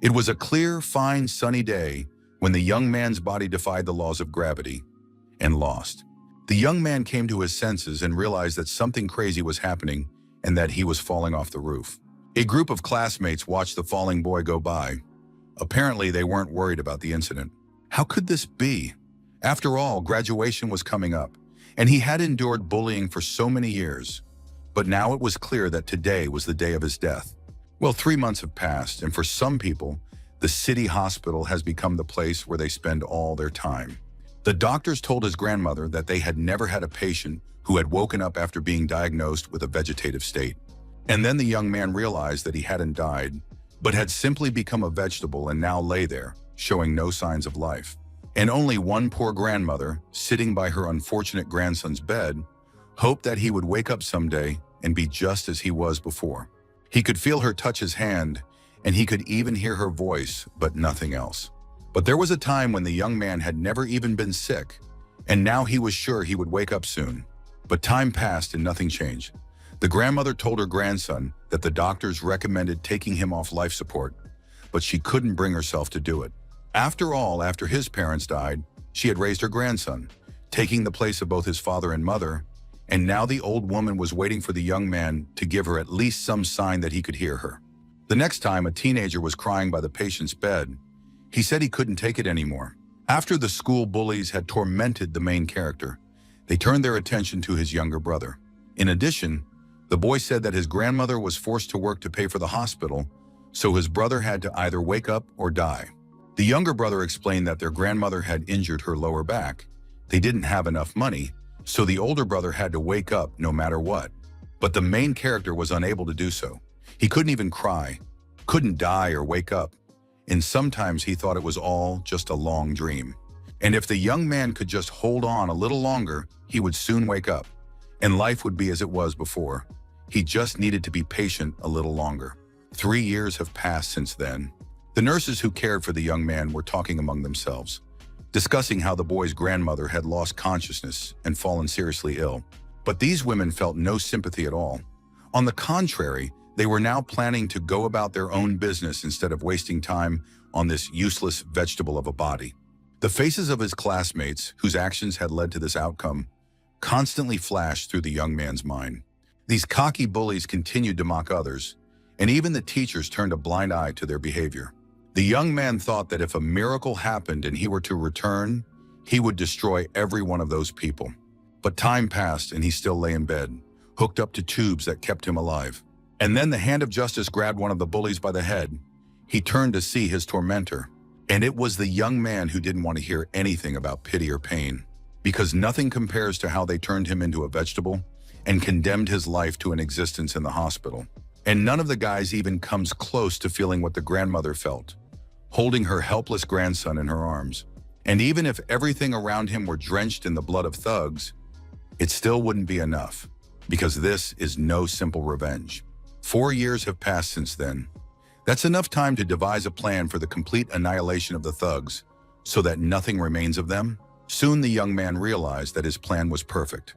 It was a clear, fine, sunny day when the young man's body defied the laws of gravity and lost. The young man came to his senses and realized that something crazy was happening and that he was falling off the roof. A group of classmates watched the falling boy go by. Apparently, they weren't worried about the incident. How could this be? After all, graduation was coming up, and he had endured bullying for so many years. But now it was clear that today was the day of his death. Well, 3 months have passed, and for some people, the city hospital has become the place where they spend all their time. The doctors told his grandmother that they had never had a patient who had woken up after being diagnosed with a vegetative state. And then the young man realized that he hadn't died, but had simply become a vegetable and now lay there, showing no signs of life. And only one poor grandmother, sitting by her unfortunate grandson's bed, hoped that he would wake up someday and be just as he was before. He could feel her touch his hand, and he could even hear her voice, but nothing else. But there was a time when the young man had never even been sick, and now he was sure he would wake up soon. But time passed and nothing changed. The grandmother told her grandson that the doctors recommended taking him off life support, but she couldn't bring herself to do it. After all, after his parents died, she had raised her grandson, taking the place of both his father and mother, and now the old woman was waiting for the young man to give her at least some sign that he could hear her. The next time a teenager was crying by the patient's bed, he said he couldn't take it anymore. After the school bullies had tormented the main character, they turned their attention to his younger brother. In addition, the boy said that his grandmother was forced to work to pay for the hospital, so his brother had to either wake up or die. The younger brother explained that their grandmother had injured her lower back. They didn't have enough money, so the older brother had to wake up no matter what. But the main character was unable to do so. He couldn't even cry, couldn't die or wake up, and sometimes he thought it was all just a long dream. And if the young man could just hold on a little longer, he would soon wake up, and life would be as it was before. He just needed to be patient a little longer. 3 years have passed since then. The nurses who cared for the young man were talking among themselves, discussing how the boy's grandmother had lost consciousness and fallen seriously ill. But these women felt no sympathy at all. On the contrary, they were now planning to go about their own business instead of wasting time on this useless vegetable of a body. The faces of his classmates, whose actions had led to this outcome, constantly flashed through the young man's mind. These cocky bullies continued to mock others, and even the teachers turned a blind eye to their behavior. The young man thought that if a miracle happened and he were to return, he would destroy every one of those people. But time passed and he still lay in bed, hooked up to tubes that kept him alive. And then the hand of justice grabbed one of the bullies by the head. He turned to see his tormentor, and it was the young man who didn't want to hear anything about pity or pain, because nothing compares to how they turned him into a vegetable and condemned his life to an existence in the hospital. And none of the guys even comes close to feeling what the grandmother felt, holding her helpless grandson in her arms. And even if everything around him were drenched in the blood of thugs, it still wouldn't be enough, because this is no simple revenge. 4 years have passed since then. That's enough time to devise a plan for the complete annihilation of the thugs, so that nothing remains of them. Soon the young man realized that his plan was perfect.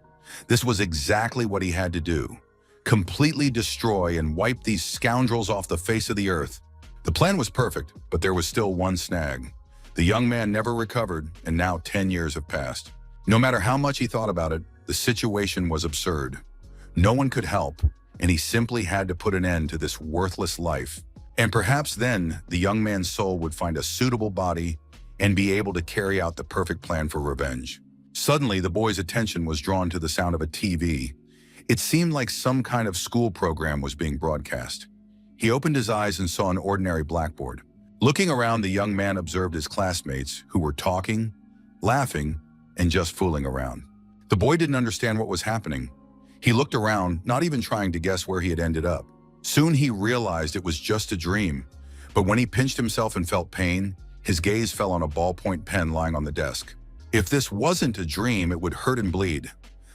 This was exactly what he had to do. Completely destroy and wipe these scoundrels off the face of the earth. The plan was perfect, but there was still one snag. The young man never recovered, and now 10 years have passed. No matter how much he thought about it, the situation was absurd. No one could help, and he simply had to put an end to this worthless life. And perhaps then, the young man's soul would find a suitable body and be able to carry out the perfect plan for revenge. Suddenly, the boy's attention was drawn to the sound of a TV. It seemed like some kind of school program was being broadcast. He opened his eyes and saw an ordinary blackboard. Looking around, the young man observed his classmates, who were talking, laughing, and just fooling around. The boy didn't understand what was happening. He looked around, not even trying to guess where he had ended up. Soon he realized it was just a dream, but when he pinched himself and felt pain, his gaze fell on a ballpoint pen lying on the desk. If this wasn't a dream, it would hurt and bleed.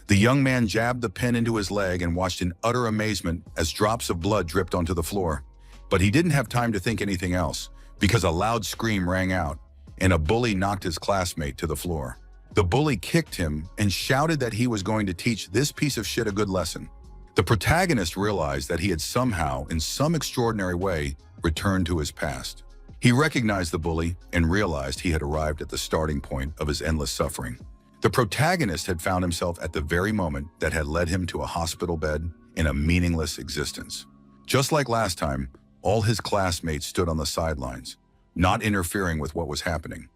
The young man jabbed the pen into his leg and watched in utter amazement as drops of blood dripped onto the floor. But he didn't have time to think anything else, because a loud scream rang out, and a bully knocked his classmate to the floor. The bully kicked him and shouted that he was going to teach this piece of shit a good lesson. The protagonist realized that he had somehow, in some extraordinary way, returned to his past. He recognized the bully and realized he had arrived at the starting point of his endless suffering. The protagonist had found himself at the very moment that had led him to a hospital bed in a meaningless existence. Just like last time, all his classmates stood on the sidelines, not interfering with what was happening.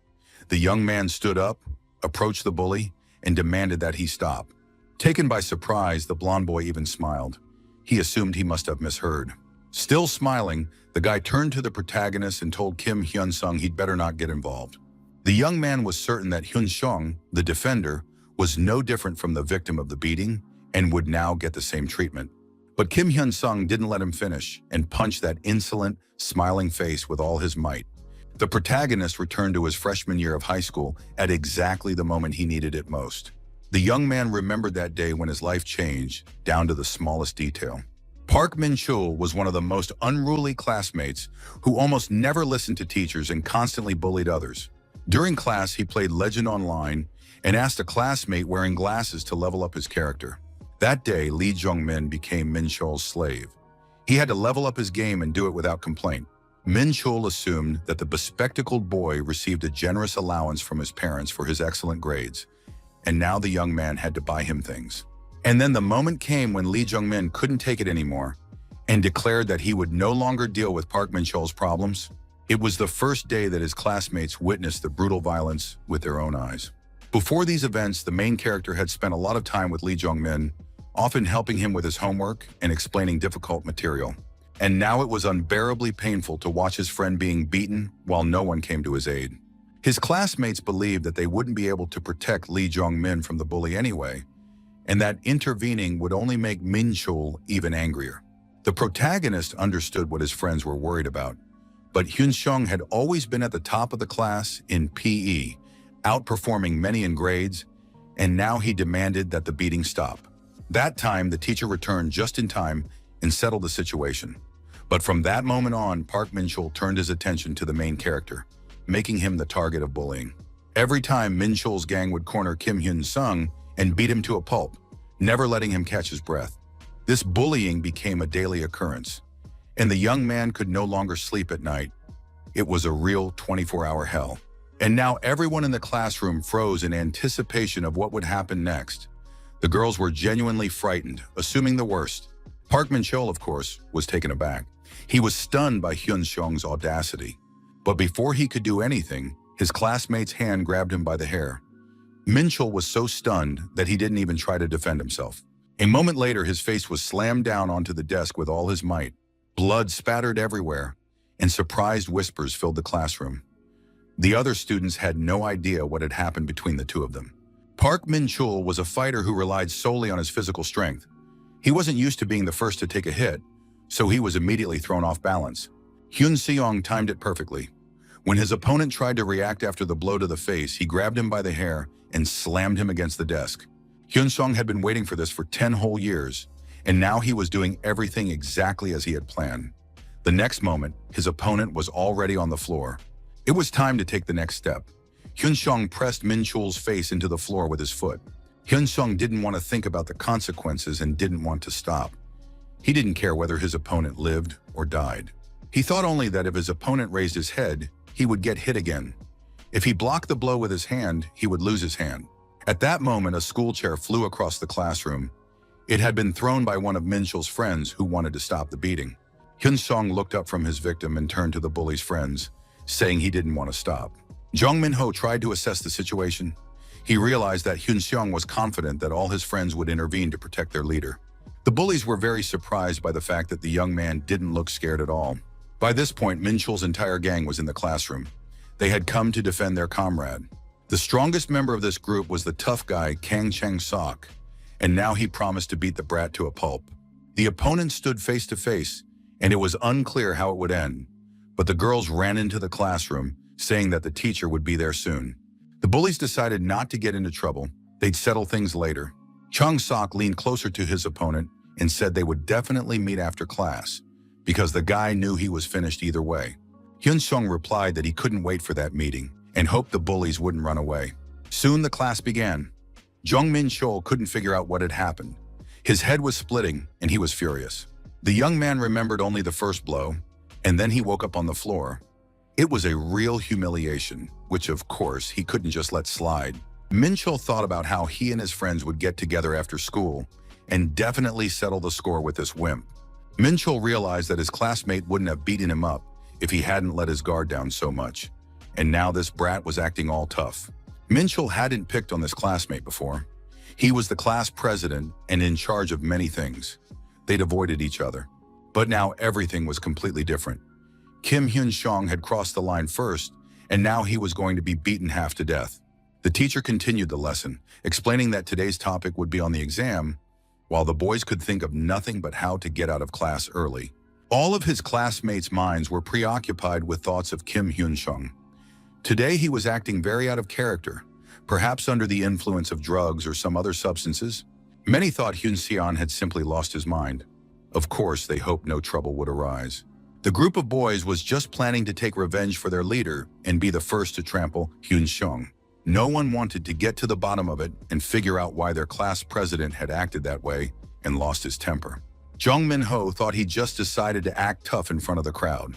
The young man stood up, approached the bully, and demanded that he stop. Taken by surprise, the blonde boy even smiled. He assumed he must have misheard. Still smiling, the guy turned to the protagonist and told Kim Hyun-sung he'd better not get involved. The young man was certain that Hyun-sung, the defender, was no different from the victim of the beating and would now get the same treatment. But Kim Hyun-sung didn't let him finish and punched that insolent, smiling face with all his might. The protagonist returned to his freshman year of high school at exactly the moment he needed it most. The young man remembered that day when his life changed, down to the smallest detail. Park Min-chul was one of the most unruly classmates who almost never listened to teachers and constantly bullied others. During class, he played Legend Online and asked a classmate wearing glasses to level up his character. That day, Lee Jong-min became Min-chul's slave. He had to level up his game and do it without complaint. Min-chul assumed that the bespectacled boy received a generous allowance from his parents for his excellent grades, and now the young man had to buy him things. And then the moment came when Lee Jong-min couldn't take it anymore and declared that he would no longer deal with Park Min-chul's problems. It was the first day that his classmates witnessed the brutal violence with their own eyes. Before these events, the main character had spent a lot of time with Lee Jong-min, often helping him with his homework and explaining difficult material. And now it was unbearably painful to watch his friend being beaten while no one came to his aid. His classmates believed that they wouldn't be able to protect Lee Jong-min from the bully anyway, and that intervening would only make Min-chul even angrier. The protagonist understood what his friends were worried about, but Hyun-sung had always been at the top of the class in PE, outperforming many in grades, and now he demanded that the beating stop. That time, the teacher returned just in time and settled the situation. But from that moment on, Park Min-chul turned his attention to the main character, making him the target of bullying. Every time, Min-chul's gang would corner Kim Hyun-sung and beat him to a pulp, never letting him catch his breath. This bullying became a daily occurrence, and the young man could no longer sleep at night. It was a real 24-hour hell. And now everyone in the classroom froze in anticipation of what would happen next. The girls were genuinely frightened, assuming the worst. Park Min-chul, of course, was taken aback. He was stunned by Hyun-sung's audacity. But before he could do anything, his classmate's hand grabbed him by the hair. Min-chul was so stunned that he didn't even try to defend himself. A moment later, his face was slammed down onto the desk with all his might. Blood spattered everywhere, and surprised whispers filled the classroom. The other students had no idea what had happened between the two of them. Park Min-chul was a fighter who relied solely on his physical strength. He wasn't used to being the first to take a hit, so he was immediately thrown off balance. Hyun-seong timed it perfectly. When his opponent tried to react after the blow to the face, he grabbed him by the hair and slammed him against the desk. Hyun-sung had been waiting for this for 10 whole years, and now he was doing everything exactly as he had planned. The next moment, his opponent was already on the floor. It was time to take the next step. Hyun-sung pressed Min-chul's face into the floor with his foot. Hyun-sung didn't want to think about the consequences and didn't want to stop. He didn't care whether his opponent lived or died. He thought only that if his opponent raised his head, he would get hit again. If he blocked the blow with his hand, he would lose his hand. At that moment, a school chair flew across the classroom. It had been thrown by one of Min-chul's friends who wanted to stop the beating. Hyun-sung looked up from his victim and turned to the bully's friends, saying he didn't want to stop. Jong Min-ho tried to assess the situation. He realized that Hyun-sung was confident that all his friends would intervene to protect their leader. The bullies were very surprised by the fact that the young man didn't look scared at all. By this point, Min-chul's entire gang was in the classroom. They had come to defend their comrade. The strongest member of this group was the tough guy Kang Chang-sok, and now he promised to beat the brat to a pulp. The opponents stood face to face, and it was unclear how it would end. But the girls ran into the classroom, saying that the teacher would be there soon. The bullies decided not to get into trouble. They'd settle things later. Chang-sok leaned closer to his opponent and said they would definitely meet after class, because the guy knew he was finished either way. Hyun-sung replied that he couldn't wait for that meeting and hoped the bullies wouldn't run away. Soon the class began. Jung Min-chul couldn't figure out what had happened. His head was splitting and he was furious. The young man remembered only the first blow, and then he woke up on the floor. It was a real humiliation, which of course he couldn't just let slide. Minchul thought about how he and his friends would get together after school and definitely settle the score with this wimp. Minchul realized that his classmate wouldn't have beaten him up if he hadn't let his guard down so much. And now this brat was acting all tough. Minchul hadn't picked on this classmate before. He was the class president and in charge of many things. They'd avoided each other. But now everything was completely different. Kim Hyun-sung had crossed the line first, and now he was going to be beaten half to death. The teacher continued the lesson, explaining that today's topic would be on the exam, while the boys could think of nothing but how to get out of class early. All of his classmates' minds were preoccupied with thoughts of Kim Hyun-sung. Today he was acting very out of character, perhaps under the influence of drugs or some other substances. Many thought Hyun-seon had simply lost his mind. Of course, they hoped no trouble would arise. The group of boys was just planning to take revenge for their leader and be the first to trample Hyun-sung. No one wanted to get to the bottom of it and figure out why their class president had acted that way and lost his temper. Jung Min-ho thought he just decided to act tough in front of the crowd.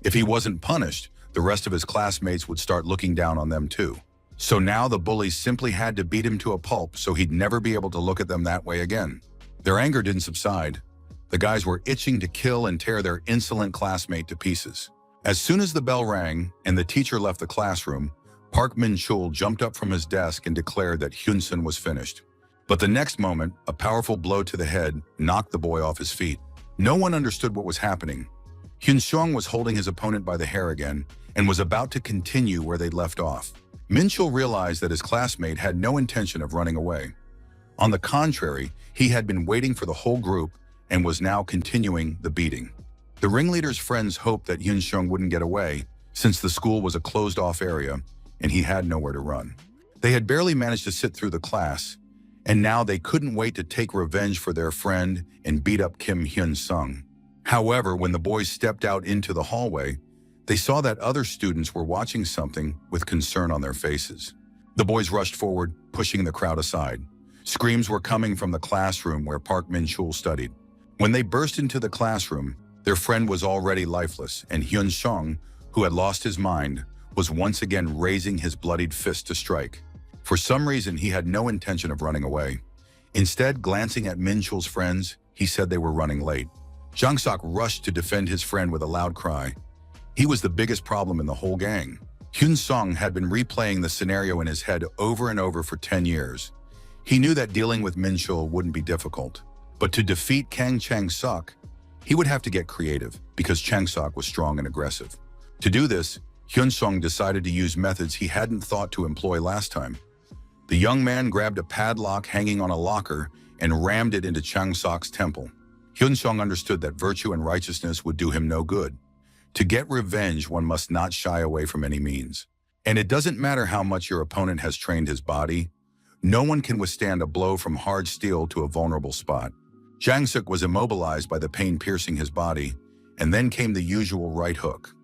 If he wasn't punished, the rest of his classmates would start looking down on them too. So now the bullies simply had to beat him to a pulp so he'd never be able to look at them that way again. Their anger didn't subside. The guys were itching to kill and tear their insolent classmate to pieces. As soon as the bell rang and the teacher left the classroom, Park Min-chul jumped up from his desk and declared that Hyun-sun was finished. But the next moment, a powerful blow to the head knocked the boy off his feet. No one understood what was happening. Hyun-sung was holding his opponent by the hair again and was about to continue where they'd left off. Min-chul realized that his classmate had no intention of running away. On the contrary, he had been waiting for the whole group and was now continuing the beating. The ringleader's friends hoped that Hyun-sung wouldn't get away, since the school was a closed-off area and he had nowhere to run. They had barely managed to sit through the class, and now they couldn't wait to take revenge for their friend and beat up Kim Hyun-sung. However, when the boys stepped out into the hallway, they saw that other students were watching something with concern on their faces. The boys rushed forward, pushing the crowd aside. Screams were coming from the classroom where Park Min-chul studied. When they burst into the classroom, their friend was already lifeless, and Hyun-sung, who had lost his mind, was once again raising his bloodied fist to strike. For some reason, he had no intention of running away. Instead, glancing at Min-chul's friends, he said they were running late. Jang-sok rushed to defend his friend with a loud cry. He was the biggest problem in the whole gang. Hyun-sung had been replaying the scenario in his head over and over for 10 years. He knew that dealing with Min-chul wouldn't be difficult. But to defeat Kang Chang-sok, he would have to get creative because Chang-sok was strong and aggressive. To do this, Hyun-sung decided to use methods he hadn't thought to employ last time. The young man grabbed a padlock hanging on a locker and rammed it into Chang-sok's temple. Hyun-sung understood that virtue and righteousness would do him no good. To get revenge, one must not shy away from any means. And it doesn't matter how much your opponent has trained his body, no one can withstand a blow from hard steel to a vulnerable spot. Jang-suk was immobilized by the pain piercing his body, and then came the usual right hook.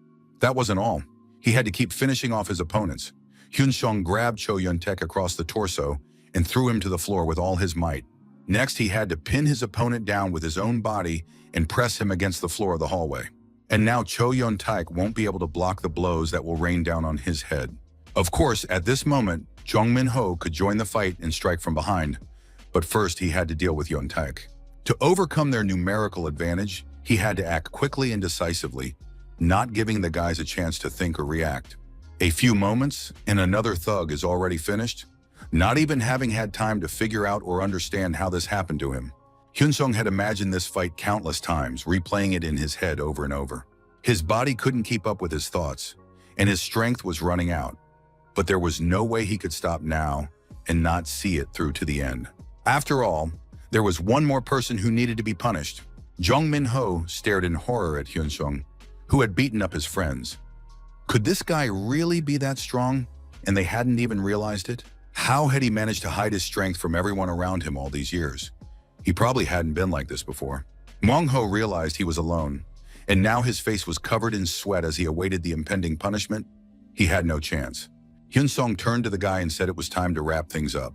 That wasn't all. He had to keep finishing off his opponents. Hyun-sung grabbed Cho Yun-taek across the torso and threw him to the floor with all his might. Next, he had to pin his opponent down with his own body and press him against the floor of the hallway. And now Cho Yun-taek won't be able to block the blows that will rain down on his head. Of course, at this moment, Jung Min-ho could join the fight and strike from behind, but first he had to deal with Yun-taek. To overcome their numerical advantage, he had to act quickly and decisively, not giving the guys a chance to think or react. A few moments, and another thug is already finished, not even having had time to figure out or understand how this happened to him. Hyun-sung had imagined this fight countless times, replaying it in his head over and over. His body couldn't keep up with his thoughts, and his strength was running out. But there was no way he could stop now and not see it through to the end. After all, there was one more person who needed to be punished. Jung Min-ho stared in horror at Hyun-sung, who had beaten up his friends. Could this guy really be that strong, and they hadn't even realized it? How had he managed to hide his strength from everyone around him all these years? He probably hadn't been like this before. Mong-ho realized he was alone, and now his face was covered in sweat as he awaited the impending punishment. He had no chance. Hyun-sung turned to the guy and said it was time to wrap things up.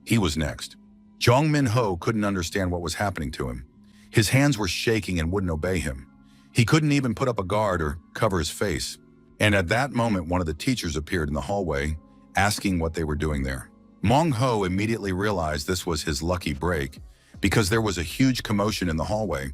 He was next. Jung Min-ho couldn't understand what was happening to him. His hands were shaking and wouldn't obey him. He couldn't even put up a guard or cover his face. And at that moment, one of the teachers appeared in the hallway, asking what they were doing there. Manhua immediately realized this was his lucky break because there was a huge commotion in the hallway,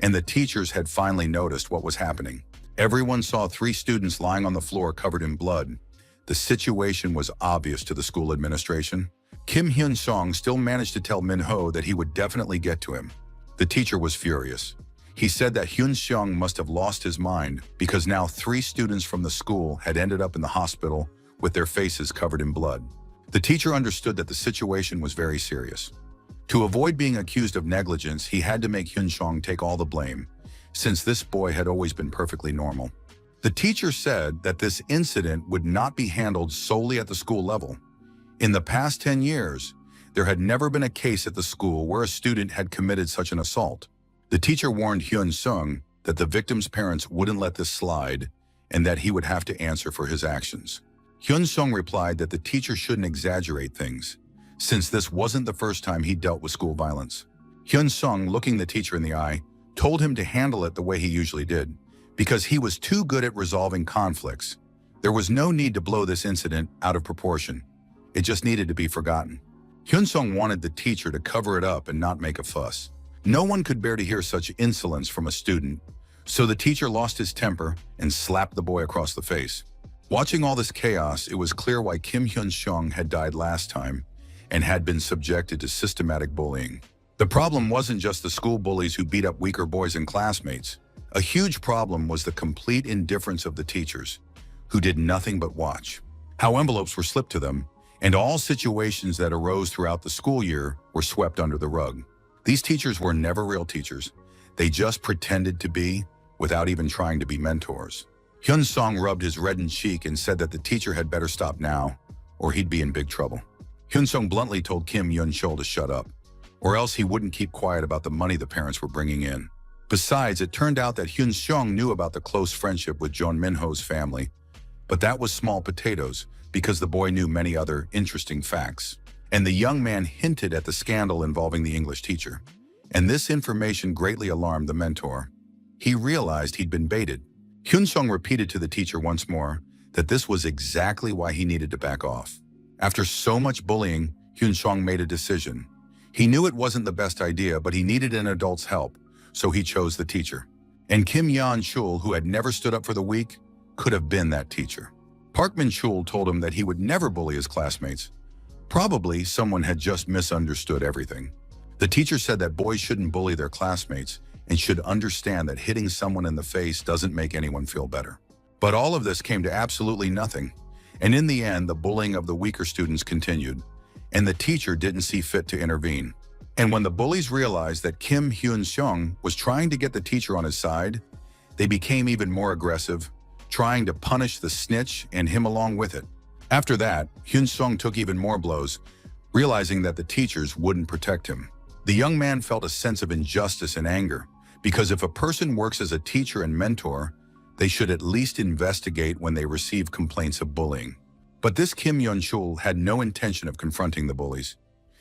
and the teachers had finally noticed what was happening. Everyone saw 3 students lying on the floor covered in blood. The situation was obvious to the school administration. Kim Hyun-sung still managed to tell Minho that he would definitely get to him. The teacher was furious. He said that Hyun-sung must have lost his mind because now 3 students from the school had ended up in the hospital with their faces covered in blood. The teacher understood that the situation was very serious. To avoid being accused of negligence, he had to make Hyun-sung take all the blame, since this boy had always been perfectly normal. The teacher said that this incident would not be handled solely at the school level. In the past 10 years, there had never been a case at the school where a student had committed such an assault. The teacher warned Hyun-sung that the victim's parents wouldn't let this slide and that he would have to answer for his actions. Hyun-sung replied that the teacher shouldn't exaggerate things, since this wasn't the first time he dealt with school violence. Hyun-sung, looking the teacher in the eye, told him to handle it the way he usually did, because he was too good at resolving conflicts. There was no need to blow this incident out of proportion. It just needed to be forgotten. Hyun-sung wanted the teacher to cover it up and not make a fuss. No one could bear to hear such insolence from a student, so the teacher lost his temper and slapped the boy across the face. Watching all this chaos, it was clear why Kim Hyun-sung had died last time and had been subjected to systematic bullying. The problem wasn't just the school bullies who beat up weaker boys and classmates. A huge problem was the complete indifference of the teachers, who did nothing but watch. How envelopes were slipped to them, and all situations that arose throughout the school year were swept under the rug. These teachers were never real teachers. They just pretended to be, without even trying to be mentors. Hyun-sung rubbed his reddened cheek and said that the teacher had better stop now, or he'd be in big trouble. Hyun-sung bluntly told Kim Hyun-chul to shut up, or else he wouldn't keep quiet about the money the parents were bringing in. Besides, it turned out that Hyun-sung knew about the close friendship with Jeon Minho's family, but that was small potatoes because the boy knew many other interesting facts. And the young man hinted at the scandal involving the English teacher. And this information greatly alarmed the mentor. He realized he'd been baited. Hyun-sung repeated to the teacher once more that this was exactly why he needed to back off. After so much bullying, Hyun-sung made a decision. He knew it wasn't the best idea, but he needed an adult's help, so he chose the teacher. And Kim Hyun-chul, who had never stood up for the weak, could have been that teacher. Park Min-chul told him that he would never bully his classmates. Probably someone had just misunderstood everything. The teacher said that boys shouldn't bully their classmates and should understand that hitting someone in the face doesn't make anyone feel better. But all of this came to absolutely nothing, and in the end, the bullying of the weaker students continued, and the teacher didn't see fit to intervene. And when the bullies realized that Kim Hyun-sung was trying to get the teacher on his side, they became even more aggressive, trying to punish the snitch and him along with it. After that, Hyun-sung took even more blows, realizing that the teachers wouldn't protect him. The young man felt a sense of injustice and anger, because if a person works as a teacher and mentor, they should at least investigate when they receive complaints of bullying. But this Kim Hyun-chul had no intention of confronting the bullies.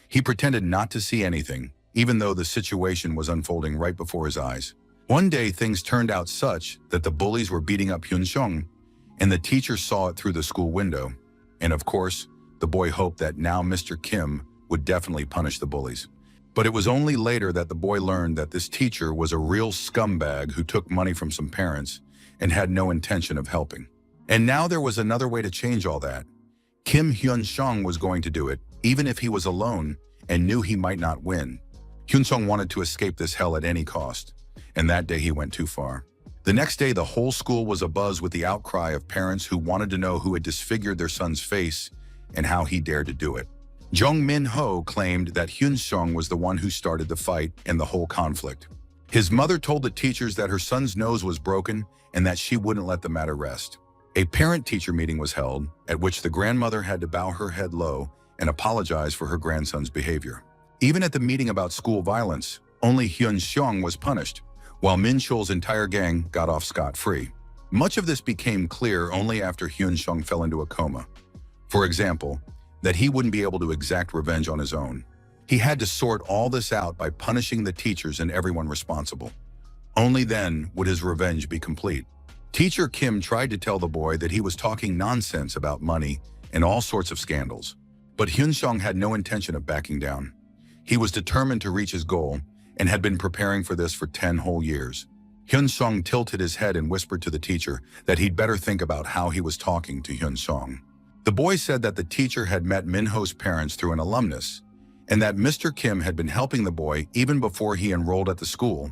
He pretended not to see anything, even though the situation was unfolding right before his eyes. One day, things turned out such that the bullies were beating up Hyun-sung, and the teacher saw it through the school window. And of course, the boy hoped that now Mr. Kim would definitely punish the bullies. But it was only later that the boy learned that this teacher was a real scumbag who took money from some parents and had no intention of helping. And now there was another way to change all that. Kim Hyun-sung was going to do it, even if he was alone and knew he might not win. Hyun-sung wanted to escape this hell at any cost, and that day he went too far. The next day, the whole school was abuzz with the outcry of parents who wanted to know who had disfigured their son's face and how he dared to do it. Jung Min-ho claimed that Hyun-sung was the one who started the fight and the whole conflict. His mother told the teachers that her son's nose was broken and that she wouldn't let the matter rest. A parent-teacher meeting was held, at which the grandmother had to bow her head low and apologize for her grandson's behavior. Even at the meeting about school violence, only Hyun-sung was punished, while Min-chul's entire gang got off scot-free. Much of this became clear only after Hyun-sung fell into a coma. For example, that he wouldn't be able to exact revenge on his own. He had to sort all this out by punishing the teachers and everyone responsible. Only then would his revenge be complete. Teacher Kim tried to tell the boy that he was talking nonsense about money and all sorts of scandals. But Hyun-sung had no intention of backing down. He was determined to reach his goal and had been preparing for this for 10 whole years. Hyun-sung tilted his head and whispered to the teacher that he'd better think about how he was talking to Hyun-sung. The boy said that the teacher had met Minho's parents through an alumnus, and that Mr. Kim had been helping the boy even before he enrolled at the school,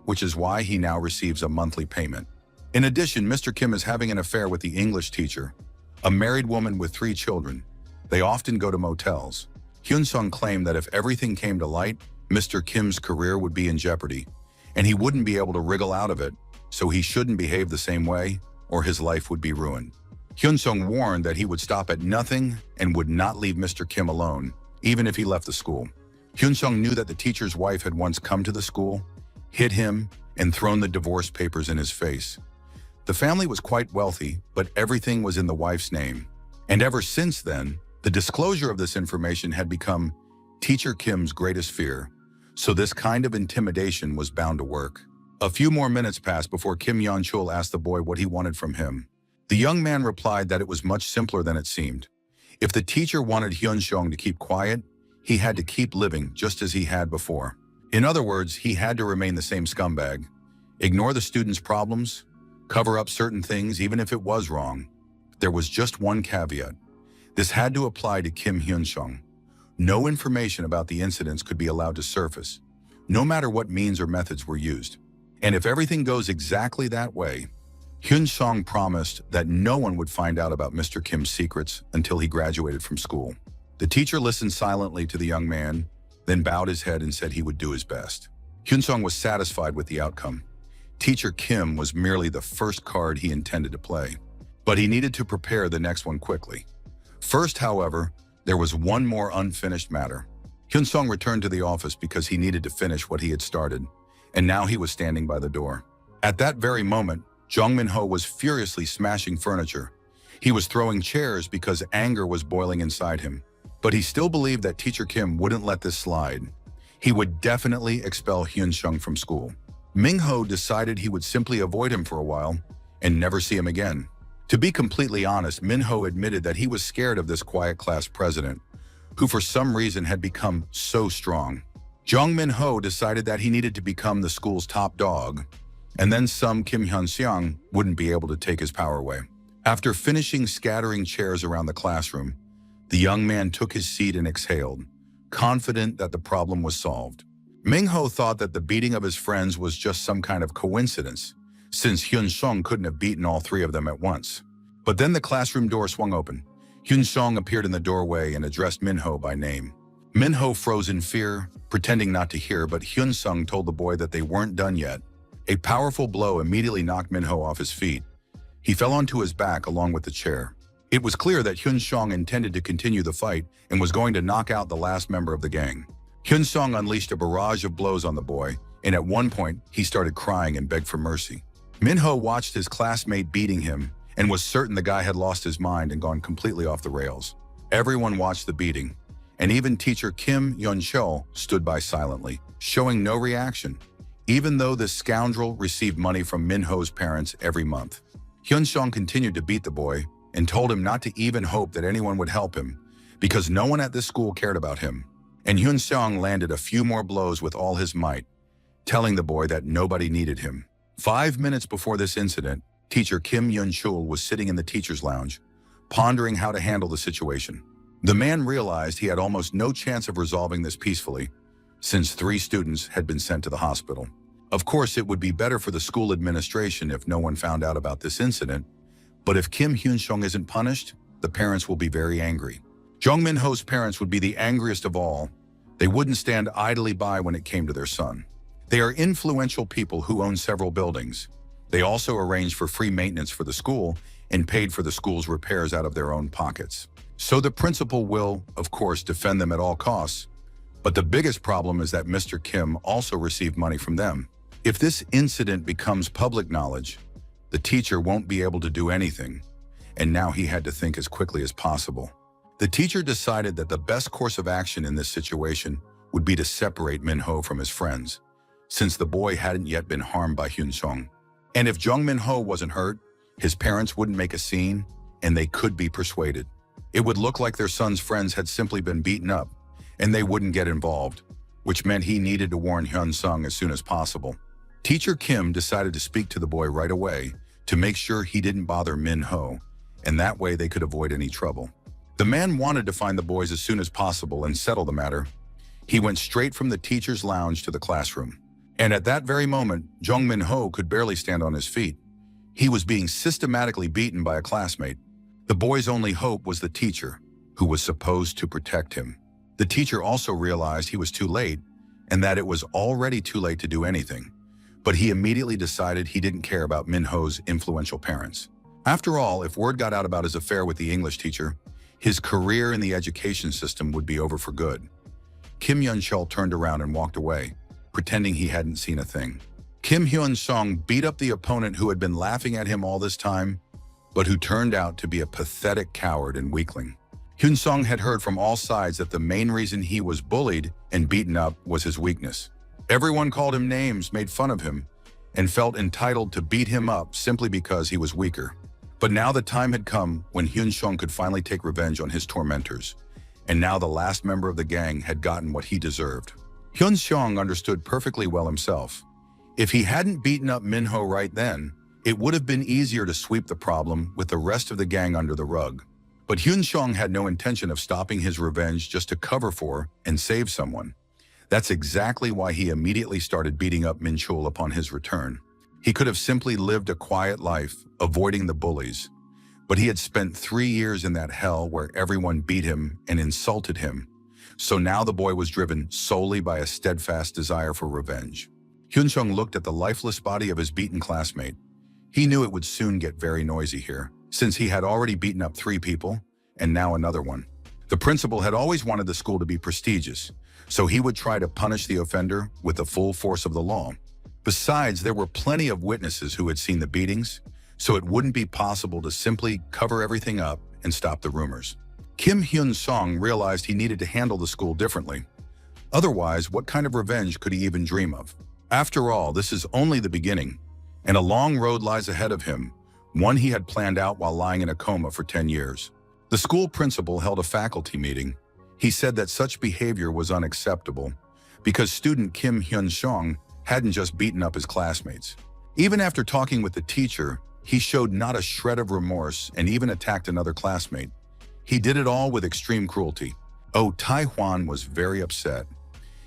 which is why he now receives a monthly payment. In addition, Mr. Kim is having an affair with the English teacher, a married woman with 3 children. They often go to motels. Hyun-sung claimed that if everything came to light, Mr. Kim's career would be in jeopardy, and he wouldn't be able to wriggle out of it, so he shouldn't behave the same way, or his life would be ruined. Hyun-sung warned that he would stop at nothing and would not leave Mr. Kim alone, even if he left the school. Hyun-sung knew that the teacher's wife had once come to the school, hit him, and thrown the divorce papers in his face. The family was quite wealthy, but everything was in the wife's name. And ever since then, the disclosure of this information had become Teacher Kim's greatest fear, so this kind of intimidation was bound to work. A few more minutes passed before Kim Yeon-chul asked the boy what he wanted from him. The young man replied that it was much simpler than it seemed. If the teacher wanted Hyun-sung to keep quiet, he had to keep living just as he had before. In other words, he had to remain the same scumbag, ignore the students' problems, cover up certain things even if it was wrong. There was just one caveat. This had to apply to Kim Hyun-sung. No information about the incidents could be allowed to surface, no matter what means or methods were used. And if everything goes exactly that way, Hyun-sung promised that no one would find out about Mr. Kim's secrets until he graduated from school. The teacher listened silently to the young man, then bowed his head and said he would do his best. Hyun-sung was satisfied with the outcome. Teacher Kim was merely the first card he intended to play, but he needed to prepare the next one quickly. First, however, there was one more unfinished matter. Hyun-sung returned to the office because he needed to finish what he had started, and now he was standing by the door. At that very moment, Jong Min-ho was furiously smashing furniture. He was throwing chairs because anger was boiling inside him. But he still believed that Teacher Kim wouldn't let this slide. He would definitely expel Hyun-sung from school. Min-ho decided he would simply avoid him for a while and never see him again. To be completely honest, Min-ho admitted that he was scared of this quiet class president, who for some reason had become so strong. Jong Min-ho decided that he needed to become the school's top dog, and then some Kim Hyun-seong wouldn't be able to take his power away. After finishing scattering chairs around the classroom, the young man took his seat and exhaled, confident that the problem was solved. Min-ho thought that the beating of his friends was just some kind of coincidence, since Hyun-sung couldn't have beaten all 3 of them at once. But then the classroom door swung open. Hyun-sung appeared in the doorway and addressed Min-ho by name. Min-ho froze in fear, pretending not to hear, but Hyun-sung told the boy that they weren't done yet. A powerful blow immediately knocked Min-ho off his feet. He fell onto his back along with the chair. It was clear that Hyun-sung intended to continue the fight and was going to knock out the last member of the gang. Hyun-sung unleashed a barrage of blows on the boy, and at one point, he started crying and begged for mercy. Min-ho watched his classmate beating him and was certain the guy had lost his mind and gone completely off the rails. Everyone watched the beating, and even teacher Kim Yeon-chul stood by silently, showing no reaction, even though this scoundrel received money from Min-ho's parents every month. Hyun-sung continued to beat the boy and told him not to even hope that anyone would help him, because no one at this school cared about him. And Hyun-sung landed a few more blows with all his might, telling the boy that nobody needed him. 5 minutes before this incident, teacher Kim Yeon-chul was sitting in the teacher's lounge, pondering how to handle the situation. The man realized he had almost no chance of resolving this peacefully, since 3 students had been sent to the hospital. Of course, it would be better for the school administration if no one found out about this incident, but if Kim Hyun-sung isn't punished, the parents will be very angry. Jong Min-ho's parents would be the angriest of all. They wouldn't stand idly by when it came to their son. They are influential people who own several buildings. They also arranged for free maintenance for the school and paid for the school's repairs out of their own pockets. So the principal will, of course, defend them at all costs. But the biggest problem is that Mr. Kim also received money from them. If this incident becomes public knowledge, the teacher won't be able to do anything, and now he had to think as quickly as possible. The teacher decided that the best course of action in this situation would be to separate Min-ho from his friends, since the boy hadn't yet been harmed by Hyun-sung. And if Jung Min-ho wasn't hurt, his parents wouldn't make a scene, and they could be persuaded. It would look like their son's friends had simply been beaten up, and they wouldn't get involved, which meant he needed to warn Hyun-sung as soon as possible. Teacher Kim decided to speak to the boy right away to make sure he didn't bother Min-ho, and that way they could avoid any trouble. The man wanted to find the boys as soon as possible and settle the matter. He went straight from the teacher's lounge to the classroom. And at that very moment, Jung Min-ho could barely stand on his feet. He was being systematically beaten by a classmate. The boy's only hope was the teacher, who was supposed to protect him. The teacher also realized he was too late and that it was already too late to do anything. But he immediately decided he didn't care about Min-ho's influential parents. After all, if word got out about his affair with the English teacher, his career in the education system would be over for good. Kim Hyun-chul turned around and walked away, pretending he hadn't seen a thing. Kim Hyun-sung beat up the opponent who had been laughing at him all this time, but who turned out to be a pathetic coward and weakling. Hyun-sung had heard from all sides that the main reason he was bullied and beaten up was his weakness. Everyone called him names, made fun of him, and felt entitled to beat him up simply because he was weaker. But now the time had come when Hyun-sung could finally take revenge on his tormentors, and now the last member of the gang had gotten what he deserved. Hyun-sung understood perfectly well himself. If he hadn't beaten up Min-ho right then, it would have been easier to sweep the problem with the rest of the gang under the rug. But Hyun-sung had no intention of stopping his revenge just to cover for and save someone. That's exactly why he immediately started beating up Min-chul upon his return. He could have simply lived a quiet life, avoiding the bullies. But he had spent 3 years in that hell where everyone beat him and insulted him. So now the boy was driven solely by a steadfast desire for revenge. Hyun-sung looked at the lifeless body of his beaten classmate. He knew it would soon get very noisy here, since he had already beaten up 3 people, and now another one. The principal had always wanted the school to be prestigious, so he would try to punish the offender with the full force of the law. Besides, there were plenty of witnesses who had seen the beatings, so it wouldn't be possible to simply cover everything up and stop the rumors. Kim Hyun-sung realized he needed to handle the school differently. Otherwise, what kind of revenge could he even dream of? After all, this is only the beginning, and a long road lies ahead of him, one he had planned out while lying in a coma for 10 years. The school principal held a faculty meeting. He said that such behavior was unacceptable because student Kim Hyun-sung hadn't just beaten up his classmates. Even after talking with the teacher, he showed not a shred of remorse and even attacked another classmate. He did it all with extreme cruelty. Oh, Tai-hwan was very upset.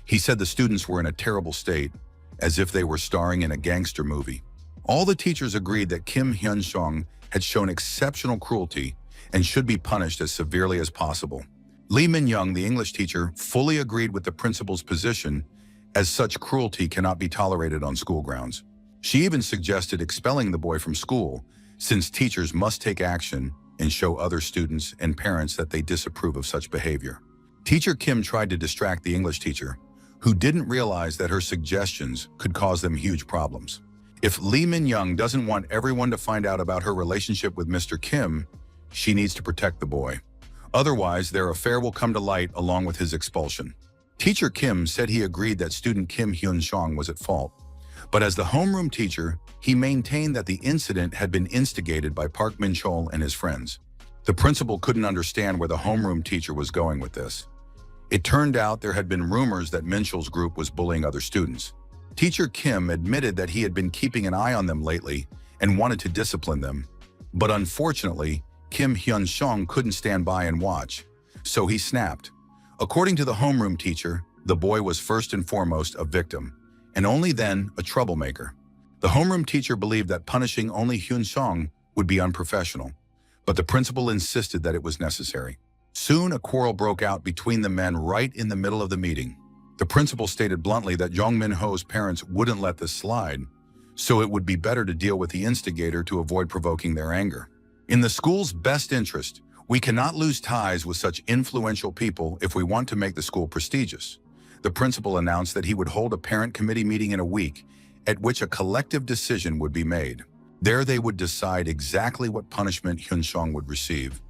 He said the students were in a terrible state, as if they were starring in a gangster movie. All the teachers agreed that Kim Hyun-sung had shown exceptional cruelty and should be punished as severely as possible. Lee Min-young, the English teacher, fully agreed with the principal's position, as such cruelty cannot be tolerated on school grounds. She even suggested expelling the boy from school, since teachers must take action and show other students and parents that they disapprove of such behavior. Teacher Kim tried to distract the English teacher, who didn't realize that her suggestions could cause them huge problems. If Lee Min-young doesn't want everyone to find out about her relationship with Mr. Kim, she needs to protect the boy. Otherwise, their affair will come to light along with his expulsion. Teacher Kim said he agreed that student Kim Hyun-sung was at fault. But as the homeroom teacher, he maintained that the incident had been instigated by Park Min-chul and his friends. The principal couldn't understand where the homeroom teacher was going with this. It turned out there had been rumors that Min-chul's group was bullying other students. Teacher Kim admitted that he had been keeping an eye on them lately and wanted to discipline them. But unfortunately, Kim Hyun-sung couldn't stand by and watch, so he snapped. According to the homeroom teacher, the boy was first and foremost a victim, and only then a troublemaker. The homeroom teacher believed that punishing only Hyun-sung would be unprofessional, but the principal insisted that it was necessary. Soon, a quarrel broke out between the men right in the middle of the meeting. The principal stated bluntly that Jung Min-ho's parents wouldn't let this slide, so it would be better to deal with the instigator to avoid provoking their anger. In the school's best interest, we cannot lose ties with such influential people if we want to make the school prestigious. The principal announced that he would hold a parent committee meeting in a week, at which a collective decision would be made. There they would decide exactly what punishment Hyun-sung would receive.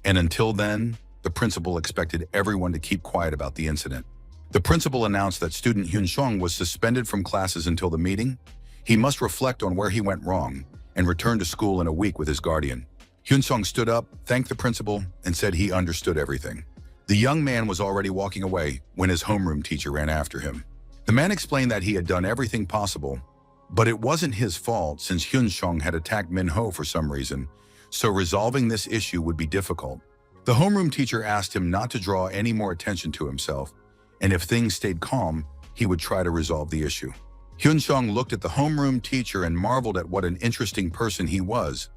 And until then, the principal expected everyone to keep quiet about the incident. The principal announced that student Hyun-sung was suspended from classes until the meeting. He must reflect on where he went wrong and return to school in a week with his guardian. Hyun-sung stood up, thanked the principal, and said he understood everything. The young man was already walking away when his homeroom teacher ran after him. The man explained that he had done everything possible, but it wasn't his fault since Hyun-sung had attacked Manhua for some reason, so resolving this issue would be difficult. The homeroom teacher asked him not to draw any more attention to himself, and if things stayed calm, he would try to resolve the issue. Hyun-sung looked at the homeroom teacher and marveled at what an interesting person he was.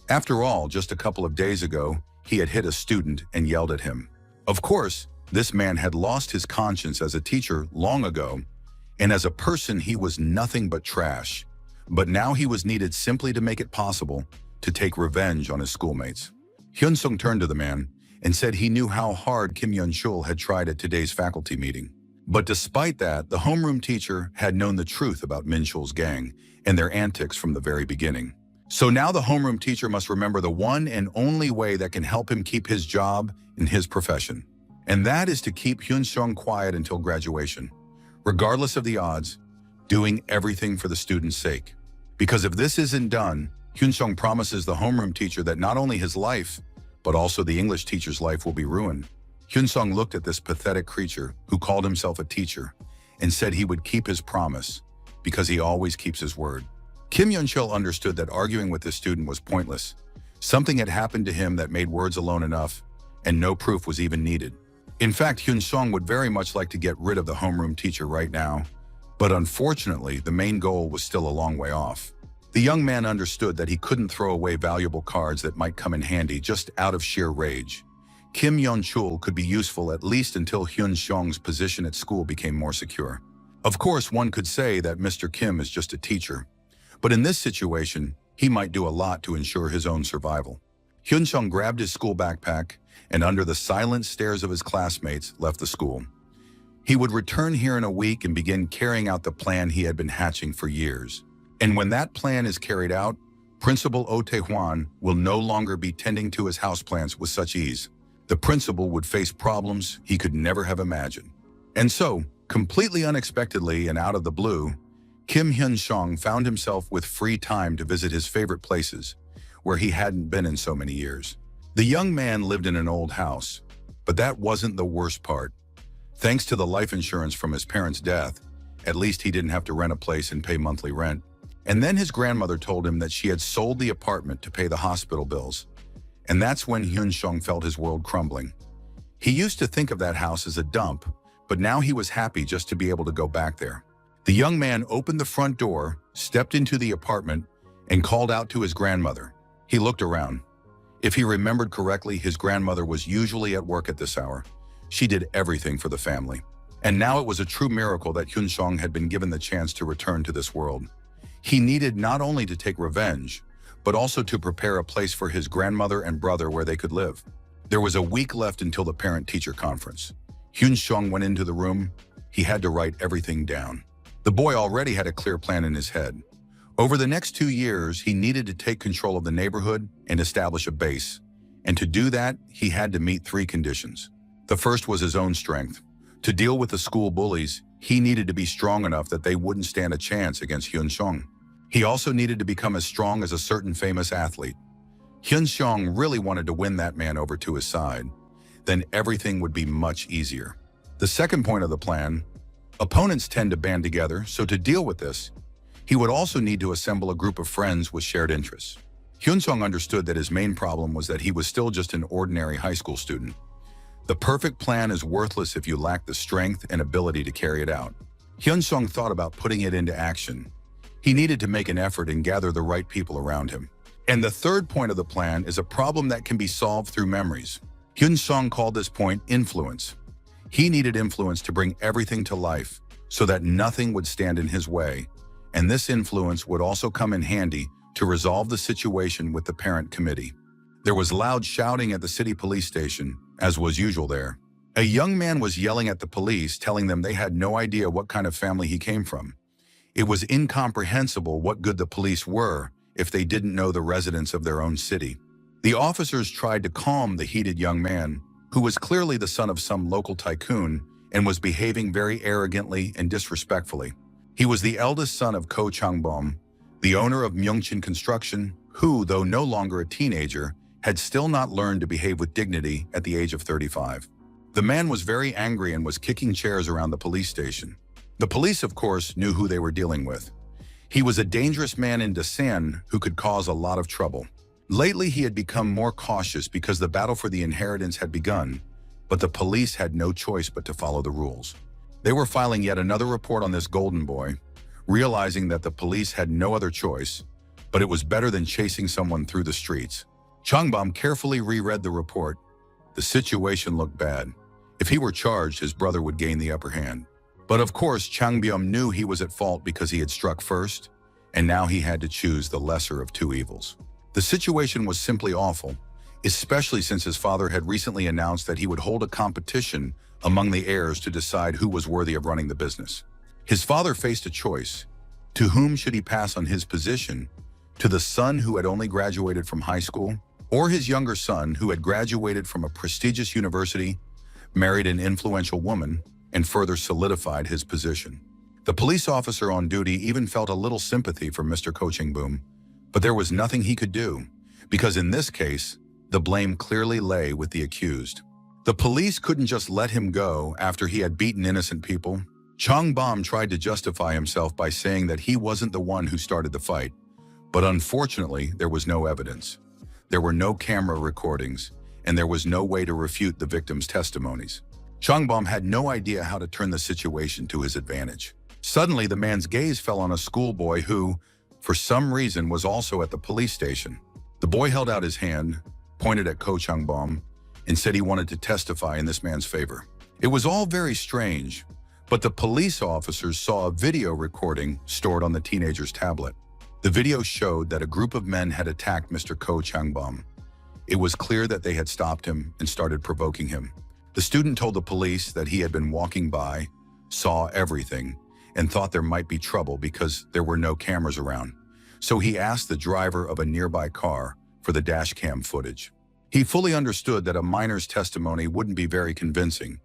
After all, just a couple of days ago, he had hit a student and yelled at him. Of course, this man had lost his conscience as a teacher long ago, and as a person he was nothing but trash. But now he was needed simply to make it possible to take revenge on his schoolmates. Hyun-sung turned to the man and said he knew how hard Kim Yun-chul had tried at today's faculty meeting. But despite that, the homeroom teacher had known the truth about Min-chul's gang and their antics from the very beginning. So now the homeroom teacher must remember the one and only way that can help him keep his job in his profession. And that is to keep Hyun-sung quiet until graduation, regardless of the odds, doing everything for the student's sake. Because if this isn't done, Hyun-sung promises the homeroom teacher that not only his life, but also the English teacher's life will be ruined. Hyun-sung looked at this pathetic creature who called himself a teacher and said he would keep his promise because he always keeps his word. Kim Yun-chul understood that arguing with this student was pointless. Something had happened to him that made words alone enough, and no proof was even needed. In fact, Hyun-sung would very much like to get rid of the homeroom teacher right now, but unfortunately, the main goal was still a long way off. The young man understood that he couldn't throw away valuable cards that might come in handy just out of sheer rage. Kim Yun-chul could be useful at least until Hyun-sung's position at school became more secure. Of course, one could say that Mr. Kim is just a teacher, but in this situation, he might do a lot to ensure his own survival. Hyun-sung grabbed his school backpack and under the silent stares of his classmates, left the school. He would return here in a week and begin carrying out the plan he had been hatching for years. And when that plan is carried out, Principal Oh Tae-hwan will no longer be tending to his houseplants with such ease. The principal would face problems he could never have imagined. And so, completely unexpectedly and out of the blue, Kim Hyun-sung found himself with free time to visit his favorite places, where he hadn't been in so many years. The young man lived in an old house, but that wasn't the worst part. Thanks to the life insurance from his parents' death, at least he didn't have to rent a place and pay monthly rent. And then his grandmother told him that she had sold the apartment to pay the hospital bills. And that's when Hyun-sung felt his world crumbling. He used to think of that house as a dump, but now he was happy just to be able to go back there. The young man opened the front door, stepped into the apartment, and called out to his grandmother. He looked around. If he remembered correctly, his grandmother was usually at work at this hour. She did everything for the family. And now it was a true miracle that Hyun-sung had been given the chance to return to this world. He needed not only to take revenge, but also to prepare a place for his grandmother and brother where they could live. There was a week left until the parent-teacher conference. Hyun-sung went into the room. He had to write everything down. The boy already had a clear plan in his head. Over the next 2 years, he needed to take control of the neighborhood and establish a base. And to do that, he had to meet 3 conditions. The first was his own strength. To deal with the school bullies, he needed to be strong enough that they wouldn't stand a chance against Hyun-sung. He also needed to become as strong as a certain famous athlete. Hyun-sung really wanted to win that man over to his side. Then everything would be much easier. The second point of the plan: opponents tend to band together, so to deal with this, he would also need to assemble a group of friends with shared interests. Hyun-sung understood that his main problem was that he was still just an ordinary high school student. The perfect plan is worthless if you lack the strength and ability to carry it out. Hyun-sung thought about putting it into action. He needed to make an effort and gather the right people around him. And the third point of the plan is a problem that can be solved through memories. Hyun-sung called this point influence. He needed influence to bring everything to life so that nothing would stand in his way. And this influence would also come in handy to resolve the situation with the parent committee. There was loud shouting at the city police station, as was usual there. A young man was yelling at the police, telling them they had no idea what kind of family he came from. It was incomprehensible what good the police were if they didn't know the residents of their own city. The officers tried to calm the heated young man, who was clearly the son of some local tycoon and was behaving very arrogantly and disrespectfully. He was the eldest son of Ko Changbom, the owner of Myeongchin Construction, who, though no longer a teenager, had still not learned to behave with dignity at the age of 35. The man was very angry and was kicking chairs around the police station. The police, of course, knew who they were dealing with. He was a dangerous man in Dasan who could cause a lot of trouble. Lately, he had become more cautious because the battle for the inheritance had begun, but the police had no choice but to follow the rules. They were filing yet another report on this golden boy, realizing that the police had no other choice, but it was better than chasing someone through the streets. Changbom carefully reread the report. The situation looked bad. If he were charged, his brother would gain the upper hand. But of course, Changbom knew he was at fault because he had struck first, and now he had to choose the lesser of two evils. The situation was simply awful, especially since his father had recently announced that he would hold a competition among the heirs to decide who was worthy of running the business. His father faced a choice. To whom should he pass on his position? To the son who had only graduated from high school, or his younger son who had graduated from a prestigious university, married an influential woman, and further solidified his position? The police officer on duty even felt a little sympathy for Mr. Ko Changbom, but there was nothing he could do, because in this case, the blame clearly lay with the accused. The police couldn't just let him go after he had beaten innocent people. Changbom tried to justify himself by saying that he wasn't the one who started the fight, but unfortunately, there was no evidence. There were no camera recordings, and there was no way to refute the victims' testimonies. Changbom had no idea how to turn the situation to his advantage. Suddenly, the man's gaze fell on a schoolboy who, for some reason, was also at the police station. The boy held out his hand, pointed at Ko Changbom, and said he wanted to testify in this man's favor. It was all very strange, but the police officers saw a video recording stored on the teenager's tablet. The video showed that a group of men had attacked Mr. Ko Changbom. It was clear that they had stopped him and started provoking him. The student told the police that he had been walking by, saw everything, and thought there might be trouble because there were no cameras around. So he asked the driver of a nearby car for the dash cam footage. He fully understood that a minor's testimony wouldn't be very convincing,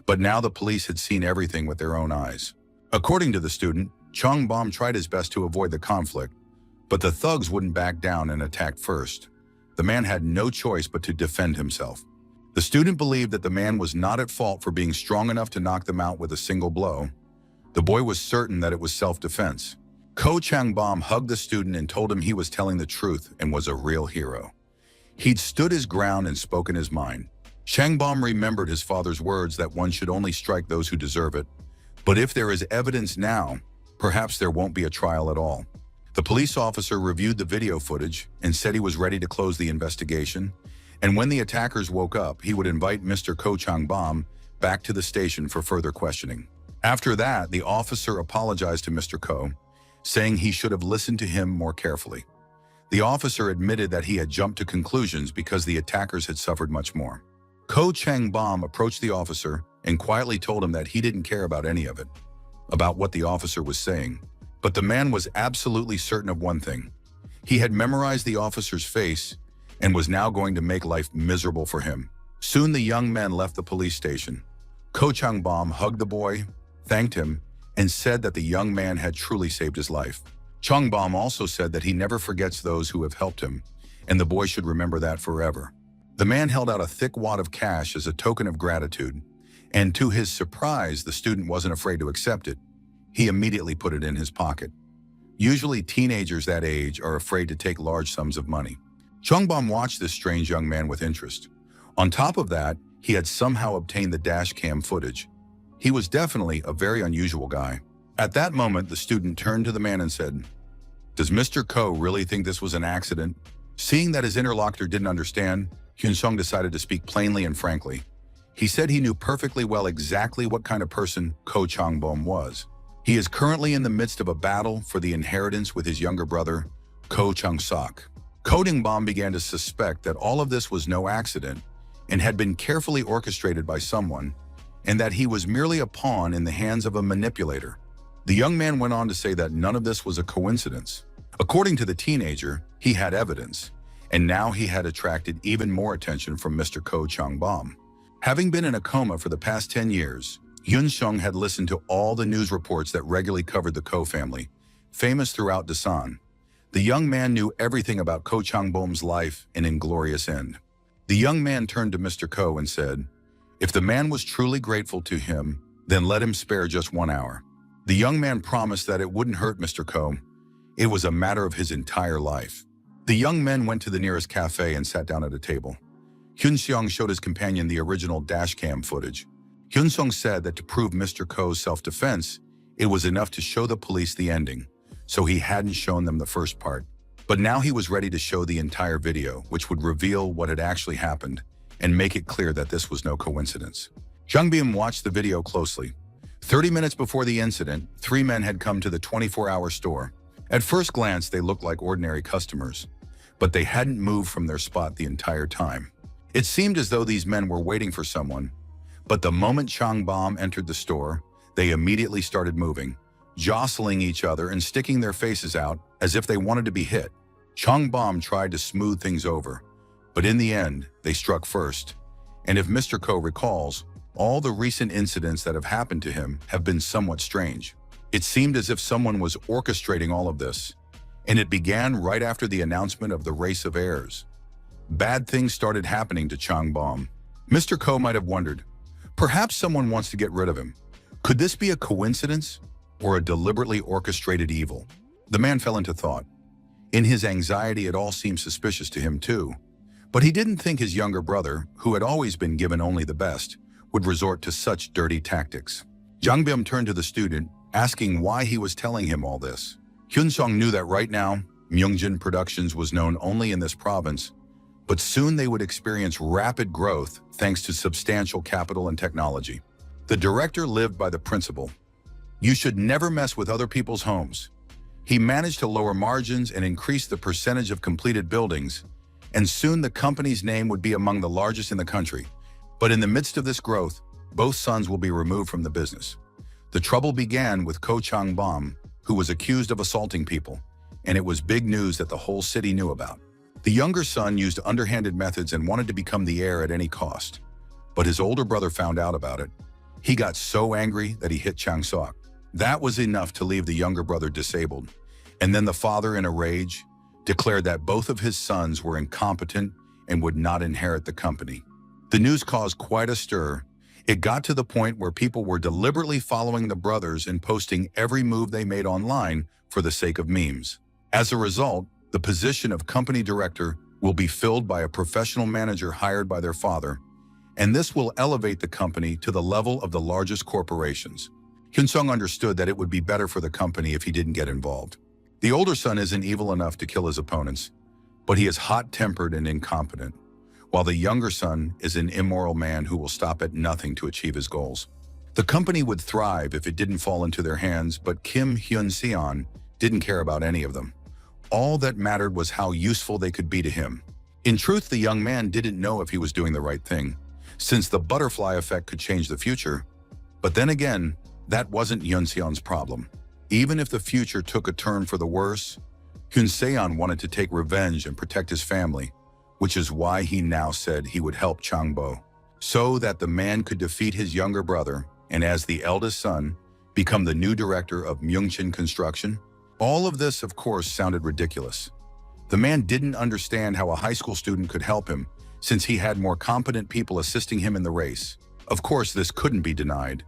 but now the police had seen everything with their own eyes. According to the student, Changbom tried his best to avoid the conflict, but the thugs wouldn't back down and attacked first. The man had no choice but to defend himself. The student believed that the man was not at fault for being strong enough to knock them out with a single blow. The boy was certain that it was self-defense. Ko Changbom hugged the student and told him he was telling the truth and was a real hero. He'd stood his ground and spoken his mind. Changbom remembered his father's words that one should only strike those who deserve it. But if there is evidence now, perhaps there won't be a trial at all. The police officer reviewed the video footage and said he was ready to close the investigation, and when the attackers woke up, he would invite Mr. Ko Changbom back to the station for further questioning. After that, the officer apologized to Mr. Ko, saying he should have listened to him more carefully. The officer admitted that he had jumped to conclusions because the attackers had suffered much more. Ko Changbom approached the officer and quietly told him that he didn't care about any of it, about what the officer was saying. But the man was absolutely certain of one thing. He had memorized the officer's face and was now going to make life miserable for him. Soon the young men left the police station. Ko Changbom hugged the boy, thanked him, and said that the young man had truly saved his life. Changbom also said that he never forgets those who have helped him, and the boy should remember that forever. The man held out a thick wad of cash as a token of gratitude, and to his surprise, the student wasn't afraid to accept it. He immediately put it in his pocket. Usually teenagers that age are afraid to take large sums of money. Changbom watched this strange young man with interest. On top of that, he had somehow obtained the dash cam footage. He was definitely a very unusual guy. At that moment, the student turned to the man and said, "Does Mr. Ko really think this was an accident?" Seeing that his interlocutor didn't understand, Hyun-sung decided to speak plainly and frankly. He said he knew perfectly well exactly what kind of person Ko Changbom was. He is currently in the midst of a battle for the inheritance with his younger brother, Ko Chung-sok. Ko Changbom began to suspect that all of this was no accident and had been carefully orchestrated by someone, and that he was merely a pawn in the hands of a manipulator. The young man went on to say that none of this was a coincidence. According to the teenager, he had evidence, and now he had attracted even more attention from Mr. Ko Changbom. Having been in a coma for the past 10 years, Hyun-sung had listened to all the news reports that regularly covered the Ko family, famous throughout Dasan. The young man knew everything about Ko Changbom's life and inglorious end. The young man turned to Mr. Ko and said, if the man was truly grateful to him, then let him spare just 1 hour. The young man promised that it wouldn't hurt Mr. Ko. It was a matter of his entire life. The young men went to the nearest cafe and sat down at a table. Hyun-sung showed his companion the original dashcam footage. Hyun-sung said that to prove Mr. Ko's self-defense, it was enough to show the police the ending, so he hadn't shown them the first part. But now he was ready to show the entire video, which would reveal what had actually happened and make it clear that this was no coincidence. Jung Byum watched the video closely. 30 minutes before the incident, 3 men had come to the 24-hour store. At first glance, they looked like ordinary customers, but they hadn't moved from their spot the entire time. It seemed as though these men were waiting for someone, but the moment Changbom entered the store, they immediately started moving, jostling each other and sticking their faces out as if they wanted to be hit. Changbom tried to smooth things over, but in the end, they struck first. And if Mr. Ko recalls, all the recent incidents that have happened to him have been somewhat strange. It seemed as if someone was orchestrating all of this, and it began right after the announcement of the race of heirs. Bad things started happening to Changbom. Mr. Ko might have wondered, perhaps someone wants to get rid of him. Could this be a coincidence or a deliberately orchestrated evil? The man fell into thought. In his anxiety, it all seemed suspicious to him too. But he didn't think his younger brother, who had always been given only the best, would resort to such dirty tactics. Jung Byum turned to the student, asking why he was telling him all this. Hyun-sung knew that right now, Myungjin Productions was known only in this province, but soon they would experience rapid growth thanks to substantial capital and technology. The director lived by the principle, you should never mess with other people's homes. He managed to lower margins and increase the percentage of completed buildings, and soon the company's name would be among the largest in the country. But in the midst of this growth, both sons will be removed from the business. The trouble began with Ko Changbom, who was accused of assaulting people, and it was big news that the whole city knew about. The younger son used underhanded methods and wanted to become the heir at any cost. But his older brother found out about it. He got so angry that he hit Chang-sok. That was enough to leave the younger brother disabled. And then the father, in a rage, declared that both of his sons were incompetent and would not inherit the company. The news caused quite a stir. It got to the point where people were deliberately following the brothers and posting every move they made online for the sake of memes. As a result, the position of company director will be filled by a professional manager hired by their father, and this will elevate the company to the level of the largest corporations. Hyun-sung understood that it would be better for the company if he didn't get involved. The older son isn't evil enough to kill his opponents, but he is hot-tempered and incompetent, while the younger son is an immoral man who will stop at nothing to achieve his goals. The company would thrive if it didn't fall into their hands, but Kim Hyun-seon didn't care about any of them. All that mattered was how useful they could be to him. In truth, the young man didn't know if he was doing the right thing, since the butterfly effect could change the future. But then again, that wasn't Hyun-seon's problem. Even if the future took a turn for the worse, Hyun-seon wanted to take revenge and protect his family, which is why he now said he would help Changbo, so that the man could defeat his younger brother and, as the eldest son, become the new director of Myungchin Construction. All of this, of course, sounded ridiculous. The man didn't understand how a high school student could help him, since he had more competent people assisting him in the race. Of course, this couldn't be denied.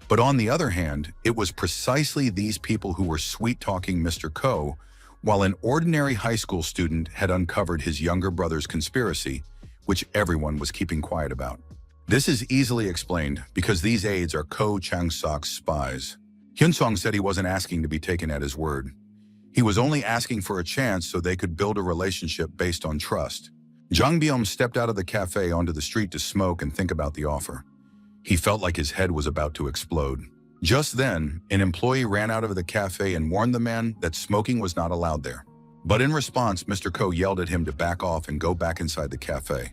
But on the other hand, it was precisely these people who were sweet-talking Mr. Ko, while an ordinary high school student had uncovered his younger brother's conspiracy, which everyone was keeping quiet about. This is easily explained because these aides are Ko Chang-sok's spies. Hyun-sung said he wasn't asking to be taken at his word. He was only asking for a chance so they could build a relationship based on trust. Jung Byum stepped out of the cafe onto the street to smoke and think about the offer. He felt like his head was about to explode. Just then, an employee ran out of the cafe and warned the man that smoking was not allowed there. But in response, Mr. Ko yelled at him to back off and go back inside the cafe,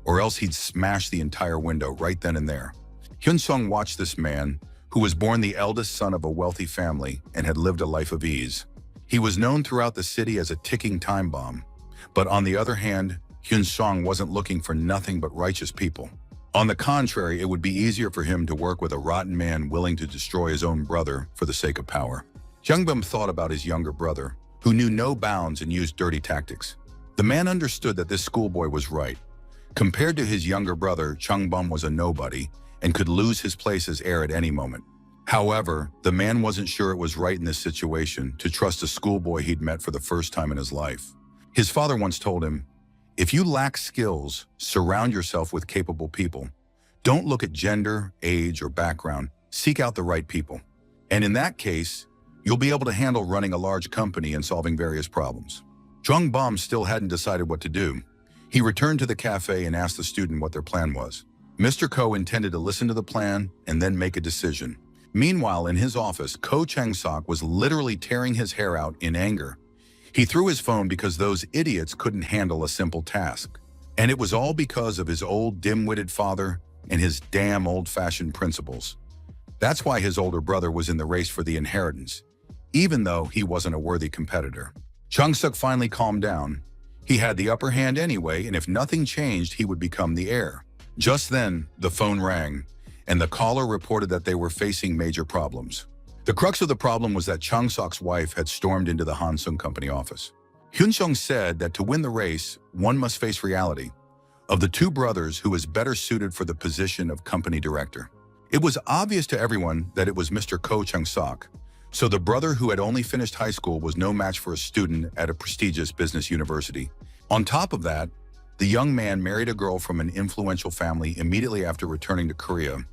or else he'd smash the entire window right then and there. Hyun-sung watched this man, who was born the eldest son of a wealthy family and had lived a life of ease. He was known throughout the city as a ticking time bomb. But on the other hand, Hyun-sung wasn't looking for nothing but righteous people. On the contrary, it would be easier for him to work with a rotten man willing to destroy his own brother for the sake of power. Changbum thought about his younger brother, who knew no bounds and used dirty tactics. The man understood that this schoolboy was right. Compared to his younger brother, Changbum was a nobody and could lose his place as heir at any moment. However, the man wasn't sure it was right in this situation to trust a schoolboy he'd met for the first time in his life. His father once told him, "If you lack skills, surround yourself with capable people. Don't look at gender, age, or background. Seek out the right people. And in that case, you'll be able to handle running a large company and solving various problems." Changbum still hadn't decided what to do. He returned to the cafe and asked the student what their plan was. Mr. Ko intended to listen to the plan and then make a decision. Meanwhile, in his office, Ko Chang-sok was literally tearing his hair out in anger. He threw his phone because those idiots couldn't handle a simple task. And it was all because of his old dim-witted father and his damn old-fashioned principles. That's why his older brother was in the race for the inheritance, even though he wasn't a worthy competitor. Chung-suk finally calmed down. He had the upper hand anyway, and if nothing changed, he would become the heir. Just then, the phone rang, and the caller reported that they were facing major problems. The crux of the problem was that Chung-suk's wife had stormed into the Hansung Company office. Hyun-sung said that to win the race, one must face reality. Of the two brothers, who was better suited for the position of company director? It was obvious to everyone that it was Mr. Ko Chung-sok, so the brother who had only finished high school was no match for a student at a prestigious business university. On top of that, the young man married a girl from an influential family immediately after returning to Korea,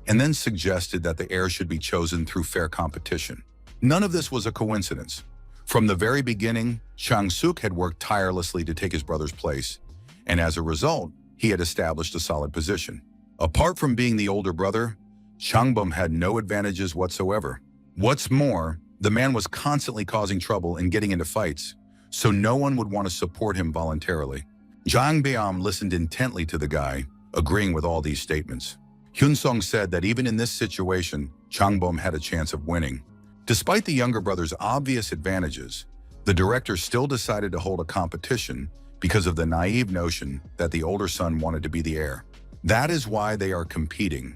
and then suggested that the heir should be chosen through fair competition. None of this was a coincidence. From the very beginning, Chang-suk had worked tirelessly to take his brother's place, and as a result, he had established a solid position. Apart from being the older brother, Changbum had no advantages whatsoever. What's more, the man was constantly causing trouble and getting into fights, so no one would want to support him voluntarily. Jang Beom listened intently to the guy, agreeing with all these statements. Hyun-sung said that even in this situation, Changbum had a chance of winning. Despite the younger brother's obvious advantages, the director still decided to hold a competition because of the naive notion that the older son wanted to be the heir. That is why they are competing.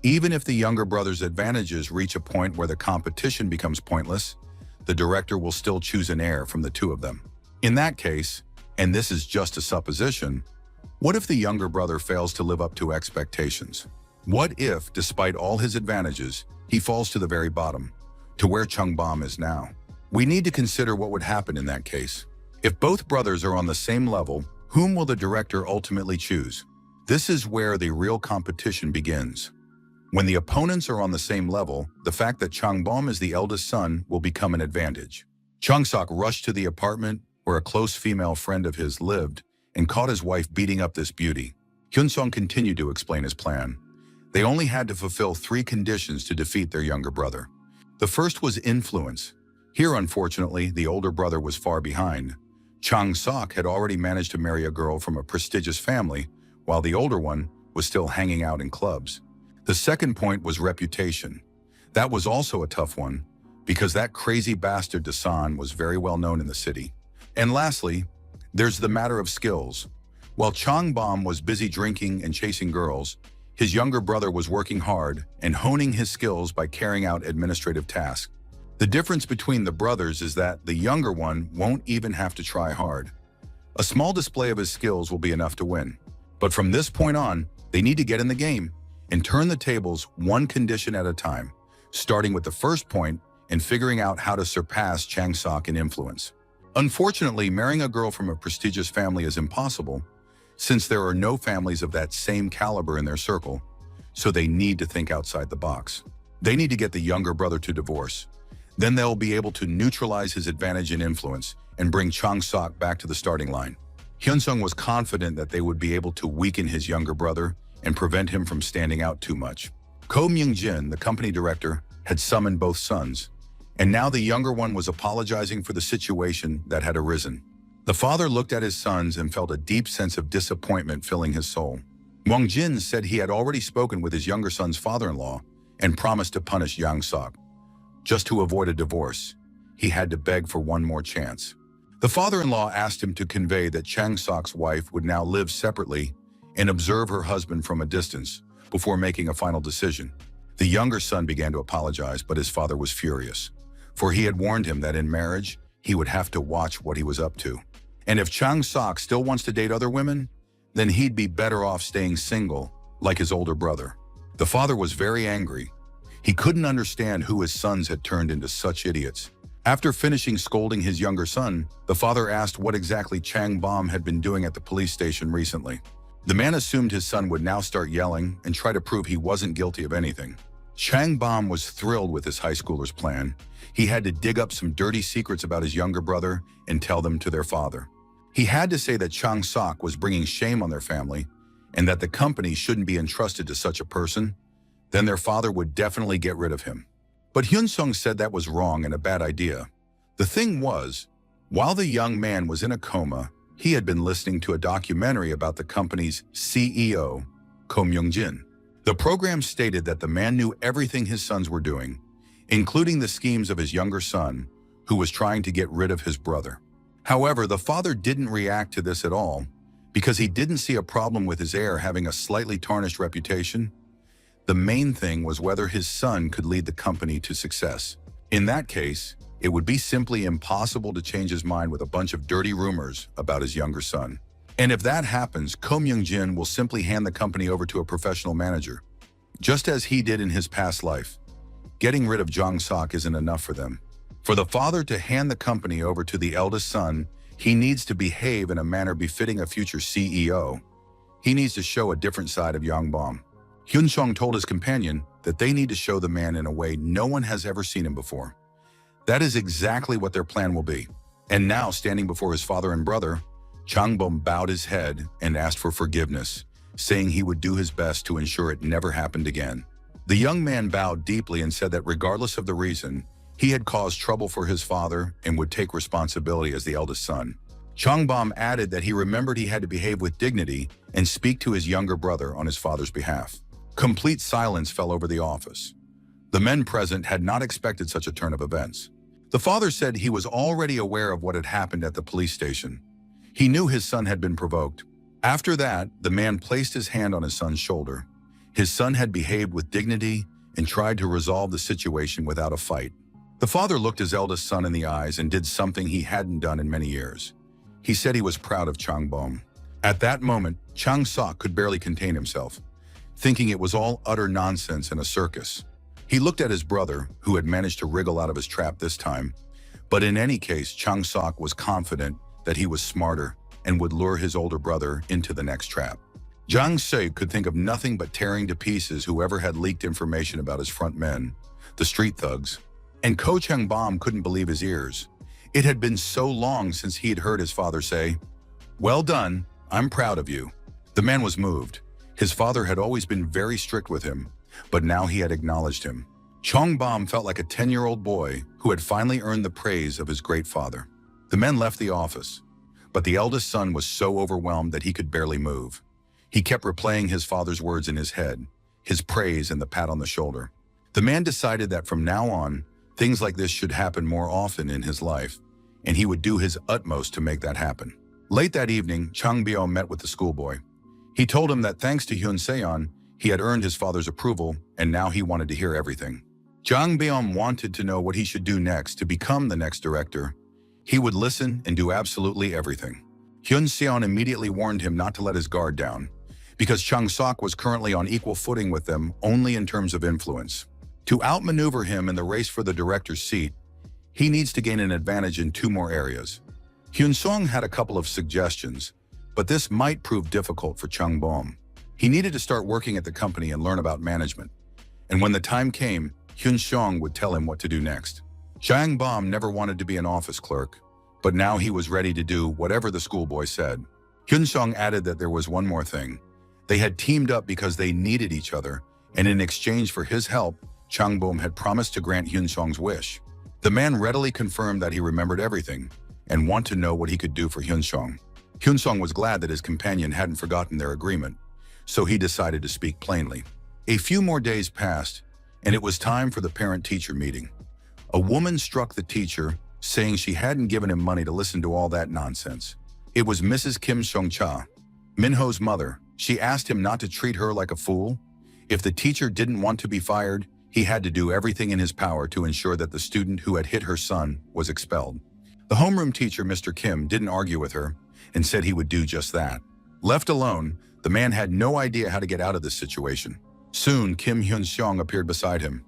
Even if the younger brother's advantages reach a point where the competition becomes pointless, the director will still choose an heir from the two of them. In that case, and this is just a supposition, what if the younger brother fails to live up to expectations? What if, despite all his advantages, he falls to the very bottom, to where Changbum is now? We need to consider what would happen in that case. If both brothers are on the same level, whom will the director ultimately choose? This is where the real competition begins. When the opponents are on the same level, the fact that Changbum is the eldest son will become an advantage. Chung-sok rushed to the apartment where a close female friend of his lived and caught his wife beating up this beauty. Hyun-sung continued to explain his plan. They only had to fulfill 3 conditions to defeat their younger brother. The first was influence. Here, unfortunately, the older brother was far behind. Chang-sok had already managed to marry a girl from a prestigious family, while the older one was still hanging out in clubs. The second point was reputation. That was also a tough one, because that crazy bastard Dasan was very well known in the city. And lastly, there's the matter of skills. While Changbum was busy drinking and chasing girls, his younger brother was working hard and honing his skills by carrying out administrative tasks. The difference between the brothers is that the younger one won't even have to try hard. A small display of his skills will be enough to win. But from this point on, they need to get in the game and turn the tables one condition at a time, starting with the first point and figuring out how to surpass Chang-sok in influence. Unfortunately, marrying a girl from a prestigious family is impossible, since there are no families of that same caliber in their circle, so they need to think outside the box. They need to get the younger brother to divorce. Then they'll be able to neutralize his advantage in influence and bring Chang-sok back to the starting line. Hyun-sung was confident that they would be able to weaken his younger brother and prevent him from standing out too much. Ko Myung-jin, the company director, had summoned both sons, and now the younger one was apologizing for the situation that had arisen. The father looked at his sons and felt a deep sense of disappointment filling his soul. Wang-jin said he had already spoken with his younger son's father-in-law and promised to punish Yang-sok. Just to avoid a divorce, he had to beg for one more chance. The father-in-law asked him to convey that Chang-sok's wife would now live separately and observe her husband from a distance before making a final decision. The younger son began to apologize, but his father was furious, for he had warned him that in marriage, he would have to watch what he was up to. And if Chang Sok still wants to date other women, then he'd be better off staying single, like his older brother. The father was very angry. He couldn't understand who his sons had turned into such idiots. After finishing scolding his younger son, the father asked what exactly Chang Bom had been doing at the police station recently. The man assumed his son would now start yelling and try to prove he wasn't guilty of anything. Chang Bom was thrilled with his high schooler's plan. He had to dig up some dirty secrets about his younger brother and tell them to their father. He had to say that Chang Sok was bringing shame on their family and that the company shouldn't be entrusted to such a person. Then their father would definitely get rid of him. But Hyun Sung said that was wrong and a bad idea. The thing was, while the young man was in a coma, he had been listening to a documentary about the company's CEO, Ko Myung-jin. The program stated that the man knew everything his sons were doing, including the schemes of his younger son, who was trying to get rid of his brother. However, the father didn't react to this at all because he didn't see a problem with his heir having a slightly tarnished reputation. The main thing was whether his son could lead the company to success. In that case, it would be simply impossible to change his mind with a bunch of dirty rumors about his younger son. And if that happens, Ko Myung-jin will simply hand the company over to a professional manager, just as he did in his past life. Getting rid of Jang Sok isn't enough for them. For the father to hand the company over to the eldest son, he needs to behave in a manner befitting a future CEO. He needs to show a different side of Yang Bom. Hyun Sung told his companion that they need to show the man in a way no one has ever seen him before. That is exactly what their plan will be. And now, standing before his father and brother, Chang Bom bowed his head and asked for forgiveness, saying he would do his best to ensure it never happened again. The young man bowed deeply and said that regardless of the reason, he had caused trouble for his father and would take responsibility as the eldest son. Chang Bom added that he remembered he had to behave with dignity and speak to his younger brother on his father's behalf. Complete silence fell over the office. The men present had not expected such a turn of events. The father said he was already aware of what had happened at the police station. He knew his son had been provoked. After that, the man placed his hand on his son's shoulder. His son had behaved with dignity and tried to resolve the situation without a fight. The father looked his eldest son in the eyes and did something he hadn't done in many years. He said he was proud of Chang Bom. At that moment, Chang Sok could barely contain himself, thinking it was all utter nonsense and a circus. He looked at his brother, who had managed to wriggle out of his trap this time. But in any case, Chang Sok was confident that he was smarter and would lure his older brother into the next trap. Jang Se could think of nothing but tearing to pieces whoever had leaked information about his front men, the street thugs. And Ko Chang Bom couldn't believe his ears. It had been so long since he had heard his father say, "Well done, I'm proud of you." The man was moved. His father had always been very strict with him, but now he had acknowledged him. Chong Bom felt like a 10-year-old boy who had finally earned the praise of his great father. The men left the office, but the eldest son was so overwhelmed that he could barely move. He kept replaying his father's words in his head, his praise and the pat on the shoulder. The man decided that from now on, things like this should happen more often in his life, and he would do his utmost to make that happen. Late that evening, Chang Bio met with the schoolboy. He told him that thanks to Hyun Seon, he had earned his father's approval, and now he wanted to hear everything. Jang Beom wanted to know what he should do next to become the next director. He would listen and do absolutely everything. Hyun Seon immediately warned him not to let his guard down, because Chang Sok was currently on equal footing with them only in terms of influence. To outmaneuver him in the race for the director's seat, he needs to gain an advantage in 2 more areas. Hyun Song had a couple of suggestions, but this might prove difficult for Chang Bom. He needed to start working at the company and learn about management. And when the time came, Hyun Song would tell him what to do next. Chang Bom never wanted to be an office clerk, but now he was ready to do whatever the schoolboy said. Hyun Song added that there was one more thing. They had teamed up because they needed each other, and in exchange for his help, Chang Bom had promised to grant Hyun Song's wish. The man readily confirmed that he remembered everything and wanted to know what he could do for Hyun Song. Hyun Song was glad that his companion hadn't forgotten their agreement, so he decided to speak plainly. A few more days passed, and it was time for the parent-teacher meeting. A woman struck the teacher, saying she hadn't given him money to listen to all that nonsense. It was Mrs. Kim Song-cha, Minho's mother, She asked him not to treat her like a fool. If the teacher didn't want to be fired, he had to do everything in his power to ensure that the student who had hit her son was expelled. The homeroom teacher, Mr. Kim, didn't argue with her and said he would do just that. Left alone, the man had no idea how to get out of this situation. Soon, Kim Hyun-sung appeared beside him.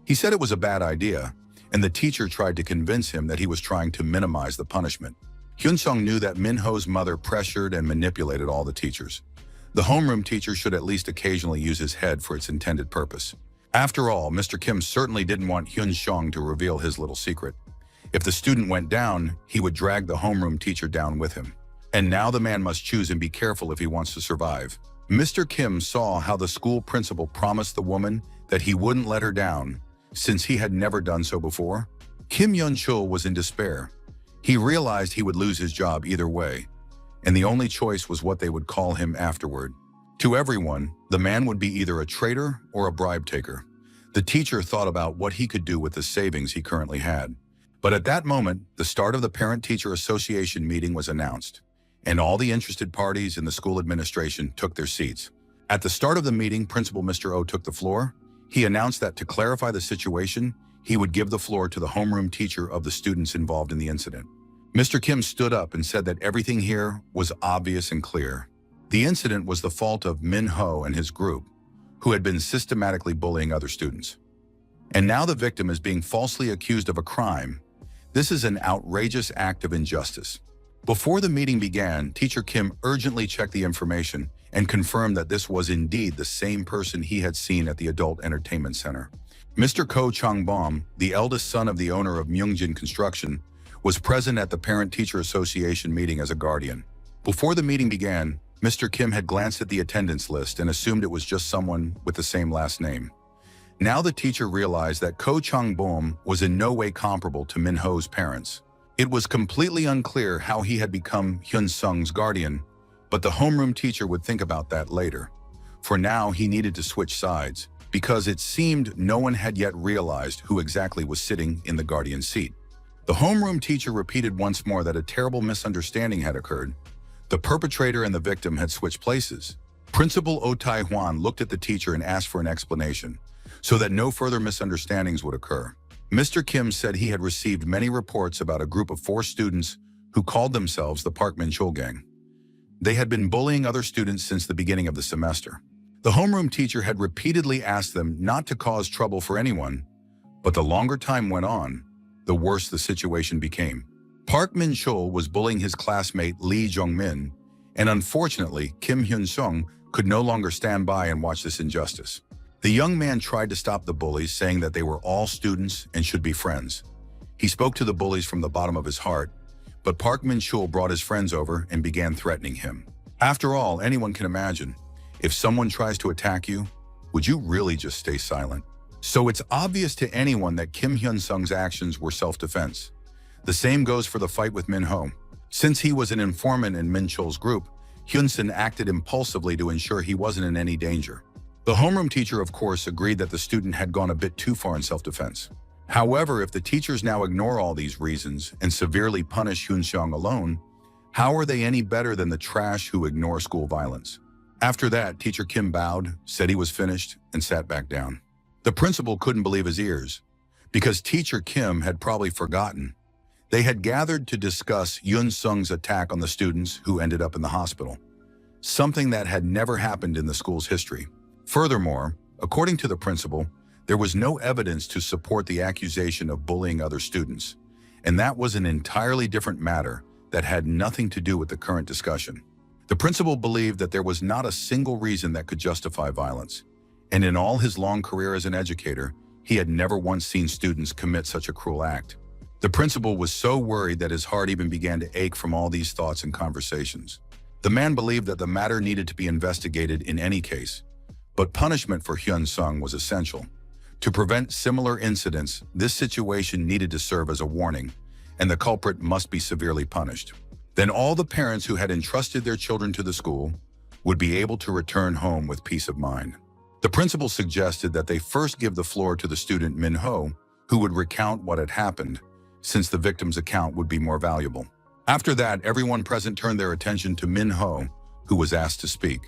He said it was a bad idea, and the teacher tried to convince him that he was trying to minimize the punishment. Hyun-sung knew that Minho's mother pressured and manipulated all the teachers. The homeroom teacher should at least occasionally use his head for its intended purpose. After all, Mr. Kim certainly didn't want Hyun-sung to reveal his little secret. If the student went down, he would drag the homeroom teacher down with him. And now the man must choose and be careful if he wants to survive. Mr. Kim saw how the school principal promised the woman that he wouldn't let her down, since he had never done so before. Kim Yun-chul was in despair. He realized he would lose his job either way, and the only choice was what they would call him afterward. To everyone, the man would be either a traitor or a bribe taker. The teacher thought about what he could do with the savings he currently had. But at that moment, the start of the Parent-Teacher Association meeting was announced, and all the interested parties in the school administration took their seats. At the start of the meeting, Principal Mr. Oh took the floor. He announced that to clarify the situation, he would give the floor to the homeroom teacher of the students involved in the incident. Mr. Kim stood up and said that everything here was obvious and clear. The incident was the fault of Min-ho and his group, who had been systematically bullying other students. And now the victim is being falsely accused of a crime. This is an outrageous act of injustice. Before the meeting began, Teacher Kim urgently checked the information and confirmed that this was indeed the same person he had seen at the Adult Entertainment Center. Mr. Ko Chang-bom, the eldest son of the owner of Myungjin Construction, was present at the Parent-Teacher Association meeting as a guardian. Before the meeting began, Mr. Kim had glanced at the attendance list and assumed it was just someone with the same last name. Now the teacher realized that Ko Chang-bom was in no way comparable to Min-ho's parents. It was completely unclear how he had become Hyun-sung's guardian, but the homeroom teacher would think about that later. For now, he needed to switch sides, because it seemed no one had yet realized who exactly was sitting in the guardian seat. The homeroom teacher repeated once more that a terrible misunderstanding had occurred. The perpetrator and the victim had switched places. Principal Oh Tai-hwan looked at the teacher and asked for an explanation, so that no further misunderstandings would occur. Mr. Kim said he had received many reports about a group of 4 students who called themselves the Park Min-chul gang. They had been bullying other students since the beginning of the semester. The homeroom teacher had repeatedly asked them not to cause trouble for anyone, but the longer time went on, the worse the situation became. Park Min-chul was bullying his classmate Lee Jong-min, and unfortunately, Kim Hyun-sung could no longer stand by and watch this injustice. The young man tried to stop the bullies, saying that they were all students and should be friends. He spoke to the bullies from the bottom of his heart, but Park Min-chul brought his friends over and began threatening him. After all, anyone can imagine, if someone tries to attack you, would you really just stay silent? So it's obvious to anyone that Kim Hyun-sung's actions were self-defense. The same goes for the fight with Min-ho. Since he was an informant in Min-chul's group, Hyun-sun acted impulsively to ensure he wasn't in any danger. The homeroom teacher, of course, agreed that the student had gone a bit too far in self-defense. However, if the teachers now ignore all these reasons and severely punish Hyun-sung alone, how are they any better than the trash who ignore school violence? After that, Teacher Kim bowed, said he was finished, and sat back down. The principal couldn't believe his ears, because Teacher Kim had probably forgotten. They had gathered to discuss Hyun-sung's attack on the students who ended up in the hospital, something that had never happened in the school's history. Furthermore, according to the principal, there was no evidence to support the accusation of bullying other students, and that was an entirely different matter that had nothing to do with the current discussion. The principal believed that there was not a single reason that could justify violence, and in all his long career as an educator, he had never once seen students commit such a cruel act. The principal was so worried that his heart even began to ache from all these thoughts and conversations. The man believed that the matter needed to be investigated in any case, but punishment for Hyun-sung was essential. To prevent similar incidents, this situation needed to serve as a warning, and the culprit must be severely punished. Then all the parents who had entrusted their children to the school would be able to return home with peace of mind. The principal suggested that they first give the floor to the student Min-ho, who would recount what had happened, since the victim's account would be more valuable. After that, everyone present turned their attention to Min-ho, who was asked to speak.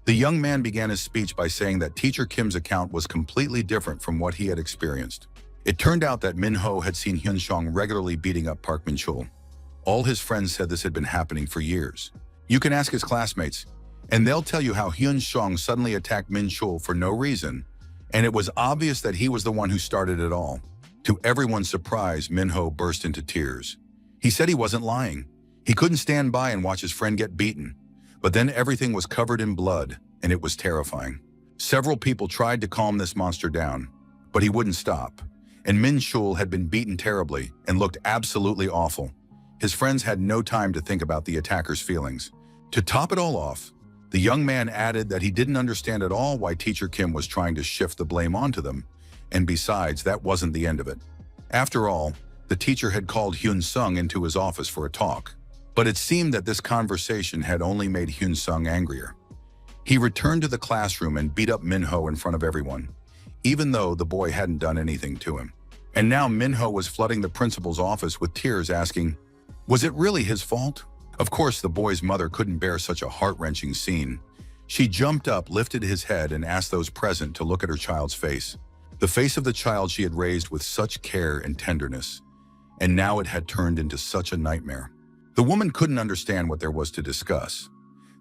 The young man began his speech by saying that Teacher Kim's account was completely different from what he had experienced. It turned out that Minho had seen Hyun-sung regularly beating up Park Min-chul. All his friends said this had been happening for years. You can ask his classmates, and they'll tell you how Hyun-sung suddenly attacked Min-chul for no reason, and it was obvious that he was the one who started it all. To everyone's surprise, Minho burst into tears. He said he wasn't lying. He couldn't stand by and watch his friend get beaten. But then everything was covered in blood, and it was terrifying. Several people tried to calm this monster down, but he wouldn't stop. And Min-chul had been beaten terribly and looked absolutely awful. His friends had no time to think about the attacker's feelings. To top it all off, the young man added that he didn't understand at all why Teacher Kim was trying to shift the blame onto them, and besides, that wasn't the end of it. After all, the teacher had called Hyun-sung into his office for a talk. But it seemed that this conversation had only made Hyun-sung angrier. He returned to the classroom and beat up Minho in front of everyone, even though the boy hadn't done anything to him. And now Minho was flooding the principal's office with tears, asking, was it really his fault? Of course, the boy's mother couldn't bear such a heart-wrenching scene. She jumped up, lifted his head, and asked those present to look at her child's face. The face of the child she had raised with such care and tenderness. And now it had turned into such a nightmare. The woman couldn't understand what there was to discuss.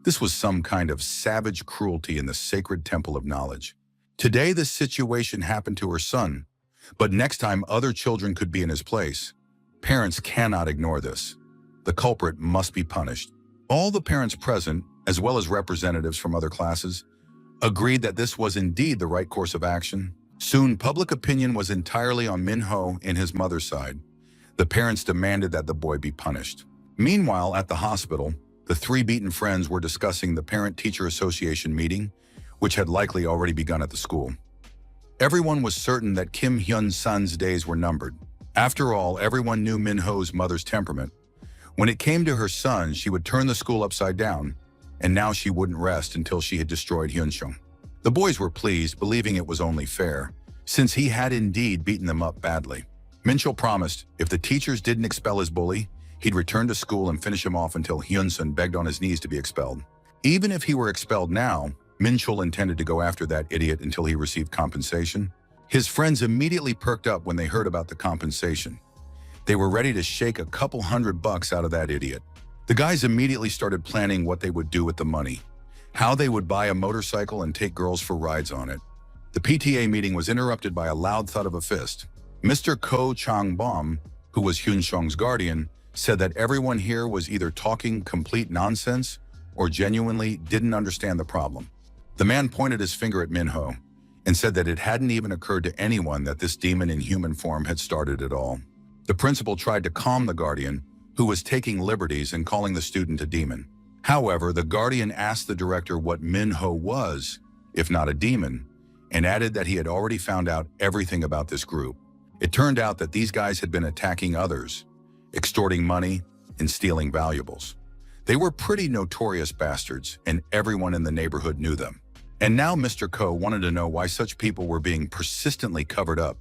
This was some kind of savage cruelty in the sacred temple of knowledge. Today, this situation happened to her son, but next time other children could be in his place. Parents cannot ignore this. The culprit must be punished. All the parents present, as well as representatives from other classes, agreed that this was indeed the right course of action. Soon, public opinion was entirely on Minho and his mother's side. The parents demanded that the boy be punished. Meanwhile, at the hospital, the three beaten friends were discussing the Parent-Teacher Association meeting, which had likely already begun at the school. Everyone was certain that Kim Hyun-sun's days were numbered. After all, everyone knew Minho's mother's temperament. When it came to her son, she would turn the school upside down, and now she wouldn't rest until she had destroyed Hyun-sung. The boys were pleased, believing it was only fair, since he had indeed beaten them up badly. Min-chul promised if the teachers didn't expel his bully, he'd return to school and finish him off until Hyun-sung begged on his knees to be expelled. Even if he were expelled now, Min-chul intended to go after that idiot until he received compensation. His friends immediately perked up when they heard about the compensation. They were ready to shake a couple $100 out of that idiot. The guys immediately started planning what they would do with the money, how they would buy a motorcycle and take girls for rides on it. The PTA meeting was interrupted by a loud thud of a fist. Mr. Ko Chang-bom, who was Hyun-sung's guardian, said that everyone here was either talking complete nonsense or genuinely didn't understand the problem. The man pointed his finger at Minho and said that it hadn't even occurred to anyone that this demon in human form had started it all. The principal tried to calm the guardian, who was taking liberties and calling the student a demon. However, the guardian asked the director what Minho was, if not a demon, and added that he had already found out everything about this group. It turned out that these guys had been attacking others, extorting money, and stealing valuables. They were pretty notorious bastards, and everyone in the neighborhood knew them. And now Mr. Ko wanted to know why such people were being persistently covered up.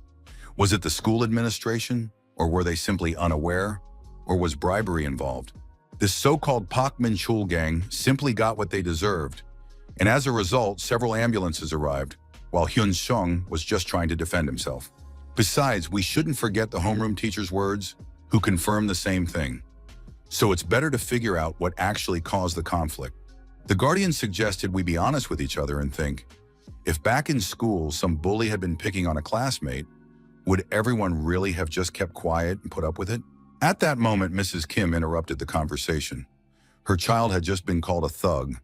Was it the school administration, or were they simply unaware, or was bribery involved? This so-called Park Min-chul gang simply got what they deserved, and as a result, several ambulances arrived, while Hyun-sung was just trying to defend himself. Besides, we shouldn't forget the homeroom teacher's words, who confirmed the same thing. So it's better to figure out what actually caused the conflict. The guardian suggested we be honest with each other and think, if back in school some bully had been picking on a classmate, would everyone really have just kept quiet and put up with it? At that moment, Mrs. Kim interrupted the conversation. Her child had just been called a thug,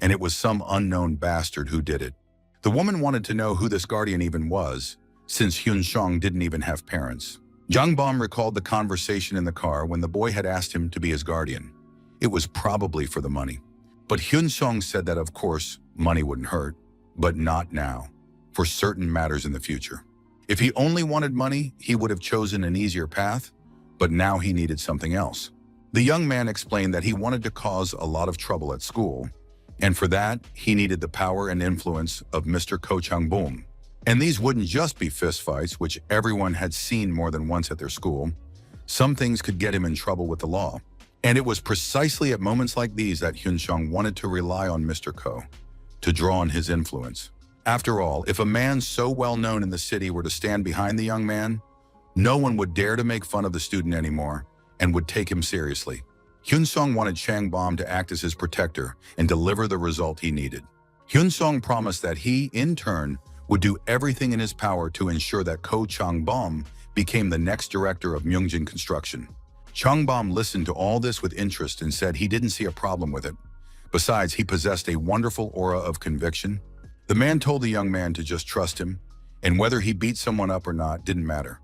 and it was some unknown bastard who did it. The woman wanted to know who this guardian even was, since Hyun-sung didn't even have parents. Jang-bom recalled the conversation in the car when the boy had asked him to be his guardian. It was probably for the money. But Hyun-sung said that, of course, money wouldn't hurt, but not now, for certain matters in the future. If he only wanted money, he would have chosen an easier path, but now he needed something else. The young man explained that he wanted to cause a lot of trouble at school, and for that, he needed the power and influence of Mr. Ko Chang-bom. And these wouldn't just be fistfights, which everyone had seen more than once at their school. Some things could get him in trouble with the law. And it was precisely at moments like these that Hyun-sung wanted to rely on Mr. Ko. to draw on his influence. After all, if a man so well known in the city were to stand behind the young man, no one would dare to make fun of the student anymore and would take him seriously. Hyun-sung wanted Changbom to act as his protector and deliver the result he needed. Hyun-sung promised that he, in turn, would do everything in his power to ensure that Ko Changbom became the next director of Myungjin Construction. Changbom listened to all this with interest and said he didn't see a problem with it. Besides, he possessed a wonderful aura of conviction. The man told the young man to just trust him, and whether he beat someone up or not didn't matter.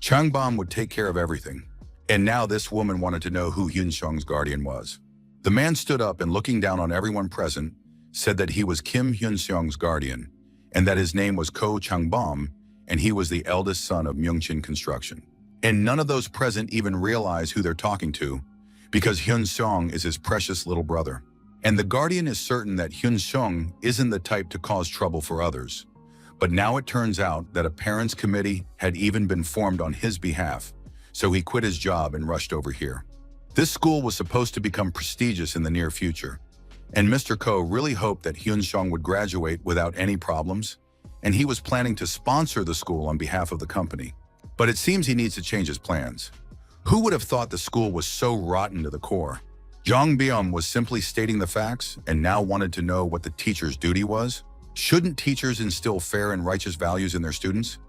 Changbom would take care of everything. And now this woman wanted to know who Hyun-sung's guardian was. The man stood up and, looking down on everyone present, said that he was Kim Hyun-sung's guardian, and that his name was Ko Changbom, and he was the eldest son of Myungjin Construction. And none of those present even realize who they're talking to, because Hyun-sung is his precious little brother. And the guardian is certain that Hyun-sung isn't the type to cause trouble for others. But now it turns out that a parents' committee had even been formed on his behalf, so he quit his job and rushed over here. This school was supposed to become prestigious in the near future, and Mr. Ko really hoped that Hyun-sung would graduate without any problems, and he was planning to sponsor the school on behalf of the company. But it seems he needs to change his plans. Who would have thought the school was so rotten to the core? Jong Byum was simply stating the facts and now wanted to know what the teacher's duty was. Shouldn't teachers instill fair and righteous values in their students?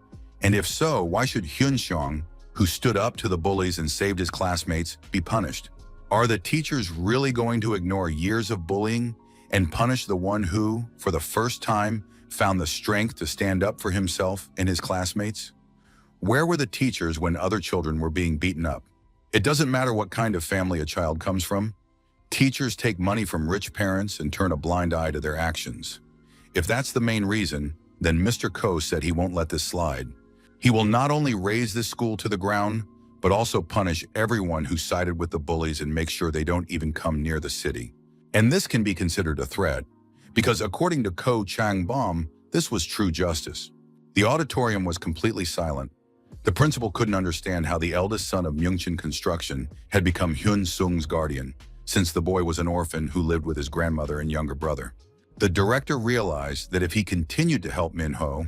And if so, why should Hyun-sung, who stood up to the bullies and saved his classmates, be punished? Are the teachers really going to ignore years of bullying and punish the one who, for the first time, found the strength to stand up for himself and his classmates? Where were the teachers when other children were being beaten up? It doesn't matter what kind of family a child comes from. Teachers take money from rich parents and turn a blind eye to their actions. If that's the main reason, then Mr. Ko said he won't let this slide. He will not only raise this school to the ground, but also punish everyone who sided with the bullies and make sure they don't even come near the city. And this can be considered a threat, because according to Ko Changbom, this was true justice. The auditorium was completely silent. The principal couldn't understand how the eldest son of Myungjin Construction had become Hyun-sung's guardian, since the boy was an orphan who lived with his grandmother and younger brother. The director realized that if he continued to help Minho,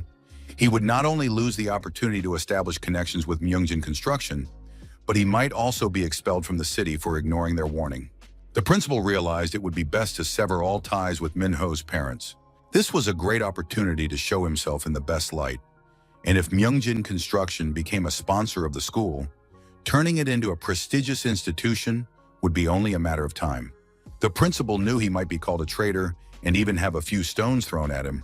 he would not only lose the opportunity to establish connections with Myungjin Construction, but he might also be expelled from the city for ignoring their warning. The principal realized it would be best to sever all ties with Minho's parents. This was a great opportunity to show himself in the best light. And if Myungjin Construction became a sponsor of the school, turning it into a prestigious institution would be only a matter of time. The principal knew he might be called a traitor and even have a few stones thrown at him.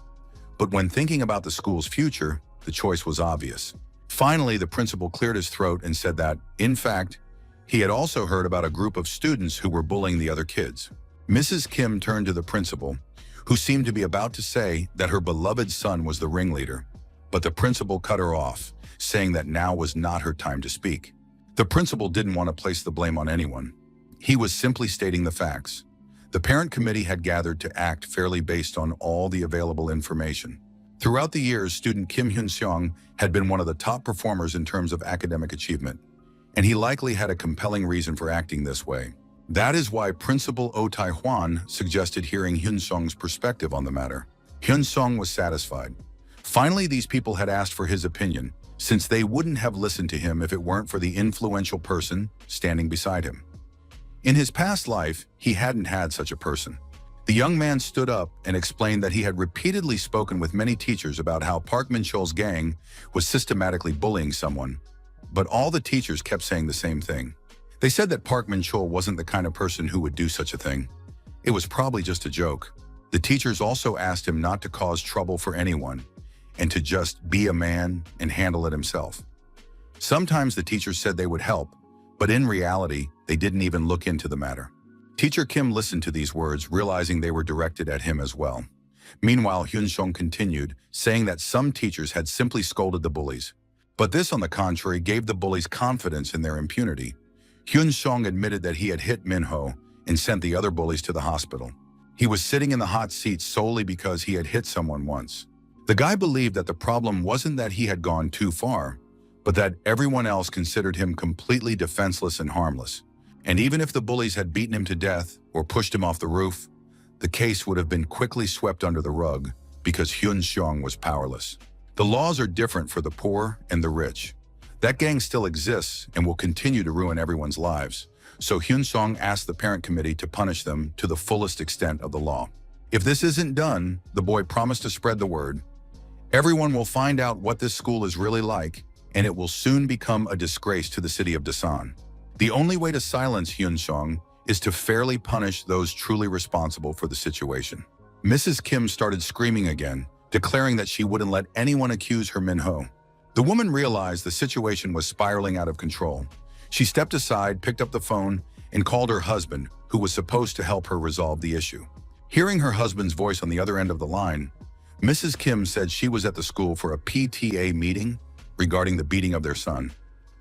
But when thinking about the school's future, the choice was obvious. Finally, the principal cleared his throat and said that, in fact, he had also heard about a group of students who were bullying the other kids. Mrs. Kim turned to the principal, who seemed to be about to say that her beloved son was the ringleader. But the principal cut her off, saying that now was not her time to speak. The principal didn't want to place the blame on anyone. He was simply stating the facts. The parent committee had gathered to act fairly based on all the available information. Throughout the years, student Kim Hyun-sung had been one of the top performers in terms of academic achievement, and he likely had a compelling reason for acting this way. That is why Principal Oh Tai-hwan suggested hearing Hyun-sung's perspective on the matter. Hyun-sung was satisfied. Finally, these people had asked for his opinion, since they wouldn't have listened to him if it weren't for the influential person standing beside him. In his past life, he hadn't had such a person. The young man stood up and explained that he had repeatedly spoken with many teachers about how Park Min-cheol's gang was systematically bullying someone, but all the teachers kept saying the same thing. They said that Park Min-cheol wasn't the kind of person who would do such a thing. It was probably just a joke. The teachers also asked him not to cause trouble for anyone and to just be a man and handle it himself. Sometimes the teachers said they would help, but in reality, they didn't even look into the matter. Teacher Kim listened to these words, realizing they were directed at him as well. Meanwhile, Hyun-sung continued, saying that some teachers had simply scolded the bullies. But this, on the contrary, gave the bullies confidence in their impunity. Hyun-sung admitted that he had hit Minho and sent the other bullies to the hospital. He was sitting in the hot seat solely because he had hit someone once. The guy believed that the problem wasn't that he had gone too far, but that everyone else considered him completely defenseless and harmless. And even if the bullies had beaten him to death or pushed him off the roof, the case would have been quickly swept under the rug because Hyun Seong was powerless. The laws are different for the poor and the rich. That gang still exists and will continue to ruin everyone's lives. So Hyun Seong asked the parent committee to punish them to the fullest extent of the law. If this isn't done, the boy promised to spread the word. Everyone will find out what this school is really like, and it will soon become a disgrace to the city of Dasan. The only way to silence Hyun Seong is to fairly punish those truly responsible for the situation. Mrs. Kim started screaming again, declaring that she wouldn't let anyone accuse her Minho. The woman realized the situation was spiraling out of control. She stepped aside, picked up the phone, and called her husband, who was supposed to help her resolve the issue. Hearing her husband's voice on the other end of the line, Mrs. Kim said she was at the school for a PTA meeting regarding the beating of their son.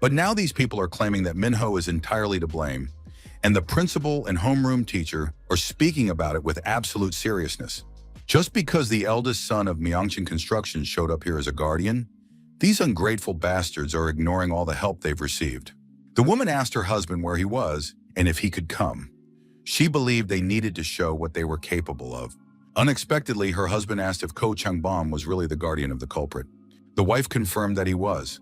But now these people are claiming that Minho is entirely to blame, and the principal and homeroom teacher are speaking about it with absolute seriousness. Just because the eldest son of Myeongchun Construction showed up here as a guardian, these ungrateful bastards are ignoring all the help they've received. The woman asked her husband where he was and if he could come. She believed they needed to show what they were capable of. Unexpectedly, her husband asked if Ko Changbom was really the guardian of the culprit. The wife confirmed that he was.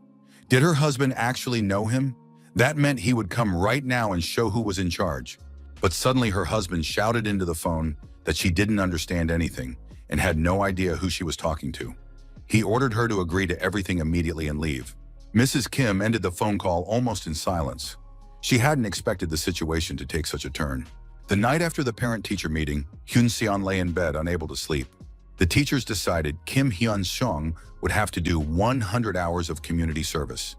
Did her husband actually know him? That meant he would come right now and show who was in charge. But suddenly her husband shouted into the phone that she didn't understand anything and had no idea who she was talking to. He ordered her to agree to everything immediately and leave. Mrs. Kim ended the phone call almost in silence. She hadn't expected the situation to take such a turn. The night after the parent-teacher meeting, Hyun Seon lay in bed unable to sleep. The teachers decided Kim Hyun Seong would have to do 100 hours of community service,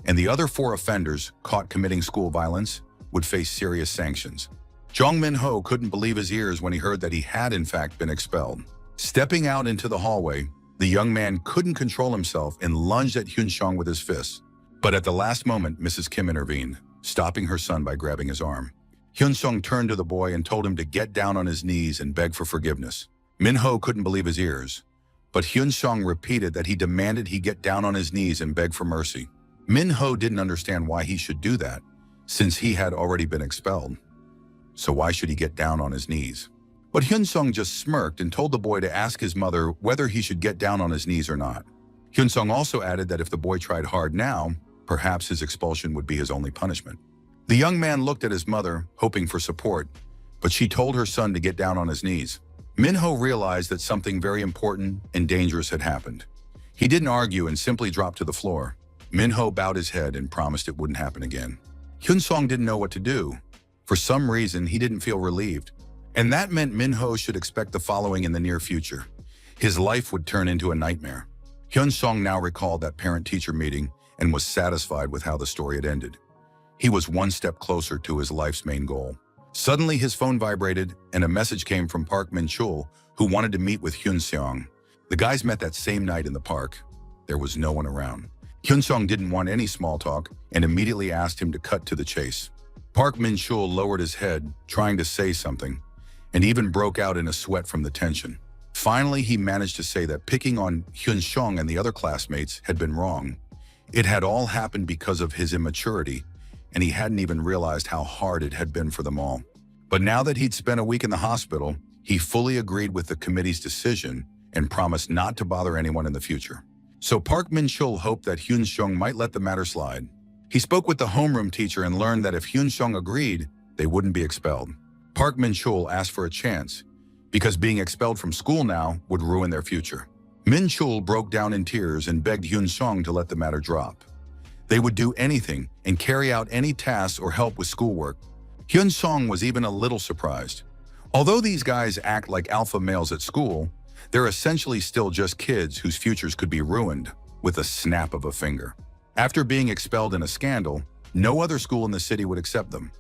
and the other 4 offenders caught committing school violence would face serious sanctions. Jong Min-ho couldn't believe his ears when he heard that he had in fact been expelled. Stepping out into the hallway, the young man couldn't control himself and lunged at Hyun Seong with his fists. But at the last moment, Mrs. Kim intervened, stopping her son by grabbing his arm. Hyun Seong turned to the boy and told him to get down on his knees and beg for forgiveness. Min-ho couldn't believe his ears, but Hyun Seong repeated that he demanded he get down on his knees and beg for mercy. Min-ho didn't understand why he should do that, since he had already been expelled. So why should he get down on his knees? But Hyun Seong just smirked and told the boy to ask his mother whether he should get down on his knees or not. Hyun Seong also added that if the boy tried hard now, perhaps his expulsion would be his only punishment. The young man looked at his mother, hoping for support, but she told her son to get down on his knees. Min-ho realized that something very important and dangerous had happened. He didn't argue and simply dropped to the floor. Min-ho bowed his head and promised it wouldn't happen again. Hyun Seong didn't know what to do. For some reason, he didn't feel relieved. And that meant Min-ho should expect the following in the near future. His life would turn into a nightmare. Hyun Seong now recalled that parent-teacher meeting and was satisfied with how the story had ended. He was one step closer to his life's main goal. Suddenly, his phone vibrated, and a message came from Park Min-chul, who wanted to meet with Hyun Seong. The guys met that same night in the park. There was no one around. Hyun Seong didn't want any small talk and immediately asked him to cut to the chase. Park Min-chul lowered his head, trying to say something, and even broke out in a sweat from the tension. Finally, he managed to say that picking on Hyun Seong and the other classmates had been wrong. It had all happened because of his immaturity, and he hadn't even realized how hard it had been for them all. But now that he'd spent a week in the hospital, he fully agreed with the committee's decision and promised not to bother anyone in the future. So Park Min-chul hoped that Hyun Seong might let the matter slide. He spoke with the homeroom teacher and learned that if Hyun Seong agreed, they wouldn't be expelled. Park Min-chul asked for a chance, because being expelled from school now would ruin their future. Min-chul broke down in tears and begged Hyun Seong to let the matter drop. They would do anything and carry out any tasks or help with schoolwork. Hyun Seong was even a little surprised. Although these guys act like alpha males at school, they're essentially still just kids whose futures could be ruined with a snap of a finger. After being expelled in a scandal, no other school in the city would accept them.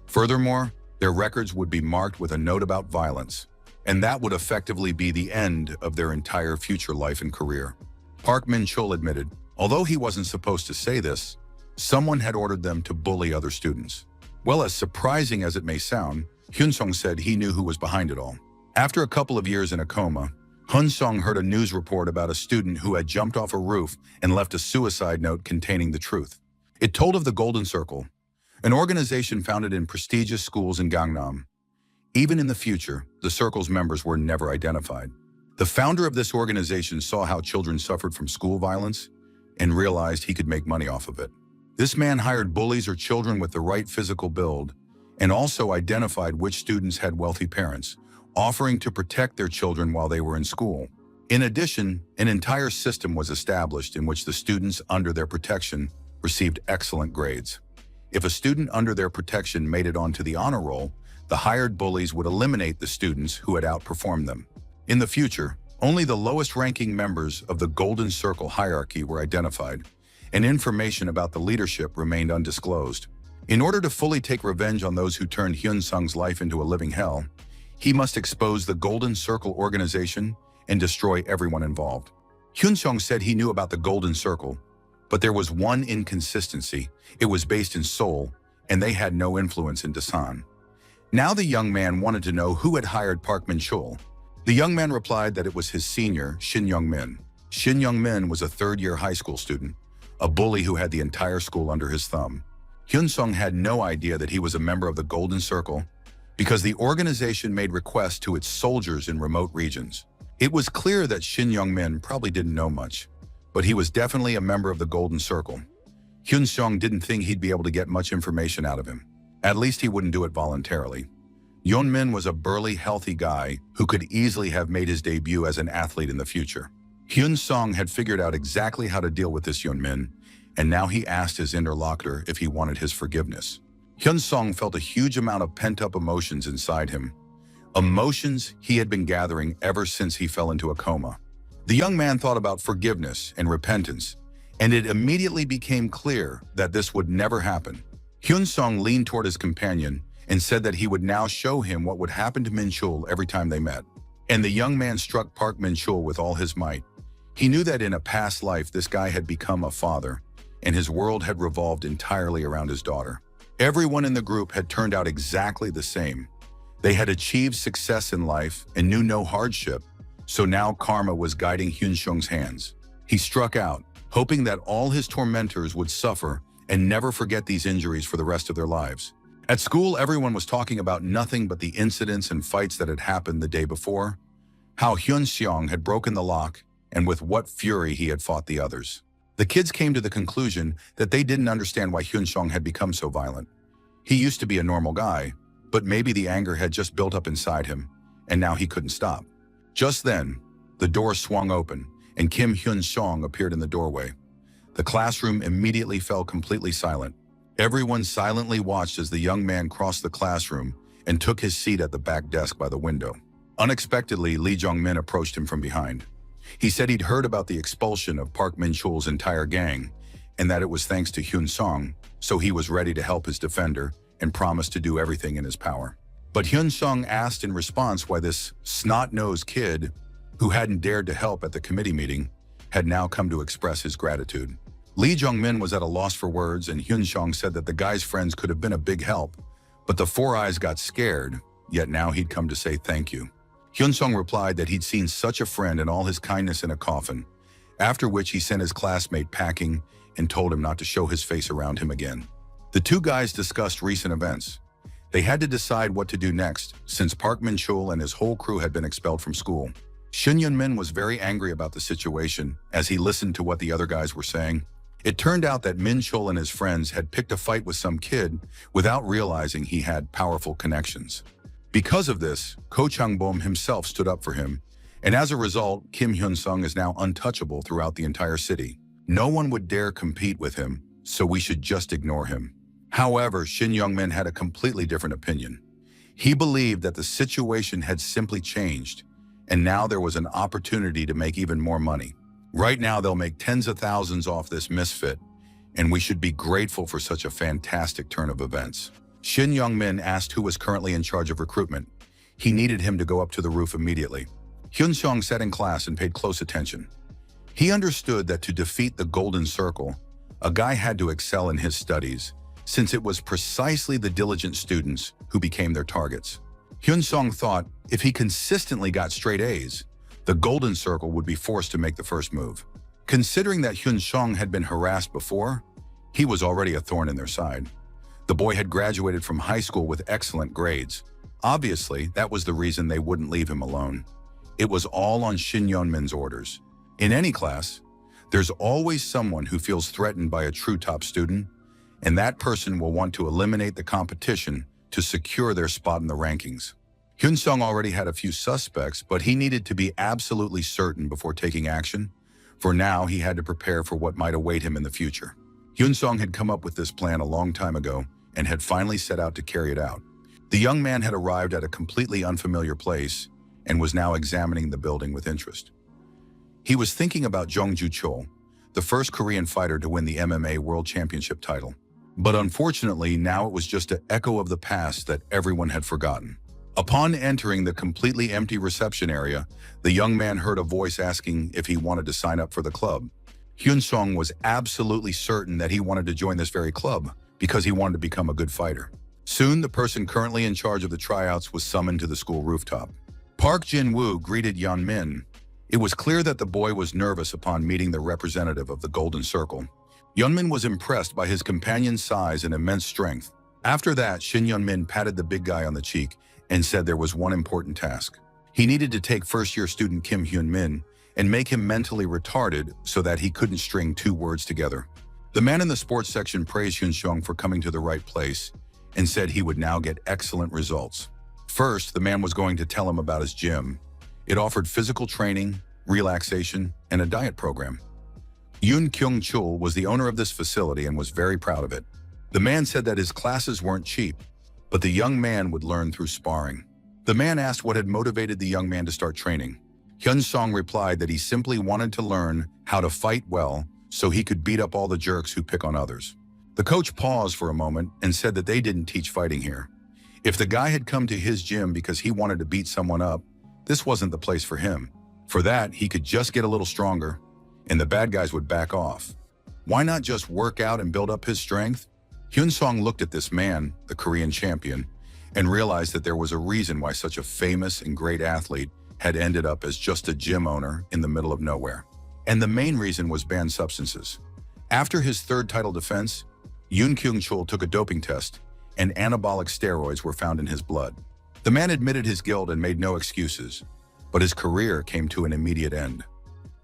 Furthermore, their records would be marked with a note about violence, and that would effectively be the end of their entire future life and career. Park Min-chul admitted, although he wasn't supposed to say this, someone had ordered them to bully other students. Well, as surprising as it may sound, Hyun Seong said he knew who was behind it all. After a couple of years in a coma, Hyun Seong heard a news report about a student who had jumped off a roof and left a suicide note containing the truth. It told of the Golden Circle, an organization founded in prestigious schools in Gangnam. Even in the future, the circle's members were never identified. The founder of this organization saw how children suffered from school violence and realized he could make money off of it. This man hired bullies or children with the right physical build and also identified which students had wealthy parents, offering to protect their children while they were in school. In addition, an entire system was established in which the students under their protection received excellent grades. If a student under their protection made it onto the honor roll, the hired bullies would eliminate the students who had outperformed them. In the future, only the lowest-ranking members of the Golden Circle hierarchy were identified, and information about the leadership remained undisclosed. In order to fully take revenge on those who turned Hyun-sung's life into a living hell, he must expose the Golden Circle organization and destroy everyone involved. Hyun-sung said he knew about the Golden Circle, but there was one inconsistency. It was based in Seoul, and they had no influence in Dasan. Now the young man wanted to know who had hired Park Min-chul. The young man replied that it was his senior, Shin Young-min. Shin Young-min was a third-year high school student, a bully who had the entire school under his thumb. Hyun-sung had no idea that he was a member of the Golden Circle because the organization made requests to its soldiers in remote regions. It was clear that Shin Young-min probably didn't know much, but he was definitely a member of the Golden Circle. Hyun-sung didn't think he'd be able to get much information out of him. At least he wouldn't do it voluntarily. Yeon-min was a burly, healthy guy who could easily have made his debut as an athlete in the future. Hyun-sung had figured out exactly how to deal with this Yeon-min, and now he asked his interlocutor if he wanted his forgiveness. Hyun-sung felt a huge amount of pent-up emotions inside him, emotions he had been gathering ever since he fell into a coma. The young man thought about forgiveness and repentance, and it immediately became clear that this would never happen. Hyun-sung leaned toward his companion and said that he would now show him what would happen to Min-chul every time they met. And the young man struck Park Min-chul with all his might. He knew that in a past life this guy had become a father, and his world had revolved entirely around his daughter. Everyone in the group had turned out exactly the same. They had achieved success in life and knew no hardship, so now karma was guiding Hyun-sung's hands. He struck out, hoping that all his tormentors would suffer and never forget these injuries for the rest of their lives. At school, everyone was talking about nothing but the incidents and fights that had happened the day before, how Hyun-sung had broken the lock, and with what fury he had fought the others. The kids came to the conclusion that they didn't understand why Hyun-sung had become so violent. He used to be a normal guy, but maybe the anger had just built up inside him, and now he couldn't stop. Just then, the door swung open, and Kim Hyun-sung appeared in the doorway. The classroom immediately fell completely silent. Everyone silently watched as the young man crossed the classroom and took his seat at the back desk by the window. Unexpectedly, Lee Jong-min approached him from behind. He said he'd heard about the expulsion of Park Min-chul's entire gang, and that it was thanks to Hyun-sung, so he was ready to help his defender and promised to do everything in his power. But Hyun-sung asked in response why this snot-nosed kid, who hadn't dared to help at the committee meeting, had now come to express his gratitude. Lee Jong-min was at a loss for words, and Hyun-sung said that the guy's friends could have been a big help, but the Four Eyes got scared, yet now he'd come to say thank you. Hyun-sung replied that he'd seen such a friend and all his kindness in a coffin, after which he sent his classmate packing and told him not to show his face around him again. The two guys discussed recent events. They had to decide what to do next, since Park Min-chul and his whole crew had been expelled from school. Shin Yun-min was very angry about the situation as he listened to what the other guys were saying. It turned out that Min-chul and his friends had picked a fight with some kid without realizing he had powerful connections. Because of this, Ko Chang-bom himself stood up for him, and as a result, Kim Hyun-sung is now untouchable throughout the entire city. No one would dare compete with him, so we should just ignore him. However, Shin Young-min had a completely different opinion. He believed that the situation had simply changed, and now there was an opportunity to make even more money. Right now, they'll make tens of thousands off this misfit, and we should be grateful for such a fantastic turn of events. Shin Young-min asked who was currently in charge of recruitment. He needed him to go up to the roof immediately. Hyun-sung sat in class and paid close attention. He understood that to defeat the Golden Circle, a guy had to excel in his studies, since it was precisely the diligent students who became their targets. Hyun-sung thought if he consistently got straight A's, the Golden Circle would be forced to make the first move. Considering that Hyun-sung had been harassed before, he was already a thorn in their side. The boy had graduated from high school with excellent grades, Obviously, that was the reason they wouldn't leave him alone. It was all on Shin Yunmin's orders. In any class, there's always someone who feels threatened by a true top student, and that person will want to eliminate the competition to secure their spot in the rankings. Hyun-sung already had a few suspects, but he needed to be absolutely certain before taking action. For now, he had to prepare for what might await him in the future. Hyun-sung had come up with this plan a long time ago and had finally set out to carry it out. The young man had arrived at a completely unfamiliar place and was now examining the building with interest. He was thinking about Jung-ju Chol, the first Korean fighter to win the MMA World Championship title. But unfortunately, now it was just an echo of the past that everyone had forgotten. Upon entering the completely empty reception area, the young man heard a voice asking if he wanted to sign up for the club. Hyun-sung was absolutely certain that he wanted to join this very club because he wanted to become a good fighter. Soon, the person currently in charge of the tryouts was summoned to the school rooftop. Park Jin-woo greeted Yeon-min. It was clear that the boy was nervous upon meeting the representative of the Golden Circle. Yeon-min was impressed by his companion's size and immense strength. After that, Shin Yeon-min patted the big guy on the cheek and said there was one important task. He needed to take first-year student Kim Hyun-min and make him mentally retarded so that he couldn't string two words together. The man in the sports section praised Hyun-sung for coming to the right place and said he would now get excellent results. First, the man was going to tell him about his gym. It offered physical training, relaxation, and a diet program. Yoon Kyung-chul was the owner of this facility and was very proud of it. The man said that his classes weren't cheap, but the young man would learn through sparring. The man asked what had motivated the young man to start training. Hyun-sung replied that he simply wanted to learn how to fight well so he could beat up all the jerks who pick on others. The coach paused for a moment and said that they didn't teach fighting here. If the guy had come to his gym because he wanted to beat someone up, this wasn't the place for him. For that, he could just get a little stronger, and the bad guys would back off. Why not just work out and build up his strength? Hyun-sung looked at this man, the Korean champion, and realized that there was a reason why such a famous and great athlete had ended up as just a gym owner in the middle of nowhere. And the main reason was banned substances. After his third title defense, Yoon Kyung-chul took a doping test, and anabolic steroids were found in his blood. The man admitted his guilt and made no excuses, but his career came to an immediate end.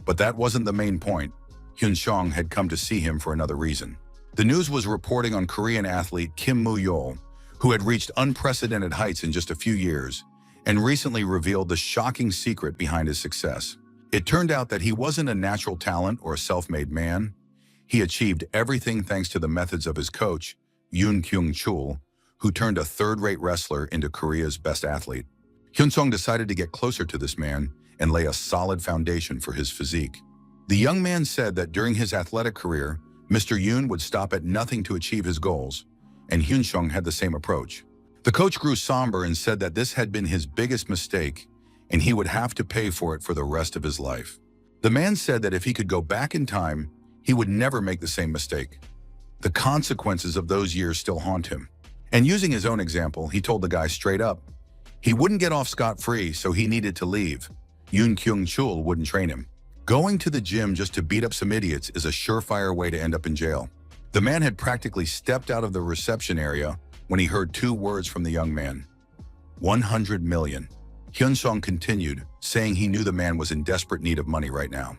But that wasn't the main point. Hyun-sung had come to see him for another reason. The news was reporting on Korean athlete Kim Moo-yeol, who had reached unprecedented heights in just a few years, and recently revealed the shocking secret behind his success. It turned out that he wasn't a natural talent or a self-made man. He achieved everything thanks to the methods of his coach, Yoon Kyung-chul, who turned a third-rate wrestler into Korea's best athlete. Hyun-sung decided to get closer to this man and lay a solid foundation for his physique. The young man said that during his athletic career, Mr. Yoon would stop at nothing to achieve his goals, and Hyun-sung had the same approach. The coach grew somber and said that this had been his biggest mistake, and he would have to pay for it for the rest of his life. The man said that if he could go back in time, he would never make the same mistake. The consequences of those years still haunt him. And using his own example, he told the guy straight up, he wouldn't get off scot-free, so he needed to leave. Yoon Kyung-chul wouldn't train him. Going to the gym just to beat up some idiots is a surefire way to end up in jail. The man had practically stepped out of the reception area when he heard two words from the young man. 100 million. Hyun-sung continued, saying he knew the man was in desperate need of money right now.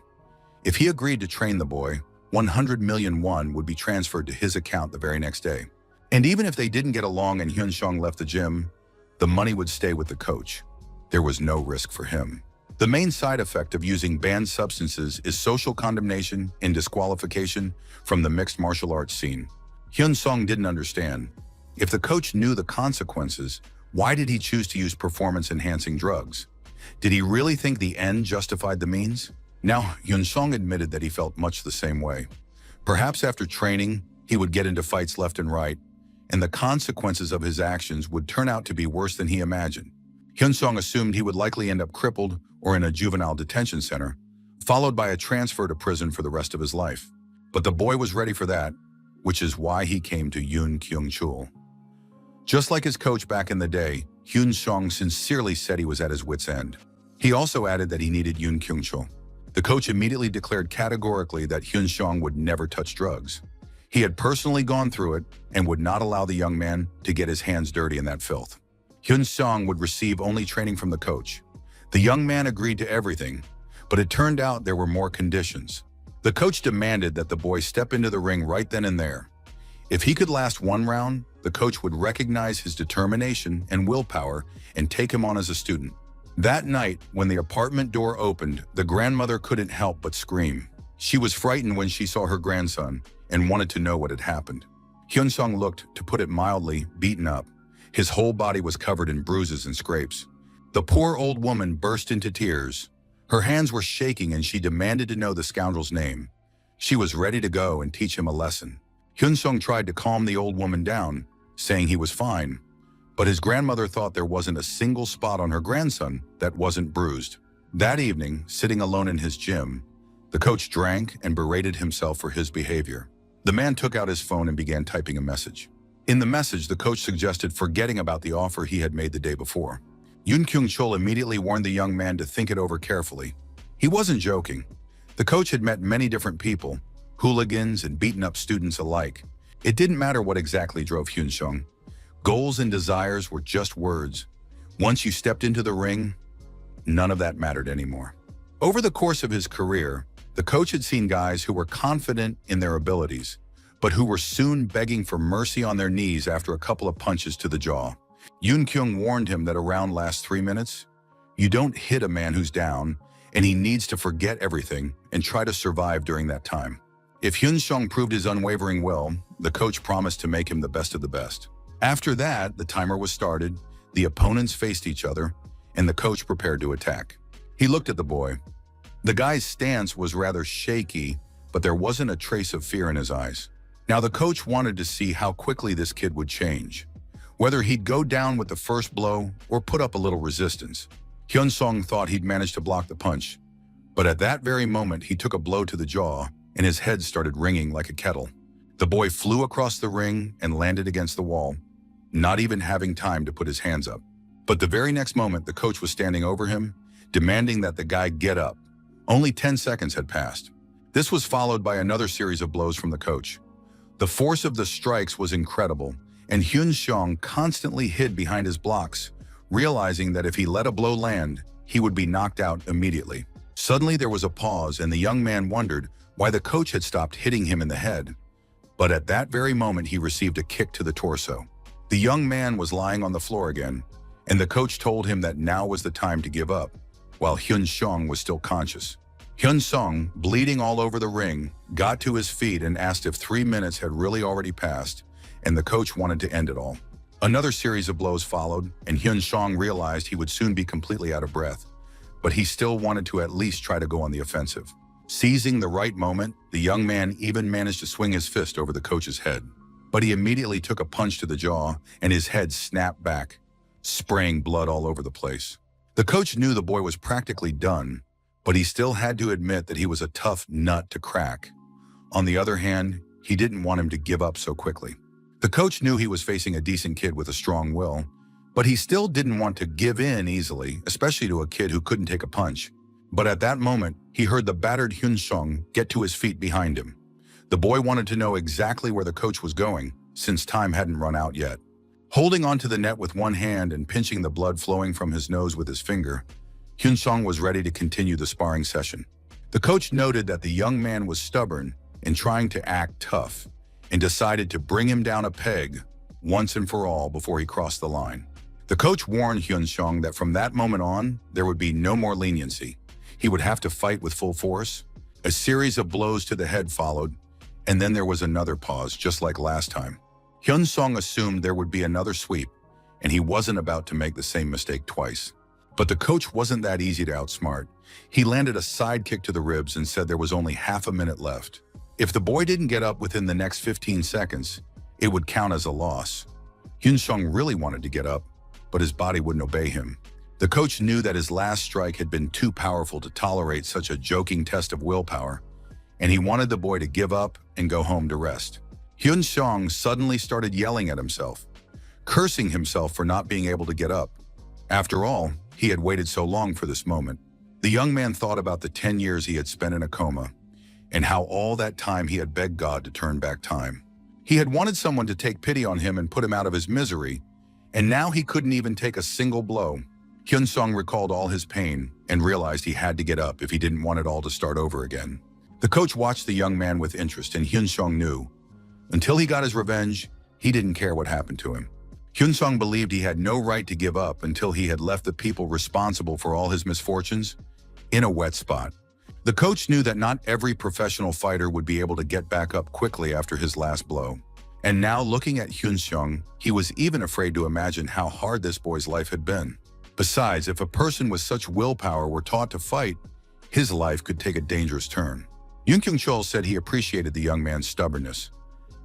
If he agreed to train the boy, 100 million won would be transferred to his account the very next day. And even if they didn't get along and Hyun-sung left the gym, the money would stay with the coach. There was no risk for him. The main side effect of using banned substances is social condemnation and disqualification from the mixed martial arts scene. Hyun-sung didn't understand. If the coach knew the consequences, why did he choose to use performance-enhancing drugs? Did he really think the end justified the means? Now, Hyun-sung admitted that he felt much the same way. Perhaps after training, he would get into fights left and right, and the consequences of his actions would turn out to be worse than he imagined. Hyun-sung assumed he would likely end up crippled or in a juvenile detention center, followed by a transfer to prison for the rest of his life. But the boy was ready for that, which is why he came to Yoon Kyung-chul. Just like his coach back in the day, Hyun-sung sincerely said he was at his wit's end. He also added that he needed Yoon Kyung-chul. The coach immediately declared categorically that Hyun-sung would never touch drugs. He had personally gone through it and would not allow the young man to get his hands dirty in that filth. Hyun-sung would receive only training from the coach. The young man agreed to everything, but it turned out there were more conditions. The coach demanded that the boy step into the ring right then and there. If he could last one round, the coach would recognize his determination and willpower and take him on as a student. That night, when the apartment door opened, the grandmother couldn't help but scream. She was frightened when she saw her grandson and wanted to know what had happened. Hyun-sung looked, to put it mildly, beaten up. His whole body was covered in bruises and scrapes. The poor old woman burst into tears. Her hands were shaking and she demanded to know the scoundrel's name. She was ready to go and teach him a lesson. Hyun-sung tried to calm the old woman down, saying he was fine. But his grandmother thought there wasn't a single spot on her grandson that wasn't bruised. That evening, sitting alone in his gym, the coach drank and berated himself for his behavior. The man took out his phone and began typing a message. In the message, the coach suggested forgetting about the offer he had made the day before. Yoon Kyung-chul immediately warned the young man to think it over carefully. He wasn't joking. The coach had met many different people, hooligans and beaten-up students alike. It didn't matter what exactly drove Hyun-sung. Goals and desires were just words. Once you stepped into the ring, none of that mattered anymore. Over the course of his career, the coach had seen guys who were confident in their abilities, but who were soon begging for mercy on their knees after a couple of punches to the jaw. Yoon Kyung warned him that a round lasts 3 minutes. You don't hit a man who's down, and he needs to forget everything and try to survive during that time. If Hyun-sung proved his unwavering will, the coach promised to make him the best of the best. After that, the timer was started, the opponents faced each other, and the coach prepared to attack. He looked at the boy. The guy's stance was rather shaky, but there wasn't a trace of fear in his eyes. Now the coach wanted to see how quickly this kid would change, whether he'd go down with the first blow or put up a little resistance. Hyun-sung thought he'd managed to block the punch, but at that very moment he took a blow to the jaw and his head started ringing like a kettle. The boy flew across the ring and landed against the wall, not even having time to put his hands up. But the very next moment, the coach was standing over him, demanding that the guy get up. Only 10 seconds had passed. This was followed by another series of blows from the coach. The force of the strikes was incredible, and Hyun-sung constantly hid behind his blocks, realizing that if he let a blow land, he would be knocked out immediately. Suddenly there was a pause, and the young man wondered why the coach had stopped hitting him in the head. But at that very moment, he received a kick to the torso. The young man was lying on the floor again, and the coach told him that now was the time to give up, while Hyun-sung was still conscious. Hyun-sung, bleeding all over the ring, got to his feet and asked if 3 minutes had really already passed, and the coach wanted to end it all. Another series of blows followed, and Hyun-sung realized he would soon be completely out of breath, but he still wanted to at least try to go on the offensive. Seizing the right moment, the young man even managed to swing his fist over the coach's head. But he immediately took a punch to the jaw, and his head snapped back, spraying blood all over the place. The coach knew the boy was practically done, but he still had to admit that he was a tough nut to crack. On the other hand, he didn't want him to give up so quickly. The coach knew he was facing a decent kid with a strong will, but he still didn't want to give in easily, especially to a kid who couldn't take a punch. But at that moment, he heard the battered Hyun-sung get to his feet behind him. The boy wanted to know exactly where the coach was going, since time hadn't run out yet. Holding onto the net with one hand and pinching the blood flowing from his nose with his finger, Hyun-sung was ready to continue the sparring session. The coach noted that the young man was stubborn and trying to act tough, and decided to bring him down a peg once and for all before he crossed the line. The coach warned Hyun-sung that from that moment on, there would be no more leniency. He would have to fight with full force. A series of blows to the head followed, and then there was another pause, just like last time. Hyun-sung assumed there would be another sweep, and he wasn't about to make the same mistake twice. But the coach wasn't that easy to outsmart. He landed a side kick to the ribs and said there was only half a minute left. If the boy didn't get up within the next 15 seconds, it would count as a loss. Hyun-sung really wanted to get up, but his body wouldn't obey him. The coach knew that his last strike had been too powerful to tolerate such a joking test of willpower, and he wanted the boy to give up and go home to rest. Hyun-sung suddenly started yelling at himself, cursing himself for not being able to get up. After all, he had waited so long for this moment. The young man thought about the 10 years he had spent in a coma, and how all that time he had begged God to turn back time. He had wanted someone to take pity on him and put him out of his misery, And now he couldn't even take a single blow. Hyun-sung recalled all his pain and realized he had to get up if he didn't want it all to start over again. The coach watched the young man with interest, and Hyun-sung knew. Until he got his revenge, he didn't care what happened to him. Hyun-sung believed he had no right to give up until he had left the people responsible for all his misfortunes in a wet spot. The coach knew that not every professional fighter would be able to get back up quickly after his last blow. And now, looking at Hyun-sung, he was even afraid to imagine how hard this boy's life had been. Besides, if a person with such willpower were taught to fight, his life could take a dangerous turn. Yoon Kyung-chul said he appreciated the young man's stubbornness,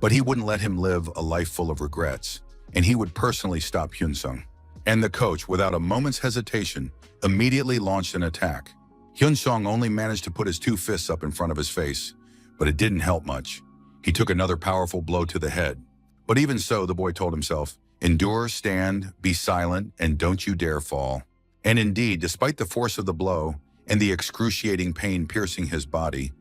but he wouldn't let him live a life full of regrets, and he would personally stop Hyun-sung. And the coach, without a moment's hesitation, immediately launched an attack. Hyun-sung only managed to put his two fists up in front of his face, but it didn't help much. He took another powerful blow to the head. But even so, the boy told himself, "Endure, stand, be silent, and don't you dare fall." And indeed, despite the force of the blow and the excruciating pain piercing his body,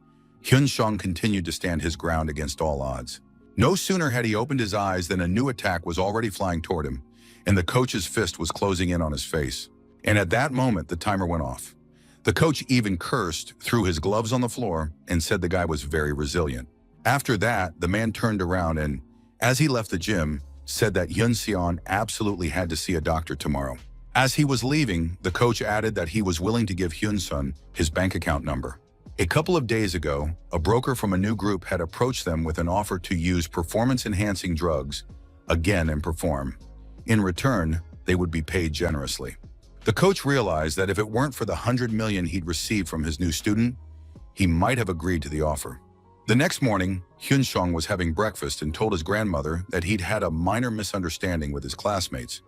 Hyun-sung continued to stand his ground against all odds. No sooner had he opened his eyes than a new attack was already flying toward him, and the coach's fist was closing in on his face. And at that moment, the timer went off. The coach even cursed, threw his gloves on the floor, and said the guy was very resilient. After that, the man turned around and, as he left the gym, said that Hyun-seon absolutely had to see a doctor tomorrow. As he was leaving, the coach added that he was willing to give Hyun-sun his bank account number. A couple of days ago, a broker from a new group had approached them with an offer to use performance-enhancing drugs again and perform. In return, they would be paid generously. The coach realized that if it weren't for the 100 million he'd received from his new student, he might have agreed to the offer. The next morning, Hyun-sung was having breakfast and told his grandmother that he'd had a minor misunderstanding with his classmates,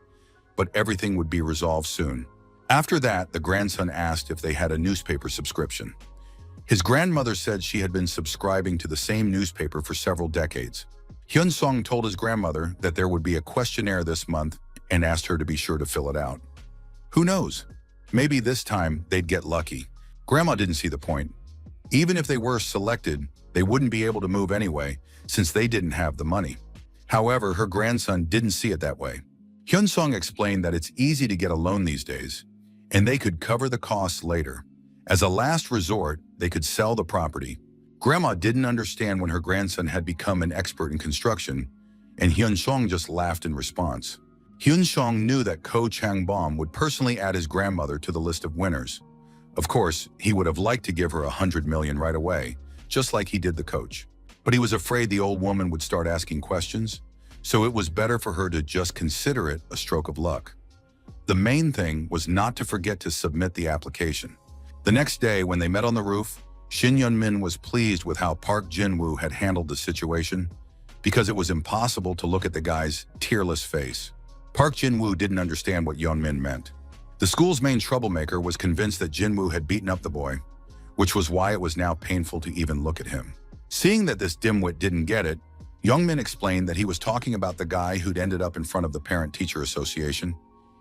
but everything would be resolved soon. After that, the grandson asked if they had a newspaper subscription. His grandmother said she had been subscribing to the same newspaper for several decades. Hyun-sung told his grandmother that there would be a questionnaire this month and asked her to be sure to fill it out. Who knows? Maybe this time they'd get lucky. Grandma didn't see the point. Even if they were selected, they wouldn't be able to move anyway, since they didn't have the money. However, her grandson didn't see it that way. Hyun-sung explained that it's easy to get a loan these days, and they could cover the costs later. As a last resort, they could sell the property. Grandma didn't understand when her grandson had become an expert in construction, and Hyun-sung just laughed in response. Hyun-sung knew that Ko Chang-bom would personally add his grandmother to the list of winners. Of course, he would have liked to give her 100 million right away, just like he did the coach. But he was afraid the old woman would start asking questions, so it was better for her to just consider it a stroke of luck. The main thing was not to forget to submit the application. The next day, when they met on the roof, Shin Yeon-min was pleased with how Park Jin-woo had handled the situation, because it was impossible to look at the guy's tearless face. Park Jin-woo didn't understand what Yeon-min meant. The school's main troublemaker was convinced that Jin-woo had beaten up the boy, which was why it was now painful to even look at him. Seeing that this dimwit didn't get it, Yeon-min explained that he was talking about the guy who'd ended up in front of the Parent-Teacher Association.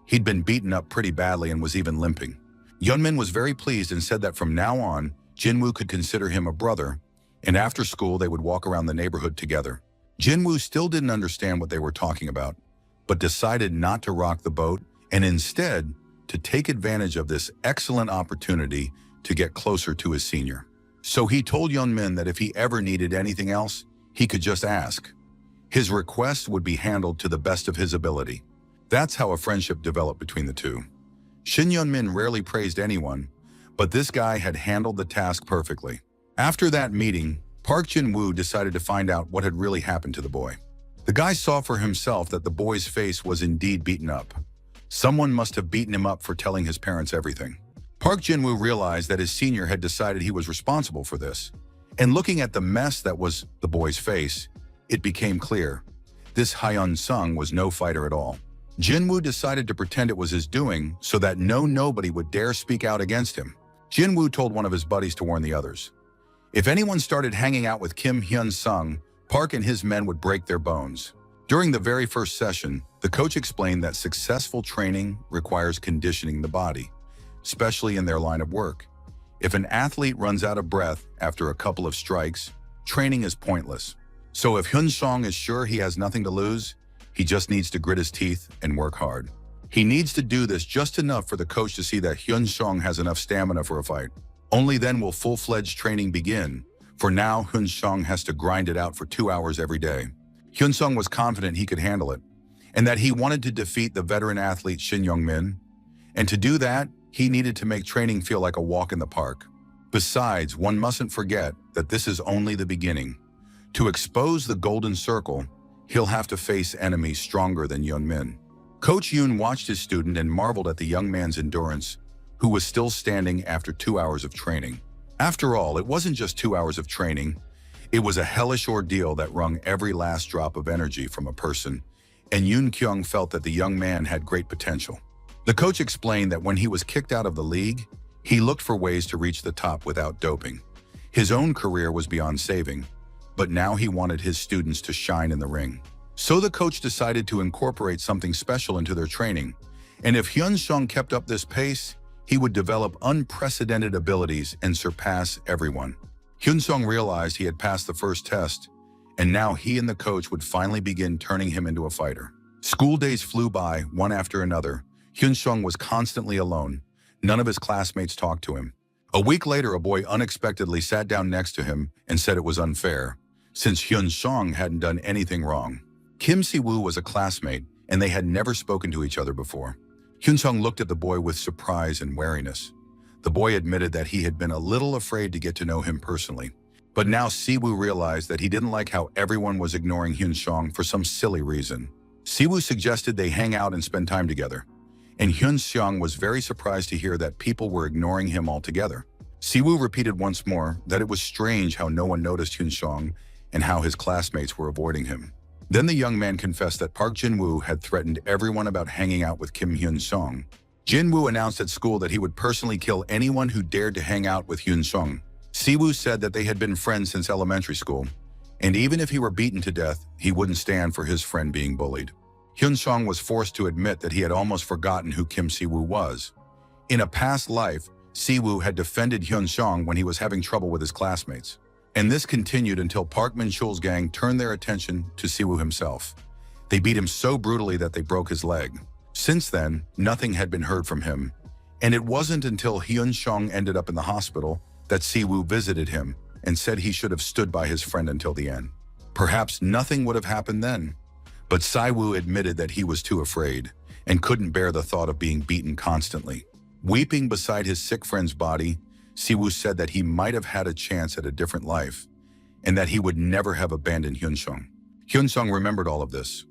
He'd been beaten up pretty badly and was even limping. Yeon-min was very pleased and said that from now on, Jin-woo could consider him a brother, and after school they would walk around the neighborhood together. Jin-woo still didn't understand what they were talking about, but decided not to rock the boat and instead to take advantage of this excellent opportunity to get closer to his senior. So he told Yeon-min that if he ever needed anything else, he could just ask. His request would be handled to the best of his ability. That's how a friendship developed between the two. Shin Yeon-min rarely praised anyone, but this guy had handled the task perfectly. After that meeting, Park Jin-woo decided to find out what had really happened to the boy. The guy saw for himself that the boy's face was indeed beaten up. Someone must have beaten him up for telling his parents everything. Park Jin-woo realized that his senior had decided he was responsible for this. And looking at the mess that was the boy's face, it became clear. This Hyun-sung was no fighter at all. Jin-woo decided to pretend it was his doing so that nobody would dare speak out against him. Jin-woo told one of his buddies to warn the others. If anyone started hanging out with Kim Hyun-sung, Park and his men would break their bones. During the very first session, the coach explained that successful training requires conditioning the body, especially in their line of work. If an athlete runs out of breath after a couple of strikes, training is pointless. So if Hyun-sung is sure he has nothing to lose, He just needs to grit his teeth and work hard. He needs to do this just enough for the coach to see that Hyun-sung has enough stamina for a fight. Only then will full-fledged training begin. For now, Hyun-sung has to grind it out for 2 hours every day. Hyun-sung was confident he could handle it, and that he wanted to defeat the veteran athlete Shin Young-min. And to do that, he needed to make training feel like a walk in the park. Besides, one mustn't forget that this is only the beginning. To expose the golden circle, he'll have to face enemies stronger than Young-min. Coach Yoon watched his student and marveled at the young man's endurance, who was still standing after 2 hours of training. After all, it wasn't just 2 hours of training. It was a hellish ordeal that wrung every last drop of energy from a person, and Yoon Kyung felt that the young man had great potential. The coach explained that when he was kicked out of the league, he looked for ways to reach the top without doping. His own career was beyond saving, but now he wanted his students to shine in the ring. So the coach decided to incorporate something special into their training, and if Hyun-sung kept up this pace, he would develop unprecedented abilities and surpass everyone. Hyun-sung realized he had passed the first test, and now he and the coach would finally begin turning him into a fighter. School days flew by, one after another. Hyun-sung was constantly alone. None of his classmates talked to him. A week later, a boy unexpectedly sat down next to him and said it was unfair, since Hyun-sung hadn't done anything wrong. Kim Si-woo was a classmate, and they had never spoken to each other before. Hyun-sung looked at the boy with surprise and wariness. The boy admitted that he had been a little afraid to get to know him personally. But now Si-woo realized that he didn't like how everyone was ignoring Hyun-sung for some silly reason. Si-woo suggested they hang out and spend time together, and Hyun-sung was very surprised to hear that people were ignoring him altogether. Si-woo repeated once more that it was strange how no one noticed Hyun-sung and how his classmates were avoiding him. Then the young man confessed that Park Jin-woo had threatened everyone about hanging out with Kim Hyun-sung. Jin-woo announced at school that he would personally kill anyone who dared to hang out with Hyun-sung. Si-woo said that they had been friends since elementary school, and even if he were beaten to death, he wouldn't stand for his friend being bullied. Hyun-sung was forced to admit that he had almost forgotten who Kim Si-woo was. In a past life, Si-woo had defended Hyun-sung when he was having trouble with his classmates. And this continued until Park Min-chul's gang turned their attention to Si-woo himself. They beat him so brutally that they broke his leg. Since then, nothing had been heard from him, and it wasn't until Hyun-sung ended up in the hospital that Si-woo visited him and said he should have stood by his friend until the end. Perhaps nothing would have happened then, but Si-woo admitted that he was too afraid and couldn't bear the thought of being beaten constantly. Weeping beside his sick friend's body, Si-woo said that he might have had a chance at a different life and that he would never have abandoned Hyun-sung. Hyun-sung remembered all of this,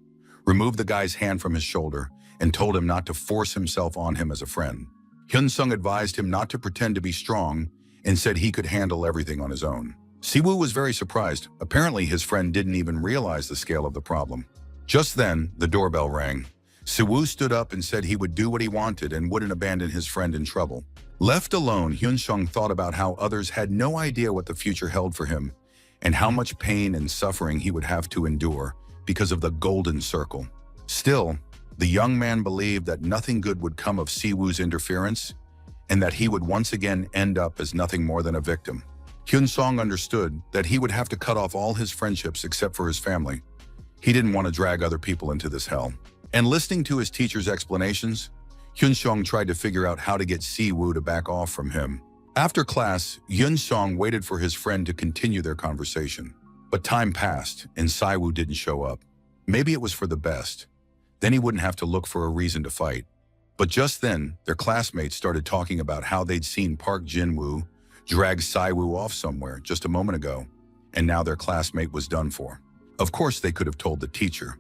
removed the guy's hand from his shoulder, and told him not to force himself on him as a friend. Hyun-sung advised him not to pretend to be strong and said he could handle everything on his own. Si-woo was very surprised. Apparently, his friend didn't even realize the scale of the problem. Just then, the doorbell rang. Si-woo stood up and said he would do what he wanted and wouldn't abandon his friend in trouble. Left alone, Hyun-sung thought about how others had no idea what the future held for him and how much pain and suffering he would have to endure because of the golden circle. Still, the young man believed that nothing good would come of Si-woo's interference and that he would once again end up as nothing more than a victim. Hyun-sung understood that he would have to cut off all his friendships except for his family. He didn't want to drag other people into this hell. And listening to his teacher's explanations, Hyun-sung tried to figure out how to get Si-woo to back off from him. After class, Hyun-sung waited for his friend to continue their conversation. But time passed, and Si-woo didn't show up. Maybe it was for the best. Then he wouldn't have to look for a reason to fight. But just then, their classmates started talking about how they'd seen Park Jin-woo drag Si-woo off somewhere just a moment ago, and now their classmate was done for. Of course, they could have told the teacher,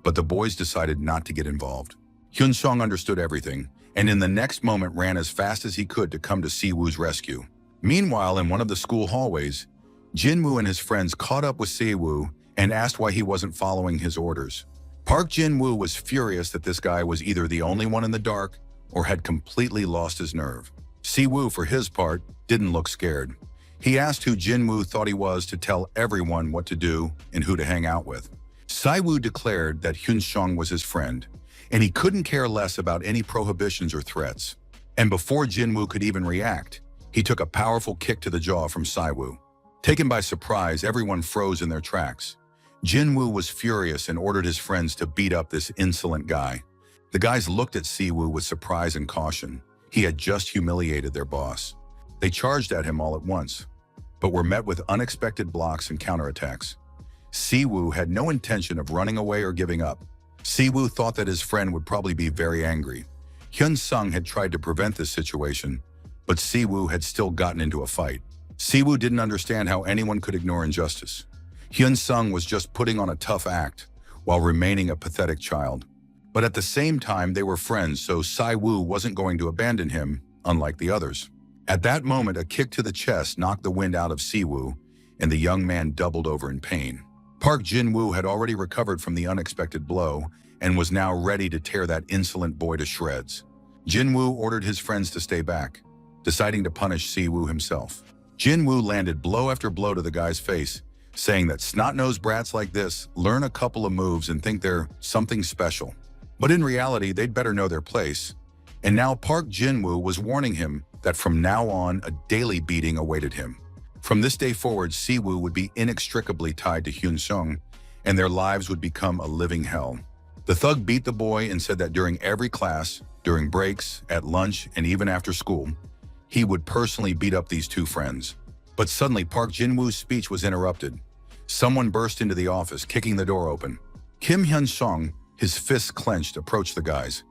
but the boys decided not to get involved. Hyun-sung understood everything, and in the next moment ran as fast as he could to come to Si-woo's rescue. Meanwhile, in one of the school hallways, Jin-woo and his friends caught up with Si-woo and asked why he wasn't following his orders. Park Jin-woo was furious that this guy was either the only one in the dark or had completely lost his nerve. Si-woo, for his part, didn't look scared. He asked who Jin-woo thought he was to tell everyone what to do and who to hang out with. Si-woo declared that Hyun-sung was his friend, and he couldn't care less about any prohibitions or threats. And before Jin-woo could even react, he took a powerful kick to the jaw from Si-woo. Taken by surprise, everyone froze in their tracks. Jinwoo was furious and ordered his friends to beat up this insolent guy. The guys looked at Siwoo with surprise and caution. He had just humiliated their boss. They charged at him all at once, but were met with unexpected blocks and counterattacks. Siwoo had no intention of running away or giving up. Siwoo thought that his friend would probably be very angry. Hyun-sung had tried to prevent this situation, but Siwoo had still gotten into a fight. Siwoo didn't understand how anyone could ignore injustice. Hyun-sung was just putting on a tough act while remaining a pathetic child. But at the same time, they were friends, so Siwoo wasn't going to abandon him, unlike the others. At that moment, a kick to the chest knocked the wind out of Siwoo, and the young man doubled over in pain. Park Jin-woo had already recovered from the unexpected blow and was now ready to tear that insolent boy to shreds. Jin-woo ordered his friends to stay back, deciding to punish Siwoo himself. Jin-woo landed blow after blow to the guy's face, saying that snot-nosed brats like this learn a couple of moves and think they're something special. But in reality, they'd better know their place. And now Park Jin-woo was warning him that from now on, a daily beating awaited him. From this day forward, Siwoo would be inextricably tied to Hyun-sung, and their lives would become a living hell. The thug beat the boy and said that during every class, during breaks, at lunch, and even after school, he would personally beat up these two friends. But suddenly, Park Jin-woo's speech was interrupted. Someone burst into the office, kicking the door open. Kim Hyun-sung, his fists clenched, approached the guys.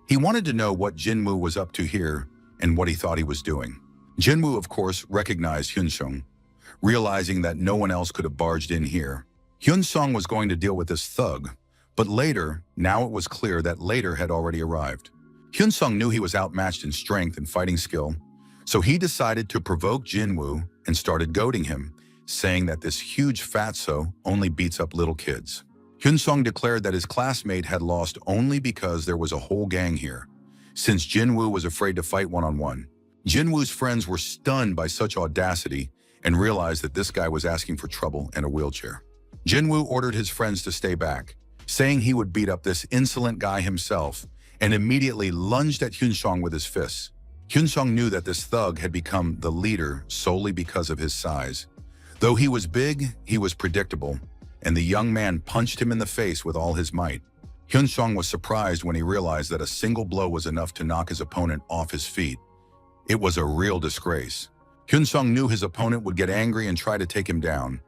He wanted to know what Jin-woo was up to here and what he thought he was doing. Jin-woo, of course, recognized Hyun-sung, realizing that no one else could have barged in here. Hyun-sung was going to deal with this thug, but later, now it was clear that later had already arrived. Hyun-sung knew he was outmatched in strength and fighting skill, so he decided to provoke Jin-woo and started goading him, saying that this huge fatso only beats up little kids. Hyun-sung declared that his classmate had lost only because there was a whole gang here, since Jin-woo was afraid to fight one-on-one. Jin-woo's friends were stunned by such audacity and realized that this guy was asking for trouble and a wheelchair. Jin-woo ordered his friends to stay back, saying he would beat up this insolent guy himself, and immediately lunged at Hyun-sung with his fists. Hyun-sung knew that this thug had become the leader solely because of his size. Though he was big, he was predictable, and the young man punched him in the face with all his might. Hyun-sung was surprised when he realized that a single blow was enough to knock his opponent off his feet. It was a real disgrace. Hyun-sung knew his opponent would get angry and try to take him down,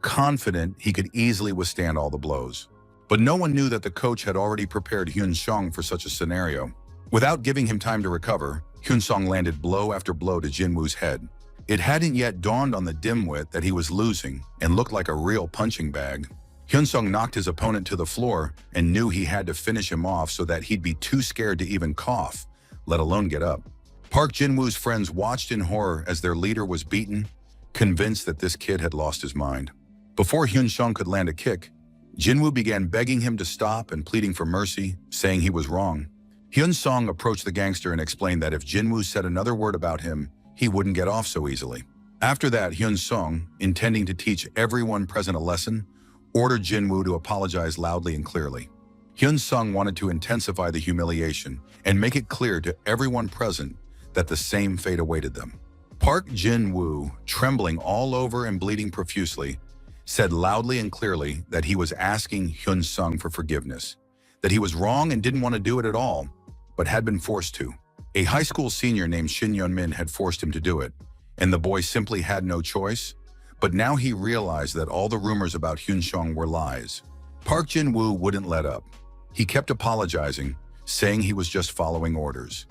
confident he could easily withstand all the blows. But no one knew that the coach had already prepared Hyun-sung for such a scenario. Without giving him time to recover, Hyun-sung landed blow after blow to Jin-woo's head. It hadn't yet dawned on the dimwit that he was losing and looked like a real punching bag. Hyun-sung knocked his opponent to the floor and knew he had to finish him off so that he'd be too scared to even cough, let alone get up. Park Jin-woo's friends watched in horror as their leader was beaten, convinced that this kid had lost his mind. Before Hyun-sung could land a kick, Jin-woo began begging him to stop and pleading for mercy, saying he was wrong. Hyun-sung approached the gangster and explained that if Jin-woo said another word about him, he wouldn't get off so easily. After that, Hyun-sung, intending to teach everyone present a lesson, ordered Jin-woo to apologize loudly and clearly. Hyun-sung wanted to intensify the humiliation and make it clear to everyone present that the same fate awaited them. Park Jin-woo, trembling all over and bleeding profusely, said loudly and clearly that he was asking Hyun-sung for forgiveness, that he was wrong and didn't want to do it at all, but had been forced to. A high school senior named Shin Yeon-min had forced him to do it, and the boy simply had no choice, but now he realized that all the rumors about Hyun-sung were lies. Park Jin-woo wouldn't let up. He kept apologizing, saying he was just following orders.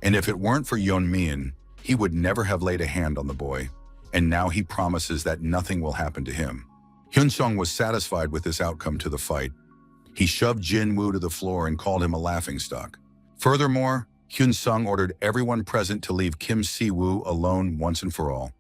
And if it weren't for Yeon-min, he would never have laid a hand on the boy, and now he promises that nothing will happen to him. Hyun-sung was satisfied with this outcome to the fight. He shoved Jin-woo to the floor and called him a laughingstock. Furthermore, Hyun-sung ordered everyone present to leave Kim Si-woo alone once and for all,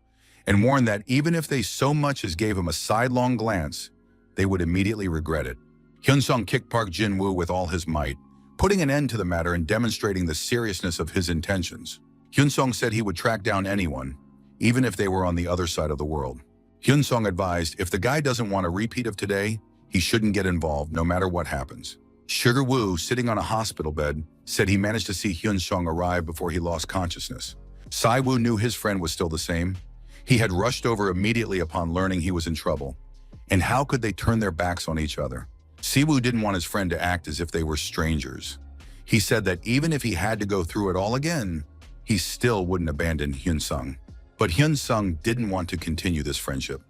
and warned that even if they so much as gave him a sidelong glance, they would immediately regret it. Hyun-sung kicked Park Jin-woo with all his might, putting an end to the matter and demonstrating the seriousness of his intentions. Hyun-sung said he would track down anyone, even if they were on the other side of the world. Hyun-sung advised if the guy doesn't want a repeat of today, he shouldn't get involved no matter what happens. Sugar Woo, sitting on a hospital bed, said he managed to see Hyun-sung arrive before he lost consciousness. Sai-woo knew his friend was still the same. He had rushed over immediately upon learning he was in trouble, And how could they turn their backs on each other? Siwoo didn't want his friend to act as if they were strangers. He said that even if he had to go through it all again, he still wouldn't abandon Hyun-sung. But Hyun-sung didn't want to continue this friendship.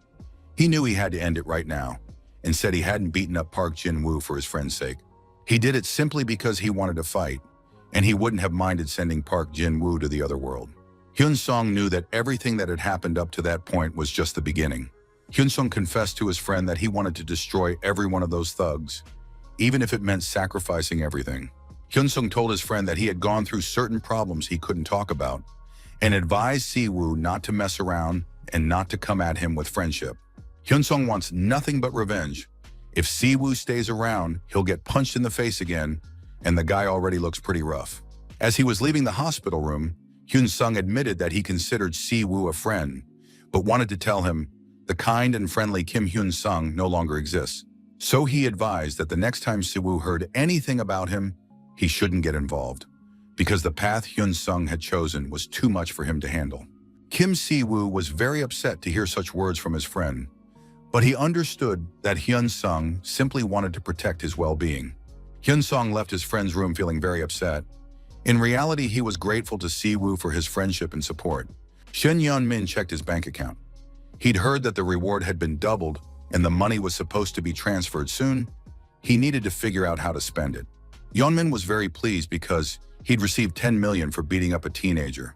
He knew he had to end it right now, and said he hadn't beaten up Park Jin-woo for his friend's sake. He did it simply because he wanted to fight, and he wouldn't have minded sending Park Jin-woo to the other world. Hyun-sung knew that everything that had happened up to that point was just the beginning. Hyun-sung confessed to his friend that he wanted to destroy every one of those thugs, even if it meant sacrificing everything. Hyun-sung told his friend that he had gone through certain problems he couldn't talk about, and advised Siwoo not to mess around and not to come at him with friendship. Hyun-sung wants nothing but revenge. If Siwoo stays around, he'll get punched in the face again, and the guy already looks pretty rough. As he was leaving the hospital room, Hyun-sung admitted that he considered Siwoo a friend, but wanted to tell him the kind and friendly Kim Hyun-sung no longer exists. So he advised that the next time Siwoo heard anything about him, he shouldn't get involved, because the path Hyun-sung had chosen was too much for him to handle. Kim Siwoo was very upset to hear such words from his friend, but he understood that Hyun-sung simply wanted to protect his well-being. Hyun-sung left his friend's room feeling very upset. In reality, he was grateful to Siwoo for his friendship and support. Shin Yeon-min checked his bank account. He'd heard that the reward had been doubled and the money was supposed to be transferred soon. He needed to figure out how to spend it. Yeon-min was very pleased because he'd received 10 million for beating up a teenager.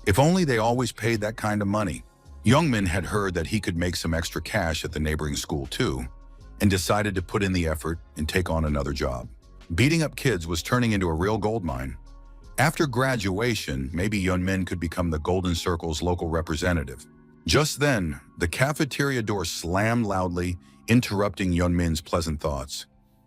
If only they always paid that kind of money. Yeon-min had heard that he could make some extra cash at the neighboring school too, and decided to put in the effort and take on another job. Beating up kids was turning into a real gold mine. After graduation, maybe Yeon-min could become the Golden Circle's local representative. Just then, the cafeteria door slammed loudly, interrupting Yeon-min's pleasant thoughts.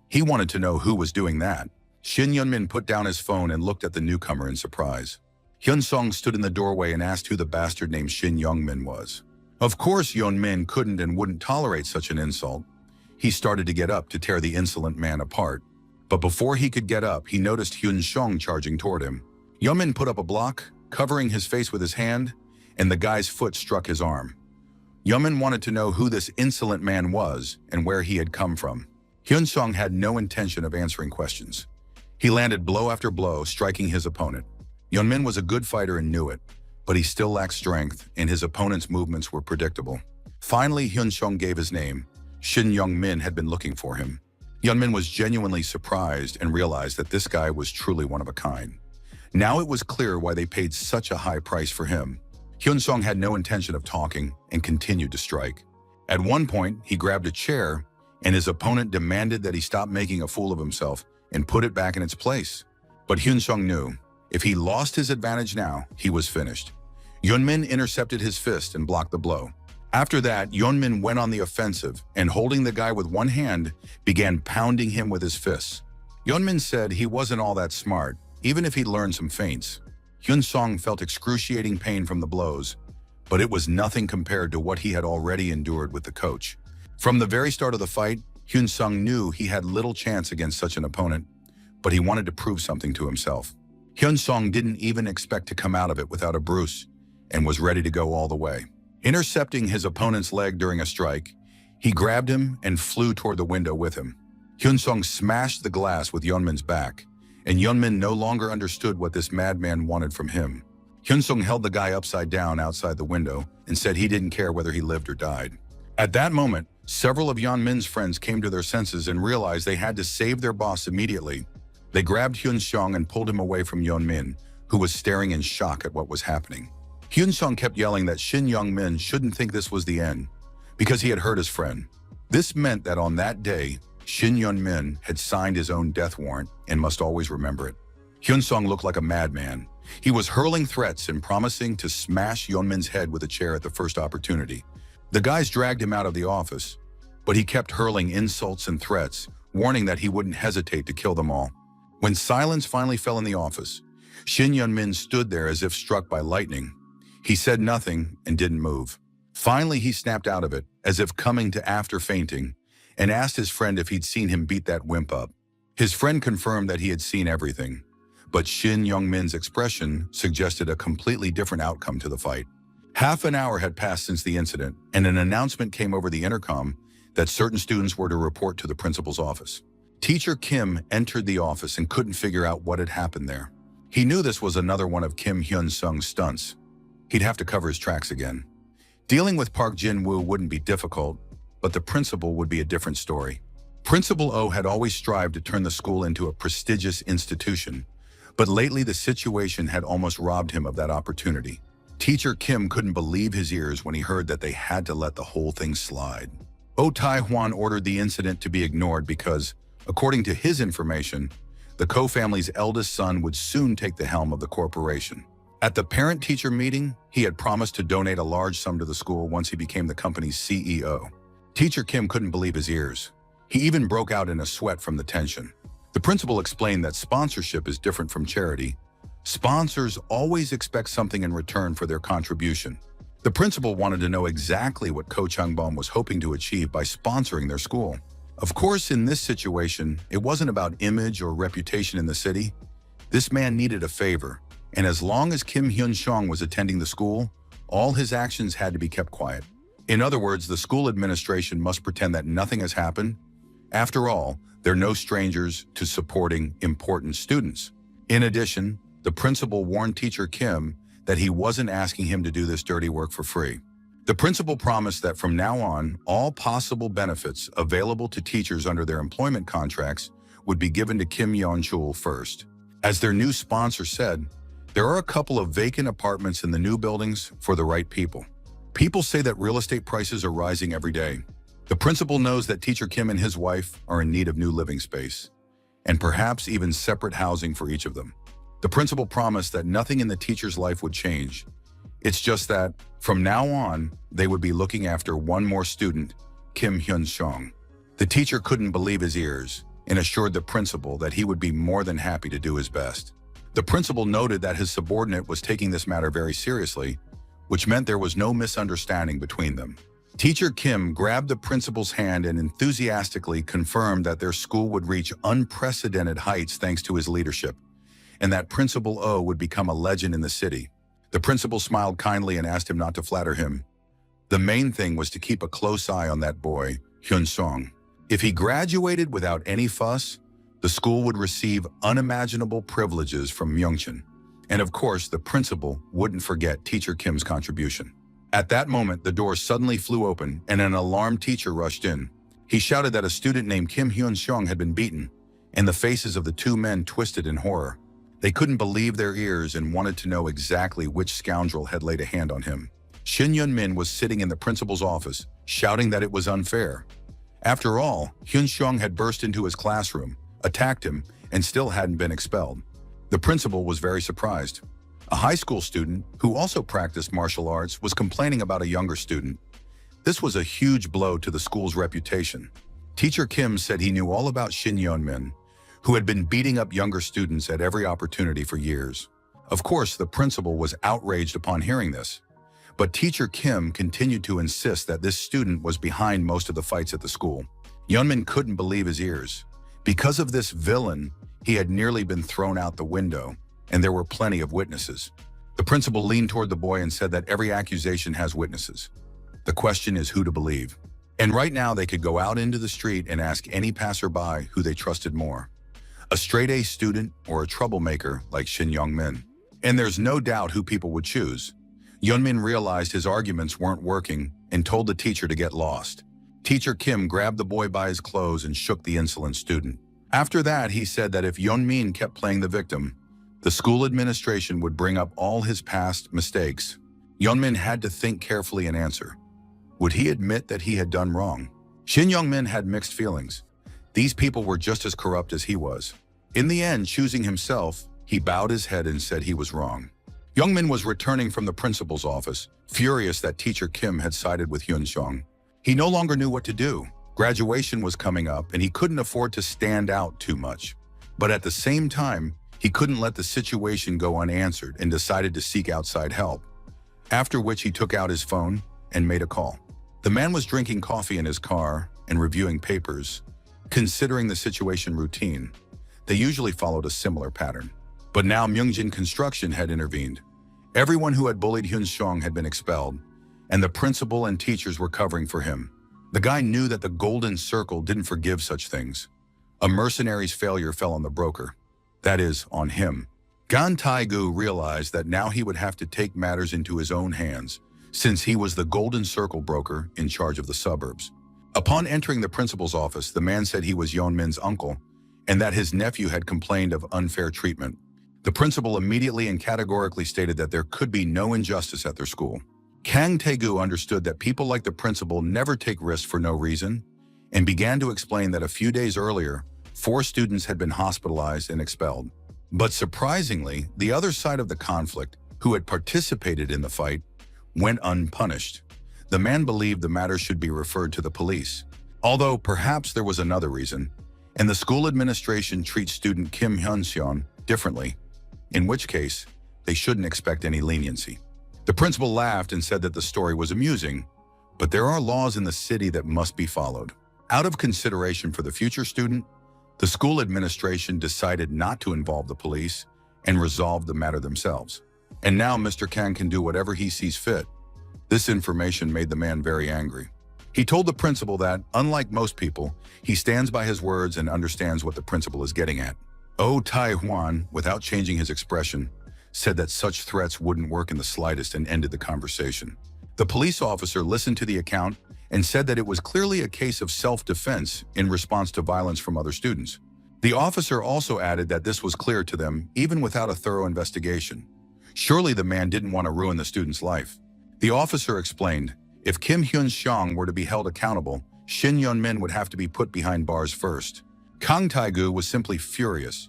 He wanted to know who was doing that. Shin Yeon-min put down his phone and looked at the newcomer in surprise. Hyun-sung stood in the doorway and asked who the bastard named Shin Young-min was. Of course, Yeon-min couldn't and wouldn't tolerate such an insult. He started to get up to tear the insolent man apart. But before he could get up, he noticed Hyun-sung charging toward him. Yeon-min put up a block, covering his face with his hand, and the guy's foot struck his arm. Yeon-min wanted to know who this insolent man was and where he had come from. Hyun-sung had no intention of answering questions. He landed blow after blow, striking his opponent. Yeon-min was a good fighter and knew it, but he still lacked strength, and his opponent's movements were predictable. Finally, Hyun-sung gave his name. Shin Young-min had been looking for him. Yeon-min was genuinely surprised and realized that this guy was truly one of a kind. Now it was clear why they paid such a high price for him. Hyun-sung had no intention of talking and continued to strike. At one point, he grabbed a chair, and his opponent demanded that he stop making a fool of himself and put it back in its place. But Hyun-sung knew, if he lost his advantage now, he was finished. Yeon-min intercepted his fist and blocked the blow. After that, Yeon-min went on the offensive and, holding the guy with one hand, began pounding him with his fists. Yeon-min said he wasn't all that smart, even if he'd learned some feints. Hyun-sung felt excruciating pain from the blows, but it was nothing compared to what he had already endured with the coach. From the very start of the fight, Hyun-sung knew he had little chance against such an opponent, but he wanted to prove something to himself. Hyun-sung didn't even expect to come out of it without a bruise and was ready to go all the way. Intercepting his opponent's leg during a strike, he grabbed him and flew toward the window with him. Hyun-sung smashed the glass with Yeon-min's back, and Yeon-min no longer understood what this madman wanted from him. Hyun-sung held the guy upside down outside the window and said he didn't care whether he lived or died. At that moment, several of Yeon-min's friends came to their senses and realized they had to save their boss immediately. They grabbed Hyun-sung and pulled him away from Yeon-min, who was staring in shock at what was happening. Hyun-sung kept yelling that Shin Young-min shouldn't think this was the end, because he had hurt his friend. This meant that on that day, Shin Yeon-min had signed his own death warrant and must always remember it. Hyun-sung looked like a madman. He was hurling threats and promising to smash Yeon-min's head with a chair at the first opportunity. The guys dragged him out of the office, but he kept hurling insults and threats, warning that he wouldn't hesitate to kill them all. When silence finally fell in the office, Shin Yeon-min stood there as if struck by lightning. He said nothing and didn't move. Finally, he snapped out of it, as if coming to after fainting, and asked his friend if he'd seen him beat that wimp up. His friend confirmed that he had seen everything, but Shin Young-min's expression suggested a completely different outcome to the fight. Half an hour had passed since the incident, and an announcement came over the intercom that certain students were to report to the principal's office. Teacher Kim entered the office and couldn't figure out what had happened there. He knew this was another one of Kim Hyun-sung's stunts. He'd have to cover his tracks again. Dealing with Park Jin-woo wouldn't be difficult, but the principal would be a different story. Principal Oh had always strived to turn the school into a prestigious institution, but lately the situation had almost robbed him of that opportunity. Teacher Kim couldn't believe his ears when he heard that they had to let the whole thing slide. Oh Tai-hwan ordered the incident to be ignored because, according to his information, the Ko family's eldest son would soon take the helm of the corporation. At the parent-teacher meeting, he had promised to donate a large sum to the school once he became the company's CEO. Teacher Kim couldn't believe his ears. He even broke out in a sweat from the tension. The principal explained that sponsorship is different from charity. Sponsors always expect something in return for their contribution. The principal wanted to know exactly what Ko Changbom was hoping to achieve by sponsoring their school. Of course, in this situation, it wasn't about image or reputation in the city. This man needed a favor, and as long as Kim Hyun-sung was attending the school, all his actions had to be kept quiet. In other words, the school administration must pretend that nothing has happened. After all, they're no strangers to supporting important students. In addition, the principal warned Teacher Kim that he wasn't asking him to do this dirty work for free. The principal promised that from now on, all possible benefits available to teachers under their employment contracts would be given to Kim Yeon-chul first. As their new sponsor said, there are a couple of vacant apartments in the new buildings for the right people. People say that real estate prices are rising every day. The principal knows that Teacher Kim and his wife are in need of new living space, and perhaps even separate housing for each of them. The principal promised that nothing in the teacher's life would change. It's just that, from now on, they would be looking after one more student, Kim Hyun-sung. The teacher couldn't believe his ears and assured the principal that he would be more than happy to do his best. The principal noted that his subordinate was taking this matter very seriously, which meant there was no misunderstanding between them. Teacher Kim grabbed the principal's hand and enthusiastically confirmed that their school would reach unprecedented heights thanks to his leadership, and that Principal Oh would become a legend in the city. The principal smiled kindly and asked him not to flatter him. The main thing was to keep a close eye on that boy, Hyun-sung. If he graduated without any fuss, the school would receive unimaginable privileges from Myeongchun. And of course, the principal wouldn't forget Teacher Kim's contribution. At that moment, the door suddenly flew open and an alarmed teacher rushed in. He shouted that a student named Kim Hyun-sung had been beaten, and the faces of the two men twisted in horror. They couldn't believe their ears and wanted to know exactly which scoundrel had laid a hand on him. Shin Yun-min was sitting in the principal's office, shouting that it was unfair. After all, Hyun-sung had burst into his classroom, attacked him, and still hadn't been expelled. The principal was very surprised. A high school student, who also practiced martial arts, was complaining about a younger student. This was a huge blow to the school's reputation. Teacher Kim said he knew all about Shin Yun-min, who had been beating up younger students at every opportunity for years. Of course, the principal was outraged upon hearing this, but Teacher Kim continued to insist that this student was behind most of the fights at the school. Yunmin couldn't believe his ears. Because of this villain, he had nearly been thrown out the window, and there were plenty of witnesses. The principal leaned toward the boy and said that every accusation has witnesses. The question is who to believe. And right now they could go out into the street and ask any passerby who they trusted more. A straight-A student or a troublemaker like Shin Young-min. And there's no doubt who people would choose. Yun-min realized his arguments weren't working and told the teacher to get lost. Teacher Kim grabbed the boy by his clothes and shook the insolent student. After that, he said that if Yun-min kept playing the victim, the school administration would bring up all his past mistakes. Yun-min had to think carefully and answer. Would he admit that he had done wrong? Shin Young-min had mixed feelings. These people were just as corrupt as he was. In the end, choosing himself, he bowed his head and said he was wrong. Young-min was returning from the principal's office, furious that Teacher Kim had sided with Hyun-sung. He no longer knew what to do. Graduation was coming up and he couldn't afford to stand out too much. But at the same time, he couldn't let the situation go unanswered and decided to seek outside help. After which he took out his phone and made a call. The man was drinking coffee in his car and reviewing papers. Considering the situation routine, they usually followed a similar pattern. But now Myeongjin Construction had intervened, Everyone who had bullied Hyun Seong had been expelled, and the principal and teachers were covering for him. The guy knew that the Golden Circle didn't forgive such things. A mercenary's failure fell on the broker. That is, on him. Gan Tae-gu realized that now he would have to take matters into his own hands, since he was the Golden Circle broker in charge of the suburbs. Upon entering the principal's office, the man said he was Yeonmin's uncle and that his nephew had complained of unfair treatment. The principal immediately and categorically stated that there could be no injustice at their school. Kang Tae-gu understood that people like the principal never take risks for no reason and began to explain that a few days earlier, 4 students had been hospitalized and expelled. But surprisingly, the other side of the conflict, who had participated in the fight, went unpunished. The man believed the matter should be referred to the police. Although perhaps there was another reason, and the school administration treats student Kim Hyun-seon differently, in which case they shouldn't expect any leniency. The principal laughed and said that the story was amusing, but there are laws in the city that must be followed. Out of consideration for the future student, the school administration decided not to involve the police and resolve the matter themselves. And now Mr. Kang can do whatever he sees fit. This information made the man very angry. He told the principal that, unlike most people, he stands by his words and understands what the principal is getting at. Oh Tai-hwan, without changing his expression, said that such threats wouldn't work in the slightest and ended the conversation. The police officer listened to the account and said that it was clearly a case of self-defense in response to violence from other students. The officer also added that this was clear to them even without a thorough investigation. Surely the man didn't want to ruin the student's life. The officer explained, if Kim Hyun-seong were to be held accountable, Shin Yeon-min would have to be put behind bars first. Kang Tae-gu was simply furious.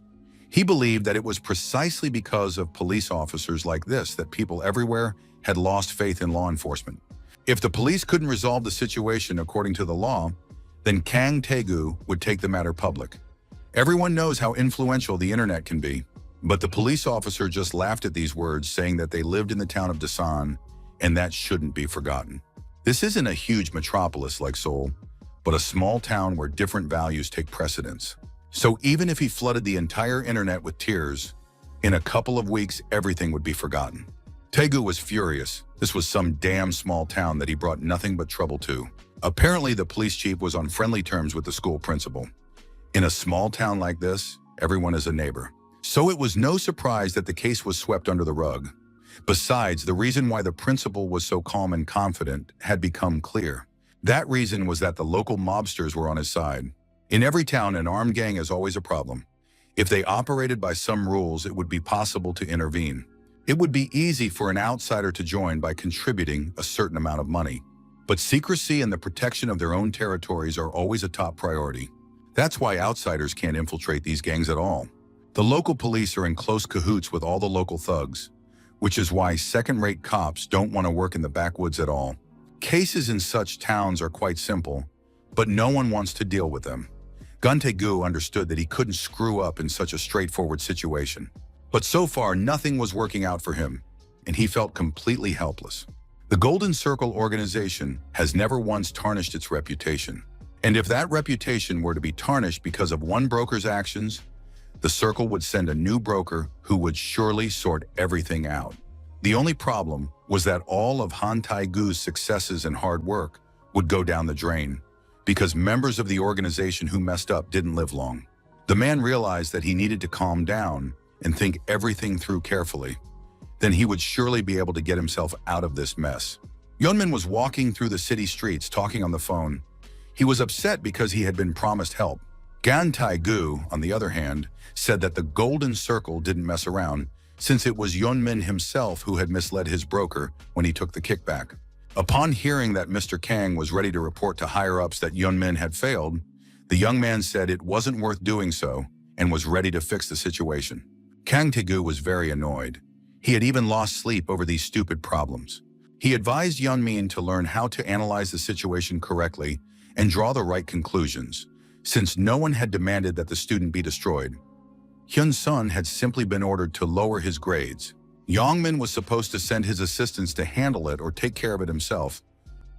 He believed that it was precisely because of police officers like this that people everywhere had lost faith in law enforcement. If the police couldn't resolve the situation according to the law, then Kang Tae-gu would take the matter public. Everyone knows how influential the internet can be, but the police officer just laughed at these words, saying that they lived in the town of Dasan, and that shouldn't be forgotten. This isn't a huge metropolis like Seoul, but a small town where different values take precedence. So even if he flooded the entire internet with tears, in a couple of weeks everything would be forgotten. Tae-gu was furious. This was some damn small town that he brought nothing but trouble to. Apparently the police chief was on friendly terms with the school principal. In a small town like this, everyone is a neighbor. So it was no surprise that the case was swept under the rug. Besides, the reason why the principal was so calm and confident had become clear. That reason was that the local mobsters were on his side. In every town, an armed gang is always a problem. If they operated by some rules, it would be possible to intervene. It would be easy for an outsider to join by contributing a certain amount of money. But secrecy and the protection of their own territories are always a top priority. That's why outsiders can't infiltrate these gangs at all. The local police are in close cahoots with all the local thugs, which is why second-rate cops don't want to work in the backwoods at all. Cases in such towns are quite simple, but no one wants to deal with them. Gan Tae-gu understood that he couldn't screw up in such a straightforward situation. But so far, nothing was working out for him, and he felt completely helpless. The Golden Circle organization has never once tarnished its reputation. And if that reputation were to be tarnished because of one broker's actions, the Circle would send a new broker who would surely sort everything out. The only problem was that all of Han Tae-gu's successes and hard work would go down the drain, because members of the organization who messed up didn't live long. The man realized that he needed to calm down and think everything through carefully. Then he would surely be able to get himself out of this mess. Yeonmin was walking through the city streets talking on the phone. He was upset because he had been promised help. Gan Tae-gu, on the other hand, said that the Golden Circle didn't mess around, since it was Yeonmin himself who had misled his broker when he took the kickback. Upon hearing that Mr. Kang was ready to report to higher-ups that Yeonmin had failed, the young man said it wasn't worth doing so and was ready to fix the situation. Kang Tae-gu was very annoyed. He had even lost sleep over these stupid problems. He advised Yeonmin to learn how to analyze the situation correctly and draw the right conclusions, since no one had demanded that the student be destroyed. Hyun-sun had simply been ordered to lower his grades. Yongmin was supposed to send his assistants to handle it or take care of it himself,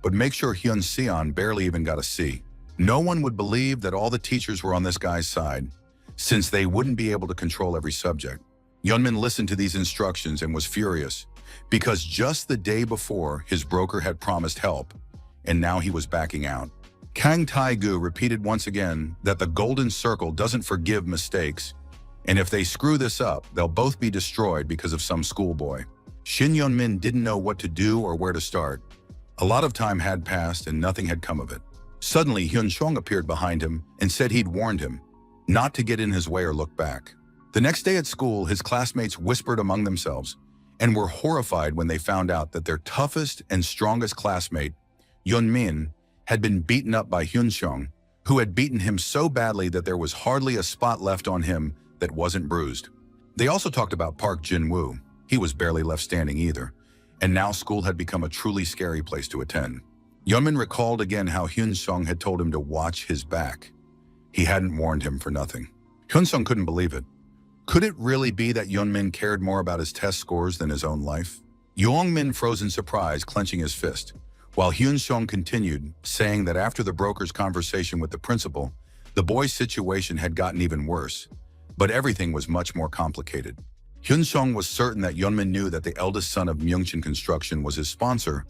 but make sure Hyun-seon barely even got a C. No one would believe that all the teachers were on this guy's side, since they wouldn't be able to control every subject. Yeonmin listened to these instructions and was furious, because just the day before, his broker had promised help, and now he was backing out. Kang Tae-gu repeated once again that the Golden Circle doesn't forgive mistakes, and if they screw this up, they'll both be destroyed because of some schoolboy. Shin Yeon-min didn't know what to do or where to start. A lot of time had passed and nothing had come of it. Suddenly, Hyun-sung appeared behind him and said he'd warned him not to get in his way or look back. The next day at school, his classmates whispered among themselves and were horrified when they found out that their toughest and strongest classmate, Yeon-min, had been beaten up by Hyun-sung, who had beaten him so badly that there was hardly a spot left on him that wasn't bruised. They also talked about Park Jin-woo. He was barely left standing either, and now school had become a truly scary place to attend. Yeon-min recalled again how Hyun-sung had told him to watch his back. He hadn't warned him for nothing. Hyun-sung couldn't believe it. Could it really be that Yeon-min cared more about his test scores than his own life? Yeong-min froze in surprise, clenching his fist, while Hyun-sung continued, saying that after the broker's conversation with the principal, the boy's situation had gotten even worse, but everything was much more complicated. Hyun-sung was certain that Yeon-min knew that the eldest son of Myungchin Construction was his sponsor,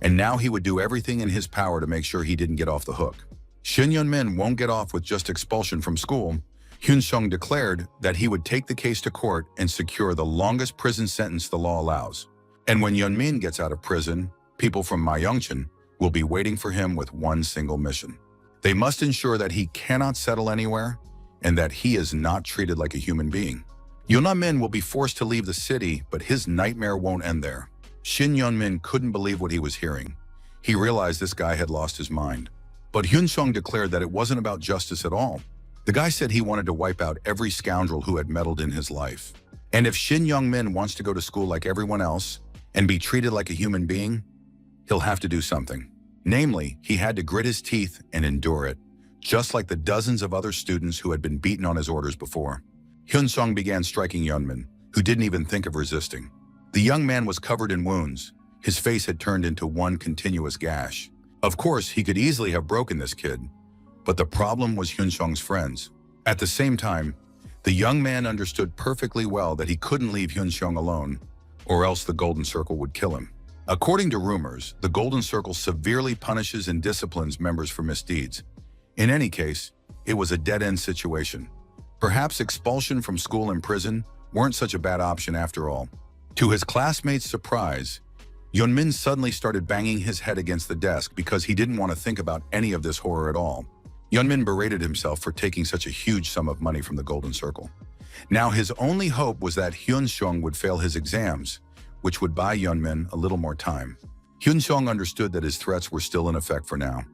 and now he would do everything in his power to make sure he didn't get off the hook. Shin Yeon-min won't get off with just expulsion from school. Hyun-sung declared that he would take the case to court and secure the longest prison sentence the law allows. And when Yeon-min gets out of prison, people from Myungchin will be waiting for him with one single mission. They must ensure that he cannot settle anywhere and that he is not treated like a human being. Yeon-min will be forced to leave the city, but his nightmare won't end there. Shin Yeon-min couldn't believe what he was hearing. He realized this guy had lost his mind. But Hyun-sung declared that it wasn't about justice at all. The guy said he wanted to wipe out every scoundrel who had meddled in his life. And if Shin Yeon-min wants to go to school like everyone else and be treated like a human being, he'll have to do something. Namely, he had to grit his teeth and endure it, just like the dozens of other students who had been beaten on his orders before. Hyun-sung began striking Yeon-min, who didn't even think of resisting. The young man was covered in wounds. His face had turned into one continuous gash. Of course, he could easily have broken this kid, but the problem was Hyun-sung's friends. At the same time, the young man understood perfectly well that he couldn't leave Hyun-sung alone, or else the Golden Circle would kill him. According to rumors, the Golden Circle severely punishes and disciplines members for misdeeds. In any case, it was a dead-end situation. Perhaps expulsion from school and prison weren't such a bad option after all. To his classmates' surprise, Yeon-min suddenly started banging his head against the desk because he didn't want to think about any of this horror at all. Yeon-min berated himself for taking such a huge sum of money from the Golden Circle. Now his only hope was that Hyun-sung would fail his exams, which would buy Yeon-min a little more time. Hyun-sung understood that his threats were still in effect for now,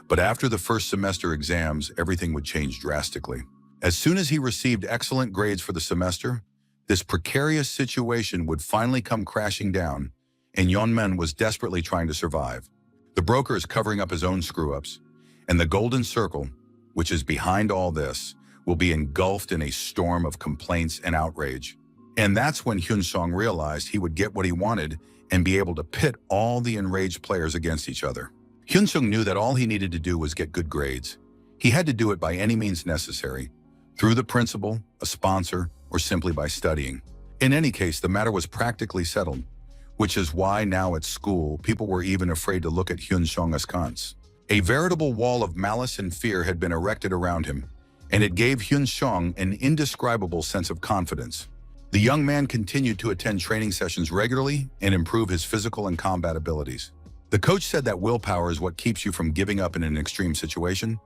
but after the first semester exams, everything would change drastically. As soon as he received excellent grades for the semester, this precarious situation would finally come crashing down, and Yeon-min was desperately trying to survive. The broker is covering up his own screw-ups, and the Golden Circle, which is behind all this, will be engulfed in a storm of complaints and outrage. And that's when Hyun-sung realized he would get what he wanted and be able to pit all the enraged players against each other. Hyun-sung knew that all he needed to do was get good grades. He had to do it by any means necessary, through the principal, a sponsor, or simply by studying. In any case, the matter was practically settled, which is why now at school, people were even afraid to look at Hyun-sung askance. A veritable wall of malice and fear had been erected around him, and it gave Hyun-sung an indescribable sense of confidence. The young man continued to attend training sessions regularly and improve his physical and combat abilities. The coach said that willpower is what keeps you from giving up in an extreme situation.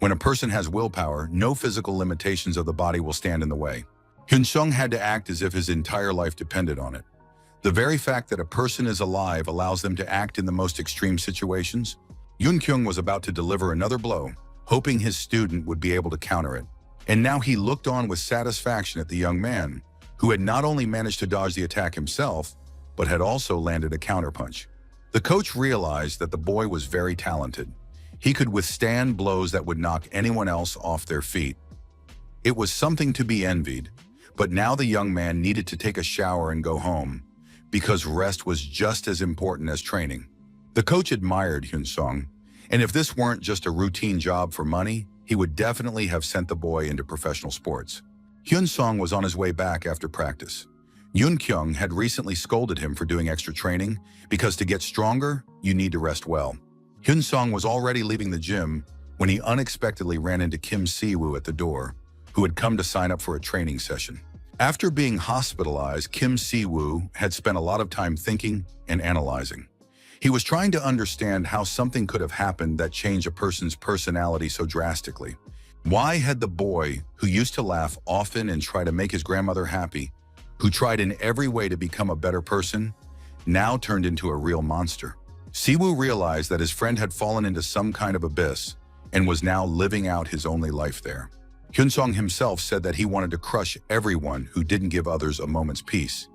When a person has willpower, no physical limitations of the body will stand in the way. Hyun-sung had to act as if his entire life depended on it. The very fact that a person is alive allows them to act in the most extreme situations. Yoon-kyung was about to deliver another blow, hoping his student would be able to counter it. And now he looked on with satisfaction at the young man, who had not only managed to dodge the attack himself, but had also landed a counterpunch. The coach realized that the boy was very talented. He could withstand blows that would knock anyone else off their feet. It was something to be envied, but now the young man needed to take a shower and go home, because rest was just as important as training. The coach admired Hyun-sung, and if this weren't just a routine job for money, he would definitely have sent the boy into professional sports. Hyun-sung was on his way back after practice. Yoon Kyung had recently scolded him for doing extra training because to get stronger, you need to rest well. Hyun Sung was already leaving the gym when he unexpectedly ran into Kim Si-woo at the door, who had come to sign up for a training session. After being hospitalized, Kim Si-woo had spent a lot of time thinking and analyzing. He was trying to understand how something could have happened that changed a person's personality so drastically. Why had the boy, who used to laugh often and try to make his grandmother happy, who tried in every way to become a better person, now turned into a real monster? Si-woo realized that his friend had fallen into some kind of abyss and was now living out his only life there. Hyun Sung himself said that he wanted to crush everyone who didn't give others a moment's peace,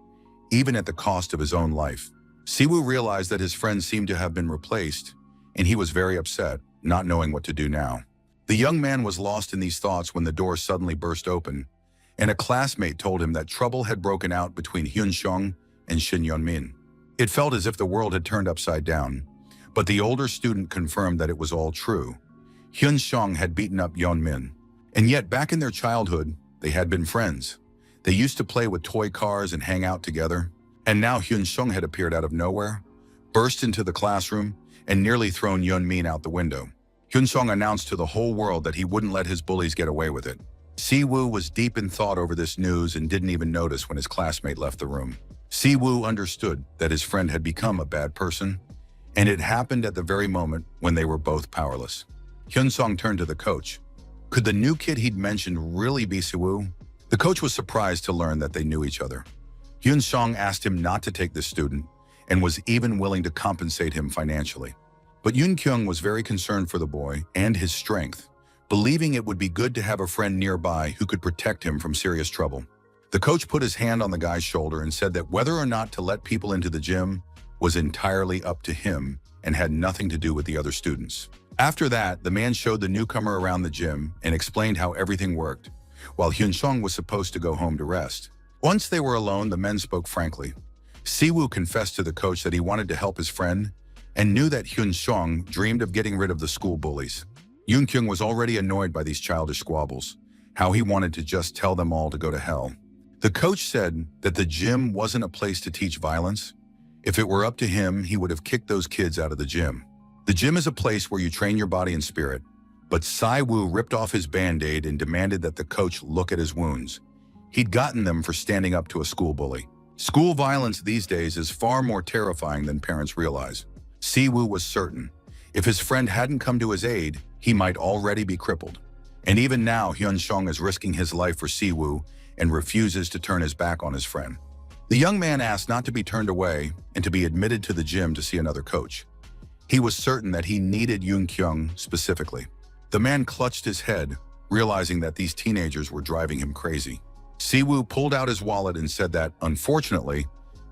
even at the cost of his own life. Si-woo realized that his friend seemed to have been replaced, and he was very upset, not knowing what to do now. The young man was lost in these thoughts when the door suddenly burst open, and a classmate told him that trouble had broken out between Hyun Sung and Shin Yeon-min. It felt as if the world had turned upside down, but the older student confirmed that it was all true. Hyun Sung had beaten up Yeon-min, and yet back in their childhood, they had been friends. They used to play with toy cars and hang out together, and now Hyun Sung had appeared out of nowhere, burst into the classroom, and nearly thrown Yeon-min out the window. Hyun Sung announced to the whole world that he wouldn't let his bullies get away with it. Si-woo was deep in thought over this news and didn't even notice when his classmate left the room. Si-woo understood that his friend had become a bad person, and it happened at the very moment when they were both powerless. Hyun Sung turned to the coach. Could the new kid he'd mentioned really be Si-woo? The coach was surprised to learn that they knew each other. Hyun Sung asked him not to take the student and was even willing to compensate him financially. But Yoon Kyung was very concerned for the boy and his strength, believing it would be good to have a friend nearby who could protect him from serious trouble. The coach put his hand on the guy's shoulder and said that whether or not to let people into the gym was entirely up to him and had nothing to do with the other students. After that, the man showed the newcomer around the gym and explained how everything worked, while Hyun Sung was supposed to go home to rest. Once they were alone, the men spoke frankly. Si-woo confessed to the coach that he wanted to help his friend and knew that Hyun Sung dreamed of getting rid of the school bullies. Yoon Kyung was already annoyed by these childish squabbles, how he wanted to just tell them all to go to hell. The coach said that the gym wasn't a place to teach violence. If it were up to him, he would have kicked those kids out of the gym. The gym is a place where you train your body and spirit, but Si-woo ripped off his band-aid and demanded that the coach look at his wounds. He'd gotten them for standing up to a school bully. School violence these days is far more terrifying than parents realize. Si-woo was certain. If his friend hadn't come to his aid, he might already be crippled. And even now, Hyun Sung is risking his life for Si-woo and refuses to turn his back on his friend. The young man asked not to be turned away and to be admitted to the gym to see another coach. He was certain that he needed Yoon Kyung specifically. The man clutched his head, realizing that these teenagers were driving him crazy. Si-woo pulled out his wallet and said that, unfortunately,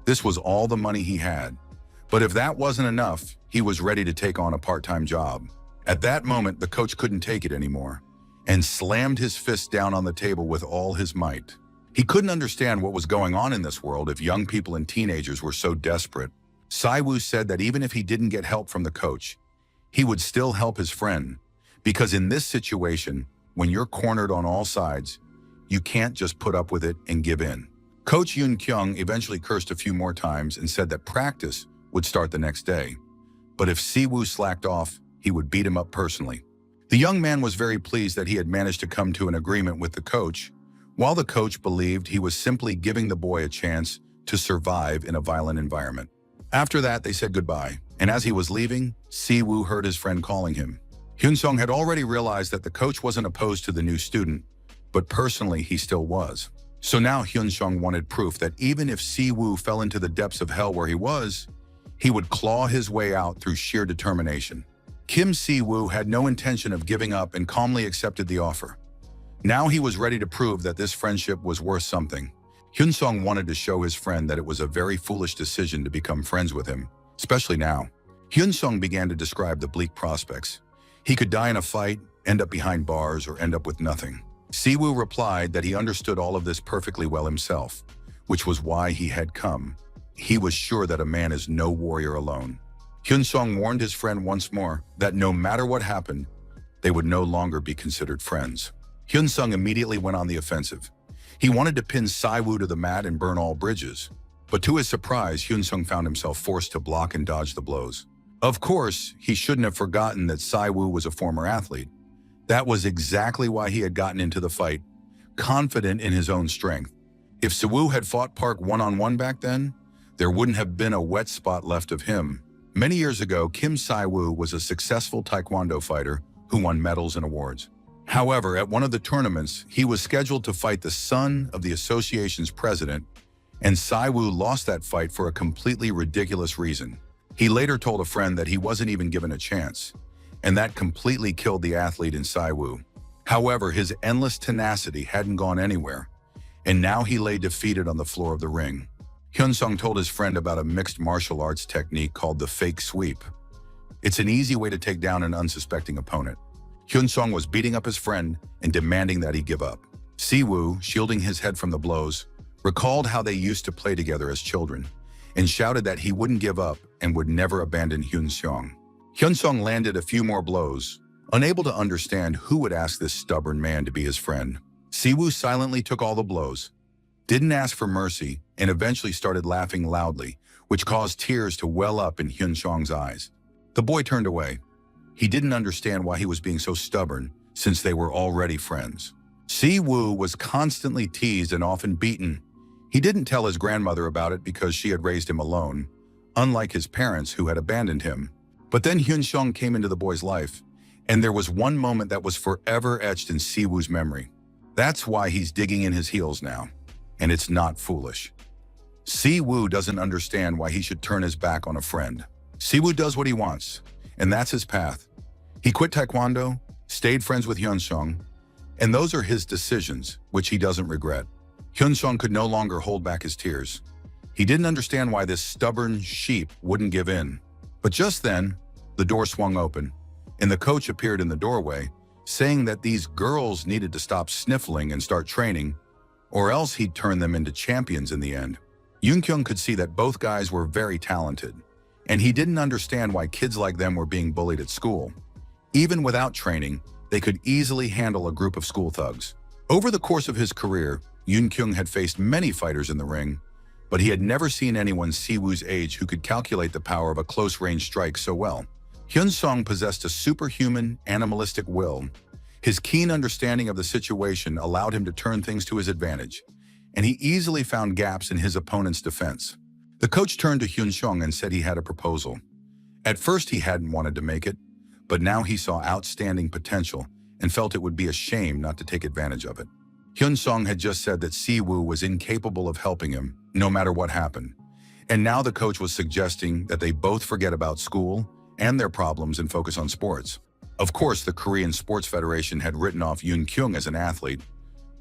this was all the money he had. But if that wasn't enough, he was ready to take on a part-time job. At that moment, the coach couldn't take it anymore and slammed his fist down on the table with all his might. He couldn't understand what was going on in this world if young people and teenagers were so desperate. Si-woo said that even if he didn't get help from the coach, he would still help his friend, because in this situation, when you're cornered on all sides, you can't just put up with it and give in. Coach Yoon Kyung eventually cursed a few more times and said that practice would start the next day. But if Si-woo slacked off, he would beat him up personally. The young man was very pleased that he had managed to come to an agreement with the coach, while the coach believed he was simply giving the boy a chance to survive in a violent environment. After that, they said goodbye, and as he was leaving, Si-woo heard his friend calling him. Hyun Sung had already realized that the coach wasn't opposed to the new student, but personally he still was. So now Hyun Sung wanted proof that even if Si-woo fell into the depths of hell where he was, he would claw his way out through sheer determination. Kim Si-woo had no intention of giving up and calmly accepted the offer. Now he was ready to prove that this friendship was worth something. Hyun Sung wanted to show his friend that it was a very foolish decision to become friends with him, especially now. Hyun Sung began to describe the bleak prospects. He could die in a fight, end up behind bars, or end up with nothing. Si-woo replied that he understood all of this perfectly well himself, which was why he had come. He was sure that a man is no warrior alone. Hyun Sung warned his friend once more that no matter what happened, they would no longer be considered friends. Hyun Sung immediately went on the offensive. He wanted to pin Siwoo to the mat and burn all bridges. But to his surprise, Hyun-sung found himself forced to block and dodge the blows. Of course, he shouldn't have forgotten that Siwoo was a former athlete. That was exactly why he had gotten into the fight, confident in his own strength. If Siwoo had fought Park one-on-one back then, there wouldn't have been a wet spot left of him. Many years ago, Kim Siwoo was a successful taekwondo fighter who won medals and awards. However, at one of the tournaments, he was scheduled to fight the son of the association's president, and Siwoo lost that fight for a completely ridiculous reason. He later told a friend that he wasn't even given a chance, and that completely killed the athlete in Siwoo. However, his endless tenacity hadn't gone anywhere, and now he lay defeated on the floor of the ring. Hyun-sung told his friend about a mixed martial arts technique called the fake sweep. It's an easy way to take down an unsuspecting opponent. Hyun-sung was beating up his friend and demanding that he give up. Siwoo, shielding his head from the blows, recalled how they used to play together as children, and shouted that he wouldn't give up and would never abandon Hyun-sung. Hyun-sung landed a few more blows, unable to understand who would ask this stubborn man to be his friend. Siwoo silently took all the blows, didn't ask for mercy, and eventually started laughing loudly, which caused tears to well up in Hyun-sung's eyes. The boy turned away. He didn't understand why he was being so stubborn, since they were already friends. Siwoo was constantly teased and often beaten. He didn't tell his grandmother about it because she had raised him alone, unlike his parents who had abandoned him. But then Hyun-sung came into the boy's life, and there was one moment that was forever etched in Siwoo's memory. That's why he's digging in his heels now, and it's not foolish. Siwoo doesn't understand why he should turn his back on a friend. Siwoo does what he wants, and that's his path. He quit taekwondo, stayed friends with Hyun-sung, and those are his decisions, which he doesn't regret. Hyun-sung could no longer hold back his tears. He didn't understand why this stubborn sheep wouldn't give in. But just then, the door swung open, and the coach appeared in the doorway, saying that these girls needed to stop sniffling and start training, or else he'd turn them into champions in the end. Yoon-kyung could see that both guys were very talented, and he didn't understand why kids like them were being bullied at school. Even without training, they could easily handle a group of school thugs. Over the course of his career, Yoon-kyung had faced many fighters in the ring, but he had never seen anyone Siwoo's age who could calculate the power of a close-range strike so well. Hyun-sung possessed a superhuman, animalistic will. His keen understanding of the situation allowed him to turn things to his advantage, and he easily found gaps in his opponent's defense. The coach turned to Hyun-sung and said he had a proposal. At first, he hadn't wanted to make it, but now he saw outstanding potential and felt it would be a shame not to take advantage of it. Hyun-sung had just said that Siwoo was incapable of helping him, no matter what happened. And now the coach was suggesting that they both forget about school and their problems and focus on sports. Of course, the Korean Sports Federation had written off Yoon-kyung as an athlete,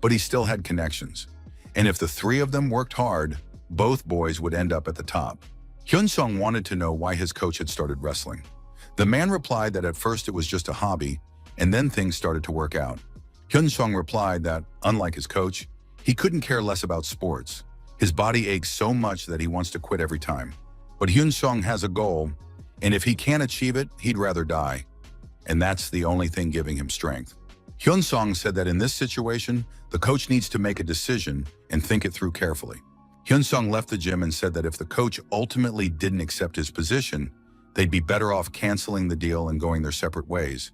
but he still had connections. And if the three of them worked hard, both boys would end up at the top. Hyun-sung wanted to know why his coach had started wrestling. The man replied that at first it was just a hobby, and then things started to work out. Hyun-sung replied that, unlike his coach, he couldn't care less about sports. His body aches so much that he wants to quit every time. But Hyun-sung has a goal, and if he can't achieve it, he'd rather die. And that's the only thing giving him strength. Hyun-sung said that in this situation, the coach needs to make a decision and think it through carefully. Hyun-sung left the gym and said that if the coach ultimately didn't accept his position, they'd be better off canceling the deal and going their separate ways.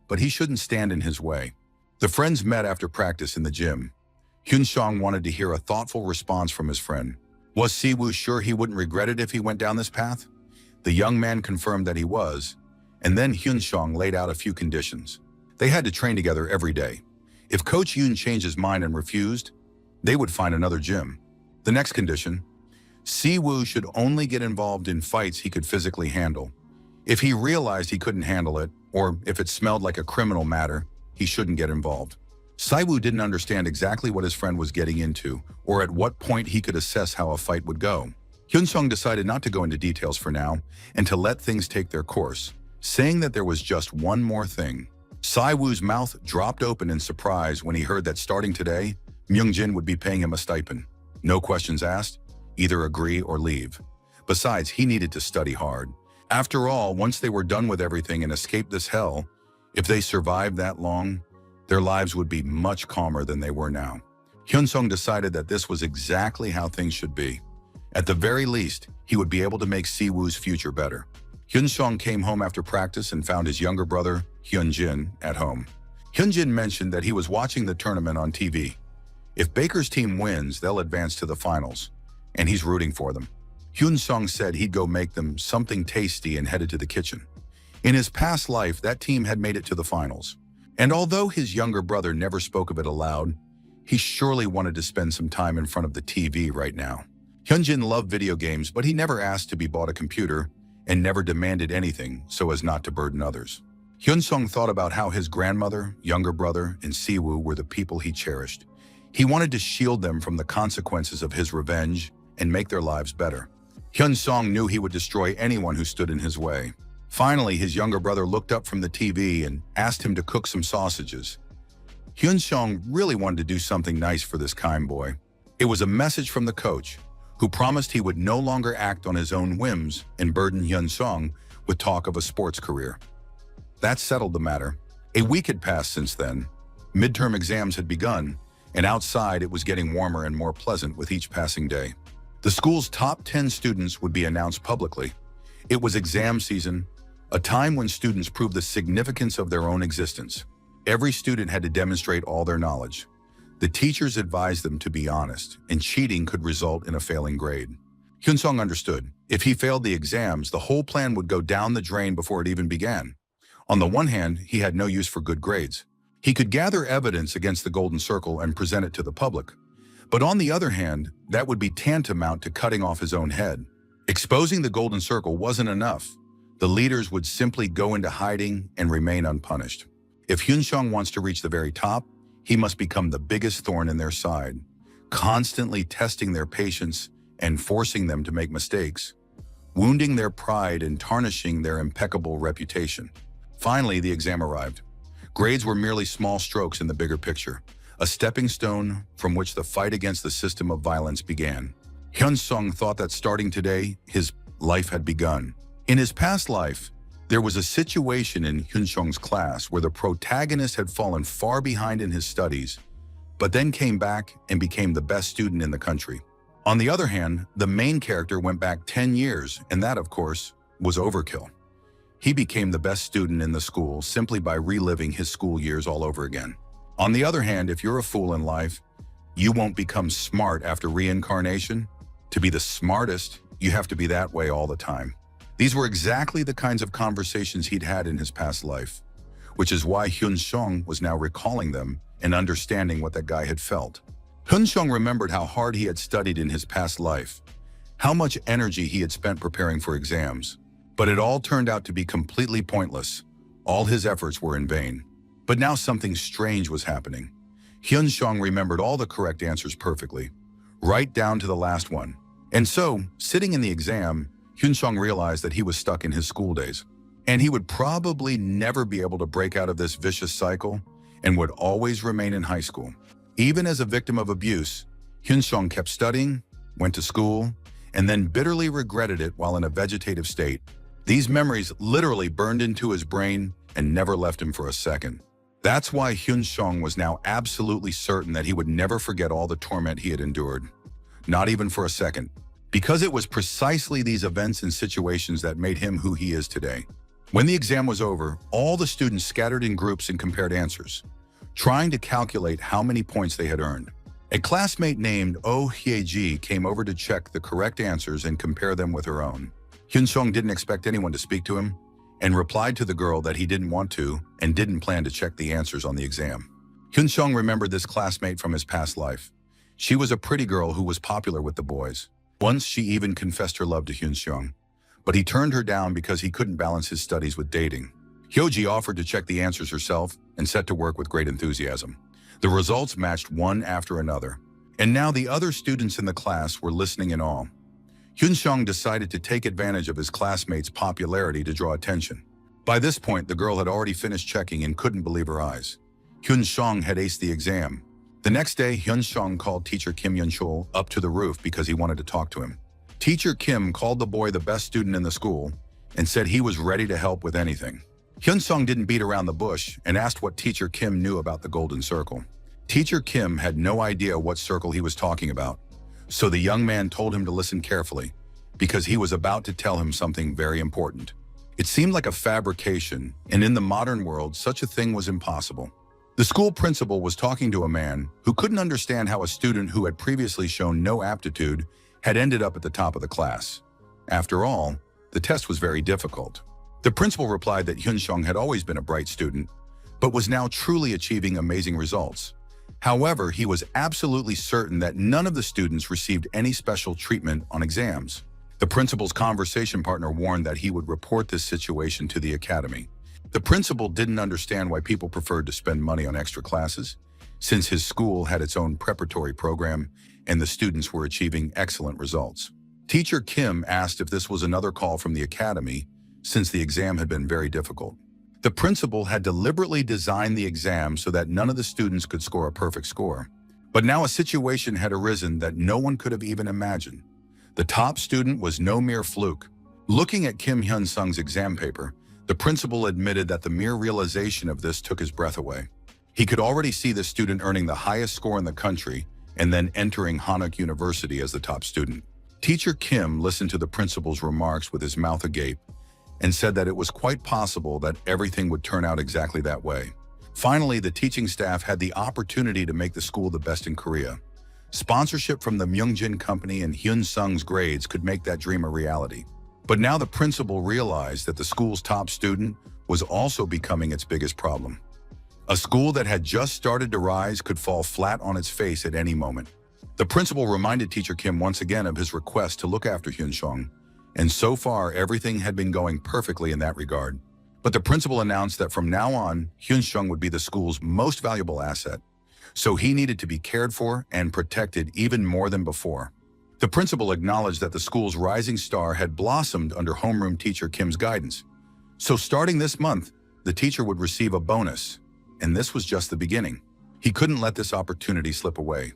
But he shouldn't stand in his way. The friends met after practice in the gym. Hyun-sung wanted to hear a thoughtful response from his friend. Was Siwoo sure he wouldn't regret it if he went down this path? The young man confirmed that he was, and then Hyun-sung laid out a few conditions. They had to train together every day. If Coach Yoon changed his mind and refused, they would find another gym. The next condition, Siwoo should only get involved in fights he could physically handle. If he realized he couldn't handle it, or if it smelled like a criminal matter, he shouldn't get involved. Siwoo didn't understand exactly what his friend was getting into, or at what point he could assess how a fight would go. Hyun-sung decided not to go into details for now, and to let things take their course, saying that there was just one more thing. Siwoo's mouth dropped open in surprise when he heard that starting today, Myung-jin would be paying him a stipend. No questions asked, either agree or leave. Besides, he needed to study hard. After all, once they were done with everything and escaped this hell, if they survived that long, their lives would be much calmer than they were now. Hyun-sung decided that this was exactly how things should be. At the very least, he would be able to make Si-woo's future better. Hyun-sung came home after practice and found his younger brother, Hyun-jin, at home. Hyun-jin mentioned that he was watching the tournament on TV. If Baker's team wins, they'll advance to the finals, and he's rooting for them. Hyun-sung said he'd go make them something tasty and headed to the kitchen. In his past life, that team had made it to the finals. And although his younger brother never spoke of it aloud, he surely wanted to spend some time in front of the TV right now. Hyun-jin loved video games, but he never asked to be bought a computer and never demanded anything so as not to burden others. Hyun-sung thought about how his grandmother, younger brother, and Si-woo were the people he cherished. He wanted to shield them from the consequences of his revenge and make their lives better. Hyun-sung knew he would destroy anyone who stood in his way. Finally, his younger brother looked up from the TV and asked him to cook some sausages. Hyun-sung really wanted to do something nice for this kind boy. It was a message from the coach, who promised he would no longer act on his own whims and burden Hyun-sung with talk of a sports career. That settled the matter. A week had passed since then. Midterm exams had begun, and outside it was getting warmer and more pleasant with each passing day. The school's top 10 students would be announced publicly. It was exam season, a time when students proved the significance of their own existence. Every student had to demonstrate all their knowledge. The teachers advised them to be honest, and cheating could result in a failing grade. Hyun-sung understood. If he failed the exams, the whole plan would go down the drain before it even began. On the one hand, he had no use for good grades. He could gather evidence against the Golden Circle and present it to the public. But on the other hand, that would be tantamount to cutting off his own head. Exposing the Golden Circle wasn't enough. The leaders would simply go into hiding and remain unpunished. If Hyun-sung wants to reach the very top, he must become the biggest thorn in their side, constantly testing their patience and forcing them to make mistakes, wounding their pride and tarnishing their impeccable reputation. Finally, the exam arrived. Grades were merely small strokes in the bigger picture, a stepping stone from which the fight against the system of violence began. Hyun-sung thought that starting today, his life had begun. In his past life, there was a situation in Hyun-sung's class where the protagonist had fallen far behind in his studies, but then came back and became the best student in the country. On the other hand, the main character went back 10 years, and that, of course, was overkill. He became the best student in the school simply by reliving his school years all over again. On the other hand, if you're a fool in life, you won't become smart after reincarnation. To be the smartest, you have to be that way all the time. These were exactly the kinds of conversations he'd had in his past life, which is why Hyun-sung was now recalling them and understanding what that guy had felt. Hyun-sung remembered how hard he had studied in his past life, how much energy he had spent preparing for exams. But it all turned out to be completely pointless. All his efforts were in vain. But now something strange was happening. Hyun-sung remembered all the correct answers perfectly, right down to the last one. And so, sitting in the exam, Hyun-sung realized that he was stuck in his school days, and he would probably never be able to break out of this vicious cycle and would always remain in high school. Even as a victim of abuse, Hyun-sung kept studying, went to school, and then bitterly regretted it while in a vegetative state. These memories literally burned into his brain and never left him for a second. That's why Hyun-sung was now absolutely certain that he would never forget all the torment he had endured, not even for a second. Because it was precisely these events and situations that made him who he is today. When the exam was over, all the students scattered in groups and compared answers, trying to calculate how many points they had earned. A classmate named Oh Hye-ji came over to check the correct answers and compare them with her own. Hyun-sung didn't expect anyone to speak to him and replied to the girl that he didn't want to and didn't plan to check the answers on the exam. Hyun-sung remembered this classmate from his past life. She was a pretty girl who was popular with the boys. Once she even confessed her love to Hyun-sung, but he turned her down because he couldn't balance his studies with dating. Hyo-ji offered to check the answers herself and set to work with great enthusiasm. The results matched one after another, and now the other students in the class were listening in awe. Hyun-sung decided to take advantage of his classmates' popularity to draw attention. By this point, the girl had already finished checking and couldn't believe her eyes. Hyun-sung had aced the exam. The next day, Hyun-sung called teacher Kim Yun-chul up to the roof because he wanted to talk to him. Teacher Kim called the boy the best student in the school and said he was ready to help with anything. Hyun-sung didn't beat around the bush and asked what teacher Kim knew about the Golden Circle. Teacher Kim had no idea what circle he was talking about, so the young man told him to listen carefully, because he was about to tell him something very important. It seemed like a fabrication, and in the modern world, such a thing was impossible. The school principal was talking to a man who couldn't understand how a student who had previously shown no aptitude had ended up at the top of the class. After all, the test was very difficult. The principal replied that Hyun-sung had always been a bright student, but was now truly achieving amazing results. However, he was absolutely certain that none of the students received any special treatment on exams. The principal's conversation partner warned that he would report this situation to the academy. The principal didn't understand why people preferred to spend money on extra classes, since his school had its own preparatory program and the students were achieving excellent results. Teacher Kim asked if this was another call from the academy, since the exam had been very difficult. The principal had deliberately designed the exam so that none of the students could score a perfect score. But now a situation had arisen that no one could have even imagined. The top student was no mere fluke. Looking at Kim Hyun-sung's exam paper, the principal admitted that the mere realization of this took his breath away. He could already see the student earning the highest score in the country and then entering Hanok University as the top student. Teacher Kim listened to the principal's remarks with his mouth agape and said that it was quite possible that everything would turn out exactly that way. Finally, the teaching staff had the opportunity to make the school the best in Korea. Sponsorship from the Myungjin Company and Hyun-sung's grades could make that dream a reality. But now the principal realized that the school's top student was also becoming its biggest problem. A school that had just started to rise could fall flat on its face at any moment. The principal reminded Teacher Kim once again of his request to look after Hyun-sung, and so far everything had been going perfectly in that regard. But the principal announced that from now on, Hyun-sung would be the school's most valuable asset, so he needed to be cared for and protected even more than before. The principal acknowledged that the school's rising star had blossomed under homeroom teacher Kim's guidance. So starting this month, the teacher would receive a bonus, and this was just the beginning. He couldn't let this opportunity slip away.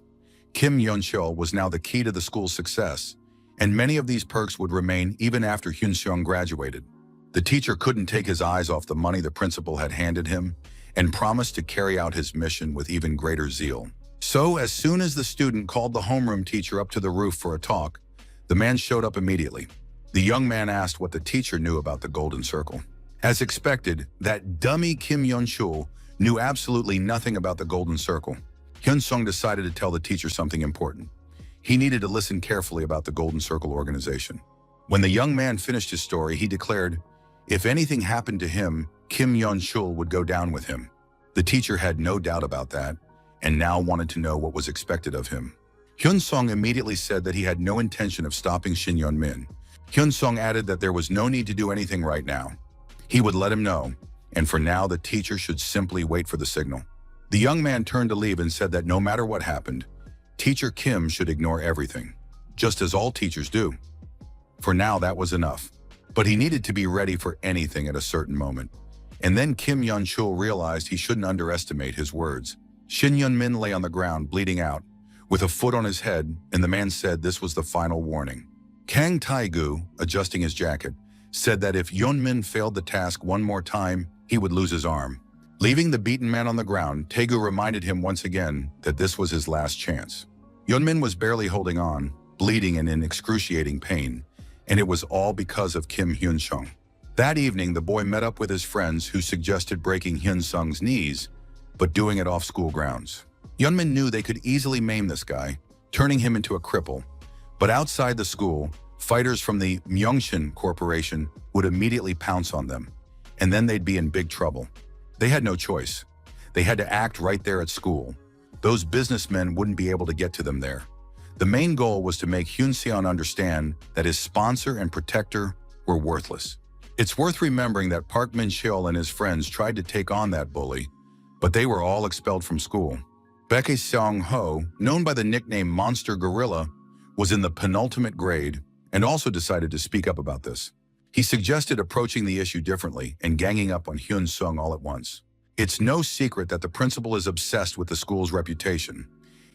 Kim Yeon-chul was now the key to the school's success, and many of these perks would remain even after Hyun-sung graduated. The teacher couldn't take his eyes off the money the principal had handed him and promised to carry out his mission with even greater zeal. So, as soon as the student called the homeroom teacher up to the roof for a talk, the man showed up immediately. The young man asked what the teacher knew about the Golden Circle. As expected, that dummy Kim Yeon-chul knew absolutely nothing about the Golden Circle. Hyun-sung decided to tell the teacher something important. He needed to listen carefully about the Golden Circle organization. When the young man finished his story, he declared, if anything happened to him, Kim Yeon-chul would go down with him. The teacher had no doubt about that, and now wanted to know what was expected of him. Hyun-sung immediately said that he had no intention of stopping Shin Yeon-min. Hyun-sung added that there was no need to do anything right now. He would let him know, and for now the teacher should simply wait for the signal. The young man turned to leave and said that no matter what happened, Teacher Kim should ignore everything, just as all teachers do. For now, that was enough. But he needed to be ready for anything at a certain moment. And then Kim Yeon-chul realized he shouldn't underestimate his words. Shin Yeon-min lay on the ground, bleeding out, with a foot on his head, and the man said this was the final warning. Kang Tae-gu, adjusting his jacket, said that if Yeon-min failed the task one more time, he would lose his arm. Leaving the beaten man on the ground, Tae-gu reminded him once again that this was his last chance. Yeon-min was barely holding on, bleeding and in excruciating pain, and it was all because of Kim Hyun-sung. That evening, the boy met up with his friends who suggested breaking Hyun-sung's knees, but doing it off school grounds. Yeon-min knew they could easily maim this guy, turning him into a cripple. But outside the school, fighters from the Myeongshin Corporation would immediately pounce on them, and then they'd be in big trouble. They had no choice. They had to act right there at school. Those businessmen wouldn't be able to get to them there. The main goal was to make Hyun-seon understand that his sponsor and protector were worthless. It's worth remembering that Park Min-cheol and his friends tried to take on that bully, but they were all expelled from school. Baek Seong-ho, known by the nickname Monster Gorilla, was in the penultimate grade and also decided to speak up about this. He suggested approaching the issue differently and ganging up on Hyun-sung all at once. It's no secret that the principal is obsessed with the school's reputation.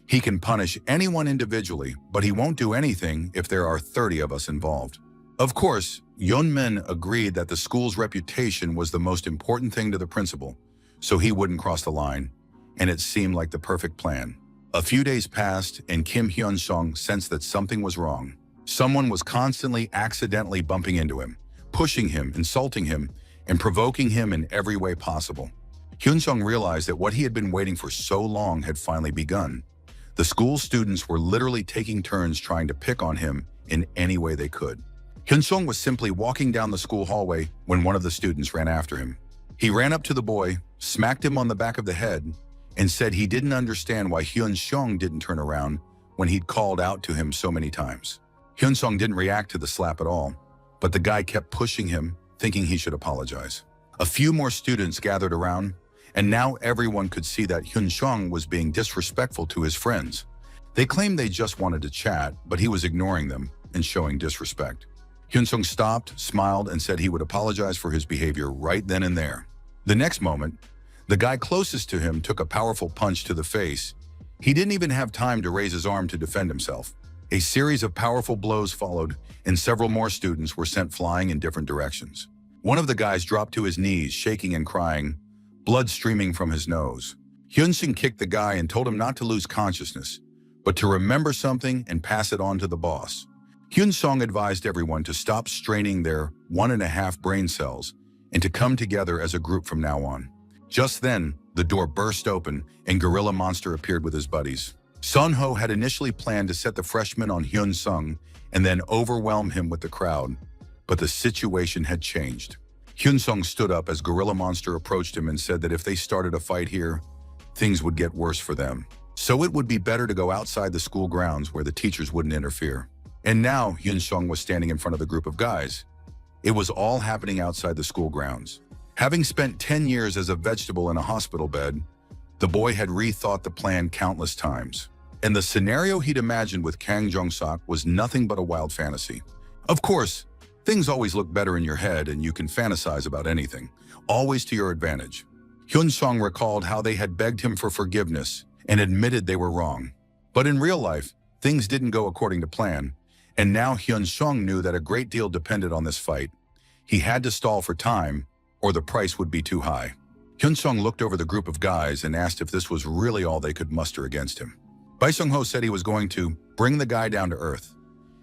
He can punish anyone individually, but he won't do anything if there are 30 of us involved. Of course, Yeon-min agreed that the school's reputation was the most important thing to the principal, so he wouldn't cross the line. and it seemed like the perfect plan. A few days passed, and Kim Hyun-sung sensed that something was wrong. Someone was constantly accidentally bumping into him, pushing him, insulting him, and provoking him in every way possible. Hyun-sung realized that what he had been waiting for so long had finally begun. The school students were literally taking turns trying to pick on him in any way they could. Hyun-sung was simply walking down the school hallway when one of the students ran after him. He ran up to the boy, smacked him on the back of the head, and said he didn't understand why Hyun-sung didn't turn around when he'd called out to him so many times. Hyun-sung didn't react to the slap at all, but the guy kept pushing him, thinking he should apologize. A few more students gathered around, and now everyone could see that Hyun-sung was being disrespectful to his friends. They claimed they just wanted to chat, but he was ignoring them and showing disrespect. Hyun-sung stopped, smiled, and said he would apologize for his behavior right then and there. The next moment, the guy closest to him took a powerful punch to the face. He didn't even have time to raise his arm to defend himself. A series of powerful blows followed, and several more students were sent flying in different directions. One of the guys dropped to his knees, shaking and crying, blood streaming from his nose. Hyun-sung kicked the guy and told him not to lose consciousness, but to remember something and pass it on to the boss. Hyun-sung advised everyone to stop straining their 1.5 brain cells and to come together as a group from now on. Just then, the door burst open and Gorilla Monster appeared with his buddies. Sun-ho had initially planned to set the freshman on Hyun-sung and then overwhelm him with the crowd, but the situation had changed. Hyun-sung stood up as Gorilla Monster approached him and said that if they started a fight here, things would get worse for them. So it would be better to go outside the school grounds where the teachers wouldn't interfere. And now Hyun-sung was standing in front of the group of guys. It was all happening outside the school grounds. Having spent 10 years as a vegetable in a hospital bed, the boy had rethought the plan countless times. And the scenario he'd imagined with Kang Jong-sok was nothing but a wild fantasy. Of course, things always look better in your head and you can fantasize about anything, always to your advantage. Hyun-sung recalled how they had begged him for forgiveness and admitted they were wrong. But in real life, things didn't go according to plan, and now Hyun-sung knew that a great deal depended on this fight. He had to stall for time, or the price would be too high. Hyun-sung looked over the group of guys and asked if this was really all they could muster against him. Bae Sung-ho said he was going to bring the guy down to earth.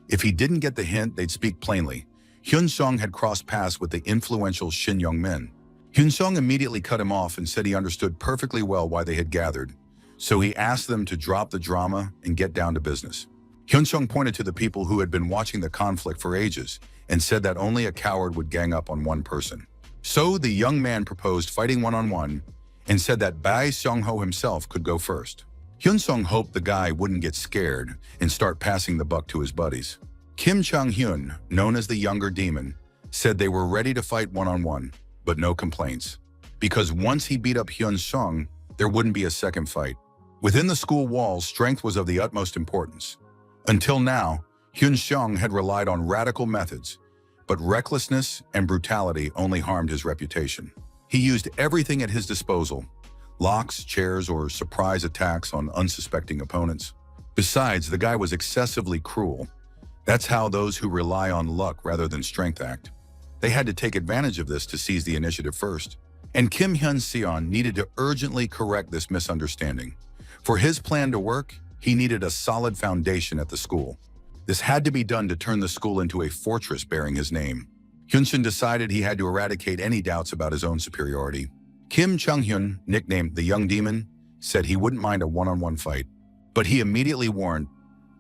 If he didn't get the hint, they'd speak plainly. Hyun-sung had crossed paths with the influential Shin Young-min. Hyun-sung immediately cut him off and said he understood perfectly well why they had gathered, so he asked them to drop the drama and get down to business. Hyun-sung pointed to the people who had been watching the conflict for ages and said that only a coward would gang up on one person. So the young man proposed fighting one-on-one and said that Bae Sung-ho himself could go first. Hyun-sung hoped the guy wouldn't get scared and start passing the buck to his buddies. Kim Chang-hyun, known as the Younger Demon, said they were ready to fight one-on-one, but no complaints. Because once he beat up Hyun-sung, there wouldn't be a second fight. Within the school walls, strength was of the utmost importance. Until now, Hyun-sung had relied on radical methods, but recklessness and brutality only harmed his reputation. He used everything at his disposal: locks, chairs, or surprise attacks on unsuspecting opponents. Besides, the guy was excessively cruel. That's how those who rely on luck rather than strength act. They had to take advantage of this to seize the initiative first. And Kim Hyun-seon needed to urgently correct this misunderstanding. For his plan to work, he needed a solid foundation at the school. This had to be done to turn the school into a fortress bearing his name. Hyun-sung decided he had to eradicate any doubts about his own superiority. Kim Chang-hyun, nicknamed the Young Demon, said he wouldn't mind a one-on-one fight, but he immediately warned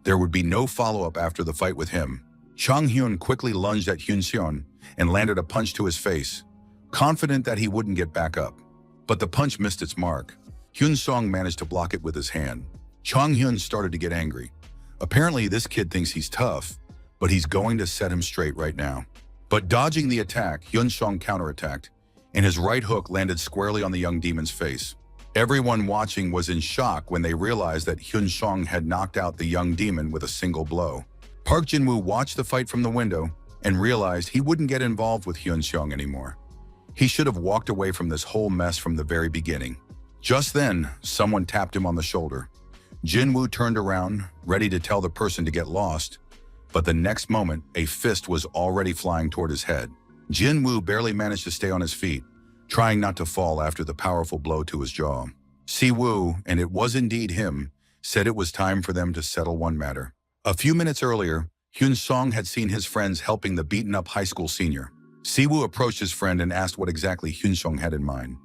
there would be no follow-up after the fight with him. Chang-hyun quickly lunged at Hyun-seon and landed a punch to his face, confident that he wouldn't get back up. But the punch missed its mark. Hyun-sung managed to block it with his hand. Chang-hyun started to get angry. Apparently, this kid thinks he's tough, but he's going to set him straight right now. But dodging the attack, Hyun-sung counterattacked, and his right hook landed squarely on the young demon's face. Everyone watching was in shock when they realized that Hyun-sung had knocked out the young demon with a single blow. Park Jin-woo watched the fight from the window and realized he wouldn't get involved with Hyun-sung anymore. He should have walked away from this whole mess from the very beginning. Just then, someone tapped him on the shoulder. Jin-woo turned around, ready to tell the person to get lost, but the next moment, a fist was already flying toward his head. Jin-woo barely managed to stay on his feet, trying not to fall after the powerful blow to his jaw. Si-woo, and it was indeed him, said it was time for them to settle one matter. A few minutes earlier, Hyun-song had seen his friends helping the beaten-up high school senior. Si-woo approached his friend and asked what exactly Hyun-song had in mind,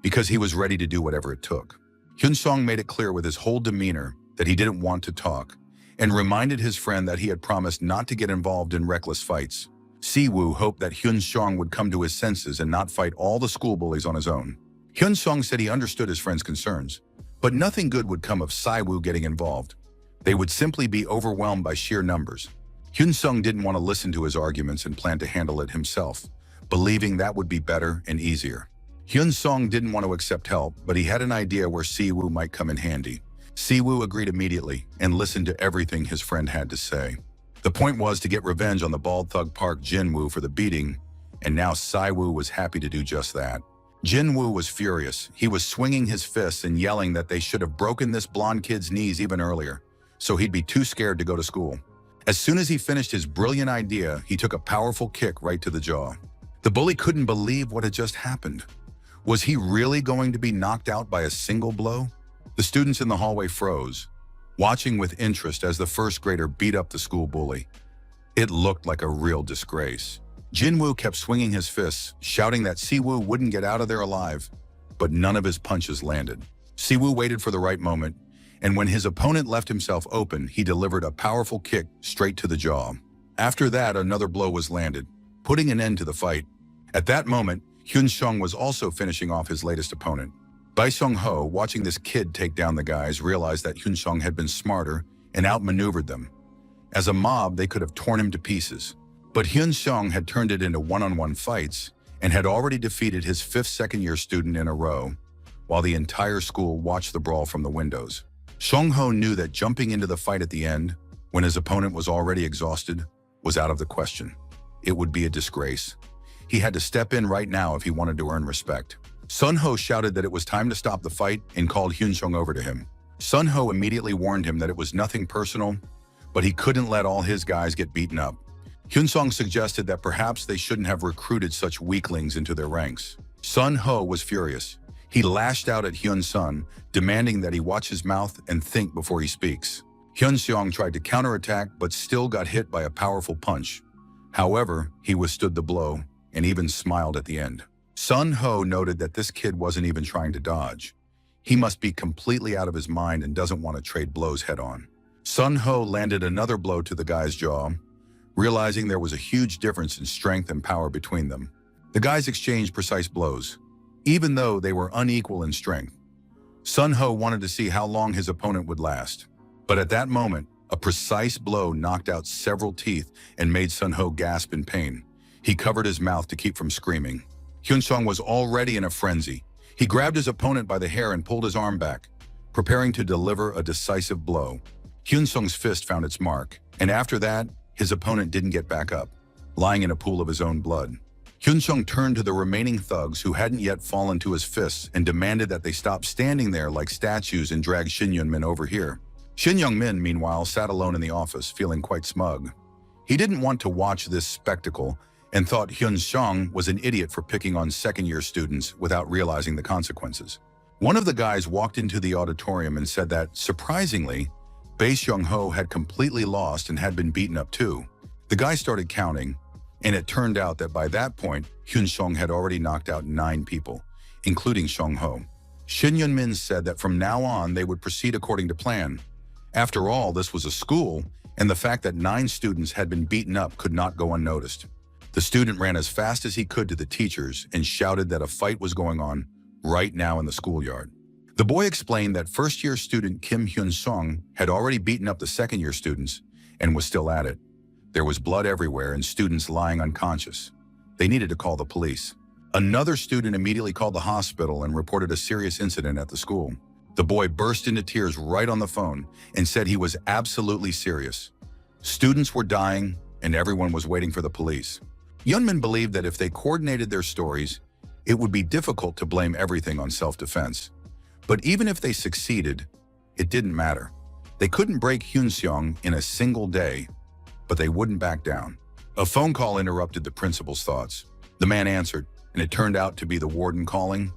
because he was ready to do whatever it took. Hyun-song made it clear with his whole demeanor that he didn't want to talk, and reminded his friend that he had promised not to get involved in reckless fights. Si-woo hoped that Hyun-song would come to his senses and not fight all the school bullies on his own. Hyun-song said he understood his friend's concerns, but nothing good would come of Si-woo getting involved. They would simply be overwhelmed by sheer numbers. Hyun-sung didn't want to listen to his arguments and planned to handle it himself, believing that would be better and easier. Hyun-sung didn't want to accept help, but he had an idea where Si-woo might come in handy. Si-woo agreed immediately and listened to everything his friend had to say. The point was to get revenge on the bald thug Park Jin-woo for the beating, and now Si-woo was happy to do just that. Jin-woo was furious. He was swinging his fists and yelling that they should have broken this blonde kid's knees even earlier, so he'd be too scared to go to school. As soon as he finished his brilliant idea, he took a powerful kick right to the jaw. The bully couldn't believe what had just happened. Was he really going to be knocked out by a single blow? The students in the hallway froze, watching with interest as the first grader beat up the school bully. It looked like a real disgrace. Jin-woo kept swinging his fists, shouting that Si-woo wouldn't get out of there alive, but none of his punches landed. Si-woo waited for the right moment, and when his opponent left himself open, he delivered a powerful kick straight to the jaw. After that, another blow was landed, putting an end to the fight. At that moment, Hyun-sung was also finishing off his latest opponent. Bai Sung-ho, watching this kid take down the guys, realized that Hyun-sung had been smarter and outmaneuvered them. As a mob, they could have torn him to pieces. But Hyun-sung had turned it into one-on-one fights and had already defeated his fifth second-year student in a row, while the entire school watched the brawl from the windows. Sung-ho knew that jumping into the fight at the end, when his opponent was already exhausted, was out of the question. It would be a disgrace. He had to step in right now if he wanted to earn respect. Sun-ho shouted that it was time to stop the fight and called Hyun-sung over to him. Sun-ho immediately warned him that it was nothing personal, but he couldn't let all his guys get beaten up. Hyun-sung suggested that perhaps they shouldn't have recruited such weaklings into their ranks. Sun-ho was furious. He lashed out at Hyun-sung, demanding that he watch his mouth and think before he speaks. Hyun-sung tried to counterattack but still got hit by a powerful punch. However, he withstood the blow and even smiled at the end. Sun-ho noted that this kid wasn't even trying to dodge. He must be completely out of his mind and doesn't want to trade blows head-on. Sun-ho landed another blow to the guy's jaw, realizing there was a huge difference in strength and power between them. The guys exchanged precise blows, even though they were unequal in strength. Sun-ho wanted to see how long his opponent would last. But at that moment, a precise blow knocked out several teeth and made Sun-ho gasp in pain. He covered his mouth to keep from screaming. Hyun-sung was already in a frenzy. He grabbed his opponent by the hair and pulled his arm back, preparing to deliver a decisive blow. Hyun-sung's fist found its mark, and after that, his opponent didn't get back up, lying in a pool of his own blood. Hyun-sung turned to the remaining thugs who hadn't yet fallen to his fists and demanded that they stop standing there like statues and drag Shin Young-min over here. Shin Young-min, meanwhile, sat alone in the office, feeling quite smug. He didn't want to watch this spectacle and thought Hyun-sung was an idiot for picking on second-year students without realizing the consequences. One of the guys walked into the auditorium and said that, surprisingly, Bae Seung-ho had completely lost and had been beaten up too. The guy started counting, and it turned out that by that point, Hyun-sung had already knocked out 9 people, including Seung-ho. Shin Young-min said that from now on they would proceed according to plan. After all, this was a school, and the fact that 9 students had been beaten up could not go unnoticed. The student ran as fast as he could to the teachers and shouted that a fight was going on right now in the schoolyard. The boy explained that first-year student Kim Hyun-sung had already beaten up the second-year students and was still at it. There was blood everywhere and students lying unconscious. They needed to call the police. Another student immediately called the hospital and reported a serious incident at the school. The boy burst into tears right on the phone and said he was absolutely serious. Students were dying and everyone was waiting for the police. Young-min believed that if they coordinated their stories, it would be difficult to blame everything on self-defense. But even if they succeeded, it didn't matter. They couldn't break Hyun-sung in a single day, but they wouldn't back down. A phone call interrupted the principal's thoughts. The man answered, and it turned out to be the warden calling.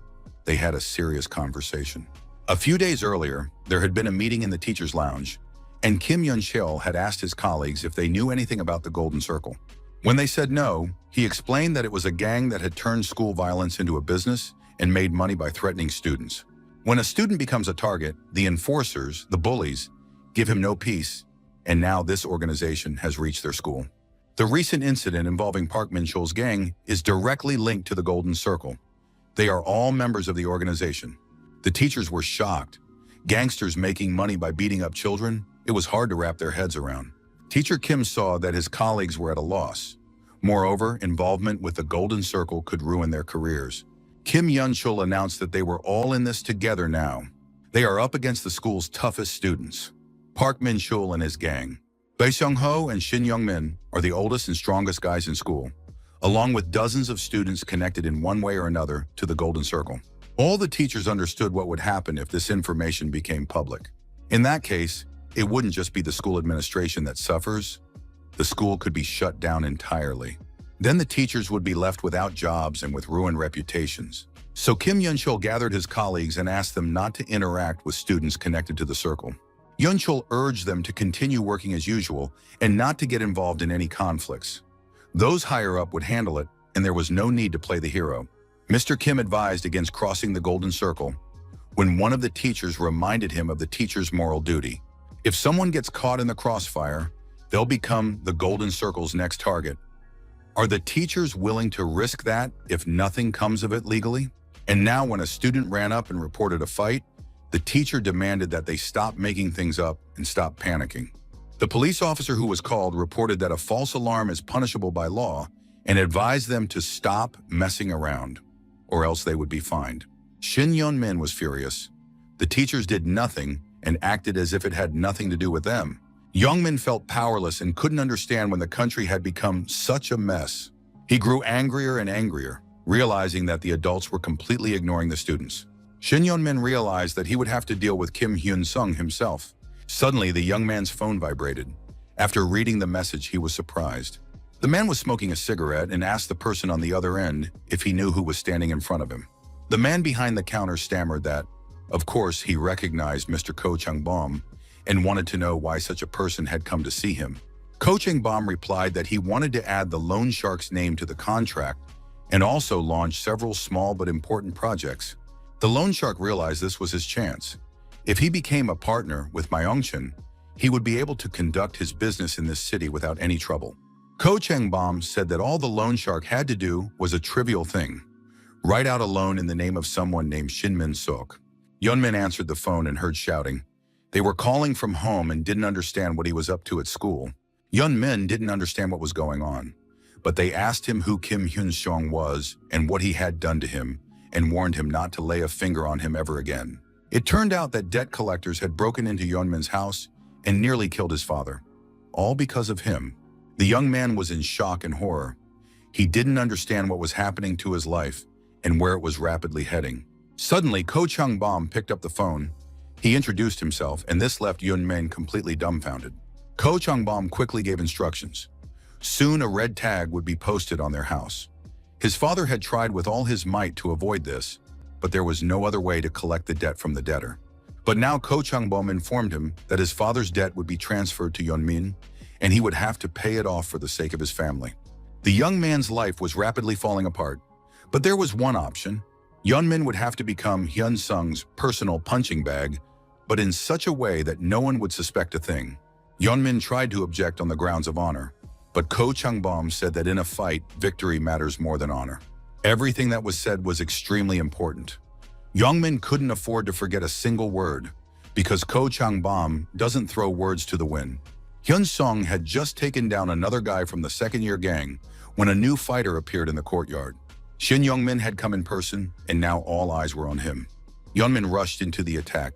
They had a serious conversation. A few days earlier, there had been a meeting in the teacher's lounge, and Kim Yun-chil had asked his colleagues if they knew anything about the Golden Circle. When they said no, he explained that it was a gang that had turned school violence into a business and made money by threatening students. When a student becomes a target, the enforcers, the bullies, give him no peace, and now this organization has reached their school. The recent incident involving Park Min-chul's gang is directly linked to the Golden Circle. They are all members of the organization. The teachers were shocked. Gangsters making money by beating up children? It was hard to wrap their heads around. Teacher Kim saw that his colleagues were at a loss. Moreover, involvement with the Golden Circle could ruin their careers. Kim Yun-chul announced that they were all in this together now. They are up against the school's toughest students. Park Min-chul and his gang. Bae Seung-ho and Shin Young-min are the oldest and strongest guys in school, along with dozens of students connected in one way or another to the Golden Circle. All the teachers understood what would happen if this information became public. In that case, it wouldn't just be the school administration that suffers. The school could be shut down entirely. Then the teachers would be left without jobs and with ruined reputations. So Kim Yun-chul gathered his colleagues and asked them not to interact with students connected to the circle. Yun-chul urged them to continue working as usual and not to get involved in any conflicts. Those higher up would handle it, and there was no need to play the hero. Mr. Kim advised against crossing the Golden Circle when one of the teachers reminded him of the teacher's moral duty. If someone gets caught in the crossfire, they'll become the Golden Circle's next target. Are the teachers willing to risk that if nothing comes of it legally? And now when a student ran up and reported a fight, the teacher demanded that they stop making things up and stop panicking. The police officer who was called reported that a false alarm is punishable by law and advised them to stop messing around, or else they would be fined. Shin Yeon-min was furious. The teachers did nothing and acted as if it had nothing to do with them. Young-min felt powerless and couldn't understand when the country had become such a mess. He grew angrier and angrier, realizing that the adults were completely ignoring the students. Shin Yeon-min realized that he would have to deal with Kim Hyun-sung himself. Suddenly, the young man's phone vibrated. After reading the message, he was surprised. The man was smoking a cigarette and asked the person on the other end if he knew who was standing in front of him. The man behind the counter stammered that, of course, he recognized Mr. Ko Chang-bom and wanted to know why such a person had come to see him. Ko Chang-bom replied that he wanted to add the loan shark's name to the contract and also launch several small but important projects. The loan shark realized this was his chance. If he became a partner with Myongchun, he would be able to conduct his business in this city without any trouble. Ko Chang-bom said that all the loan shark had to do was a trivial thing: write out a loan in the name of someone named Shin Min-sok. Yeon-min answered the phone and heard shouting. They were calling from home and didn't understand what he was up to at school. Yeon-min didn't understand what was going on, but they asked him who Kim Hyun-sung was and what he had done to him, and warned him not to lay a finger on him ever again. It turned out that debt collectors had broken into Yeon-min's house and nearly killed his father, all because of him. The young man was in shock and horror. He didn't understand what was happening to his life and where it was rapidly heading. Suddenly, Ko Chang-bom picked up the phone. He introduced himself, and this left Yeon-min completely dumbfounded. Ko Chang-bom quickly gave instructions. Soon a red tag would be posted on their house. His father had tried with all his might to avoid this, but there was no other way to collect the debt from the debtor. But now Ko Chang-bom informed him that his father's debt would be transferred to Yeon-min, and he would have to pay it off for the sake of his family. The young man's life was rapidly falling apart, but there was one option. Yeon-min would have to become Hyun-sung's personal punching bag, but in such a way that no one would suspect a thing. Yeon-min tried to object on the grounds of honor, but Ko Chang-bom said that in a fight, victory matters more than honor. Everything that was said was extremely important. Yeon-min couldn't afford to forget a single word, because Ko Chang-bom doesn't throw words to the wind. Hyun-sung had just taken down another guy from the second-year gang when a new fighter appeared in the courtyard. Shin Young-min had come in person, and now all eyes were on him. Yeon-min rushed into the attack,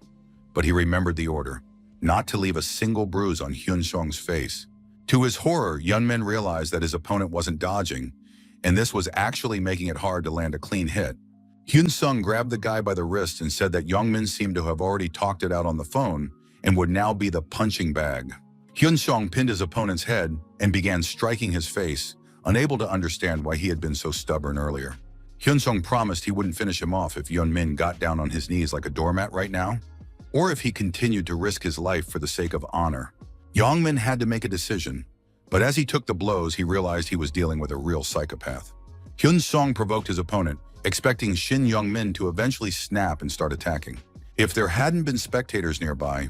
but he remembered the order, not to leave a single bruise on Hyun-sung's face. To his horror, Yeon-min realized that his opponent wasn't dodging, and this was actually making it hard to land a clean hit. Hyun-sung grabbed the guy by the wrist and said that Yeon-min seemed to have already talked it out on the phone and would now be the punching bag. Hyun-sung pinned his opponent's head and began striking his face, unable to understand why he had been so stubborn earlier. Hyun-sung promised he wouldn't finish him off if Yeon-min got down on his knees like a doormat right now, or if he continued to risk his life for the sake of honor. Yeon-min had to make a decision, but as he took the blows, he realized he was dealing with a real psychopath. Hyun-sung provoked his opponent, expecting Shin Yeon-min to eventually snap and start attacking. If there hadn't been spectators nearby,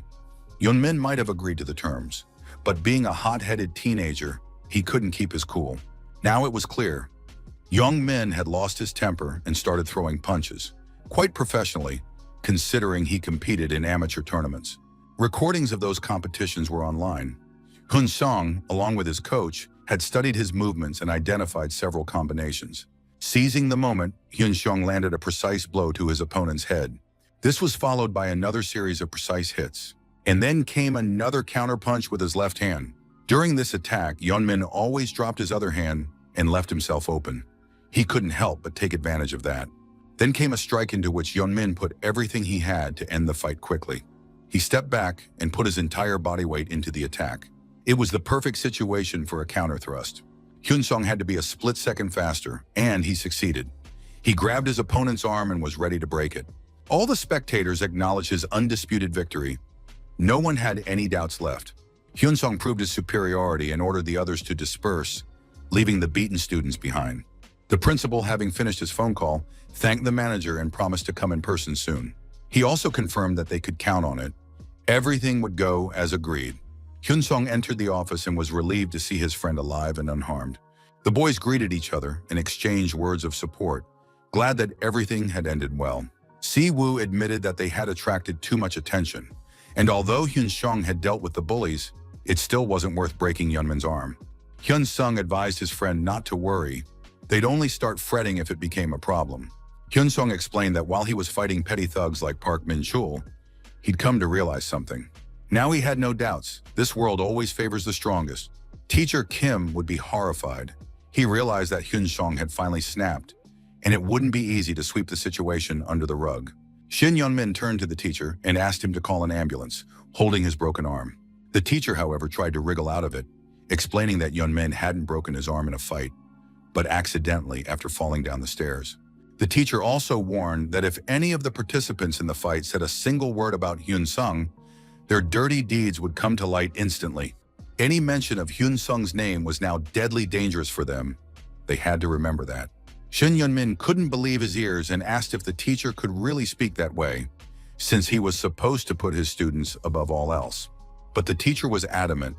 Yeon-min might have agreed to the terms, but being a hot-headed teenager, he couldn't keep his cool. Now it was clear. Yeon-min had lost his temper and started throwing punches, quite professionally, considering he competed in amateur tournaments. Recordings of those competitions were online. Hyun-sung, along with his coach, had studied his movements and identified several combinations. Seizing the moment, Hyun-sung landed a precise blow to his opponent's head. This was followed by another series of precise hits, and then came another counterpunch with his left hand. During this attack, Yeon-min always dropped his other hand and left himself open. He couldn't help but take advantage of that. Then came a strike into which Yeon-min put everything he had to end the fight quickly. He stepped back and put his entire body weight into the attack. It was the perfect situation for a counter thrust. Hyun-sung had to be a split second faster, and he succeeded. He grabbed his opponent's arm and was ready to break it. All the spectators acknowledged his undisputed victory. No one had any doubts left. Hyun-sung proved his superiority and ordered the others to disperse, leaving the beaten students behind. The principal, having finished his phone call, thanked the manager and promised to come in person soon. He also confirmed that they could count on it. Everything would go as agreed. Hyun-sung entered the office and was relieved to see his friend alive and unharmed. The boys greeted each other and exchanged words of support, glad that everything had ended well. Si-woo admitted that they had attracted too much attention, and although Hyun-sung had dealt with the bullies, it still wasn't worth breaking Yeon-min's arm. Hyun-sung advised his friend not to worry. They'd only start fretting if it became a problem. Hyun-sung explained that while he was fighting petty thugs like Park Min-chul, he'd come to realize something. Now he had no doubts. This world always favors the strongest. Teacher Kim would be horrified. He realized that Hyun-sung had finally snapped, and it wouldn't be easy to sweep the situation under the rug. Shin Yeon-min turned to the teacher and asked him to call an ambulance, holding his broken arm. The teacher, however, tried to wriggle out of it, explaining that Yeon-min hadn't broken his arm in a fight, but accidentally after falling down the stairs. The teacher also warned that if any of the participants in the fight said a single word about Hyun-sung, their dirty deeds would come to light instantly. Any mention of Hyun-sung's name was now deadly dangerous for them. They had to remember that. Shin Yeon-min couldn't believe his ears and asked if the teacher could really speak that way, since he was supposed to put his students above all else. But the teacher was adamant.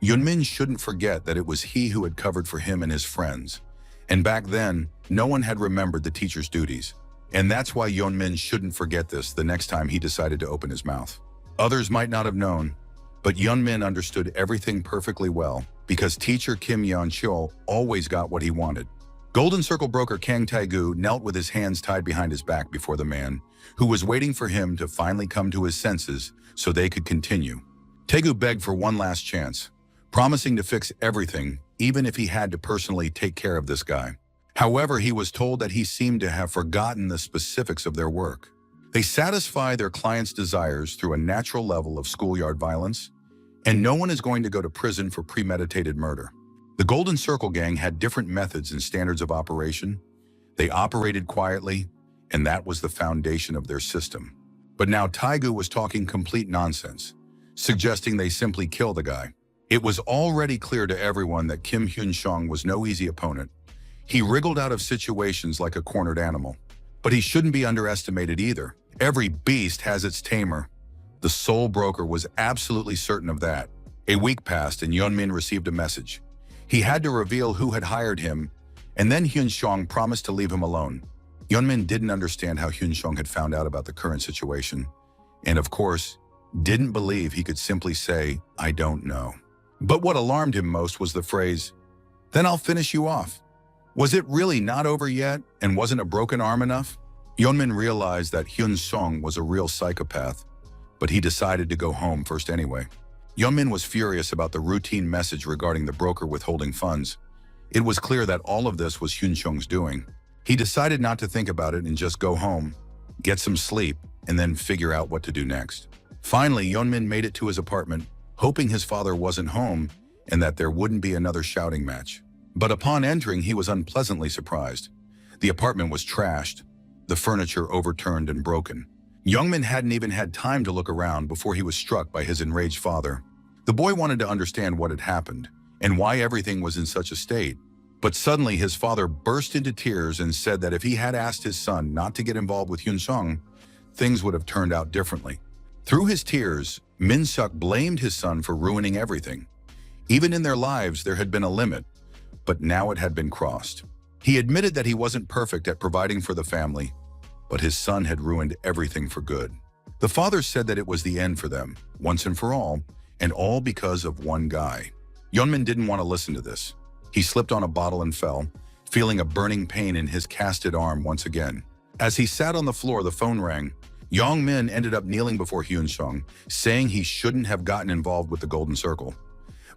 Yeon-min shouldn't forget that it was he who had covered for him and his friends. And back then, no one had remembered the teacher's duties. And that's why Yeon-min shouldn't forget this the next time he decided to open his mouth. Others might not have known, but Yeon-min understood everything perfectly well because teacher Kim Yeon-chul always got what he wanted. Golden Circle broker Kang Tae-gu knelt with his hands tied behind his back before the man, who was waiting for him to finally come to his senses so they could continue. Tae-gu begged for one last chance, promising to fix everything, even if he had to personally take care of this guy. However, he was told that he seemed to have forgotten the specifics of their work. They satisfy their clients' desires through a natural level of schoolyard violence, and no one is going to go to prison for premeditated murder. The Golden Circle gang had different methods and standards of operation. They operated quietly, and that was the foundation of their system. But now Tae-gu was talking complete nonsense, suggesting they simply kill the guy. It was already clear to everyone that Kim Hyun-sung was no easy opponent. He wriggled out of situations like a cornered animal. But he shouldn't be underestimated either. Every beast has its tamer. The soul broker was absolutely certain of that. A week passed and Yeon-min received a message. He had to reveal who had hired him, and then Hyun-sung promised to leave him alone. Yeon-min didn't understand how Hyun-sung had found out about the current situation, and of course, didn't believe he could simply say, "I don't know." But what alarmed him most was the phrase, "Then I'll finish you off." Was it really not over yet, and wasn't a broken arm enough? Yeon-min realized that Hyun-sung was a real psychopath, but he decided to go home first anyway. Yeon-min was furious about the routine message regarding the broker withholding funds. It was clear that all of this was Hyun-sung's doing. He decided not to think about it and just go home, get some sleep, and then figure out what to do next. Finally, Yeon-min made it to his apartment, hoping his father wasn't home and that there wouldn't be another shouting match. But upon entering, he was unpleasantly surprised. The apartment was trashed, the furniture overturned and broken. Youngmin hadn't even had time to look around before he was struck by his enraged father. The boy wanted to understand what had happened and why everything was in such a state. But suddenly his father burst into tears and said that if he had asked his son not to get involved with Hyun-sung, things would have turned out differently. Through his tears, Min-suk blamed his son for ruining everything. Even in their lives, there had been a limit, but now it had been crossed. He admitted that he wasn't perfect at providing for the family, but his son had ruined everything for good. The father said that it was the end for them, once and for all, and all because of one guy. Yeonmin didn't want to listen to this. He slipped on a bottle and fell, feeling a burning pain in his casted arm once again. As he sat on the floor, the phone rang. Yeongmin ended up kneeling before Hyun-sung, saying he shouldn't have gotten involved with the Golden Circle.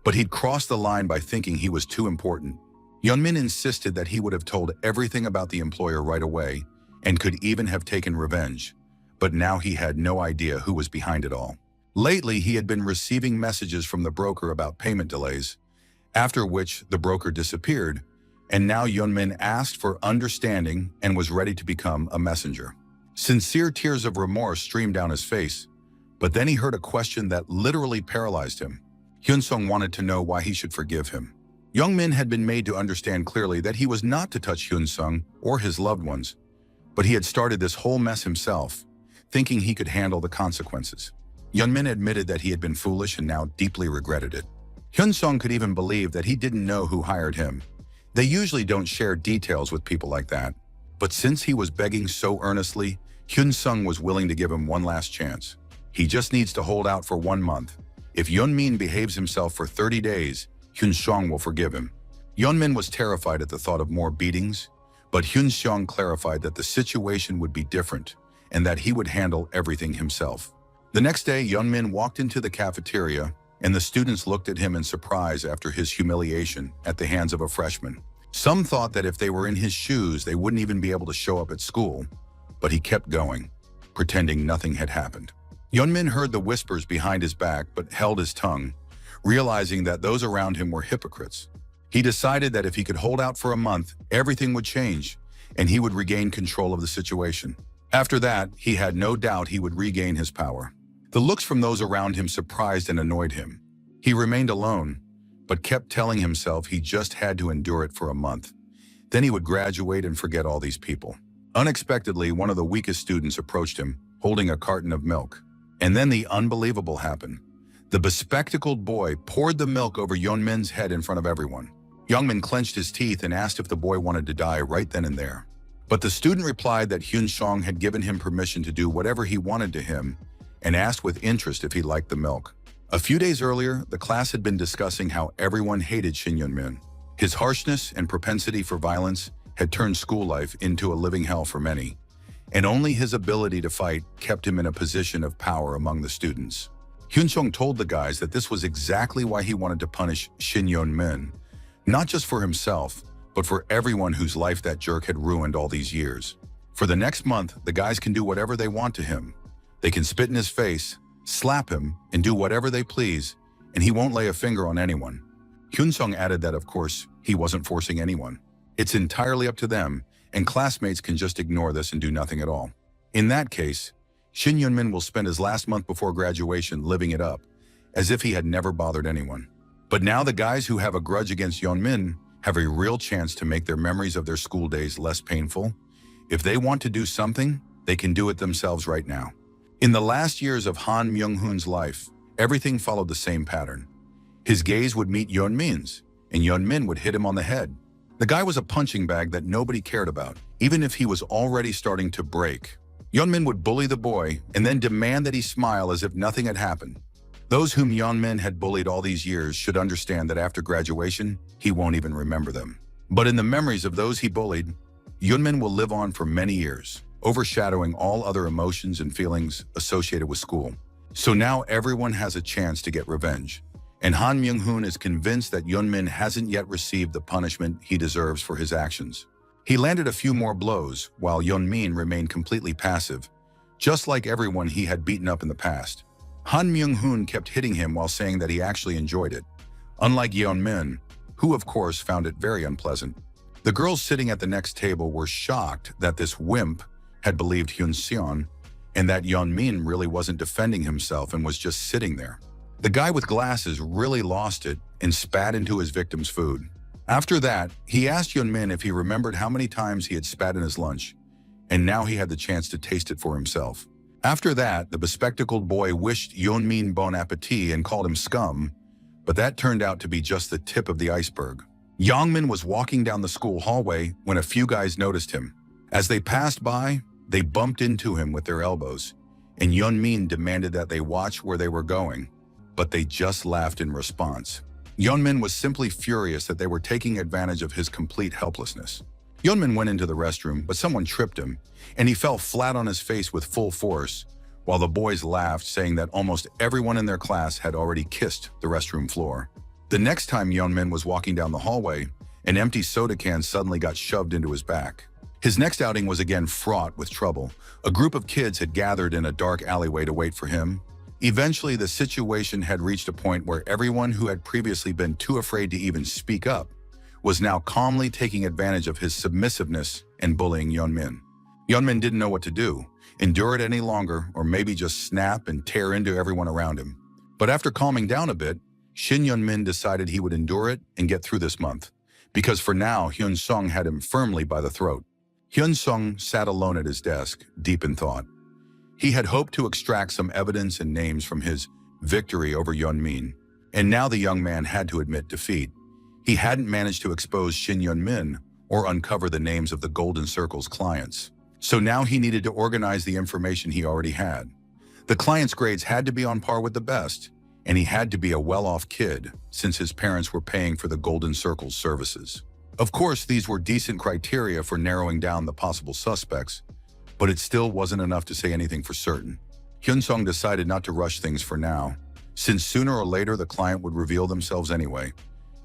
But he'd crossed the line by thinking he was too important. Yeonmin insisted that he would have told everything about the employer right away and could even have taken revenge. But now he had no idea who was behind it all. Lately, he had been receiving messages from the broker about payment delays, after which the broker disappeared, and now Yeonmin asked for understanding and was ready to become a messenger. Sincere tears of remorse streamed down his face, but then he heard a question that literally paralyzed him. Hyun-sung wanted to know why he should forgive him. Youngmin had been made to understand clearly that he was not to touch Hyun-sung or his loved ones, but he had started this whole mess himself, thinking he could handle the consequences. Yeonmin admitted that he had been foolish and now deeply regretted it. Hyun-sung could even believe that he didn't know who hired him. They usually don't share details with people like that. But since he was begging so earnestly, Hyun-sung was willing to give him one last chance. He just needs to hold out for 1 month. If Yeonmin behaves himself for 30 days, Hyun-sung will forgive him. Yeonmin was terrified at the thought of more beatings, but Hyun-sung clarified that the situation would be different and that he would handle everything himself. The next day, Yeonmin walked into the cafeteria, and the students looked at him in surprise after his humiliation at the hands of a freshman. Some thought that if they were in his shoes, they wouldn't even be able to show up at school, but he kept going, pretending nothing had happened. Yeonmin heard the whispers behind his back but held his tongue, realizing that those around him were hypocrites. He decided that if he could hold out for a month, everything would change, and he would regain control of the situation. After that, he had no doubt he would regain his power. The looks from those around him surprised and annoyed him. He remained alone, but kept telling himself he just had to endure it for a month. Then he would graduate and forget all these people. Unexpectedly, one of the weakest students approached him, holding a carton of milk. And then the unbelievable happened. The bespectacled boy poured the milk over Yeonmin's head in front of everyone. Yeonmin clenched his teeth and asked if the boy wanted to die right then and there. But the student replied that Hyun-sung had given him permission to do whatever he wanted to him and asked with interest if he liked the milk. A few days earlier, the class had been discussing how everyone hated Shin Yeonmin. His harshness and propensity for violence had turned school life into a living hell for many, and only his ability to fight kept him in a position of power among the students. Hyun-sung told the guys that this was exactly why he wanted to punish Shin Yeonmin, not just for himself, but for everyone whose life that jerk had ruined all these years. For the next month, the guys can do whatever they want to him. They can spit in his face, slap him, and do whatever they please, and he won't lay a finger on anyone. Hyun-sung added that, of course, he wasn't forcing anyone. It's entirely up to them, and classmates can just ignore this and do nothing at all. In that case, Shin Yeonmin will spend his last month before graduation living it up, as if he had never bothered anyone. But now the guys who have a grudge against Yeonmin have a real chance to make their memories of their school days less painful. If they want to do something, they can do it themselves right now. In the last years of Han Myung-hoon's life, everything followed the same pattern. His gaze would meet Yeonmin's, and Yeonmin would hit him on the head. The guy was a punching bag that nobody cared about, even if he was already starting to break. Yeonmin would bully the boy and then demand that he smile as if nothing had happened. Those whom Yeonmin had bullied all these years should understand that after graduation, he won't even remember them. But in the memories of those he bullied, Yeonmin will live on for many years, overshadowing all other emotions and feelings associated with school. So now everyone has a chance to get revenge. And Han Myung-hoon is convinced that Yeonmin hasn't yet received the punishment he deserves for his actions. He landed a few more blows, while Yeonmin remained completely passive, just like everyone he had beaten up in the past. Han Myung-hoon kept hitting him while saying that he actually enjoyed it, unlike Yeonmin, who of course found it very unpleasant. The girls sitting at the next table were shocked that this wimp had believed Hyun Seon and that Yeon Min really wasn't defending himself and was just sitting there. The guy with glasses really lost it and spat into his victim's food. After that, he asked Yeon Min if he remembered how many times he had spat in his lunch, and now he had the chance to taste it for himself. After that, the bespectacled boy wished Yeon Min bon appetit and called him scum, but that turned out to be just the tip of the iceberg. Yongmin was walking down the school hallway when a few guys noticed him. As they passed by, they bumped into him with their elbows, and Yeon Min demanded that they watch where they were going, but they just laughed in response. Yeon Min was simply furious that they were taking advantage of his complete helplessness. Yeon Min went into the restroom, but someone tripped him, and he fell flat on his face with full force, while the boys laughed, saying that almost everyone in their class had already kissed the restroom floor. The next time Yeon Min was walking down the hallway, an empty soda can suddenly got shoved into his back. His next outing was again fraught with trouble. A group of kids had gathered in a dark alleyway to wait for him. Eventually, the situation had reached a point where everyone who had previously been too afraid to even speak up was now calmly taking advantage of his submissiveness and bullying Yeon Min. Yeon Min didn't know what to do, endure it any longer, or maybe just snap and tear into everyone around him. But after calming down a bit, Shin Yeon Min decided he would endure it and get through this month, because for now, Hyun Sung had him firmly by the throat. Hyun Sung sat alone at his desk, deep in thought. He had hoped to extract some evidence and names from his victory over Yeon Min, and now the young man had to admit defeat. He hadn't managed to expose Shin Yeon Min or uncover the names of the Golden Circle's clients. So now he needed to organize the information he already had. The client's grades had to be on par with the best, and he had to be a well-off kid since his parents were paying for the Golden Circle's services. Of course, these were decent criteria for narrowing down the possible suspects, but it still wasn't enough to say anything for certain. Hyun Sung decided not to rush things for now, since sooner or later the client would reveal themselves anyway,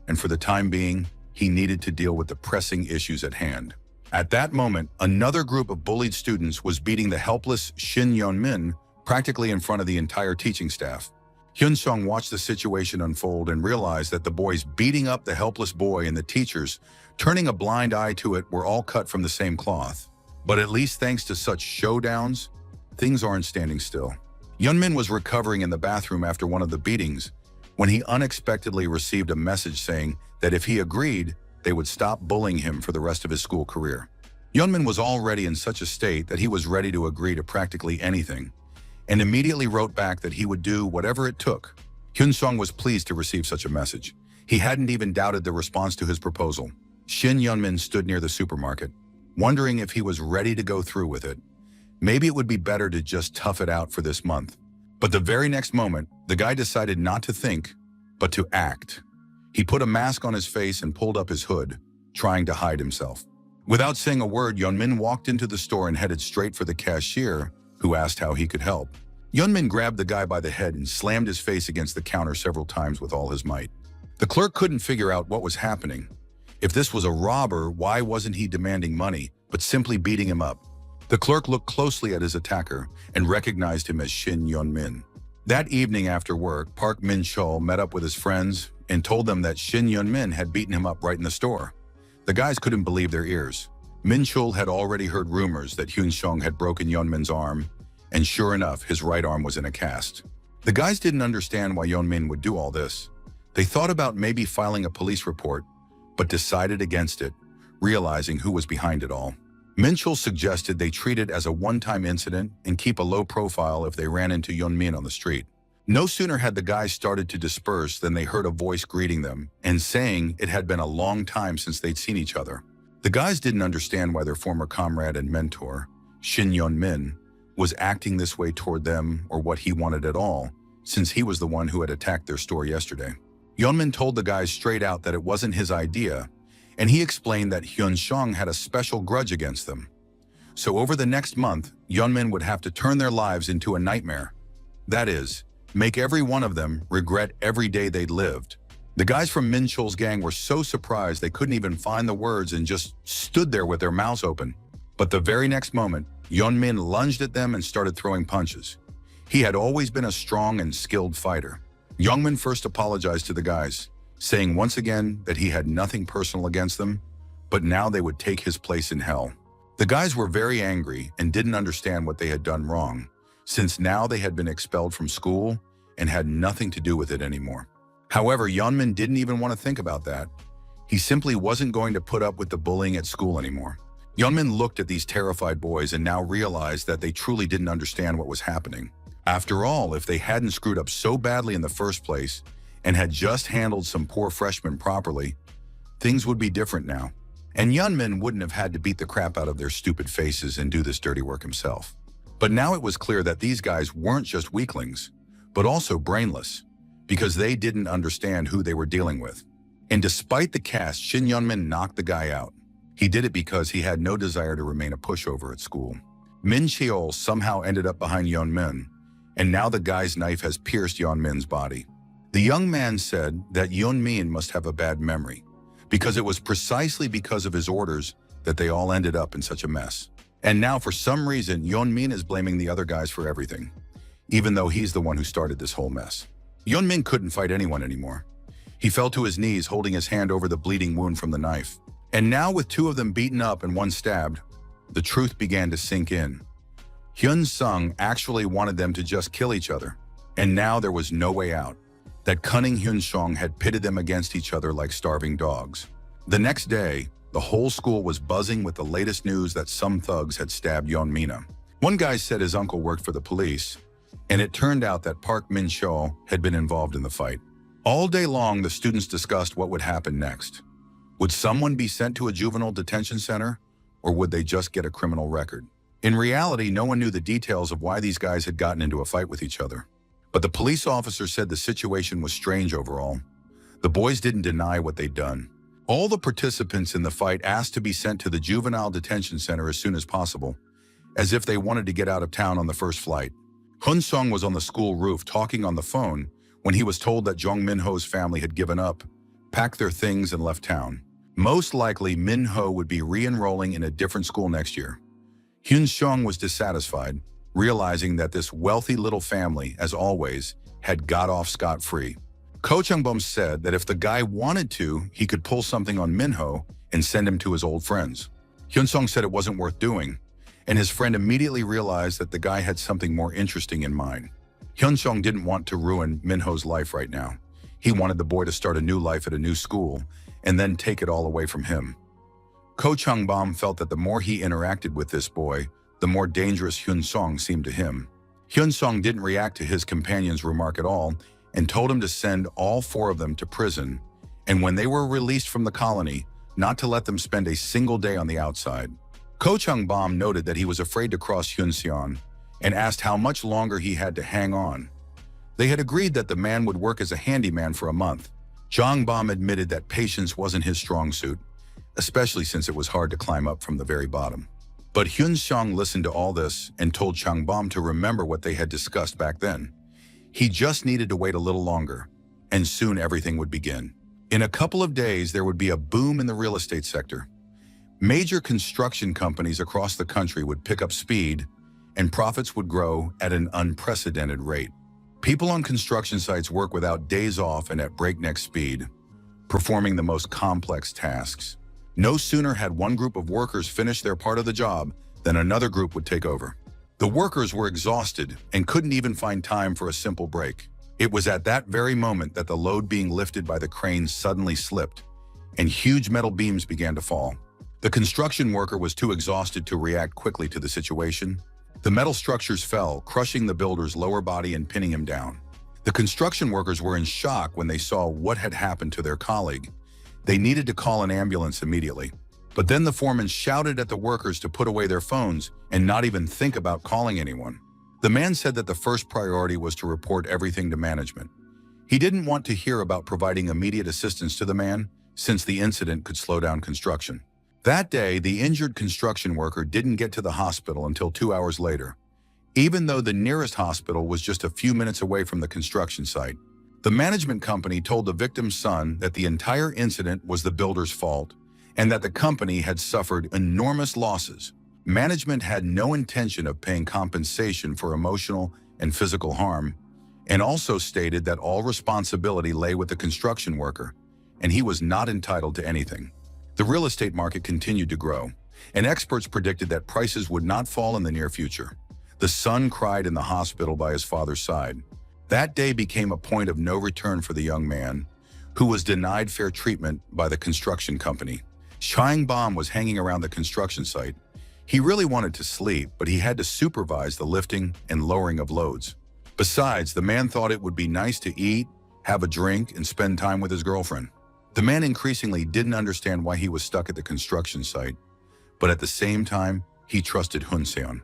and for the time being, he needed to deal with the pressing issues at hand. At that moment, another group of bullied students was beating the helpless Shin Yeon Min practically in front of the entire teaching staff. Hyun Sung watched the situation unfold and realized that the boys beating up the helpless boy and the teachers, turning a blind eye to it, were all cut from the same cloth. But at least thanks to such showdowns, things aren't standing still. Yeon Min was recovering in the bathroom after one of the beatings when he unexpectedly received a message saying that if he agreed, they would stop bullying him for the rest of his school career. Yeon Min was already in such a state that he was ready to agree to practically anything, and immediately wrote back that he would do whatever it took. Hyun Sung was pleased to receive such a message. He hadn't even doubted the response to his proposal. Shin Yeon Min stood near the supermarket, wondering if he was ready to go through with it. Maybe it would be better to just tough it out for this month. But the very next moment, the guy decided not to think, but to act. He put a mask on his face and pulled up his hood, trying to hide himself. Without saying a word, Yeon Min walked into the store and headed straight for the cashier, who asked how he could help. Yeon Min grabbed the guy by the head and slammed his face against the counter several times with all his might. The clerk couldn't figure out what was happening. If this was a robber, why wasn't he demanding money, but simply beating him up? The clerk looked closely at his attacker and recognized him as Shin Yeon Min. That evening after work, Park Min Chul met up with his friends and told them that Shin Yeon Min had beaten him up right in the store. The guys couldn't believe their ears. Min Chul had already heard rumors that Hyun Sung had broken Yeon Min's arm, and sure enough, his right arm was in a cast. The guys didn't understand why Yeon Min would do all this. They thought about maybe filing a police report, but decided against it, realizing who was behind it all. Min Chul suggested they treat it as a one-time incident and keep a low profile if they ran into Yeon Min on the street. No sooner had the guys started to disperse than they heard a voice greeting them and saying it had been a long time since they'd seen each other. The guys didn't understand why their former comrade and mentor, Shin Yeon Min, was acting this way toward them or what he wanted at all, since he was the one who had attacked their store yesterday. Yeon Min told the guys straight out that it wasn't his idea, and he explained that Hyun Sung had a special grudge against them. So over the next month, Yeon Min would have to turn their lives into a nightmare. That is, make every one of them regret every day they'd lived. The guys from Min Chul's gang were so surprised they couldn't even find the words and just stood there with their mouths open. But the very next moment, Yeon Min lunged at them and started throwing punches. He had always been a strong and skilled fighter. Yeon Min first apologized to the guys, saying once again that he had nothing personal against them, but now they would take his place in hell. The guys were very angry and didn't understand what they had done wrong, since now they had been expelled from school and had nothing to do with it anymore. However, Yeonmin didn't even want to think about that. He simply wasn't going to put up with the bullying at school anymore. Yeonmin looked at these terrified boys and now realized that they truly didn't understand what was happening. After all, if they hadn't screwed up so badly in the first place and had just handled some poor freshmen properly, things would be different now. And Yeonmin wouldn't have had to beat the crap out of their stupid faces and do this dirty work himself. But now it was clear that these guys weren't just weaklings, but also brainless, because they didn't understand who they were dealing with. And despite the cast, Shin Yeonmin knocked the guy out. He did it because he had no desire to remain a pushover at school. Min Cheol somehow ended up behind Yeonmin, and now the guy's knife has pierced Yeonmin's body. The young man said that Yeonmin must have a bad memory, because it was precisely because of his orders that they all ended up in such a mess. And now for some reason, Yeonmin is blaming the other guys for everything, even though he's the one who started this whole mess. Yeonmin couldn't fight anyone anymore. He fell to his knees, holding his hand over the bleeding wound from the knife. And now with two of them beaten up and one stabbed, the truth began to sink in. Hyun Sung actually wanted them to just kill each other, and now there was no way out. That cunning Hyun Sung had pitted them against each other like starving dogs. The next day, the whole school was buzzing with the latest news that some thugs had stabbed Yeonmina. One guy said his uncle worked for the police, and it turned out that Park Min-chol had been involved in the fight. All day long, the students discussed what would happen next. Would someone be sent to a juvenile detention center, or would they just get a criminal record? In reality, no one knew the details of why these guys had gotten into a fight with each other. But the police officer said the situation was strange overall. The boys didn't deny what they'd done. All the participants in the fight asked to be sent to the juvenile detention center as soon as possible, as if they wanted to get out of town on the first flight. Hyun Sung was on the school roof talking on the phone when he was told that Jong Min-ho's family had given up, packed their things, and left town. Most likely, Min-ho would be re-enrolling in a different school next year. Hyun Sung was dissatisfied, realizing that this wealthy little family, as always, had got off scot-free. Ko Chung-bum said that if the guy wanted to, he could pull something on Min-ho and send him to his old friends. Hyun Sung said it wasn't worth doing, and his friend immediately realized that the guy had something more interesting in mind. Hyun Sung didn't want to ruin Min-ho's life right now. He wanted the boy to start a new life at a new school and then take it all away from him. Ko Chung-bum felt that the more he interacted with this boy, the more dangerous Hyun Sung seemed to him. Hyun Sung didn't react to his companion's remark at all and told him to send all four of them to prison, and when they were released from the colony, not to let them spend a single day on the outside. Ko Chung-bum noted that he was afraid to cross Hyun Seon and asked how much longer he had to hang on. They had agreed that the man would work as a handyman for a month. Jong-bum admitted that patience wasn't his strong suit, especially since it was hard to climb up from the very bottom. But Hyun Sung listened to all this and told Chung-bum to remember what they had discussed back then. He just needed to wait a little longer, and soon everything would begin. In a couple of days, there would be a boom in the real estate sector. Major construction companies across the country would pick up speed, and profits would grow at an unprecedented rate. People on construction sites work without days off and at breakneck speed, performing the most complex tasks. No sooner had one group of workers finished their part of the job than another group would take over. The workers were exhausted and couldn't even find time for a simple break. It was at that very moment that the load being lifted by the crane suddenly slipped, and huge metal beams began to fall. The construction worker was too exhausted to react quickly to the situation. The metal structures fell, crushing the builder's lower body and pinning him down. The construction workers were in shock when they saw what had happened to their colleague. They needed to call an ambulance immediately. But then the foreman shouted at the workers to put away their phones and not even think about calling anyone. The man said that the first priority was to report everything to management. He didn't want to hear about providing immediate assistance to the man, since the incident could slow down construction. That day, the injured construction worker didn't get to the hospital until 2 hours later, even though the nearest hospital was just a few minutes away from the construction site. The management company told the victim's son that the entire incident was the builder's fault and that the company had suffered enormous losses. Management had no intention of paying compensation for emotional and physical harm, and also stated that all responsibility lay with the construction worker, and he was not entitled to anything. The real estate market continued to grow, and experts predicted that prices would not fall in the near future. The son cried in the hospital by his father's side. That day became a point of no return for the young man, who was denied fair treatment by the construction company. Chang Bom was hanging around the construction site. He really wanted to sleep, but he had to supervise the lifting and lowering of loads. Besides, the man thought it would be nice to eat, have a drink, and spend time with his girlfriend. The man increasingly didn't understand why he was stuck at the construction site, but at the same time, he trusted Hun-seon.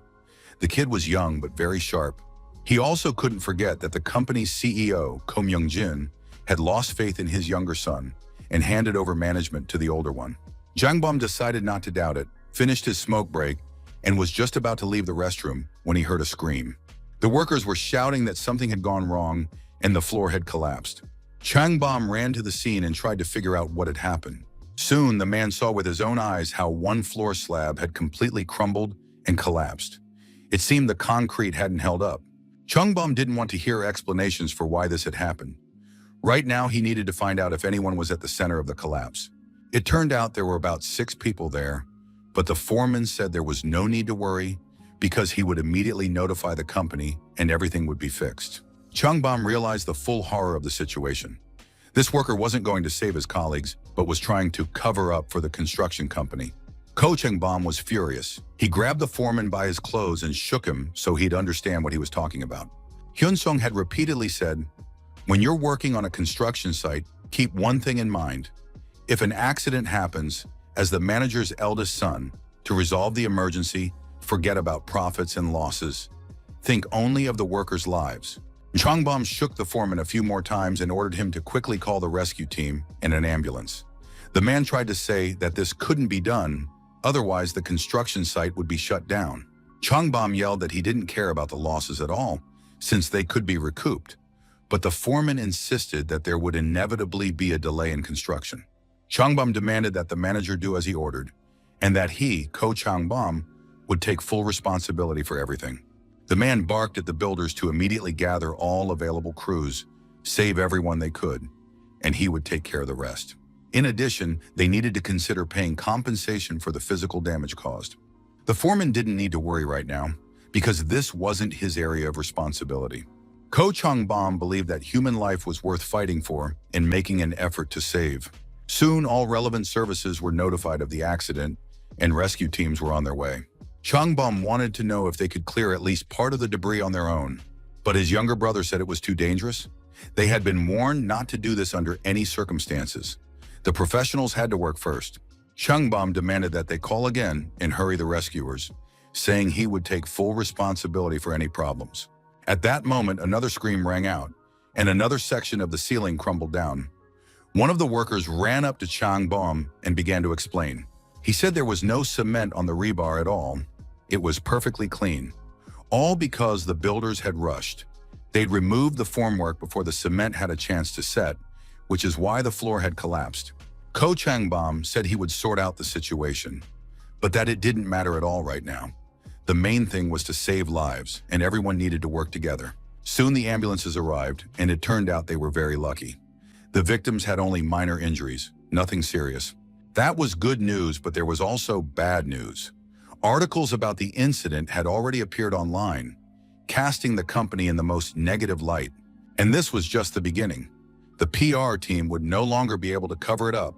The kid was young but very sharp. He also couldn't forget that the company's CEO, Ko Myung-jin, had lost faith in his younger son and handed over management to the older one. Jang Bom decided not to doubt it, finished his smoke break, and was just about to leave the restroom when he heard a scream. The workers were shouting that something had gone wrong and the floor had collapsed. Chang Bom ran to the scene and tried to figure out what had happened. Soon, the man saw with his own eyes how one floor slab had completely crumbled and collapsed. It seemed the concrete hadn't held up. Chung Bom didn't want to hear explanations for why this had happened. Right now, he needed to find out if anyone was at the center of the collapse. It turned out there were about 6 people there, but the foreman said there was no need to worry because he would immediately notify the company and everything would be fixed. Chung Bom realized the full horror of the situation. This worker wasn't going to save his colleagues, but was trying to cover up for the construction company. Ko Chung Bom was furious. He grabbed the foreman by his clothes and shook him so he'd understand what he was talking about. Hyun Sung had repeatedly said, "When you're working on a construction site, keep one thing in mind. If an accident happens, as the manager's eldest son, to resolve the emergency, forget about profits and losses. Think only of the workers' lives." Chung Bom shook the foreman a few more times and ordered him to quickly call the rescue team and an ambulance. The man tried to say that this couldn't be done, otherwise the construction site would be shut down. Chung Bom yelled that he didn't care about the losses at all, since they could be recouped. But the foreman insisted that there would inevitably be a delay in construction. Chung Bom demanded that the manager do as he ordered, and that he, Ko Chung Bom, would take full responsibility for everything. The man barked at the builders to immediately gather all available crews, save everyone they could, and he would take care of the rest. In addition, they needed to consider paying compensation for the physical damage caused. The foreman didn't need to worry right now, because this wasn't his area of responsibility. Ko Chung Bom believed that human life was worth fighting for and making an effort to save. Soon, all relevant services were notified of the accident, and rescue teams were on their way. Chung Bom wanted to know if they could clear at least part of the debris on their own, but his younger brother said it was too dangerous. They had been warned not to do this under any circumstances. The professionals had to work first. Chung Bom demanded that they call again and hurry the rescuers, saying he would take full responsibility for any problems. At that moment, another scream rang out, and another section of the ceiling crumbled down. One of the workers ran up to Chung Bom and began to explain. He said there was no cement on the rebar at all. It was perfectly clean. All because the builders had rushed. They'd removed the formwork before the cement had a chance to set, which is why the floor had collapsed. Ko Chung Bom said he would sort out the situation, but that it didn't matter at all right now. The main thing was to save lives, and everyone needed to work together. Soon the ambulances arrived, and it turned out they were very lucky. The victims had only minor injuries, nothing serious. That was good news, but there was also bad news. Articles about the incident had already appeared online, casting the company in the most negative light. And this was just the beginning. The PR team would no longer be able to cover it up,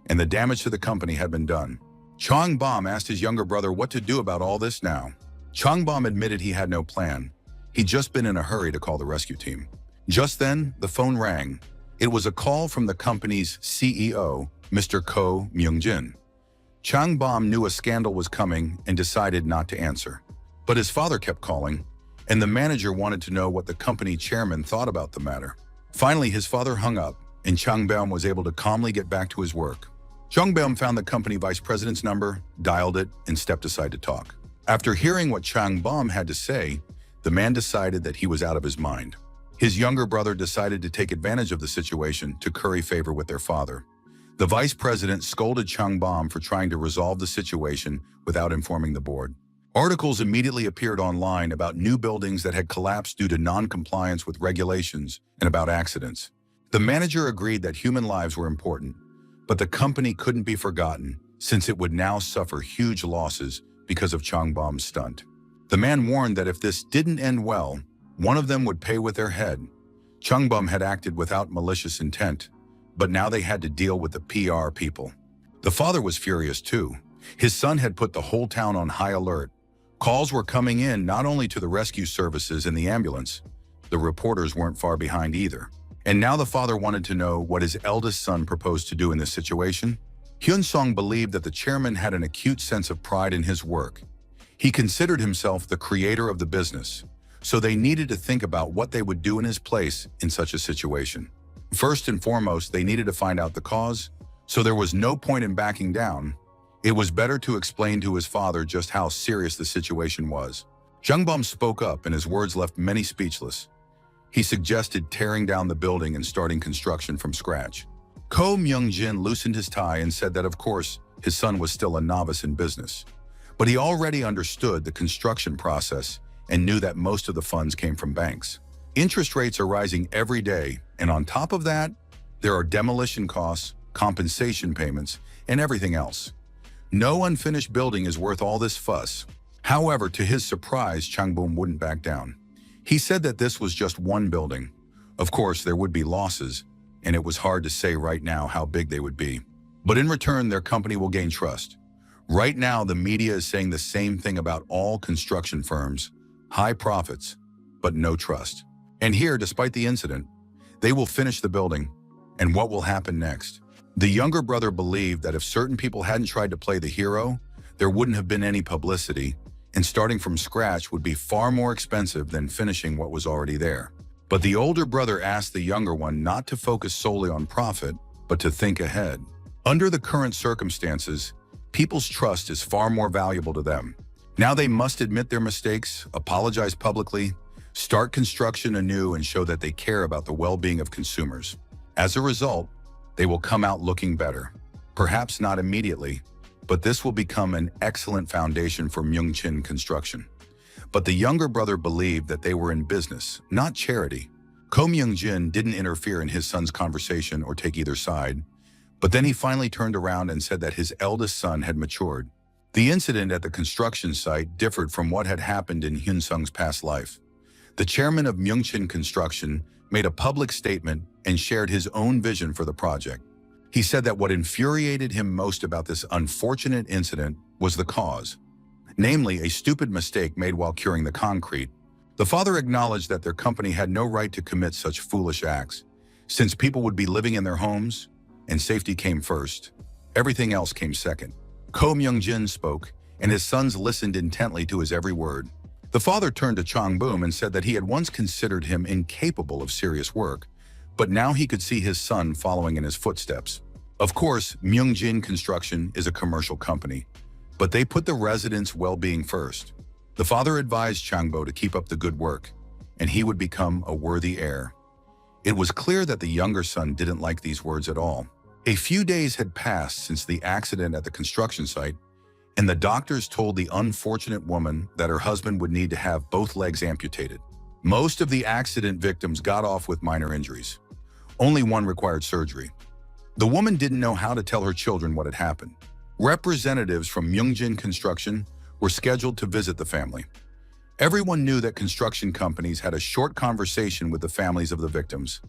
and the damage to the company had been done. Chung Bom asked his younger brother what to do about all this now. Chung Bom admitted he had no plan. He'd just been in a hurry to call the rescue team. Just then, the phone rang. It was a call from the company's CEO, Mr. Ko Myung-jin. Chung Bom knew a scandal was coming and decided not to answer. But his father kept calling, and the manager wanted to know what the company chairman thought about the matter. Finally, his father hung up, and Chung Bom was able to calmly get back to his work. Chung Bom found the company vice president's number, dialed it, and stepped aside to talk. After hearing what Chung Bom had to say, the man decided that he was out of his mind. His younger brother decided to take advantage of the situation to curry favor with their father. The vice president scolded Chung Bom for trying to resolve the situation without informing the board. Articles immediately appeared online about new buildings that had collapsed due to non-compliance with regulations and about accidents. The manager agreed that human lives were important, But the company couldn't be forgotten, since it would now suffer huge losses because of Changbom's stunt. The man warned that if this didn't end well, one of them would pay with their head. Changbom had acted without malicious intent, but now they had to deal with the PR people. The father was furious too. His son had put the whole town on high alert. Calls were coming in not only to the rescue services and the ambulance, the reporters weren't far behind either. And now the father wanted to know what his eldest son proposed to do in this situation. Hyun-sung believed that the chairman had an acute sense of pride in his work. He considered himself the creator of the business, so they needed to think about what they would do in his place in such a situation. First and foremost, they needed to find out the cause, so there was no point in backing down. It was better to explain to his father just how serious the situation was. Changbom spoke up, and his words left many speechless. He suggested tearing down the building and starting construction from scratch. Ko Myung-jin loosened his tie and said that, of course, his son was still a novice in business. But he already understood the construction process and knew that most of the funds came from banks. Interest rates are rising every day, and on top of that, there are demolition costs, compensation payments, and everything else. No unfinished building is worth all this fuss. However, to his surprise, Changbom wouldn't back down. He said that this was just one building. Of course, there would be losses, and it was hard to say right now how big they would be. But in return, their company will gain trust. Right now, the media is saying the same thing about all construction firms: high profits, but no trust. And here, despite the incident, they will finish the building. And what will happen next? The younger brother believed that if certain people hadn't tried to play the hero, there wouldn't have been any publicity, and starting from scratch would be far more expensive than finishing what was already there. But the older brother asked the younger one not to focus solely on profit, but to think ahead. Under the current circumstances, people's trust is far more valuable to them. Now they must admit their mistakes, apologize publicly, start construction anew, and show that they care about the well-being of consumers. As a result, they will come out looking better. Perhaps not immediately, but this will become an excellent foundation for Myung-chin construction. But the younger brother believed that they were in business, not charity. Ko Myung-jin didn't interfere in his son's conversation or take either side, but then he finally turned around and said that his eldest son had matured. The incident at the construction site differed from what had happened in Hyun-sung's past life. The chairman of Myung-chin Construction made a public statement and shared his own vision for the project. He said that what infuriated him most about this unfortunate incident was the cause, namely a stupid mistake made while curing the concrete. The father acknowledged that their company had no right to commit such foolish acts, since people would be living in their homes, and safety came first. Everything else came second. Ko Myung-jin spoke, and his sons listened intently to his every word. The father turned to Changbom and said that he had once considered him incapable of serious work, but now he could see his son following in his footsteps. Of course, Myung-jin Construction is a commercial company, but they put the residents' well-being first. The father advised Changbom to keep up the good work, and he would become a worthy heir. It was clear that the younger son didn't like these words at all. A few days had passed since the accident at the construction site, and the doctors told the unfortunate woman that her husband would need to have both legs amputated. Most of the accident victims got off with minor injuries. Only one required surgery. The woman didn't know how to tell her children what had happened. Representatives from Myung-jin Construction were scheduled to visit the family. Everyone knew that construction companies had a short conversation with the families of the victims.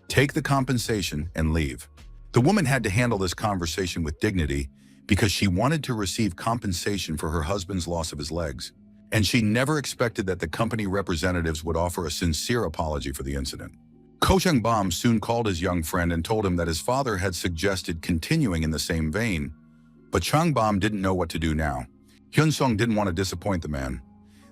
Take the compensation and leave. The woman had to handle this conversation with dignity because she wanted to receive compensation for her husband's loss of his legs. And she never expected that the company representatives would offer a sincere apology for the incident. Ko Changbom soon called his young friend and told him that his father had suggested continuing in the same vein. But Changbom didn't know what to do now. Hyun-sung didn't want to disappoint the man.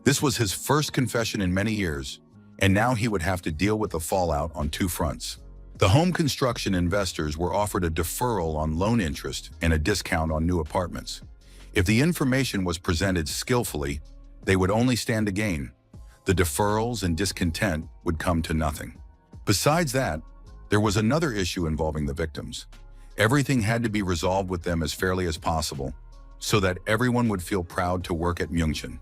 This was his first confession in many years, and now he would have to deal with the fallout on two fronts. The home construction investors were offered a deferral on loan interest and a discount on new apartments. If the information was presented skillfully, they would only stand to gain. The deferrals and discontent would come to nothing. Besides that, there was another issue involving the victims. Everything had to be resolved with them as fairly as possible, so that everyone would feel proud to work at Myung-chin.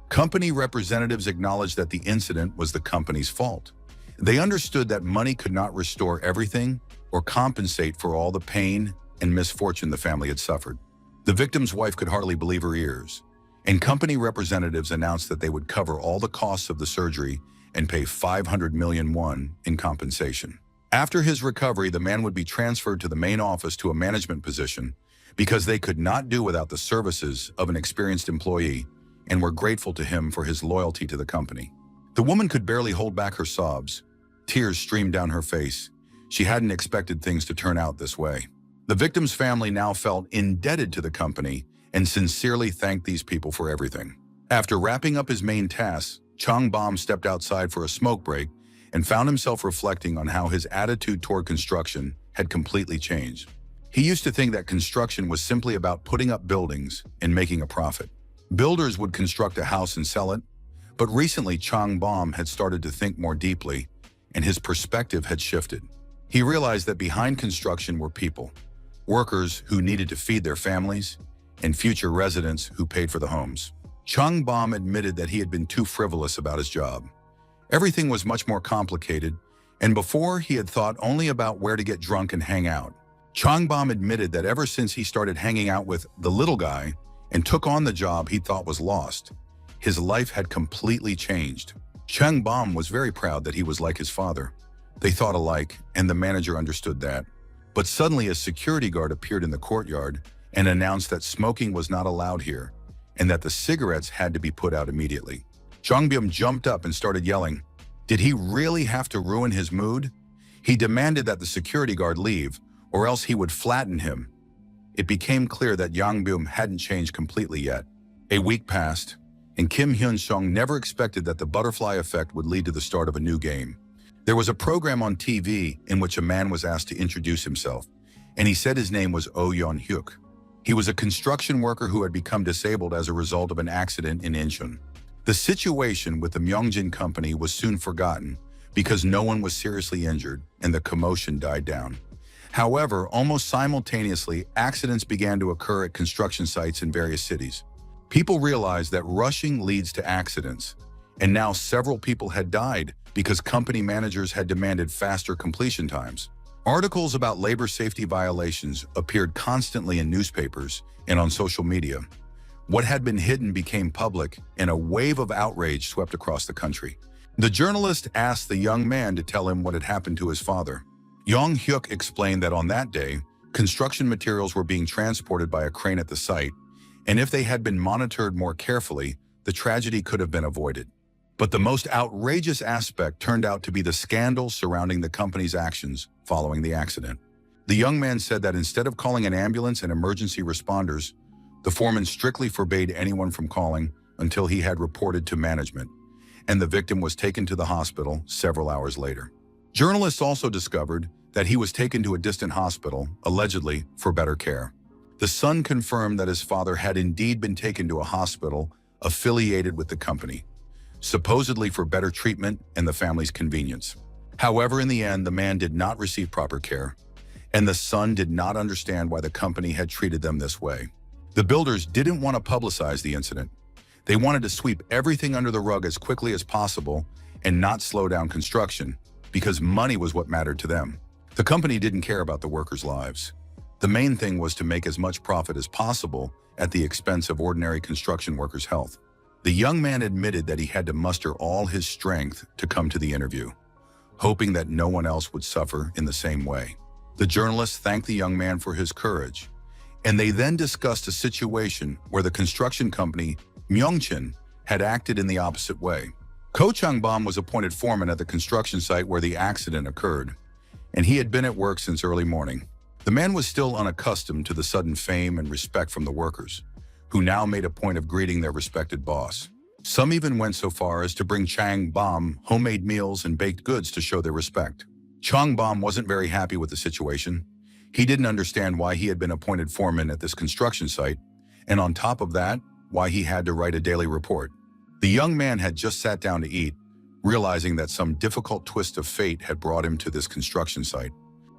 Company representatives acknowledged that the incident was the company's fault. They understood that money could not restore everything or compensate for all the pain, and misfortune the family had suffered. The victim's wife could hardly believe her ears, and company representatives announced that they would cover all the costs of the surgery and pay 500 million won in compensation. After his recovery, the man would be transferred to the main office to a management position because they could not do without the services of an experienced employee and were grateful to him for his loyalty to the company. The woman could barely hold back her sobs. Tears streamed down her face. She hadn't expected things to turn out this way. The victim's family now felt indebted to the company and sincerely thanked these people for everything. After wrapping up his main tasks, Chang Bom stepped outside for a smoke break and found himself reflecting on how his attitude toward construction had completely changed. He used to think that construction was simply about putting up buildings and making a profit. Builders would construct a house and sell it, but recently Chang Bom had started to think more deeply, and his perspective had shifted. He realized that behind construction were people, workers who needed to feed their families, and future residents who paid for the homes. Chang Bom admitted that he had been too frivolous about his job. Everything was much more complicated, and before he had thought only about where to get drunk and hang out. Chang Bom admitted that ever since he started hanging out with the little guy and took on the job he thought was lost, his life had completely changed. Chang Bom was very proud that he was like his father. They thought alike, and the manager understood that. But suddenly a security guard appeared in the courtyard and announced that smoking was not allowed here, and that the cigarettes had to be put out immediately. Chang Bom jumped up and started yelling. Did he really have to ruin his mood? He demanded that the security guard leave, or else he would flatten him. It became clear that Yang Bom hadn't changed completely yet. A week passed, and Kim Hyun-sung never expected that the butterfly effect would lead to the start of a new game. There was a program on TV in which a man was asked to introduce himself, and he said his name was Oh Yeon-hyuk. He was a construction worker who had become disabled as a result of an accident in Incheon. The situation with the Myeongjin company was soon forgotten because no one was seriously injured and the commotion died down. However, almost simultaneously, accidents began to occur at construction sites in various cities. People realized that rushing leads to accidents, and now several people had died because company managers had demanded faster completion times. Articles about labor safety violations appeared constantly in newspapers and on social media. What had been hidden became public, and a wave of outrage swept across the country. The journalist asked the young man to tell him what had happened to his father. Yeon-hyuk explained that on that day, construction materials were being transported by a crane at the site, and if they had been monitored more carefully, the tragedy could have been avoided. But the most outrageous aspect turned out to be the scandal surrounding the company's actions following the accident. The young man said that instead of calling an ambulance and emergency responders, the foreman strictly forbade anyone from calling until he had reported to management, and the victim was taken to the hospital several hours later. Journalists also discovered that he was taken to a distant hospital, allegedly for better care. The son confirmed that his father had indeed been taken to a hospital affiliated with the company, supposedly for better treatment and the family's convenience. However, in the end, the man did not receive proper care, and the son did not understand why the company had treated them this way. The builders didn't want to publicize the incident. They wanted to sweep everything under the rug as quickly as possible and not slow down construction, because money was what mattered to them. The company didn't care about the workers' lives. The main thing was to make as much profit as possible at the expense of ordinary construction workers' health. The young man admitted that he had to muster all his strength to come to the interview, hoping that no one else would suffer in the same way. The journalist thanked the young man for his courage, and they then discussed a situation where the construction company, Myeongchin, had acted in the opposite way. Ko Chang-bom was appointed foreman at the construction site where the accident occurred, and he had been at work since early morning. The man was still unaccustomed to the sudden fame and respect from the workers, who now made a point of greeting their respected boss. Some even went so far as to bring Chang Bom homemade meals and baked goods to show their respect. Chang Bom wasn't very happy with the situation. He didn't understand why he had been appointed foreman at this construction site, and on top of that, why he had to write a daily report. The young man had just sat down to eat, realizing that some difficult twist of fate had brought him to this construction site.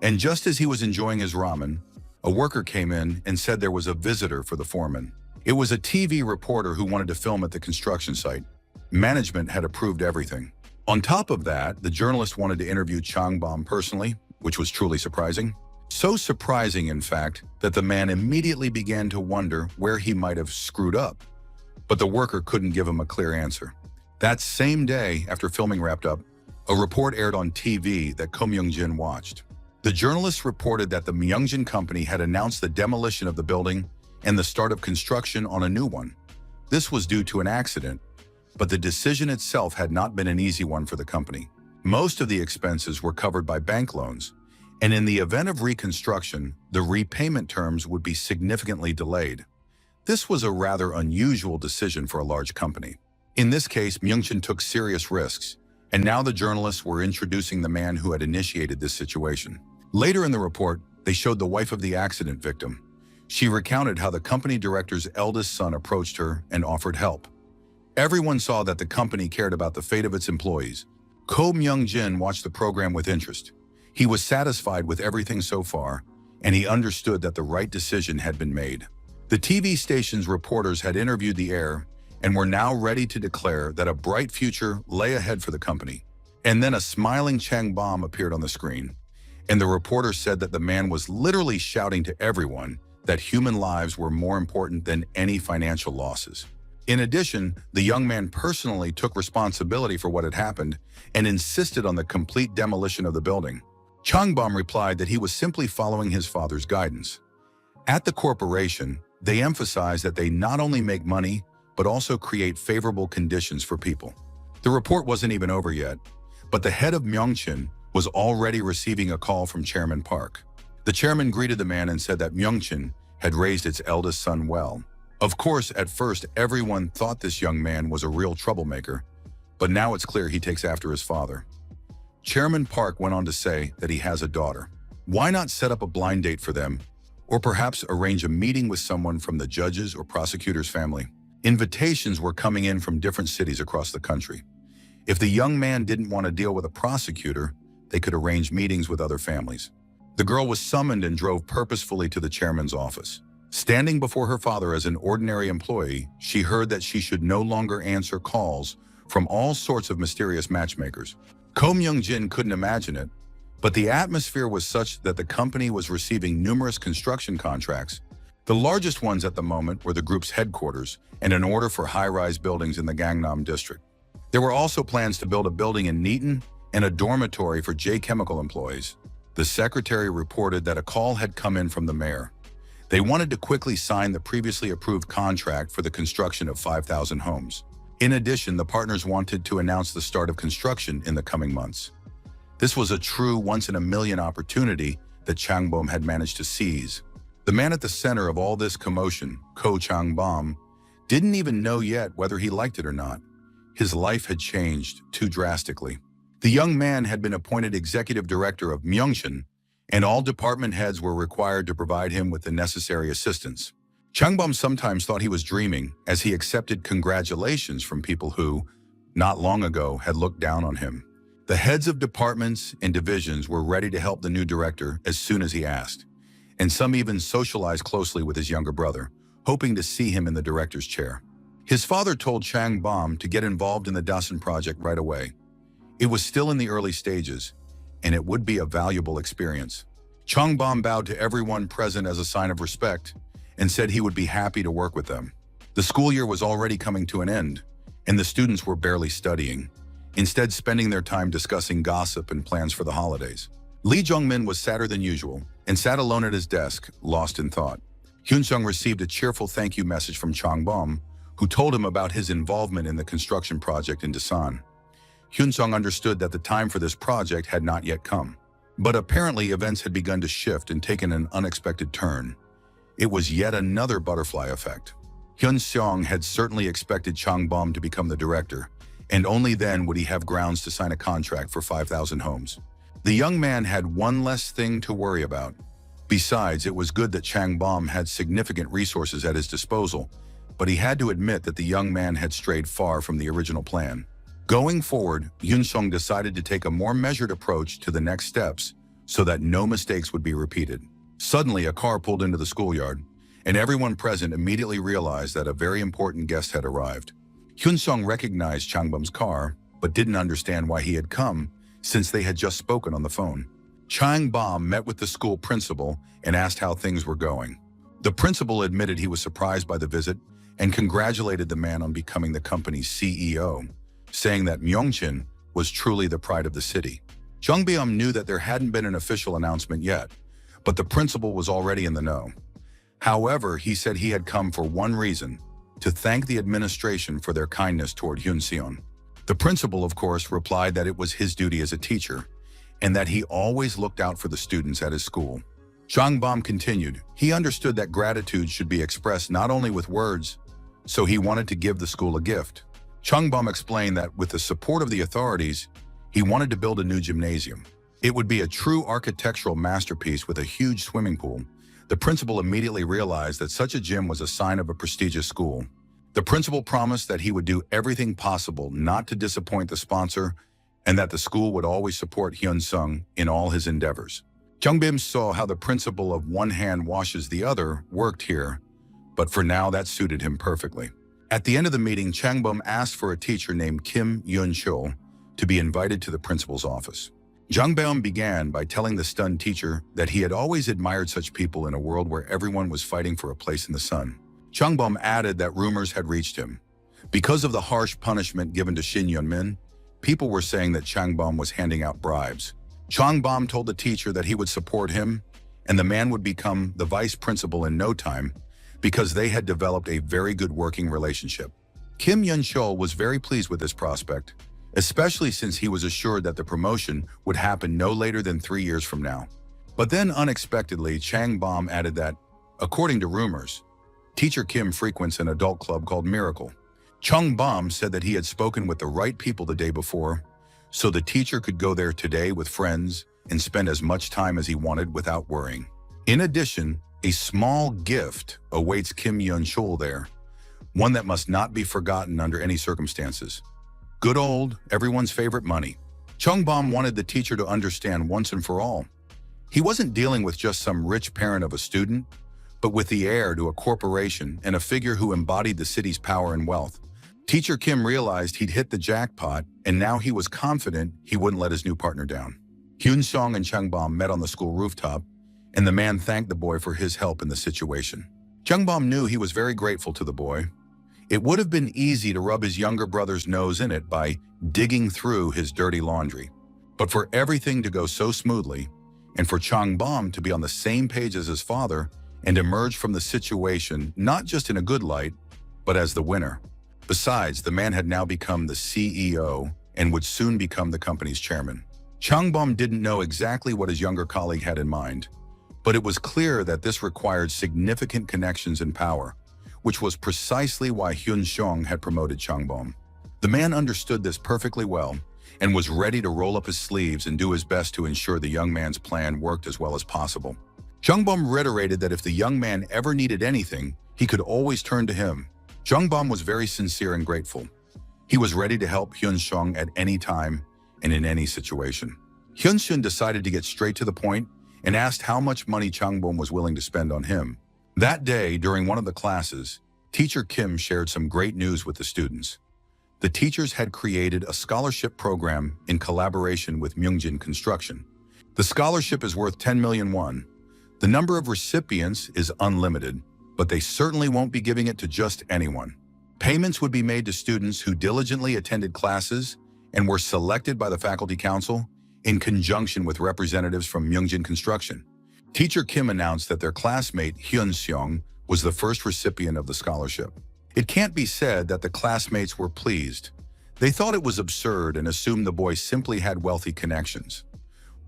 And just as he was enjoying his ramen, a worker came in and said there was a visitor for the foreman. It was a TV reporter who wanted to film at the construction site. Management had approved everything. On top of that, the journalist wanted to interview Chang Bom personally, which was truly surprising. So surprising, in fact, that the man immediately began to wonder where he might have screwed up. But the worker couldn't give him a clear answer. That same day, after filming wrapped up, a report aired on TV that Ko Myung-jin watched. The journalist reported that the Myung-jin company had announced the demolition of the building and the start of construction on a new one. This was due to an accident, but the decision itself had not been an easy one for the company. Most of the expenses were covered by bank loans, and in the event of reconstruction, the repayment terms would be significantly delayed. This was a rather unusual decision for a large company. In this case, Myung-jin took serious risks, and now the journalists were introducing the man who had initiated this situation. Later in the report, they showed the wife of the accident victim. She recounted how the company director's eldest son approached her and offered help. Everyone saw that the company cared about the fate of its employees. Ko Myung-jin watched the program with interest. He was satisfied with everything so far, and he understood that the right decision had been made. The TV station's reporters had interviewed the heir and were now ready to declare that a bright future lay ahead for the company. And then a smiling Chang Bom appeared on the screen, and the reporter said that the man was literally shouting to everyone that human lives were more important than any financial losses. In addition, the young man personally took responsibility for what had happened and insisted on the complete demolition of the building. Chang Bom replied that he was simply following his father's guidance. At the corporation, they emphasized that they not only make money, but also create favorable conditions for people. The report wasn't even over yet, but the head of Myung-jin was already receiving a call from Chairman Park. The chairman greeted the man and said that Myung-jin had raised its eldest son well. Of course, at first, everyone thought this young man was a real troublemaker, but now it's clear he takes after his father. Chairman Park went on to say that he has a daughter. Why not set up a blind date for them, or perhaps arrange a meeting with someone from the judge's or prosecutor's family? Invitations were coming in from different cities across the country. If the young man didn't want to deal with a prosecutor, they could arrange meetings with other families. The girl was summoned and drove purposefully to the chairman's office. Standing before her father as an ordinary employee, she heard that she should no longer answer calls from all sorts of mysterious matchmakers. Ko Myung-jin couldn't imagine it, but the atmosphere was such that the company was receiving numerous construction contracts. The largest ones at the moment were the group's headquarters and an order for high-rise buildings in the Gangnam district. There were also plans to build a building in Neaton and a dormitory for J-Chemical employees. The secretary reported that a call had come in from the mayor. They wanted to quickly sign the previously approved contract for the construction of 5,000 homes. In addition, the partners wanted to announce the start of construction in the coming months. This was a true once-in-a-million opportunity that Chang Bom had managed to seize. The man at the center of all this commotion, Ko Chang Bom, didn't even know yet whether he liked it or not. His life had changed too drastically. The young man had been appointed executive director of Myung-jin, and all department heads were required to provide him with the necessary assistance. Chang Bom sometimes thought he was dreaming as he accepted congratulations from people who, not long ago, had looked down on him. The heads of departments and divisions were ready to help the new director as soon as he asked, and some even socialized closely with his younger brother, hoping to see him in the director's chair. His father told Chang Bom to get involved in the Dasan project right away. It was still in the early stages, and it would be a valuable experience. Chang Bom bowed to everyone present as a sign of respect and said he would be happy to work with them. The school year was already coming to an end, and the students were barely studying, instead spending their time discussing gossip and plans for the holidays. Lee Jung-min was sadder than usual and sat alone at his desk, lost in thought. Hyun-sung received a cheerful thank you message from Chang Bom, who told him about his involvement in the construction project in Dasan. Hyun-sung understood that the time for this project had not yet come. But apparently events had begun to shift and taken an unexpected turn. It was yet another butterfly effect. Hyun-sung had certainly expected Chang Bom to become the director, and only then would he have grounds to sign a contract for 5,000 homes. The young man had one less thing to worry about. Besides, it was good that Chang Bom had significant resources at his disposal, but he had to admit that the young man had strayed far from the original plan. Going forward, Hyun-sung decided to take a more measured approach to the next steps so that no mistakes would be repeated. Suddenly, a car pulled into the schoolyard, and everyone present immediately realized that a very important guest had arrived. Hyun-sung recognized Chang Bom's car, but didn't understand why he had come, since they had just spoken on the phone. Chang Bom met with the school principal and asked how things were going. The principal admitted he was surprised by the visit and congratulated the man on becoming the company's CEO, saying that Myeongchin was truly the pride of the city. Jung Byum knew that there hadn't been an official announcement yet, but the principal was already in the know. However, he said he had come for one reason, to thank the administration for their kindness toward Hyun Seon. The principal, of course, replied that it was his duty as a teacher, and that he always looked out for the students at his school. Chang Bom continued, he understood that gratitude should be expressed not only with words, so he wanted to give the school a gift. Chung Bom explained that with the support of the authorities, he wanted to build a new gymnasium. It would be a true architectural masterpiece with a huge swimming pool. The principal immediately realized that such a gym was a sign of a prestigious school. The principal promised that he would do everything possible not to disappoint the sponsor and that the school would always support Hyun Sung in all his endeavors. Jung Bim saw how the principle of one hand washes the other worked here, but for now that suited him perfectly. At the end of the meeting, Chang Bum asked for a teacher named Kim Yun-chul to be invited to the principal's office. Jung Bum began by telling the stunned teacher that he had always admired such people in a world where everyone was fighting for a place in the sun. Chung Bum added that rumors had reached him. Because of the harsh punishment given to Shin Yun-min, people were saying that Chang Bum was handing out bribes. Chang Bum told the teacher that he would support him, and the man would become the vice principal in no time because they had developed a very good working relationship. Kim Yun-chul was very pleased with this prospect, especially since he was assured that the promotion would happen no later than 3 years from now. But then unexpectedly, Chang Bom added that, according to rumors, Teacher Kim frequents an adult club called Miracle. Chung Bom said that he had spoken with the right people the day before, so the teacher could go there today with friends and spend as much time as he wanted without worrying. In addition, a small gift awaits Kim Yun-chul there, one that must not be forgotten under any circumstances. Good old, everyone's favorite money. Chung Bom wanted the teacher to understand once and for all. He wasn't dealing with just some rich parent of a student, but with the heir to a corporation and a figure who embodied the city's power and wealth. Teacher Kim realized he'd hit the jackpot, and now he was confident he wouldn't let his new partner down. Hyun Song and Chung Bom met on the school rooftop, and the man thanked the boy for his help in the situation. Chung Bom knew he was very grateful to the boy. It would have been easy to rub his younger brother's nose in it by digging through his dirty laundry. But for everything to go so smoothly, and for Chung Bom to be on the same page as his father and emerge from the situation not just in a good light, but as the winner. Besides, the man had now become the CEO and would soon become the company's chairman. Chung Bom didn't know exactly what his younger colleague had in mind, but it was clear that this required significant connections and power, which was precisely why Hyun Seong had promoted Chung Bom. The man understood this perfectly well and was ready to roll up his sleeves and do his best to ensure the young man's plan worked as well as possible. Chung Bom reiterated that if the young man ever needed anything, he could always turn to him. Chung Bom was very sincere and grateful. He was ready to help Hyun Seong at any time and in any situation. Hyun Seong decided to get straight to the point and asked how much money Chung Bom was willing to spend on him. That day, during one of the classes, Teacher Kim shared some great news with the students. The teachers had created a scholarship program in collaboration with Myungjin Construction. The scholarship is worth 10 million won. The number of recipients is unlimited, but they certainly won't be giving it to just anyone. Payments would be made to students who diligently attended classes and were selected by the faculty council in conjunction with representatives from Myungjin Construction. Teacher Kim announced that their classmate Hyun Seong was the first recipient of the scholarship. It can't be said that the classmates were pleased. They thought it was absurd and assumed the boy simply had wealthy connections.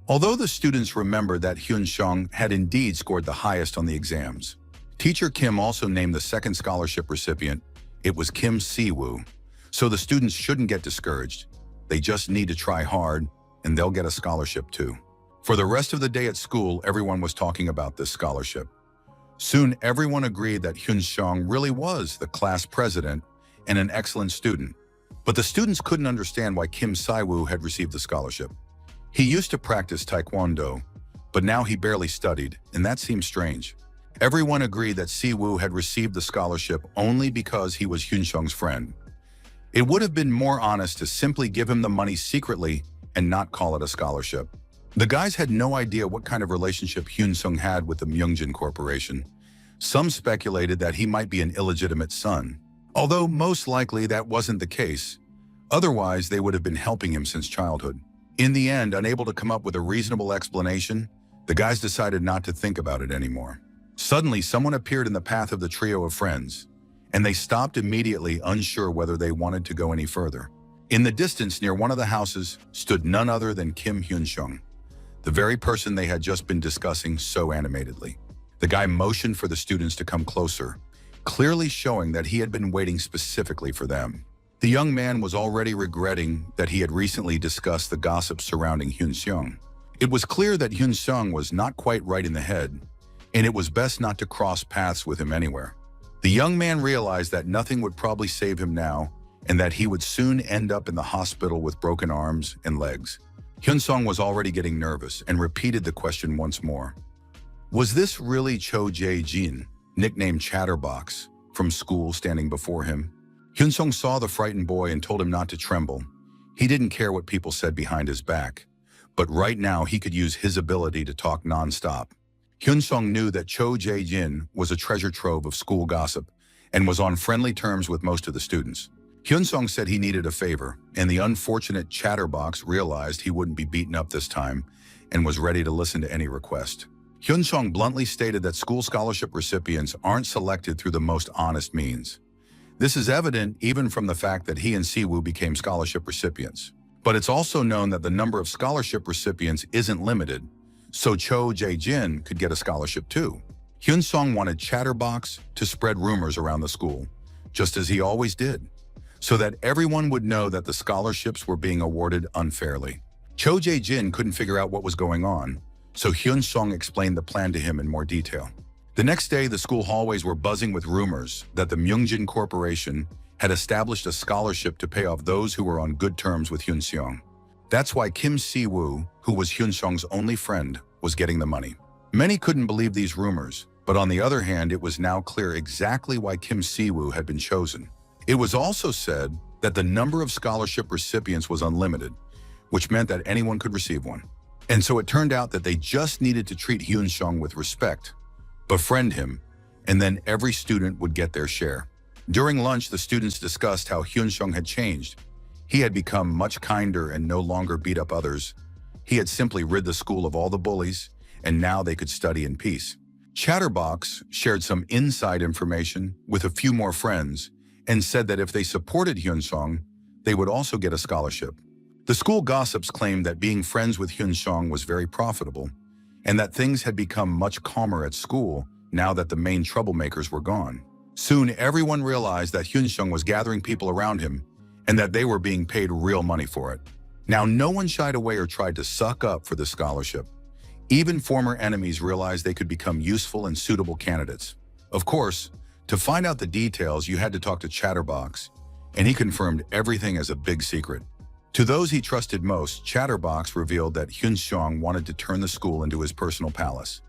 Although the students remembered that Hyun Seong had indeed scored the highest on the exams, Teacher Kim also named the second scholarship recipient. It was Kim Si-woo. So the students shouldn't get discouraged. They just need to try hard, and they'll get a scholarship too. For the rest of the day at school, everyone was talking about this scholarship. Soon, everyone agreed that Hyun Seong really was the class president and an excellent student. But the students couldn't understand why Kim Si-woo had received the scholarship. He used to practice Taekwondo, but now he barely studied, and that seemed strange. Everyone agreed that Si-woo had received the scholarship only because he was Hyun Seong's friend. It would have been more honest to simply give him the money secretly and not call it a scholarship. The guys had no idea what kind of relationship Hyun Sung had with the Myungjin Corporation. Some speculated that he might be an illegitimate son, although most likely that wasn't the case. Otherwise, they would have been helping him since childhood. In the end, unable to come up with a reasonable explanation, the guys decided not to think about it anymore. Suddenly, someone appeared in the path of the trio of friends, and they stopped immediately, unsure whether they wanted to go any further. In the distance, near one of the houses, stood none other than Kim Hyun Sung, the very person they had just been discussing so animatedly. The guy motioned for the students to come closer, clearly showing that he had been waiting specifically for them. The young man was already regretting that he had recently discussed the gossip surrounding Hyun Sung. It was clear that Hyun Sung was not quite right in the head, and it was best not to cross paths with him anywhere. The young man realized that nothing would probably save him now, and that he would soon end up in the hospital with broken arms and legs. Hyun Sung was already getting nervous and repeated the question once more. Was this really Cho Jae-jin, nicknamed Chatterbox, from school, standing before him? Hyun Sung saw the frightened boy and told him not to tremble. He didn't care what people said behind his back, but right now he could use his ability to talk non-stop. Hyun Sung knew that Cho Jae-jin was a treasure trove of school gossip and was on friendly terms with most of the students. Hyun Sung said he needed a favor, and the unfortunate Chatterbox realized he wouldn't be beaten up this time and was ready to listen to any request. Hyun Sung bluntly stated that school scholarship recipients aren't selected through the most honest means. This is evident even from the fact that he and Siwoo became scholarship recipients. But it's also known that the number of scholarship recipients isn't limited, so Cho Jae-jin could get a scholarship too. Hyun Sung wanted Chatterbox to spread rumors around the school, just as he always did, so that everyone would know that the scholarships were being awarded unfairly. Cho Jae-jin couldn't figure out what was going on, so Hyun Sung explained the plan to him in more detail. The next day, the school hallways were buzzing with rumors that the Myungjin Corporation had established a scholarship to pay off those who were on good terms with Hyun Sung. That's why Kim Siwoo, who was Hyun Sung's only friend, was getting the money. Many couldn't believe these rumors, but on the other hand, it was now clear exactly why Kim Siwoo had been chosen. It was also said that the number of scholarship recipients was unlimited, which meant that anyone could receive one. And so it turned out that they just needed to treat Hyun Sung with respect, befriend him, and then every student would get their share. During lunch, the students discussed how Hyun Sung had changed. He had become much kinder and no longer beat up others. He had simply rid the school of all the bullies, and now they could study in peace. Chatterbox shared some inside information with a few more friends and said that if they supported Hyun Sung, they would also get a scholarship. The school gossips claimed that being friends with Hyun Sung was very profitable, and that things had become much calmer at school now that the main troublemakers were gone. Soon, everyone realized that Hyun Sung was gathering people around him and that they were being paid real money for it. Now, no one shied away or tried to suck up for the scholarship. Even former enemies realized they could become useful and suitable candidates. Of course, to find out the details, you had to talk to Chatterbox, and he confirmed everything as a big secret. To those he trusted most, Chatterbox revealed that Hyun Sung wanted to turn the school into his personal palace,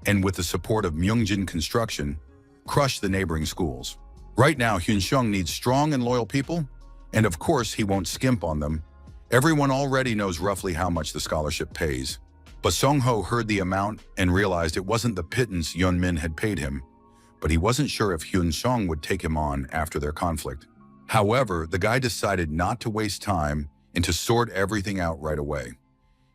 and with the support of Myungjin Construction, crush the neighboring schools. Right now, Hyun Sung needs strong and loyal people, and of course he won't skimp on them. Everyone already knows roughly how much the scholarship pays. But Sung-ho heard the amount and realized it wasn't the pittance Yeon-min had paid him, but he wasn't sure if Hyun Sung would take him on after their conflict. However, the guy decided not to waste time and to sort everything out right away.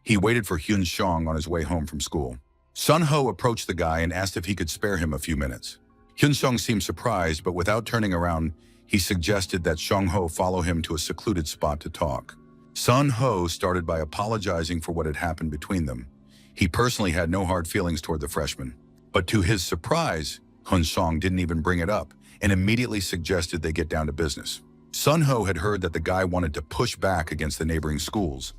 He waited for Hyun Sung on his way home from school. Sun-ho approached the guy and asked if he could spare him a few minutes. Hyun Sung seemed surprised, but without turning around, he suggested that Sung-ho follow him to a secluded spot to talk. Sun-ho started by apologizing for what had happened between them. He personally had no hard feelings toward the freshman. But to his surprise, Hyun Sung didn't even bring it up and immediately suggested they get down to business. Sun-ho had heard that the guy wanted to push back against the neighboring schools.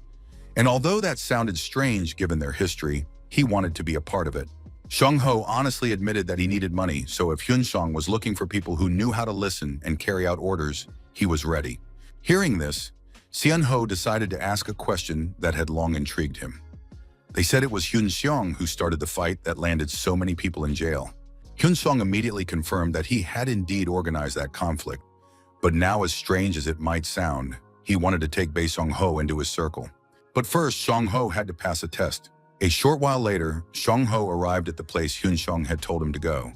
And although that sounded strange given their history, he wanted to be a part of it. Sung-ho honestly admitted that he needed money, so if Hyun Sung was looking for people who knew how to listen and carry out orders, he was ready. Hearing this, Seon-ho decided to ask a question that had long intrigued him. They said it was Hyun Sung who started the fight that landed so many people in jail. Hyun Sung immediately confirmed that he had indeed organized that conflict, but now, as strange as it might sound, he wanted to take Bae Sung-ho into his circle. But first, Sung-ho had to pass a test. A short while later, Shong-ho arrived at the place Hyun-sung had told him to go,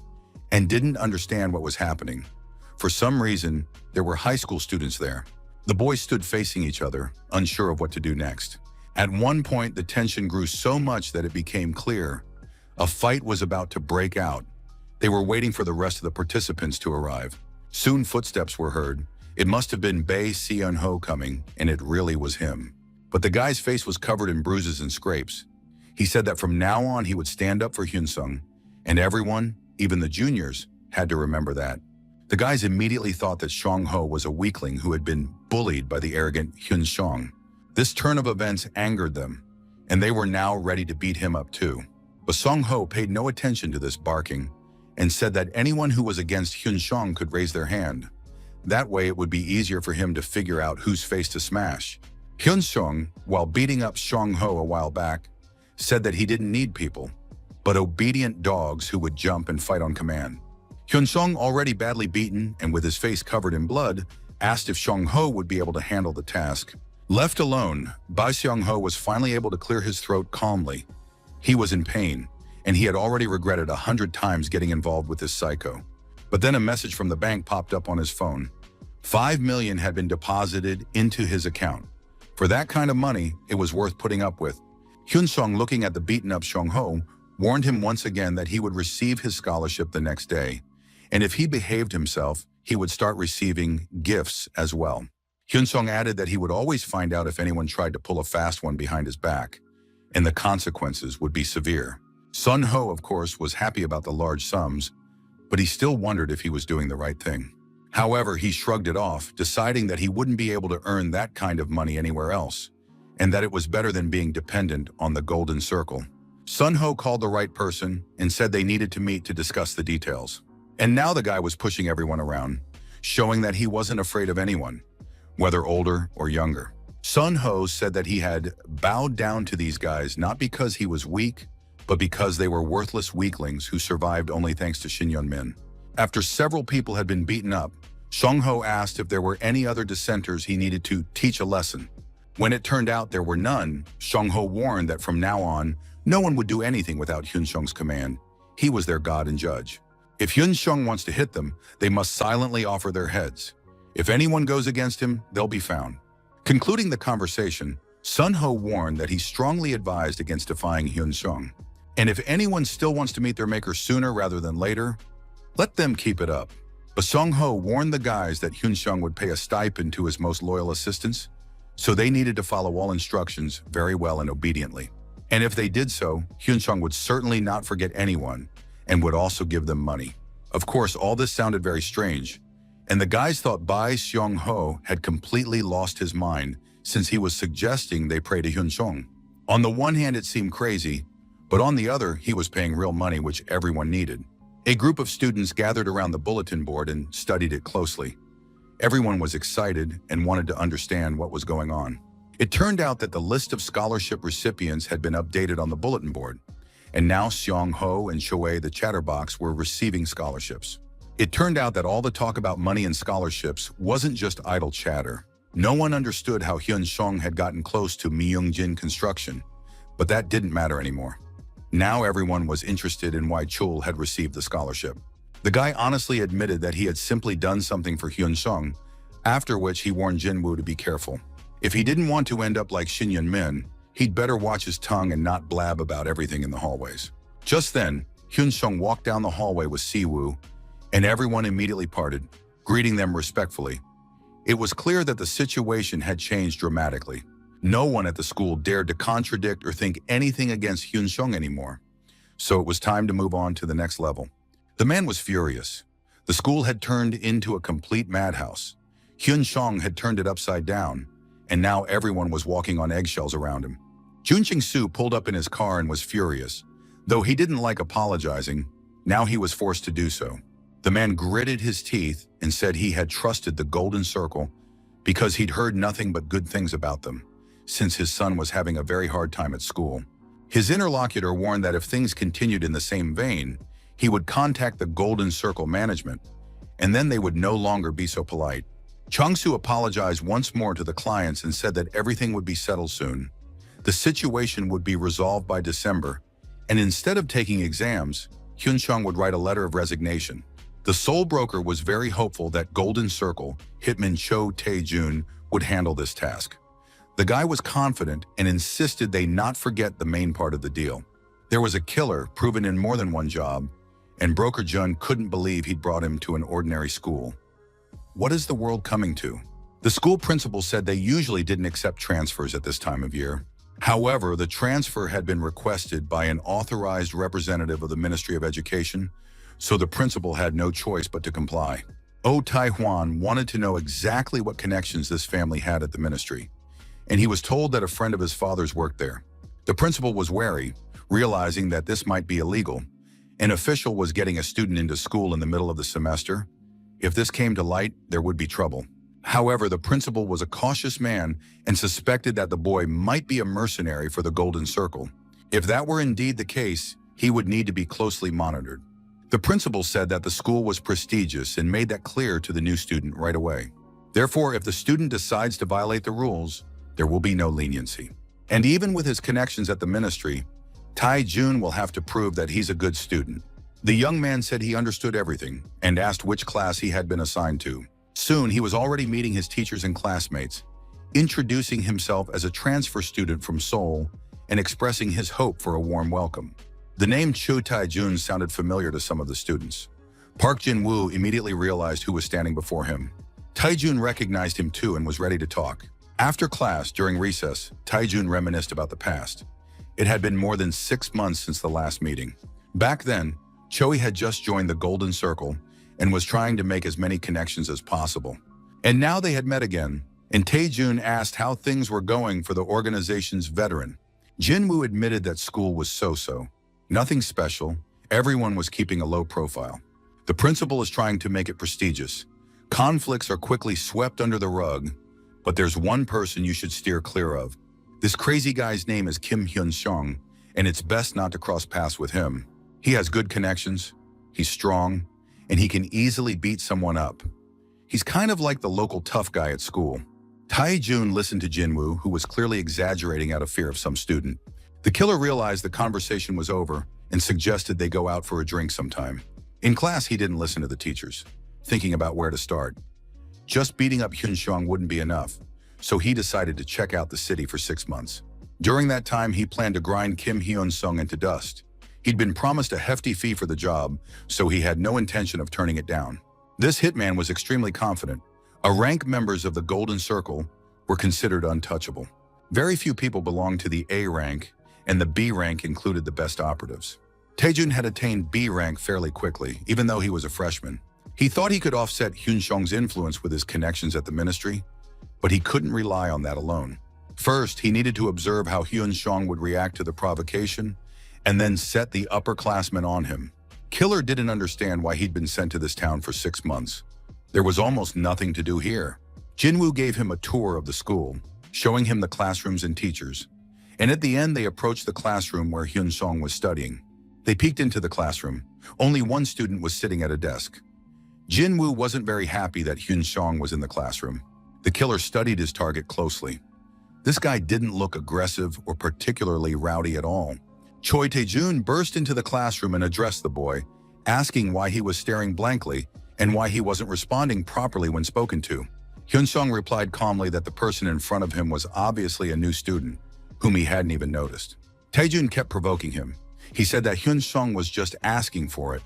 and didn't understand what was happening. For some reason, there were high school students there. The boys stood facing each other, unsure of what to do next. At one point, the tension grew so much that it became clear a fight was about to break out. They were waiting for the rest of the participants to arrive. Soon footsteps were heard. It must have been Bae Seon-ho coming, and it really was him. But the guy's face was covered in bruises and scrapes. He said that from now on he would stand up for Hyun-sung, and everyone, even the juniors, had to remember that. The guys immediately thought that Shong-ho was a weakling who had been bullied by the arrogant Hyun-sung. This turn of events angered them, and they were now ready to beat him up too. But Song-ho paid no attention to this barking and said that anyone who was against Hyun-sung could raise their hand. That way it would be easier for him to figure out whose face to smash. Hyun-sung, while beating up Shong-ho a while back, said that he didn't need people, but obedient dogs who would jump and fight on command. Hyun-sung, already badly beaten and with his face covered in blood, asked if Shong-ho would be able to handle the task. Left alone, Bae Seong-ho was finally able to clear his throat calmly. He was in pain, and he had already regretted 100 times getting involved with this psycho. But then a message from the bank popped up on his phone. 5 million had been deposited into his account. For that kind of money, it was worth putting up with. Hyun-sung, looking at the beaten-up Shong-ho, warned him once again that he would receive his scholarship the next day, and if he behaved himself, he would start receiving gifts as well. Hyun-sung added that he would always find out if anyone tried to pull a fast one behind his back, and the consequences would be severe. Sun-ho, of course, was happy about the large sums, but he still wondered if he was doing the right thing. However, he shrugged it off, deciding that he wouldn't be able to earn that kind of money anywhere else, and that it was better than being dependent on the golden circle. Sun-ho called the right person and said they needed to meet to discuss the details. And now the guy was pushing everyone around, showing that he wasn't afraid of anyone, whether older or younger. Sun-ho said that he had bowed down to these guys not because he was weak, but because they were worthless weaklings who survived only thanks to Shin Yeon-min. After several people had been beaten up, Shong-ho asked if there were any other dissenters he needed to teach a lesson. When it turned out there were none, Shong-ho warned that from now on, no one would do anything without Hyun-sung's command. He was their god and judge. If Hyun-sung wants to hit them, they must silently offer their heads. If anyone goes against him, they'll be found. Concluding the conversation, Sun-ho warned that he strongly advised against defying Hyun-sung. And if anyone still wants to meet their maker sooner rather than later, let them keep it up. But Song-ho warned the guys that Hyun-sung would pay a stipend to his most loyal assistants, so they needed to follow all instructions very well and obediently. And if they did so, Hyun-sung would certainly not forget anyone and would also give them money. Of course, all this sounded very strange, and the guys thought Bae Seong-ho had completely lost his mind since he was suggesting they pray to Hyun-sung. On the one hand, it seemed crazy, but on the other, he was paying real money, which everyone needed. A group of students gathered around the bulletin board and studied it closely. Everyone was excited and wanted to understand what was going on. It turned out that the list of scholarship recipients had been updated on the bulletin board, and now Seong-ho and Shoei the chatterbox were receiving scholarships. It turned out that all the talk about money and scholarships wasn't just idle chatter. No one understood how Hyun-sung had gotten close to Myung-jin construction, but that didn't matter anymore. Now everyone was interested in why Chul had received the scholarship. The guy honestly admitted that he had simply done something for Hyun-sung, after which he warned Jinwoo to be careful. If he didn't want to end up like Shin Yeon-min, he'd better watch his tongue and not blab about everything in the hallways. Just then, Hyun-sung walked down the hallway with Siwoo, and everyone immediately parted, greeting them respectfully. It was clear that the situation had changed dramatically. No one at the school dared to contradict or think anything against Hyun-sung anymore, so it was time to move on to the next level. The man was furious. The school had turned into a complete madhouse. Hyun-sung had turned it upside down, and now everyone was walking on eggshells around him. Jun Ching-soo pulled up in his car and was furious. Though he didn't like apologizing, now he was forced to do so. The man gritted his teeth and said he had trusted the Golden Circle because he'd heard nothing but good things about them, since his son was having a very hard time at school. His interlocutor warned that if things continued in the same vein, he would contact the Golden Circle management, and then they would no longer be so polite. Chang-soo apologized once more to the clients and said that everything would be settled soon. The situation would be resolved by December, and instead of taking exams, Hyun-sung would write a letter of resignation. The Soul Broker was very hopeful that Golden Circle hitman Cho Tae-jun would handle this task. The guy was confident and insisted they not forget the main part of the deal. There was a killer proven in more than one job, and Broker Jun couldn't believe he'd brought him to an ordinary school. What is the world coming to? The school principal said they usually didn't accept transfers at this time of year. However, the transfer had been requested by an authorized representative of the Ministry of Education, so the principal had no choice but to comply. Oh Tai-hwan wanted to know exactly what connections this family had at the ministry, and he was told that a friend of his father's worked there. The principal was wary, realizing that this might be illegal. An official was getting a student into school in the middle of the semester. If this came to light, there would be trouble. However, the principal was a cautious man and suspected that the boy might be a mercenary for the Golden Circle. If that were indeed the case, he would need to be closely monitored. The principal said that the school was prestigious and made that clear to the new student right away. Therefore, if the student decides to violate the rules, there will be no leniency. And even with his connections at the ministry, Tae-jun will have to prove that he's a good student. The young man said he understood everything and asked which class he had been assigned to. Soon, he was already meeting his teachers and classmates, introducing himself as a transfer student from Seoul and expressing his hope for a warm welcome. The name Cho Tae-jun sounded familiar to some of the students. Park Jin-woo immediately realized who was standing before him. Tae-jun recognized him too and was ready to talk. After class, during recess, Tae-jun reminisced about the past. It had been more than 6 months since the last meeting. Back then, Choi had just joined the Golden Circle and was trying to make as many connections as possible. And now they had met again, and Tae-jun asked how things were going for the organization's veteran. Jin-woo admitted that school was so-so. Nothing special, everyone was keeping a low profile. The principal is trying to make it prestigious. Conflicts are quickly swept under the rug, but there's one person you should steer clear of. This crazy guy's name is Kim Hyun-sung, and it's best not to cross paths with him. He has good connections, he's strong, and he can easily beat someone up. He's kind of like the local tough guy at school. Tae-jun listened to Jin-woo, who was clearly exaggerating out of fear of some student. The killer realized the conversation was over and suggested they go out for a drink sometime. In class, he didn't listen to the teachers, thinking about where to start. Just beating up Hyun-sung wouldn't be enough, so he decided to check out the city for 6 months. During that time, he planned to grind Kim Hyun-sung into dust. He'd been promised a hefty fee for the job, so he had no intention of turning it down. This hitman was extremely confident. Rank members of the Golden Circle were considered untouchable. Very few people belonged to the A rank, and the B rank included the best operatives. Tae-jun had attained B rank fairly quickly, even though he was a freshman. He thought he could offset Hyun-sung's influence with his connections at the ministry, but he couldn't rely on that alone. First, he needed to observe how Hyun-sung would react to the provocation, and then set the upperclassmen on him. Killer didn't understand why he'd been sent to this town for 6 months. There was almost nothing to do here. Jin-woo gave him a tour of the school, showing him the classrooms and teachers. And at the end, they approached the classroom where Hyun-sung was studying. They peeked into the classroom. Only one student was sitting at a desk. Jin-woo wasn't very happy that Hyun-sung was in the classroom. The killer studied his target closely. This guy didn't look aggressive or particularly rowdy at all. Choi Tae-jun burst into the classroom and addressed the boy, asking why he was staring blankly and why he wasn't responding properly when spoken to. Hyun-sung replied calmly that the person in front of him was obviously a new student, whom he hadn't even noticed. Tae-jun kept provoking him. He said that Hyun-sung was just asking for it,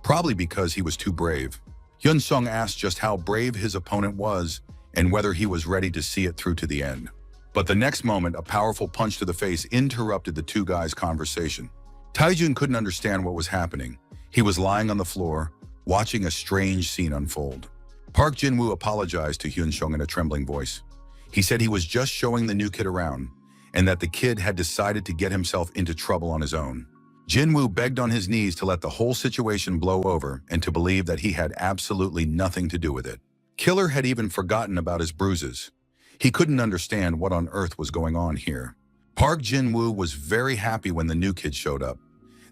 probably because he was too brave. Hyun-sung asked just how brave his opponent was and whether he was ready to see it through to the end. But the next moment, a powerful punch to the face interrupted the two guys' conversation. Tae-jun couldn't understand what was happening. He was lying on the floor, watching a strange scene unfold. Park Jin-woo apologized to Hyun-sung in a trembling voice. He said he was just showing the new kid around, and that the kid had decided to get himself into trouble on his own. Jin-woo begged on his knees to let the whole situation blow over and to believe that he had absolutely nothing to do with it. Killer had even forgotten about his bruises. He couldn't understand what on earth was going on here. Park Jin-woo was very happy when the new kid showed up.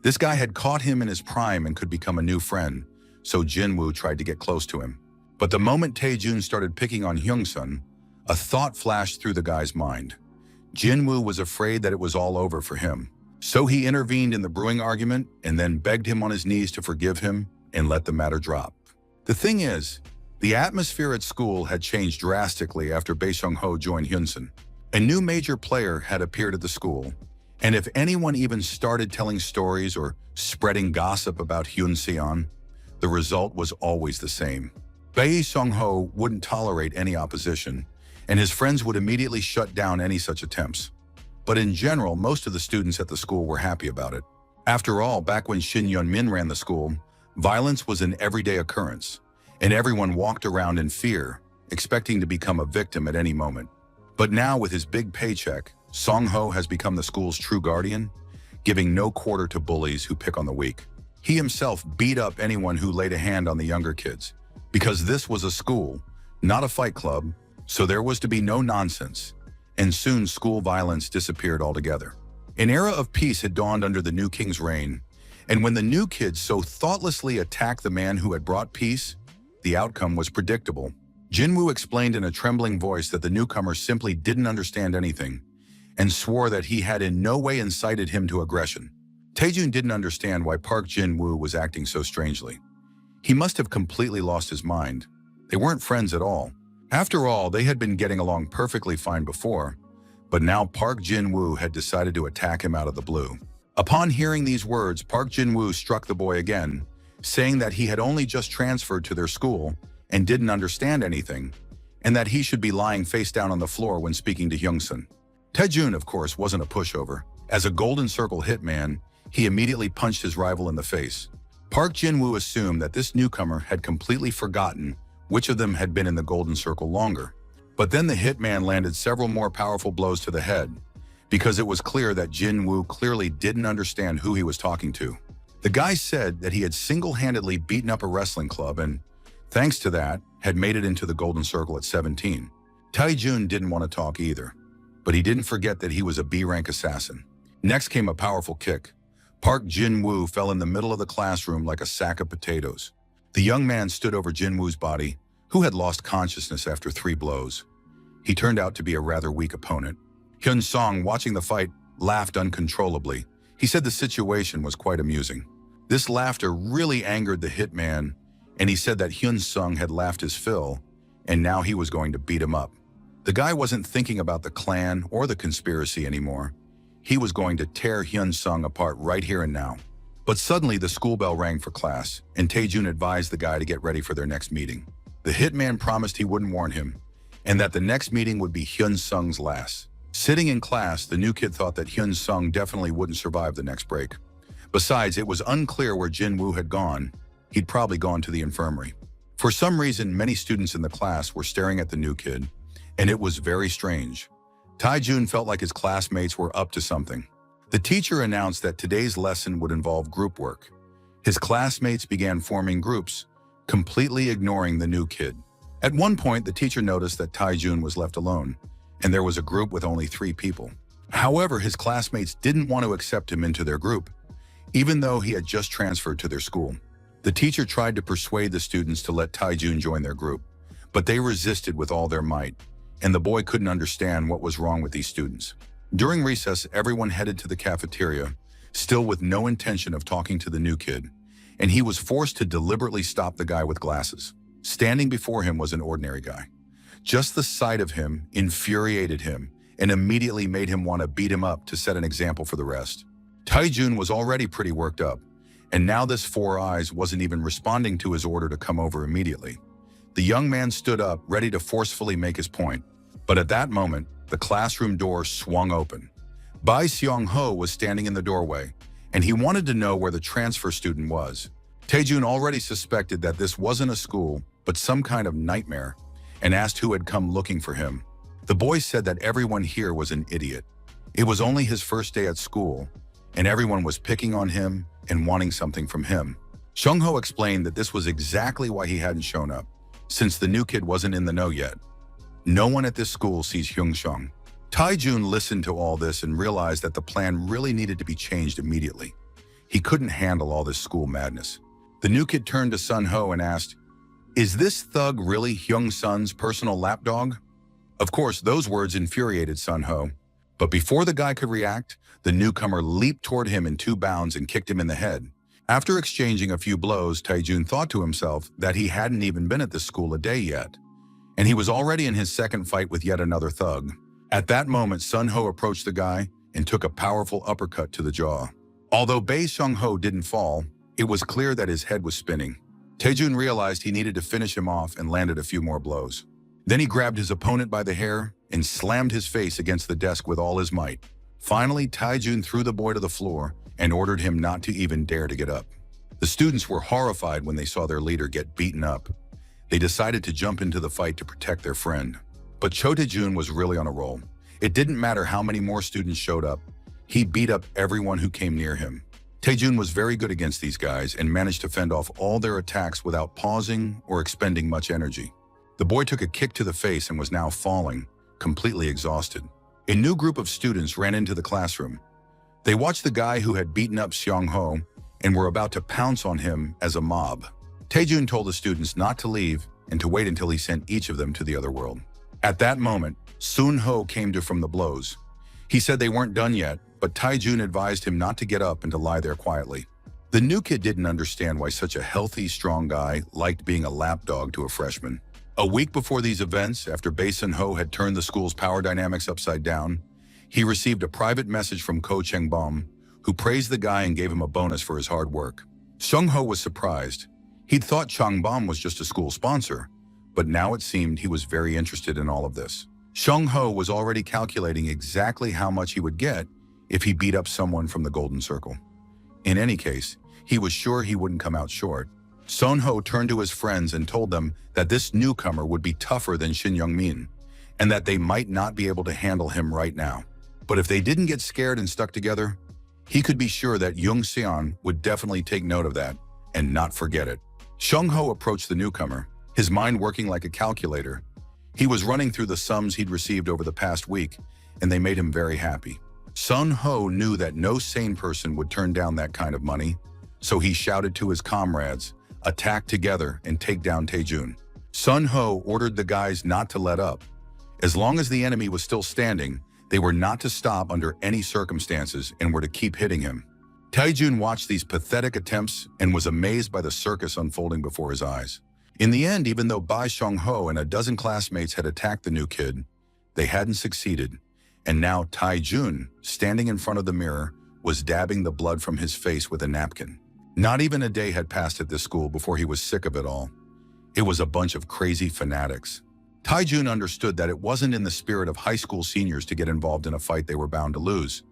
This guy had caught him in his prime and could become a new friend, so Jin-woo tried to get close to him. But the moment Tae-jun started picking on Hyun-sung, a thought flashed through the guy's mind. Jinwoo was afraid that it was all over for him. So he intervened in the brewing argument and then begged him on his knees to forgive him and let the matter drop. The thing is, the atmosphere at school had changed drastically after Bae Sung-ho joined Hyunsun. A new major player had appeared at the school, and if anyone even started telling stories or spreading gossip about Hyun Seon, the result was always the same. Bae Sung-ho wouldn't tolerate any opposition, and his friends would immediately shut down any such attempts. But in general, most of the students at the school were happy about it. After all, back when Shin Yun-min ran the school, violence was an everyday occurrence, and everyone walked around in fear, expecting to become a victim at any moment. But now with his big paycheck, Song-ho has become the school's true guardian, giving no quarter to bullies who pick on the weak. He himself beat up anyone who laid a hand on the younger kids, because this was a school, not a fight club, so there was to be no nonsense, and soon school violence disappeared altogether. An era of peace had dawned under the new king's reign, and when the new kids so thoughtlessly attacked the man who had brought peace, the outcome was predictable. Jinwoo explained in a trembling voice that the newcomer simply didn't understand anything, and swore that he had in no way incited him to aggression. Taejun didn't understand why Park Jin-woo was acting so strangely. He must have completely lost his mind. They weren't friends at all. After all, they had been getting along perfectly fine before, but now Park Jin-woo had decided to attack him out of the blue. Upon hearing these words, Park Jin-woo struck the boy again, saying that he had only just transferred to their school and didn't understand anything, and that he should be lying face down on the floor when speaking to Hyungsun. Taejun, of course, wasn't a pushover. As a Golden Circle hitman, he immediately punched his rival in the face. Park Jin-woo assumed that this newcomer had completely forgotten which of them had been in the Golden Circle longer. But then the hitman landed several more powerful blows to the head, because it was clear that Jin-woo clearly didn't understand who he was talking to. The guy said that he had single-handedly beaten up a wrestling club and, thanks to that, had made it into the Golden Circle at 17. Taejun didn't want to talk either, but he didn't forget that he was a B-rank assassin. Next came a powerful kick. Park Jin-woo fell in the middle of the classroom like a sack of potatoes. The young man stood over Jin-woo's body, who had lost consciousness after 3 blows. He turned out to be a rather weak opponent. Hyun Song, watching the fight, laughed uncontrollably. He said the situation was quite amusing. This laughter really angered the hitman, and he said that Hyun Sung had laughed his fill, and now he was going to beat him up. The guy wasn't thinking about the clan or the conspiracy anymore. He was going to tear Hyun Sung apart right here and now. But suddenly the school bell rang for class, and Taejun advised the guy to get ready for their next meeting. The hitman promised he wouldn't warn him, and that the next meeting would be Hyun Sung's last. Sitting in class, the new kid thought that Hyun Sung definitely wouldn't survive the next break. Besides, it was unclear where Jin-woo had gone. He'd probably gone to the infirmary. For some reason, many students in the class were staring at the new kid, and it was very strange. Taejun felt like his classmates were up to something. The teacher announced that today's lesson would involve group work. His classmates began forming groups, completely ignoring the new kid. At one point, the teacher noticed that Taejun was left alone, and there was a group with only 3 people. However, his classmates didn't want to accept him into their group, even though he had just transferred to their school. The teacher tried to persuade the students to let Taejun join their group, but they resisted with all their might, and the boy couldn't understand what was wrong with these students. During recess, everyone headed to the cafeteria, still with no intention of talking to the new kid, and he was forced to deliberately stop the guy with glasses. Standing before him was an ordinary guy. Just the sight of him infuriated him and immediately made him want to beat him up to set an example for the rest. Taejun was already pretty worked up, and now this 4 Eyes wasn't even responding to his order to come over immediately. The young man stood up, ready to forcefully make his point, but at that moment, the classroom door swung open. Bae Seong-ho was standing in the doorway, and he wanted to know where the transfer student was. Taejun already suspected that this wasn't a school, but some kind of nightmare, and asked who had come looking for him. The boy said that everyone here was an idiot. It was only his first day at school, and everyone was picking on him and wanting something from him. Seong-ho explained that this was exactly why he hadn't shown up, since the new kid wasn't in the know yet. No one at this school sees Hyung-sung. Taejun listened to all this and realized that the plan really needed to be changed immediately. He couldn't handle all this school madness. The new kid turned to Sun-ho and asked, "Is this thug really Hyung-sun's personal lapdog?" Of course, those words infuriated Sun-ho, But before the guy could react, the newcomer leaped toward him in 2 bounds and kicked him in the head. After exchanging a few blows, Taejun thought to himself that he hadn't even been at this school a day yet, and he was already in his second fight with yet another thug. At that moment, Sun Ho approached the guy and took a powerful uppercut to the jaw. Although Bae Sung Ho didn't fall, it was clear that his head was spinning. Taejun realized he needed to finish him off and landed a few more blows. Then he grabbed his opponent by the hair and slammed his face against the desk with all his might. Finally, Taejun threw the boy to the floor and ordered him not to even dare to get up. The students were horrified when they saw their leader get beaten up. They decided to jump into the fight to protect their friend. But Cho Taejun was really on a roll. It didn't matter how many more students showed up. He beat up everyone who came near him. Taejun was very good against these guys and managed to fend off all their attacks without pausing or expending much energy. The boy took a kick to the face and was now falling, completely exhausted. A new group of students ran into the classroom. They watched the guy who had beaten up Seong Ho and were about to pounce on him as a mob. Taejun told the students not to leave and to wait until he sent each of them to the other world. At that moment, Sun Ho came to from the blows. He said they weren't done yet, but Taejun advised him not to get up and to lie there quietly. The new kid didn't understand why such a healthy, strong guy liked being a lapdog to a freshman. A week before these events, after Bae Sun Ho had turned the school's power dynamics upside down, he received a private message from Ko Cheng-bom, who praised the guy and gave him a bonus for his hard work. Sung Ho was surprised. He'd thought Chang-bom was just a school sponsor, but now it seemed he was very interested in all of this. Sung Ho was already calculating exactly how much he would get if he beat up someone from the Golden Circle. In any case, he was sure he wouldn't come out short. Sun Ho turned to his friends and told them that this newcomer would be tougher than Shin Young-min, and that they might not be able to handle him right now. But if they didn't get scared and stuck together, he could be sure that Jung Seon would definitely take note of that and not forget it. Sung Ho approached the newcomer, his mind working like a calculator. He was running through the sums he'd received over the past week, and they made him very happy. Sun Ho knew that no sane person would turn down that kind of money, so he shouted to his comrades, "Attack together and take down Taejun." Sun Ho ordered the guys not to let up. As long as the enemy was still standing, they were not to stop under any circumstances and were to keep hitting him. Taejun watched these pathetic attempts and was amazed by the circus unfolding before his eyes. In the end, even though Bae Sung Ho and a dozen classmates had attacked the new kid, they hadn't succeeded. And now Taejun, standing in front of the mirror, was dabbing the blood from his face with a napkin. Not even a day had passed at this school before he was sick of it all. It was a bunch of crazy fanatics. Taejun understood that it wasn't in the spirit of high school seniors to get involved in a fight they were bound to lose.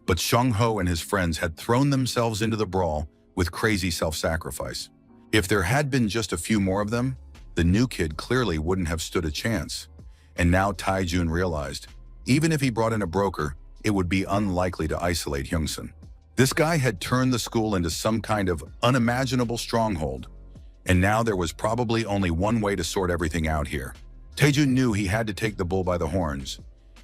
But Sung Ho and his friends had thrown themselves into the brawl with crazy self-sacrifice. If there had been just a few more of them, the new kid clearly wouldn't have stood a chance. And now Taejun realized, even if he brought in a broker, it would be unlikely to isolate Hyungsun. This guy had turned the school into some kind of unimaginable stronghold, and now there was probably only one way to sort everything out here. Taejun knew he had to take the bull by the horns,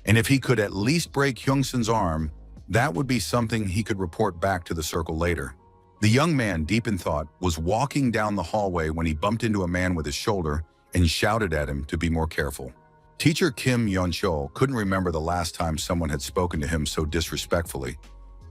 and if he could at least break Hyungsun's arm, that would be something he could report back to the circle later. The young man, deep in thought, was walking down the hallway when he bumped into a man with his shoulder and shouted at him to be more careful. Teacher Kim Yeon-chol couldn't remember the last time someone had spoken to him so disrespectfully,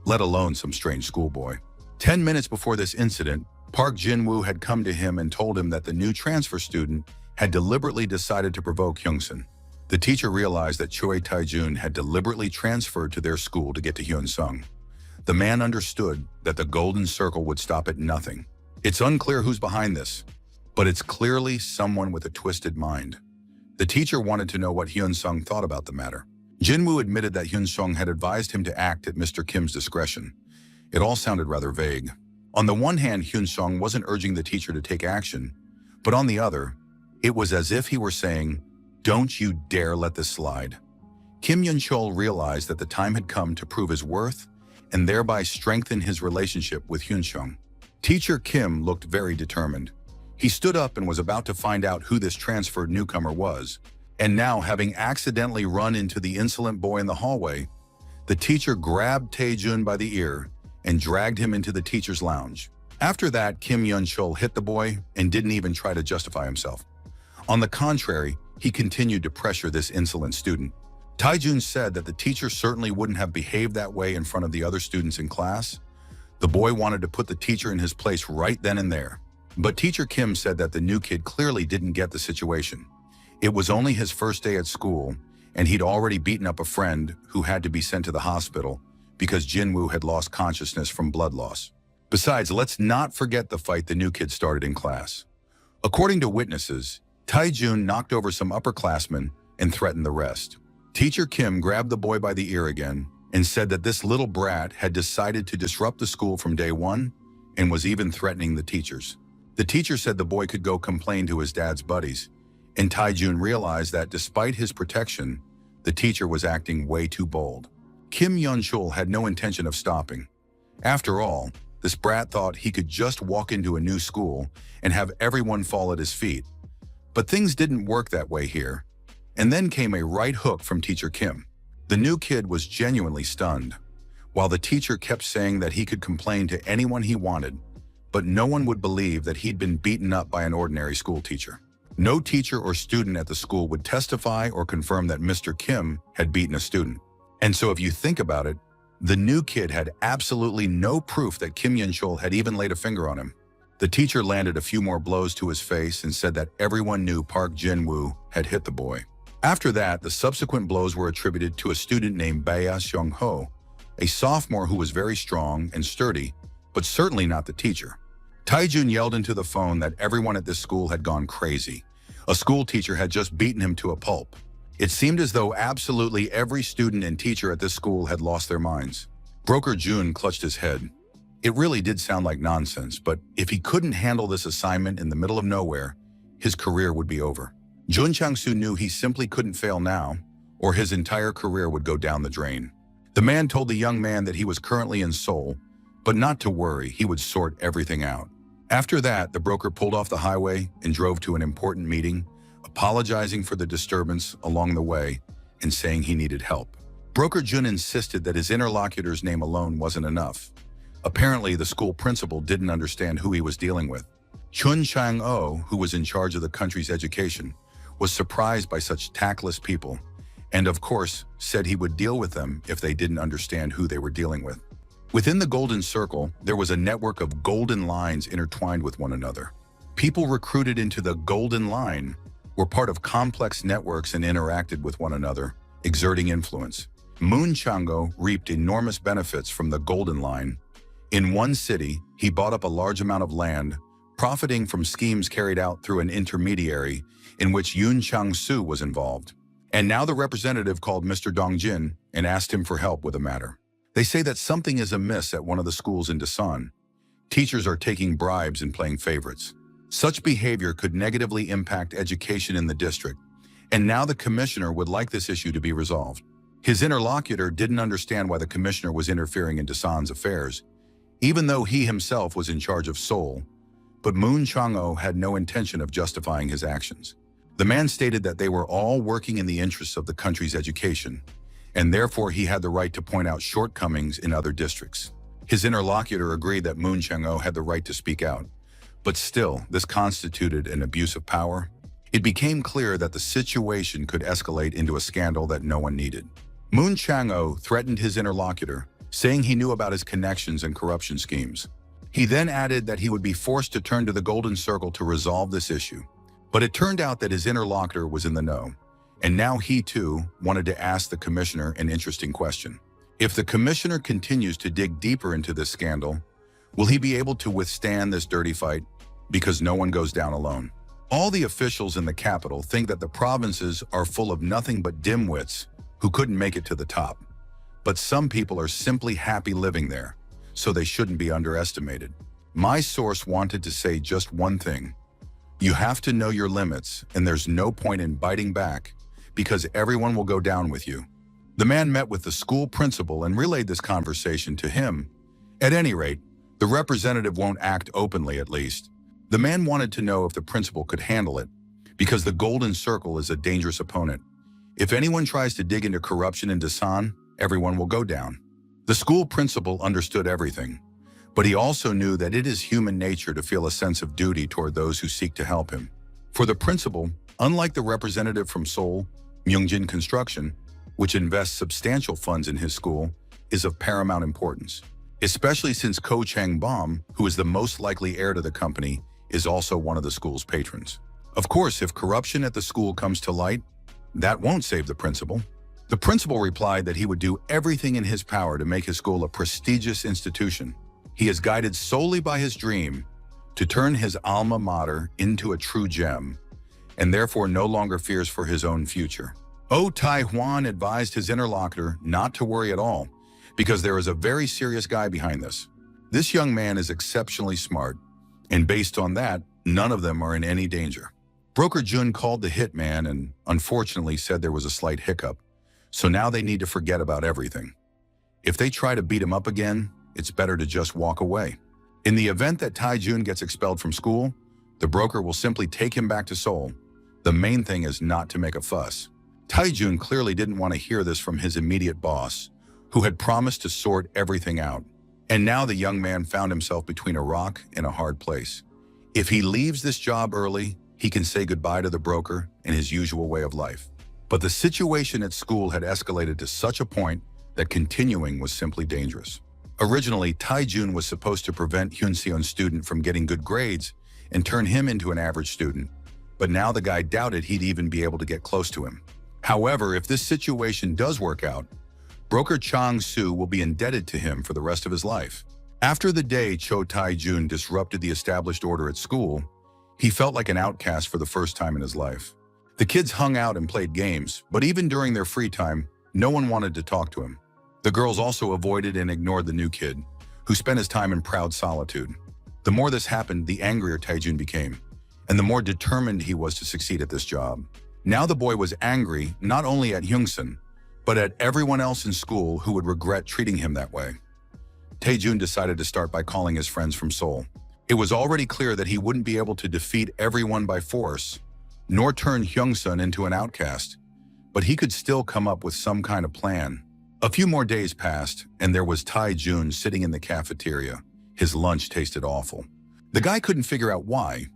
let alone some strange schoolboy. 10 minutes before this incident, Park Jin-woo had come to him and told him that the new transfer student had deliberately decided to provoke Hyungsun. The teacher realized that Choi Taejun had deliberately transferred to their school to get to Hyun-sung. The man understood that the Golden Circle would stop at nothing. It's unclear who's behind this, but it's clearly someone with a twisted mind. The teacher wanted to know what Hyun-sung thought about the matter. Jin-woo admitted that Hyun-sung had advised him to act at Mr. Kim's discretion. It all sounded rather vague. On the one hand, Hyun-sung wasn't urging the teacher to take action, but on the other, it was as if he were saying, "Don't you dare let this slide." Kim Yeon-chol realized that the time had come to prove his worth and thereby strengthen his relationship with Hyun-sung. Teacher Kim looked very determined. He stood up and was about to find out who this transferred newcomer was. And now, having accidentally run into the insolent boy in the hallway, the teacher grabbed Taejun by the ear and dragged him into the teacher's lounge. After that, Kim Yeon-chol hit the boy and didn't even try to justify himself. On the contrary, he continued to pressure this insolent student. Taijun said that the teacher certainly wouldn't have behaved that way in front of the other students in class. The boy wanted to put the teacher in his place right then and there. But teacher Kim said that the new kid clearly didn't get the situation. It was only his first day at school, and he'd already beaten up a friend who had to be sent to the hospital because Jinwoo had lost consciousness from blood loss. Besides, let's not forget the fight the new kid started in class. According to witnesses, Taijun knocked over some upperclassmen and threatened the rest. Teacher Kim grabbed the boy by the ear again and said that this little brat had decided to disrupt the school from day one and was even threatening the teachers. The teacher said the boy could go complain to his dad's buddies, and Taijun realized that despite his protection, the teacher was acting way too bold. Kim Yun-chul had no intention of stopping. After all, this brat thought he could just walk into a new school and have everyone fall at his feet. But things didn't work that way here. And then came a right hook from teacher Kim. The new kid was genuinely stunned, while the teacher kept saying that he could complain to anyone he wanted, but no one would believe that he'd been beaten up by an ordinary school teacher. No teacher or student at the school would testify or confirm that Mr. Kim had beaten a student. And so if you think about it, the new kid had absolutely no proof that Kim Yun-chul had even laid a finger on him. The teacher landed a few more blows to his face and said that everyone knew Park Jin-woo had hit the boy. After that, the subsequent blows were attributed to a student named Baya Seong-ho, a sophomore who was very strong and sturdy, but certainly not the teacher. Taijun yelled into the phone that everyone at this school had gone crazy. A school teacher had just beaten him to a pulp. It seemed as though absolutely every student and teacher at this school had lost their minds. Broker Jun clutched his head. It really did sound like nonsense, but if he couldn't handle this assignment in the middle of nowhere, his career would be over. Jun Chang-soo knew he simply couldn't fail now, or his entire career would go down the drain. The man told the young man that he was currently in Seoul, but not to worry, he would sort everything out. After that, the broker pulled off the highway and drove to an important meeting, apologizing for the disturbance along the way and saying he needed help. Broker Jun insisted that his interlocutor's name alone wasn't enough. Apparently, the school principal didn't understand who he was dealing with. Chun Chang-oh, who was in charge of the country's education, was surprised by such tactless people, and of course, said he would deal with them if they didn't understand who they were dealing with. Within the Golden Circle, there was a network of golden lines intertwined with one another. People recruited into the Golden Line were part of complex networks and interacted with one another, exerting influence. Moon Chango reaped enormous benefits from the Golden Line. In one city, he bought up a large amount of land, profiting from schemes carried out through an intermediary in which Yoon Chang-soo was involved. And now the representative called Mr. Dongjin and asked him for help with a matter. They say that something is amiss at one of the schools in Dasan. Teachers are taking bribes and playing favorites. Such behavior could negatively impact education in the district, and now the commissioner would like this issue to be resolved. His interlocutor didn't understand why the commissioner was interfering in Dasan's affairs, even though he himself was in charge of Seoul, but Moon Chang-oh had no intention of justifying his actions. The man stated that they were all working in the interests of the country's education, and therefore he had the right to point out shortcomings in other districts. His interlocutor agreed that Moon Chang-oh had the right to speak out, but still, this constituted an abuse of power. It became clear that the situation could escalate into a scandal that no one needed. Moon Chang-oh threatened his interlocutor, saying he knew about his connections and corruption schemes. He then added that he would be forced to turn to the Golden Circle to resolve this issue. But it turned out that his interlocutor was in the know, and now he too wanted to ask the commissioner an interesting question. If the commissioner continues to dig deeper into this scandal, will he be able to withstand this dirty fight? Because no one goes down alone. All the officials in the capital think that the provinces are full of nothing but dimwits who couldn't make it to the top. But some people are simply happy living there, so they shouldn't be underestimated. My source wanted to say just one thing. You have to know your limits, and there's no point in biting back, because everyone will go down with you. The man met with the school principal and relayed this conversation to him. At any rate, the representative won't act openly, at least. The man wanted to know if the principal could handle it, because the Golden Circle is a dangerous opponent. If anyone tries to dig into corruption in Dasan, everyone will go down. The school principal understood everything, but he also knew that it is human nature to feel a sense of duty toward those who seek to help him. For the principal, unlike the representative from Seoul, Myungjin Construction, which invests substantial funds in his school, is of paramount importance, especially since Ko Chang-bom, who is the most likely heir to the company, is also one of the school's patrons. Of course, if corruption at the school comes to light, that won't save the principal. The principal replied that he would do everything in his power to make his school a prestigious institution. He is guided solely by his dream to turn his alma mater into a true gem, and therefore no longer fears for his own future. Oh Tai-hwan advised his interlocutor not to worry at all, because there is a very serious guy behind this. This young man is exceptionally smart, and based on that, none of them are in any danger. Broker Jun called the hitman and unfortunately said there was a slight hiccup, so now they need to forget about everything. If they try to beat him up again, it's better to just walk away. In the event that Tai-jun gets expelled from school, the broker will simply take him back to Seoul. The main thing is not to make a fuss. Tai-jun clearly didn't want to hear this from his immediate boss, who had promised to sort everything out. And now the young man found himself between a rock and a hard place. If he leaves this job early, he can say goodbye to the broker and his usual way of life. But the situation at school had escalated to such a point that continuing was simply dangerous. Originally, Tai-jun was supposed to prevent Hyun-seon's student from getting good grades and turn him into an average student, but now the guy doubted he'd even be able to get close to him. However, if this situation does work out, broker Chang-soo will be indebted to him for the rest of his life. After the day Cho Tai-jun disrupted the established order at school, he felt like an outcast for the first time in his life. The kids hung out and played games, but even during their free time, no one wanted to talk to him. The girls also avoided and ignored the new kid, who spent his time in proud solitude. The more this happened, the angrier Tai-jun became, and the more determined he was to succeed at this job. Now the boy was angry not only at Hyung-seon, but at everyone else in school who would regret treating him that way. Tai-jun decided to start by calling his friends from Seoul. It was already clear that he wouldn't be able to defeat everyone by force, nor turn Hyung-seon into an outcast, but he could still come up with some kind of plan. A few more days passed, and there was Tai-jun sitting in the cafeteria. His lunch tasted awful. The guy couldn't figure out why,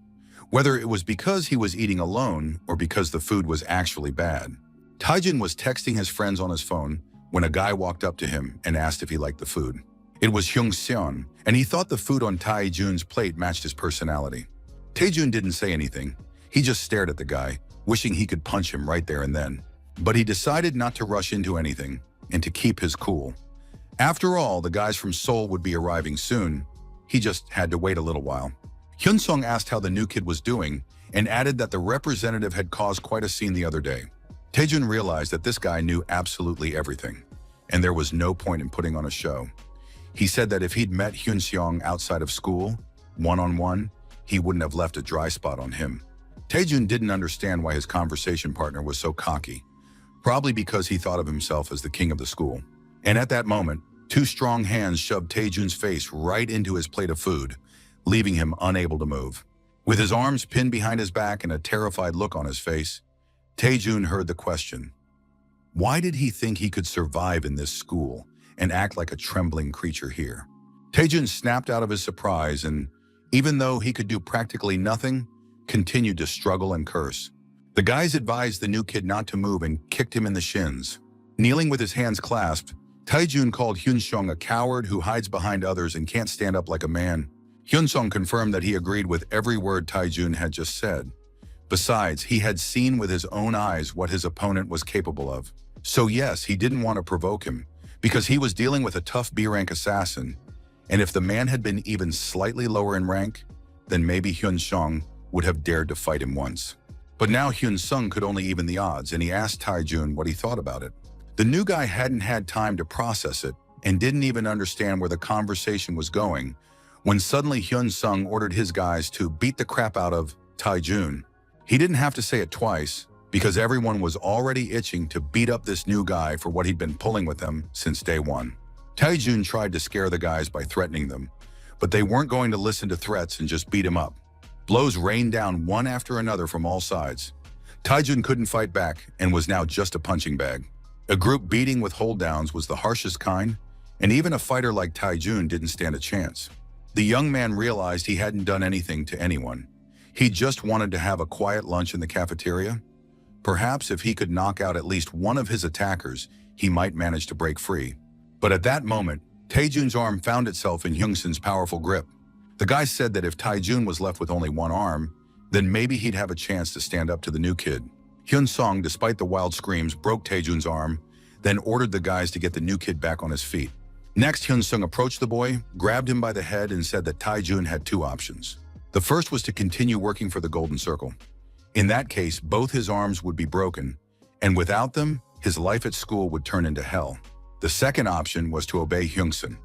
whether it was because he was eating alone or because the food was actually bad. Tai-jun was texting his friends on his phone when a guy walked up to him and asked if he liked the food. It was Hyung-seon, and he thought the food on Tai-jun's plate matched his personality. Tai-jun didn't say anything. He just stared at the guy, wishing he could punch him right there and then. But he decided not to rush into anything and to keep his cool. After all, the guys from Seoul would be arriving soon. He just had to wait a little while. Hyun-sung asked how the new kid was doing and added that the representative had caused quite a scene the other day. Tai-jun realized that this guy knew absolutely everything, and there was no point in putting on a show. He said that if he'd met Hyun-seong outside of school, one-on-one, he wouldn't have left a dry spot on him. Tai-jun didn't understand why his conversation partner was so cocky, probably because he thought of himself as the king of the school. And at that moment, two strong hands shoved Tai-jun's face right into his plate of food, leaving him unable to move. With his arms pinned behind his back and a terrified look on his face, Tai-jun heard the question. Why did he think he could survive in this school and act like a trembling creature here? Tai-jun snapped out of his surprise and, even though he could do practically nothing, continued to struggle and curse. The guys advised the new kid not to move and kicked him in the shins. Kneeling with his hands clasped, Tai-jun called Hyun-seong a coward who hides behind others and can't stand up like a man. Hyun-seong confirmed that he agreed with every word Tai-jun had just said. Besides, he had seen with his own eyes what his opponent was capable of. So yes, he didn't want to provoke him, because he was dealing with a tough B-rank assassin, and if the man had been even slightly lower in rank, then maybe Hyun-seong would have dared to fight him once. But now Hyun-seong could only even the odds, and he asked Tai-jun what he thought about it. The new guy hadn't had time to process it and didn't even understand where the conversation was going when suddenly Hyun-seong ordered his guys to beat the crap out of Tai-jun. He didn't have to say it twice, because everyone was already itching to beat up this new guy for what he'd been pulling with them since day one. Tai-jun tried to scare the guys by threatening them, but they weren't going to listen to threats and just beat him up. Blows rained down one after another from all sides. Tai-jun couldn't fight back and was now just a punching bag. A group beating with hold-downs was the harshest kind, and even a fighter like Tai-jun didn't stand a chance. The young man realized he hadn't done anything to anyone. He just wanted to have a quiet lunch in the cafeteria, Perhaps if he could knock out at least one of his attackers, he might manage to break free. But at that moment, Taejun's arm found itself in Hyungsun's powerful grip. The guy said that if Taejun was left with only one arm, then maybe he'd have a chance to stand up to the new kid. Hyun-sung, despite the wild screams, broke Taejun's arm, then ordered the guys to get the new kid back on his feet. Next, Hyun-sung approached the boy, grabbed him by the head, and said that Taejun had two options. The first was to continue working for the Golden Circle. In that case, both his arms would be broken, and without them, his life at school would turn into hell. The second option was to obey Hyung-sun,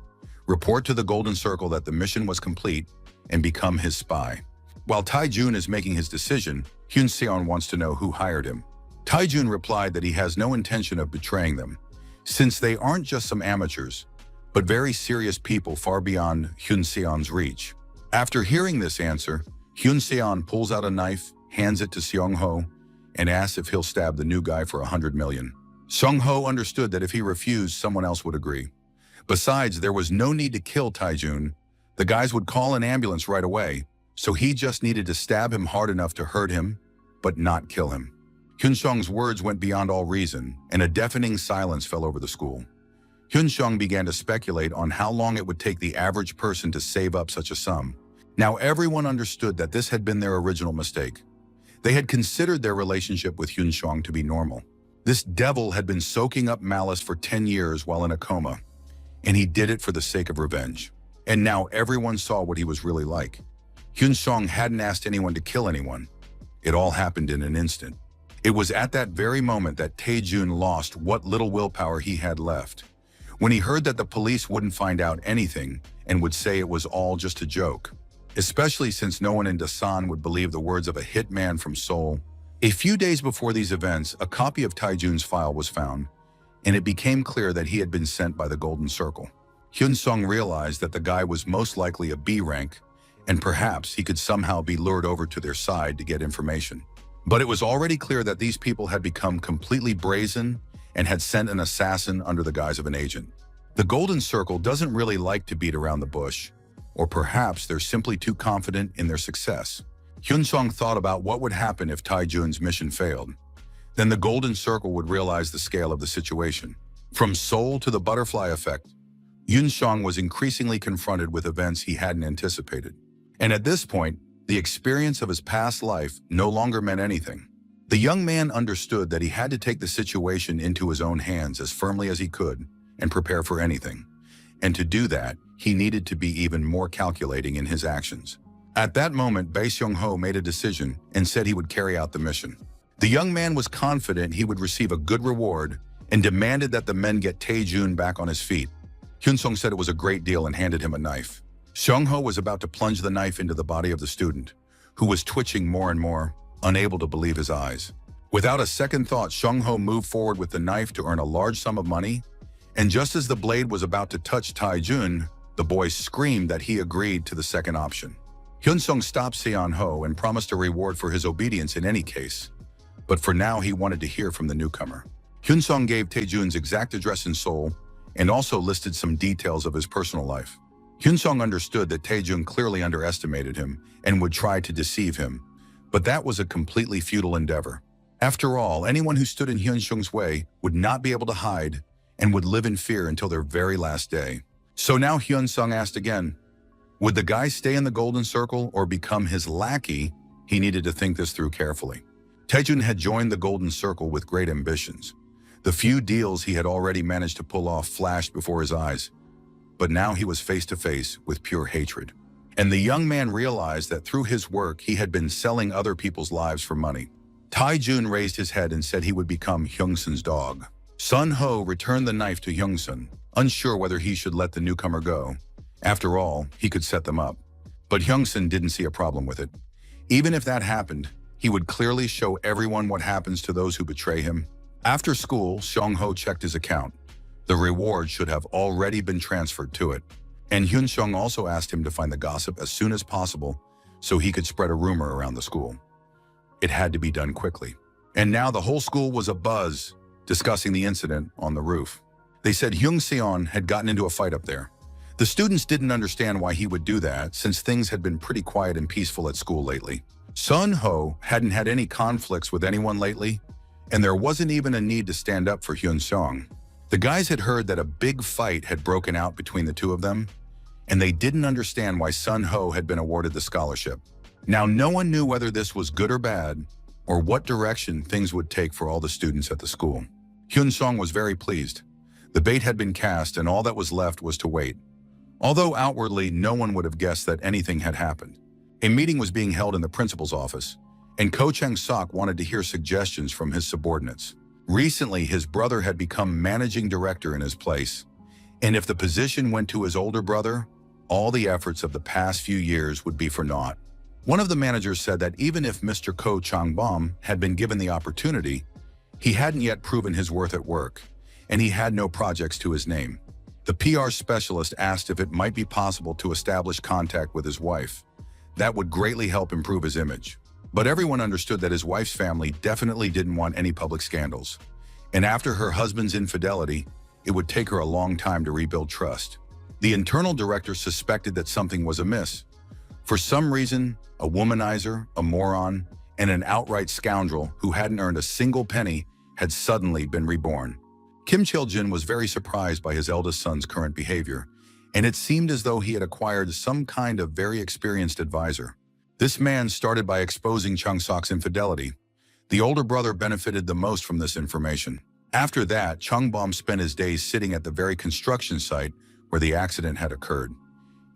report to the Golden Circle that the mission was complete, and become his spy. While Taejun is making his decision, Hyun-seon wants to know who hired him. Taejun replied that he has no intention of betraying them, since they aren't just some amateurs, but very serious people far beyond Hyun-seon's reach. After hearing this answer, Hyun-seon pulls out a knife, hands it to Seong-ho, and asks if he'll stab the new guy for 100 million. Seong-ho understood that if he refused, someone else would agree. Besides, there was no need to kill Taejun. The guys would call an ambulance right away, so he just needed to stab him hard enough to hurt him, but not kill him. Hyun-sung's words went beyond all reason, and a deafening silence fell over the school. Hyun-sung began to speculate on how long it would take the average person to save up such a sum. Now everyone understood that this had been their original mistake. They had considered their relationship with Hyun-sung to be normal. This devil had been soaking up malice for 10 years while in a coma, and he did it for the sake of revenge. And now everyone saw what he was really like. Hyun-sung hadn't asked anyone to kill anyone. It all happened in an instant. It was at that very moment that Taejun lost what little willpower he had left. When he heard that the police wouldn't find out anything and would say it was all just a joke, especially since no one in Dasan would believe the words of a hitman from Seoul. A few days before these events, a copy of Taejun's file was found, and it became clear that he had been sent by the Golden Circle. Hyun-sung realized that the guy was most likely a B rank, and perhaps he could somehow be lured over to their side to get information. But it was already clear that these people had become completely brazen and had sent an assassin under the guise of an agent. The Golden Circle doesn't really like to beat around the bush, or perhaps they're simply too confident in their success. Hyun-sung thought about what would happen if Taejun's mission failed. Then the Golden Circle would realize the scale of the situation. From Seoul to the butterfly effect, Hyun-sung was increasingly confronted with events he hadn't anticipated. And at this point, the experience of his past life no longer meant anything. The young man understood that he had to take the situation into his own hands as firmly as he could and prepare for anything. And to do that, he needed to be even more calculating in his actions. At that moment, Bae Seong-ho made a decision and said he would carry out the mission. The young man was confident he would receive a good reward and demanded that the men get Taejun back on his feet. Hyun-sung said it was a great deal and handed him a knife. Seong-ho was about to plunge the knife into the body of the student, who was twitching more and more, unable to believe his eyes. Without a second thought, Seong-ho moved forward with the knife to earn a large sum of money, and just as the blade was about to touch Taejun, the boy screamed that he agreed to the second option. Hyun-sung stopped Seon-ho and promised a reward for his obedience in any case, but for now he wanted to hear from the newcomer. Hyun-sung gave Taejun's exact address in Seoul and also listed some details of his personal life. Hyun-sung understood that Taejun clearly underestimated him and would try to deceive him, but that was a completely futile endeavor. After all, anyone who stood in Hyun-sung's way would not be able to hide and would live in fear until their very last day. So now Hyun-sung asked again, would the guy stay in the Golden Circle or become his lackey? He needed to think this through carefully. Taejun had joined the Golden Circle with great ambitions. The few deals he had already managed to pull off flashed before his eyes, but now he was face to face with pure hatred. And the young man realized that through his work he had been selling other people's lives for money. Taejun raised his head and said he would become Hyung-sun's dog. Sun-ho returned the knife to Hyung-sun, unsure whether he should let the newcomer go. After all, he could set them up. But Hyung-sun didn't see a problem with it. Even if that happened, he would clearly show everyone what happens to those who betray him. After school, Seong-ho checked his account. The reward should have already been transferred to it. And Hyun-sung also asked him to find the gossip as soon as possible so he could spread a rumor around the school. It had to be done quickly. And now the whole school was abuzz, discussing the incident on the roof. They said Hyung-seon had gotten into a fight up there. The students didn't understand why he would do that, since things had been pretty quiet and peaceful at school lately. Sun-ho hadn't had any conflicts with anyone lately, And there wasn't even a need to stand up for Hyun Song. The guys had heard that a big fight had broken out between the two of them, and they didn't understand why Sun Ho had been awarded the scholarship. Now, no one knew whether this was good or bad, or what direction things would take for all the students at the school. Hyun Song was very pleased. The bait had been cast, and all that was left was to wait. Although outwardly no one would have guessed that anything had happened. A meeting was being held in the principal's office, and Ko Chang-sok wanted to hear suggestions from his subordinates. Recently, his brother had become managing director in his place, and if the position went to his older brother, all the efforts of the past few years would be for naught. One of the managers said that even if Mr. Ko Chang-bom had been given the opportunity, he hadn't yet proven his worth at work, and he had no projects to his name. The PR specialist asked if it might be possible to establish contact with his wife. That would greatly help improve his image. But everyone understood that his wife's family definitely didn't want any public scandals. And after her husband's infidelity, it would take her a long time to rebuild trust. The internal director suspected that something was amiss. For some reason, a womanizer, a moron, and an outright scoundrel who hadn't earned a single penny had suddenly been reborn. Kim Chil-jin was very surprised by his eldest son's current behavior, and it seemed as though he had acquired some kind of very experienced advisor. This man started by exposing Chung-sok's infidelity. The older brother benefited the most from this information. After that, Chung-bom spent his days sitting at the very construction site where the accident had occurred.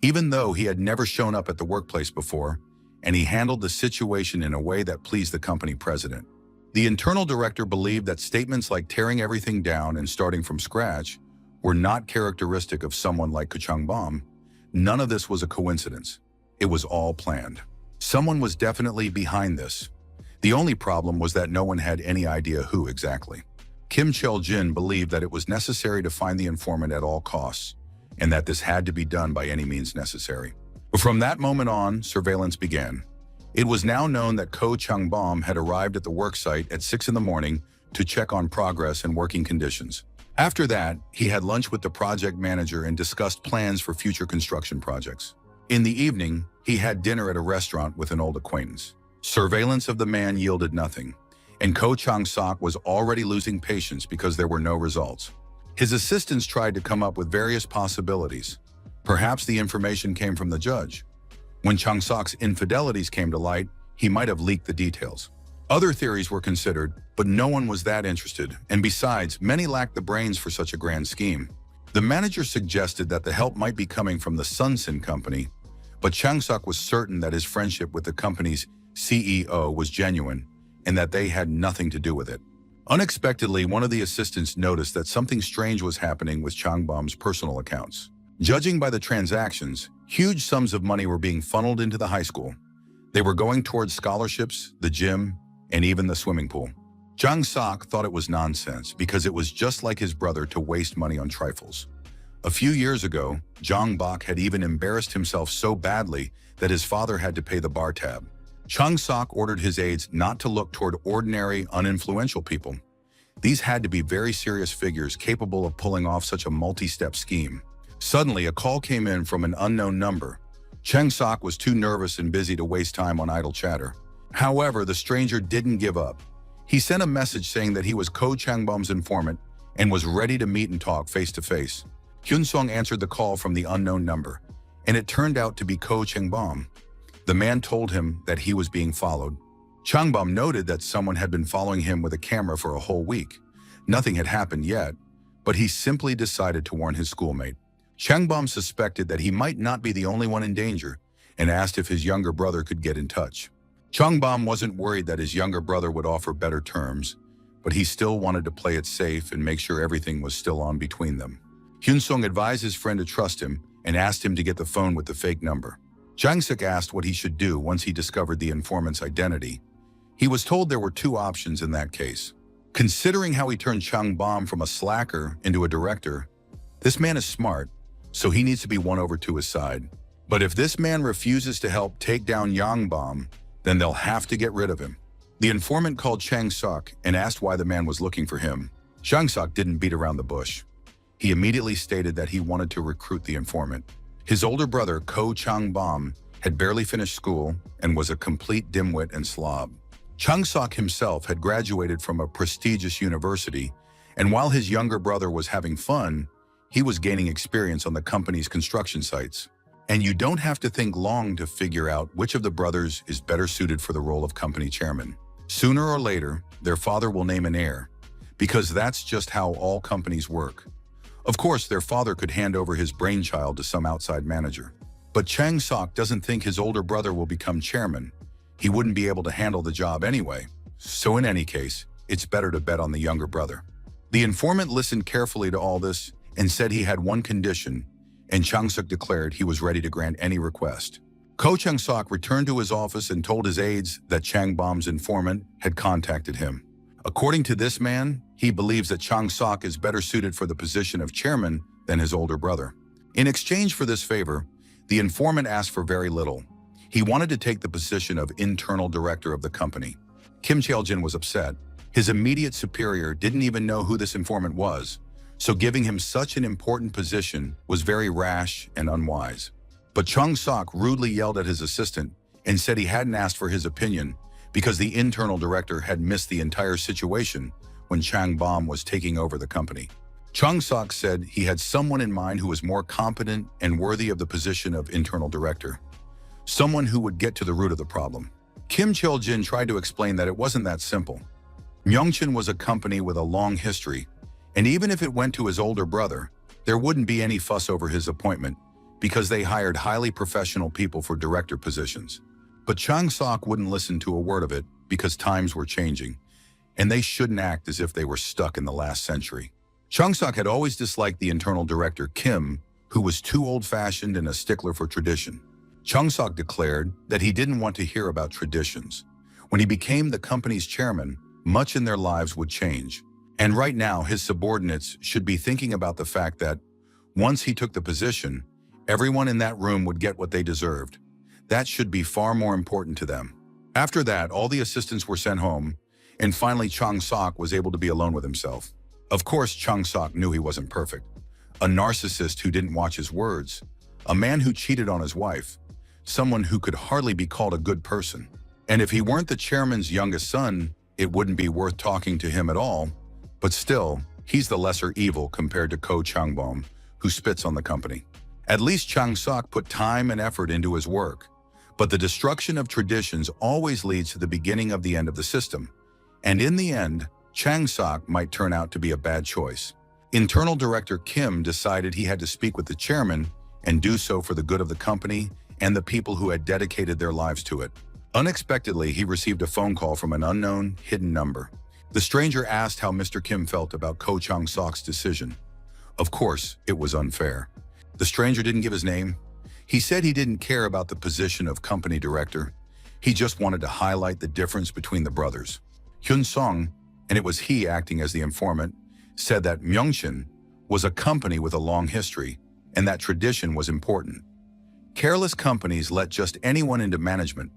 Even though he had never shown up at the workplace before, and he handled the situation in a way that pleased the company president. The internal director believed that statements like tearing everything down and starting from scratch were not characteristic of someone like Chung-bom. None of this was a coincidence. It was all planned. Someone was definitely behind this. The only problem was that no one had any idea who exactly. Kim Chil-jin believed that it was necessary to find the informant at all costs, and that this had to be done by any means necessary. From that moment on, surveillance began. It was now known that Ko Chang-bom had arrived at the worksite at 6 in the morning to check on progress and working conditions. After that, he had lunch with the project manager and discussed plans for future construction projects. In the evening, he had dinner at a restaurant with an old acquaintance. Surveillance of the man yielded nothing, and Ko Chang-sok was already losing patience because there were no results. His assistants tried to come up with various possibilities. Perhaps the information came from the judge. When Chang-sok's infidelities came to light, he might have leaked the details. Other theories were considered, but no one was that interested, and besides, many lacked the brains for such a grand scheme. The manager suggested that the help might be coming from the Sunsin company, but Chang-sok was certain that his friendship with the company's CEO was genuine and that they had nothing to do with it. Unexpectedly, one of the assistants noticed that something strange was happening with Chang-bom's personal accounts. Judging by the transactions, huge sums of money were being funneled into the high school. They were going towards scholarships, the gym, and even the swimming pool. Chang-sok thought it was nonsense because it was just like his brother to waste money on trifles. A few years ago, Jong Bak had even embarrassed himself so badly that his father had to pay the bar tab. Chang-sok ordered his aides not to look toward ordinary, uninfluential people. These had to be very serious figures capable of pulling off such a multi-step scheme. Suddenly, a call came in from an unknown number. Chang-sok was too nervous and busy to waste time on idle chatter. However, the stranger didn't give up. He sent a message saying that he was Ko Chang-bom's informant and was ready to meet and talk face-to-face. Hyun-sung answered the call from the unknown number, and it turned out to be Ko Chang-bom. The man told him that he was being followed. Chang-bom noted that someone had been following him with a camera for a whole week. Nothing had happened yet, but he simply decided to warn his schoolmate. Chang-bom suspected that he might not be the only one in danger and asked if his younger brother could get in touch. Chang-bom wasn't worried that his younger brother would offer better terms, but he still wanted to play it safe and make sure everything was still on between them. Hyun-sung advised his friend to trust him and asked him to get the phone with the fake number. Jang-suk asked what he should do once he discovered the informant's identity. He was told there were two options in that case. Considering how he turned Chang-bom from a slacker into a director, this man is smart, so he needs to be won over to his side. But if this man refuses to help take down Yang-bom, then they'll have to get rid of him. The informant called Chang-suk and asked why the man was looking for him. Chang-suk didn't beat around the bush. He immediately stated that he wanted to recruit the informant. His older brother, Ko Chang-bom, had barely finished school and was a complete dimwit and slob. Chung Sok himself had graduated from a prestigious university, and while his younger brother was having fun, he was gaining experience on the company's construction sites. And you don't have to think long to figure out which of the brothers is better suited for the role of company chairman. Sooner or later, their father will name an heir, because that's just how all companies work. Of course, their father could hand over his brainchild to some outside manager. But Chung Sok doesn't think his older brother will become chairman. He wouldn't be able to handle the job anyway. So in any case, it's better to bet on the younger brother. The informant listened carefully to all this and said he had one condition, and Chung Sok declared he was ready to grant any request. Ko Chung Sok returned to his office and told his aides that Chang Bom's informant had contacted him. According to this man, he believes that Chung Sok is better suited for the position of chairman than his older brother. In exchange for this favor, the informant asked for very little. He wanted to take the position of internal director of the company. Kim Chae-jin was upset. His immediate superior didn't even know who this informant was, so giving him such an important position was very rash and unwise. But Chung Sok rudely yelled at his assistant and said he hadn't asked for his opinion because the internal director had missed the entire situation when Chang Bom was taking over the company. Chung Sok said he had someone in mind who was more competent and worthy of the position of internal director, someone who would get to the root of the problem. Kim Chae-jin tried to explain that it wasn't that simple. Myeongchin was a company with a long history, and even if it went to his older brother, there wouldn't be any fuss over his appointment because they hired highly professional people for director positions. But Chung Sok wouldn't listen to a word of it because times were changing, and they shouldn't act as if they were stuck in the last century. Chung Sok had always disliked the internal director, Kim, who was too old-fashioned and a stickler for tradition. Chung Sok declared that he didn't want to hear about traditions. When he became the company's chairman, much in their lives would change. And right now, his subordinates should be thinking about the fact that once he took the position, everyone in that room would get what they deserved. That should be far more important to them. After that, all the assistants were sent home, and finally Chung Sok was able to be alone with himself. Of course, Chung Sok knew he wasn't perfect. A narcissist who didn't watch his words, a man who cheated on his wife, someone who could hardly be called a good person. And if he weren't the chairman's youngest son, it wouldn't be worth talking to him at all. But still, he's the lesser evil compared to Ko Chung Bom, who spits on the company. At least Chung Sok put time and effort into his work. But the destruction of traditions always leads to the beginning of the end of the system. And in the end, Chung Sok might turn out to be a bad choice. Internal Director Kim decided he had to speak with the chairman and do so for the good of the company and the people who had dedicated their lives to it. Unexpectedly, he received a phone call from an unknown, hidden number. The stranger asked how Mr. Kim felt about Ko Chung Sok's decision. Of course, it was unfair. The stranger didn't give his name. He said he didn't care about the position of company director. He just wanted to highlight the difference between the brothers. Hyun Song, and it was he acting as the informant, said that Myeongchin was a company with a long history and that tradition was important. Careless companies let just anyone into management,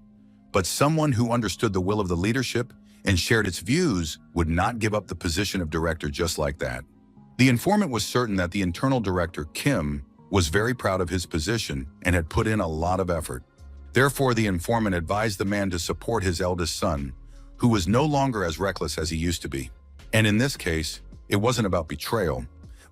but someone who understood the will of the leadership and shared its views would not give up the position of director just like that. The informant was certain that the internal director, Kim, was very proud of his position and had put in a lot of effort. Therefore, the informant advised the man to support his eldest son, who was no longer as reckless as he used to be. And in this case, it wasn't about betrayal,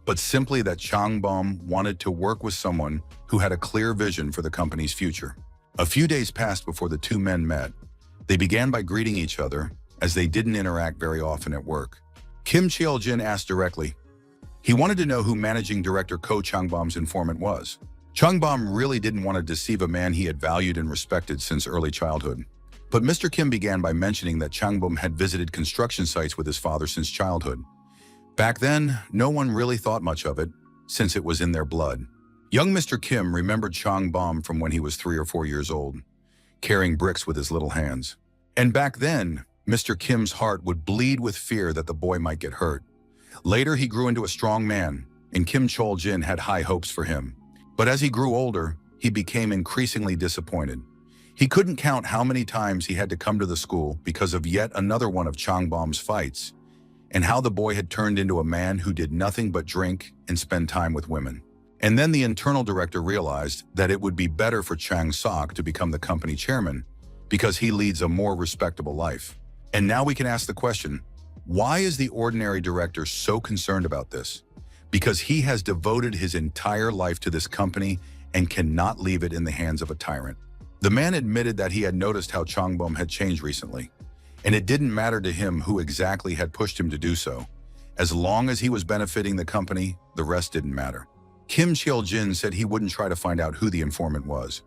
but simply that Chang Bom wanted to work with someone who had a clear vision for the company's future. A few days passed before the two men met. They began by greeting each other, as they didn't interact very often at work. Kim Chae-jin asked directly. He wanted to know who managing director Ko Chung Bom's informant was. Chung Bom really didn't want to deceive a man he had valued and respected since early childhood. But Mr. Kim began by mentioning that Chung Bom had visited construction sites with his father since childhood. Back then, no one really thought much of it, since it was in their blood. Young Mr. Kim remembered Chung Bom from when he was 3 or 4 years old, carrying bricks with his little hands. And back then, Mr. Kim's heart would bleed with fear that the boy might get hurt. Later, he grew into a strong man, and Kim Chae-jin had high hopes for him. But as he grew older, he became increasingly disappointed. He couldn't count how many times he had to come to the school because of yet another one of Chung Bom's fights, and how the boy had turned into a man who did nothing but drink and spend time with women. And then the internal director realized that it would be better for Chung Sok to become the company chairman because he leads a more respectable life. And now we can ask the question, why is the ordinary director so concerned about this? Because he has devoted his entire life to this company and cannot leave it in the hands of a tyrant. The man admitted that he had noticed how Changbom had changed recently, and it didn't matter to him who exactly had pushed him to do so. As long as he was benefiting the company, the rest didn't matter. Kim Cheol-jin said he wouldn't try to find out who the informant was.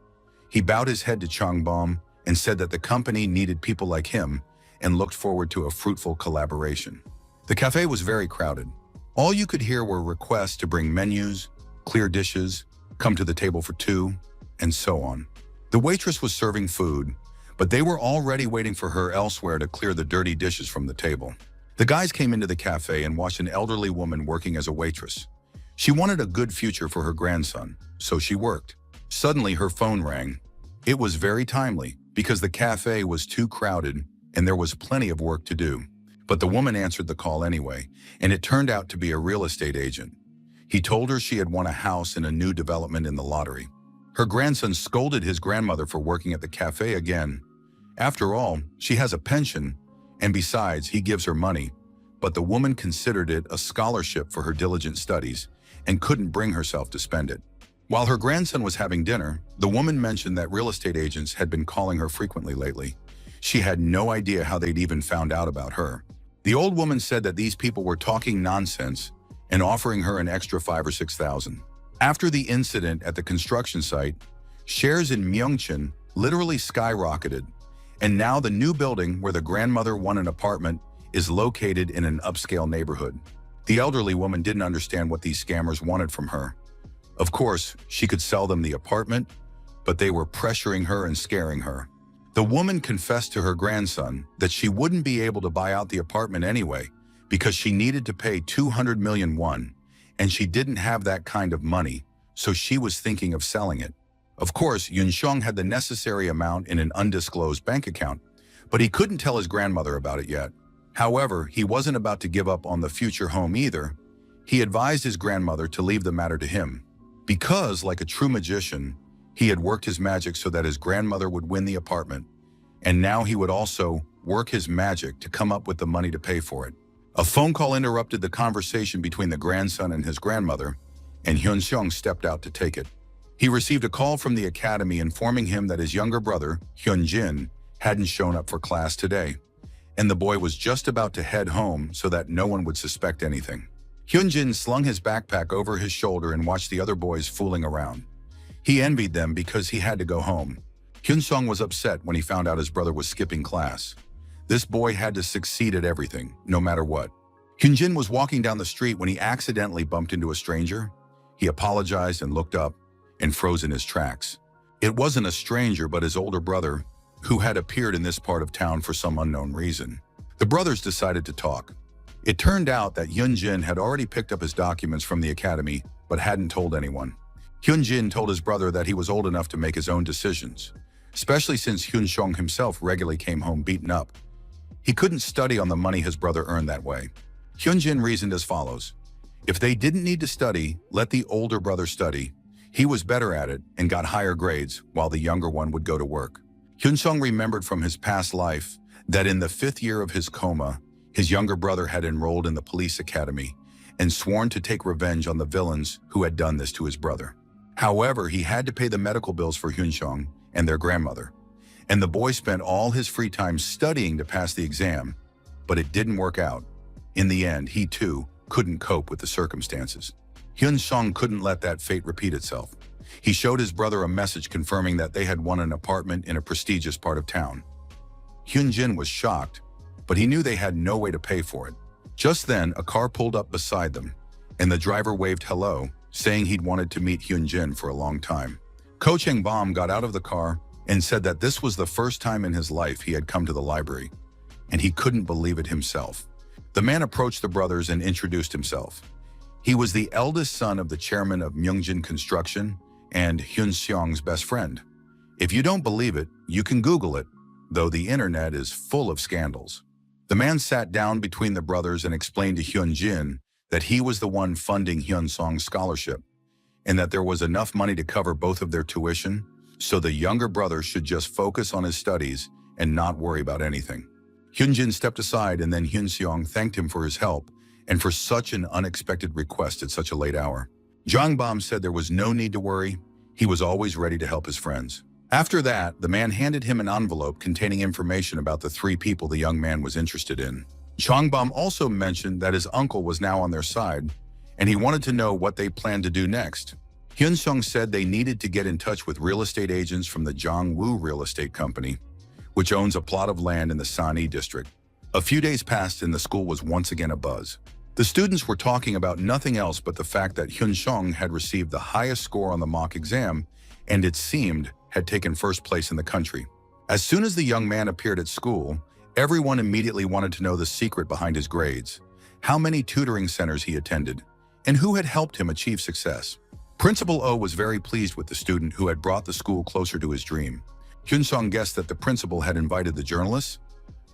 He bowed his head to Changbom and said that the company needed people like him and looked forward to a fruitful collaboration. The cafe was very crowded. All you could hear were requests to bring menus, clear dishes, come to the table for two, and so on. The waitress was serving food, but they were already waiting for her elsewhere to clear the dirty dishes from the table. The guys came into the cafe and watched an elderly woman working as a waitress. She wanted a good future for her grandson, so she worked. Suddenly, her phone rang. It was very timely because the cafe was too crowded and there was plenty of work to do. But the woman answered the call anyway, and it turned out to be a real estate agent. He told her she had won a house in a new development in the lottery. Her grandson scolded his grandmother for working at the cafe again. After all, she has a pension, and besides, he gives her money. But the woman considered it a scholarship for her diligent studies and couldn't bring herself to spend it. While her grandson was having dinner, the woman mentioned that real estate agents had been calling her frequently lately. She had no idea how they'd even found out about her. The old woman said that these people were talking nonsense and offering her an extra 5,000 or 6,000. After the incident at the construction site, shares in Myeongchun literally skyrocketed, and now the new building where the grandmother won an apartment is located in an upscale neighborhood. The elderly woman didn't understand what these scammers wanted from her. Of course, she could sell them the apartment, but they were pressuring her and scaring her. The woman confessed to her grandson that she wouldn't be able to buy out the apartment anyway because she needed to pay 200 million won, and she didn't have that kind of money, so she was thinking of selling it. Of course, Yun Xiong had the necessary amount in an undisclosed bank account, but he couldn't tell his grandmother about it yet. However, he wasn't about to give up on the future home either. He advised his grandmother to leave the matter to him, because, like a true magician, he had worked his magic so that his grandmother would win the apartment, and now he would also work his magic to come up with the money to pay for it. A phone call interrupted the conversation between the grandson and his grandmother, and Hyun Seong stepped out to take it. He received a call from the academy informing him that his younger brother, Hyun Jin, hadn't shown up for class today, and the boy was just about to head home so that no one would suspect anything. Hyun Jin slung his backpack over his shoulder and watched the other boys fooling around. He envied them because he had to go home. Hyun Sung was upset when he found out his brother was skipping class. This boy had to succeed at everything, no matter what. Hyun Jin was walking down the street when he accidentally bumped into a stranger. He apologized and looked up and froze in his tracks. It wasn't a stranger but his older brother, who had appeared in this part of town for some unknown reason. The brothers decided to talk. It turned out that Hyun Jin had already picked up his documents from the academy but hadn't told anyone. Hyun Jin told his brother that he was old enough to make his own decisions, especially since Hyun Seong himself regularly came home beaten up. He couldn't study on the money his brother earned that way. Hyun Jin reasoned as follows. If they didn't need to study, let the older brother study. He was better at it and got higher grades while the younger one would go to work. Hyun Seong remembered from his past life that in the 5th year of his coma, his younger brother had enrolled in the police academy and sworn to take revenge on the villains who had done this to his brother. However, he had to pay the medical bills for Hyun Seong and their grandmother, and the boy spent all his free time studying to pass the exam, but it didn't work out. In the end, he too couldn't cope with the circumstances. Hyun Seong couldn't let that fate repeat itself. He showed his brother a message confirming that they had won an apartment in a prestigious part of town. Hyun Jin was shocked, but he knew they had no way to pay for it. Just then, a car pulled up beside them, and the driver waved hello, saying he'd wanted to meet Hyun Jin for a long time. Ko Cheng Bom got out of the car and said that this was the first time in his life he had come to the library, and he couldn't believe it himself. The man approached the brothers and introduced himself. He was the eldest son of the chairman of Myeongjin Construction and Hyun Seong's best friend. If you don't believe it, you can Google it, though the internet is full of scandals. The man sat down between the brothers and explained to Hyun Jin that he was the one funding Hyun Song's scholarship, and that there was enough money to cover both of their tuition, so the younger brother should just focus on his studies and not worry about anything. Hyunjin stepped aside and then Hyunseong thanked him for his help and for such an unexpected request at such a late hour. Jongbam said there was no need to worry. He was always ready to help his friends. After that, the man handed him an envelope containing information about the 3 people the young man was interested in. Jongbam also mentioned that his uncle was now on their side, and he wanted to know what they planned to do next. Hyunsung said they needed to get in touch with real estate agents from the Jongwoo Real Estate Company, which owns a plot of land in the Sani district. A few days passed and the school was once again abuzz. The students were talking about nothing else but the fact that Hyunsung had received the highest score on the mock exam and, it seemed, had taken first place in the country. As soon as the young man appeared at school, everyone immediately wanted to know the secret behind his grades, how many tutoring centers he attended, and who had helped him achieve success. Principal Oh was very pleased with the student who had brought the school closer to his dream. Hyunsung guessed that the principal had invited the journalists,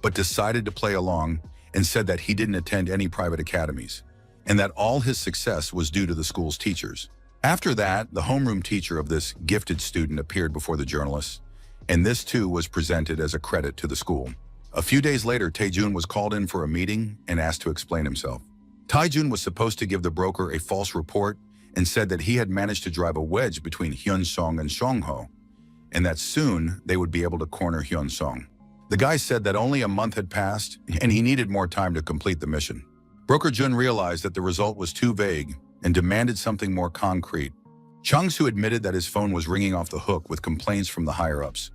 but decided to play along and said that he didn't attend any private academies, and that all his success was due to the school's teachers. After that, the homeroom teacher of this gifted student appeared before the journalists, and this too was presented as a credit to the school. A few days later, Taejun was called in for a meeting and asked to explain himself. Taejun was supposed to give the broker a false report and said that he had managed to drive a wedge between Hyunsung and Songho, and that soon they would be able to corner Hyunsung. The guy said that only a month had passed and he needed more time to complete the mission. Broker Jun realized that the result was too vague and demanded something more concrete. Chang-soo admitted that his phone was ringing off the hook with complaints from the higher-ups,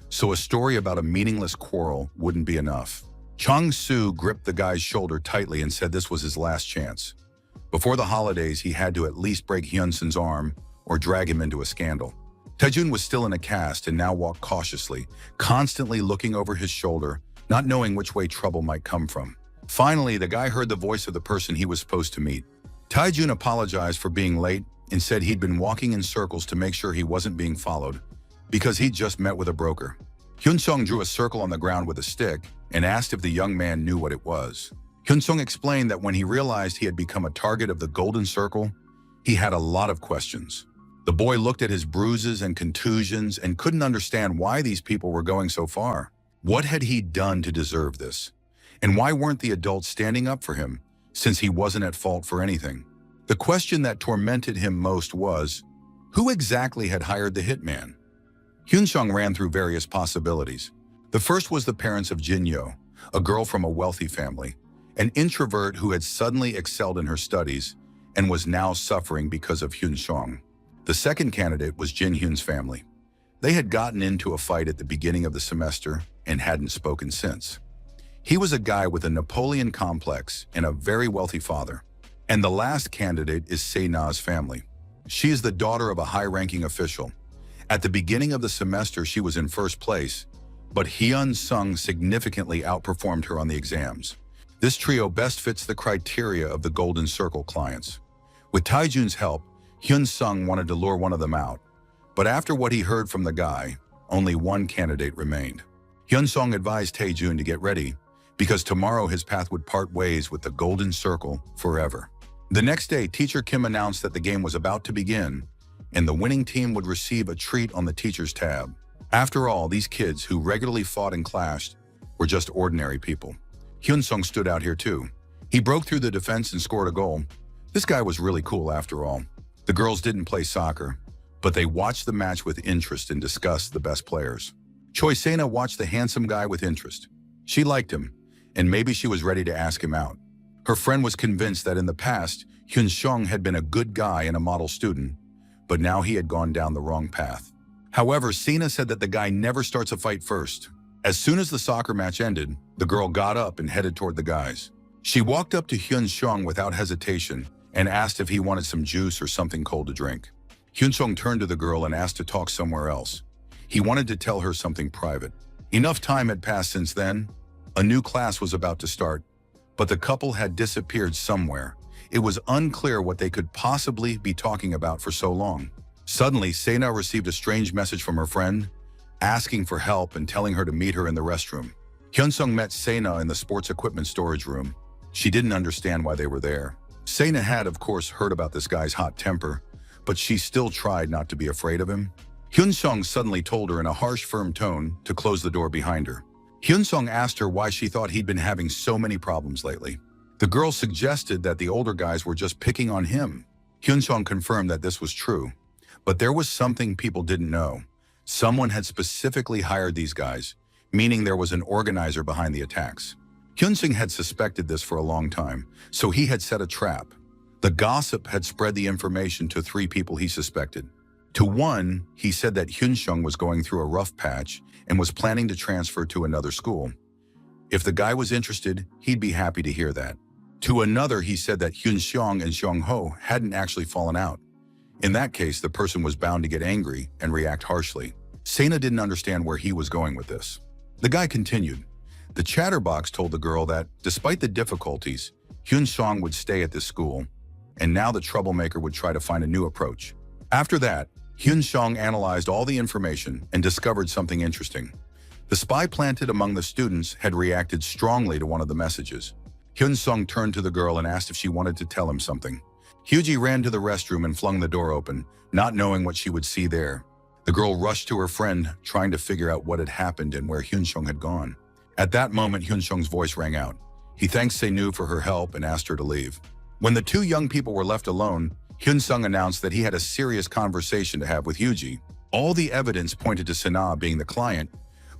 so a story about a meaningless quarrel wouldn't be enough. Chang-soo gripped the guy's shoulder tightly and said this was his last chance. Before the holidays, he had to at least break Hyunsun's arm or drag him into a scandal. Taejun was still in a cast and now walked cautiously, constantly looking over his shoulder, not knowing which way trouble might come from. Finally, the guy heard the voice of the person he was supposed to meet. Taejun apologized for being late and said he'd been walking in circles to make sure he wasn't being followed, because he'd just met with a broker. Hyunsung drew a circle on the ground with a stick and asked if the young man knew what it was. Hyunsung explained that when he realized he had become a target of the Golden Circle, he had a lot of questions. The boy looked at his bruises and contusions and couldn't understand why these people were going so far. What had he done to deserve this? And why weren't the adults standing up for him, since he wasn't at fault for anything? The question that tormented him most was, who exactly had hired the hitman? Hyunsung ran through various possibilities. The first was the parents of Jinyo, a girl from a wealthy family, an introvert who had suddenly excelled in her studies and was now suffering because of Hyunsung. The second candidate was Jin Hyun's family. They had gotten into a fight at the beginning of the semester and hadn't spoken since. He was a guy with a Napoleon complex and a very wealthy father. And the last candidate is Se-na's family. She is the daughter of a high-ranking official. At the beginning of the semester, she was in first place, but Hyun-sung significantly outperformed her on the exams. This trio best fits the criteria of the Golden Circle clients. With Taejun's help, Hyun-sung wanted to lure one of them out, but after what he heard from the guy, only one candidate remained. Hyun-sung advised Taejun to get ready, because tomorrow his path would part ways with the Golden Circle forever. The next day, Teacher Kim announced that the game was about to begin, and the winning team would receive a treat on the teacher's tab. After all, these kids who regularly fought and clashed were just ordinary people. Hyun-sung stood out here too. He broke through the defense and scored a goal. This guy was really cool after all. The girls didn't play soccer, but they watched the match with interest and discussed the best players. Choi Se-na watched the handsome guy with interest. She liked him, and maybe she was ready to ask him out. Her friend was convinced that in the past, Hyun-sung had been a good guy and a model student, but now he had gone down the wrong path. However, Se-na said that the guy never starts a fight first. As soon as the soccer match ended, the girl got up and headed toward the guys. She walked up to Hyun-sung without hesitation and asked if he wanted some juice or something cold to drink. Hyun-sung turned to the girl and asked to talk somewhere else. He wanted to tell her something private. Enough time had passed since then. A new class was about to start, but the couple had disappeared somewhere. It was unclear what they could possibly be talking about for so long. Suddenly, Se-na received a strange message from her friend, asking for help and telling her to meet her in the restroom. Hyun-sung met Se-na in the sports equipment storage room. She didn't understand why they were there. Se-na had, of course, heard about this guy's hot temper, but she still tried not to be afraid of him. Hyun-sung suddenly told her in a harsh, firm tone to close the door behind her. Hyun-sung asked her why she thought he'd been having so many problems lately. The girl suggested that the older guys were just picking on him. Hyun-sung confirmed that this was true, but there was something people didn't know. Someone had specifically hired these guys, meaning there was an organizer behind the attacks. Hyun-sung had suspected this for a long time, so he had set a trap. The gossip had spread the information to 3 people he suspected. To one, he said that Hyun-sung was going through a rough patch and was planning to transfer to another school. If the guy was interested, he'd be happy to hear that. To another, he said that Hyun-sung and Seong-ho hadn't actually fallen out. In that case, the person was bound to get angry and react harshly. Sena didn't understand where he was going with this. The guy continued. The chatterbox told the girl that, despite the difficulties, Hyun-sung would stay at this school, and now the troublemaker would try to find a new approach. After that, Hyun-sung analyzed all the information and discovered something interesting. The spy planted among the students had reacted strongly to one of the messages. Hyun-sung turned to the girl and asked if she wanted to tell him something. Hyuji ran to the restroom and flung the door open, not knowing what she would see there. The girl rushed to her friend, trying to figure out what had happened and where Hyun-sung had gone. At that moment, Hyun-sung's voice rang out. He thanked Se-nu for her help and asked her to leave. When the 2 young people were left alone, Hyun-sung announced that he had a serious conversation to have with Hyuji. All the evidence pointed to Sena being the client,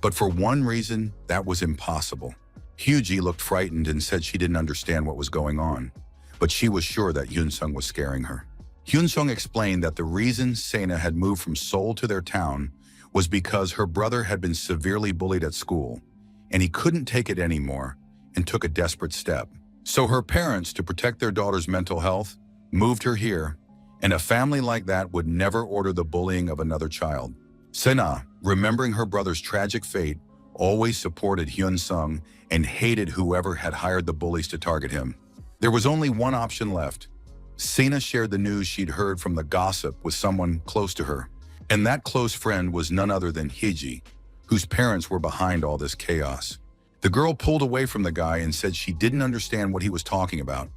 but for one reason, that was impossible. Hyuji looked frightened and said she didn't understand what was going on, but she was sure that Hyun-sung was scaring her. Hyun-sung explained that the reason Sena had moved from Seoul to their town was because her brother had been severely bullied at school, and he couldn't take it anymore and took a desperate step. So her parents, to protect their daughter's mental health, moved her here, and a family like that would never order the bullying of another child. Sena, remembering her brother's tragic fate, always supported Hyun-sung and hated whoever had hired the bullies to target him. There was only one option left. Sena shared the news she'd heard from the gossip with someone close to her, and that close friend was none other than Hyuji, whose parents were behind all this chaos. The girl pulled away from the guy and said she didn't understand what he was talking about,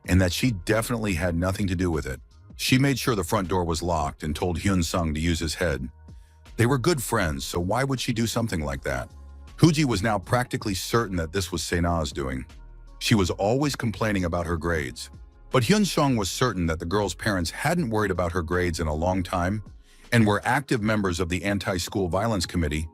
and that she definitely had nothing to do with it. She made sure the front door was locked and told Hyun-sung to use his head. They were good friends, so why would she do something like that? Hyuji was now practically certain that this was Sena's doing. She was always complaining about her grades. But Hyun-sung was certain that the girl's parents hadn't worried about her grades in a long time and were active members of the anti-school violence committee.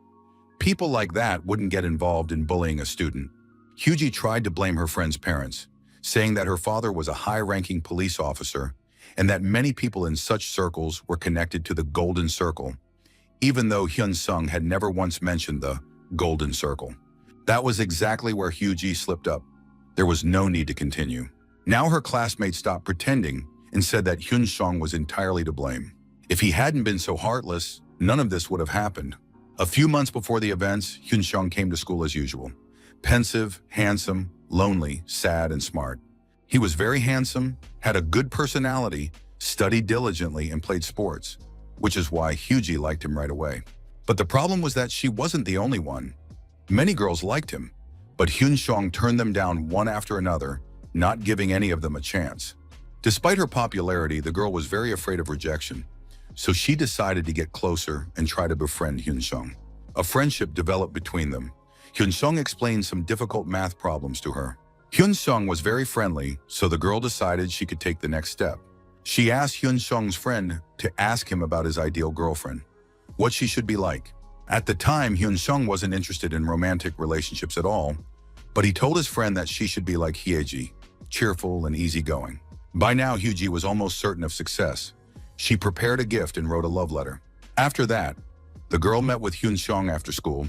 People like that wouldn't get involved in bullying a student. Hyuji tried to blame her friend's parents, saying that her father was a high-ranking police officer and that many people in such circles were connected to the Golden Circle, even though Hyun-sung had never once mentioned the Golden Circle. That was exactly where Hyuji slipped up. There was no need to continue. Now her classmates stopped pretending and said that Hyun-sung was entirely to blame. If he hadn't been so heartless, none of this would have happened. A few months before the events, Hyun-sung came to school as usual. Pensive, handsome, lonely, sad, and smart. He was very handsome, had a good personality, studied diligently, and played sports, which is why Hyuji liked him right away. But the problem was that she wasn't the only one. Many girls liked him, but Hyun-sung turned them down one after another, not giving any of them a chance. Despite her popularity, the girl was very afraid of rejection, so she decided to get closer and try to befriend Hyun-sung. A friendship developed between them. Hyun-sung explained some difficult math problems to her. Hyun-sung was very friendly, so the girl decided she could take the next step. She asked Hyun-sung's friend to ask him about his ideal girlfriend, what she should be like. At the time, Hyun-sung wasn't interested in romantic relationships at all, but he told his friend that she should be like Hyuji, cheerful and easygoing. By now, Hyuji was almost certain of success. She prepared a gift and wrote a love letter. After that, the girl met with Hyun-sung after school,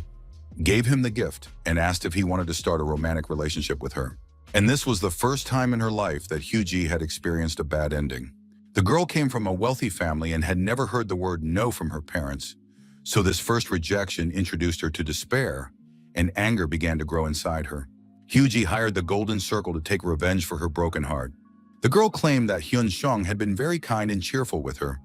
gave him the gift, and asked if he wanted to start a romantic relationship with her. And this was the first time in her life that Hyuji had experienced a bad ending. The girl came from a wealthy family and had never heard the word no from her parents, so this first rejection introduced her to despair, and anger began to grow inside her. Hyuji hired the Golden Circle to take revenge for her broken heart. The girl claimed that Hyun-sung had been very kind and cheerful with her,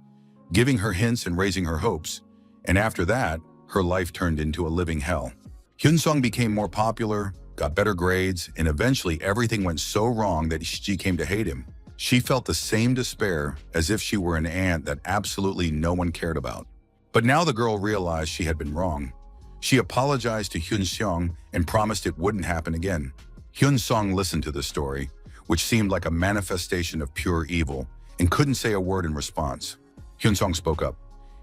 giving her hints and raising her hopes, and after that, her life turned into a living hell. Hyun-sung became more popular, got better grades, and eventually everything went so wrong that she came to hate him. She felt the same despair as if she were an ant that absolutely no one cared about. But now the girl realized she had been wrong. She apologized to Hyun Seong and promised it wouldn't happen again. Hyun Song listened to the story, which seemed like a manifestation of pure evil, and couldn't say a word in response. Hyun Song spoke up.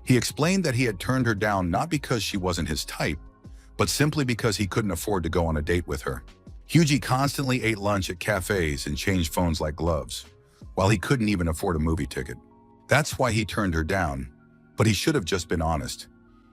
He explained that he had turned her down not because she wasn't his type, but simply because he couldn't afford to go on a date with her. Hyuji constantly ate lunch at cafes and changed phones like gloves, while he couldn't even afford a movie ticket. That's why he turned her down, but he should have just been honest.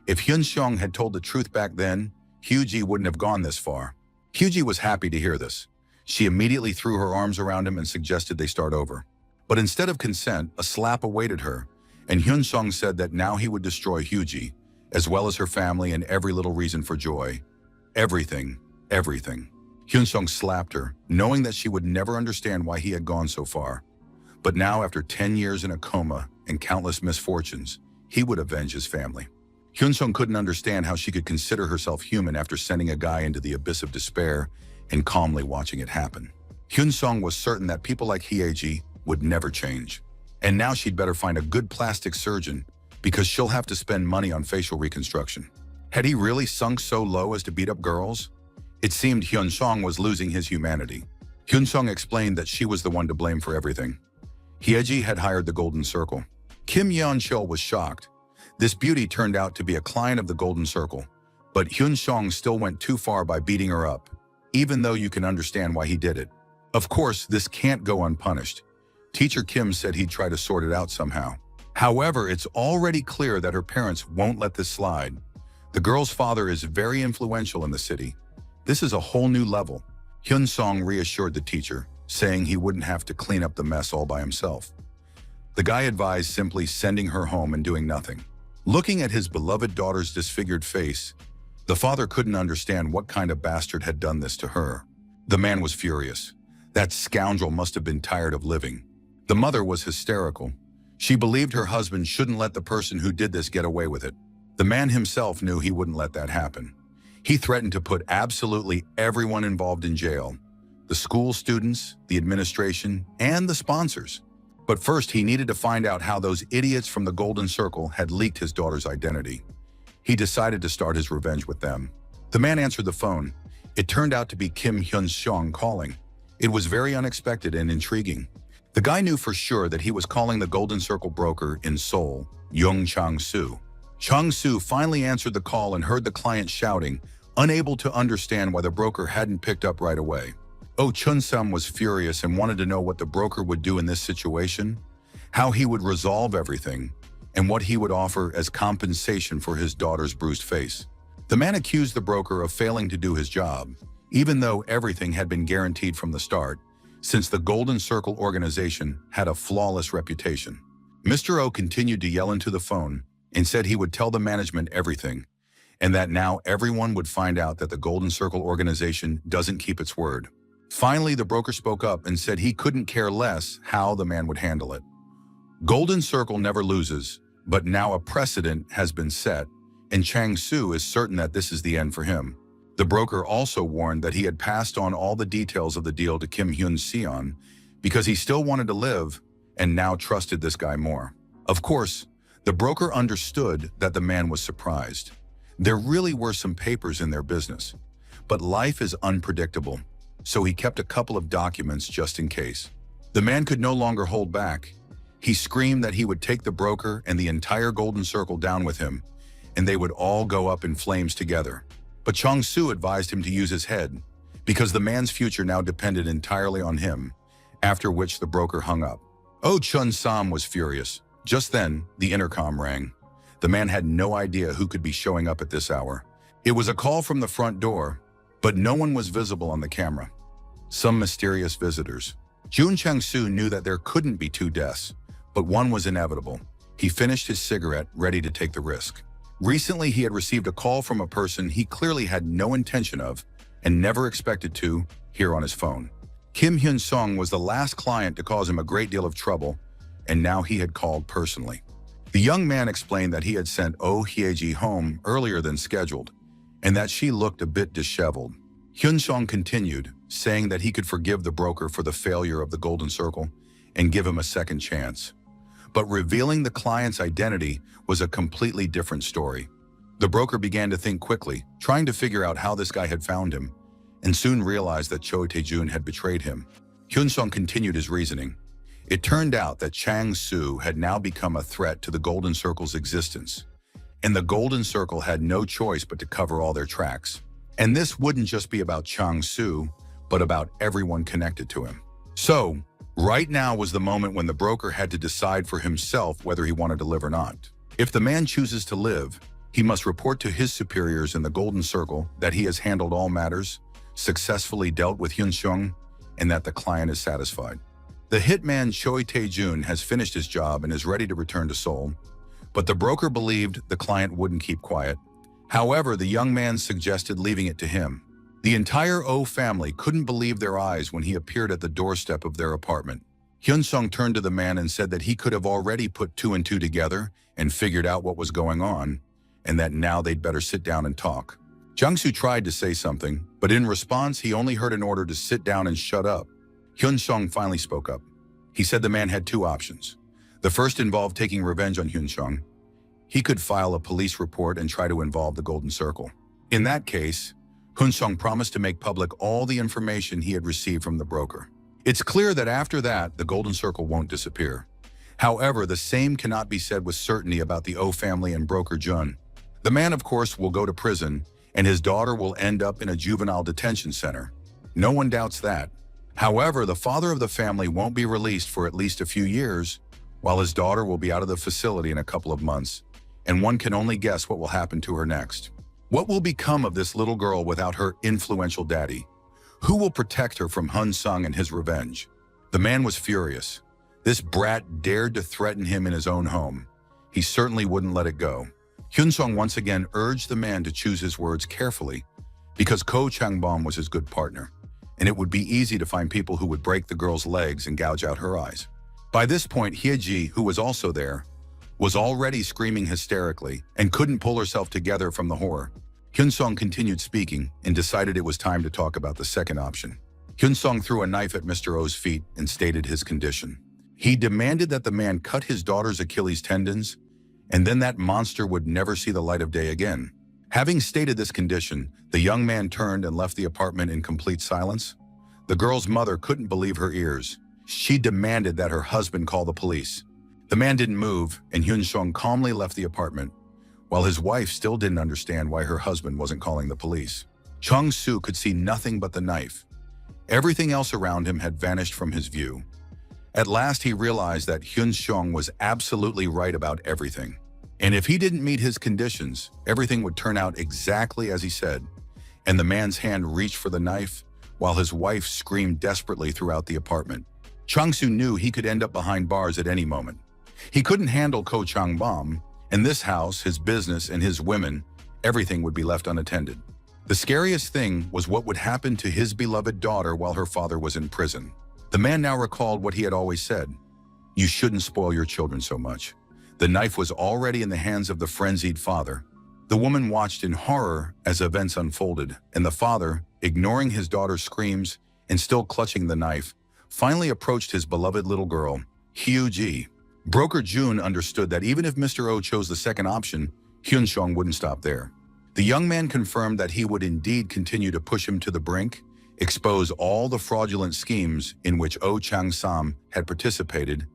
If Hyun Seong had told the truth back then, Hyuji wouldn't have gone this far. Hyuji was happy to hear this. She immediately threw her arms around him and suggested they start over. But instead of consent, a slap awaited her, and Hyun Seong said that now he would destroy Hyuji, as well as her family and every little reason for joy. Everything, everything. Hyun Seong slapped her, knowing that she would never understand why he had gone so far. But now, after 10 years in a coma and countless misfortunes, he would avenge his family. Hyun Seong couldn't understand how she could consider herself human after sending a guy into the abyss of despair and calmly watching it happen. Hyun Seong was certain that people like Hyeji would never change. And now she'd better find a good plastic surgeon because she'll have to spend money on facial reconstruction. Had he really sunk so low as to beat up girls? It seemed Hyun Seong was losing his humanity. Hyun Seong explained that she was the one to blame for everything. Hyeji had hired the Golden Circle. Kim Yeon-chul was shocked. This beauty turned out to be a client of the Golden Circle, but Hyun Seong still went too far by beating her up, even though you can understand why he did it. Of course, this can't go unpunished. Teacher Kim said he'd try to sort it out somehow. However, it's already clear that her parents won't let this slide. The girl's father is very influential in the city. This is a whole new level. Hyun Seong reassured the teacher, saying he wouldn't have to clean up the mess all by himself. The guy advised simply sending her home and doing nothing. Looking at his beloved daughter's disfigured face, the father couldn't understand what kind of bastard had done this to her. The man was furious. That scoundrel must have been tired of living. The mother was hysterical. She believed her husband shouldn't let the person who did this get away with it. The man himself knew he wouldn't let that happen. He threatened to put absolutely everyone involved in jail. The school students, the administration, and the sponsors. But first, he needed to find out how those idiots from the Golden Circle had leaked his daughter's identity. He decided to start his revenge with them. The man answered the phone. It turned out to be Kim Hyun Seong calling. It was very unexpected and intriguing. The guy knew for sure that he was calling the Golden Circle broker in Seoul, Young Chang-soo. Chang-soo finally answered the call and heard the client shouting, unable to understand why the broker hadn't picked up right away. Oh Chun-sam was furious and wanted to know what the broker would do in this situation, how he would resolve everything, and what he would offer as compensation for his daughter's bruised face. The man accused the broker of failing to do his job, even though everything had been guaranteed from the start, since the Golden Circle organization had a flawless reputation. Mr. O continued to yell into the phone and said he would tell the management everything, and that now everyone would find out that the Golden Circle organization doesn't keep its word. Finally, the broker spoke up and said he couldn't care less how the man would handle it. Golden Circle never loses, but now a precedent has been set, and Chang-soo is certain that this is the end for him. The broker also warned that he had passed on all the details of the deal to Kim Hyun Seon because he still wanted to live and now trusted this guy more. Of course, the broker understood that the man was surprised. There really were some papers in their business, but life is unpredictable, so he kept a couple of documents just in case. The man could no longer hold back. He screamed that he would take the broker and the entire Golden Circle down with him, and they would all go up in flames together. But Chang-soo advised him to use his head, because the man's future now depended entirely on him, after which the broker hung up. Oh Chun-sam was furious. Just then, the intercom rang. The man had no idea who could be showing up at this hour. It was a call from the front door, but no one was visible on the camera. Some mysterious visitors. Jun Chang-soo knew that there couldn't be two deaths, but one was inevitable. He finished his cigarette, ready to take the risk. Recently, he had received a call from a person he clearly had no intention of and never expected to hear on his phone. Kim Hyun Seong was the last client to cause him a great deal of trouble, and now he had called personally. The young man explained that he had sent Oh Hyeji home earlier than scheduled, and that she looked a bit disheveled. Hyun Seong continued, saying that he could forgive the broker for the failure of the Golden Circle and give him a second chance. But revealing the client's identity was a completely different story. The broker began to think quickly, trying to figure out how this guy had found him, and soon realized that Choi Tae-jun had betrayed him. Hyun-sung continued his reasoning. It turned out that Chang-soo had now become a threat to the Golden Circle's existence, and the Golden Circle had no choice but to cover all their tracks. And this wouldn't just be about Chang-soo, but about everyone connected to him. So, right now was the moment when the broker had to decide for himself whether he wanted to live or not. If the man chooses to live, he must report to his superiors in the Golden Circle that he has handled all matters, successfully dealt with Hyun-sung, and that the client is satisfied. The hitman Choi Tae-jun has finished his job and is ready to return to Seoul, but the broker believed the client wouldn't keep quiet. However, the young man suggested leaving it to him. The entire Oh family couldn't believe their eyes when he appeared at the doorstep of their apartment. Hyun-sung turned to the man and said that he could have already put two and two together and figured out what was going on, and that now they'd better sit down and talk. Jung-soo tried to say something, but in response he only heard an order to sit down and shut up. Hyun-sung finally spoke up. He said the man had two options. The first involved taking revenge on Hyun-sung. He could file a police report and try to involve the Golden Circle. In that case, Hyun-sung promised to make public all the information he had received from the broker. It's clear that after that, the Golden Circle won't disappear. However, the same cannot be said with certainty about the Oh family and broker Jun. The man, of course, will go to prison, and his daughter will end up in a juvenile detention center. No one doubts that. However, the father of the family won't be released for at least a few years, while his daughter will be out of the facility in a couple of months, and one can only guess what will happen to her next. What will become of this little girl without her influential daddy? Who will protect her from Hyun-sung and his revenge? The man was furious. This brat dared to threaten him in his own home. He certainly wouldn't let it go. Hyun-sung once again urged the man to choose his words carefully, because Ko Chang-bom was his good partner, and it would be easy to find people who would break the girl's legs and gouge out her eyes. By this point, Hye-ji, who was also there, was already screaming hysterically and couldn't pull herself together from the horror. Hyun-sung continued speaking and decided it was time to talk about the second option. Hyun-sung threw a knife at Mr. Oh's feet and stated his condition. He demanded that the man cut his daughter's Achilles tendons, and then that monster would never see the light of day again. Having stated this condition, the young man turned and left the apartment in complete silence. The girl's mother couldn't believe her ears. She demanded that her husband call the police. The man didn't move, and Hyun-sung calmly left the apartment, while his wife still didn't understand why her husband wasn't calling the police. Chung-soo could see nothing but the knife. Everything else around him had vanished from his view. At last he realized that Hyun-sung was absolutely right about everything. And if he didn't meet his conditions, everything would turn out exactly as he said. And the man's hand reached for the knife, while his wife screamed desperately throughout the apartment. Chung-soo knew he could end up behind bars at any moment. He couldn't handle Ko Chang-bom, and this house, his business, and his women, everything would be left unattended. The scariest thing was what would happen to his beloved daughter while her father was in prison. The man now recalled what he had always said. You shouldn't spoil your children so much. The knife was already in the hands of the frenzied father. The woman watched in horror as events unfolded, and the father, ignoring his daughter's screams and still clutching the knife, finally approached his beloved little girl, Hye-ji. Broker Jun understood that even if Mr. Oh chose the second option, Hyun-sung wouldn't stop there. The young man confirmed that he would indeed continue to push him to the brink, expose all the fraudulent schemes in which Oh Chang-sam had participated,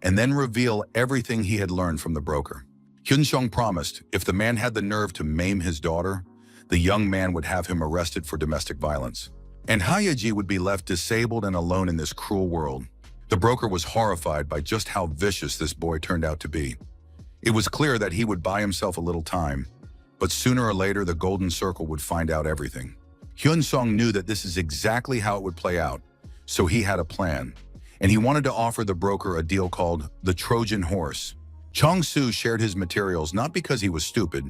and then reveal everything he had learned from the broker. Hyun-sung promised if the man had the nerve to maim his daughter, the young man would have him arrested for domestic violence. And Hye-ji would be left disabled and alone in this cruel world. The broker was horrified by just how vicious this boy turned out to be. It was clear that he would buy himself a little time, but sooner or later the Golden Circle would find out everything. Hyun-sung knew that this is exactly how it would play out, so he had a plan, and he wanted to offer the broker a deal called the Trojan Horse. Chung-soo shared his materials not because he was stupid,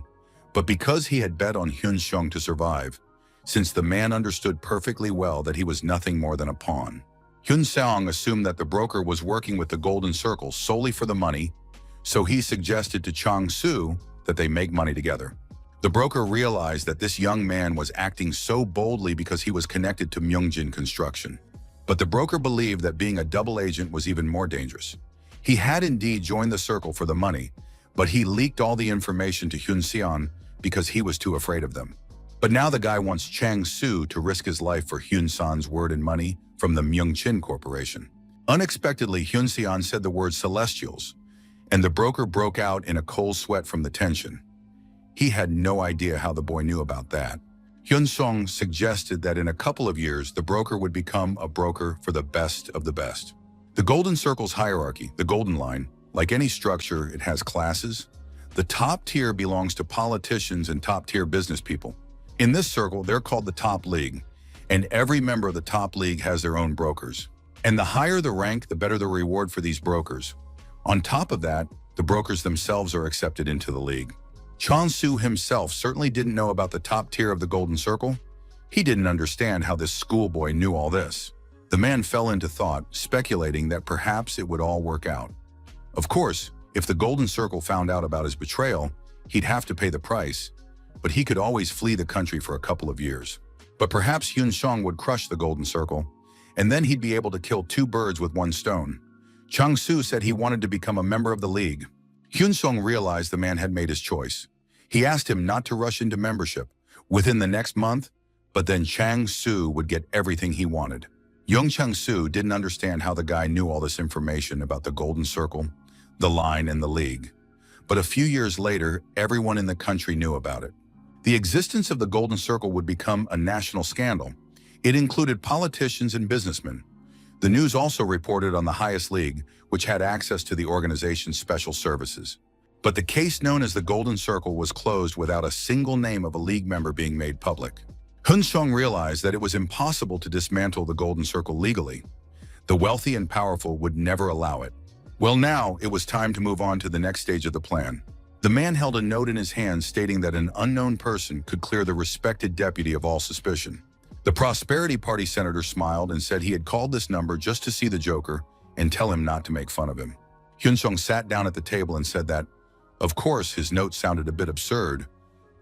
but because he had bet on Hyun-sung to survive, since the man understood perfectly well that he was nothing more than a pawn. Hyun-sung assumed that the broker was working with the Golden Circle solely for the money, so he suggested to Chung-soo that they make money together. The broker realized that this young man was acting so boldly because he was connected to Myungjin Construction. But the broker believed that being a double agent was even more dangerous. He had indeed joined the circle for the money, but he leaked all the information to Hyun-seon because he was too afraid of them. But now the guy wants Chang Su to risk his life for Hyun-san's word and money from the Myung-chin Corporation. Unexpectedly, Hyun-seon said the word celestials, and the broker broke out in a cold sweat from the tension. He had no idea how the boy knew about that. Hyun-song suggested that in a couple of years, the broker would become a broker for the best of the best. The Golden Circle's hierarchy, the Golden Line, like any structure, it has classes. The top tier belongs to politicians and top-tier business people. In this circle, they're called the Top League, and every member of the Top League has their own brokers. And the higher the rank, the better the reward for these brokers. On top of that, the brokers themselves are accepted into the league. Chang Su himself certainly didn't know about the top tier of the Golden Circle. He didn't understand how this schoolboy knew all this. The man fell into thought, speculating that perhaps it would all work out. Of course, if the Golden Circle found out about his betrayal, he'd have to pay the price, but he could always flee the country for a couple of years. But perhaps Hyun-song would crush the Golden Circle, and then he'd be able to kill two birds with one stone. Chang Su said he wanted to become a member of the league. Hyun-song realized the man had made his choice. He asked him not to rush into membership within the next month, but then Chang Su would get everything he wanted. Young Chang Su didn't understand how the guy knew all this information about the Golden Circle, the line, and the league. But a few years later, everyone in the country knew about it. The existence of the Golden Circle would become a national scandal. It included politicians and businessmen. The news also reported on the highest league, which had access to the organization's special services. But the case known as the Golden Circle was closed without a single name of a league member being made public. Hyun-song realized that it was impossible to dismantle the Golden Circle legally. The wealthy and powerful would never allow it. Well, now it was time to move on to the next stage of the plan. The man held a note in his hand stating that an unknown person could clear the respected deputy of all suspicion. The Prosperity Party senator smiled and said he had called this number just to see the Joker and tell him not to make fun of him. Hyun-song sat down at the table and said that, of course, his note sounded a bit absurd,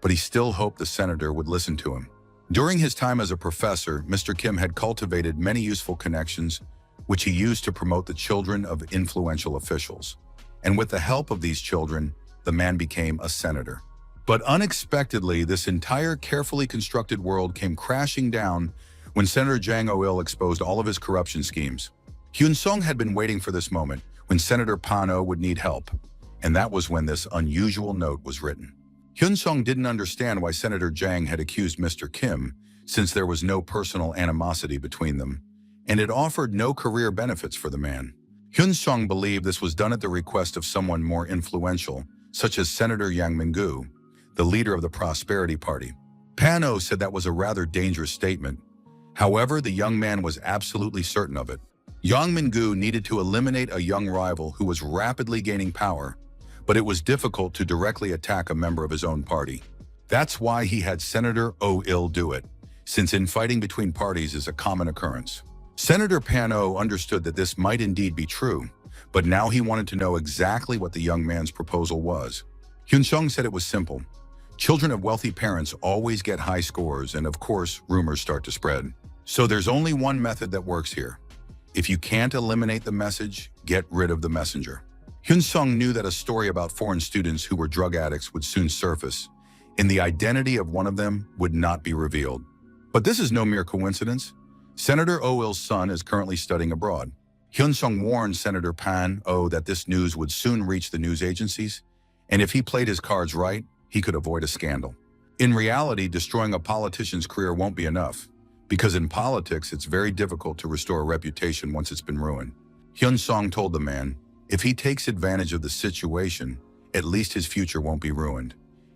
but he still hoped the senator would listen to him. During his time as a professor, Mr. Kim had cultivated many useful connections, which he used to promote the children of influential officials. And with the help of these children, the man became a senator. But unexpectedly, this entire carefully constructed world came crashing down when Senator Jang Oh-il exposed all of his corruption schemes. Hyun-song had been waiting for this moment, when Senator Pan-oh would need help, and that was when this unusual note was written. Hyun-song didn't understand why Senator Jang had accused Mr. Kim, since there was no personal animosity between them, and it offered no career benefits for the man. Hyun-song believed this was done at the request of someone more influential, such as Senator Yang Min-gu, the leader of the Prosperity Party. Pan-oh said that was a rather dangerous statement. However, the young man was absolutely certain of it. Yang Min-gu needed to eliminate a young rival who was rapidly gaining power, but it was difficult to directly attack a member of his own party. That's why he had Senator Oh-il do it, since infighting between parties is a common occurrence. Senator Pan-oh understood that this might indeed be true, but now he wanted to know exactly what the young man's proposal was. Hyun-song said it was simple. Children of wealthy parents always get high scores, and of course, rumors start to spread. So there's only one method that works here. If you can't eliminate the message, get rid of the messenger. Hyun-song knew that a story about foreign students who were drug addicts would soon surface, and the identity of one of them would not be revealed. But this is no mere coincidence. Senator Oh-il's son is currently studying abroad. Hyun-song warned Senator Pan-oh that this news would soon reach the news agencies, and if he played his cards right, he could avoid a scandal. In reality, destroying a politician's career won't be enough, because in politics, it's very difficult to restore a reputation once it's been ruined. Hyun-song told the man, if he takes advantage of the situation, at least his future won't be ruined.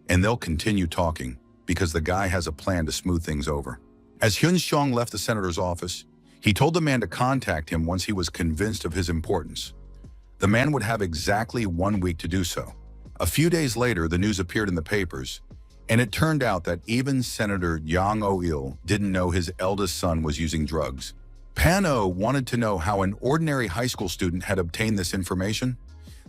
And they'll continue talking, because the guy has a plan to smooth things over. As Hyun-song left the senator's office, he told the man to contact him once he was convinced of his importance. The man would have exactly 1 week to do so. A few days later, the news appeared in the papers, and it turned out that even Senator Yang Oh-il didn't know his eldest son was using drugs. Pan-oh wanted to know how an ordinary high school student had obtained this information.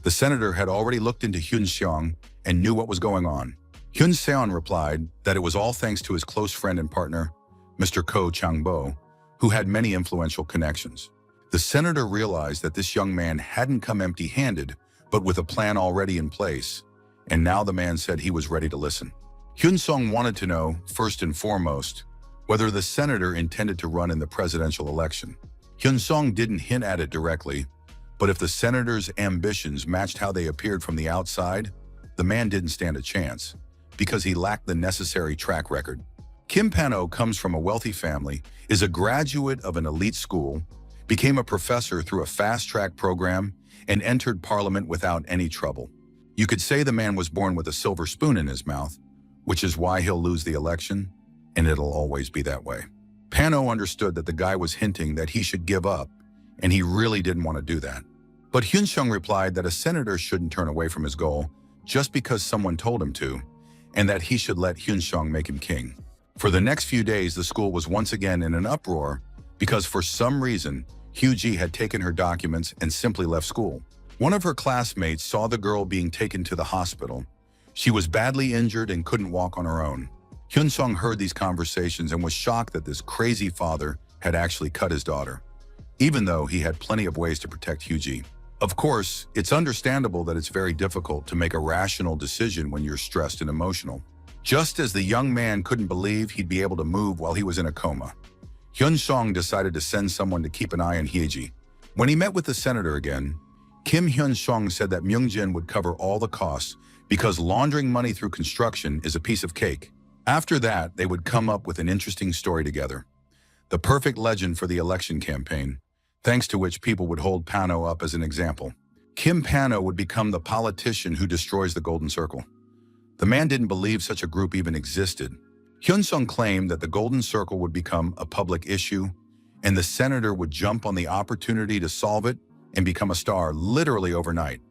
The senator had already looked into Hyun-song and knew what was going on. Hyun-seon replied that it was all thanks to his close friend and partner, Mr. Ko Chang-bo, who had many influential connections. The senator realized that this young man hadn't come empty-handed, but with a plan already in place, and now the man said he was ready to listen. Hyun-sung wanted to know, first and foremost, whether the senator intended to run in the presidential election. Hyun-sung didn't hint at it directly, but if the senator's ambitions matched how they appeared from the outside, the man didn't stand a chance, because he lacked the necessary track record. Kim Pan-oh comes from a wealthy family, is a graduate of an elite school, became a professor through a fast-track program, and entered parliament without any trouble. You could say the man was born with a silver spoon in his mouth, which is why he'll lose the election, and it'll always be that way. Pan-oh understood that the guy was hinting that he should give up, and he really didn't want to do that. But Hyun-sung replied that a senator shouldn't turn away from his goal just because someone told him to, and that he should let Hyun-sung make him king. For the next few days, the school was once again in an uproar because for some reason, Hyu-ji had taken her documents and simply left school. One of her classmates saw the girl being taken to the hospital. She was badly injured and couldn't walk on her own. Hyun-sung heard these conversations and was shocked that this crazy father had actually cut his daughter, even though he had plenty of ways to protect Hyu-ji. Of course, it's understandable that it's very difficult to make a rational decision when you're stressed and emotional. Just as the young man couldn't believe he'd be able to move while he was in a coma, Hyun-sung decided to send someone to keep an eye on Hye-ji. When he met with the senator again, Kim Hyun-sung said that Myung-jin would cover all the costs because laundering money through construction is a piece of cake. After that, they would come up with an interesting story together. The perfect legend for the election campaign, thanks to which people would hold Pan-oh up as an example. Kim Pan-oh would become the politician who destroys the Golden Circle. The man didn't believe such a group even existed. Hyun-sung claimed that the Golden Circle would become a public issue, and the senator would jump on the opportunity to solve it and become a star literally overnight.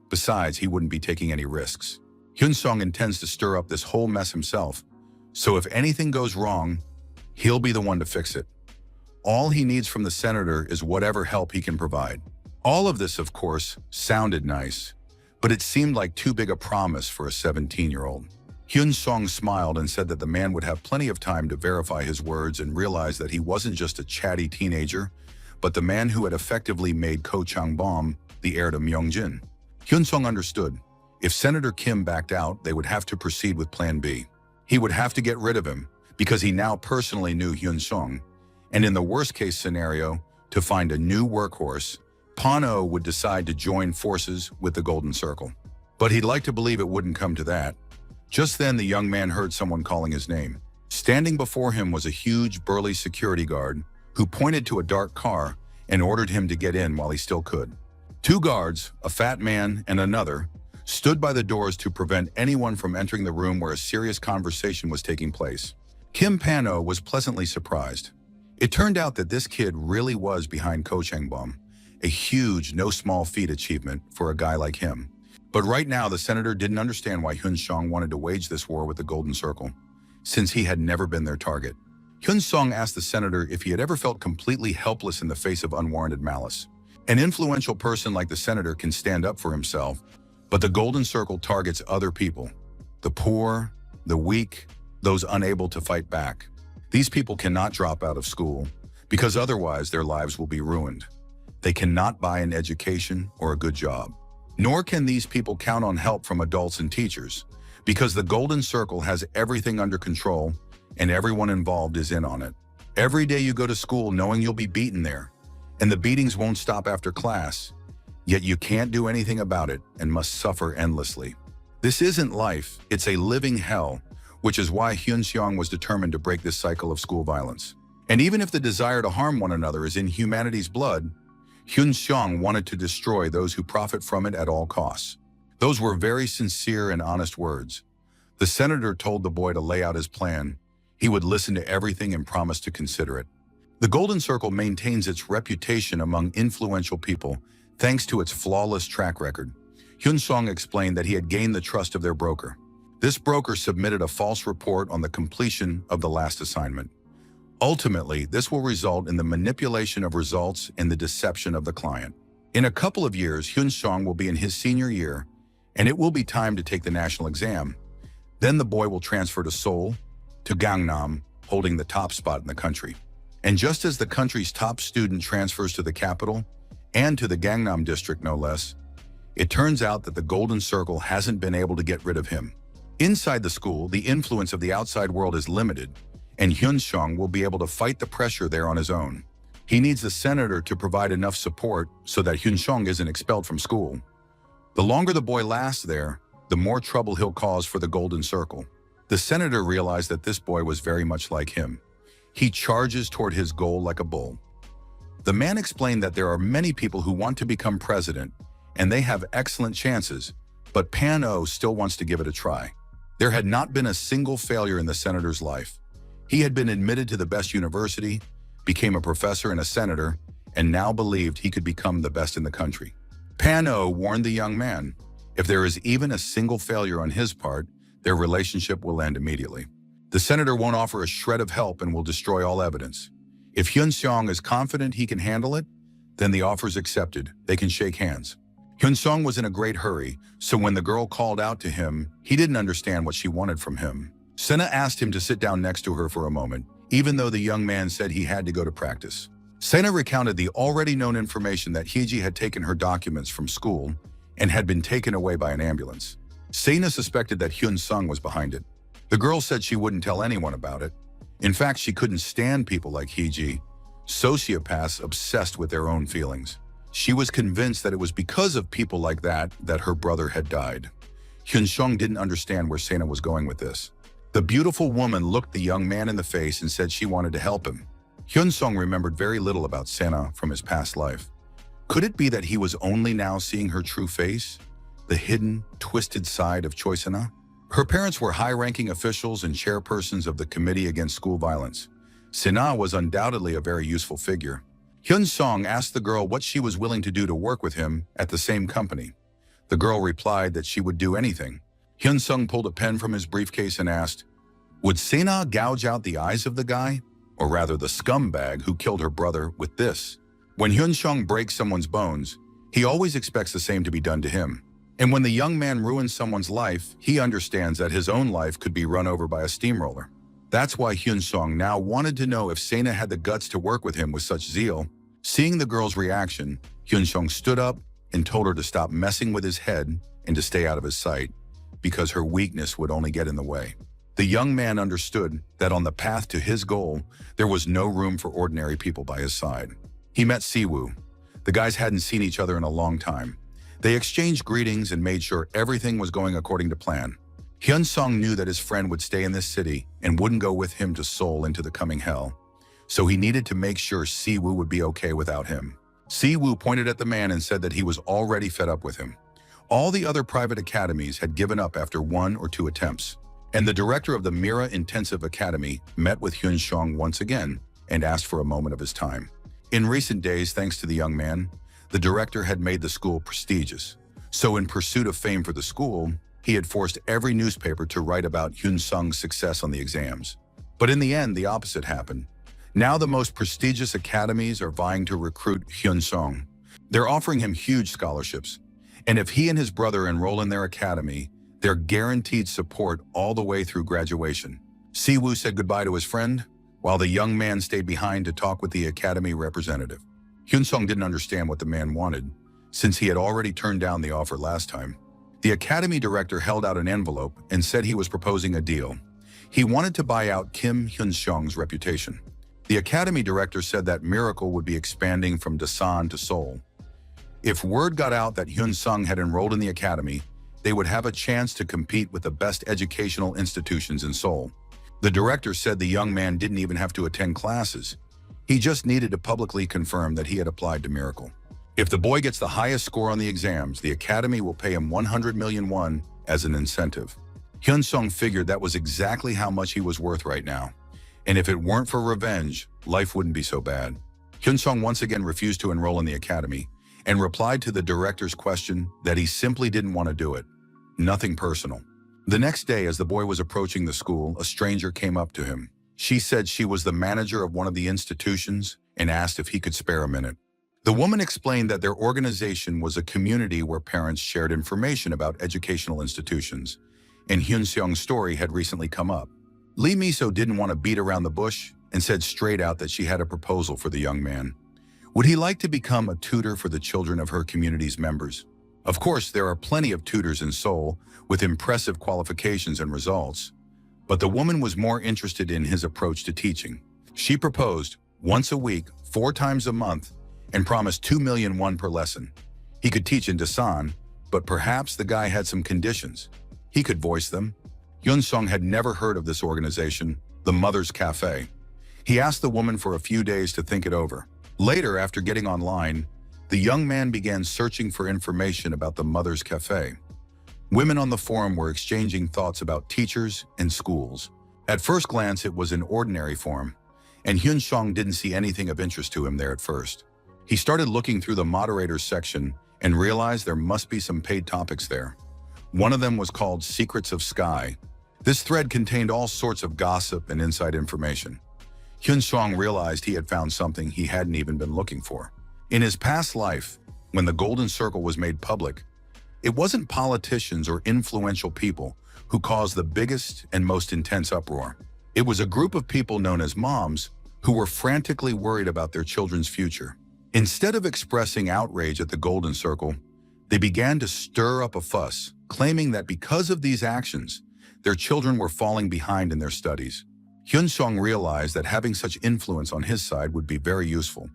Besides, he wouldn't be taking any risks. Hyun-sung intends to stir up this whole mess himself, so if anything goes wrong, he'll be the one to fix it. All he needs from the senator is whatever help he can provide. All of this, of course, sounded nice, but it seemed like too big a promise for a 17-year-old. Hyun-sung smiled and said that the man would have plenty of time to verify his words and realize that he wasn't just a chatty teenager, but the man who had effectively made Ko Chang-bom the heir to Myung-jin. Hyun-sung understood. If Senator Kim backed out, they would have to proceed with Plan B. He would have to get rid of him because he now personally knew Hyun-sung, and in the worst-case scenario, to find a new workhorse, Pan-oh would decide to join forces with the Golden Circle. But he'd like to believe it wouldn't come to that. Just then, the young man heard someone calling his name. Standing before him was a huge, burly security guard who pointed to a dark car and ordered him to get in while he still could. Two guards, a fat man and another, stood by the doors to prevent anyone from entering the room where a serious conversation was taking place. Kim Pan-oh was pleasantly surprised. It turned out that this kid really was behind Ko Chang-bom, a huge, no small feat achievement for a guy like him. But right now, the senator didn't understand why Hyun-sung wanted to wage this war with the Golden Circle, since he had never been their target. Hyun-sung asked the senator if he had ever felt completely helpless in the face of unwarranted malice. An influential person like the senator can stand up for himself, but the Golden Circle targets other people, the poor, the weak, those unable to fight back. These people cannot drop out of school, because otherwise their lives will be ruined. They cannot buy an education or a good job. Nor can these people count on help from adults and teachers, because the Golden Circle has everything under control and everyone involved is in on it. Every day you go to school knowing you'll be beaten there, and the beatings won't stop after class, yet you can't do anything about it and must suffer endlessly. This isn't life, it's a living hell, which is why Hyun-sung was determined to break this cycle of school violence. And even if the desire to harm one another is in humanity's blood, Hyun-sung wanted to destroy those who profit from it at all costs. Those were very sincere and honest words. The senator told the boy to lay out his plan. He would listen to everything and promise to consider it. The Golden Circle maintains its reputation among influential people thanks to its flawless track record. Hyun-sung explained that he had gained the trust of their broker. This broker submitted a false report on the completion of the last assignment. Ultimately, this will result in the manipulation of results and the deception of the client. In a couple of years, Hyun-sung will be in his senior year, and it will be time to take the national exam. Then the boy will transfer to Seoul, to Gangnam, holding the top spot in the country. And just as the country's top student transfers to the capital, and to the Gangnam district no less, it turns out that the Golden Circle hasn't been able to get rid of him. Inside the school, the influence of the outside world is limited, and Hyun-sung will be able to fight the pressure there on his own. He needs the senator to provide enough support so that Hyun-sung isn't expelled from school. The longer the boy lasts there, the more trouble he'll cause for the Golden Circle. The senator realized that this boy was very much like him. He charges toward his goal like a bull. The man explained that there are many people who want to become president, and they have excellent chances, but Pan-oh still wants to give it a try. There had not been a single failure in the senator's life. He had been admitted to the best university, became a professor and a senator, and now believed he could become the best in the country. Pan-oh warned the young man, if there is even a single failure on his part, their relationship will end immediately. The senator won't offer a shred of help and will destroy all evidence. If Hyun-sung is confident he can handle it, then the offer's accepted. They can shake hands. Hyun-sung was in a great hurry, so when the girl called out to him, he didn't understand what she wanted from him. Sena asked him to sit down next to her for a moment, even though the young man said he had to go to practice. Sena recounted the already known information that Hee-ji had taken her documents from school and had been taken away by an ambulance. Sena suspected that Hyun-sung was behind it. The girl said she wouldn't tell anyone about it. In fact, she couldn't stand people like Hee-ji, sociopaths obsessed with their own feelings. She was convinced that it was because of people like that her brother had died. Hyun-sung didn't understand where Sena was going with this. The beautiful woman looked the young man in the face and said she wanted to help him. Hyun-sung remembered very little about Sena from his past life. Could it be that he was only now seeing her true face? The hidden, twisted side of Choi Sena? Her parents were high-ranking officials and chairpersons of the Committee Against School Violence. Sena was undoubtedly a very useful figure. Hyun-sung asked the girl what she was willing to do to work with him at the same company. The girl replied that she would do anything. Hyun-sung pulled a pen from his briefcase and asked, would Sena gouge out the eyes of the guy, or rather the scumbag who killed her brother, with this? When Hyun-sung breaks someone's bones, he always expects the same to be done to him. And when the young man ruins someone's life, he understands that his own life could be run over by a steamroller. That's why Hyun-sung now wanted to know if Sena had the guts to work with him with such zeal. Seeing the girl's reaction, Hyun-sung stood up and told her to stop messing with his head and to stay out of his sight, because her weakness would only get in the way. The young man understood that on the path to his goal, there was no room for ordinary people by his side. He met Siwoo. The guys hadn't seen each other in a long time. They exchanged greetings and made sure everything was going according to plan. Hyun-sung knew that his friend would stay in this city and wouldn't go with him to Seoul into the coming hell. So he needed to make sure Siwoo would be okay without him. Siwoo pointed at the man and said that he was already fed up with him. All the other private academies had given up after 1 or 2 attempts. And the director of the Mira Intensive Academy met with Hyun-sung once again and asked for a moment of his time. In recent days, thanks to the young man, the director had made the school prestigious. So in pursuit of fame for the school, he had forced every newspaper to write about Hyun-sung's success on the exams. But in the end, the opposite happened. Now the most prestigious academies are vying to recruit Hyun-sung. They're offering him huge scholarships. And if he and his brother enroll in their academy, they're guaranteed support all the way through graduation. Siwoo said goodbye to his friend, while the young man stayed behind to talk with the academy representative. Hyun-sung didn't understand what the man wanted, since he had already turned down the offer last time. The academy director held out an envelope and said he was proposing a deal. He wanted to buy out Kim Hyun-sung's reputation. The academy director said that Miracle would be expanding from Dasan to Seoul. If word got out that Hyun-sung had enrolled in the academy, they would have a chance to compete with the best educational institutions in Seoul. The director said the young man didn't even have to attend classes. He just needed to publicly confirm that he had applied to Miracle. If the boy gets the highest score on the exams, the academy will pay him 100 million won as an incentive. Hyun-sung figured that was exactly how much he was worth right now. And if it weren't for revenge, life wouldn't be so bad. Hyun-sung once again refused to enroll in the academy and replied to the director's question that he simply didn't want to do it. Nothing personal. The next day, as the boy was approaching the school, a stranger came up to him. She said she was the manager of one of the institutions and asked if he could spare a minute. The woman explained that their organization was a community where parents shared information about educational institutions, and Hyun-sung's story had recently come up. Lee Miso didn't want to beat around the bush and said straight out that she had a proposal for the young man. Would he like to become a tutor for the children of her community's members? Of course, there are plenty of tutors in Seoul with impressive qualifications and results, but the woman was more interested in his approach to teaching. She proposed once a week, 4 times a month, and promised 2 million won per lesson. He could teach in Dasan, but perhaps the guy had some conditions. He could voice them. Hyun-sung had never heard of this organization, the Mother's Cafe. He asked the woman for a few days to think it over. Later, after getting online, the young man began searching for information about the Mother's Cafe. Women on the forum were exchanging thoughts about teachers and schools. At first glance, it was an ordinary forum, and Hyun-sung didn't see anything of interest to him there at first. He started looking through the moderators section and realized there must be some paid topics there. One of them was called Secrets of Sky. This thread contained all sorts of gossip and inside information. Hyun-sung realized he had found something he hadn't even been looking for. In his past life, when the Golden Circle was made public, it wasn't politicians or influential people who caused the biggest and most intense uproar. It was a group of people known as moms who were frantically worried about their children's future. Instead of expressing outrage at the Golden Circle, they began to stir up a fuss, claiming that because of these actions, their children were falling behind in their studies. Hyun-sung realized that having such influence on his side would be very useful,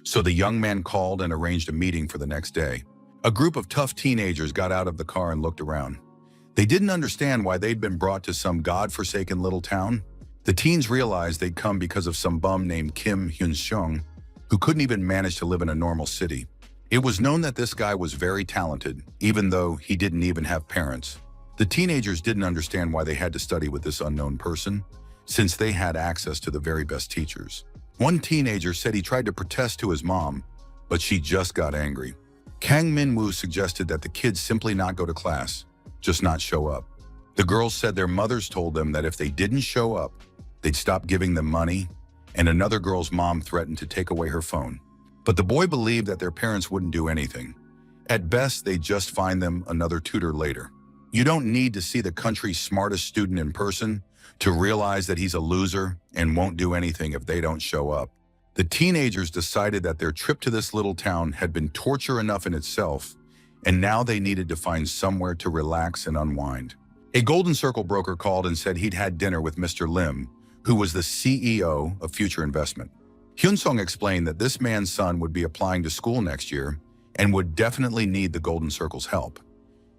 so the young man called and arranged a meeting for the next day. A group of tough teenagers got out of the car and looked around. They didn't understand why they'd been brought to some god-forsaken little town. The teens realized they'd come because of some bum named Kim Hyun-sung, who couldn't even manage to live in a normal city. It was known that this guy was very talented, even though he didn't even have parents. The teenagers didn't understand why they had to study with this unknown person, since they had access to the very best teachers. One teenager said he tried to protest to his mom, but she just got angry. Kang Min-woo suggested that the kids simply not go to class, just not show up. The girls said their mothers told them that if they didn't show up, they'd stop giving them money, and another girl's mom threatened to take away her phone. But the boy believed that their parents wouldn't do anything. At best, they'd just find them another tutor later. You don't need to see the country's smartest student in person to realize that he's a loser and won't do anything if they don't show up. The teenagers decided that their trip to this little town had been torture enough in itself, and now they needed to find somewhere to relax and unwind. A Golden Circle broker called and said he'd had dinner with Mr. Lim, who was the CEO of Future Investment. Hyun-sung explained that this man's son would be applying to school next year and would definitely need the Golden Circle's help.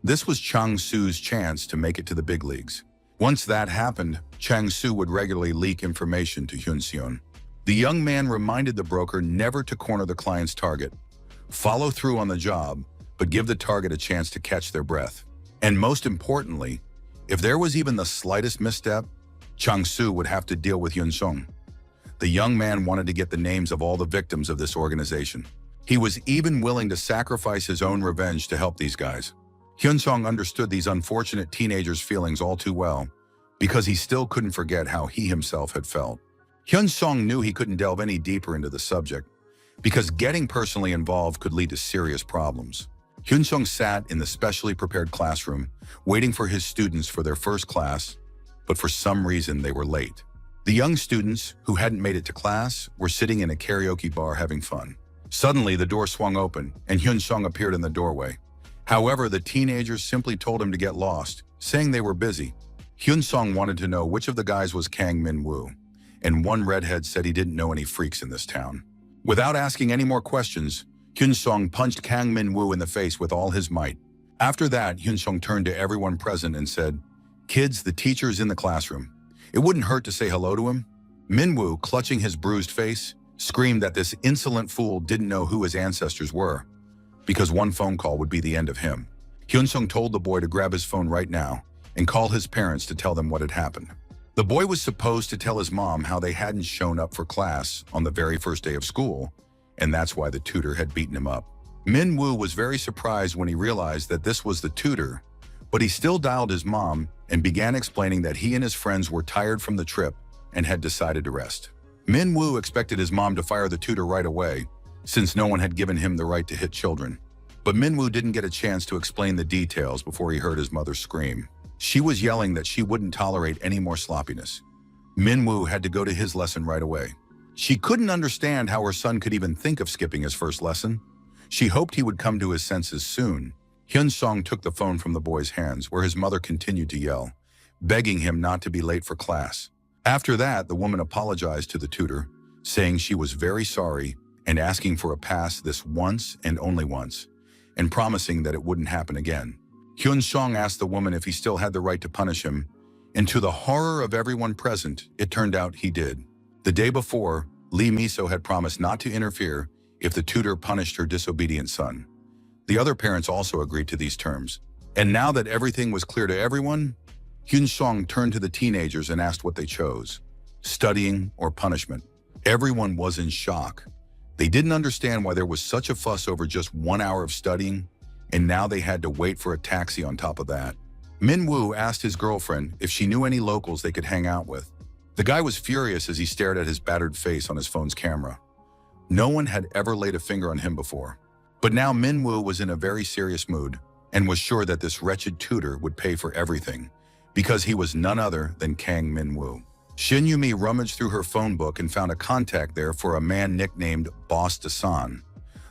This was Chang-soo's chance to make it to the big leagues. Once that happened, Chang-soo would regularly leak information to Hyun-seon. The young man reminded the broker never to corner the client's target, follow through on the job, but give the target a chance to catch their breath. And most importantly, if there was even the slightest misstep, Chang-soo would have to deal with Hyun-sung. The young man wanted to get the names of all the victims of this organization. He was even willing to sacrifice his own revenge to help these guys. Hyun-sung understood these unfortunate teenagers' feelings all too well, because he still couldn't forget how he himself had felt. Hyun-sung knew he couldn't delve any deeper into the subject, because getting personally involved could lead to serious problems. Hyun-sung sat in the specially prepared classroom, waiting for his students for their first class, but for some reason they were late. The young students, who hadn't made it to class, were sitting in a karaoke bar having fun. Suddenly, the door swung open, and Hyun-sung appeared in the doorway. However, the teenagers simply told him to get lost, saying they were busy. Hyun-sung wanted to know which of the guys was Kang Min-woo, and one redhead said he didn't know any freaks in this town. Without asking any more questions, Hyun-sung punched Kang Min-woo in the face with all his might. After that, Hyun-sung turned to everyone present and said, "Kids, the teacher's in the classroom. It wouldn't hurt to say hello to him." Min-woo, clutching his bruised face, screamed that this insolent fool didn't know who his ancestors were, because one phone call would be the end of him. Hyun-sung told the boy to grab his phone right now and call his parents to tell them what had happened. The boy was supposed to tell his mom how they hadn't shown up for class on the very first day of school, and that's why the tutor had beaten him up. Min-woo was very surprised when he realized that this was the tutor, but he still dialed his mom and began explaining that he and his friends were tired from the trip and had decided to rest. Min-woo expected his mom to fire the tutor right away, since no one had given him the right to hit children. But Min-woo didn't get a chance to explain the details before he heard his mother scream. She was yelling that she wouldn't tolerate any more sloppiness. Min-woo had to go to his lesson right away. She couldn't understand how her son could even think of skipping his first lesson. She hoped he would come to his senses soon, Hyun-sung took the phone from the boy's hands, where his mother continued to yell, begging him not to be late for class. After that, the woman apologized to the tutor, saying she was very sorry and asking for a pass this once and only once, and promising that it wouldn't happen again. Hyun-sung asked the woman if he still had the right to punish him, and to the horror of everyone present, it turned out he did. The day before, Lee Miso had promised not to interfere if the tutor punished her disobedient son. The other parents also agreed to these terms. And now that everything was clear to everyone, Hyun-sung turned to the teenagers and asked what they chose, studying or punishment. Everyone was in shock. They didn't understand why there was such a fuss over just 1 hour of studying, and now they had to wait for a taxi on top of that. Min-woo asked his girlfriend if she knew any locals they could hang out with. The guy was furious as he stared at his battered face on his phone's camera. No one had ever laid a finger on him before. But now Min-woo was in a very serious mood and was sure that this wretched tutor would pay for everything, because he was none other than Kang Min-woo. Shin Yumi rummaged through her phone book and found a contact there for a man nicknamed Boss Dasan.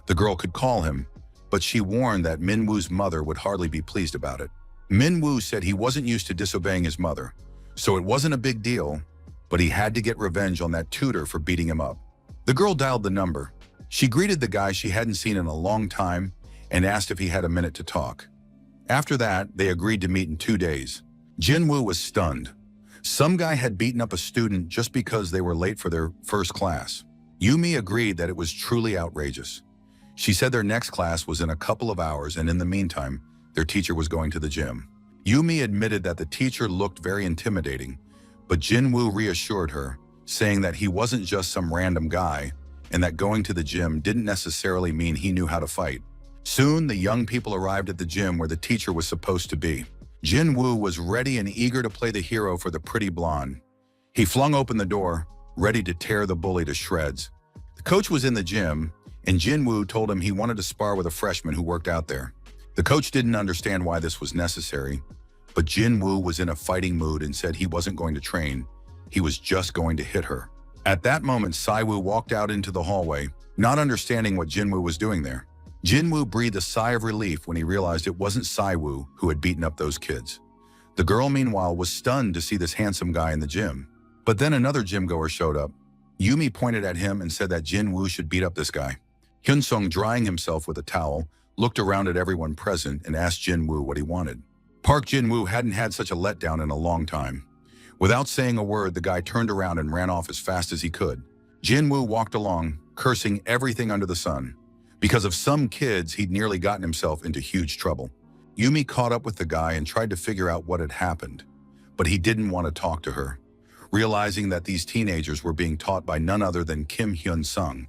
The girl could call him, but she warned that Min-woo's mother would hardly be pleased about it. Min-woo said he wasn't used to disobeying his mother, so it wasn't a big deal, but he had to get revenge on that tutor for beating him up. The girl dialed the number. She greeted the guy she hadn't seen in a long time and asked if he had a minute to talk. After that, they agreed to meet in 2 days. Jin-woo was stunned. Some guy had beaten up a student just because they were late for their first class. Yumi agreed that it was truly outrageous. She said their next class was in a couple of hours, and in the meantime, their teacher was going to the gym. Yumi admitted that the teacher looked very intimidating, but Jin-woo reassured her, saying that he wasn't just some random guy, and that going to the gym didn't necessarily mean he knew how to fight. Soon, the young people arrived at the gym where the teacher was supposed to be. Jin-woo was ready and eager to play the hero for the pretty blonde. He flung open the door, ready to tear the bully to shreds. The coach was in the gym, and Jin-woo told him he wanted to spar with a freshman who worked out there. The coach didn't understand why this was necessary, but Jin-woo was in a fighting mood and said he wasn't going to train. He was just going to hit her. At that moment, Sai-woo walked out into the hallway, not understanding what Jin-woo was doing there. Jin-woo breathed a sigh of relief when he realized it wasn't Sai-woo who had beaten up those kids. The girl, meanwhile, was stunned to see this handsome guy in the gym. But then another gym-goer showed up. Yumi pointed at him and said that Jin-woo should beat up this guy. Hyun-sung, drying himself with a towel, looked around at everyone present and asked Jin-woo what he wanted. Park Jin-woo hadn't had such a letdown in a long time. Without saying a word, the guy turned around and ran off as fast as he could. Jin-woo walked along, cursing everything under the sun. Because of some kids, he'd nearly gotten himself into huge trouble. Yumi caught up with the guy and tried to figure out what had happened, but he didn't want to talk to her, realizing that these teenagers were being taught by none other than Kim Hyun-sung,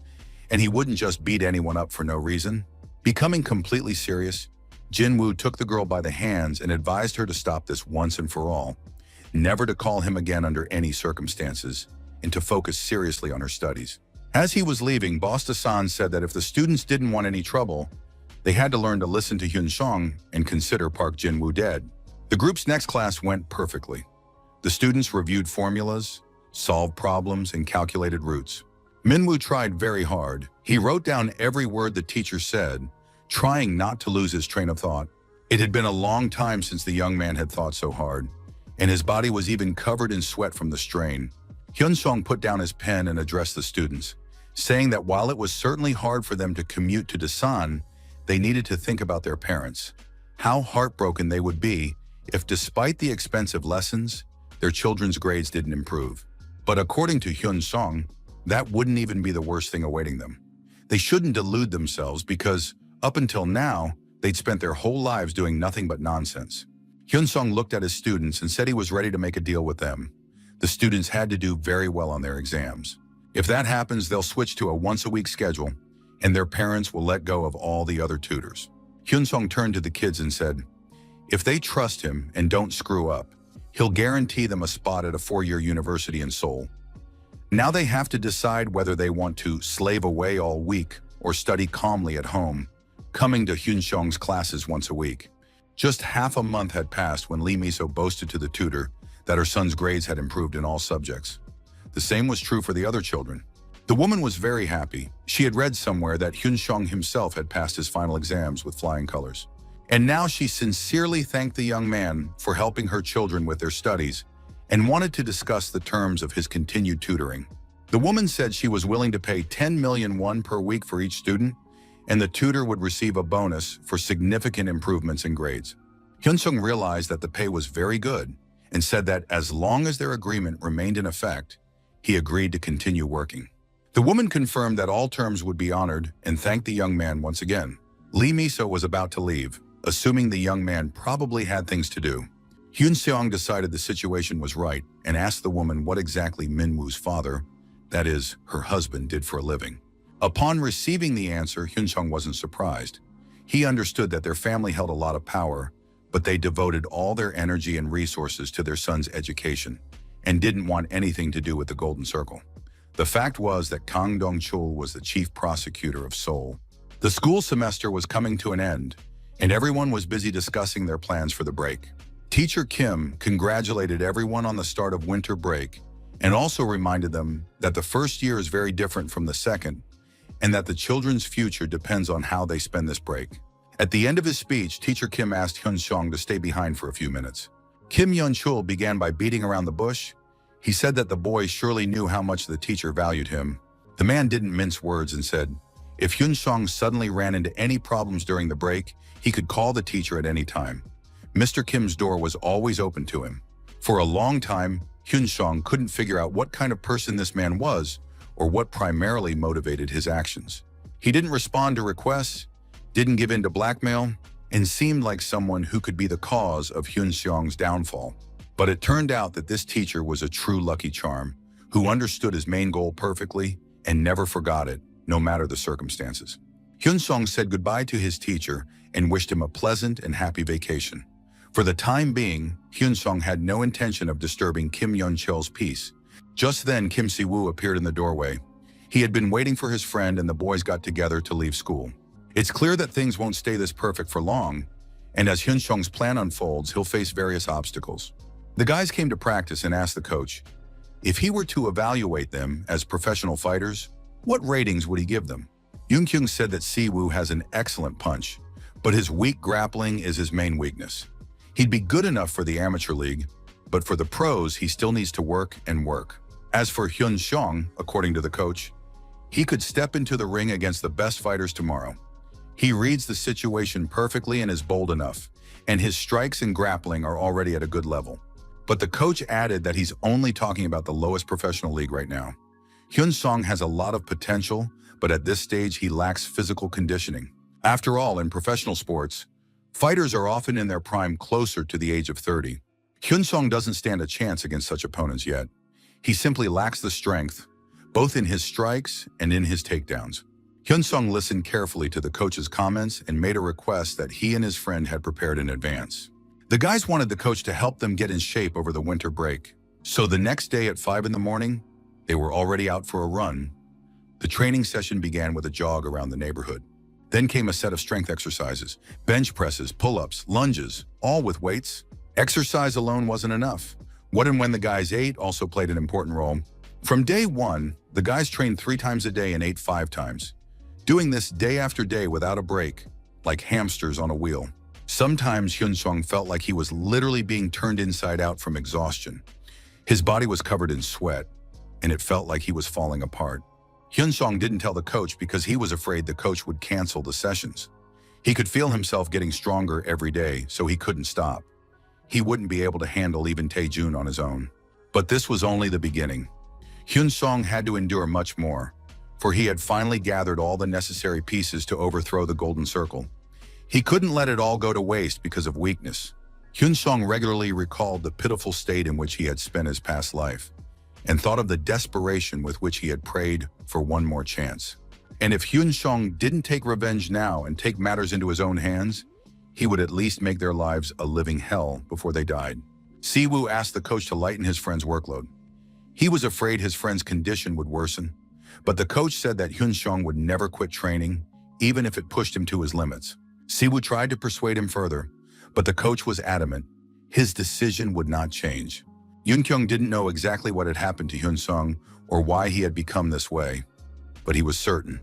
and he wouldn't just beat anyone up for no reason. Becoming completely serious, Jin-woo took the girl by the hands and advised her to stop this once and for all, never to call him again under any circumstances, and to focus seriously on her studies. As he was leaving, Boss Dasan said that if the students didn't want any trouble, they had to learn to listen to Hyun-sung and consider Park Jin-woo dead. The group's next class went perfectly. The students reviewed formulas, solved problems, and calculated roots. Min-woo tried very hard. He wrote down every word the teacher said, trying not to lose his train of thought. It had been a long time since the young man had thought so hard, and his body was even covered in sweat from the strain. Hyun-sung put down his pen and addressed the students, saying that while it was certainly hard for them to commute to Dasan, they needed to think about their parents. How heartbroken they would be if, despite the expensive lessons, their children's grades didn't improve. But according to Hyun-sung, that wouldn't even be the worst thing awaiting them. They shouldn't delude themselves because, up until now, they'd spent their whole lives doing nothing but nonsense. Hyun-sung looked at his students and said he was ready to make a deal with them. The students had to do very well on their exams. If that happens, they'll switch to a once-a-week schedule, and their parents will let go of all the other tutors. Hyun-sung turned to the kids and said, if they trust him and don't screw up, he'll guarantee them a spot at a 4-year university in Seoul. Now they have to decide whether they want to slave away all week or study calmly at home, coming to Hyun-sung's classes once a week. Just half a month had passed when Lee Miso boasted to the tutor that her son's grades had improved in all subjects. The same was true for the other children. The woman was very happy. She had read somewhere that Hyun-sung himself had passed his final exams with flying colors. And now she sincerely thanked the young man for helping her children with their studies and wanted to discuss the terms of his continued tutoring. The woman said she was willing to pay 10 million won per week for each student, and the tutor would receive a bonus for significant improvements in grades. Hyun-sung realized that the pay was very good and said that as long as their agreement remained in effect, he agreed to continue working. The woman confirmed that all terms would be honored and thanked the young man once again. Lee Miso was about to leave, assuming the young man probably had things to do. Hyun-seong decided the situation was right and asked the woman what exactly Minwoo's father, that is, her husband, did for a living. Upon receiving the answer, Hyun-seong wasn't surprised. He understood that their family held a lot of power, but they devoted all their energy and resources to their son's education and didn't want anything to do with the Golden Circle. The fact was that Kang Dong-chul was the chief prosecutor of Seoul. The school semester was coming to an end, and everyone was busy discussing their plans for the break. Teacher Kim congratulated everyone on the start of winter break and also reminded them that the first year is very different from the second and that the children's future depends on how they spend this break. At the end of his speech, Teacher Kim asked Hyun-seong to stay behind for a few minutes. Kim Yeon-chul began by beating around the bush. He said that the boy surely knew how much the teacher valued him. The man didn't mince words and said, if Hyun-seong suddenly ran into any problems during the break, he could call the teacher at any time. Mr. Kim's door was always open to him. For a long time, Hyun-seong couldn't figure out what kind of person this man was or what primarily motivated his actions. He didn't respond to requests, didn't give in to blackmail, and seemed like someone who could be the cause of Hyun-seong's downfall. But it turned out that this teacher was a true lucky charm who understood his main goal perfectly and never forgot it, no matter the circumstances. Hyun-seong said goodbye to his teacher and wished him a pleasant and happy vacation. For the time being, Hyun-seong had no intention of disturbing Kim Yeon-chul's peace. Just then, Kim Si-woo appeared in the doorway. He had been waiting for his friend and the boys got together to leave school. It's clear that things won't stay this perfect for long, and as Hyun-seong's plan unfolds, he'll face various obstacles. The guys came to practice and asked the coach, if he were to evaluate them as professional fighters, what ratings would he give them? Yoon-kyung said that Si-woo has an excellent punch, but his weak grappling is his main weakness. He'd be good enough for the amateur league, but for the pros, he still needs to work and work. As for Hyun-seong, according to the coach, he could step into the ring against the best fighters tomorrow. He reads the situation perfectly and is bold enough, and his strikes and grappling are already at a good level. But the coach added that he's only talking about the lowest professional league right now. Hyun-seong has a lot of potential, but at this stage he lacks physical conditioning. After all, in professional sports, fighters are often in their prime closer to the age of 30. Hyun-seong doesn't stand a chance against such opponents yet. He simply lacks the strength, both in his strikes and in his takedowns. Hyun-seong listened carefully to the coach's comments and made a request that he and his friend had prepared in advance. The guys wanted the coach to help them get in shape over the winter break. So the next day at 5 in the morning, they were already out for a run. The training session began with a jog around the neighborhood. Then came a set of strength exercises, bench presses, pull-ups, lunges, all with weights. Exercise alone wasn't enough. What and when the guys ate also played an important role. From day one, the guys trained 3 times a day and ate 5 times, doing this day after day without a break, like hamsters on a wheel. Sometimes Hyun-seong felt like he was literally being turned inside out from exhaustion. His body was covered in sweat, and it felt like he was falling apart. Hyun-seong didn't tell the coach because he was afraid the coach would cancel the sessions. He could feel himself getting stronger every day, so he couldn't stop. He wouldn't be able to handle even Tae-jun on his own. But this was only the beginning. Hyun-seong had to endure much more, for he had finally gathered all the necessary pieces to overthrow the Golden Circle. He couldn't let it all go to waste because of weakness. Hyun-seong regularly recalled the pitiful state in which he had spent his past life, and thought of the desperation with which he had prayed for one more chance. And if Hyun-seong didn't take revenge now and take matters into his own hands, he would at least make their lives a living hell before they died. Si-woo asked the coach to lighten his friend's workload. He was afraid his friend's condition would worsen, but the coach said that Hyun-seong would never quit training, even if it pushed him to his limits. Si-woo tried to persuade him further, but the coach was adamant. His decision would not change. Yoon-kyung didn't know exactly what had happened to Hyun-seong or why he had become this way, but he was certain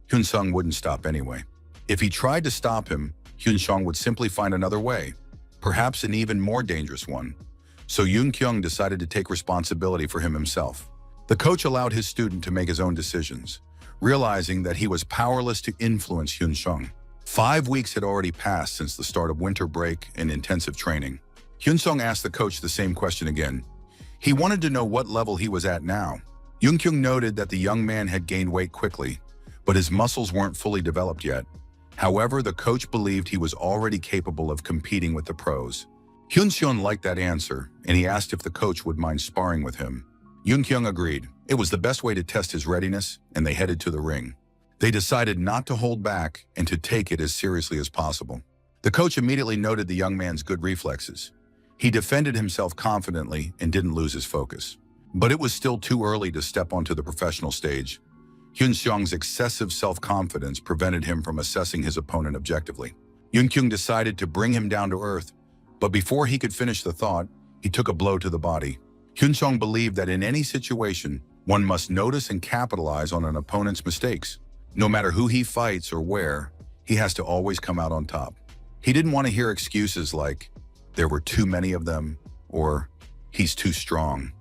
Hyun-seong wouldn't stop anyway. If he tried to stop him, Hyun-sung would simply find another way, perhaps an even more dangerous one. So Yoon-kyung decided to take responsibility for him himself. The coach allowed his student to make his own decisions, realizing that he was powerless to influence Hyun-sung. 5 weeks had already passed since the start of winter break and intensive training. Hyun-sung asked the coach the same question again. He wanted to know what level he was at now. Yoon-kyung noted that the young man had gained weight quickly, but his muscles weren't fully developed yet. However, the coach believed he was already capable of competing with the pros. Hyun-seon liked that answer, and he asked if the coach would mind sparring with him. Yoon-kyung agreed. It was the best way to test his readiness, and they headed to the ring. They decided not to hold back and to take it as seriously as possible. The coach immediately noted the young man's good reflexes. He defended himself confidently and didn't lose his focus. But it was still too early to step onto the professional stage. Hyun-seong's excessive self-confidence prevented him from assessing his opponent objectively. Yoon-kyung decided to bring him down to earth, but before he could finish the thought, he took a blow to the body. Hyun-seong believed that in any situation, one must notice and capitalize on an opponent's mistakes. No matter who he fights or where, he has to always come out on top. He didn't want to hear excuses like, there were too many of them, or he's too strong.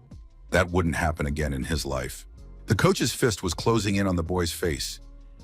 That wouldn't happen again in his life. The coach's fist was closing in on the boy's face,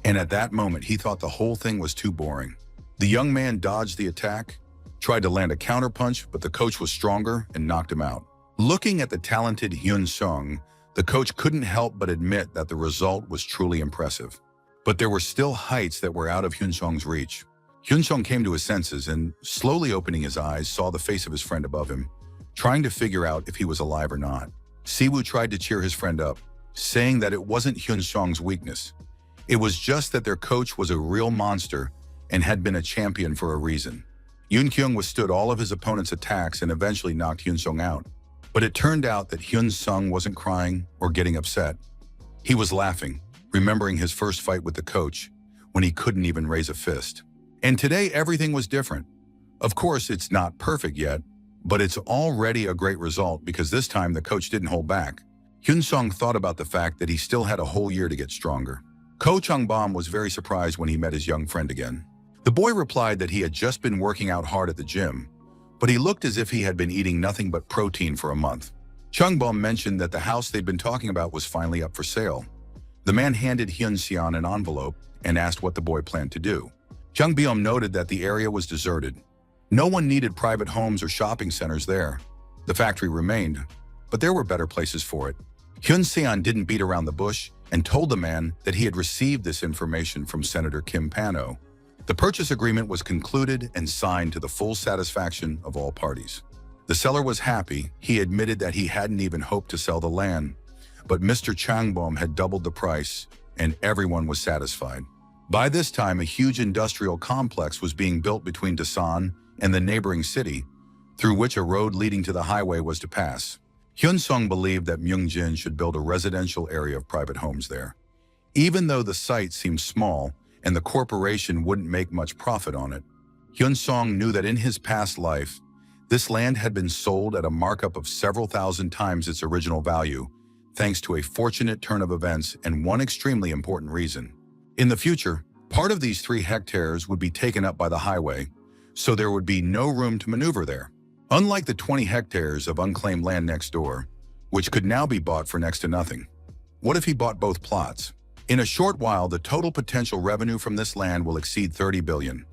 and at that moment he thought the whole thing was too boring. The young man dodged the attack, tried to land a counterpunch, but the coach was stronger and knocked him out. Looking at the talented Hyun-seong, the coach couldn't help but admit that the result was truly impressive. But there were still heights that were out of Hyun-seong's reach. Hyun-seong came to his senses and, slowly opening his eyes, saw the face of his friend above him, trying to figure out if he was alive or not. Siwoo tried to cheer his friend up, saying that it wasn't Hyun-seong's weakness. It was just that their coach was a real monster and had been a champion for a reason. Yoon-kyung withstood all of his opponent's attacks and eventually knocked Hyun-seong out. But it turned out that Hyun-seong wasn't crying or getting upset. He was laughing, remembering his first fight with the coach, when he couldn't even raise a fist. And today everything was different. Of course, it's not perfect yet, but it's already a great result because this time the coach didn't hold back. Hyun-seong thought about the fact that he still had a whole year to get stronger. Ko Chung-bom was very surprised when he met his young friend again. The boy replied that he had just been working out hard at the gym, but he looked as if he had been eating nothing but protein for a month. Chung-bom mentioned that the house they'd been talking about was finally up for sale. The man handed Hyun-seon an envelope and asked what the boy planned to do. Chung-bom noted that the area was deserted. No one needed private homes or shopping centers there. The factory remained, but there were better places for it. Hyun-seon didn't beat around the bush and told the man that he had received this information from Senator Kim Pano. The purchase agreement was concluded and signed to the full satisfaction of all parties. The seller was happy. He admitted that he hadn't even hoped to sell the land, but Mr. Changbom had doubled the price, and everyone was satisfied. By this time, a huge industrial complex was being built between Dasan and the neighboring city, through which a road leading to the highway was to pass. Hyun-seong believed that Myungjin should build a residential area of private homes there. Even though the site seemed small and the corporation wouldn't make much profit on it, Hyun-seong knew that in his past life, this land had been sold at a markup of several thousand times its original value, thanks to a fortunate turn of events and one extremely important reason. In the future, part of these 3 hectares would be taken up by the highway, so there would be no room to maneuver there. Unlike the 20 hectares of unclaimed land next door, which could now be bought for next to nothing. What if he bought both plots? In a short while, the total potential revenue from this land will exceed 30 billion.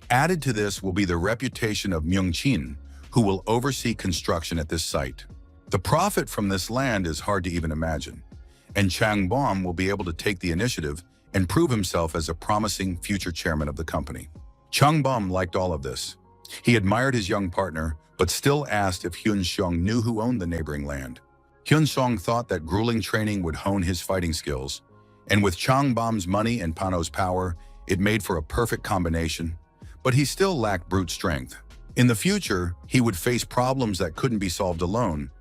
Added to this will be the reputation of Myungchin, who will oversee construction at this site. The profit from this land is hard to even imagine, and Changbom will be able to take the initiative and prove himself as a promising future chairman of the company. Changbom liked all of this. He admired his young partner, but still asked if Hyun-seong knew who owned the neighboring land. Hyun-seong thought that grueling training would hone his fighting skills, and with Changbom's money and Pano's power, it made for a perfect combination, but he still lacked brute strength. In the future, he would face problems that couldn't be solved alone,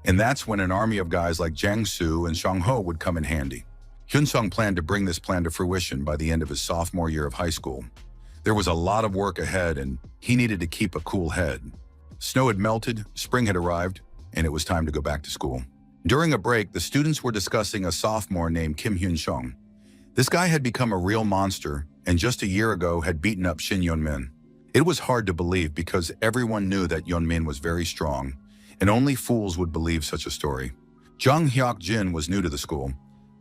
and that's when an army of guys like Jang Soo and Song Ho would come in handy. Hyun-seong planned to bring this plan to fruition by the end of his sophomore year of high school. There was a lot of work ahead, and he needed to keep a cool head. Snow had melted, spring had arrived, and it was time to go back to school. During a break, the students were discussing a sophomore named Kim Hyun-seong. This guy had become a real monster, and just a year ago had beaten up Shin Yeon-min. It was hard to believe because everyone knew that Yeonmin was very strong, and only fools would believe such a story. Jung Hyuk-jin was new to the school,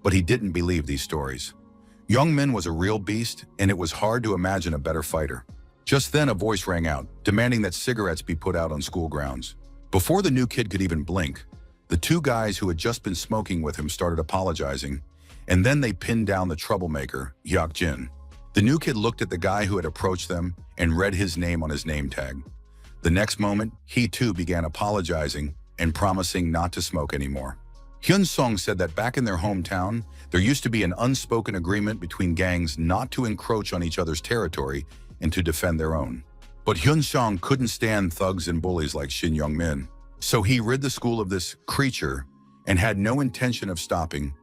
but he didn't believe these stories. Yeonmin was a real beast, and it was hard to imagine a better fighter. Just then a voice rang out, demanding that cigarettes be put out on school grounds. Before the new kid could even blink, the two guys who had just been smoking with him started apologizing, and then they pinned down the troublemaker, Hyuk-jin. The new kid looked at the guy who had approached them and read his name on his name tag. The next moment, he too began apologizing and promising not to smoke anymore. Hyun-sung said that back in their hometown, there used to be an unspoken agreement between gangs not to encroach on each other's territory and to defend their own. But Hyun-sung couldn't stand thugs and bullies like Shin Young-min, so he rid the school of this creature and had no intention of stopping.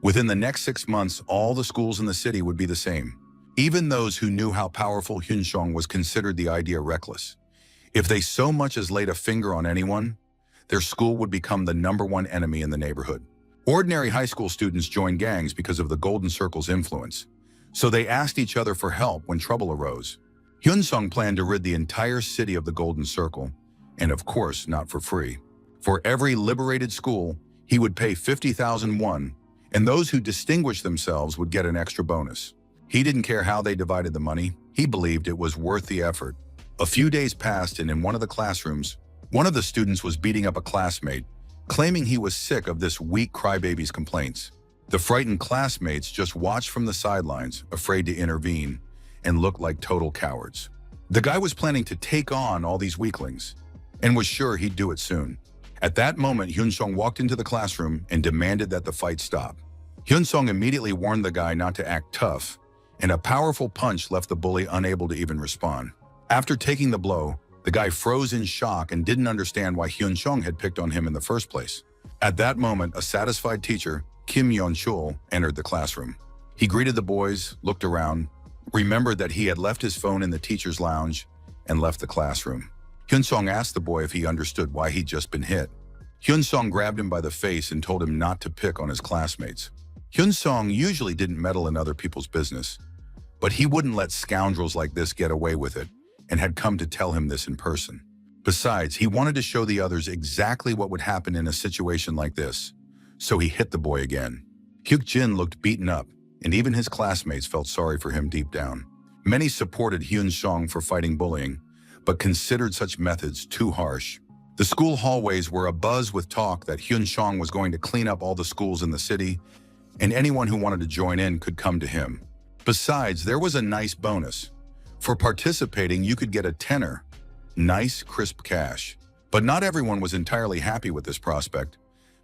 Within the next 6 months, all the schools in the city would be the same. Even those who knew how powerful Hyun-sung was considered the idea reckless. If they so much as laid a finger on anyone, their school would become the #1 enemy in the neighborhood. Ordinary high school students joined gangs because of the Golden Circle's influence, so they asked each other for help when trouble arose. Hyun-sung planned to rid the entire city of the Golden Circle, and of course not for free. For every liberated school, he would pay 50,000 won, and those who distinguished themselves would get an extra bonus. He didn't care how they divided the money. He believed it was worth the effort. A few days passed, and in one of the classrooms, one of the students was beating up a classmate, claiming he was sick of this weak crybaby's complaints. The frightened classmates just watched from the sidelines, afraid to intervene, and looked like total cowards. The guy was planning to take on all these weaklings, and was sure he'd do it soon. At that moment, Hyun-sung walked into the classroom and demanded that the fight stop. Hyun-sung immediately warned the guy not to act tough, and a powerful punch left the bully unable to even respond. After taking the blow, the guy froze in shock and didn't understand why Hyun-sung had picked on him in the first place. At that moment, a satisfied teacher, Kim Yeon-chul, entered the classroom. He greeted the boys, looked around, remembered that he had left his phone in the teacher's lounge, and left the classroom. Hyun-sung asked the boy if he understood why he'd just been hit. Hyun-sung grabbed him by the face and told him not to pick on his classmates. Hyun-sung usually didn't meddle in other people's business, but he wouldn't let scoundrels like this get away with it, and had come to tell him this in person. Besides, he wanted to show the others exactly what would happen in a situation like this, so he hit the boy again. Hyuk-jin looked beaten up, and even his classmates felt sorry for him deep down. Many supported Hyun-sung for fighting bullying, but considered such methods too harsh. The school hallways were abuzz with talk that Hyun-sung was going to clean up all the schools in the city, and anyone who wanted to join in could come to him. Besides, there was a nice bonus. For participating, you could get a tenner. Nice, crisp cash. But not everyone was entirely happy with this prospect,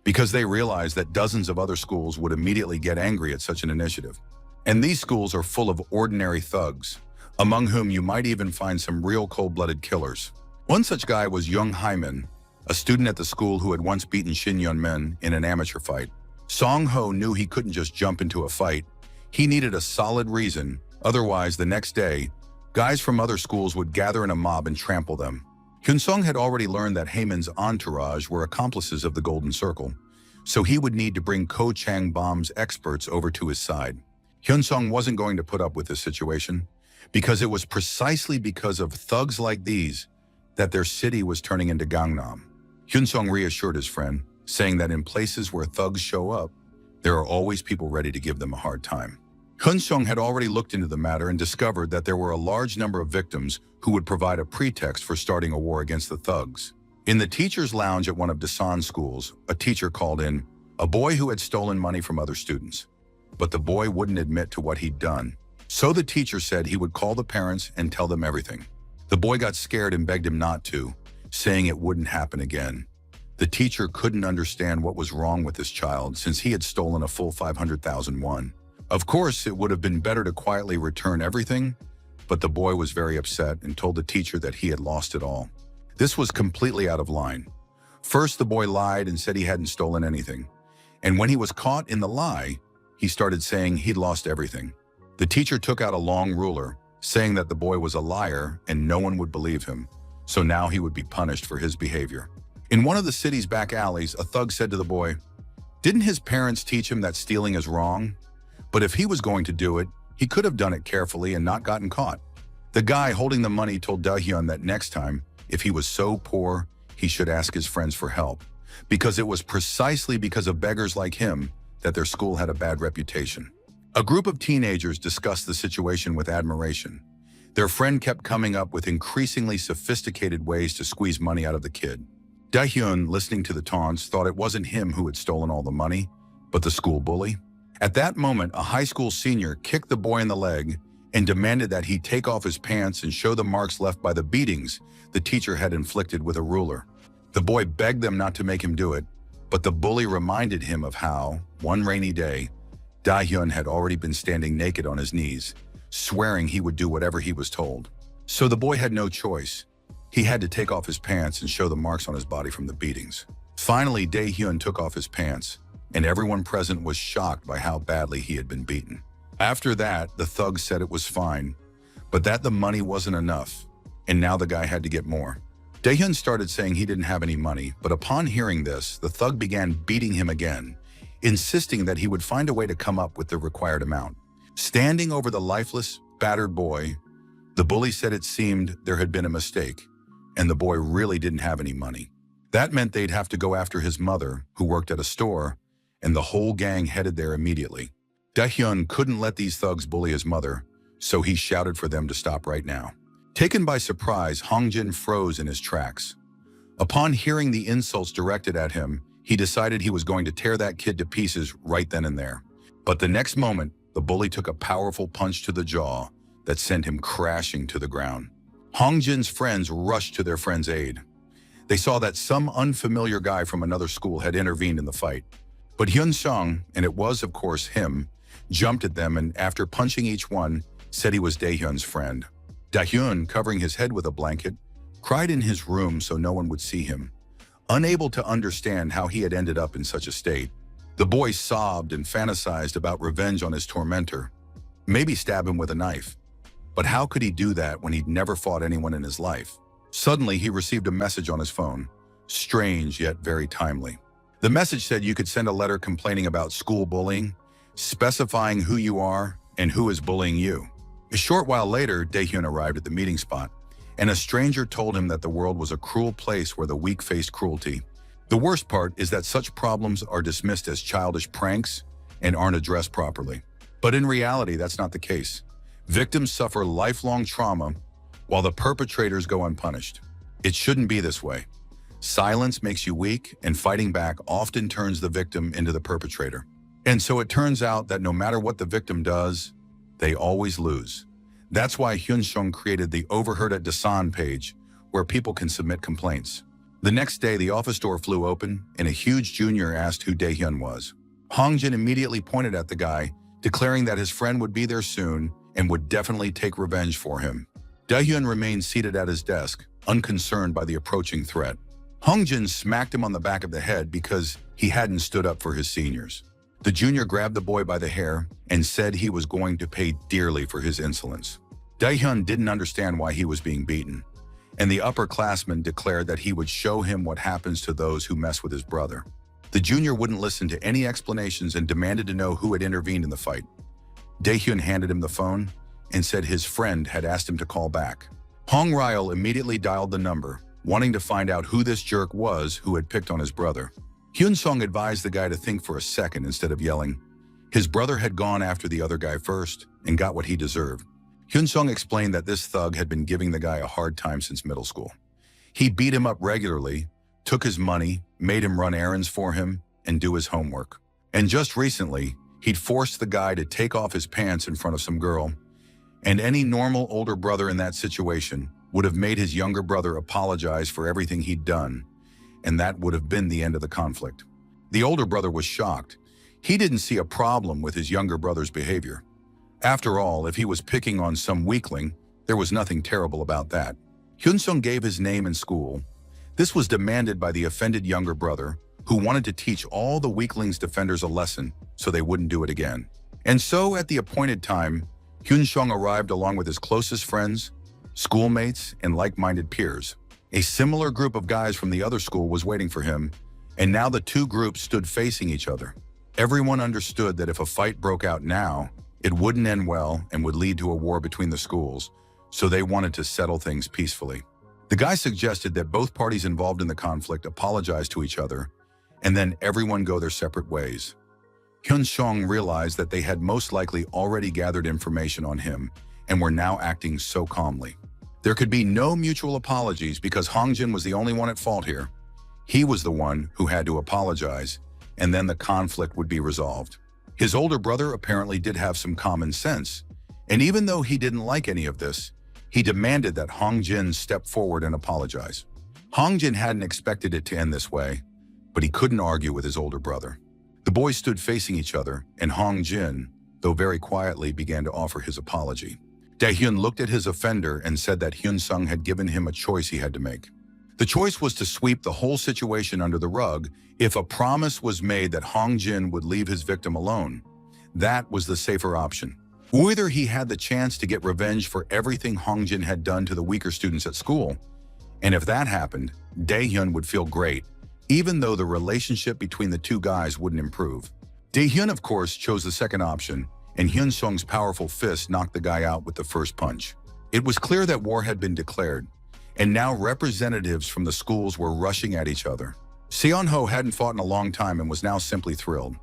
because they realized that dozens of other schools would immediately get angry at such an initiative. And these schools are full of ordinary thugs, among whom you might even find some real cold-blooded killers. One such guy was Young Hyman, a student at the school who had once beaten Shin Yeon-min in an amateur fight. Song-ho knew he couldn't just jump into a fight. He needed a solid reason, otherwise the next day, guys from other schools would gather in a mob and trample them. Hyun-sung had already learned that Haemin's entourage were accomplices of the Golden Circle, so he would need to bring Ko Chang-bom's experts over to his side. Hyun-sung wasn't going to put up with this situation, because it was precisely because of thugs like these that their city was turning into Gangnam. Hyun-sung reassured his friend, saying that in places where thugs show up, there are always people ready to give them a hard time. Hyun-sung had already looked into the matter and discovered that there were a large number of victims who would provide a pretext for starting a war against the thugs. In the teacher's lounge at one of Dasan's schools, a teacher called in a boy who had stolen money from other students. But the boy wouldn't admit to what he'd done. So the teacher said he would call the parents and tell them everything. The boy got scared and begged him not to, saying it wouldn't happen again. The teacher couldn't understand what was wrong with this child since he had stolen a full 500,000 won. Of course, it would have been better to quietly return everything, but the boy was very upset and told the teacher that he had lost it all. This was completely out of line. First, the boy lied and said he hadn't stolen anything. And when he was caught in the lie, he started saying he'd lost everything. The teacher took out a long ruler, saying that the boy was a liar and no one would believe him, so now he would be punished for his behavior. In one of the city's back alleys, a thug said to the boy, "Didn't his parents teach him that stealing is wrong? But if he was going to do it, he could have done it carefully and not gotten caught." The guy holding the money told Dahyun that next time, if he was so poor, he should ask his friends for help, because it was precisely because of beggars like him that their school had a bad reputation. A group of teenagers discussed the situation with admiration. Their friend kept coming up with increasingly sophisticated ways to squeeze money out of the kid. Dahyun, listening to the taunts, thought it wasn't him who had stolen all the money, but the school bully. At that moment, a high school senior kicked the boy in the leg and demanded that he take off his pants and show the marks left by the beatings the teacher had inflicted with a ruler. The boy begged them not to make him do it, but the bully reminded him of how, one rainy day, Dahyun had already been standing naked on his knees, swearing he would do whatever he was told. So the boy had no choice. He had to take off his pants and show the marks on his body from the beatings. Finally, Dahyun took off his pants, and everyone present was shocked by how badly he had been beaten. After that, the thug said it was fine, but that the money wasn't enough, and now the guy had to get more. Dahyun started saying he didn't have any money, but upon hearing this, the thug began beating him again, insisting that he would find a way to come up with the required amount. Standing over the lifeless, battered boy, the bully said it seemed there had been a mistake, and the boy really didn't have any money. That meant they'd have to go after his mother, who worked at a store, and the whole gang headed there immediately. Dahyun couldn't let these thugs bully his mother, so he shouted for them to stop right now. Taken by surprise, Hongjin froze in his tracks. Upon hearing the insults directed at him, he decided he was going to tear that kid to pieces right then and there. But the next moment, the bully took a powerful punch to the jaw that sent him crashing to the ground. Hongjin's friends rushed to their friend's aid. They saw that some unfamiliar guy from another school had intervened in the fight. But Hyun-sung, and it was of course him, jumped at them and after punching each one, said he was Dahyun's friend. Dahyun, covering his head with a blanket, cried in his room so no one would see him. Unable to understand how he had ended up in such a state, the boy sobbed and fantasized about revenge on his tormentor. Maybe stab him with a knife. But how could he do that when he'd never fought anyone in his life? Suddenly, he received a message on his phone. Strange, yet very timely. The message said you could send a letter complaining about school bullying, specifying who you are and who is bullying you. A short while later, Dahyun arrived at the meeting spot, and a stranger told him that the world was a cruel place where the weak faced cruelty. The worst part is that such problems are dismissed as childish pranks and aren't addressed properly. But in reality, that's not the case. Victims suffer lifelong trauma while the perpetrators go unpunished. It shouldn't be this way. Silence makes you weak, and fighting back often turns the victim into the perpetrator. And so it turns out that no matter what the victim does, they always lose. That's why Hyun-sung created the Overheard at Dasan page, where people can submit complaints. The next day, the office door flew open, and a huge junior asked who Dahyun was. Hongjin immediately pointed at the guy, declaring that his friend would be there soon and would definitely take revenge for him. Dahyun remained seated at his desk, unconcerned by the approaching threat. Hongjin smacked him on the back of the head because he hadn't stood up for his seniors. The junior grabbed the boy by the hair and said he was going to pay dearly for his insolence. Dahyun didn't understand why he was being beaten, and the upperclassman declared that he would show him what happens to those who mess with his brother. The junior wouldn't listen to any explanations and demanded to know who had intervened in the fight. Dahyun handed him the phone and said his friend had asked him to call back. Hong Ryul immediately dialed the number, wanting to find out who this jerk was who had picked on his brother. Hyun-sung advised the guy to think for a second instead of yelling. His brother had gone after the other guy first and got what he deserved. Hyun-sung explained that this thug had been giving the guy a hard time since middle school. He beat him up regularly, took his money, made him run errands for him, and do his homework. And just recently, he'd forced the guy to take off his pants in front of some girl, and any normal older brother in that situation would have made his younger brother apologize for everything he'd done, and that would have been the end of the conflict. The older brother was shocked. He didn't see a problem with his younger brother's behavior. After all, if he was picking on some weakling, there was nothing terrible about that. Hyun-sung gave his name in school. This was demanded by the offended younger brother, who wanted to teach all the weakling's defenders a lesson so they wouldn't do it again. And so, at the appointed time, Hyun-sung arrived along with his closest friends, schoolmates, and like-minded peers. A similar group of guys from the other school was waiting for him, and now the two groups stood facing each other. Everyone understood that if a fight broke out now, it wouldn't end well and would lead to a war between the schools, so they wanted to settle things peacefully. The guy suggested that both parties involved in the conflict apologize to each other, and then everyone go their separate ways. Hyun-sung realized that they had most likely already gathered information on him and were now acting so calmly. There could be no mutual apologies because Hongjin was the only one at fault here. He was the one who had to apologize, and then the conflict would be resolved. His older brother apparently did have some common sense, and even though he didn't like any of this, he demanded that Hongjin step forward and apologize. Hongjin hadn't expected it to end this way, but he couldn't argue with his older brother. The boys stood facing each other, and Hongjin, though very quietly, began to offer his apology. Daehyun looked at his offender and said that Hyun-sung had given him a choice he had to make. The choice was to sweep the whole situation under the rug if a promise was made that Hongjin would leave his victim alone. That was the safer option. Either he had the chance to get revenge for everything Hongjin had done to the weaker students at school, and if that happened, Daehyun would feel great, even though the relationship between the two guys wouldn't improve. Daehyun, of course, chose the second option, and Hyun-sung's powerful fist knocked the guy out with the first punch. It was clear that war had been declared, and now representatives from the schools were rushing at each other. Seon-ho hadn't fought in a long time and was now simply thrilled.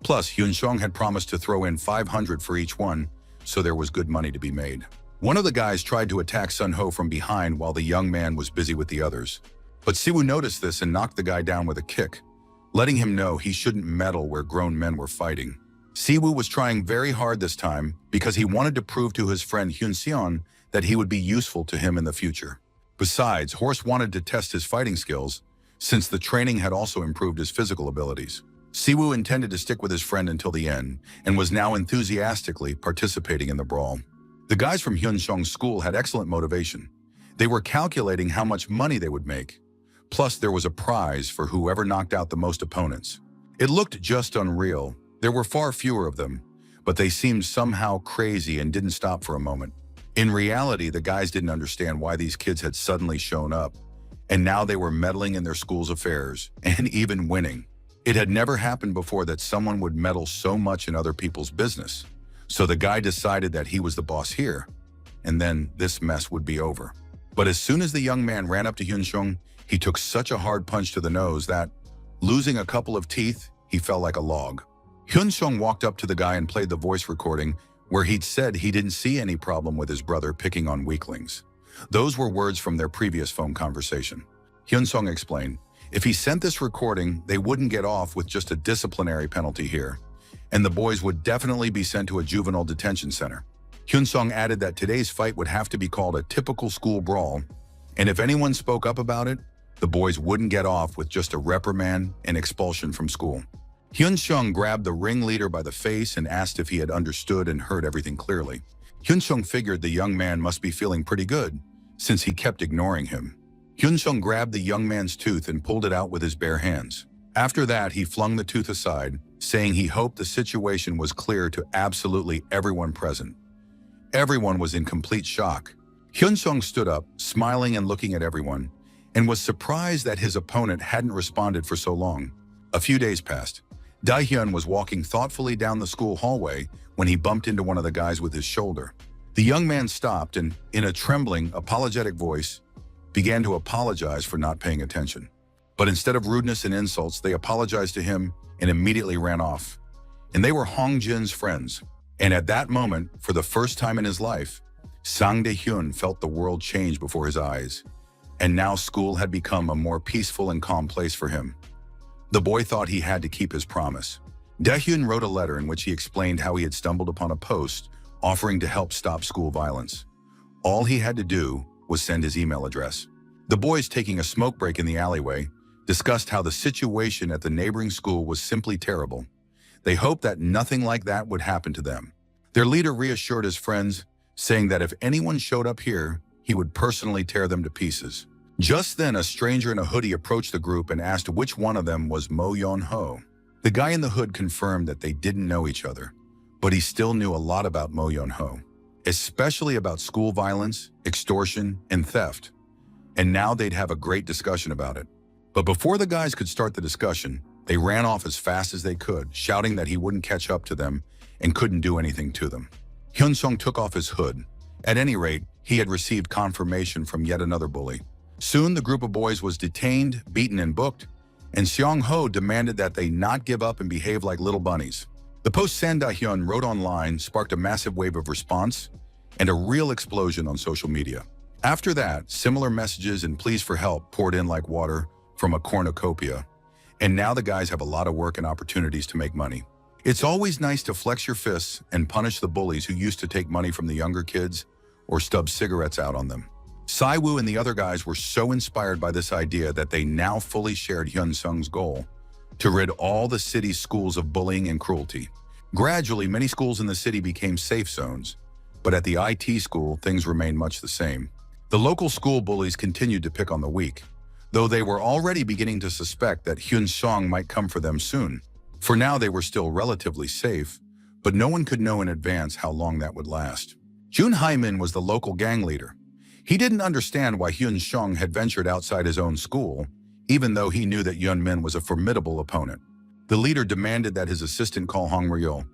Plus, Hyun-sung had promised to throw in 500 for each one, so there was good money to be made. One of the guys tried to attack Sun-ho from behind while the young man was busy with the others. But Siwoo noticed this and knocked the guy down with a kick, letting him know he shouldn't meddle where grown men were fighting. Siwoo was trying very hard this time because he wanted to prove to his friend Hyun-seon that he would be useful to him in the future. Besides, Horse wanted to test his fighting skills, since the training had also improved his physical abilities. Siwoo intended to stick with his friend until the end, and was now enthusiastically participating in the brawl. The guys from Hyun-sung's school had excellent motivation. They were calculating how much money they would make. Plus, there was a prize for whoever knocked out the most opponents. It looked just unreal. There were far fewer of them, but they seemed somehow crazy and didn't stop for a moment. In reality, the guys didn't understand why these kids had suddenly shown up, and now they were meddling in their school's affairs, and even winning. It had never happened before that someone would meddle so much in other people's business. So the guy decided that he was the boss here, and then this mess would be over. But as soon as the young man ran up to Hyun-sung, he took such a hard punch to the nose that, losing a couple of teeth, he fell like a log. Hyun-sung walked up to the guy and played the voice recording where he'd said he didn't see any problem with his brother picking on weaklings. Those were words from their previous phone conversation. Hyun-sung explained, if he sent this recording, they wouldn't get off with just a disciplinary penalty here, and the boys would definitely be sent to a juvenile detention center. Hyun-sung added that today's fight would have to be called a typical school brawl, and if anyone spoke up about it, the boys wouldn't get off with just a reprimand and expulsion from school. Hyun-sung grabbed the ringleader by the face and asked if he had understood and heard everything clearly. Hyun-sung figured the young man must be feeling pretty good, since he kept ignoring him. Hyun-sung grabbed the young man's tooth and pulled it out with his bare hands. After that, he flung the tooth aside, saying he hoped the situation was clear to absolutely everyone present. Everyone was in complete shock. Hyun-sung stood up, smiling and looking at everyone, and was surprised that his opponent hadn't responded for so long. A few days passed. Daehyun was walking thoughtfully down the school hallway when he bumped into one of the guys with his shoulder. The young man stopped and, in a trembling, apologetic voice, began to apologize for not paying attention. But instead of rudeness and insults, they apologized to him and immediately ran off. And they were Hongjin's friends. And at that moment, for the first time in his life, Sang Daehyun felt the world change before his eyes. And now school had become a more peaceful and calm place for him. The boy thought he had to keep his promise. Daehyun wrote a letter in which he explained how he had stumbled upon a post offering to help stop school violence. All he had to do was send his email address. The boys, taking a smoke break in the alleyway, discussed how the situation at the neighboring school was simply terrible. They hoped that nothing like that would happen to them. Their leader reassured his friends, saying that if anyone showed up here, he would personally tear them to pieces. Just then, a stranger in a hoodie approached the group and asked which one of them was Mo Yeon-ho. The guy in the hood confirmed that they didn't know each other, but he still knew a lot about Mo Yeon-ho, especially about school violence, extortion, and theft. And now they'd have a great discussion about it. But before the guys could start the discussion, they ran off as fast as they could, shouting that he wouldn't catch up to them and couldn't do anything to them. Hyun-sung took off his hood. At any rate, he had received confirmation from yet another bully. Soon, the group of boys was detained, beaten, and booked, and Seong Ho demanded that they not give up and behave like little bunnies. The post San Da-hyun wrote online sparked a massive wave of response and a real explosion on social media. After that, similar messages and pleas for help poured in like water from a cornucopia, and now the guys have a lot of work and opportunities to make money. It's always nice to flex your fists and punish the bullies who used to take money from the younger kids or stub cigarettes out on them. Saiwoo and the other guys were so inspired by this idea that they now fully shared Hyun Sung's goal to rid all the city's schools of bullying and cruelty. Gradually, many schools in the city became safe zones, but at the IT school, things remained much the same. The local school bullies continued to pick on the weak, though they were already beginning to suspect that Hyun Sung might come for them soon. For now, they were still relatively safe, but no one could know in advance how long that would last. Jun Haimin was the local gang leader. He didn't understand why Hyun Sung had ventured outside his own school, even though he knew that Yun Min was a formidable opponent. The leader demanded that his assistant call Hong Ryul.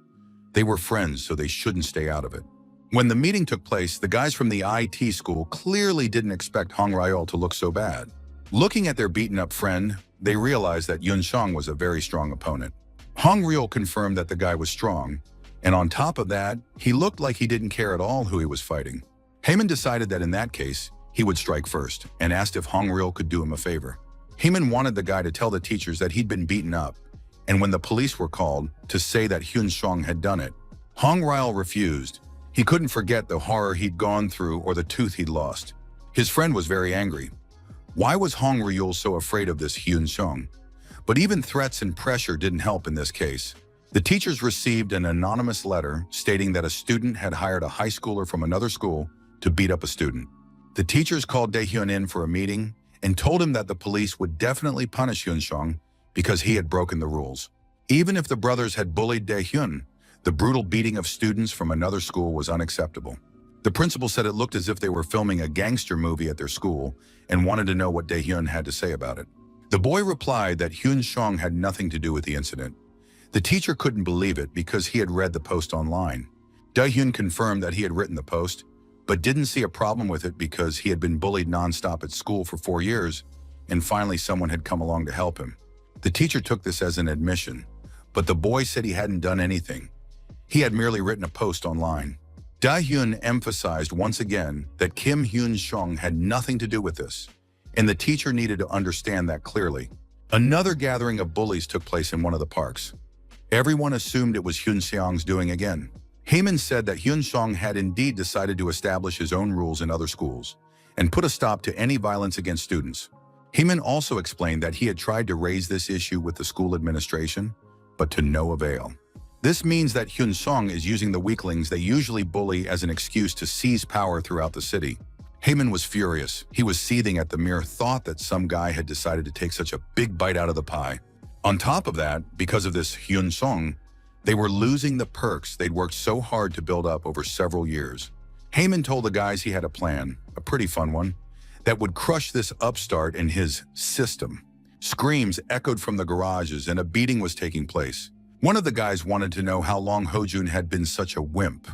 They were friends, so they shouldn't stay out of it. When the meeting took place, the guys from the IT school clearly didn't expect Hong Ryul to look so bad. Looking at their beaten-up friend, they realized that Yun Sung was a very strong opponent. Hong Ryul confirmed that the guy was strong, and on top of that, he looked like he didn't care at all who he was fighting. Heyman decided that in that case, he would strike first and asked if Hong Ryul could do him a favor. Heyman wanted the guy to tell the teachers that he'd been beaten up, and when the police were called, to say that Hyun Sung had done it. Hong Ryul refused. He couldn't forget the horror he'd gone through or the tooth he'd lost. His friend was very angry. Why was Hong Ryul so afraid of this Hyun Sung? But even threats and pressure didn't help in this case. The teachers received an anonymous letter stating that a student had hired a high schooler from another school to beat up a student. The teachers called Dae-hyun in for a meeting and told him that the police would definitely punish Hyun Sung because he had broken the rules. Even if the brothers had bullied Dae-hyun, the brutal beating of students from another school was unacceptable. The principal said it looked as if they were filming a gangster movie at their school and wanted to know what Dae-hyun had to say about it. The boy replied that Hyun Sung had nothing to do with the incident. The teacher couldn't believe it because he had read the post online. Dae-hyun confirmed that he had written the post, but didn't see a problem with it because he had been bullied nonstop at school for 4 years, and finally someone had come along to help him. The teacher took this as an admission, but the boy said he hadn't done anything. He had merely written a post online. Dae-hyun emphasized once again that Kim Hyun Sung had nothing to do with this, and the teacher needed to understand that clearly. Another gathering of bullies took place in one of the parks. Everyone assumed it was Hyun Seong's doing again. Heyman said that Hyun Sung had indeed decided to establish his own rules in other schools and put a stop to any violence against students. Heyman also explained that he had tried to raise this issue with the school administration, but to no avail. This means that Hyun Sung is using the weaklings they usually bully as an excuse to seize power throughout the city. Heyman was furious. He was seething at the mere thought that some guy had decided to take such a big bite out of the pie. On top of that, because of this Hyun Sung, they were losing the perks they'd worked so hard to build up over several years. Heyman told the guys he had a plan, a pretty fun one, that would crush this upstart in his system. Screams echoed from the garages and a beating was taking place. One of the guys wanted to know how long Ho-jun had been such a wimp.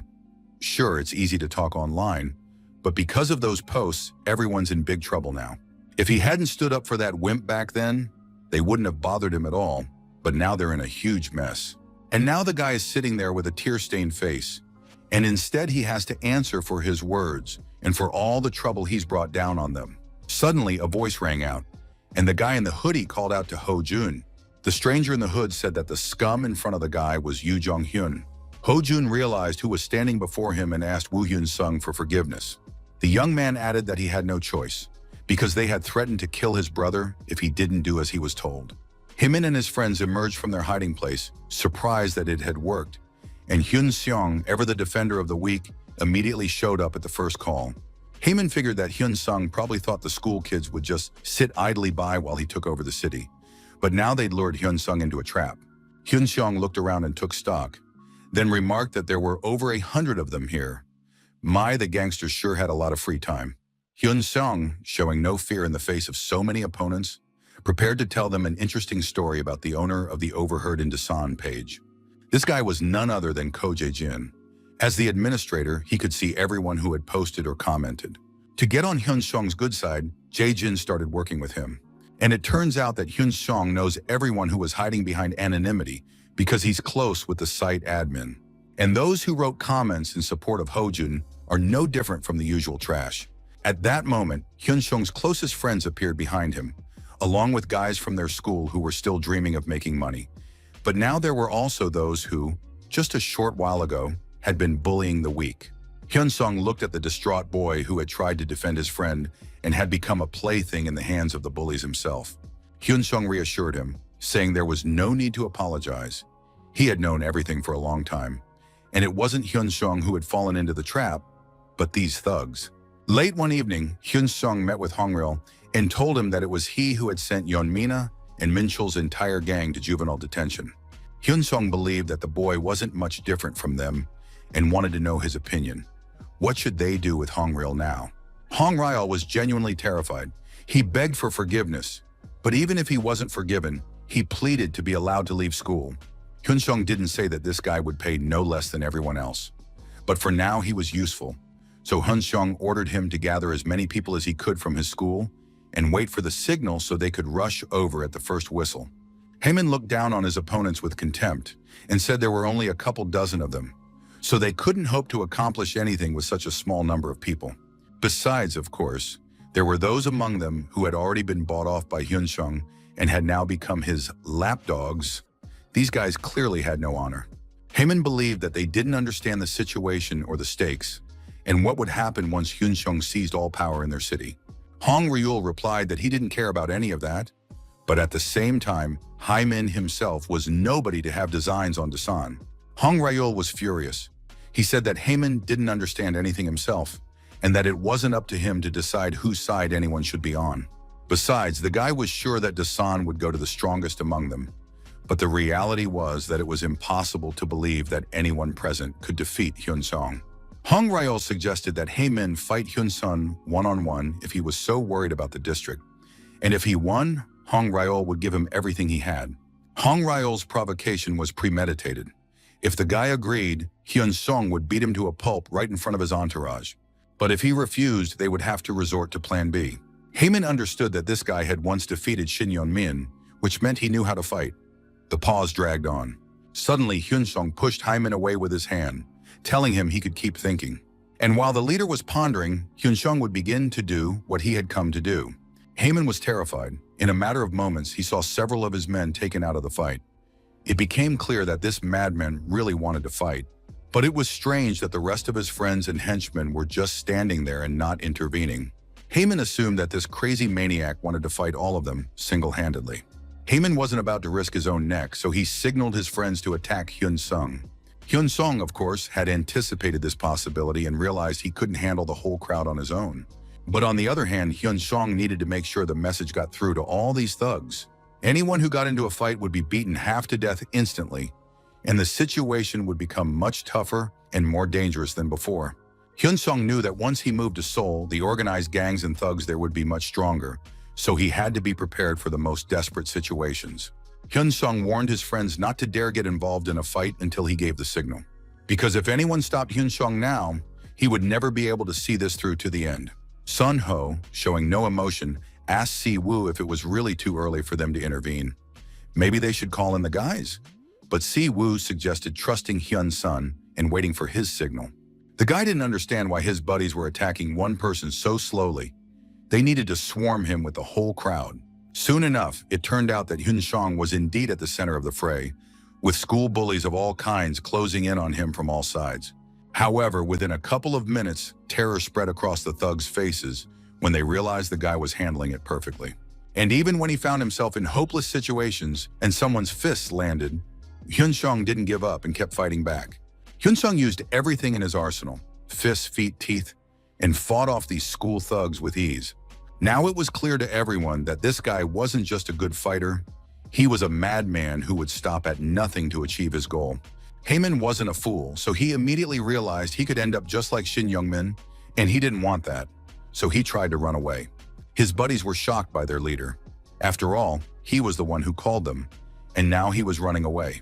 Sure, it's easy to talk online, but because of those posts, everyone's in big trouble now. If he hadn't stood up for that wimp back then, they wouldn't have bothered him at all, but now they're in a huge mess. And now the guy is sitting there with a tear-stained face, and instead he has to answer for his words and for all the trouble he's brought down on them. Suddenly, a voice rang out, and the guy in the hoodie called out to Ho-jun. The stranger in the hood said that the scum in front of the guy was Yoo Jong-hyun. Ho-jun realized who was standing before him and asked Woo Hyun Sung for forgiveness. The young man added that he had no choice, because they had threatened to kill his brother if he didn't do as he was told. Heyman and his friends emerged from their hiding place, surprised that it had worked, and Hyun Seong, ever the defender of the weak, immediately showed up at the first call. Heyman figured that Hyun Sung probably thought the school kids would just sit idly by while he took over the city, but now they'd lured Hyun Sung into a trap. Hyun Seong looked around and took stock, then remarked that there were over 100 of them here. The gangsters sure had a lot of free time. Hyun Seong, showing no fear in the face of so many opponents, prepared to tell them an interesting story about the owner of the Overheard in Dasan page. This guy was none other than Ko Jae-jin, As the administrator, he could see everyone who had posted or commented. To get on Hyun-sung's good side, Jae-jin started working with him. And it turns out that Hyun-sung knows everyone who was hiding behind anonymity because he's close with the site admin. And those who wrote comments in support of Ho-jun are no different from the usual trash. At that moment, Hyun-sung's closest friends appeared behind him, along with guys from their school who were still dreaming of making money. But now there were also those who, just a short while ago, had been bullying the weak. Hyun-sung looked at the distraught boy who had tried to defend his friend and had become a plaything in the hands of the bullies himself. Hyun-sung reassured him, saying there was no need to apologize. He had known everything for a long time, and it wasn't Hyun-sung who had fallen into the trap, but these thugs. Late one evening, Hyun-sung met with Hong-ryul and told him that it was he who had sent Yeon-mina and Min-chul's entire gang to juvenile detention. Hyun-sung believed that the boy wasn't much different from them and wanted to know his opinion. What should they do with Hong-ryul now? Hong-ryul was genuinely terrified. He begged for forgiveness, but even if he wasn't forgiven, he pleaded to be allowed to leave school. Hyun-sung didn't say that this guy would pay no less than everyone else. But for now, he was useful. So Hyun-sung ordered him to gather as many people as he could from his school and wait for the signal so they could rush over at the first whistle. Haemin looked down on his opponents with contempt and said there were only a couple dozen of them, so they couldn't hope to accomplish anything with such a small number of people. Besides, of course, there were those among them who had already been bought off by Hyun-sung and had now become his lapdogs. These guys clearly had no honor. Haemin believed that they didn't understand the situation or the stakes, and what would happen once Hyun-sung seized all power in their city. Hong-ryul replied that he didn't care about any of that, but at the same time, Haemin himself was nobody to have designs on Dasan. Hong-ryul was furious. He said that Haemin didn't understand anything himself, and that it wasn't up to him to decide whose side anyone should be on. Besides, the guy was sure that Dasan would go to the strongest among them, but the reality was that it was impossible to believe that anyone present could defeat Hyun-sung. Hong-ryul suggested that Haemin fight Hyun-sung one-on-one if he was so worried about the district, and if he won, Hong-ryul would give him everything he had. Hong-ryul's provocation was premeditated. If the guy agreed, Hyun-sung would beat him to a pulp right in front of his entourage. But if he refused, they would have to resort to Plan B. Haemin understood that this guy had once defeated Shin Yeon-min, which meant he knew how to fight. The pause dragged on. Suddenly, Hyun-sung pushed Haemin away with his hand, telling him he could keep thinking. And while the leader was pondering, Hyun-sung would begin to do what he had come to do. Haemin was terrified. In a matter of moments, he saw several of his men taken out of the fight. It became clear that this madman really wanted to fight. But it was strange that the rest of his friends and henchmen were just standing there and not intervening. Haemin assumed that this crazy maniac wanted to fight all of them single-handedly. Haemin wasn't about to risk his own neck, so he signaled his friends to attack Hyun-sung. Hyun-sung, of course, had anticipated this possibility and realized he couldn't handle the whole crowd on his own. But on the other hand, Hyun-sung needed to make sure the message got through to all these thugs. Anyone who got into a fight would be beaten half to death instantly, and the situation would become much tougher and more dangerous than before. Hyun-sung knew that once he moved to Seoul, the organized gangs and thugs there would be much stronger, so he had to be prepared for the most desperate situations. Hyun-sung warned his friends not to dare get involved in a fight until he gave the signal. Because if anyone stopped Hyun-sung now, he would never be able to see this through to the end. Sun-ho, showing no emotion, asked Si-woo if it was really too early for them to intervene. Maybe they should call in the guys? But Si-woo suggested trusting Hyun-sun and waiting for his signal. The guy didn't understand why his buddies were attacking one person so slowly. They needed to swarm him with the whole crowd. Soon enough, it turned out that Hyun-sung was indeed at the center of the fray, with school bullies of all kinds closing in on him from all sides. However, within a couple of minutes, terror spread across the thugs' faces when they realized the guy was handling it perfectly. And even when he found himself in hopeless situations and someone's fists landed, Hyun-sung didn't give up and kept fighting back. Hyun-sung used everything in his arsenal, fists, feet, teeth, and fought off these school thugs with ease. Now it was clear to everyone that this guy wasn't just a good fighter, he was a madman who would stop at nothing to achieve his goal. Haemin wasn't a fool, so he immediately realized he could end up just like Shin Yeon-min, and he didn't want that, so he tried to run away. His buddies were shocked by their leader. After all, he was the one who called them, and now he was running away.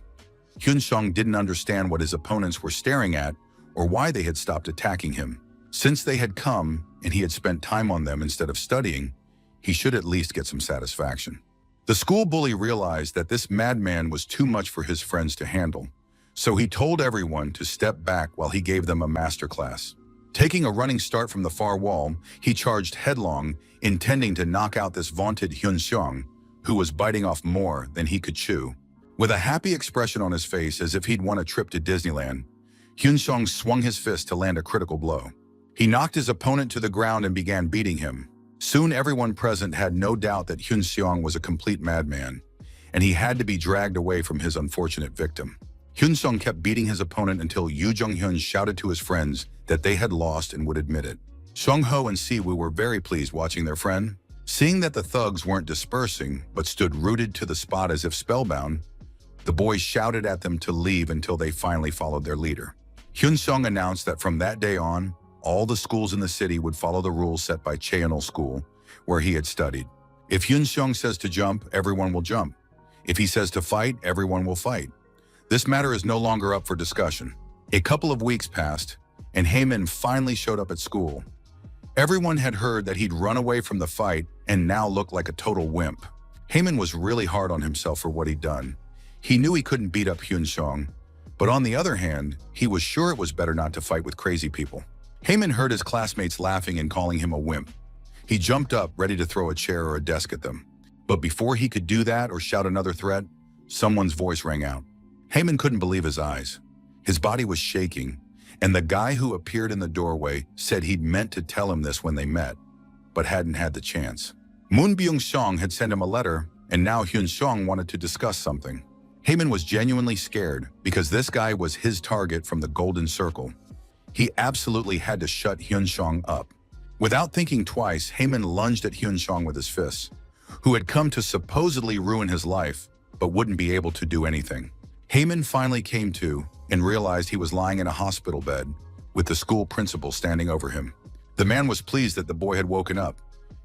Hyun-sung didn't understand what his opponents were staring at or why they had stopped attacking him. Since they had come and he had spent time on them instead of studying, he should at least get some satisfaction. The school bully realized that this madman was too much for his friends to handle, so he told everyone to step back while he gave them a masterclass. Taking a running start from the far wall, he charged headlong, intending to knock out this vaunted Hyun-seong, who was biting off more than he could chew. With a happy expression on his face as if he'd won a trip to Disneyland, Hyun-seong swung his fist to land a critical blow. He knocked his opponent to the ground and began beating him. Soon everyone present had no doubt that Hyun-seong was a complete madman, and he had to be dragged away from his unfortunate victim. Hyun-seong kept beating his opponent until Yoo Jung-hyun shouted to his friends that they had lost and would admit it. Sung-ho and Si-woo were very pleased watching their friend. Seeing that the thugs weren't dispersing, but stood rooted to the spot as if spellbound, the boys shouted at them to leave until they finally followed their leader. Hyun-seong announced that from that day on, all the schools in the city would follow the rules set by Cheonil School, where he had studied. If Hyun-seong says to jump, everyone will jump. If he says to fight, everyone will fight. This matter is no longer up for discussion. A couple of weeks passed, and Haemin finally showed up at school. Everyone had heard that he'd run away from the fight and now looked like a total wimp. Haemin was really hard on himself for what he'd done. He knew he couldn't beat up Hyun-seong, but on the other hand, he was sure it was better not to fight with crazy people. Haemin heard his classmates laughing and calling him a wimp. He jumped up, ready to throw a chair or a desk at them. But before he could do that or shout another threat, someone's voice rang out. Haemin couldn't believe his eyes. His body was shaking, and the guy who appeared in the doorway said he'd meant to tell him this when they met, but hadn't had the chance. Moon Byung-seong had sent him a letter, and now Hyun-seong wanted to discuss something. Haemin was genuinely scared because this guy was his target from the Golden Circle. He absolutely had to shut Hyun-seong up. Without thinking twice, Haemin lunged at Hyun-seong with his fists, who had come to supposedly ruin his life, but wouldn't be able to do anything. Haemin finally came to and realized he was lying in a hospital bed with the school principal standing over him. The man was pleased that the boy had woken up,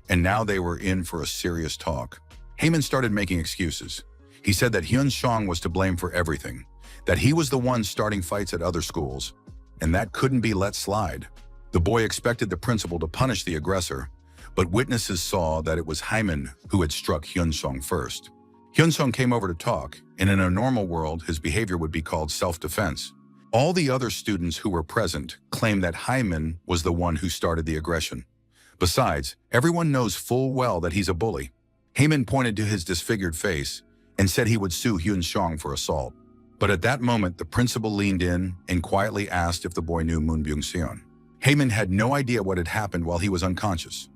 and now they were in for a serious talk. Haemin started making excuses. He said that Hyun-seong was to blame for everything, that he was the one starting fights at other schools, and that couldn't be let slide. The boy expected the principal to punish the aggressor, but witnesses saw that it was Haemin who had struck Hyun-seong first. Hyun-seong came over to talk, and in a normal world, his behavior would be called self-defense. All the other students who were present claimed that Haemin was the one who started the aggression. Besides, everyone knows full well that he's a bully. Haemin pointed to his disfigured face and said he would sue Hyun-seong for assault. But at that moment, the principal leaned in and quietly asked if the boy knew Moon Byung-seon. Haemin had no idea what had happened while he was unconscious.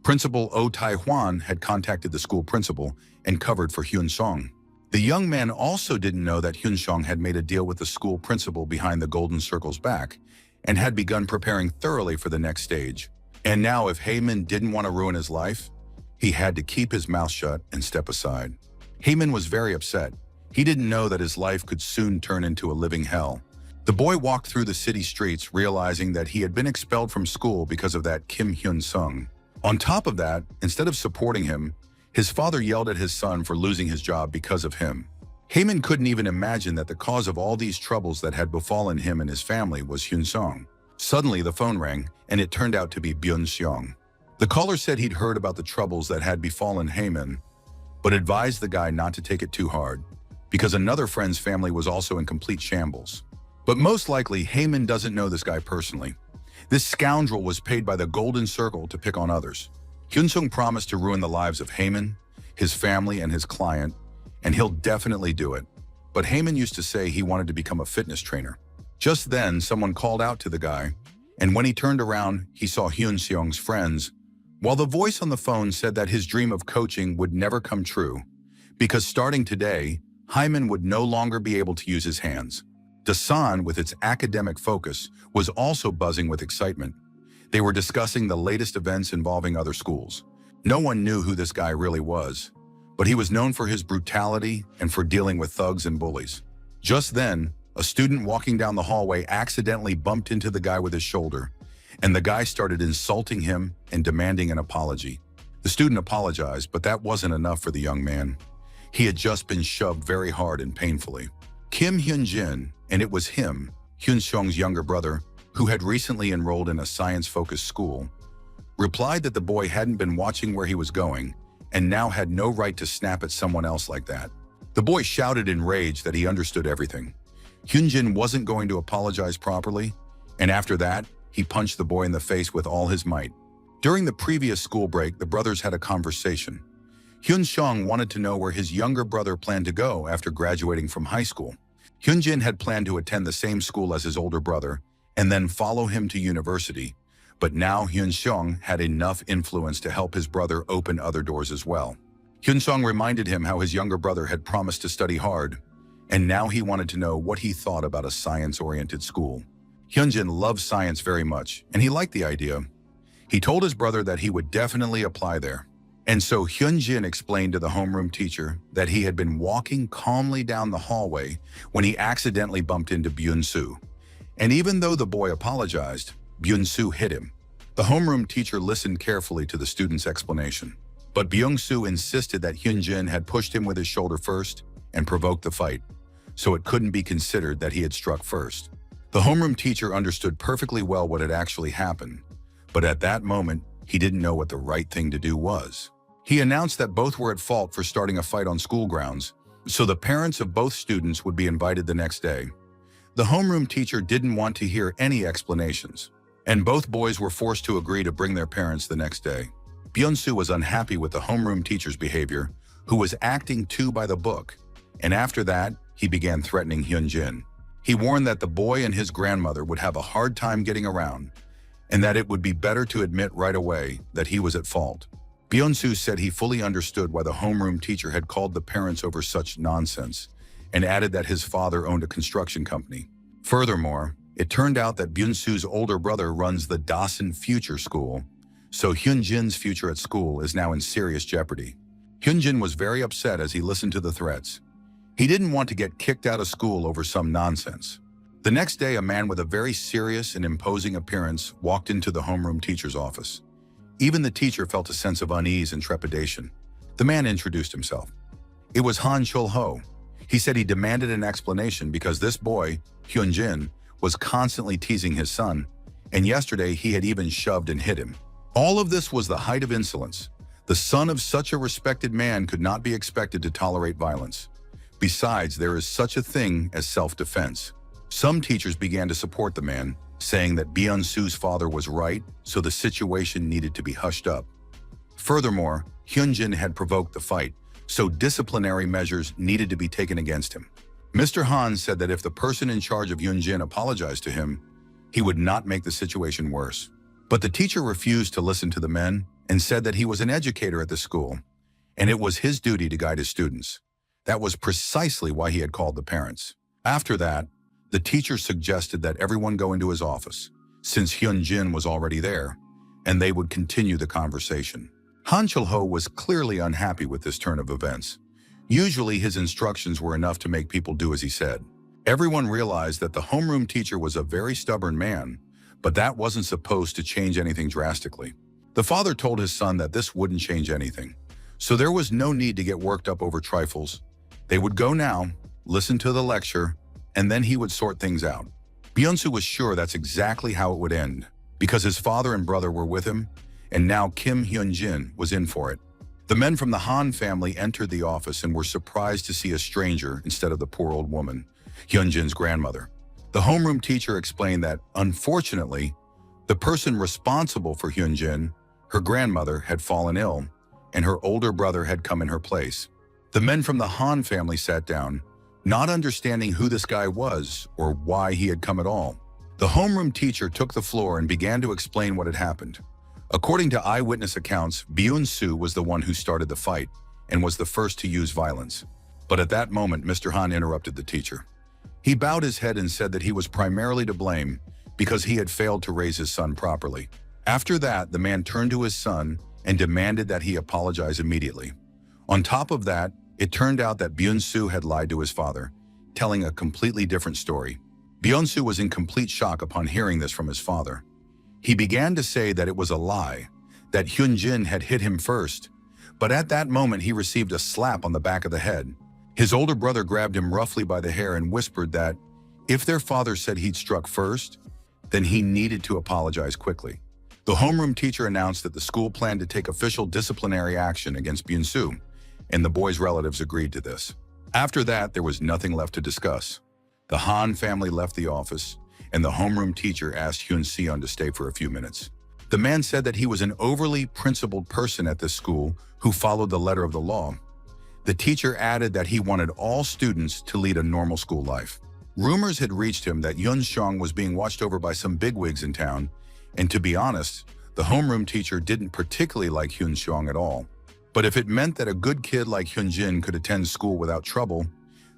Principal Oh Tai-hwan had contacted the school principal and covered for Hyun-seong. The young man also didn't know that Hyun-seong had made a deal with the school principal behind the Golden Circle's back and had begun preparing thoroughly for the next stage. And now if Haemin didn't want to ruin his life, he had to keep his mouth shut and step aside. Haemin was very upset. He didn't know that his life could soon turn into a living hell. The boy walked through the city streets realizing that he had been expelled from school because of that Kim Hyun-sung. On top of that, instead of supporting him, his father yelled at his son for losing his job because of him. Haemin couldn't even imagine that the cause of all these troubles that had befallen him and his family was Hyun-seong. Suddenly, the phone rang, and it turned out to be Byun-seong. The caller said he'd heard about the troubles that had befallen Haemin, but advised the guy not to take it too hard, because another friend's family was also in complete shambles. But most likely, Haemin doesn't know this guy personally. This scoundrel was paid by the Golden Circle to pick on others. Hyun-seong promised to ruin the lives of Haemin, his family, and his client, and he'll definitely do it. But Haemin used to say he wanted to become a fitness trainer. Just then, someone called out to the guy, and when he turned around, he saw Hyun-seong's friends, while the voice on the phone said that his dream of coaching would never come true, because starting today, Haemin would no longer be able to use his hands. Dasan, with its academic focus, was also buzzing with excitement. They were discussing the latest events involving other schools. No one knew who this guy really was, but he was known for his brutality and for dealing with thugs and bullies. Just then, a student walking down the hallway accidentally bumped into the guy with his shoulder, and the guy started insulting him and demanding an apology. The student apologized, but that wasn't enough for the young man. He had just been shoved very hard and painfully. Kim Hyun-jin, and it was him, Hyun-seong's younger brother, who had recently enrolled in a science-focused school, replied that the boy hadn't been watching where he was going and now had no right to snap at someone else like that. The boy shouted in rage that he understood everything. Hyunjin wasn't going to apologize properly, and after that, he punched the boy in the face with all his might. During the previous school break, the brothers had a conversation. Hyun-seong wanted to know where his younger brother planned to go after graduating from high school. Hyunjin had planned to attend the same school as his older brother and then follow him to university, but now Hyun-seong had enough influence to help his brother open other doors as well. Hyun-seong reminded him how his younger brother had promised to study hard, and now he wanted to know what he thought about a science-oriented school. Hyunjin loved science very much, and he liked the idea. He told his brother that he would definitely apply there. And so Hyunjin explained to the homeroom teacher that he had been walking calmly down the hallway when he accidentally bumped into Byun-soo. And even though the boy apologized, Byun-soo hit him. The homeroom teacher listened carefully to the student's explanation. But Byung-soo insisted that Hyunjin had pushed him with his shoulder first and provoked the fight, so it couldn't be considered that he had struck first. The homeroom teacher understood perfectly well what had actually happened, but at that moment, he didn't know what the right thing to do was. He announced that both were at fault for starting a fight on school grounds, so the parents of both students would be invited the next day. The homeroom teacher didn't want to hear any explanations, and both boys were forced to agree to bring their parents the next day. Byun-soo was unhappy with the homeroom teacher's behavior, who was acting too by the book, and after that, he began threatening Hyunjin. He warned that the boy and his grandmother would have a hard time getting around, and that it would be better to admit right away that he was at fault. Byun-soo said he fully understood why the homeroom teacher had called the parents over such nonsense, and added that his father owned a construction company. Furthermore, it turned out that Byun-soo's older brother runs the Dawson Future School, so Hyunjin's future at school is now in serious jeopardy. Hyunjin was very upset as he listened to the threats. He didn't want to get kicked out of school over some nonsense. The next day, a man with a very serious and imposing appearance walked into the homeroom teacher's office. Even the teacher felt a sense of unease and trepidation. The man introduced himself. It was Han Chul-ho. He said he demanded an explanation because this boy, Hyunjin, was constantly teasing his son, and yesterday he had even shoved and hit him. All of this was the height of insolence. The son of such a respected man could not be expected to tolerate violence. Besides, there is such a thing as self-defense. Some teachers began to support the man, saying that Byun-soo's father was right, so the situation needed to be hushed up. Furthermore, Hyunjin had provoked the fight, so disciplinary measures needed to be taken against him. Mr. Han said that if the person in charge of Hyunjin apologized to him, he would not make the situation worse. But the teacher refused to listen to the men and said that he was an educator at the school, and it was his duty to guide his students. That was precisely why he had called the parents. After that, the teacher suggested that everyone go into his office, since Hyunjin was already there, and they would continue the conversation. Han Chul-ho was clearly unhappy with this turn of events. Usually his instructions were enough to make people do as he said. Everyone realized that the homeroom teacher was a very stubborn man, but that wasn't supposed to change anything drastically. The father told his son that this wouldn't change anything, so there was no need to get worked up over trifles. They would go now, listen to the lecture, and then he would sort things out. Byun-soo was sure that's exactly how it would end, because his father and brother were with him, and now Kim Hyunjin was in for it. The men from the Han family entered the office and were surprised to see a stranger instead of the poor old woman, Hyunjin's grandmother. The homeroom teacher explained that, unfortunately, the person responsible for Hyunjin, her grandmother, had fallen ill, and her older brother had come in her place. The men from the Han family sat down, not understanding who this guy was or why he had come at all. The homeroom teacher took the floor and began to explain what had happened. According to eyewitness accounts, Byun-soo was the one who started the fight and was the first to use violence. But at that moment, Mr. Han interrupted the teacher. He bowed his head and said that he was primarily to blame because he had failed to raise his son properly. After that, the man turned to his son and demanded that he apologize immediately. On top of that, it turned out that Byun-soo had lied to his father, telling a completely different story. Byun-soo was in complete shock upon hearing this from his father. He began to say that it was a lie, that Hyunjin had hit him first, but at that moment he received a slap on the back of the head. His older brother grabbed him roughly by the hair and whispered that if their father said he'd struck first, then he needed to apologize quickly. The homeroom teacher announced that the school planned to take official disciplinary action against Byung-soo, and the boy's relatives agreed to this. After that, there was nothing left to discuss. The Han family left the office, and the homeroom teacher asked Hyun-seon to stay for a few minutes. The man said that he was an overly principled person at this school who followed the letter of the law. The teacher added that he wanted all students to lead a normal school life. Rumors had reached him that Hyun-seong was being watched over by some bigwigs in town, and to be honest, the homeroom teacher didn't particularly like Hyun-seong at all. But if it meant that a good kid like Hyun-jin could attend school without trouble,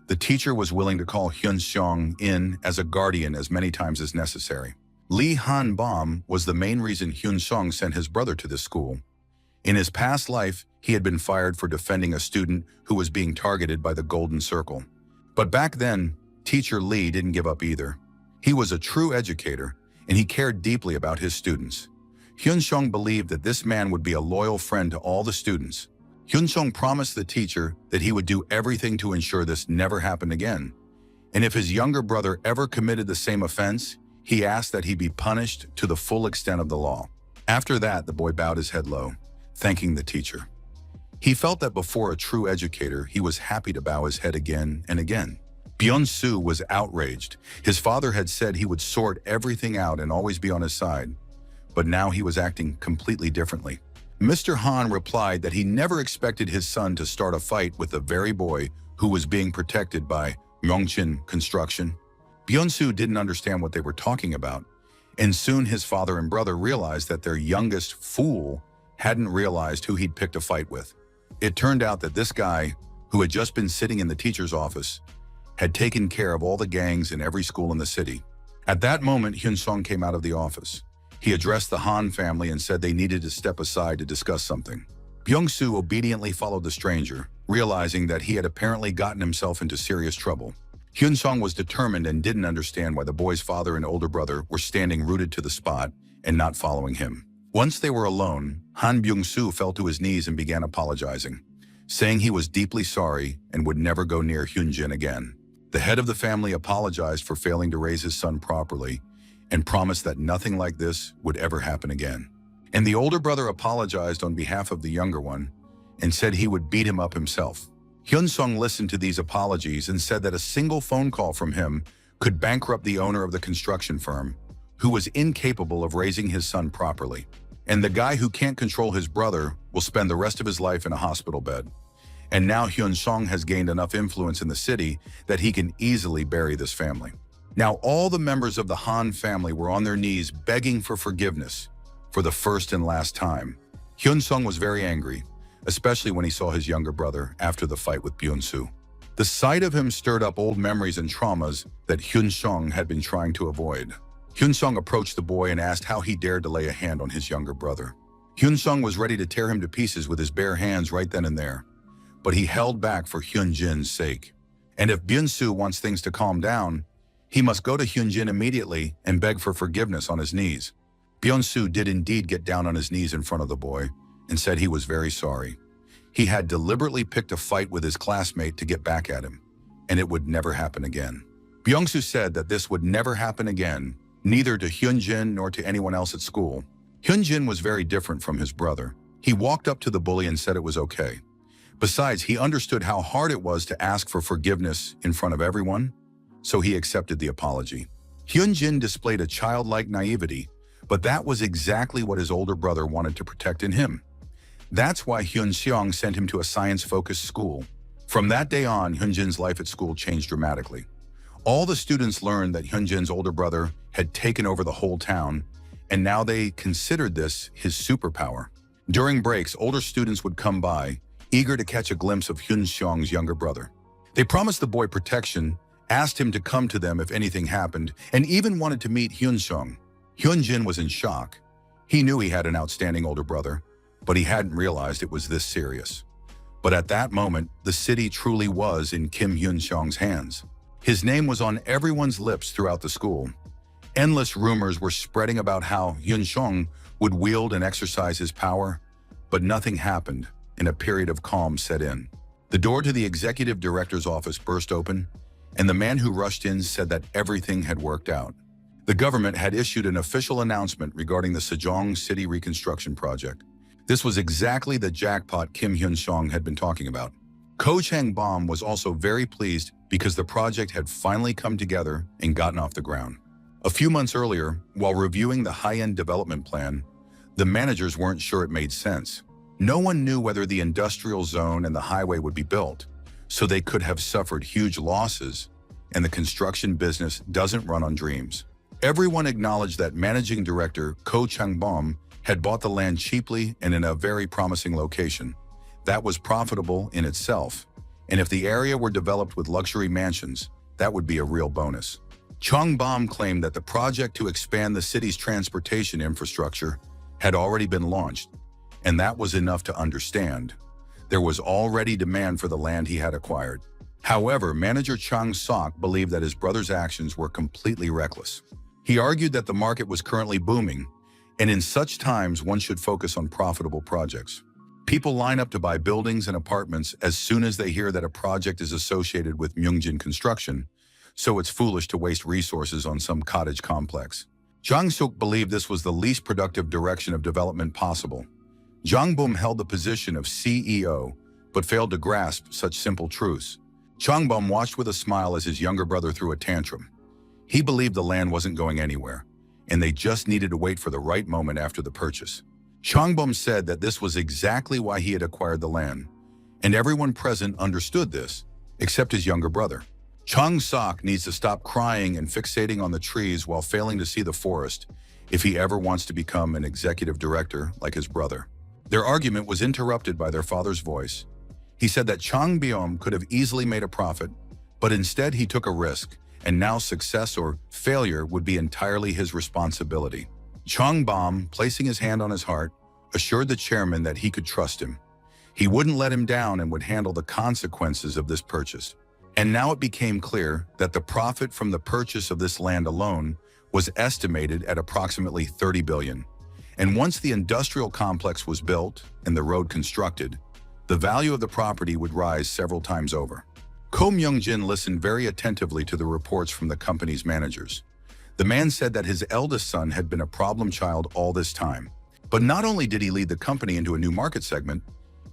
the teacher was willing to call Hyun-seong in as a guardian as many times as necessary. Lee Han-bom was the main reason Hyun-seong sent his brother to this school. In his past life, he had been fired for defending a student who was being targeted by the Golden Circle. But back then, Teacher Lee didn't give up either. He was a true educator, and he cared deeply about his students. Hyun-seong believed that this man would be a loyal friend to all the students. Hyun-seong promised the teacher that he would do everything to ensure this never happened again. And if his younger brother ever committed the same offense, he asked that he be punished to the full extent of the law. After that, the boy bowed his head low, thanking the teacher. He felt that before a true educator, he was happy to bow his head again and again. Byung-soo was outraged. His father had said he would sort everything out and always be on his side. But now he was acting completely differently. Mr. Han replied that he never expected his son to start a fight with the very boy who was being protected by Myeongchin Construction. Byung-soo didn't understand what they were talking about, and soon his father and brother realized that their youngest fool hadn't realized who he'd picked a fight with. It turned out that this guy, who had just been sitting in the teacher's office, had taken care of all the gangs in every school in the city. At that moment, Hyun-seong came out of the office. He addressed the Han family and said they needed to step aside to discuss something. Byung-soo obediently followed the stranger, realizing that he had apparently gotten himself into serious trouble. Hyun-seong was determined and didn't understand why the boy's father and older brother were standing rooted to the spot and not following him. Once they were alone, Han Byung-soo fell to his knees and began apologizing, saying he was deeply sorry and would never go near Hyun-jin again. The head of the family apologized for failing to raise his son properly and promised that nothing like this would ever happen again. And the older brother apologized on behalf of the younger one and said he would beat him up himself. Hyun-seong listened to these apologies and said that a single phone call from him could bankrupt the owner of the construction firm, who was incapable of raising his son properly. And the guy who can't control his brother will spend the rest of his life in a hospital bed. And now Hyun-seong has gained enough influence in the city that he can easily bury this family. Now all the members of the Han family were on their knees begging for forgiveness for the first and last time. Hyun-seong was very angry, especially when he saw his younger brother after the fight with Byung-soo. The sight of him stirred up old memories and traumas that Hyun-seong had been trying to avoid. Hyun-seong approached the boy and asked how he dared to lay a hand on his younger brother. Hyun-seong was ready to tear him to pieces with his bare hands right then and there, but he held back for Hyun-jin's sake. And if Byung-soo wants things to calm down, he must go to Hyun-jin immediately and beg for forgiveness on his knees. Byung-soo did indeed get down on his knees in front of the boy and said he was very sorry. He had deliberately picked a fight with his classmate to get back at him, and it would never happen again. Byung-soo said that this would never happen again, neither to Hyun-jin nor to anyone else at school. Hyun-jin was very different from his brother. He walked up to the bully and said it was okay. Besides, he understood how hard it was to ask for forgiveness in front of everyone, so he accepted the apology. Hyun-jin displayed a childlike naivety, but that was exactly what his older brother wanted to protect in him. That's why Hyun-seong sent him to a science-focused school. From that day on, Hyun-jin's life at school changed dramatically. All the students learned that Hyun-jin's older brother had taken over the whole town, and now they considered this his superpower. During breaks, older students would come by, eager to catch a glimpse of Hyun-seong's younger brother. They promised the boy protection, asked him to come to them if anything happened, and even wanted to meet Hyun-seong. Hyun-jin was in shock. He knew he had an outstanding older brother, but he hadn't realized it was this serious. But at that moment, the city truly was in Kim Hyun-seong's hands. His name was on everyone's lips throughout the school. Endless rumors were spreading about how Hyun-seong would wield and exercise his power, but nothing happened, and a period of calm set in. The door to the executive director's office burst open, and the man who rushed in said that everything had worked out. The government had issued an official announcement regarding the Sejong City reconstruction project. This was exactly the jackpot Kim Hyun-sung had been talking about. Ko Chang-bom was also very pleased because the project had finally come together and gotten off the ground. A few months earlier, while reviewing the high-end development plan, the managers weren't sure it made sense. No one knew whether the industrial zone and the highway would be built, so they could have suffered huge losses, and the construction business doesn't run on dreams. Everyone acknowledged that managing director Ko Chang-bom had bought the land cheaply and in a very promising location. That was profitable in itself, and if the area were developed with luxury mansions, that would be a real bonus. Chang-bom claimed that the project to expand the city's transportation infrastructure had already been launched, and that was enough to understand. There was already demand for the land he had acquired. However, manager Chang Sok believed that his brother's actions were completely reckless. He argued that the market was currently booming, and in such times one should focus on profitable projects. People line up to buy buildings and apartments as soon as they hear that a project is associated with Myeongjin construction, so it's foolish to waste resources on some cottage complex. Jang Suk believed this was the least productive direction of development possible. Jang Bum held the position of CEO, but failed to grasp such simple truths. Chang Bum watched with a smile as his younger brother threw a tantrum. He believed the land wasn't going anywhere, and they just needed to wait for the right moment after the purchase. Chang Bum said that this was exactly why he had acquired the land, and everyone present understood this, except his younger brother. Chang Sok needs to stop crying and fixating on the trees while failing to see the forest if he ever wants to become an executive director like his brother. Their argument was interrupted by their father's voice. He said that Chang Byom could have easily made a profit, but instead he took a risk, and now success or failure would be entirely his responsibility. Chang Bom, placing his hand on his heart, assured the chairman that he could trust him. He wouldn't let him down and would handle the consequences of this purchase. And now it became clear that the profit from the purchase of this land alone was estimated at approximately 30 billion. And once the industrial complex was built and the road constructed, the value of the property would rise several times over. Ko Myung-jin listened very attentively to the reports from the company's managers. The man said that his eldest son had been a problem child all this time. But not only did he lead the company into a new market segment,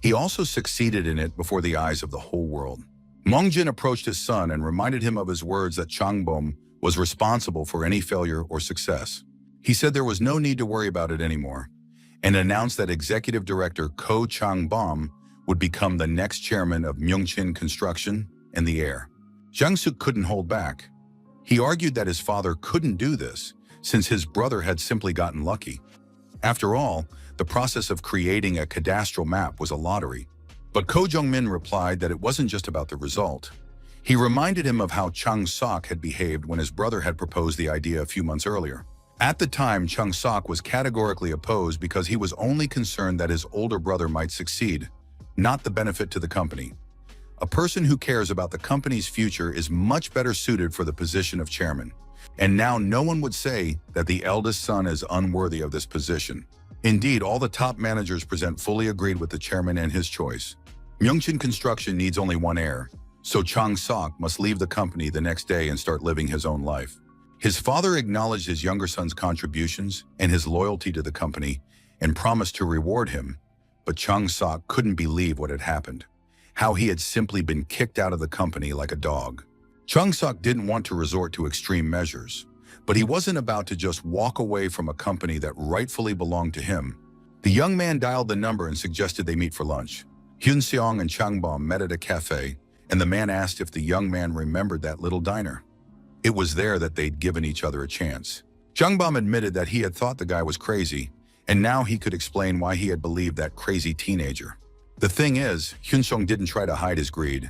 he also succeeded in it before the eyes of the whole world. Myung-jin approached his son and reminded him of his words that Chang Bom was responsible for any failure or success. He said there was no need to worry about it anymore, and announced that executive director Ko Chang-bom would become the next chairman of Myeongchin Construction and the Air. Jang Suk couldn't hold back. He argued that his father couldn't do this since his brother had simply gotten lucky. After all, the process of creating a cadastral map was a lottery. But Ko Jong-min replied that it wasn't just about the result. He reminded him of how Chang Sok had behaved when his brother had proposed the idea a few months earlier. At the time, Chang Sok was categorically opposed because he was only concerned that his older brother might succeed, not the benefit to the company. A person who cares about the company's future is much better suited for the position of chairman. And now no one would say that the eldest son is unworthy of this position. Indeed, all the top managers present fully agreed with the chairman and his choice. Myeongchin Construction needs only one heir, so Chang Sok must leave the company the next day and start living his own life. His father acknowledged his younger son's contributions and his loyalty to the company and promised to reward him, but Chang Sok couldn't believe what had happened, how he had simply been kicked out of the company like a dog. Chang Sok didn't want to resort to extreme measures, but he wasn't about to just walk away from a company that rightfully belonged to him. The young man dialed the number and suggested they meet for lunch. Hyun Seong and Chang Bom met at a cafe, and the man asked if the young man remembered that little diner. It was there that they'd given each other a chance. Chang Bom admitted that he had thought the guy was crazy, and now he could explain why he had believed that crazy teenager. The thing is, Hyun Seong didn't try to hide his greed.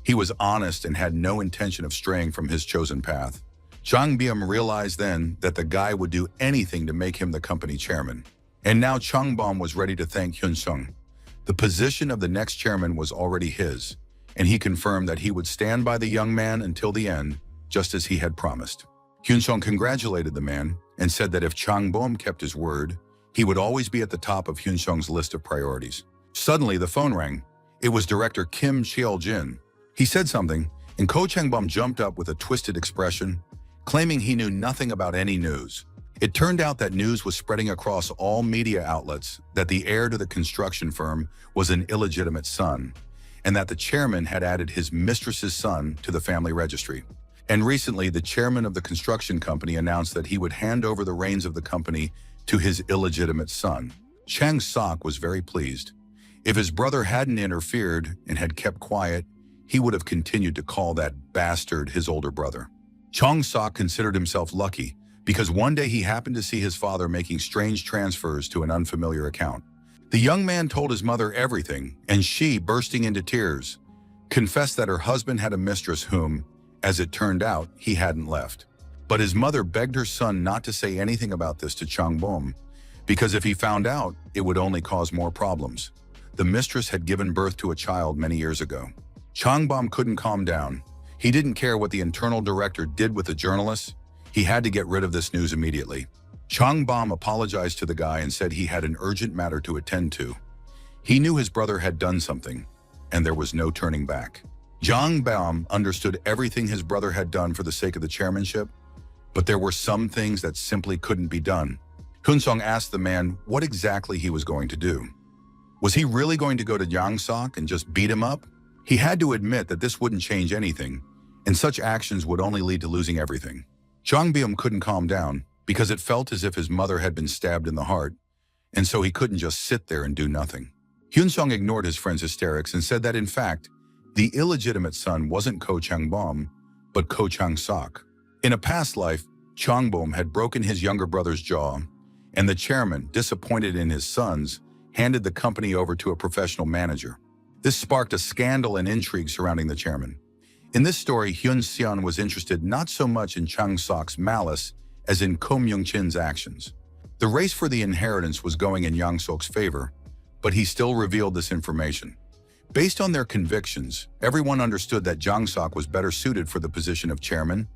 He was honest and had no intention of straying from his chosen path. Chang Byum realized then that the guy would do anything to make him the company chairman. And now Chang Bom was ready to thank Hyun Seong. The position of the next chairman was already his, and he confirmed that he would stand by the young man until the end, just as he had promised. Hyun Seong congratulated the man and said that if Chang Bom kept his word, he would always be at the top of Hyun Seong's list of priorities. Suddenly, the phone rang. It was director Kim Cheol-jin. He said something, and Ko Chang-bom jumped up with a twisted expression. claiming he knew nothing about any news. It turned out that news was spreading across all media outlets that the heir to the construction firm was an illegitimate son, and that the chairman had added his mistress's son to the family registry. And recently, the chairman of the construction company announced that he would hand over the reins of the company to his illegitimate son. Chang Sok was very pleased. If his brother hadn't interfered and had kept quiet, he would have continued to call that bastard his older brother. Chang Sok considered himself lucky because one day he happened to see his father making strange transfers to an unfamiliar account. The young man told his mother everything, and she, bursting into tears, confessed that her husband had a mistress whom, as it turned out, he hadn't left. But his mother begged her son not to say anything about this to Changbom, because if he found out, it would only cause more problems. The mistress had given birth to a child many years ago. Changbom couldn't calm down. He didn't care what the internal director did with the journalists. He had to get rid of this news immediately. Changbom apologized to the guy and said he had an urgent matter to attend to. He knew his brother had done something, and there was no turning back. Changbom understood everything his brother had done for the sake of the chairmanship, but there were some things that simply couldn't be done. Hyunsung asked the man what exactly he was going to do. Was he really going to go to Yang Sok and just beat him up? He had to admit that this wouldn't change anything, and such actions would only lead to losing everything. Changbom couldn't calm down because it felt as if his mother had been stabbed in the heart, and so he couldn't just sit there and do nothing. Hyunsung ignored his friend's hysterics and said that in fact, the illegitimate son wasn't Ko Changbom, but Ko Chang Sok. In a past life, Changbom had broken his younger brother's jaw, and the chairman, disappointed in his sons, handed the company over to a professional manager. This sparked a scandal and intrigue surrounding the chairman. In this story, Hyun Seon was interested not so much in Chang Sok's malice as in Ko Myung-chin's actions. The race for the inheritance was going in Yang Sok's favor, but he still revealed this information. Based on their convictions, everyone understood that Jang Sok was better suited for the position of chairman,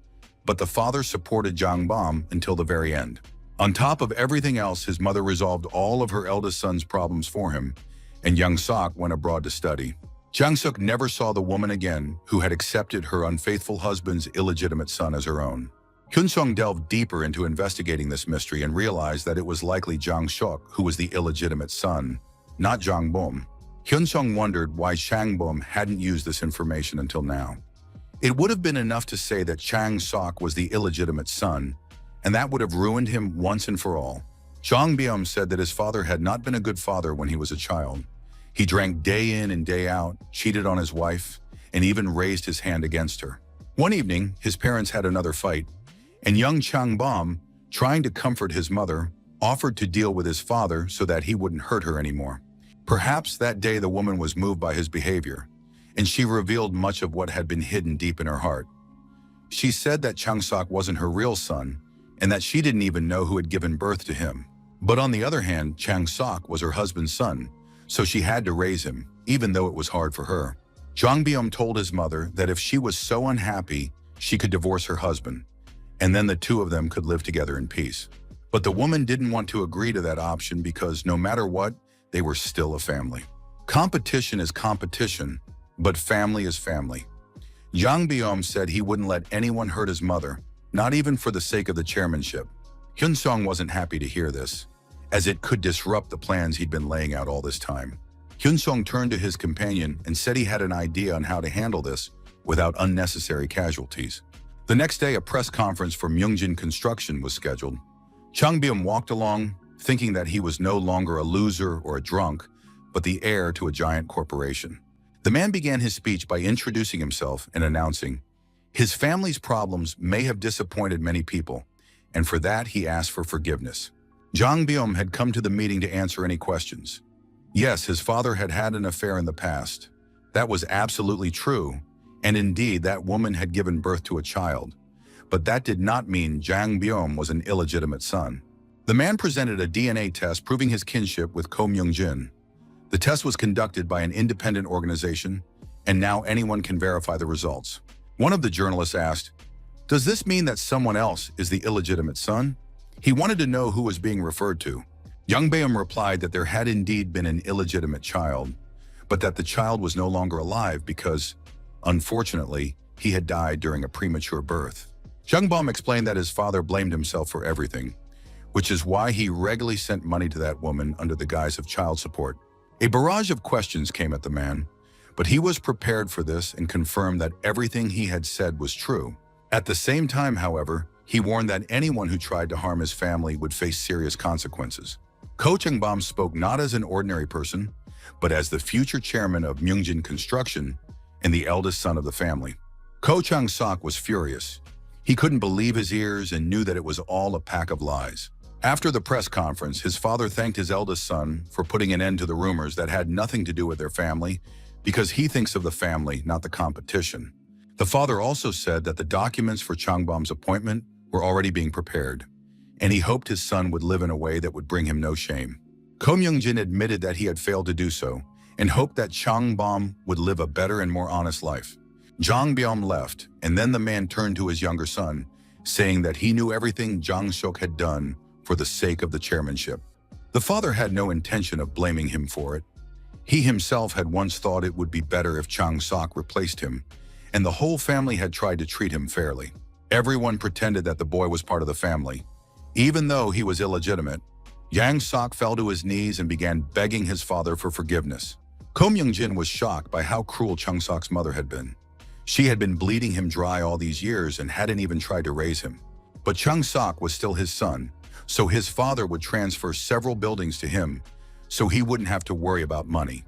but the father supported Jang Bom until the very end. On top of everything else, his mother resolved all of her eldest son's problems for him, and Yang Sok went abroad to study. Jang Sok never saw the woman again who had accepted her unfaithful husband's illegitimate son as her own. Hyunsung delved deeper into investigating this mystery and realized that it was likely Jang Sok who was the illegitimate son, not Jang Bom. Hyunsung wondered why Changbom hadn't used this information until now. It would have been enough to say that Chang Sok was the illegitimate son, and that would have ruined him once and for all. Jang Byum said that his father had not been a good father when he was a child. He drank day in and day out, cheated on his wife, and even raised his hand against her. One evening, his parents had another fight, and young Changbom, trying to comfort his mother, offered to deal with his father so that he wouldn't hurt her anymore. Perhaps that day the woman was moved by his behavior, and she revealed much of what had been hidden deep in her heart. She said that Chang Sok wasn't her real son, and that she didn't even know who had given birth to him. But on the other hand, Chang Sok was her husband's son, so she had to raise him, even though it was hard for her. Jang Byum told his mother that if she was so unhappy, she could divorce her husband, and then the two of them could live together in peace. But the woman didn't want to agree to that option because no matter what, they were still a family. Competition is competition, but family is family. Jang Byum said he wouldn't let anyone hurt his mother, not even for the sake of the chairmanship. Hyunsung wasn't happy to hear this, as it could disrupt the plans he'd been laying out all this time. Hyunsung turned to his companion and said he had an idea on how to handle this without unnecessary casualties. The next day, a press conference for Myungjin Construction was scheduled. Jang Byum walked along, thinking that he was no longer a loser or a drunk, but the heir to a giant corporation. The man began his speech by introducing himself and announcing, his family's problems may have disappointed many people, and for that he asked for forgiveness. Jang Byum had come to the meeting to answer any questions. Yes, his father had had an affair in the past. That was absolutely true, and indeed that woman had given birth to a child. But that did not mean Jang Byum was an illegitimate son. The man presented a DNA test proving his kinship with Ko Myung-jin. The test was conducted by an independent organization, and now anyone can verify the results. One of the journalists asked, "Does this mean that someone else is the illegitimate son?" He wanted to know who was being referred to. Jang Byum replied that there had indeed been an illegitimate child, but that the child was no longer alive because, unfortunately, he had died during a premature birth. Jung Bom explained that his father blamed himself for everything, which is why he regularly sent money to that woman under the guise of child support. A barrage of questions came at the man, but he was prepared for this and confirmed that everything he had said was true. At the same time, however, he warned that anyone who tried to harm his family would face serious consequences. Ko Chang-bom spoke not as an ordinary person, but as the future chairman of Myungjin Construction and the eldest son of the family. Ko Chang-sok was furious. He couldn't believe his ears and knew that it was all a pack of lies. After the press conference, his father thanked his eldest son for putting an end to the rumors that had nothing to do with their family, because he thinks of the family, not the competition. The father also said that the documents for Changbom's appointment were already being prepared, and he hoped his son would live in a way that would bring him no shame. Ko Myung-jin admitted that he had failed to do so, and hoped that Changbom would live a better and more honest life. Jang Byom left, and then the man turned to his younger son, saying that he knew everything Jang Shok had done for the sake of the chairmanship. The father had no intention of blaming him for it. He himself had once thought it would be better if Chang Sok replaced him, and the whole family had tried to treat him fairly. Everyone pretended that the boy was part of the family. Even though he was illegitimate, Yang Sok fell to his knees and began begging his father for forgiveness. Ko Myung-jin was shocked by how cruel Chang Sok's mother had been. She had been bleeding him dry all these years and hadn't even tried to raise him. But Chang Sok was still his son, so his father would transfer several buildings to him, so he wouldn't have to worry about money.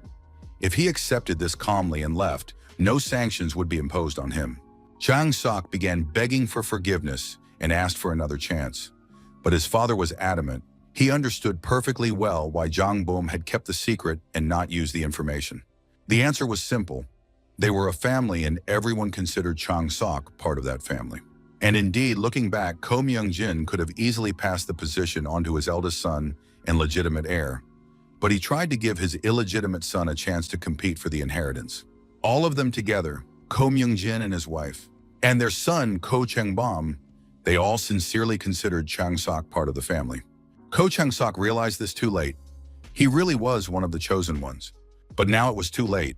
If he accepted this calmly and left, no sanctions would be imposed on him. Chang Sok began begging for forgiveness and asked for another chance. But his father was adamant. He understood perfectly well why Jang Bom had kept the secret and not used the information. The answer was simple. They were a family and everyone considered Chang Sok part of that family. And indeed, looking back, Ko Myung-jin could have easily passed the position onto his eldest son and legitimate heir. But he tried to give his illegitimate son a chance to compete for the inheritance. All of them together, Ko Myung-jin and his wife, and their son, Ko Chang-bom, they all sincerely considered Chang Sok part of the family. Ko Chang Sok realized this too late. He really was one of the chosen ones. But now it was too late.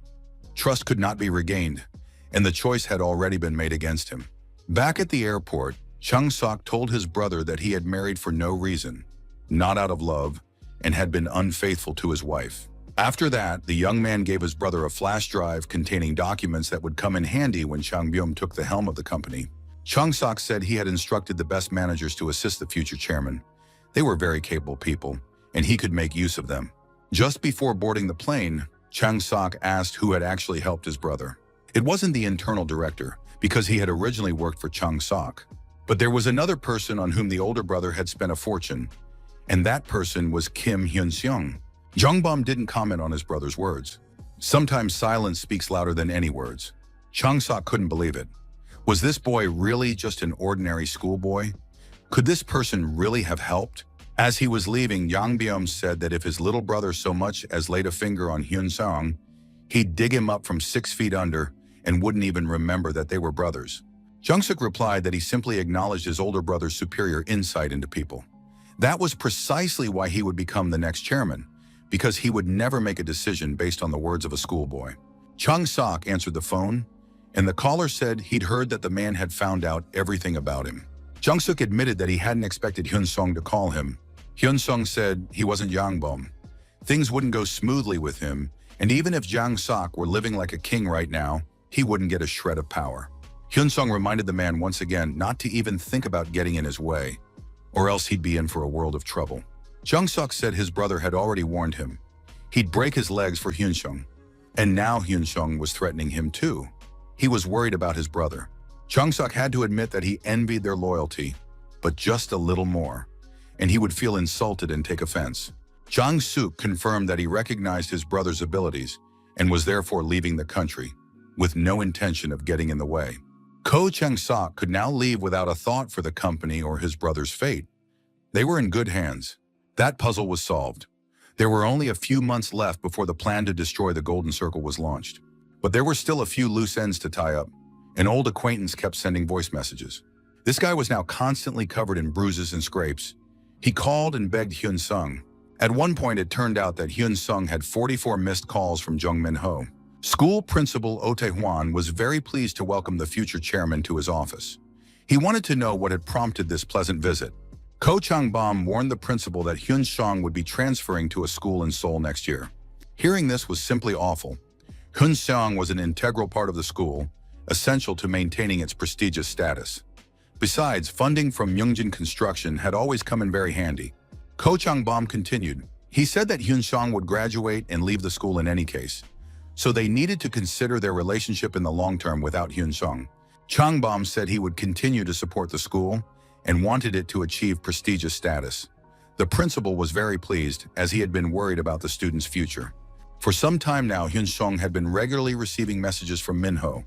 Trust could not be regained, and the choice had already been made against him. Back at the airport, Chang Sok told his brother that he had married for no reason, not out of love, and had been unfaithful to his wife. After that, the young man gave his brother a flash drive containing documents that would come in handy when Chang Byum took the helm of the company. Chang Sok said he had instructed the best managers to assist the future chairman. They were very capable people, and he could make use of them. Just before boarding the plane, Chang Sok asked who had actually helped his brother. It wasn't the internal director, because he had originally worked for Chang Sok. But there was another person on whom the older brother had spent a fortune, and that person was Kim Hyun-seong. Jung Bom didn't comment on his brother's words. Sometimes silence speaks louder than any words. Chang Sok couldn't believe it. Was this boy really just an ordinary schoolboy? Could this person really have helped? As he was leaving, Yang Byum said that if his little brother so much as laid a finger on Hyun-seong, he'd dig him up from 6 feet under and wouldn't even remember that they were brothers. Jung-suk replied that he simply acknowledged his older brother's superior insight into people. That was precisely why he would become the next chairman, because he would never make a decision based on the words of a schoolboy. Chang Sok answered the phone, and the caller said he'd heard that the man had found out everything about him. Jung-suk admitted that he hadn't expected Hyun-seong to call him. Hyun-seong said he wasn't Yang Bom. Things wouldn't go smoothly with him, and even if Jang Sok were living like a king right now, he wouldn't get a shred of power. Hyun-seong reminded the man once again not to even think about getting in his way, or else he'd be in for a world of trouble. Jung Sok said his brother had already warned him. He'd break his legs for Hyun-seong, and now Hyun-seong was threatening him too. He was worried about his brother. Jung Sok had to admit that he envied their loyalty, but just a little more, and he would feel insulted and take offense. Jang Suk confirmed that he recognized his brother's abilities and was therefore leaving the country, with no intention of getting in the way. Ko Chang-sok could now leave without a thought for the company or his brother's fate. They were in good hands. That puzzle was solved. There were only a few months left before the plan to destroy the Golden Circle was launched. But there were still a few loose ends to tie up. An old acquaintance kept sending voice messages. This guy was now constantly covered in bruises and scrapes. He called and begged Hyun-seong. At one point, it turned out that Hyun-seong had 44 missed calls from Jung Min-ho. School principal Oh Tae-hwan was very pleased to welcome the future chairman to his office. He wanted to know what had prompted this pleasant visit. Ko Chang-bom warned the principal that Hyun Sung would be transferring to a school in Seoul next year. Hearing this was simply awful. Hyun Sung was an integral part of the school, essential to maintaining its prestigious status. Besides, funding from Myungjin Construction had always come in very handy. Ko Chang-bom continued. He said that Hyun Sung would graduate and leave the school in any case, so they needed to consider their relationship in the long term without Hyun Sung. Chang-bom said he would continue to support the school and wanted it to achieve prestigious status. The principal was very pleased, as he had been worried about the student's future. For some time now, Hyun Sung had been regularly receiving messages from Minho,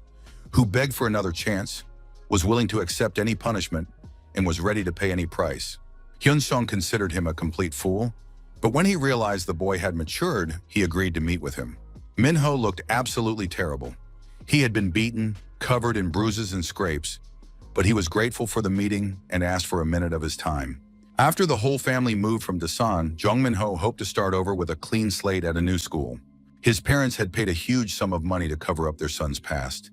who begged for another chance, was willing to accept any punishment, and was ready to pay any price. Hyun Sung considered him a complete fool, but when he realized the boy had matured, he agreed to meet with him. Minho looked absolutely terrible. He had been beaten, covered in bruises and scrapes, but he was grateful for the meeting and asked for a minute of his time. After the whole family moved from Dasan, Jung Minho hoped to start over with a clean slate at a new school. His parents had paid a huge sum of money to cover up their son's past,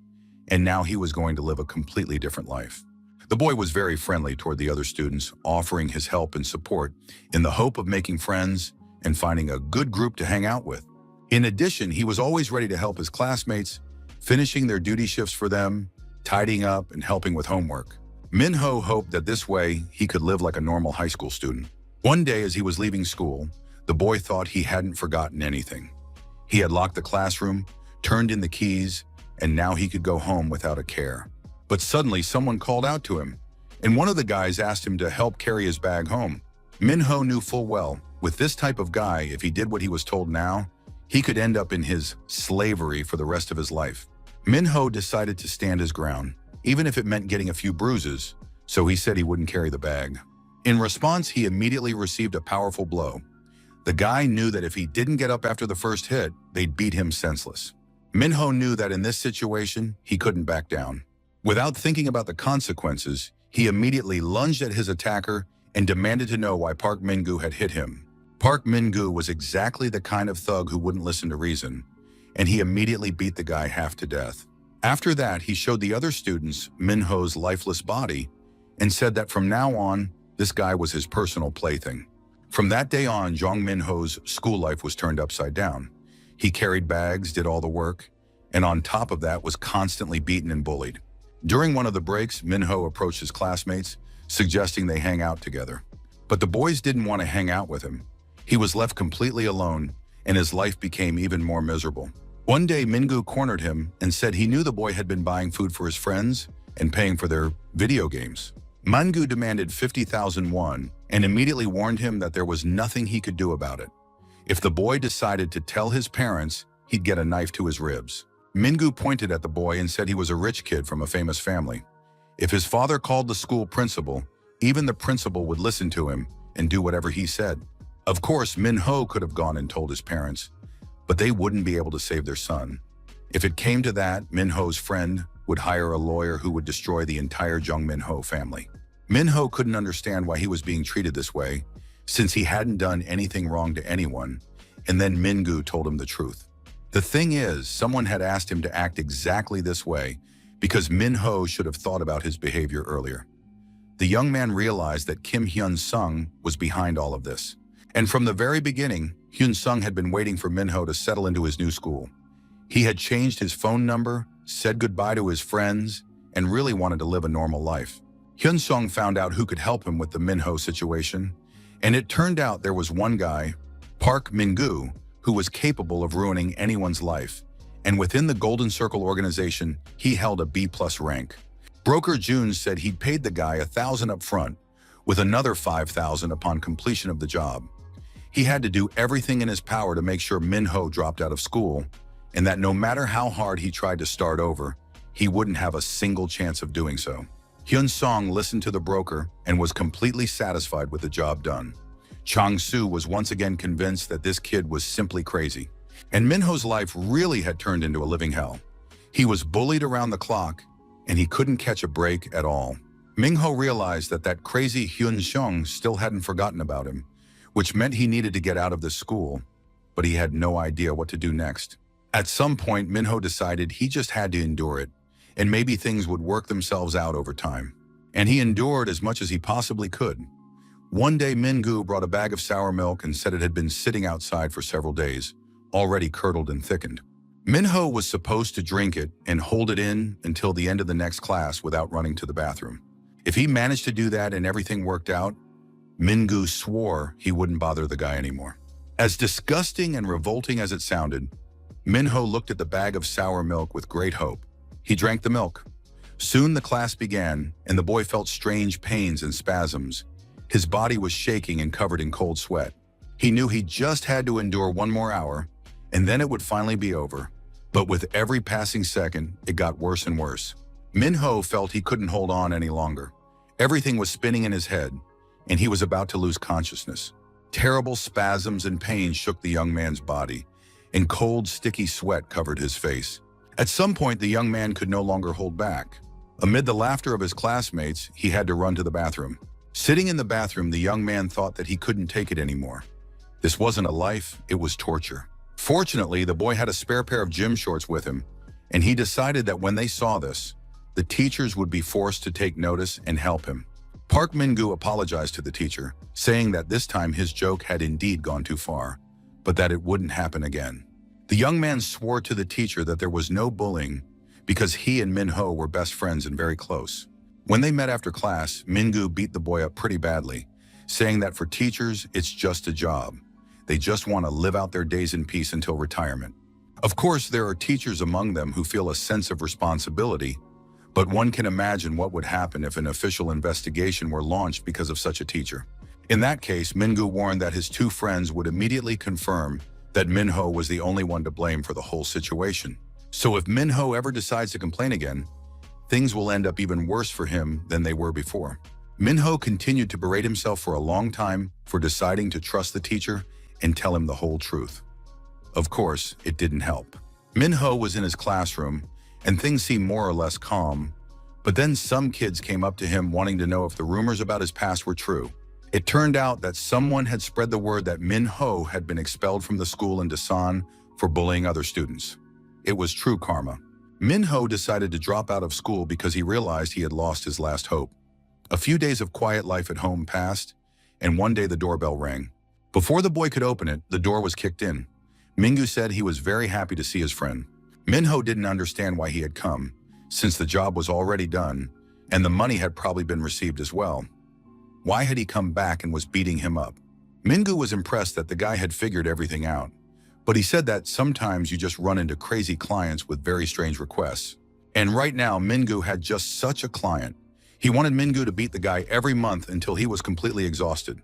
and now he was going to live a completely different life. The boy was very friendly toward the other students, offering his help and support in the hope of making friends and finding a good group to hang out with. In addition, he was always ready to help his classmates, finishing their duty shifts for them, tidying up, and helping with homework. Minho hoped that this way he could live like a normal high school student. One day as he was leaving school, the boy thought he hadn't forgotten anything. He had locked the classroom, turned in the keys, and now he could go home without a care. But suddenly someone called out to him, and one of the guys asked him to help carry his bag home. Minho knew full well, with this type of guy, if he did what he was told now, he could end up in his slavery for the rest of his life. Minho decided to stand his ground, even if it meant getting a few bruises, so he said he wouldn't carry the bag. In response, he immediately received a powerful blow. The guy knew that if he didn't get up after the first hit, they'd beat him senseless. Minho knew that in this situation, he couldn't back down. Without thinking about the consequences, he immediately lunged at his attacker and demanded to know why Park Min-gu had hit him. Park Min-gu was exactly the kind of thug who wouldn't listen to reason, and he immediately beat the guy half to death. After that, he showed the other students Minho's lifeless body and said that from now on, this guy was his personal plaything. From that day on, Jong Minho's school life was turned upside down. He carried bags, did all the work, and on top of that was constantly beaten and bullied. During one of the breaks, Minho approached his classmates, suggesting they hang out together. But the boys didn't want to hang out with him. He was left completely alone, and his life became even more miserable. One day, Min-gu cornered him and said he knew the boy had been buying food for his friends and paying for their video games. Man-gu demanded 50,000 won and immediately warned him that there was nothing he could do about it. If the boy decided to tell his parents, he'd get a knife to his ribs. Min-gu pointed at the boy and said he was a rich kid from a famous family. If his father called the school principal, even the principal would listen to him and do whatever he said. Of course, Min-ho could have gone and told his parents, but they wouldn't be able to save their son. If it came to that, Min-ho's friend would hire a lawyer who would destroy the entire Jung Min-ho family. Min-ho couldn't understand why he was being treated this way, since he hadn't done anything wrong to anyone, and then Min-gu told him the truth. The thing is, someone had asked him to act exactly this way because Min-ho should have thought about his behavior earlier. The young man realized that Kim Hyun-sung was behind all of this. And from the very beginning, Hyun-sung had been waiting for Min-ho to settle into his new school. He had changed his phone number, said goodbye to his friends, and really wanted to live a normal life. Hyun-sung found out who could help him with the Min-ho situation, and it turned out there was one guy, Park Min-gu, who was capable of ruining anyone's life, and within the Golden Circle organization, he held a B+ rank. Broker Jun said he'd paid the guy 1,000 up front, with another 5,000 upon completion of the job. He had to do everything in his power to make sure Min-ho dropped out of school, and that no matter how hard he tried to start over, he wouldn't have a single chance of doing so. Hyun-sung listened to the broker and was completely satisfied with the job done. Chang-soo was once again convinced that this kid was simply crazy, and Min-ho's life really had turned into a living hell. He was bullied around the clock, and he couldn't catch a break at all. Min-ho realized that that crazy Hyun-sung still hadn't forgotten about him, which meant he needed to get out of this school, but he had no idea what to do next. At some point, Min-ho decided he just had to endure it, and maybe things would work themselves out over time. and he endured as much as he possibly could. One day, Mingu brought a bag of sour milk and said it had been sitting outside for several days, already curdled and thickened. Minho was supposed to drink it and hold it in until the end of the next class without running to the bathroom. If he managed to do that and everything worked out, Mingu swore he wouldn't bother the guy anymore. As disgusting and revolting as it sounded, Minho looked at the bag of sour milk with great hope. He drank the milk. Soon the class began, and the boy felt strange pains and spasms. His body was shaking and covered in cold sweat. He knew he just had to endure one more hour, and then it would finally be over. But with every passing second, it got worse and worse. Minho felt he couldn't hold on any longer. Everything was spinning in his head, and he was about to lose consciousness. Terrible spasms and pain shook the young man's body, and cold, sticky sweat covered his face. At some point, the young man could no longer hold back. Amid the laughter of his classmates, he had to run to the bathroom. Sitting in the bathroom, the young man thought that he couldn't take it anymore. This wasn't a life, it was torture. Fortunately, the boy had a spare pair of gym shorts with him, and he decided that when they saw this, the teachers would be forced to take notice and help him. Park Min-gu apologized to the teacher, saying that this time his joke had indeed gone too far, but that it wouldn't happen again. The young man swore to the teacher that there was no bullying because he and Minho were best friends and very close. When they met after class, Min-gu beat the boy up pretty badly, saying that for teachers, it's just a job. They just want to live out their days in peace until retirement. Of course, there are teachers among them who feel a sense of responsibility, but one can imagine what would happen if an official investigation were launched because of such a teacher. In that case, Min-gu warned that his two friends would immediately confirm that Minho was the only one to blame for the whole situation. So if Minho ever decides to complain again, things will end up even worse for him than they were before. Minho continued to berate himself for a long time for deciding to trust the teacher and tell him the whole truth. Of course, it didn't help. Minho was in his classroom, and things seemed more or less calm, but then some kids came up to him wanting to know if the rumors about his past were true. It turned out that someone had spread the word that Minho had been expelled from the school in Dasan for bullying other students. It was true karma. Minho decided to drop out of school because he realized he had lost his last hope. A few days of quiet life at home passed, and one day the doorbell rang. Before the boy could open it, the door was kicked in. Mingu said he was very happy to see his friend. Minho didn't understand why he had come, since the job was already done, and the money had probably been received as well. Why had he come back and was beating him up? Mingu was impressed that the guy had figured everything out, but he said that sometimes you just run into crazy clients with very strange requests. And right now, Mingu had just such a client. He wanted Mingu to beat the guy every month until he was completely exhausted.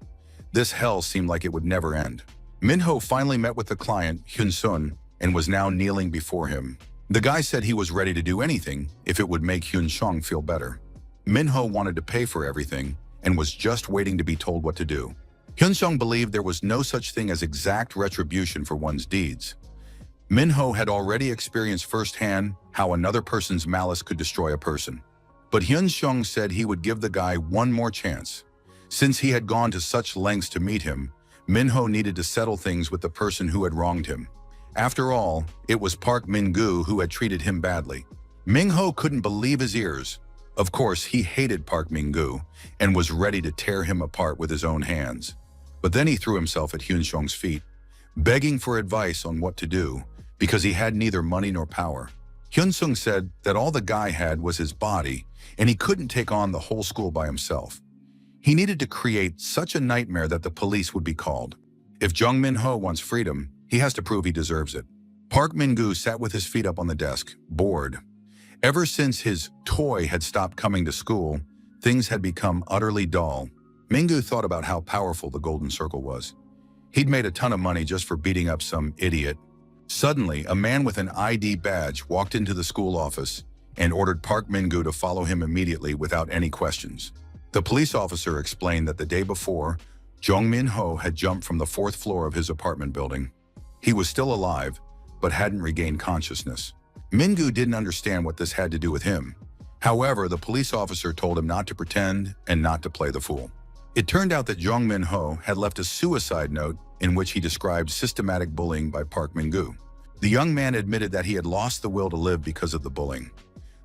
This hell seemed like it would never end. Minho finally met with the client, Hyun-sun, and was now kneeling before him. The guy said he was ready to do anything if it would make Hyun-sung feel better. Minho wanted to pay for everything and was just waiting to be told what to do. Hyun-sung believed there was no such thing as exact retribution for one's deeds. Minho had already experienced firsthand how another person's malice could destroy a person. But Hyun-sung said he would give the guy one more chance. Since he had gone to such lengths to meet him, Minho needed to settle things with the person who had wronged him. After all, it was Park Min-gu who had treated him badly. Minho couldn't believe his ears. Of course, he hated Park Min-gu and was ready to tear him apart with his own hands. But then he threw himself at Hyun-sung's feet, begging for advice on what to do because he had neither money nor power. Hyun-sung said that all the guy had was his body and he couldn't take on the whole school by himself. He needed to create such a nightmare that the police would be called. If Jung Min-ho wants freedom, he has to prove he deserves it. Park Min-gu sat with his feet up on the desk, bored. Ever since his toy had stopped coming to school, things had become utterly dull. Min-gu thought about how powerful the Golden Circle was. He'd made a ton of money just for beating up some idiot. Suddenly, a man with an ID badge walked into the school office and ordered Park Min-gu to follow him immediately without any questions. The police officer explained that the day before, Jung Min-ho had jumped from the 4th floor of his apartment building. He was still alive, but hadn't regained consciousness. Min-gu didn't understand what this had to do with him. However, the police officer told him not to pretend and not to play the fool. It turned out that Jung Min-ho had left a suicide note in which he described systematic bullying by Park Min-gu. The young man admitted that he had lost the will to live because of the bullying.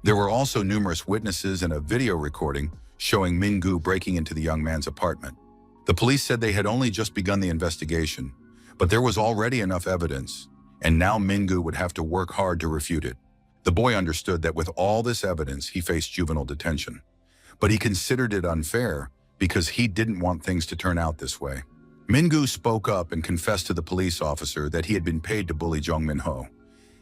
There were also numerous witnesses and a video recording showing Mingu breaking into the young man's apartment. The police said they had only just begun the investigation, but there was already enough evidence, and now Mingu would have to work hard to refute it. The boy understood that with all this evidence, he faced juvenile detention, but he considered it unfair because he didn't want things to turn out this way. Mingu spoke up and confessed to the police officer that he had been paid to bully Jong Min-ho,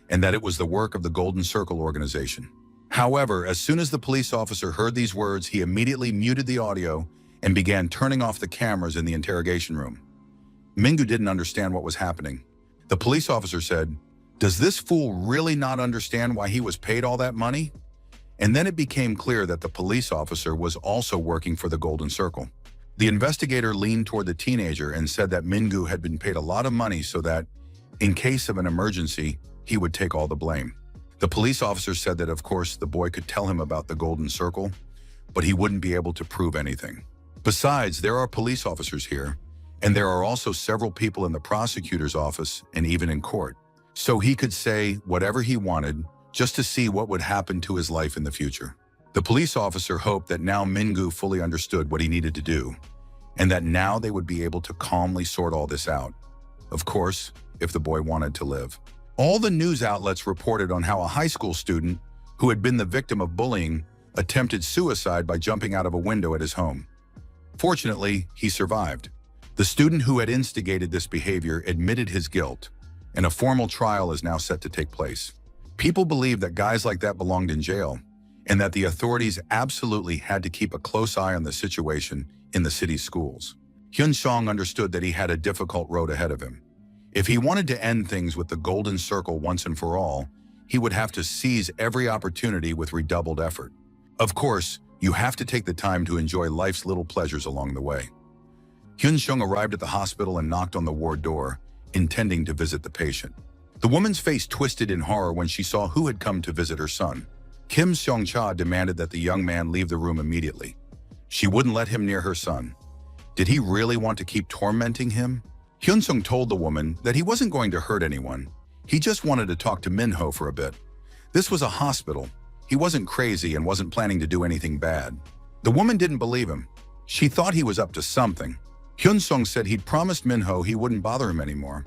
and that it was the work of the Golden Circle organization. However, as soon as the police officer heard these words, he immediately muted the audio and began turning off the cameras in the interrogation room. Mingu didn't understand what was happening. The police officer said, "Does this fool really not understand why he was paid all that money?" And then it became clear that the police officer was also working for the Golden Circle. The investigator leaned toward the teenager and said that Mingu had been paid a lot of money so that, in case of an emergency, he would take all the blame. The police officer said that, of course, the boy could tell him about the Golden Circle, but he wouldn't be able to prove anything. Besides, there are police officers here, and there are also several people in the prosecutor's office and even in court. So he could say whatever he wanted just to see what would happen to his life in the future. The police officer hoped that now Mingu fully understood what he needed to do, and that now they would be able to calmly sort all this out. Of course, if the boy wanted to live. All the news outlets reported on how a high school student who had been the victim of bullying attempted suicide by jumping out of a window at his home. Fortunately, he survived. The student who had instigated this behavior admitted his guilt, and a formal trial is now set to take place. People believe that guys like that belonged in jail, and that the authorities absolutely had to keep a close eye on the situation in the city's schools. Hyun-sung understood that he had a difficult road ahead of him. If he wanted to end things with the Golden Circle once and for all, he would have to seize every opportunity with redoubled effort. Of course, you have to take the time to enjoy life's little pleasures along the way. Hyun-sung arrived at the hospital and knocked on the ward door, intending to visit the patient. The woman's face twisted in horror when she saw who had come to visit her son. Kim Seong-cha demanded that the young man leave the room immediately. She wouldn't let him near her son. Did he really want to keep tormenting him? Hyun-sung told the woman that he wasn't going to hurt anyone. He just wanted to talk to Min-ho for a bit. This was a hospital. He wasn't crazy and wasn't planning to do anything bad. The woman didn't believe him. She thought he was up to something. Hyun-sung said he'd promised Min-ho he wouldn't bother him anymore.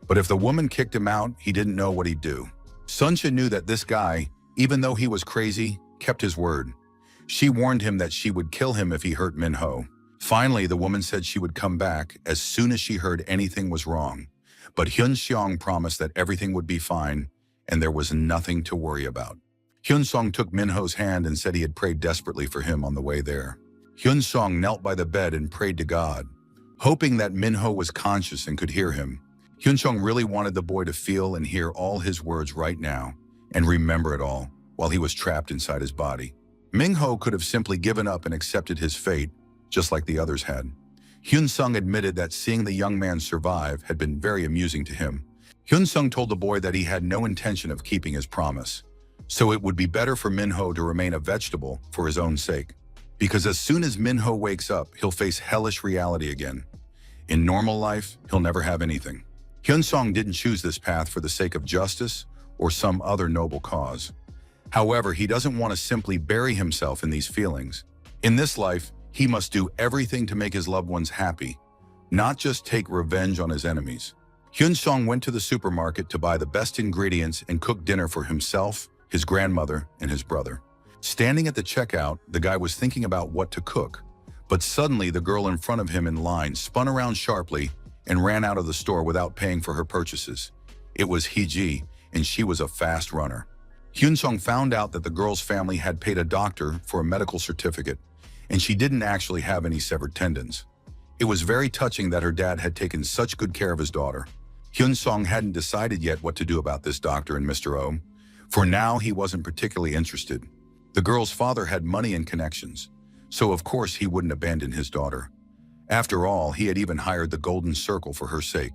But if the woman kicked him out, he didn't know what he'd do. Sun-sha knew that this guy, even though he was crazy, kept his word. She warned him that she would kill him if he hurt Min-ho. Finally, the woman said she would come back as soon as she heard anything was wrong. But Hyun-seong promised that everything would be fine and there was nothing to worry about. Hyun-sung took Min-ho's hand and said he had prayed desperately for him on the way there. Hyun-sung knelt by the bed and prayed to God, hoping that Min-ho was conscious and could hear him. Hyun-sung really wanted the boy to feel and hear all his words right now and remember it all while he was trapped inside his body. Min-ho could have simply given up and accepted his fate, just like the others had. Hyun-sung admitted that seeing the young man survive had been very amusing to him. Hyun-sung told the boy that he had no intention of keeping his promise, so it would be better for Min-ho to remain a vegetable for his own sake. Because as soon as Min-ho wakes up, he'll face hellish reality again. In normal life, he'll never have anything. Hyun-sung didn't choose this path for the sake of justice or some other noble cause. However, he doesn't want to simply bury himself in these feelings. In this life, he must do everything to make his loved ones happy, not just take revenge on his enemies. Hyun-sung went to the supermarket to buy the best ingredients and cook dinner for himself, his grandmother, and his brother. Standing at the checkout, the guy was thinking about what to cook, but suddenly the girl in front of him in line spun around sharply and ran out of the store without paying for her purchases. It was Hee-ji, and she was a fast runner. Hyun-sung found out that the girl's family had paid a doctor for a medical certificate, and she didn't actually have any severed tendons. It was very touching that her dad had taken such good care of his daughter. Hyun-sung hadn't decided yet what to do about this doctor and Mr. Oh. For now, he wasn't particularly interested. The girl's father had money and connections, so of course he wouldn't abandon his daughter. After all, he had even hired the Golden Circle for her sake.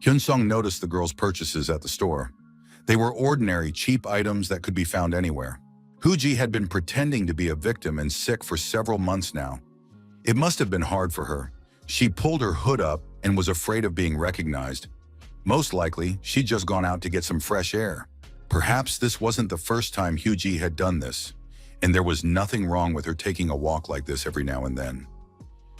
Hyun-sung noticed the girl's purchases at the store. They were ordinary, cheap items that could be found anywhere. Hoo-ji had been pretending to be a victim and sick for several months now. It must have been hard for her. She pulled her hood up and was afraid of being recognized. Most likely, she'd just gone out to get some fresh air. Perhaps this wasn't the first time Hoo-ji had done this, and there was nothing wrong with her taking a walk like this every now and then.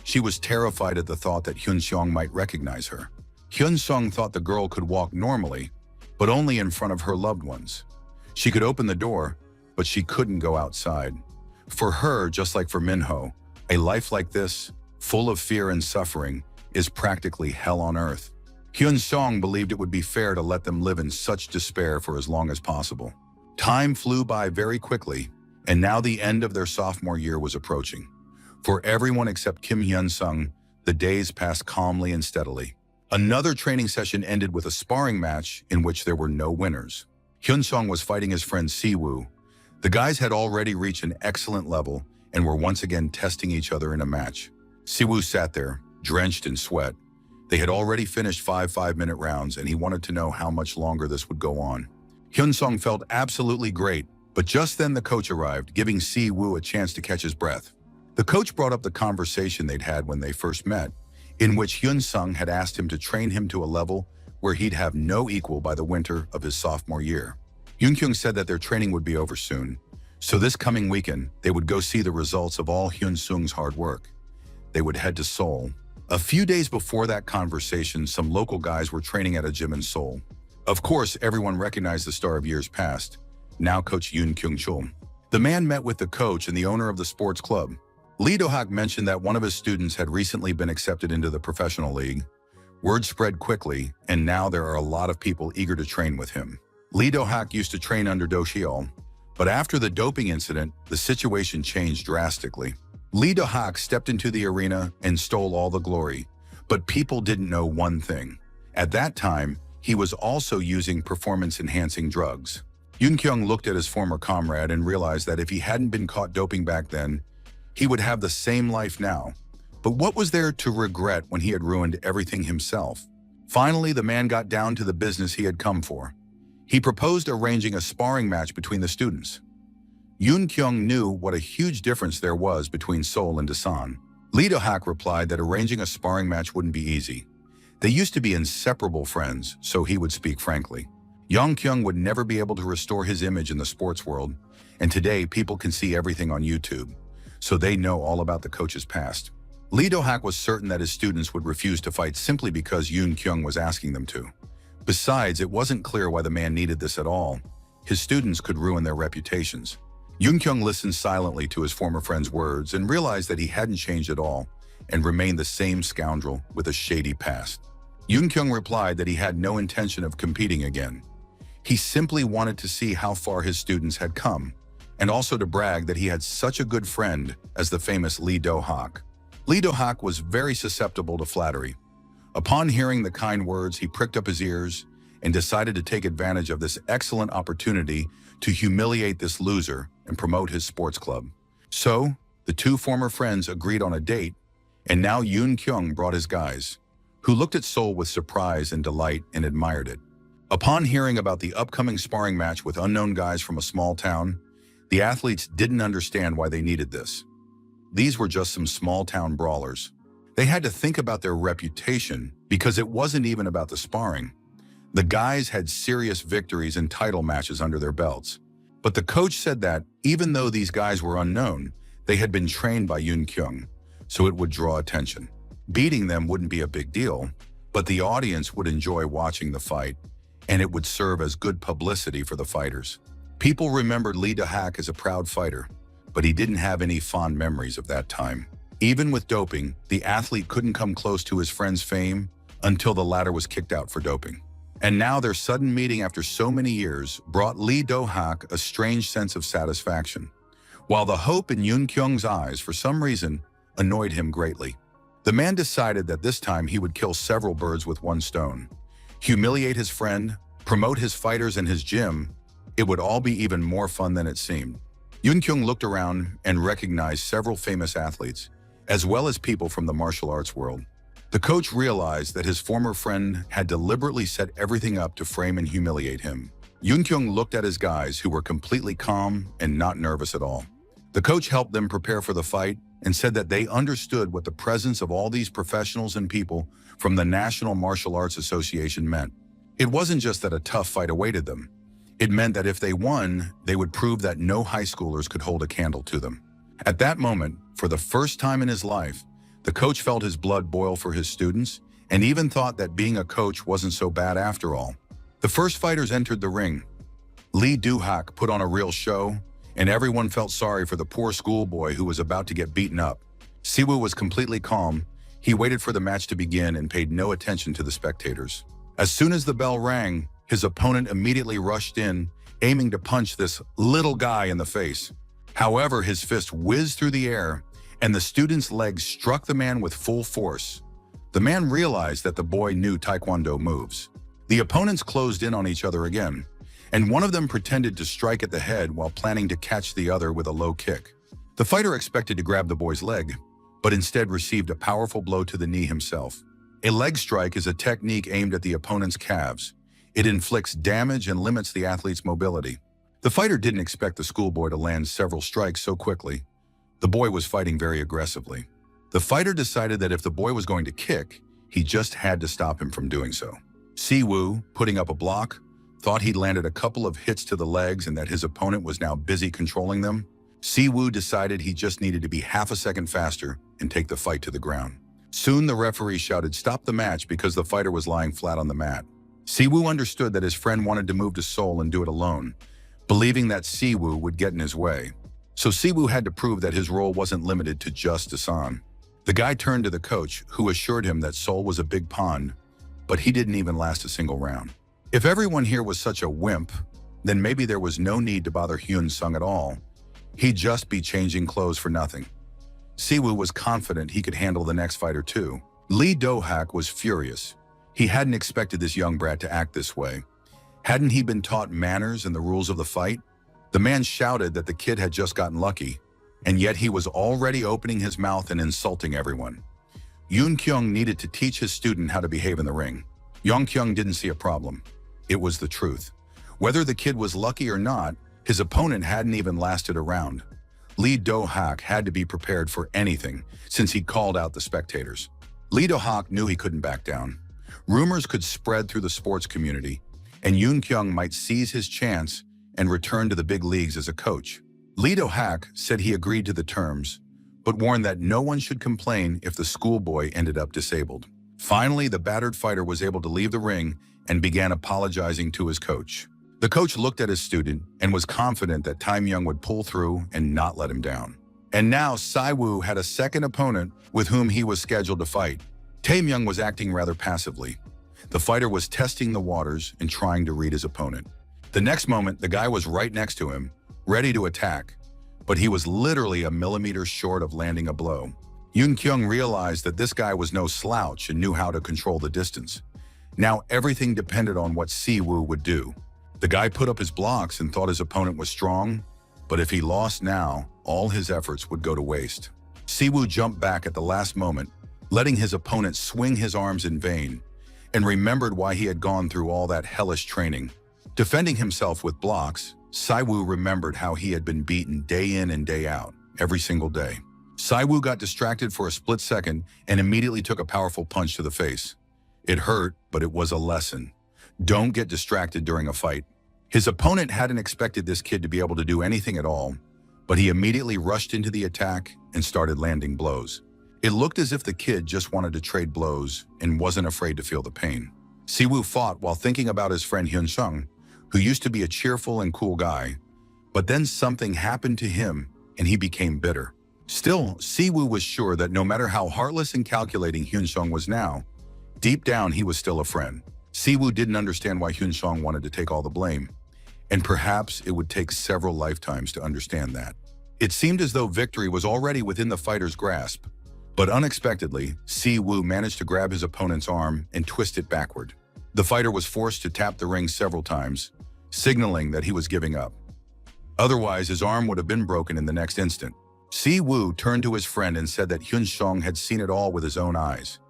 She was terrified at the thought that Hyun-seong might recognize her. Hyun-seong thought the girl could walk normally, but only in front of her loved ones. She could open the door, but she couldn't go outside. For her, just like for Minho, a life like this, full of fear and suffering, is practically hell on earth. Hyun-seong believed it would be fair to let them live in such despair for as long as possible. Time flew by very quickly, and now the end of their sophomore year was approaching. For everyone except Kim Hyun-sung, the days passed calmly and steadily. Another training session ended with a sparring match in which there were no winners. Hyun-seong was fighting his friend Si-woo. The guys had already reached an excellent level and were once again testing each other in a match. Si-woo sat there, drenched in sweat. They had already finished 5 5-minute rounds, and he wanted to know how much longer this would go on. Hyun-seong felt absolutely great, but just then the coach arrived, giving Si-woo a chance to catch his breath. The coach brought up the conversation they'd had when they first met, in which Hyun-seong had asked him to train him to a level where he'd have no equal by the winter of his sophomore year. Hyun-kyung said that their training would be over soon, so this coming weekend, they would go see the results of all Hyun-seong's hard work. They would head to Seoul. A few days before that conversation, some local guys were training at a gym in Seoul. Of course, everyone recognized the star of years past, now Coach Yoon Kyung-chul. The man met with the coach and the owner of the sports club. Lee Do-hak mentioned that one of his students had recently been accepted into the professional league. Word spread quickly, and now there are a lot of people eager to train with him. Lee Do-hak used to train under Do Cheol, but after the doping incident, the situation changed drastically. Lee Do-hak stepped into the arena and stole all the glory, but people didn't know one thing. At that time, he was also using performance-enhancing drugs. Yoon-kyung looked at his former comrade and realized that if he hadn't been caught doping back then, he would have the same life now. But what was there to regret when he had ruined everything himself? Finally, the man got down to the business he had come for. He proposed arranging a sparring match between the students. Yoon-kyung knew what a huge difference there was between Seoul and Dasan. Lee Do-hak replied that arranging a sparring match wouldn't be easy. They used to be inseparable friends, so he would speak frankly. Yoon-kyung would never be able to restore his image in the sports world, and today people can see everything on YouTube, so they know all about the coach's past. Lee Do-hak was certain that his students would refuse to fight simply because Yoon-kyung was asking them to. Besides, it wasn't clear why the man needed this at all. His students could ruin their reputations. Yoon-kyung listened silently to his former friend's words and realized that he hadn't changed at all and remained the same scoundrel with a shady past. Yoon-kyung replied that he had no intention of competing again. He simply wanted to see how far his students had come, and also to brag that he had such a good friend as the famous Lee Do-hak. Lee Do-hak was very susceptible to flattery. Upon hearing the kind words, he pricked up his ears and decided to take advantage of this excellent opportunity to humiliate this loser and promote his sports club. So, the two former friends agreed on a date, and now Yoon-kyung brought his guys, who looked at Seoul with surprise and delight and admired it. Upon hearing about the upcoming sparring match with unknown guys from a small town, the athletes didn't understand why they needed this. These were just some small-town brawlers. They had to think about their reputation because it wasn't even about the sparring. The guys had serious victories and title matches under their belts. But the coach said that, even though these guys were unknown, they had been trained by Yoon-kyung, so it would draw attention. Beating them wouldn't be a big deal, but the audience would enjoy watching the fight, and it would serve as good publicity for the fighters. People remembered Lee Do-hak as a proud fighter, but he didn't have any fond memories of that time. Even with doping, the athlete couldn't come close to his friend's fame until the latter was kicked out for doping. And now their sudden meeting after so many years brought Lee Do-hak a strange sense of satisfaction, while the hope in Yoon-kyung's eyes, for some reason, annoyed him greatly. The man decided that this time he would kill several birds with one stone. Humiliate his friend, promote his fighters and his gym. It would all be even more fun than it seemed. Yoon-kyung looked around and recognized several famous athletes, as well as people from the martial arts world. The coach realized that his former friend had deliberately set everything up to frame and humiliate him. Yoon-kyung looked at his guys, who were completely calm and not nervous at all. The coach helped them prepare for the fight and said that they understood what the presence of all these professionals and people from the National Martial Arts Association meant. It wasn't just that a tough fight awaited them. It meant that if they won, they would prove that no high schoolers could hold a candle to them. At that moment, for the first time in his life, the coach felt his blood boil for his students and even thought that being a coach wasn't so bad after all. The first fighters entered the ring. Lee Do-hak put on a real show, and everyone felt sorry for the poor schoolboy who was about to get beaten up. Siwoo was completely calm. He waited for the match to begin and paid no attention to the spectators. As soon as the bell rang, his opponent immediately rushed in, aiming to punch this little guy in the face. However, his fist whizzed through the air, and the student's leg struck the man with full force. The man realized that the boy knew Taekwondo moves. The opponents closed in on each other again, and one of them pretended to strike at the head while planning to catch the other with a low kick. The fighter expected to grab the boy's leg, but instead received a powerful blow to the knee himself. A leg strike is a technique aimed at the opponent's calves. It inflicts damage and limits the athlete's mobility. The fighter didn't expect the schoolboy to land several strikes so quickly. The boy was fighting very aggressively. The fighter decided that if the boy was going to kick, he just had to stop him from doing so. Siwoo, putting up a block, thought he'd landed a couple of hits to the legs and that his opponent was now busy controlling them. Siwoo decided he just needed to be half a second faster and take the fight to the ground. Soon the referee shouted, "Stop the match," because the fighter was lying flat on the mat. Siwoo understood that his friend wanted to move to Seoul and do it alone, believing that Siwoo would get in his way. So Siwoo had to prove that his role wasn't limited to just Asan. The guy turned to the coach, who assured him that Seoul was a big pond, but he didn't even last a single round. If everyone here was such a wimp, then maybe there was no need to bother Hyun Sung at all. He'd just be changing clothes for nothing. Siwoo was confident he could handle the next fighter too. Lee Do-hak was furious. He hadn't expected this young brat to act this way. Hadn't he been taught manners and the rules of the fight? The man shouted that the kid had just gotten lucky, and yet he was already opening his mouth and insulting everyone. Yoon Kyung needed to teach his student how to behave in the ring. Young Kyung didn't see a problem. It was the truth. Whether the kid was lucky or not, his opponent hadn't even lasted a round. Lee Do-hak had to be prepared for anything, since he called out the spectators. Lee Do-hak knew he couldn't back down. Rumors could spread through the sports community, and Yoon Kyung might seize his chance and return to the big leagues as a coach. Lee Do-hak said he agreed to the terms, but warned that no one should complain if the schoolboy ended up disabled. Finally, the battered fighter was able to leave the ring and began apologizing to his coach. The coach looked at his student and was confident that Tae-myung would pull through and not let him down. And now Siwoo had a second opponent with whom he was scheduled to fight. Tae-myung was acting rather passively. The fighter was testing the waters and trying to read his opponent. The next moment, the guy was right next to him, ready to attack, but he was literally a millimeter short of landing a blow. Yoon Kyung realized that this guy was no slouch and knew how to control the distance. Now everything depended on what Siwoo would do. The guy put up his blocks and thought his opponent was strong, but if he lost now, all his efforts would go to waste. Siwoo jumped back at the last moment, letting his opponent swing his arms in vain, and remembered why he had gone through all that hellish training. Defending himself with blocks, Siwoo remembered how he had been beaten day in and day out, every single day. Siwoo got distracted for a split second and immediately took a powerful punch to the face. It hurt, but it was a lesson. Don't get distracted during a fight. His opponent hadn't expected this kid to be able to do anything at all, but he immediately rushed into the attack and started landing blows. It looked as if the kid just wanted to trade blows and wasn't afraid to feel the pain. Siwoo fought while thinking about his friend Hyun Sung, who used to be a cheerful and cool guy, but then something happened to him and he became bitter. Still, Siwoo was sure that no matter how heartless and calculating Hyun Sung was now, deep down he was still a friend. Siwoo didn't understand why Hyun Sung wanted to take all the blame, and perhaps it would take several lifetimes to understand that. It seemed as though victory was already within the fighter's grasp, but unexpectedly, Siwoo managed to grab his opponent's arm and twist it backward. The fighter was forced to tap the ring several times, signaling that he was giving up. Otherwise, his arm would have been broken in the next instant. Siwoo turned to his friend and said that Hyun Sung had seen it all with his own eyes.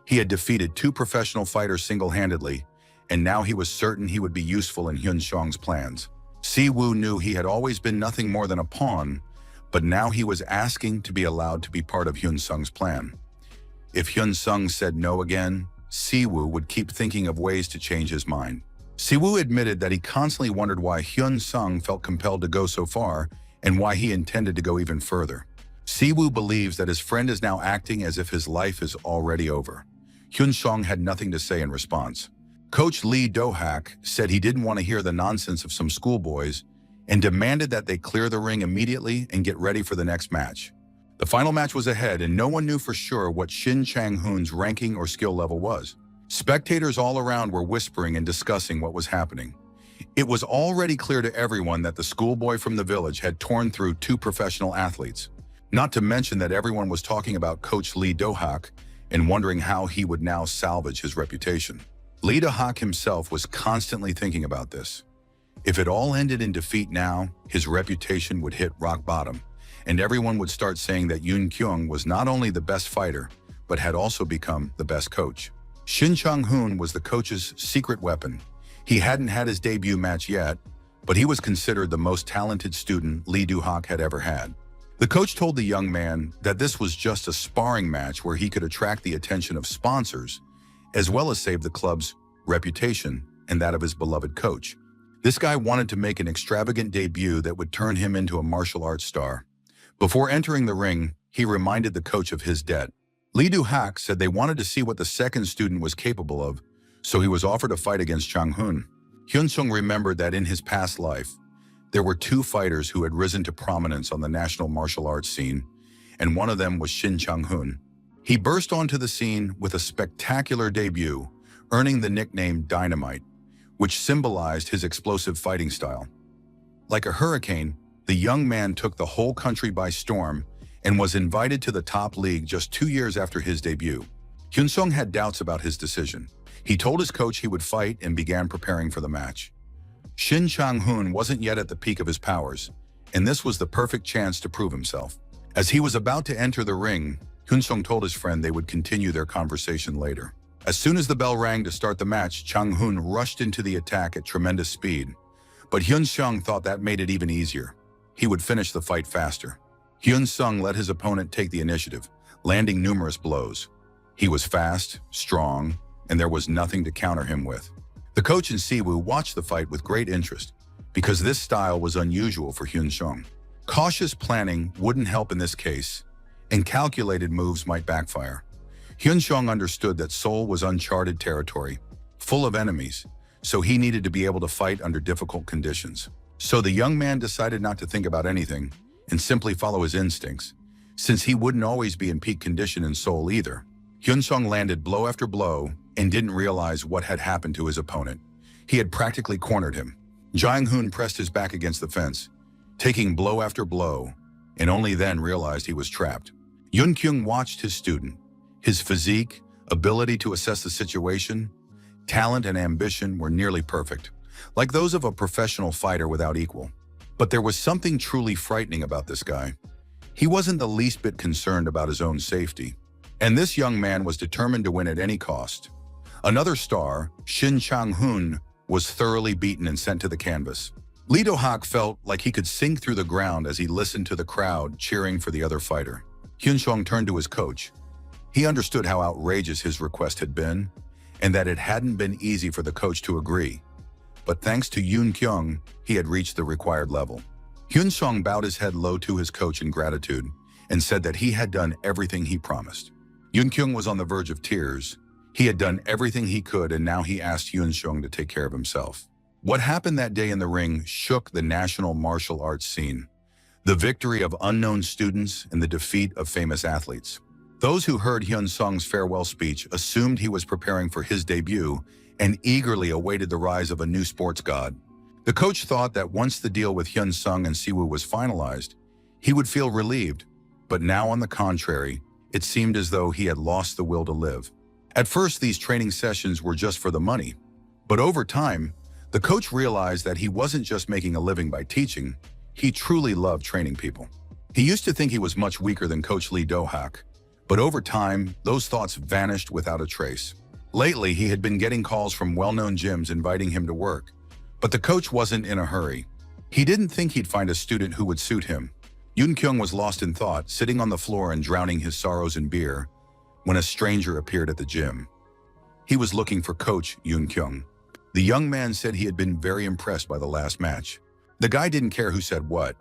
He had defeated 2 professional fighters single-handedly, and now he was certain he would be useful in Hyun Sung's plans. Siwoo knew he had always been nothing more than a pawn, but now he was asking to be allowed to be part of Hyun Sung's plan. If Hyun Sung said no again, Siwoo would keep thinking of ways to change his mind. Siwoo admitted that he constantly wondered why Hyun Sung felt compelled to go so far and why he intended to go even further. Siwoo believes that his friend is now acting as if his life is already over. Hyun Sung had nothing to say in response. Coach Lee Do-hak said he didn't want to hear the nonsense of some schoolboys and demanded that they clear the ring immediately and get ready for the next match. The final match was ahead, and no one knew for sure what Shin Chang-hoon's ranking or skill level was. Spectators all around were whispering and discussing what was happening. It was already clear to everyone that the schoolboy from the village had torn through two professional athletes. Not to mention that everyone was talking about Coach Lee Do-hak and wondering how he would now salvage his reputation. Lee Do-hak himself was constantly thinking about this. If it all ended in defeat now, his reputation would hit rock bottom, and everyone would start saying that Yoon Kyung was not only the best fighter, but had also become the best coach. Shin Chang-hoon was the coach's secret weapon. He hadn't had his debut match yet, but he was considered the most talented student Lee Do-hak had ever had. The coach told the young man that this was just a sparring match where he could attract the attention of sponsors, as well as save the club's reputation and that of his beloved coach. This guy wanted to make an extravagant debut that would turn him into a martial arts star. Before entering the ring, he reminded the coach of his debt. Lee Do-hak said they wanted to see what the second student was capable of, so he was offered a fight against Chang-hoon. Hyun Sung remembered that in his past life, there were two fighters who had risen to prominence on the national martial arts scene, and one of them was Shin Chang-hoon. He burst onto the scene with a spectacular debut, earning the nickname Dynamite, which symbolized his explosive fighting style. Like a hurricane, the young man took the whole country by storm and was invited to the top league just 2 years after his debut. Hyun Sung had doubts about his decision. He told his coach he would fight and began preparing for the match. Shin Chang-hoon wasn't yet at the peak of his powers, and this was the perfect chance to prove himself. As he was about to enter the ring, Hyun Sung told his friend they would continue their conversation later. As soon as the bell rang to start the match, Chang-hoon rushed into the attack at tremendous speed. But Hyun Sung thought that made it even easier. He would finish the fight faster. Hyun Sung let his opponent take the initiative, landing numerous blows. He was fast, strong, and there was nothing to counter him with. The coach and Siwoo watched the fight with great interest, because this style was unusual for Hyun Sung. Cautious planning wouldn't help in this case, and calculated moves might backfire. Hyun Sung understood that Seoul was uncharted territory, full of enemies, so he needed to be able to fight under difficult conditions. So the young man decided not to think about anything and simply follow his instincts, since he wouldn't always be in peak condition in Seoul either. Hyun Sung landed blow after blow and didn't realize what had happened to his opponent. He had practically cornered him. Chang-hoon pressed his back against the fence, taking blow after blow, and only then realized he was trapped. Yoon Kyung watched his student. His physique, ability to assess the situation, talent and ambition were nearly perfect, like those of a professional fighter without equal. But there was something truly frightening about this guy. He wasn't the least bit concerned about his own safety, and this young man was determined to win at any cost. Another star, Shin Chang-hoon, was thoroughly beaten and sent to the canvas. Lee Do-hak felt like he could sink through the ground as he listened to the crowd cheering for the other fighter. Hyun Sung turned to his coach. He understood how outrageous his request had been, and that it hadn't been easy for the coach to agree. But thanks to Yoon Kyung, he had reached the required level. Hyun Sung bowed his head low to his coach in gratitude and said that he had done everything he promised. Yoon Kyung was on the verge of tears. He had done everything he could, and now he asked Hyun Sung to take care of himself. What happened that day in the ring shook the national martial arts scene. The victory of unknown students and the defeat of famous athletes. Those who heard Hyun Sung's farewell speech assumed he was preparing for his debut and eagerly awaited the rise of a new sports god. The coach thought that once the deal with Hyun Sung and Siwoo was finalized, he would feel relieved, but now on the contrary, it seemed as though he had lost the will to live. At first, these training sessions were just for the money, but over time, the coach realized that he wasn't just making a living by teaching, he truly loved training people. He used to think he was much weaker than Coach Lee Do-hak, but over time, those thoughts vanished without a trace. Lately, he had been getting calls from well-known gyms inviting him to work, but the coach wasn't in a hurry. He didn't think he'd find a student who would suit him. Yoon Kyung was lost in thought, sitting on the floor and drowning his sorrows in beer, when a stranger appeared at the gym. He was looking for Coach Yoon Kyung. The young man said he had been very impressed by the last match. The guy didn't care who said what.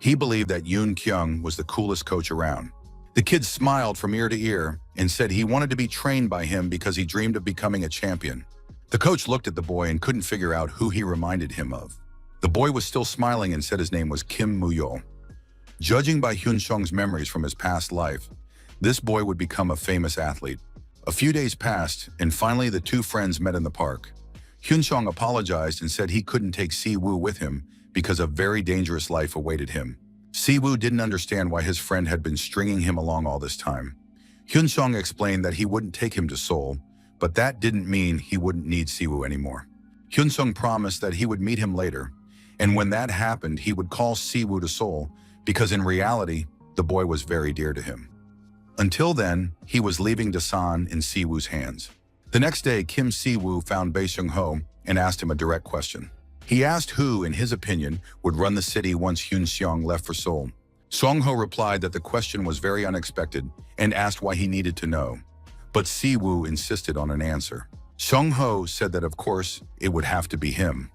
He believed that Yoon Kyung was the coolest coach around. The kid smiled from ear to ear and said he wanted to be trained by him because he dreamed of becoming a champion. The coach looked at the boy and couldn't figure out who he reminded him of. The boy was still smiling and said his name was Kim Muyo. Judging by Hyun Sung's memories from his past life, this boy would become a famous athlete. A few days passed, and finally the two friends met in the park. Hyun Sung apologized and said he couldn't take Si-woo with him because a very dangerous life awaited him. Si-woo didn't understand why his friend had been stringing him along all this time. Hyun Sung explained that he wouldn't take him to Seoul, but that didn't mean he wouldn't need Si-woo anymore. Hyun Sung promised that he would meet him later, and when that happened, he would call Si-woo to Seoul because in reality, the boy was very dear to him. Until then, he was leaving Dasan in Si-woo's hands. The next day, Kim Si-woo found Bae Seung-ho and asked him a direct question. He asked who, in his opinion, would run the city once Hyun Seung left for Seoul. Seung-ho replied that the question was very unexpected and asked why he needed to know. But Si-woo insisted on an answer. Seung-ho said that of course, it would have to be him.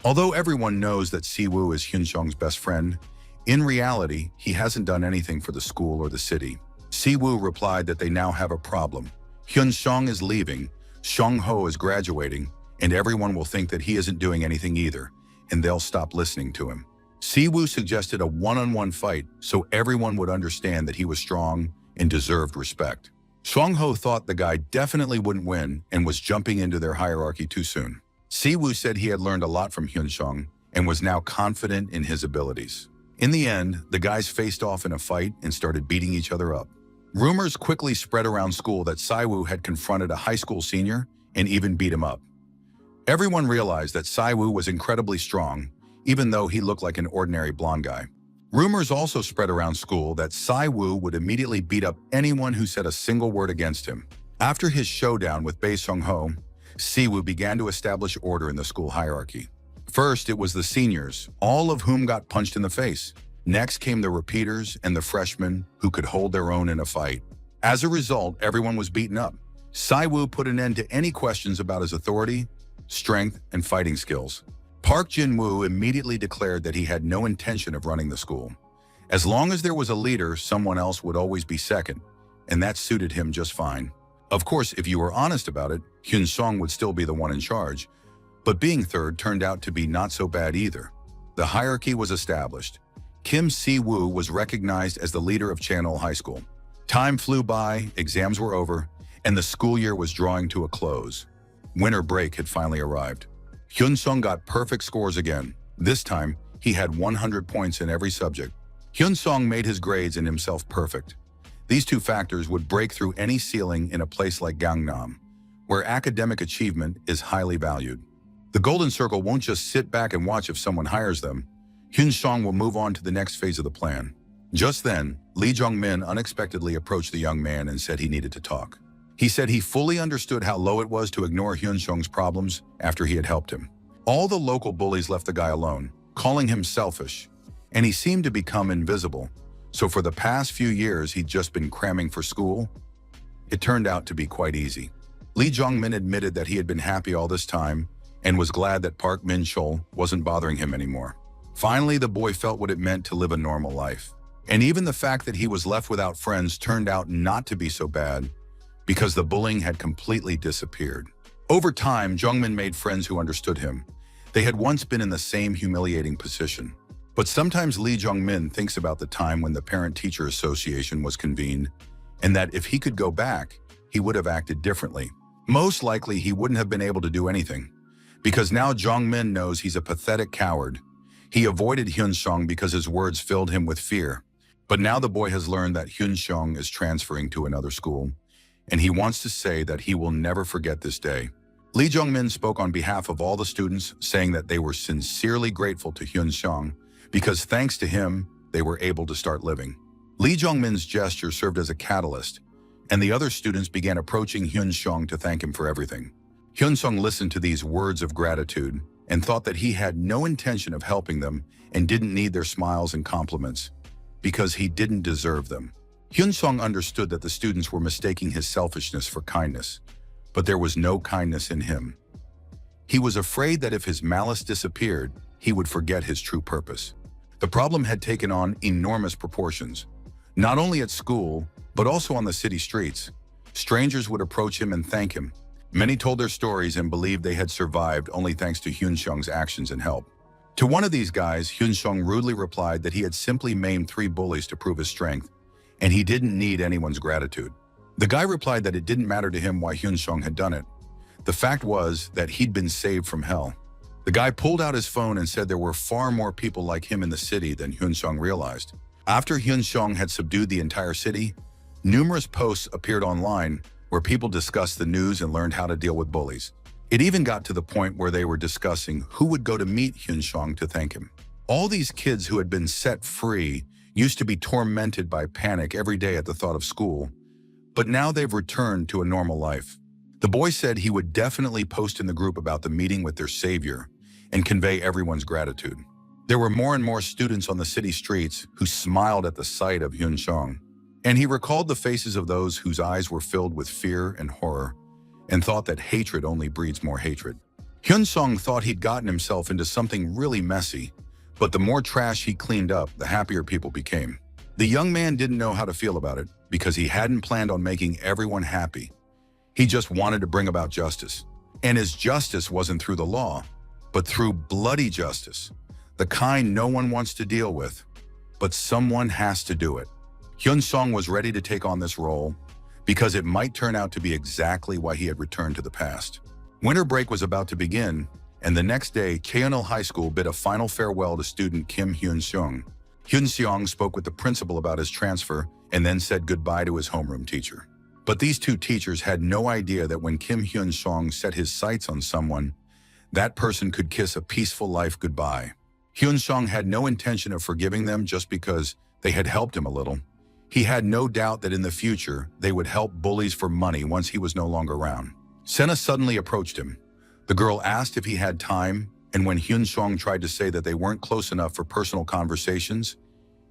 Although everyone knows that Si-woo is Hyun Seung's best friend, in reality, he hasn't done anything for the school or the city. Si-woo replied that they now have a problem. Hyun Seung is leaving, Seung-ho is graduating, and everyone will think that he isn't doing anything either, and they'll stop listening to him. Si-woo suggested a one-on-one fight so everyone would understand that he was strong and deserved respect. Seung-ho thought the guy definitely wouldn't win and was jumping into their hierarchy too soon. Si-woo said he had learned a lot from Hyun Seung and was now confident in his abilities. In the end, the guys faced off in a fight and started beating each other up. Rumors quickly spread around school that Si-woo had confronted a high school senior and even beat him up. Everyone realized that Si-woo was incredibly strong, even though he looked like an ordinary blonde guy. Rumors also spread around school that Si-woo would immediately beat up anyone who said a single word against him. After his showdown with Bae Seung-ho, Si-woo began to establish order in the school hierarchy. First, it was the seniors, all of whom got punched in the face. Next came the repeaters and the freshmen who could hold their own in a fight. As a result, everyone was beaten up. Si-woo put an end to any questions about his authority, strength, and fighting skills. Park Jin-woo immediately declared that he had no intention of running the school. As long as there was a leader, someone else would always be second, and that suited him just fine. Of course, if you were honest about it, Hyun Sung would still be the one in charge, but being third turned out to be not so bad either. The hierarchy was established. Kim Si-woo was recognized as the leader of Chanol High School. Time flew by, exams were over, and the school year was drawing to a close. Winter break had finally arrived. Hyun Sung got perfect scores again. This time, he had 100 points in every subject. Hyun Sung made his grades and himself perfect. These two factors would break through any ceiling in a place like Gangnam, where academic achievement is highly valued. The Golden Circle won't just sit back and watch if someone hires them. Hyun Sung will move on to the next phase of the plan. Just then, Lee Jong-min unexpectedly approached the young man and said he needed to talk. He said he fully understood how low it was to ignore Hyun Sung's problems after he had helped him. All the local bullies left the guy alone, calling him selfish, and he seemed to become invisible. So for the past few years, he'd just been cramming for school. It turned out to be quite easy. Lee Jong-min admitted that he had been happy all this time and was glad that Park Min-chol wasn't bothering him anymore. Finally, the boy felt what it meant to live a normal life. And even the fact that he was left without friends turned out not to be so bad because the bullying had completely disappeared. Over time, Jungmin made friends who understood him. They had once been in the same humiliating position. But sometimes Lee Jung-min thinks about the time when the Parent-Teacher Association was convened, and that if he could go back, he would have acted differently. Most likely, he wouldn't have been able to do anything, because now Jung-min knows he's a pathetic coward. He avoided Hyun Sung because his words filled him with fear. But now the boy has learned that Hyun Sung is transferring to another school, and he wants to say that he will never forget this day. Lee Jung-min spoke on behalf of all the students, saying that they were sincerely grateful to Hyun Sung because thanks to him, they were able to start living. Lee Jung-min's gesture served as a catalyst, and the other students began approaching Hyun Sung to thank him for everything. Hyun Sung listened to these words of gratitude and thought that he had no intention of helping them and didn't need their smiles and compliments because he didn't deserve them. Hyun Sung understood that the students were mistaking his selfishness for kindness, but there was no kindness in him. He was afraid that if his malice disappeared, he would forget his true purpose. The problem had taken on enormous proportions. Not only at school, but also on the city streets. Strangers would approach him and thank him. Many told their stories and believed they had survived only thanks to Hyun-sung's actions and help. To one of these guys, Hyun-sung rudely replied that he had simply maimed 3 bullies to prove his strength, and he didn't need anyone's gratitude. The guy replied that it didn't matter to him why Hyun-sung had done it. The fact was that he'd been saved from hell. The guy pulled out his phone and said there were far more people like him in the city than Hyun-sung realized. After Hyun-sung had subdued the entire city, numerous posts appeared online where people discussed the news and learned how to deal with bullies. It even got to the point where they were discussing who would go to meet Hyun-sung to thank him. All these kids who had been set free used to be tormented by panic every day at the thought of school, but now they've returned to a normal life. The boy said he would definitely post in the group about the meeting with their savior and convey everyone's gratitude. There were more and more students on the city streets who smiled at the sight of Hyun-sung, and he recalled the faces of those whose eyes were filled with fear and horror and thought that hatred only breeds more hatred. Hyun-sung thought he'd gotten himself into something really messy, but the more trash he cleaned up, the happier people became. The young man didn't know how to feel about it because he hadn't planned on making everyone happy. He just wanted to bring about justice. And his justice wasn't through the law, but through bloody justice, the kind no one wants to deal with, but someone has to do it. Hyun-sung was ready to take on this role because it might turn out to be exactly why he had returned to the past. Winter break was about to begin, and the next day, Cheonil High School bid a final farewell to student Kim Hyun-sung. Hyun-sung spoke with the principal about his transfer and then said goodbye to his homeroom teacher. But these 2 teachers had no idea that when Kim Hyun-sung set his sights on someone, that person could kiss a peaceful life goodbye. Hyun-sung had no intention of forgiving them just because they had helped him a little. He had no doubt that in the future, they would help bullies for money once he was no longer around. Sena suddenly approached him. The girl asked if he had time, and when Hyun-sung tried to say that they weren't close enough for personal conversations,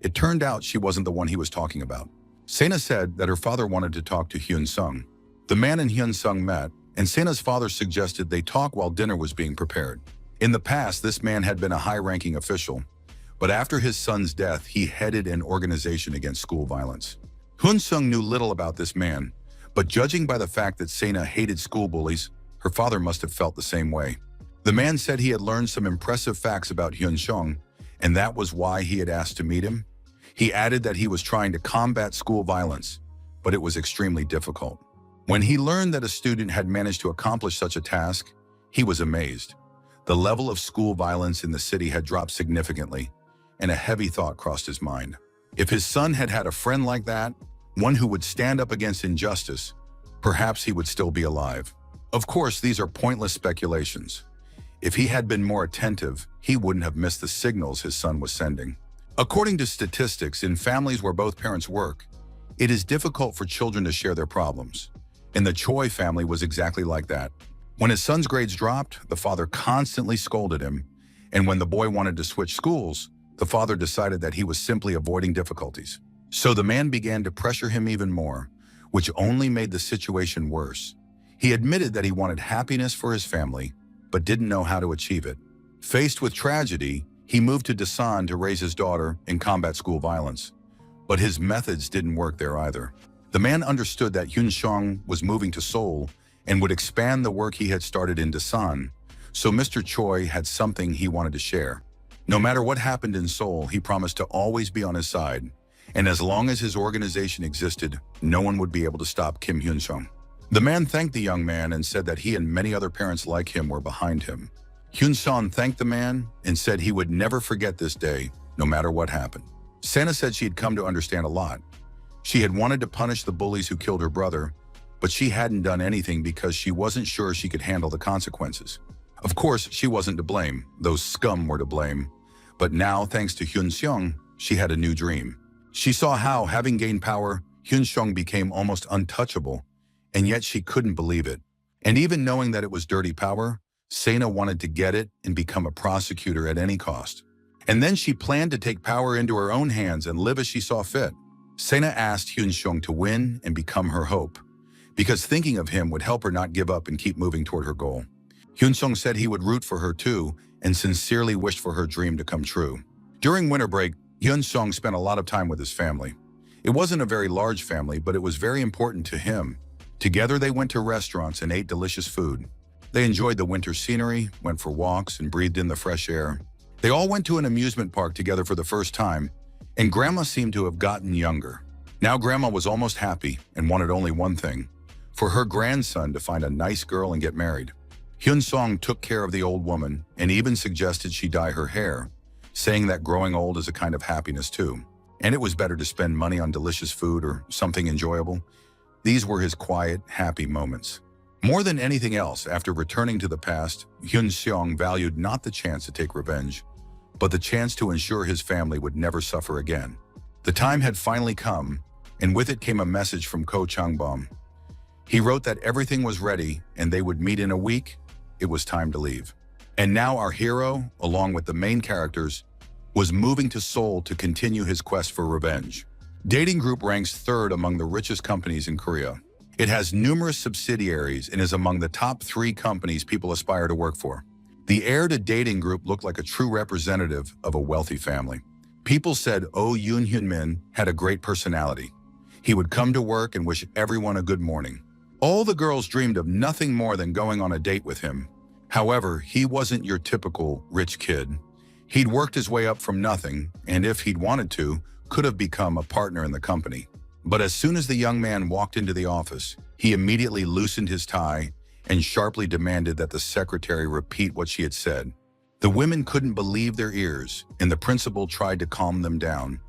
it turned out she wasn't the one he was talking about. Sena said that her father wanted to talk to Hyun-sung. The man and Hyun-sung met, and Sena's father suggested they talk while dinner was being prepared. In the past, this man had been a high-ranking official, but after his son's death, he headed an organization against school violence. Hyun-sung knew little about this man, but judging by the fact that Sena hated school bullies, her father must have felt the same way. The man said he had learned some impressive facts about Hyun-sung, and that was why he had asked to meet him. He added that he was trying to combat school violence, but it was extremely difficult. When he learned that a student had managed to accomplish such a task, he was amazed. The level of school violence in the city had dropped significantly, and a heavy thought crossed his mind. If his son had had a friend like that, one who would stand up against injustice, perhaps he would still be alive. Of course, these are pointless speculations. If he had been more attentive, he wouldn't have missed the signals his son was sending. According to statistics, in families where both parents work, it is difficult for children to share their problems. And the Choi family was exactly like that. When his son's grades dropped, the father constantly scolded him, and when the boy wanted to switch schools, the father decided that he was simply avoiding difficulties. So the man began to pressure him even more, which only made the situation worse. He admitted that he wanted happiness for his family, but didn't know how to achieve it. Faced with tragedy, he moved to Dasan to raise his daughter and combat school violence. But his methods didn't work there either. The man understood that Hyun-sung was moving to Seoul and would expand the work he had started in Dasan, so Mr. Choi had something he wanted to share. No matter what happened in Seoul, he promised to always be on his side, and as long as his organization existed, no one would be able to stop Kim Hyun-sung. The man thanked the young man and said that he and many other parents like him were behind him. Hyun-sung thanked the man and said he would never forget this day, no matter what happened. Sena said she had come to understand a lot. She had wanted to punish the bullies who killed her brother, but she hadn't done anything because she wasn't sure she could handle the consequences. Of course, she wasn't to blame. Those scum were to blame. But now, thanks to Hyun-sung, she had a new dream. She saw how, having gained power, Hyun-sung became almost untouchable, and yet she couldn't believe it. And even knowing that it was dirty power, Sena wanted to get it and become a prosecutor at any cost. And then she planned to take power into her own hands and live as she saw fit. Sena asked Hyun-sung to win and become her hope, because thinking of him would help her not give up and keep moving toward her goal. Hyun-sung said he would root for her too and sincerely wished for her dream to come true. During winter break, Hyun-sung spent a lot of time with his family. It wasn't a very large family, but it was very important to him. Together they went to restaurants and ate delicious food. They enjoyed the winter scenery, went for walks, and breathed in the fresh air. They all went to an amusement park together for the first time, and Grandma seemed to have gotten younger. Now Grandma was almost happy and wanted only one thing: for her grandson to find a nice girl and get married. Hyun-sung took care of the old woman and even suggested she dye her hair, saying that growing old is a kind of happiness too, and it was better to spend money on delicious food or something enjoyable. These were his quiet, happy moments. More than anything else, after returning to the past, Hyun-sung valued not the chance to take revenge, but the chance to ensure his family would never suffer again. The time had finally come, and with it came a message from Ko Changbom. He wrote that everything was ready and they would meet in a week. It was time to leave. And now our hero, along with the main characters, was moving to Seoul to continue his quest for revenge. Dating Group ranks third among the richest companies in Korea. It has numerous subsidiaries and is among the top 3 companies people aspire to work for. The heir to Dating Group looked like a true representative of a wealthy family. People said Oh Yoon-hyun-min had a great personality. He would come to work and wish everyone a good morning. All the girls dreamed of nothing more than going on a date with him. However, he wasn't your typical rich kid. He'd worked his way up from nothing, and if he'd wanted to, could have become a partner in the company. But as soon as the young man walked into the office, he immediately loosened his tie and sharply demanded that the secretary repeat what she had said. The women couldn't believe their ears, and the principal tried to calm them down,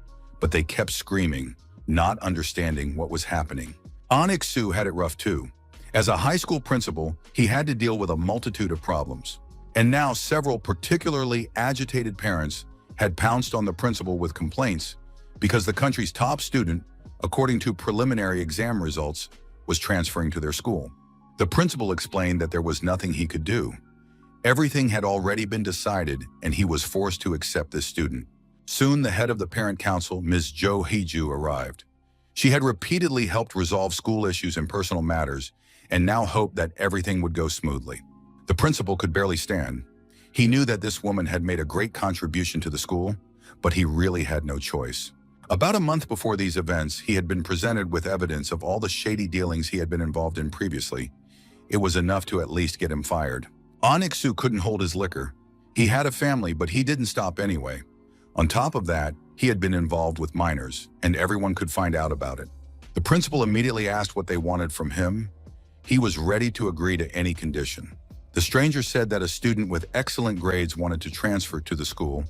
but they kept screaming, not understanding what was happening. An Ik-soo had it rough too. As a high school principal, he had to deal with a multitude of problems. And now several particularly agitated parents had pounced on the principal with complaints because the country's top student, according to preliminary exam results, was transferring to their school. The principal explained that there was nothing he could do. Everything had already been decided, and he was forced to accept this student. Soon, the head of the parent council, Ms. Jo Hee-ju, arrived. She had repeatedly helped resolve school issues and personal matters, and now hoped that everything would go smoothly. The principal could barely stand. He knew that this woman had made a great contribution to the school, but he really had no choice. About a month before these events, he had been presented with evidence of all the shady dealings he had been involved in previously. It was enough to at least get him fired. An Ik-soo couldn't hold his liquor. He had a family, but he didn't stop anyway. On top of that, he had been involved with minors, and everyone could find out about it. The principal immediately asked what they wanted from him. He was ready to agree to any condition. The stranger said that a student with excellent grades wanted to transfer to the school,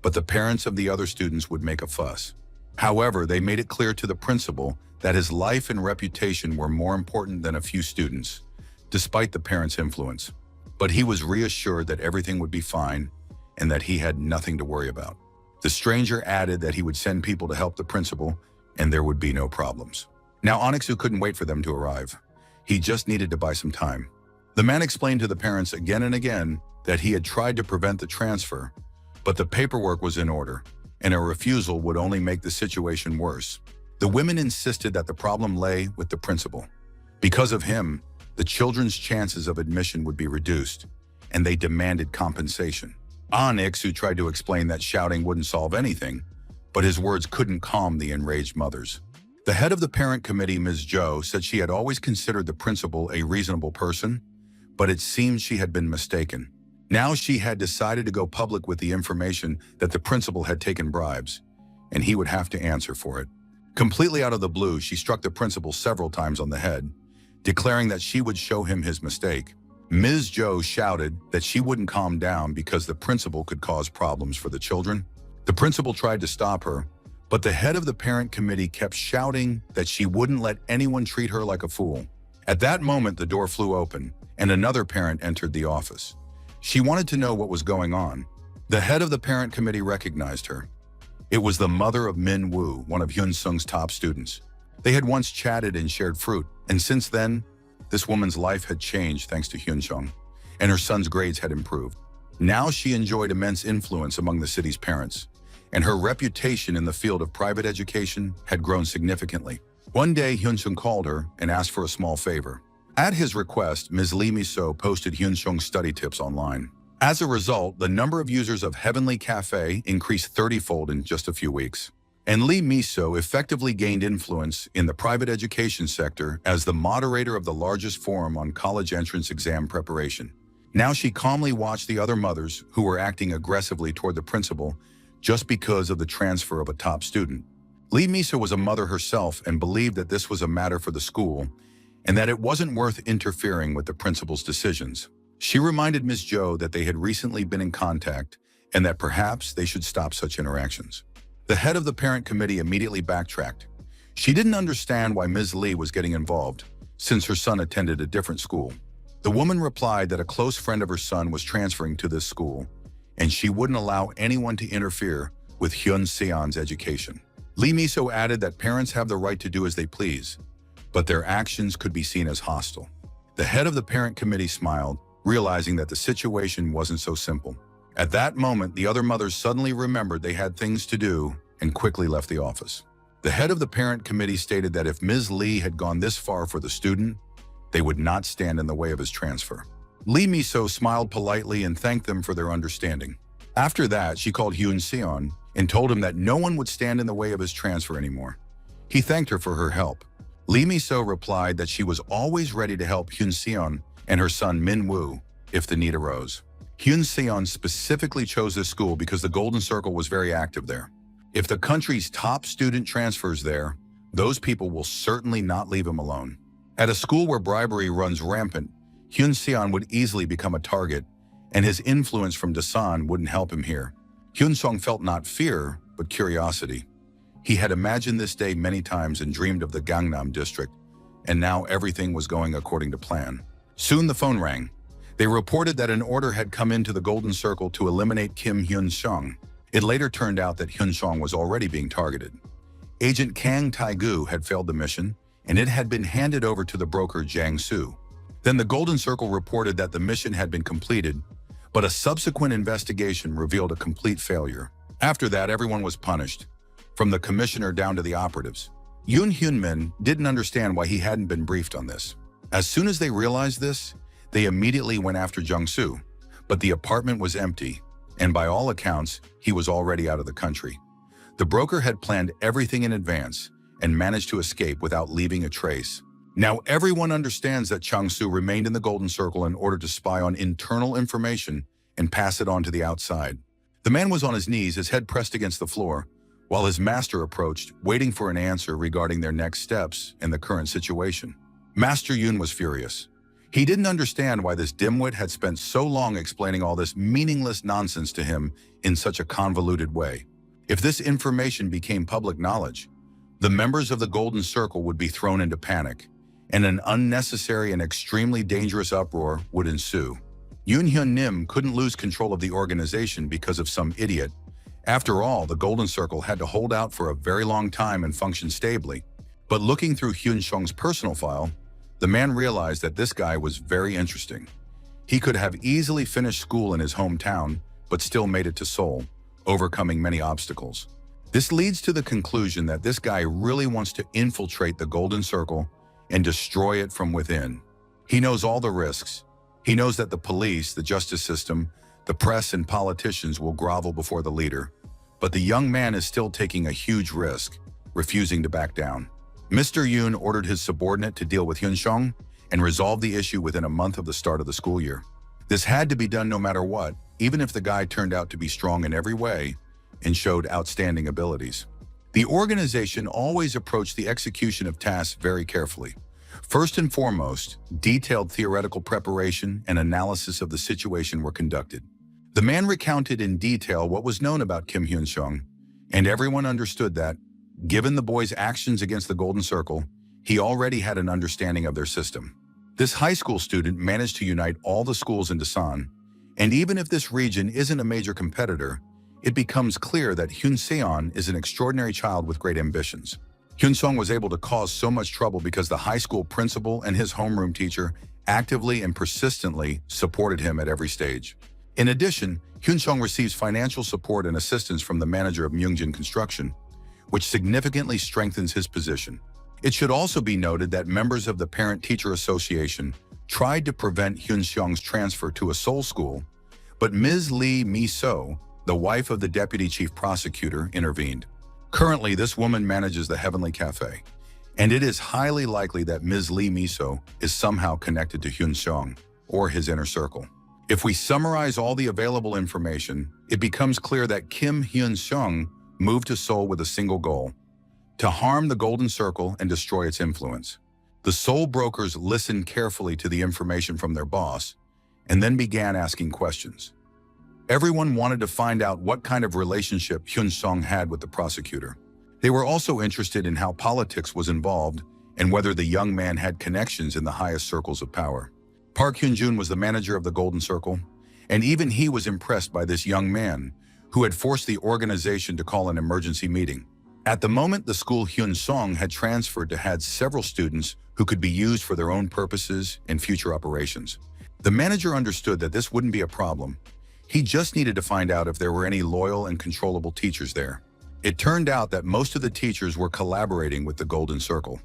but the parents of the other students would make a fuss. However, they made it clear to the principal that his life and reputation were more important than a few students, despite the parents' influence. But he was reassured that everything would be fine and that he had nothing to worry about. The stranger added that he would send people to help the principal and there would be no problems. Now An Ik-soo couldn't wait for them to arrive. He just needed to buy some time. The man explained to the parents again and again that he had tried to prevent the transfer, but the paperwork was in order, and a refusal would only make the situation worse. The women insisted that the problem lay with the principal. Because of him, the children's chances of admission would be reduced, and they demanded compensation. An Ik-soo tried to explain that shouting wouldn't solve anything, but his words couldn't calm the enraged mothers. The head of the parent committee, Ms. Jo, said she had always considered the principal a reasonable person, but it seemed she had been mistaken. Now she had decided to go public with the information that the principal had taken bribes, and he would have to answer for it. Completely out of the blue, she struck the principal several times on the head, declaring that she would show him his mistake. Ms. Jo shouted that she wouldn't calm down because the principal could cause problems for the children. The principal tried to stop her, but the head of the parent committee kept shouting that she wouldn't let anyone treat her like a fool. At that moment, the door flew open, and another parent entered the office. She wanted to know what was going on. The head of the parent committee recognized her. It was the mother of Min Woo, one of Hyun-sung's top students. They had once chatted and shared fruit, and since then, this woman's life had changed thanks to Hyun-sung, and her son's grades had improved. Now she enjoyed immense influence among the city's parents, and her reputation in the field of private education had grown significantly. One day, Hyun-sung called her and asked for a small favor. At his request, Ms. Lee Miso posted Hyunshung's study tips online. As a result, the number of users of Heavenly Cafe increased 30-fold in just a few weeks. And Lee Miso effectively gained influence in the private education sector as the moderator of the largest forum on college entrance exam preparation. Now she calmly watched the other mothers who were acting aggressively toward the principal just because of the transfer of a top student. Lee Miso was a mother herself and believed that this was a matter for the school and that it wasn't worth interfering with the principal's decisions. She reminded Ms. Jo that they had recently been in contact and that perhaps they should stop such interactions. The head of the parent committee immediately backtracked. She didn't understand why Ms. Lee was getting involved, since her son attended a different school. The woman replied that a close friend of her son was transferring to this school, and she wouldn't allow anyone to interfere with Hyun Seon's education. Lee Miso added that parents have the right to do as they please, but their actions could be seen as hostile. The head of the parent committee smiled, realizing that the situation wasn't so simple. At that moment, the other mothers suddenly remembered they had things to do and quickly left the office. The head of the parent committee stated that if Ms. Lee had gone this far for the student, they would not stand in the way of his transfer. Lee Miso smiled politely and thanked them for their understanding. After that, she called Hyun Seon and told him that no one would stand in the way of his transfer anymore. He thanked her for her help. Lee Miso replied that she was always ready to help Hyun Seon and her son Min Woo if the need arose. Hyun Seon specifically chose this school because the Golden Circle was very active there. If the country's top student transfers there, those people will certainly not leave him alone. At a school where bribery runs rampant, Hyun Seon would easily become a target, and his influence from Dasan wouldn't help him here. Hyun Sung felt not fear, but curiosity. He had imagined this day many times and dreamed of the Gangnam district, and now everything was going according to plan. Soon the phone rang. They reported that an order had come into the Golden Circle to eliminate Kim Hyun-sung. It later turned out that Hyun-sung was already being targeted. Agent Kang Tae-gu had failed the mission, and it had been handed over to the broker Jang Soo. Then the Golden Circle reported that the mission had been completed, but a subsequent investigation revealed a complete failure. After that, everyone was punished, from the commissioner down to the operatives. Yoon Hyun-min didn't understand why he hadn't been briefed on this. As soon as they realized this, they immediately went after Jung-soo, but the apartment was empty, and by all accounts, he was already out of the country. The broker had planned everything in advance and managed to escape without leaving a trace. Now everyone understands that Chang-soo remained in the Golden Circle in order to spy on internal information and pass it on to the outside. The man was on his knees, his head pressed against the floor, while his master approached, waiting for an answer regarding their next steps and the current situation. Master Yoon was furious. He didn't understand why this dimwit had spent so long explaining all this meaningless nonsense to him in such a convoluted way. If this information became public knowledge, the members of the Golden Circle would be thrown into panic, and an unnecessary and extremely dangerous uproar would ensue. Yoon Hyun Nim couldn't lose control of the organization because of some idiot. After all, the Golden Circle had to hold out for a very long time and function stably. But looking through Hyun Sung's personal file, the man realized that this guy was very interesting. He could have easily finished school in his hometown, but still made it to Seoul, overcoming many obstacles. This leads to the conclusion that this guy really wants to infiltrate the Golden Circle and destroy it from within. He knows all the risks. He knows that the police, the justice system, the press and politicians will grovel before the leader. But the young man is still taking a huge risk, refusing to back down. Mr. Yoon ordered his subordinate to deal with Hyun Sung and resolve the issue within a month of the start of the school year. This had to be done no matter what, even if the guy turned out to be strong in every way and showed outstanding abilities. The organization always approached the execution of tasks very carefully. First and foremost, detailed theoretical preparation and analysis of the situation were conducted. The man recounted in detail what was known about Kim Hyun Sung, and everyone understood that, given the boy's actions against the Golden Circle, he already had an understanding of their system. This high school student managed to unite all the schools in Dasan, and even if this region isn't a major competitor, it becomes clear that Hyun Seon is an extraordinary child with great ambitions. Hyun Sung was able to cause so much trouble because the high school principal and his homeroom teacher actively and persistently supported him at every stage. In addition, Hyun Sung receives financial support and assistance from the manager of Myungjin Construction, which significantly strengthens his position. It should also be noted that members of the Parent-Teacher Association tried to prevent Hyun-seong's transfer to a Seoul school, but Ms. Lee Mi-so, the wife of the deputy chief prosecutor, intervened. Currently, this woman manages the Heavenly Cafe, and it is highly likely that Ms. Lee Mi-so is somehow connected to Hyun-seong or his inner circle. If we summarize all the available information, it becomes clear that Kim Hyun-seong moved to Seoul with a single goal: to harm the Golden Circle and destroy its influence. The Seoul brokers listened carefully to the information from their boss and then began asking questions. Everyone wanted to find out what kind of relationship Hyun-seong had with the prosecutor. They were also interested in how politics was involved and whether the young man had connections in the highest circles of power. Park Hyun-jun was the manager of the Golden Circle, and even he was impressed by this young man who had forced the organization to call an emergency meeting. At the moment, the school Hyun-seong had transferred to had several students who could be used for their own purposes and future operations. The manager understood that this wouldn't be a problem. He just needed to find out if there were any loyal and controllable teachers there. It turned out that most of the teachers were collaborating with the Golden Circle,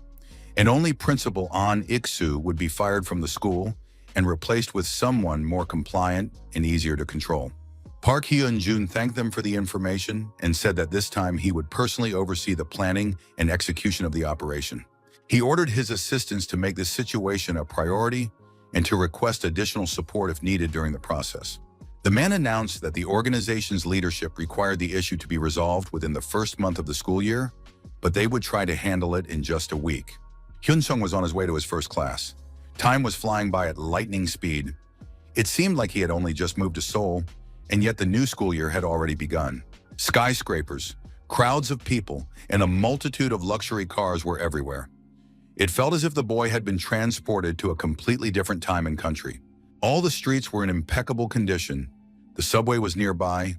and only Principal An Ik-soo would be fired from the school and replaced with someone more compliant and easier to control. Park Hyun-jun thanked them for the information and said that this time he would personally oversee the planning and execution of the operation. He ordered his assistants to make this situation a priority and to request additional support if needed during the process. The man announced that the organization's leadership required the issue to be resolved within the first month of the school year, but they would try to handle it in just a week. Hyun-seong was on his way to his first class. Time was flying by at lightning speed. It seemed like he had only just moved to Seoul, and yet the new school year had already begun. Skyscrapers, crowds of people, and a multitude of luxury cars were everywhere. It felt as if the boy had been transported to a completely different time and country. All the streets were in impeccable condition, the subway was nearby,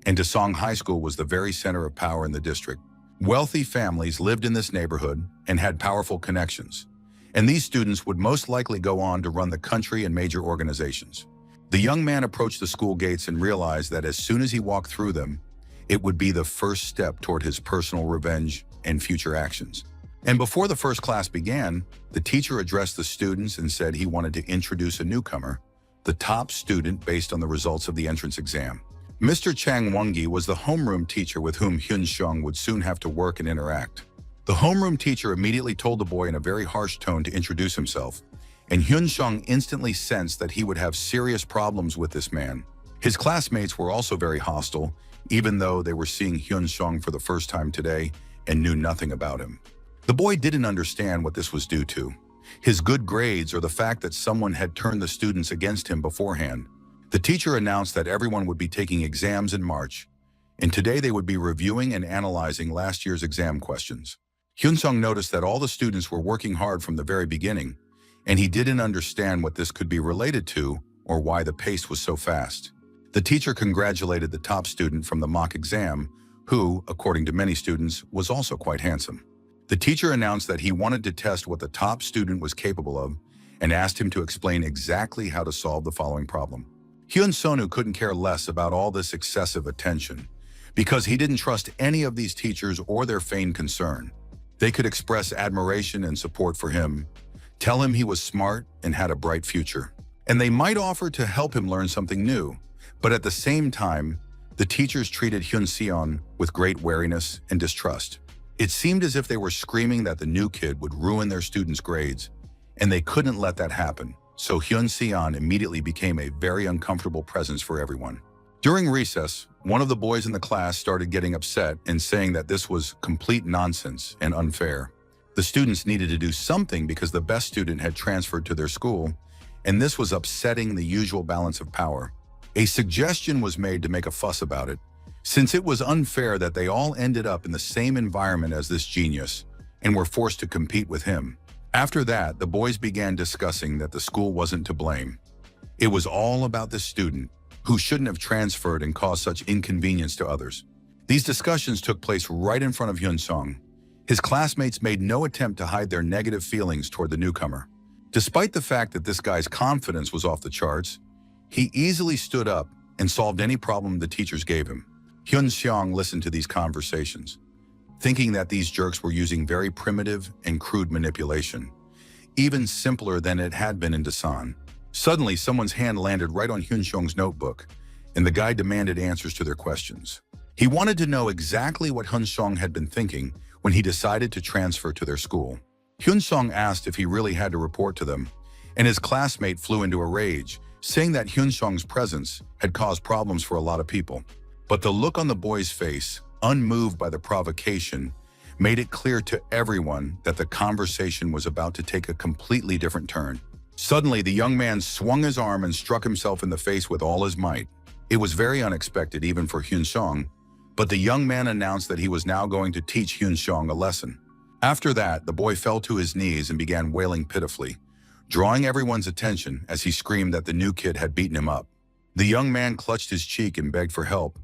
and Daesong High School was the very center of power in the district. Wealthy families lived in this neighborhood and had powerful connections, and these students would most likely go on to run the country and major organizations. The young man approached the school gates and realized that as soon as he walked through them, it would be the first step toward his personal revenge and future actions. And before the first class began, the teacher addressed the students and said he wanted to introduce a newcomer, the top student based on the results of the entrance exam. Mr. Chang Won-gi was the homeroom teacher with whom Hyun-seong would soon have to work and interact. The homeroom teacher immediately told the boy in a very harsh tone to introduce himself, and Hyun-seong instantly sensed that he would have serious problems with this man. His classmates were also very hostile, even though they were seeing Hyun-seong for the first time today and knew nothing about him. The boy didn't understand what this was due to: his good grades or the fact that someone had turned the students against him beforehand. The teacher announced that everyone would be taking exams in March, and today they would be reviewing and analyzing last year's exam questions. Hyun-seong noticed that all the students were working hard from the very beginning, and he didn't understand what this could be related to or why the pace was so fast. The teacher congratulated the top student from the mock exam, who, according to many students, was also quite handsome. The teacher announced that he wanted to test what the top student was capable of and asked him to explain exactly how to solve the following problem. Hyun-sonu couldn't care less about all this excessive attention because he didn't trust any of these teachers or their feigned concern. They could express admiration and support for him, tell him he was smart and had a bright future, and they might offer to help him learn something new. But at the same time, the teachers treated Hyun-seon with great wariness and distrust. It seemed as if they were screaming that the new kid would ruin their students' grades, and they couldn't let that happen. So Hyun-seon immediately became a very uncomfortable presence for everyone. During recess, one of the boys in the class started getting upset and saying that this was complete nonsense and unfair. The students needed to do something because the best student had transferred to their school, and this was upsetting the usual balance of power. A suggestion was made to make a fuss about it, since it was unfair that they all ended up in the same environment as this genius and were forced to compete with him. After that, the boys began discussing that the school wasn't to blame. It was all about the student, who shouldn't have transferred and caused such inconvenience to others. These discussions took place right in front of Hyun-seong. His classmates made no attempt to hide their negative feelings toward the newcomer. Despite the fact that this guy's confidence was off the charts, he easily stood up and solved any problem the teachers gave him. Hyun-seong listened to these conversations, thinking that these jerks were using very primitive and crude manipulation, even simpler than it had been in Dasan. Suddenly, someone's hand landed right on Hyunseong's notebook, and the guy demanded answers to their questions. He wanted to know exactly what Hyunseong had been thinking when he decided to transfer to their school. Hyunseong asked if he really had to report to them, and his classmate flew into a rage, saying that Hyunseong's presence had caused problems for a lot of people. But the look on the boy's face, unmoved by the provocation, made it clear to everyone that the conversation was about to take a completely different turn. Suddenly, the young man swung his arm and struck himself in the face with all his might. It was very unexpected even for Hyunseong, but the young man announced that he was now going to teach Hyunseong a lesson. After that, the boy fell to his knees and began wailing pitifully, drawing everyone's attention as he screamed that the new kid had beaten him up. The young man clutched his cheek and begged for help,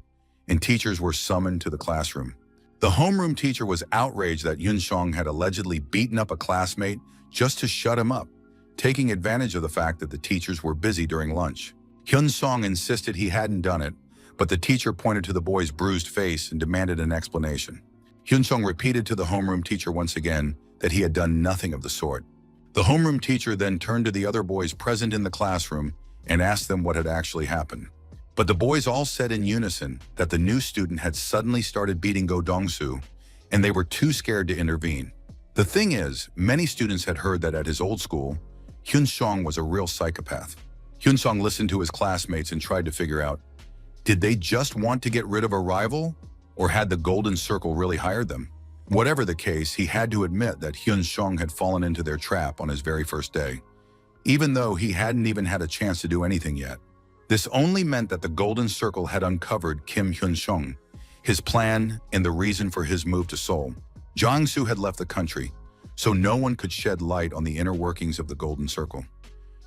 and teachers were summoned to the classroom. The homeroom teacher was outraged that Hyunseong had allegedly beaten up a classmate just to shut him up, taking advantage of the fact that the teachers were busy during lunch. Hyunseong insisted he hadn't done it, but the teacher pointed to the boy's bruised face and demanded an explanation. Hyunseong repeated to the homeroom teacher once again that he had done nothing of the sort. The homeroom teacher then turned to the other boys present in the classroom and asked them what had actually happened. But the boys all said in unison that the new student had suddenly started beating Go Dong-soo, and they were too scared to intervene. The thing is, many students had heard that at his old school, Hyunseong was a real psychopath. Hyunseong listened to his classmates and tried to figure out, did they just want to get rid of a rival, or had the Golden Circle really hired them? Whatever the case, he had to admit that Hyunseong had fallen into their trap on his very first day, even though he hadn't even had a chance to do anything yet. This only meant that the Golden Circle had uncovered Kim Hyunseong, his plan, and the reason for his move to Seoul. Jang-soo had left the country, so no one could shed light on the inner workings of the Golden Circle.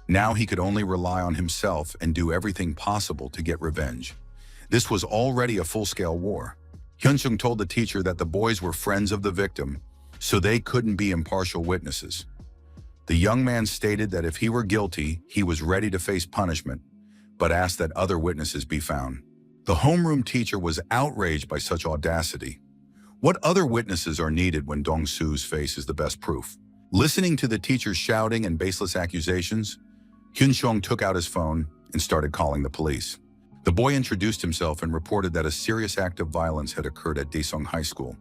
Now he could only rely on himself and do everything possible to get revenge. This was already a full-scale war. Hyunseong told the teacher that the boys were friends of the victim, so they couldn't be impartial witnesses. The young man stated that if he were guilty, he was ready to face punishment, but asked that other witnesses be found. The homeroom teacher was outraged by such audacity. What other witnesses are needed when Dong-soo's face is the best proof? Listening to the teacher's shouting and baseless accusations, Hyunseong took out his phone and started calling the police. The boy introduced himself and reported that a serious act of violence had occurred at Daesung High School,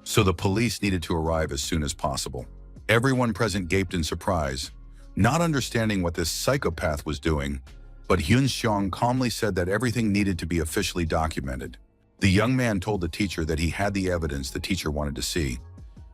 so the police needed to arrive as soon as possible. Everyone present gaped in surprise, not understanding what this psychopath was doing, but Hyunseong calmly said that everything needed to be officially documented. The young man told the teacher that he had the evidence the teacher wanted to see.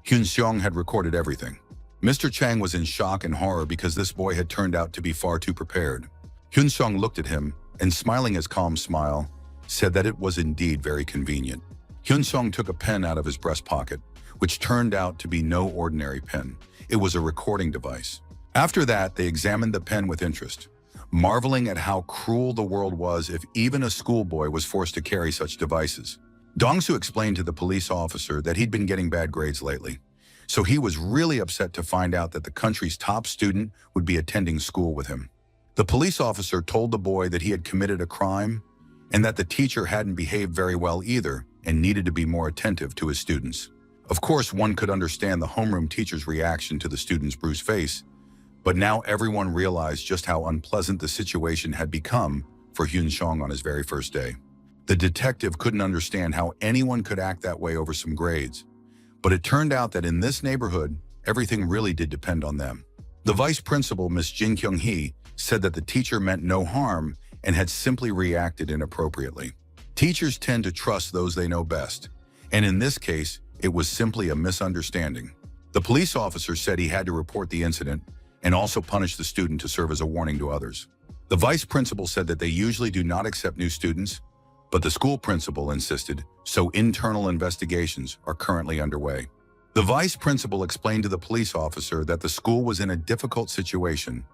Hyunseong had recorded everything. Mr. Chang was in shock and horror because this boy had turned out to be far too prepared. Hyunseong looked at him and, smiling his calm smile, said that it was indeed very convenient. Hyunseong took a pen out of his breast pocket, which turned out to be no ordinary pen. It was a recording device. After that, they examined the pen with interest, marveling at how cruel the world was if even a schoolboy was forced to carry such devices. Dong-soo explained to the police officer that he'd been getting bad grades lately, so he was really upset to find out that the country's top student would be attending school with him. The police officer told the boy that he had committed a crime and that the teacher hadn't behaved very well either and needed to be more attentive to his students. Of course, one could understand the homeroom teacher's reaction to the student's bruised face, but now everyone realized just how unpleasant the situation had become for Hyunseong on his very first day. The detective couldn't understand how anyone could act that way over some grades, but it turned out that in this neighborhood, everything really did depend on them. The vice principal, Miss Jin Kyung-hee, said that the teacher meant no harm and had simply reacted inappropriately. Teachers tend to trust those they know best, and in this case, it was simply a misunderstanding. The police officer said he had to report the incident and also punish the student to serve as a warning to others. The vice principal said that they usually do not accept new students, but the school principal insisted, so internal investigations are currently underway. The vice principal explained to the police officer that the school was in a difficult situation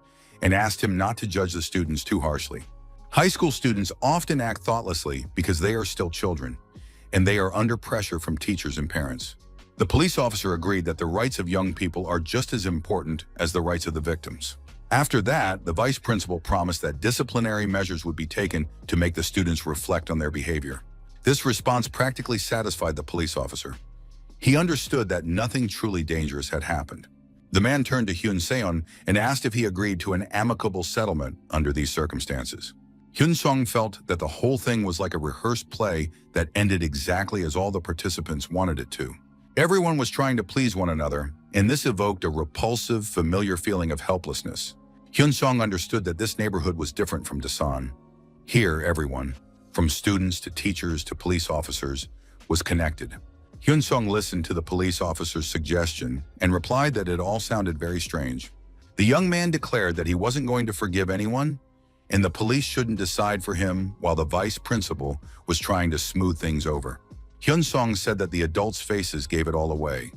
and asked him not to judge the students too harshly. High school students often act thoughtlessly because they are still children, and they are under pressure from teachers and parents. The police officer agreed that the rights of young people are just as important as the rights of the victims. After that, the vice principal promised that disciplinary measures would be taken to make the students reflect on their behavior. This response practically satisfied the police officer. He understood that nothing truly dangerous had happened. The man turned to Hyun Seon and asked if he agreed to an amicable settlement under these circumstances. Hyun Song felt that the whole thing was like a rehearsed play that ended exactly as all the participants wanted it to. Everyone was trying to please one another, and this evoked a repulsive, familiar feeling of helplessness. Hyun Song understood that this neighborhood was different from Dasan. Here, everyone, from students to teachers to police officers, was connected. Hyun Song listened to the police officer's suggestion and replied that it all sounded very strange. The young man declared that he wasn't going to forgive anyone, and the police shouldn't decide for him while the vice principal was trying to smooth things over. Hyun Song said that the adults' faces gave it all away.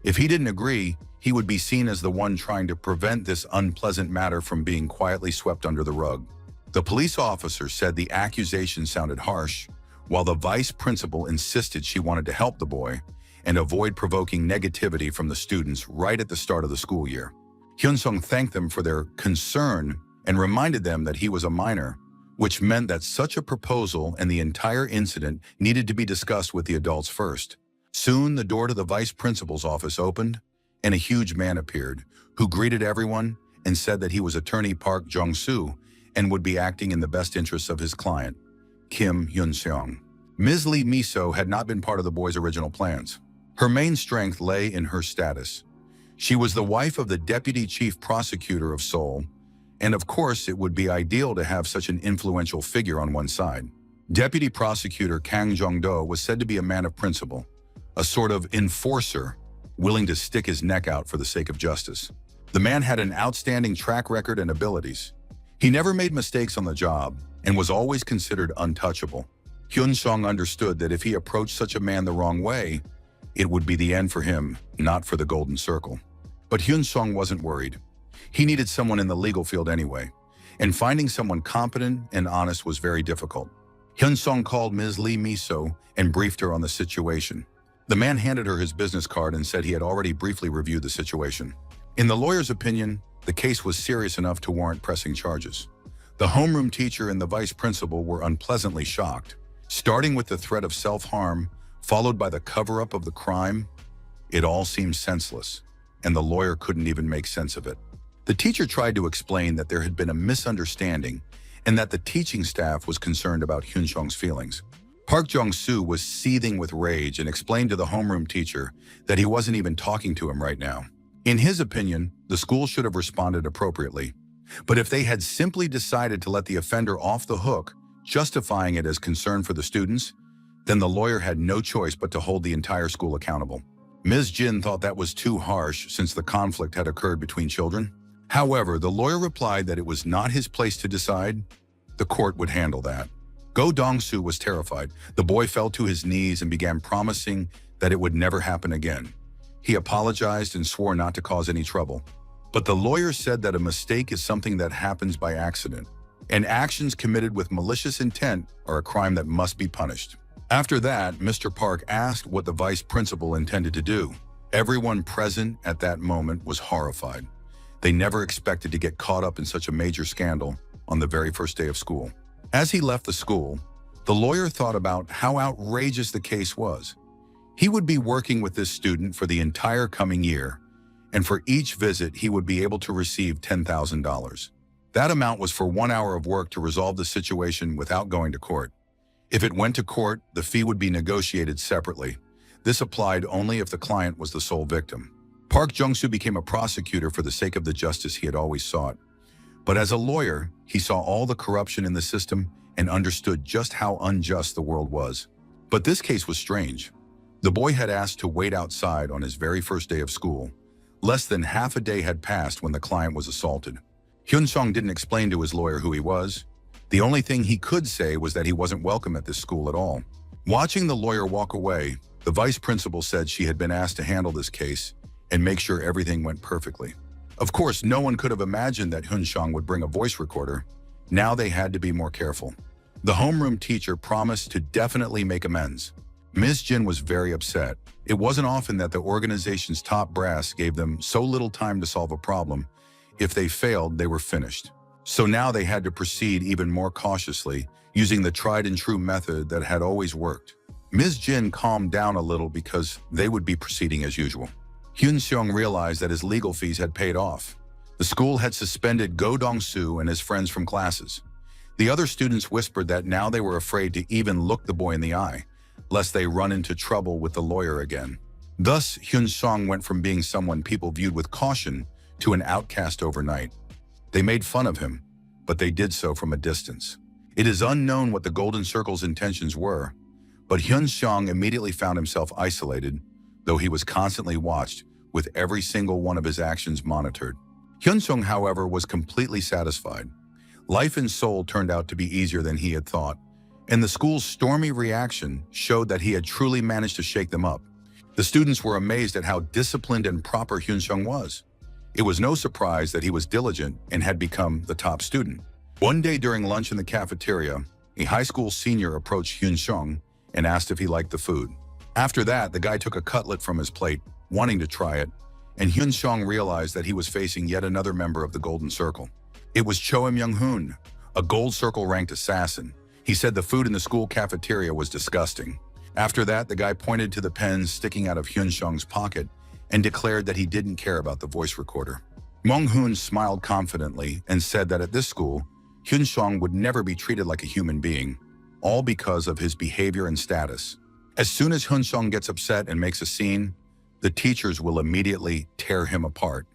If he didn't agree, he would be seen as the one trying to prevent this unpleasant matter from being quietly swept under the rug. The police officer said the accusation sounded harsh, while the vice principal insisted she wanted to help the boy and avoid provoking negativity from the students right at the start of the school year. Hyun Song thanked them for their concern and reminded them that he was a minor, which meant that such a proposal and the entire incident needed to be discussed with the adults first. Soon, the door to the vice principal's office opened, and a huge man appeared, who greeted everyone and said that he was attorney Park Jong-soo and would be acting in the best interests of his client, Kim Hyun-seong. Ms. Lee Miso had not been part of the boy's original plans. Her main strength lay in her status. She was the wife of the deputy chief prosecutor of Seoul, and of course it would be ideal to have such an influential figure on one side. Deputy prosecutor Kang Jong-do was said to be a man of principle, a sort of enforcer, willing to stick his neck out for the sake of justice. The man had an outstanding track record and abilities. He never made mistakes on the job and was always considered untouchable. Hyun Song understood that if he approached such a man the wrong way, it would be the end for him, not for the Golden Circle. But Hyun Song wasn't worried. He needed someone in the legal field anyway, and finding someone competent and honest was very difficult. Hyun Song called Ms. Lee Miso and briefed her on the situation. The man handed her his business card and said he had already briefly reviewed the situation. In the lawyer's opinion, the case was serious enough to warrant pressing charges. The homeroom teacher and the vice principal were unpleasantly shocked. Starting with the threat of self-harm, followed by the cover-up of the crime, it all seemed senseless, and the lawyer couldn't even make sense of it. The teacher tried to explain that there had been a misunderstanding and that the teaching staff was concerned about Hyun Song's feelings. Park Jong-soo was seething with rage and explained to the homeroom teacher that he wasn't even talking to him right now. In his opinion, the school should have responded appropriately. But if they had simply decided to let the offender off the hook, justifying it as concern for the students, then the lawyer had no choice but to hold the entire school accountable. Ms. Jin thought that was too harsh since the conflict had occurred between children. However, the lawyer replied that it was not his place to decide. The court would handle that. Go Dong-soo was terrified. The boy fell to his knees and began promising that it would never happen again. He apologized and swore not to cause any trouble. But the lawyer said that a mistake is something that happens by accident, and actions committed with malicious intent are a crime that must be punished. After that, Mr. Park asked what the vice principal intended to do. Everyone present at that moment was horrified. They never expected to get caught up in such a major scandal on the very first day of school. As he left the school, the lawyer thought about how outrageous the case was. He would be working with this student for the entire coming year, and for each visit he would be able to receive $10,000. That amount was for 1 hour of work to resolve the situation without going to court. If it went to court, the fee would be negotiated separately. This applied only if the client was the sole victim. Park Jong-soo became a prosecutor for the sake of the justice he had always sought. But as a lawyer, he saw all the corruption in the system and understood just how unjust the world was. But this case was strange. The boy had asked to wait outside on his very first day of school. Less than half a day had passed when the client was assaulted. Hyun Song didn't explain to his lawyer who he was. The only thing he could say was that he wasn't welcome at this school at all. Watching the lawyer walk away, the vice principal said she had been asked to handle this case and make sure everything went perfectly. Of course, no one could have imagined that Hyun Song would bring a voice recorder. Now they had to be more careful. The homeroom teacher promised to definitely make amends. Ms. Jin was very upset. It wasn't often that the organization's top brass gave them so little time to solve a problem. If they failed, they were finished. So now they had to proceed even more cautiously, using the tried and true method that had always worked. Ms. Jin calmed down a little because they would be proceeding as usual. Hyun Seong realized that his legal fees had paid off. The school had suspended Go Dong-soo and his friends from classes. The other students whispered that now they were afraid to even look the boy in the eye, lest they run into trouble with the lawyer again. Thus, Hyun Seong went from being someone people viewed with caution to an outcast overnight. They made fun of him, but they did so from a distance. It is unknown what the Golden Circle's intentions were, but Hyun Seong immediately found himself isolated, though he was constantly watched, with every single one of his actions monitored. Hyun Seong, however, was completely satisfied. Life in Seoul turned out to be easier than he had thought, and the school's stormy reaction showed that he had truly managed to shake them up. The students were amazed at how disciplined and proper Hyun Seong was. It was no surprise that he was diligent and had become the top student. One day during lunch in the cafeteria, a high school senior approached Hyun Seong and asked if he liked the food. After that, the guy took a cutlet from his plate, wanting to try it, and Hyun Seong realized that he was facing yet another member of the Golden Circle. It was Cho Myung-hoon, a Gold Circle-ranked assassin. He said the food in the school cafeteria was disgusting. After that, the guy pointed to the pens sticking out of Hyun Seong's pocket and declared that he didn't care about the voice recorder. Myung-hoon smiled confidently and said that at this school, Hyun Seong would never be treated like a human being, all because of his behavior and status. As soon as Hyun Seong gets upset and makes a scene, the teachers will immediately tear him apart.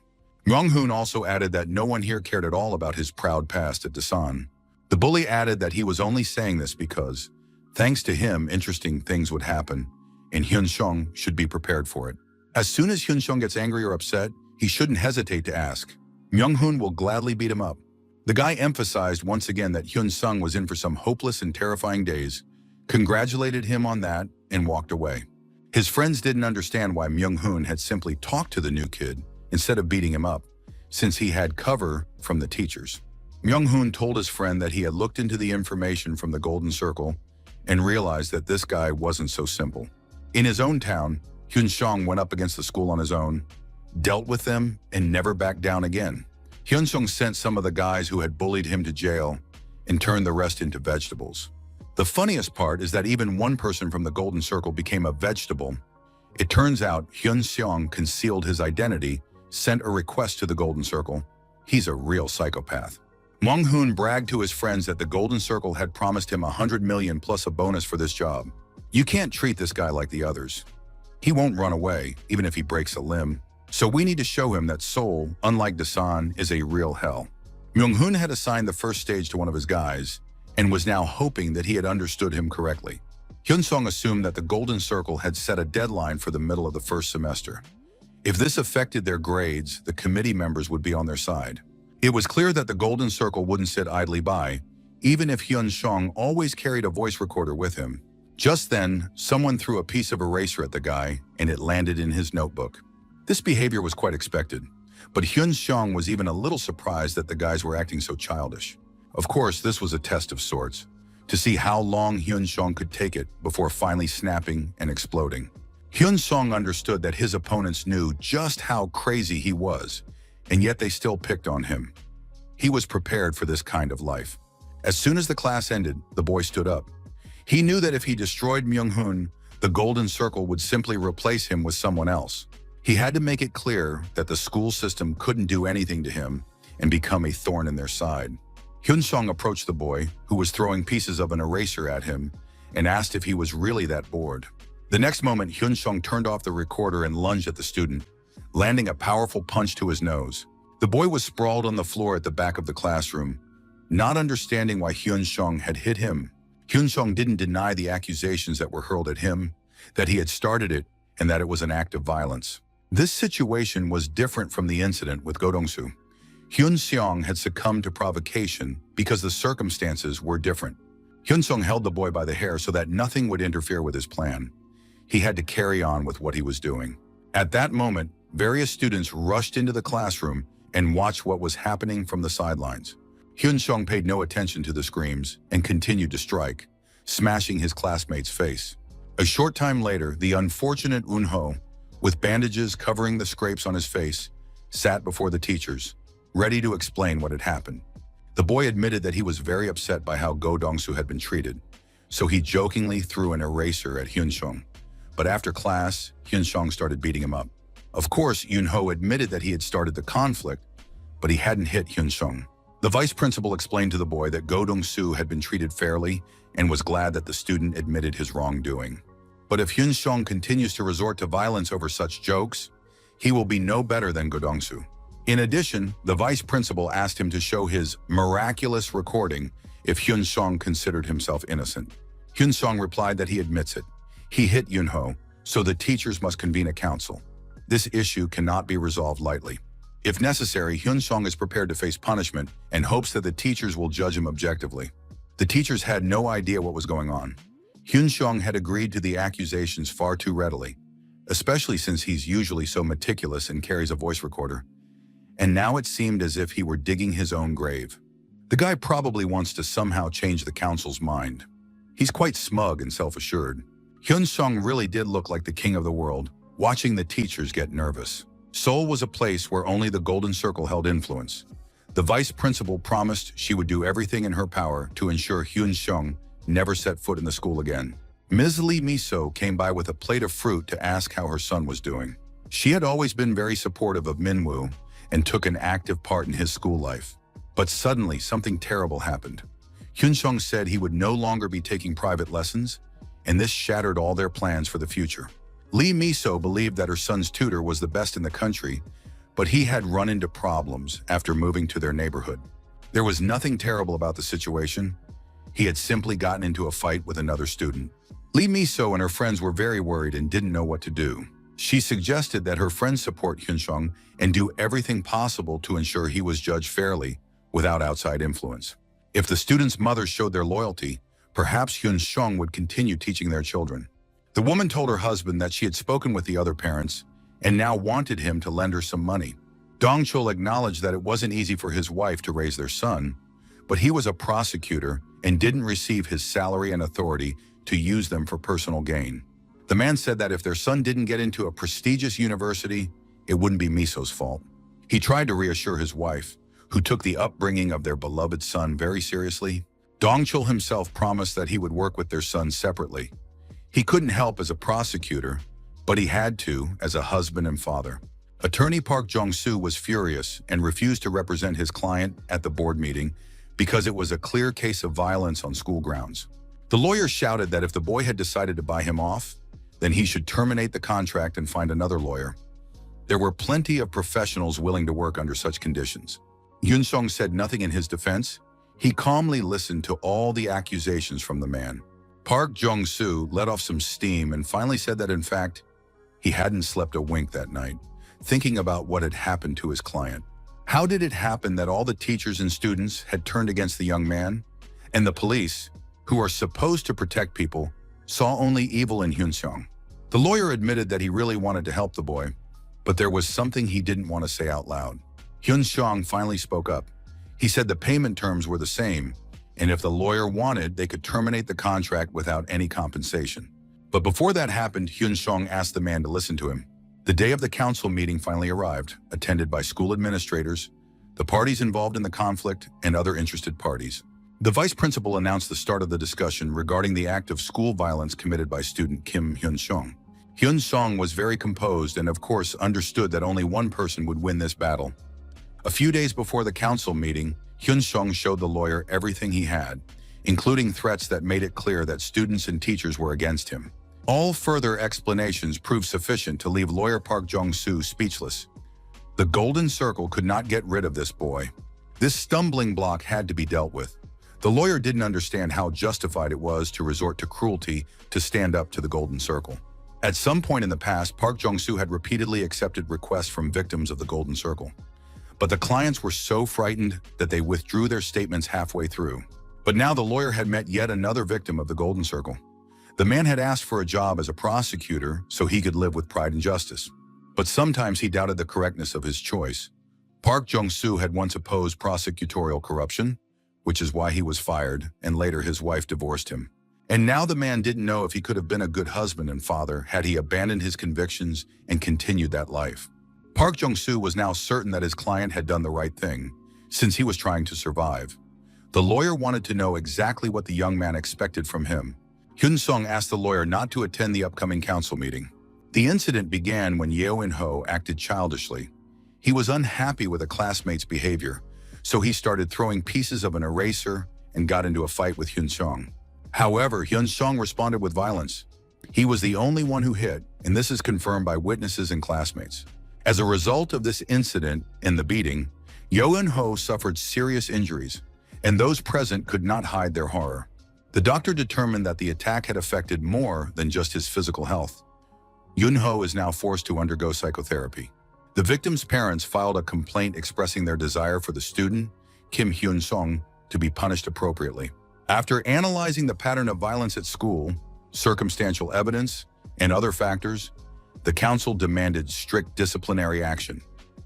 Myung-hoon also added that no one here cared at all about his proud past at Dasan. The bully added that he was only saying this because, thanks to him, interesting things would happen, and Hyun Seong should be prepared for it. As soon as Hyun Seong gets angry or upset, he shouldn't hesitate to ask. Myung-hoon will gladly beat him up. The guy emphasized once again that Hyun Seong was in for some hopeless and terrifying days, congratulated him on that, and walked away. His friends didn't understand why Myung-hoon had simply talked to the new kid instead of beating him up, since he had cover from the teachers. Myung-hoon told his friend that he had looked into the information from the Golden Circle and realized that this guy wasn't so simple. In his own town, Hyun Seong went up against the school on his own, dealt with them, and never backed down again. Hyun Seong sent some of the guys who had bullied him to jail and turned the rest into vegetables. The funniest part is that even one person from the Golden Circle became a vegetable. It turns out Hyun Seong concealed his identity, sent a request to the Golden Circle. He's a real psychopath. Myung-hoon bragged to his friends that the Golden Circle had promised him 100 million plus a bonus for this job. You can't treat this guy like the others. He won't run away, even if he breaks a limb. So we need to show him that Seoul, unlike Dasan, is a real hell. Myung-hoon had assigned the first stage to one of his guys and was now hoping that he had understood him correctly. Hyun Seong assumed that the Golden Circle had set a deadline for the middle of the first semester. If this affected their grades, the committee members would be on their side. It was clear that the Golden Circle wouldn't sit idly by, even if Hyun Seong always carried a voice recorder with him. Just then, someone threw a piece of eraser at the guy, and it landed in his notebook. This behavior was quite expected, but Hyun Seong was even a little surprised that the guys were acting so childish. Of course, this was a test of sorts, to see how long Hyun Seong could take it before finally snapping and exploding. Hyun Seong understood that his opponents knew just how crazy he was, and yet they still picked on him. He was prepared for this kind of life. As soon as the class ended, the boy stood up. He knew that if he destroyed Myung-hoon, the Golden Circle would simply replace him with someone else. He had to make it clear that the school system couldn't do anything to him and become a thorn in their side. Hyun Seong approached the boy, who was throwing pieces of an eraser at him, and asked if he was really that bored. The next moment, Hyun Seong turned off the recorder and lunged at the student, landing a powerful punch to his nose. The boy was sprawled on the floor at the back of the classroom, not understanding why Hyun Seong had hit him. Hyun Seong didn't deny the accusations that were hurled at him, that he had started it, and that it was an act of violence. This situation was different from the incident with Go Dong-soo. Hyun Seong had succumbed to provocation because the circumstances were different. Hyun Seong held the boy by the hair so that nothing would interfere with his plan. He had to carry on with what he was doing. At that moment, various students rushed into the classroom and watched what was happening from the sidelines. Hyun Seong paid no attention to the screams and continued to strike, smashing his classmate's face. A short time later, the unfortunate Eun-ho, with bandages covering the scrapes on his face, sat before the teachers, ready to explain what had happened. The boy admitted that he was very upset by how Go Dong-soo had been treated, so he jokingly threw an eraser at Hyun-sung. But after class, Hyun-sung started beating him up. Of course, Yoon-ho admitted that he had started the conflict, but he hadn't hit Hyun-sung. The vice principal explained to the boy that Go Dong-soo had been treated fairly and was glad that the student admitted his wrongdoing. But if Hyun-sung continues to resort to violence over such jokes, he will be no better than Go Dong-soo. In addition, the vice principal asked him to show his miraculous recording if Hyun-sung considered himself innocent. Hyun-sung replied that he admits it. He hit Yoon-ho, so the teachers must convene a council. This issue cannot be resolved lightly. If necessary, Hyun-sung is prepared to face punishment and hopes that the teachers will judge him objectively. The teachers had no idea what was going on. Hyun-sung had agreed to the accusations far too readily, especially since he's usually so meticulous and carries a voice recorder. And now it seemed as if he were digging his own grave. The guy probably wants to somehow change the council's mind. He's quite smug and self-assured. Hyun-sung really did look like the king of the world, watching the teachers get nervous. Seoul was a place where only the Golden Circle held influence. The vice principal promised she would do everything in her power to ensure Hyun-sung never set foot in the school again. Ms. Lee Miso came by with a plate of fruit to ask how her son was doing. She had always been very supportive of Minwoo and took an active part in his school life. But suddenly, something terrible happened. Hyun-sung said he would no longer be taking private lessons, and this shattered all their plans for the future. Lee Miso believed that her son's tutor was the best in the country, but he had run into problems after moving to their neighborhood. There was nothing terrible about the situation. He had simply gotten into a fight with another student. Lee Miso and her friends were very worried and didn't know what to do. She suggested that her friends support Hyun-sung and do everything possible to ensure he was judged fairly without outside influence. If the students' mothers showed their loyalty, perhaps Hyun-sung would continue teaching their children. The woman told her husband that she had spoken with the other parents and now wanted him to lend her some money. Dong-chul acknowledged that it wasn't easy for his wife to raise their son, but he was a prosecutor and didn't receive his salary and authority to use them for personal gain. The man said that if their son didn't get into a prestigious university, it wouldn't be Miso's fault. He tried to reassure his wife, who took the upbringing of their beloved son very seriously. Dong-chul himself promised that he would work with their son separately. He couldn't help as a prosecutor, but he had to as a husband and father. Attorney Park Jong-soo was furious and refused to represent his client at the board meeting because it was a clear case of violence on school grounds. The lawyer shouted that if the boy had decided to buy him off, then he should terminate the contract and find another lawyer. There were plenty of professionals willing to work under such conditions. Hyun-sung said nothing in his defense. He calmly listened to all the accusations from the man. Park Jong-soo let off some steam and finally said that in fact, he hadn't slept a wink that night, thinking about what had happened to his client. How did it happen that all the teachers and students had turned against the young man, and the police, who are supposed to protect people, saw only evil in Hyun-sung? The lawyer admitted that he really wanted to help the boy, but there was something he didn't want to say out loud. Hyun-sung finally spoke up. He said the payment terms were the same, and if the lawyer wanted, they could terminate the contract without any compensation. But before that happened, Hyun-sung asked the man to listen to him. The day of the council meeting finally arrived, attended by school administrators, the parties involved in the conflict, and other interested parties. The vice principal announced the start of the discussion regarding the act of school violence committed by student Kim Hyun-sung. Hyun-sung was very composed and, of course, understood that only one person would win this battle. A few days before the council meeting, Hyun-sung showed the lawyer everything he had, including threats that made it clear that students and teachers were against him. All further explanations proved sufficient to leave lawyer Park Jong-soo speechless. The Golden Circle could not get rid of this boy. This stumbling block had to be dealt with. The lawyer didn't understand how justified it was to resort to cruelty to stand up to the Golden Circle. At some point in the past, Park Jong-soo had repeatedly accepted requests from victims of the Golden Circle. But the clients were so frightened that they withdrew their statements halfway through. But now the lawyer had met yet another victim of the Golden Circle. The man had asked for a job as a prosecutor so he could live with pride and justice. But sometimes he doubted the correctness of his choice. Park Jong-soo had once opposed prosecutorial corruption, which is why he was fired, and later his wife divorced him. And now the man didn't know if he could have been a good husband and father had he abandoned his convictions and continued that life. Park Jong-soo was now certain that his client had done the right thing, since he was trying to survive. The lawyer wanted to know exactly what the young man expected from him, Hyun-sung asked the lawyer not to attend the upcoming council meeting. The incident began when Yeo In-ho acted childishly. He was unhappy with a classmate's behavior, so he started throwing pieces of an eraser and got into a fight with Hyun-sung. However, Hyun-sung responded with violence. He was the only one who hit, and this is confirmed by witnesses and classmates. As a result of this incident and the beating, Yeo In-ho suffered serious injuries, and those present could not hide their horror. The doctor determined that the attack had affected more than just his physical health. Yun-ho is now forced to undergo psychotherapy. The victim's parents filed a complaint expressing their desire for the student, Kim Hyun-sung, to be punished appropriately. After analyzing the pattern of violence at school, circumstantial evidence, and other factors, the council demanded strict disciplinary action.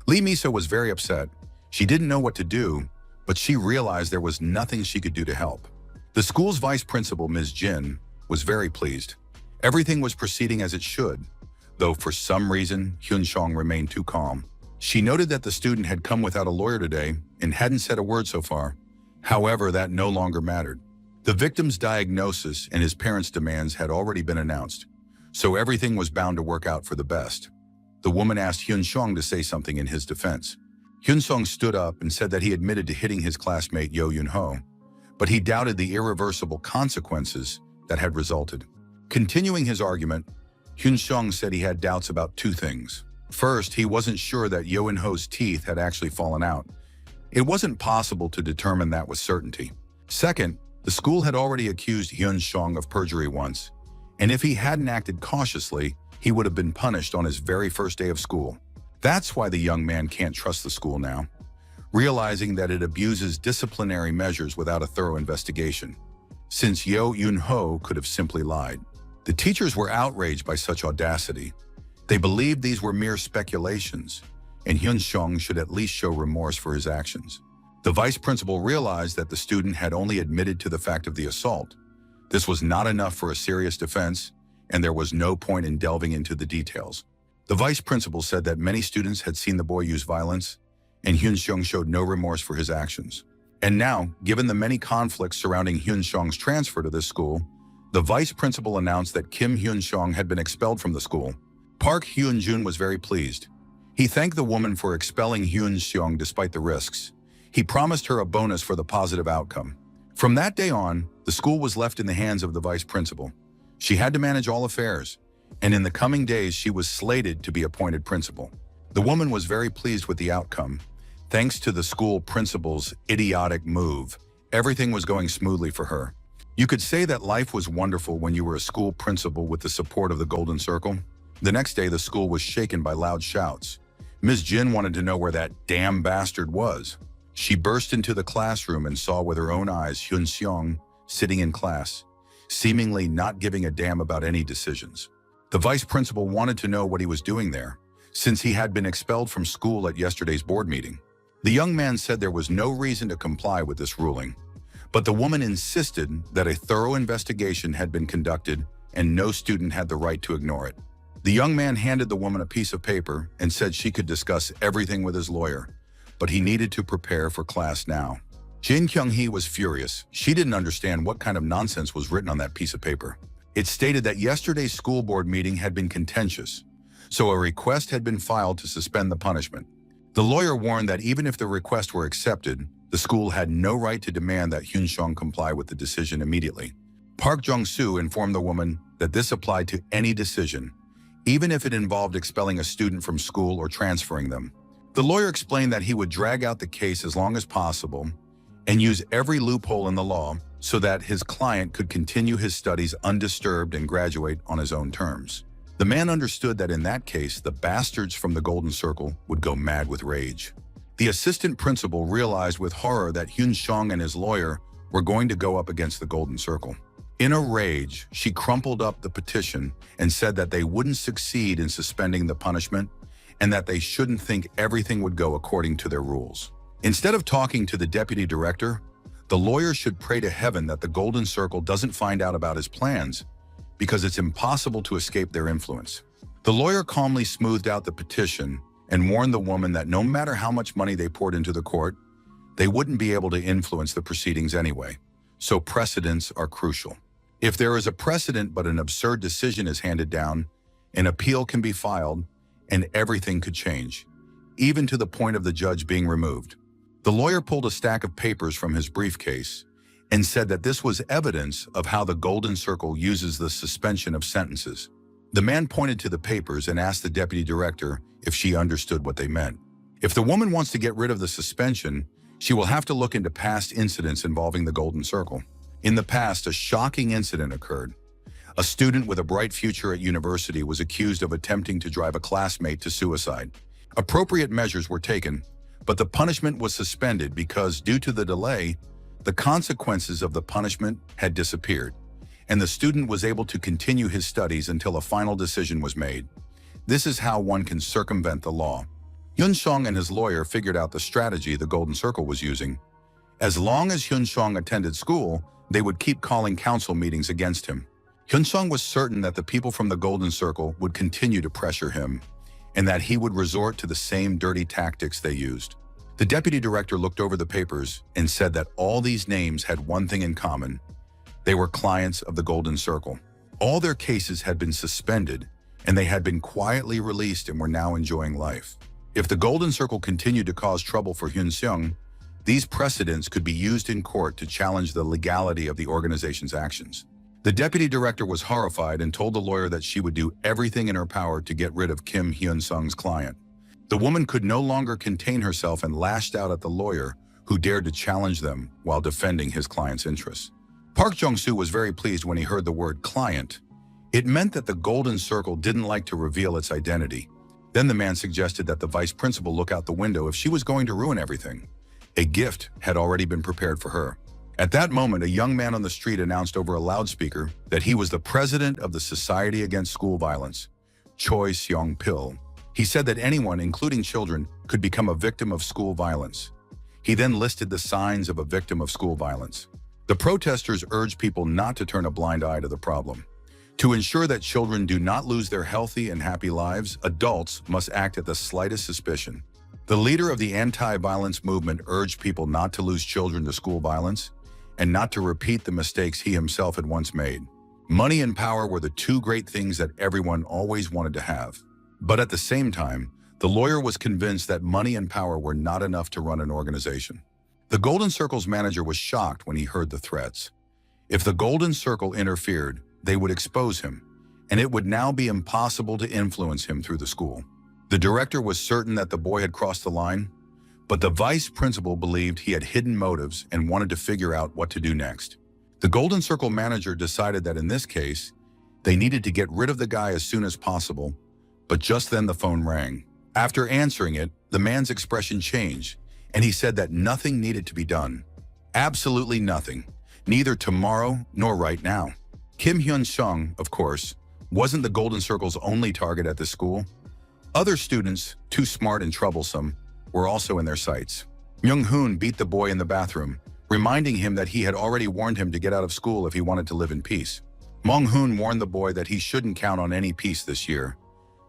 Lee Miso was very upset. She didn't know what to do, but she realized there was nothing she could do to help. The school's vice principal, Ms. Jin, was very pleased. Everything was proceeding as it should, though for some reason, Hyun-sung remained too calm. She noted that the student had come without a lawyer today and hadn't said a word so far. However, that no longer mattered. The victim's diagnosis and his parents' demands had already been announced, so everything was bound to work out for the best. The woman asked Hyun-sung to say something in his defense. Hyun-sung stood up and said that he admitted to hitting his classmate Yeo Yun-ho, but he doubted the irreversible consequences that had resulted. Continuing his argument, Hyun-sung said he had doubts about two things. First, he wasn't sure that Yeo In-ho's teeth had actually fallen out. It wasn't possible to determine that with certainty. Second, the school had already accused Hyun-sung of perjury once, and if he hadn't acted cautiously, he would have been punished on his very first day of school. That's why the young man can't trust the school now, realizing that it abuses disciplinary measures without a thorough investigation, since Yeo Yun-ho could have simply lied. The teachers were outraged by such audacity. They believed these were mere speculations, and Hyun-sung should at least show remorse for his actions. The vice principal realized that the student had only admitted to the fact of the assault. This was not enough for a serious defense, and there was no point in delving into the details. The vice principal said that many students had seen the boy use violence, and Hyun-sung showed no remorse for his actions. And now, given the many conflicts surrounding Hyun-sung's transfer to this school, the vice principal announced that Kim Hyun-sung had been expelled from the school. Park Hyun-jun was very pleased. He thanked the woman for expelling Hyun-sung despite the risks. He promised her a bonus for the positive outcome. From that day on, the school was left in the hands of the vice principal. She had to manage all affairs, and in the coming days she was slated to be appointed principal. The woman was very pleased with the outcome. Thanks to the school principal's idiotic move, everything was going smoothly for her. You could say that life was wonderful when you were a school principal with the support of the Golden Circle. The next day, the school was shaken by loud shouts. Ms. Jin wanted to know where that damn bastard was. She burst into the classroom and saw with her own eyes Hyun-sung sitting in class, seemingly not giving a damn about any decisions. The vice principal wanted to know what he was doing there, since he had been expelled from school at yesterday's board meeting. The young man said there was no reason to comply with this ruling, but the woman insisted that a thorough investigation had been conducted and no student had the right to ignore it. The young man handed the woman a piece of paper and said she could discuss everything with his lawyer, but he needed to prepare for class now. Jin Kyung-hee was furious. She didn't understand what kind of nonsense was written on that piece of paper. It stated that yesterday's school board meeting had been contentious, so a request had been filed to suspend the punishment. The lawyer warned that even if the request were accepted, the school had no right to demand that Hyun-sung comply with the decision immediately. Park Jung-soo informed the woman that this applied to any decision, even if it involved expelling a student from school or transferring them. The lawyer explained that he would drag out the case as long as possible and use every loophole in the law so that his client could continue his studies undisturbed and graduate on his own terms. The man understood that in that case, the bastards from the Golden Circle would go mad with rage. The assistant principal realized with horror that Hyun-sung and his lawyer were going to go up against the Golden Circle. In a rage, she crumpled up the petition and said that they wouldn't succeed in suspending the punishment and that they shouldn't think everything would go according to their rules. Instead of talking to the deputy director, the lawyer should pray to heaven that the Golden Circle doesn't find out about his plans, because it's impossible to escape their influence. The lawyer calmly smoothed out the petition and warned the woman that no matter how much money they poured into the court, they wouldn't be able to influence the proceedings anyway, so precedents are crucial. If there is a precedent but an absurd decision is handed down, an appeal can be filed, and everything could change, even to the point of the judge being removed. The lawyer pulled a stack of papers from his briefcase and said that this was evidence of how the Golden Circle uses the suspension of sentences. The man pointed to the papers and asked the deputy director if she understood what they meant. If the woman wants to get rid of the suspension, she will have to look into past incidents involving the Golden Circle. In the past, a shocking incident occurred. A student with a bright future at university was accused of attempting to drive a classmate to suicide. Appropriate measures were taken, but the punishment was suspended because, due to the delay, the consequences of the punishment had disappeared, and the student was able to continue his studies until a final decision was made. This is how one can circumvent the law. Hyun-sung and his lawyer figured out the strategy the Golden Circle was using. As long as Hyun-sung attended school, they would keep calling council meetings against him. Hyun-sung was certain that the people from the Golden Circle would continue to pressure him, and that he would resort to the same dirty tactics they used. The deputy director looked over the papers and said that all these names had one thing in common. They were clients of the Golden Circle. All their cases had been suspended, and they had been quietly released and were now enjoying life. If the Golden Circle continued to cause trouble for Hyun-sung, these precedents could be used in court to challenge the legality of the organization's actions. The deputy director was horrified and told the lawyer that she would do everything in her power to get rid of Kim Hyun-sung's client. The woman could no longer contain herself and lashed out at the lawyer, who dared to challenge them while defending his client's interests. Park Jong-soo was very pleased when he heard the word client. It meant that the Golden Circle didn't like to reveal its identity. Then the man suggested that the vice principal look out the window if she was going to ruin everything. A gift had already been prepared for her. At that moment, a young man on the street announced over a loudspeaker that he was the president of the Society Against School Violence, Choi Seong-pil. He said that anyone, including children, could become a victim of school violence. He then listed the signs of a victim of school violence. The protesters urged people not to turn a blind eye to the problem. To ensure that children do not lose their healthy and happy lives, adults must act at the slightest suspicion. The leader of the anti-violence movement urged people not to lose children to school violence and not to repeat the mistakes he himself had once made. Money and power were the two great things that everyone always wanted to have. But at the same time, the lawyer was convinced that money and power were not enough to run an organization. The Golden Circle's manager was shocked when he heard the threats. If the Golden Circle interfered, they would expose him, and it would now be impossible to influence him through the school. The director was certain that the boy had crossed the line, but the vice principal believed he had hidden motives and wanted to figure out what to do next. The Golden Circle manager decided that in this case, they needed to get rid of the guy as soon as possible, but just then the phone rang. After answering it, the man's expression changed, and he said that nothing needed to be done. Absolutely nothing, neither tomorrow nor right now. Kim Hyun-sung, of course, wasn't the Golden Circle's only target at the school. Other students, too smart and troublesome, were also in their sights. Myung-hoon beat the boy in the bathroom, reminding him that he had already warned him to get out of school if he wanted to live in peace. Myung-hoon warned the boy that he shouldn't count on any peace this year,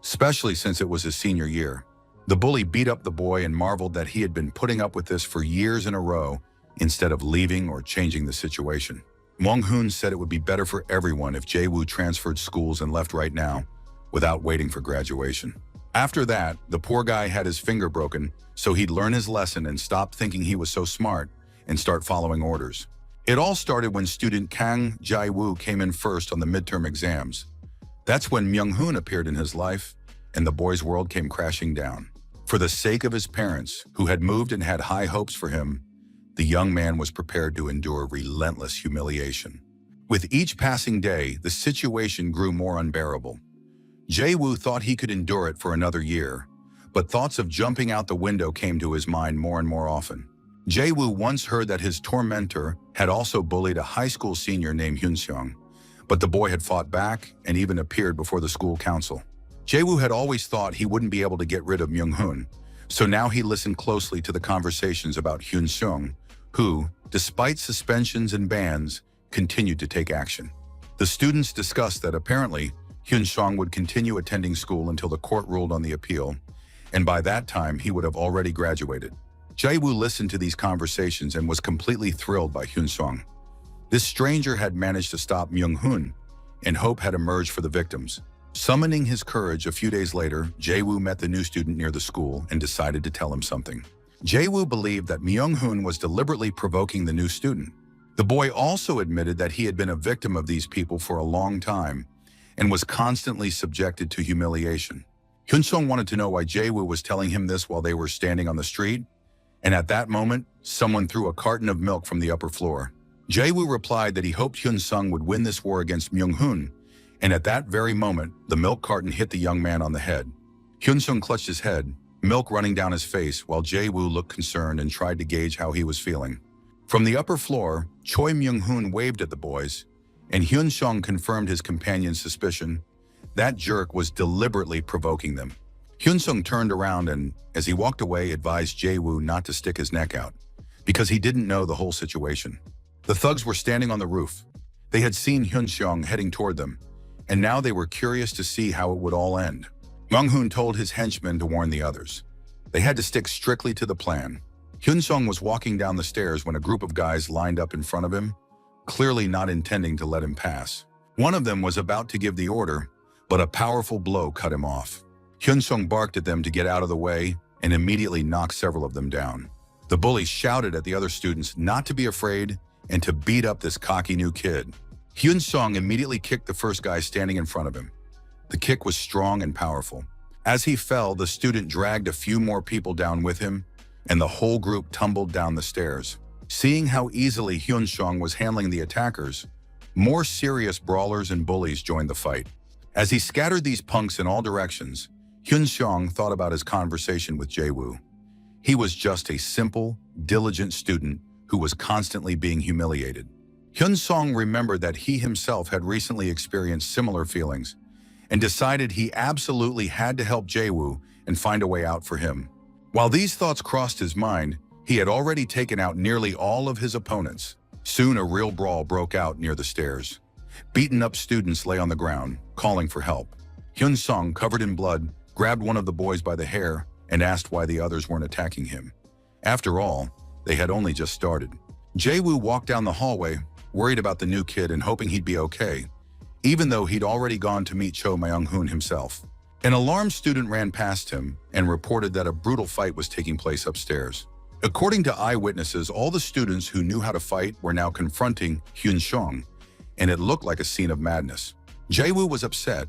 especially since it was his senior year. The bully beat up the boy and marveled that he had been putting up with this for years in a row instead of leaving or changing the situation. Myung-hoon said it would be better for everyone if Jae-woo transferred schools and left right now, without waiting for graduation. After that, the poor guy had his finger broken, so he'd learn his lesson and stop thinking he was so smart and start following orders. It all started when student Kang Jae-woo came in first on the midterm exams. That's when Myung-hoon appeared in his life, and the boy's world came crashing down. For the sake of his parents, who had moved and had high hopes for him, the young man was prepared to endure relentless humiliation. With each passing day, the situation grew more unbearable. Jae-woo thought he could endure it for another year, but thoughts of jumping out the window came to his mind more and more often. Jae-woo once heard that his tormentor had also bullied a high school senior named Hyun-seong, but the boy had fought back and even appeared before the school council. Jae-woo had always thought he wouldn't be able to get rid of Myung-hoon, so now he listened closely to the conversations about Hyun-seong, who, despite suspensions and bans, continued to take action. The students discussed that apparently Hyun-seong would continue attending school until the court ruled on the appeal, and by that time he would have already graduated. Jae-woo listened to these conversations and was completely thrilled by Hyun-seong. This stranger had managed to stop Myung-hun, and hope had emerged for the victims. Summoning his courage a few days later, Jae-woo met the new student near the school and decided to tell him something. Jae-woo believed that Myung-hun was deliberately provoking the new student. The boy also admitted that he had been a victim of these people for a long time and was constantly subjected to humiliation. Hyun-sung wanted to know why Jae-woo was telling him this while they were standing on the street, and at that moment, someone threw a carton of milk from the upper floor. Jae-woo replied that he hoped Hyun-sung would win this war against Myung-hun, and at that very moment, the milk carton hit the young man on the head. Hyun-sung clutched his head, milk running down his face, while Jae-woo looked concerned and tried to gauge how he was feeling. From the upper floor, Choi Myung-hun waved at the boys, and Hyun-sung confirmed his companion's suspicion. That jerk was deliberately provoking them. Hyun-sung turned around and, as he walked away, advised Jae-woo not to stick his neck out, because he didn't know the whole situation. The thugs were standing on the roof. They had seen Hyun-sung heading toward them, and now they were curious to see how it would all end. Myung-hun told his henchmen to warn the others. They had to stick strictly to the plan. Hyun-sung was walking down the stairs when a group of guys lined up in front of him, clearly not intending to let him pass. One of them was about to give the order, but a powerful blow cut him off. Hyun-sung barked at them to get out of the way and immediately knocked several of them down. The bullies shouted at the other students not to be afraid and to beat up this cocky new kid. Hyun-sung immediately kicked the first guy standing in front of him. The kick was strong and powerful. As he fell, the student dragged a few more people down with him, and the whole group tumbled down the stairs. Seeing how easily Hyun-sung was handling the attackers, more serious brawlers and bullies joined the fight. As he scattered these punks in all directions, Hyun-sung thought about his conversation with Jae-woo. He was just a simple, diligent student who was constantly being humiliated. Hyun-sung remembered that he himself had recently experienced similar feelings and decided he absolutely had to help Jae-woo and find a way out for him. While these thoughts crossed his mind, he had already taken out nearly all of his opponents. Soon a real brawl broke out near the stairs. Beaten up students lay on the ground, calling for help. Hyun-sung, covered in blood, grabbed one of the boys by the hair and asked why the others weren't attacking him. After all, they had only just started. Jae-woo walked down the hallway, worried about the new kid and hoping he'd be okay, even though he'd already gone to meet Cho Myung-hun himself. An alarmed student ran past him and reported that a brutal fight was taking place upstairs. According to eyewitnesses, all the students who knew how to fight were now confronting Hyun-sung, and it looked like a scene of madness. Jae-woo was upset.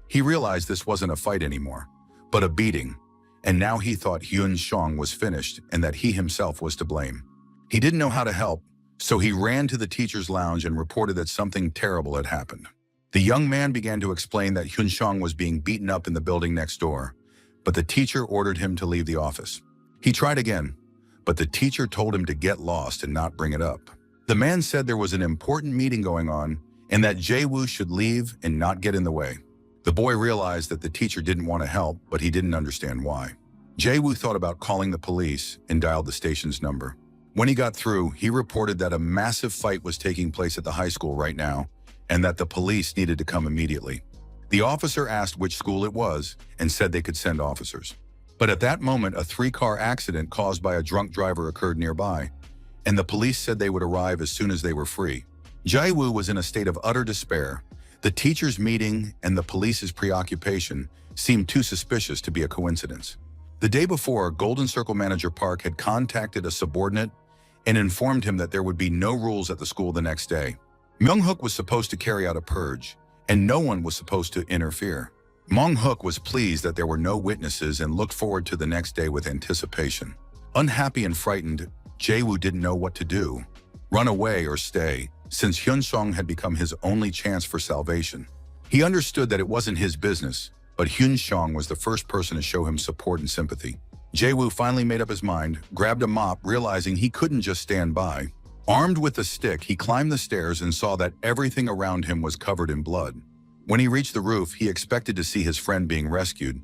He realized this wasn't a fight anymore, but a beating, and now he thought Hyun-sung was finished and that he himself was to blame. He didn't know how to help, so he ran to the teacher's lounge and reported that something terrible had happened. The young man began to explain that Hyun-sung was being beaten up in the building next door, but the teacher ordered him to leave the office. He tried again, but the teacher told him to get lost and not bring it up. The man said there was an important meeting going on and that Jae-woo should leave and not get in the way. The boy realized that the teacher didn't want to help, but he didn't understand why. Jae-woo thought about calling the police and dialed the station's number. When he got through, he reported that a massive fight was taking place at the high school right now and that the police needed to come immediately. The officer asked which school it was and said they could send officers. But at that moment, a 3-car accident caused by a drunk driver occurred nearby, and the police said they would arrive as soon as they were free. Jae-woo was in a state of utter despair. The teacher's meeting and the police's preoccupation seemed too suspicious to be a coincidence. The day before, Golden Circle manager Park had contacted a subordinate and informed him that there would be no rules at the school the next day. Myung-hook was supposed to carry out a purge, and no one was supposed to interfere. Myung-hook was pleased that there were no witnesses and looked forward to the next day with anticipation. Unhappy and frightened, Jae-woo didn't know what to do, run away or stay, since Hyun-sung had become his only chance for salvation. He understood that it wasn't his business, but Hyun-sung was the first person to show him support and sympathy. Jae-woo finally made up his mind, grabbed a mop, realizing he couldn't just stand by. Armed with a stick, he climbed the stairs and saw that everything around him was covered in blood. When he reached the roof, he expected to see his friend being rescued,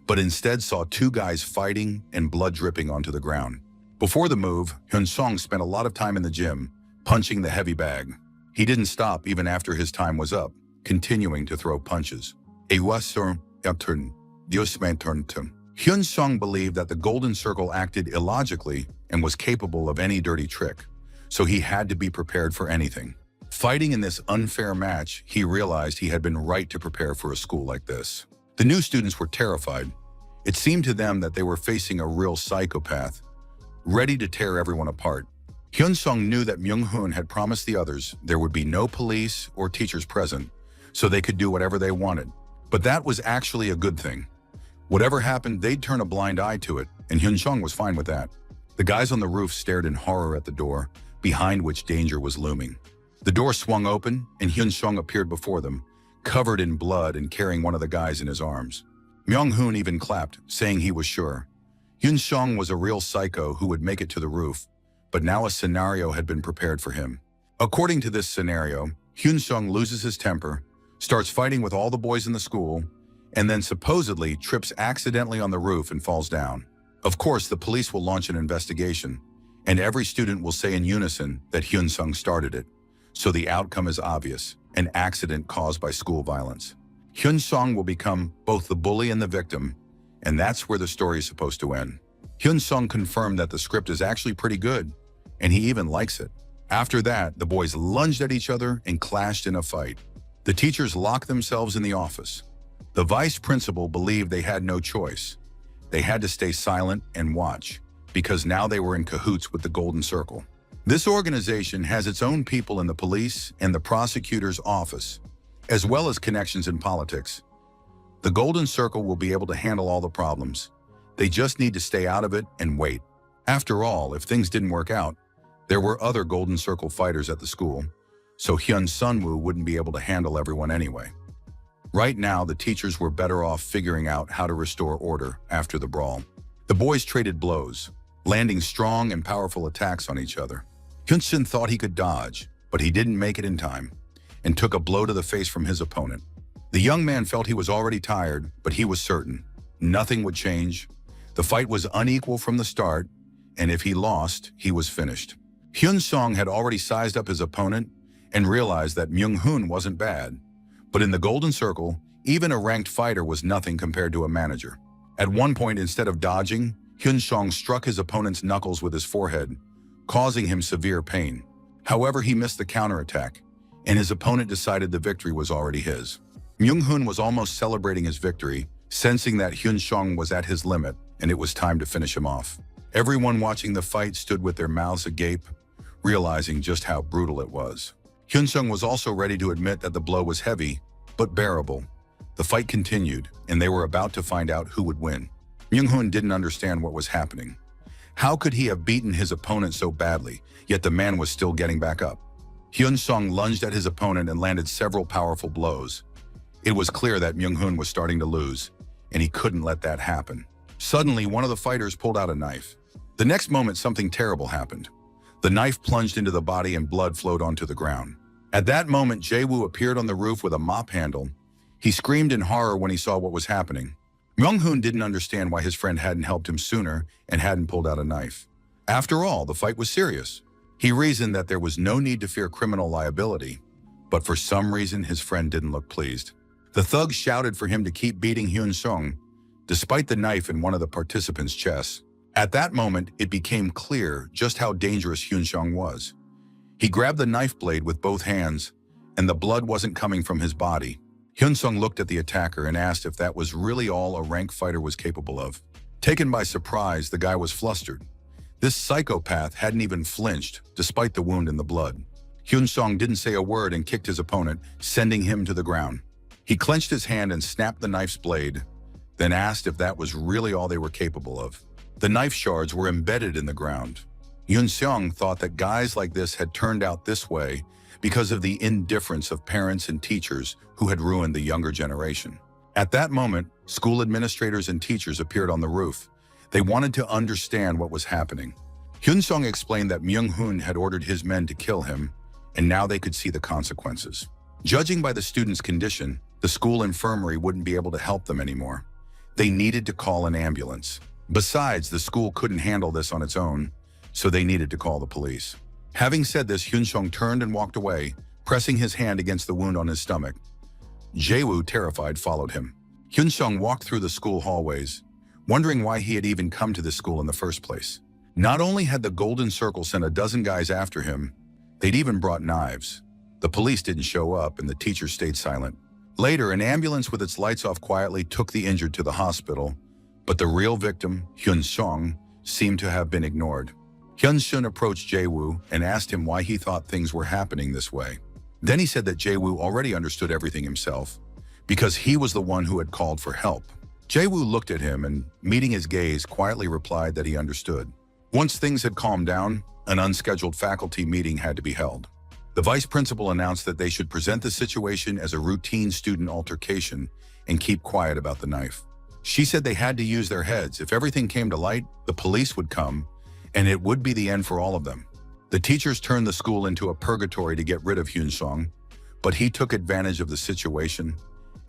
but instead saw 2 guys fighting and blood dripping onto the ground. Before the move, Hyun-sung spent a lot of time in the gym, punching the heavy bag. He didn't stop even after his time was up, continuing to throw punches. Hyun-sung believed that the Golden Circle acted illogically and was capable of any dirty trick, so he had to be prepared for anything. Fighting in this unfair match, he realized he had been right to prepare for a school like this. The new students were terrified. It seemed to them that they were facing a real psychopath, ready to tear everyone apart. Hyun-sung knew that Myung-hoon had promised the others there would be no police or teachers present, so they could do whatever they wanted. But that was actually a good thing. Whatever happened, they'd turn a blind eye to it, and Hyun-sung was fine with that. The guys on the roof stared in horror at the door, behind which danger was looming. The door swung open, and Hyun-sung appeared before them, covered in blood and carrying one of the guys in his arms. Myung-hoon even clapped, saying he was sure. Hyun-sung was a real psycho who would make it to the roof, but now a scenario had been prepared for him. According to this scenario, Hyun-sung loses his temper, starts fighting with all the boys in the school, and then supposedly trips accidentally on the roof and falls down. Of course, the police will launch an investigation, and every student will say in unison that Hyun-sung started it. So the outcome is obvious, an accident caused by school violence. Hyun-sung will become both the bully and the victim, and that's where the story is supposed to end. Hyun-sung confirmed that the script is actually pretty good, and he even likes it. After that, the boys lunged at each other and clashed in a fight. The teachers locked themselves in the office. The vice principal believed they had no choice. They had to stay silent and watch, because now they were in cahoots with the Golden Circle. This organization has its own people in the police and the prosecutor's office, as well as connections in politics. The Golden Circle will be able to handle all the problems. They just need to stay out of it and wait. After all, if things didn't work out, there were other Golden Circle fighters at the school, so Hyun Sunwoo wouldn't be able to handle everyone anyway. Right now, the teachers were better off figuring out how to restore order after the brawl. The boys traded blows, landing strong and powerful attacks on each other. Hyun-sung thought he could dodge, but he didn't make it in time, and took a blow to the face from his opponent. The young man felt he was already tired, but he was certain nothing would change. The fight was unequal from the start, and if he lost, he was finished. Hyun-sung had already sized up his opponent and realized that Myung-hoon wasn't bad. But in the Golden Circle, even a ranked fighter was nothing compared to a manager. At one point, instead of dodging, Hyun-sung struck his opponent's knuckles with his forehead, causing him severe pain. However, he missed the counterattack, and his opponent decided the victory was already his. Myung-hoon was almost celebrating his victory, sensing that Hyun-sung was at his limit, and it was time to finish him off. Everyone watching the fight stood with their mouths agape, realizing just how brutal it was. Hyun-sung was also ready to admit that the blow was heavy, but bearable. The fight continued, and they were about to find out who would win. Myung-hoon didn't understand what was happening. How could he have beaten his opponent so badly, yet the man was still getting back up? Hyun-sung lunged at his opponent and landed several powerful blows. It was clear that Myung-hoon was starting to lose, and he couldn't let that happen. Suddenly, one of the fighters pulled out a knife. The next moment, something terrible happened. The knife plunged into the body and blood flowed onto the ground. At that moment, Jae-woo appeared on the roof with a mop handle. He screamed in horror when he saw what was happening. Myung-hoon didn't understand why his friend hadn't helped him sooner and hadn't pulled out a knife. After all, the fight was serious. He reasoned that there was no need to fear criminal liability, but for some reason his friend didn't look pleased. The thug shouted for him to keep beating Hyun-sung, despite the knife in one of the participants' chests. At that moment, it became clear just how dangerous Hyun-sung was. He grabbed the knife blade with both hands, and the blood wasn't coming from his body. Hyun-sung looked at the attacker and asked if that was really all a rank fighter was capable of. Taken by surprise, the guy was flustered. This psychopath hadn't even flinched, despite the wound in the blood. Hyun-sung didn't say a word and kicked his opponent, sending him to the ground. He clenched his hand and snapped the knife's blade, then asked if that was really all they were capable of. The knife shards were embedded in the ground. Hyun-sung thought that guys like this had turned out this way because of the indifference of parents and teachers who had ruined the younger generation. At that moment, school administrators and teachers appeared on the roof. They wanted to understand what was happening. Hyun-sung explained that Myung-hoon had ordered his men to kill him, and now they could see the consequences. Judging by the students' condition, the school infirmary wouldn't be able to help them anymore. They needed to call an ambulance. Besides, the school couldn't handle this on its own, so they needed to call the police. Having said this, Hyun-sung turned and walked away, pressing his hand against the wound on his stomach. Jae-woo, terrified, followed him. Hyun-sung walked through the school hallways, wondering why he had even come to this school in the first place. Not only had the Golden Circle sent a dozen guys after him, they'd even brought knives. The police didn't show up and the teachers stayed silent. Later, an ambulance with its lights off quietly took the injured to the hospital, but the real victim, Hyun-sung, seemed to have been ignored. Hyun-sun approached Jae-woo and asked him why he thought things were happening this way. Then he said that Jae-woo already understood everything himself, because he was the one who had called for help. Jae-woo looked at him and, meeting his gaze, quietly replied that he understood. Once things had calmed down, an unscheduled faculty meeting had to be held. The vice principal announced that they should present the situation as a routine student altercation and keep quiet about the knife. She said they had to use their heads. If everything came to light, the police would come, and it would be the end for all of them. The teachers turned the school into a purgatory to get rid of Hyun-sung, but he took advantage of the situation,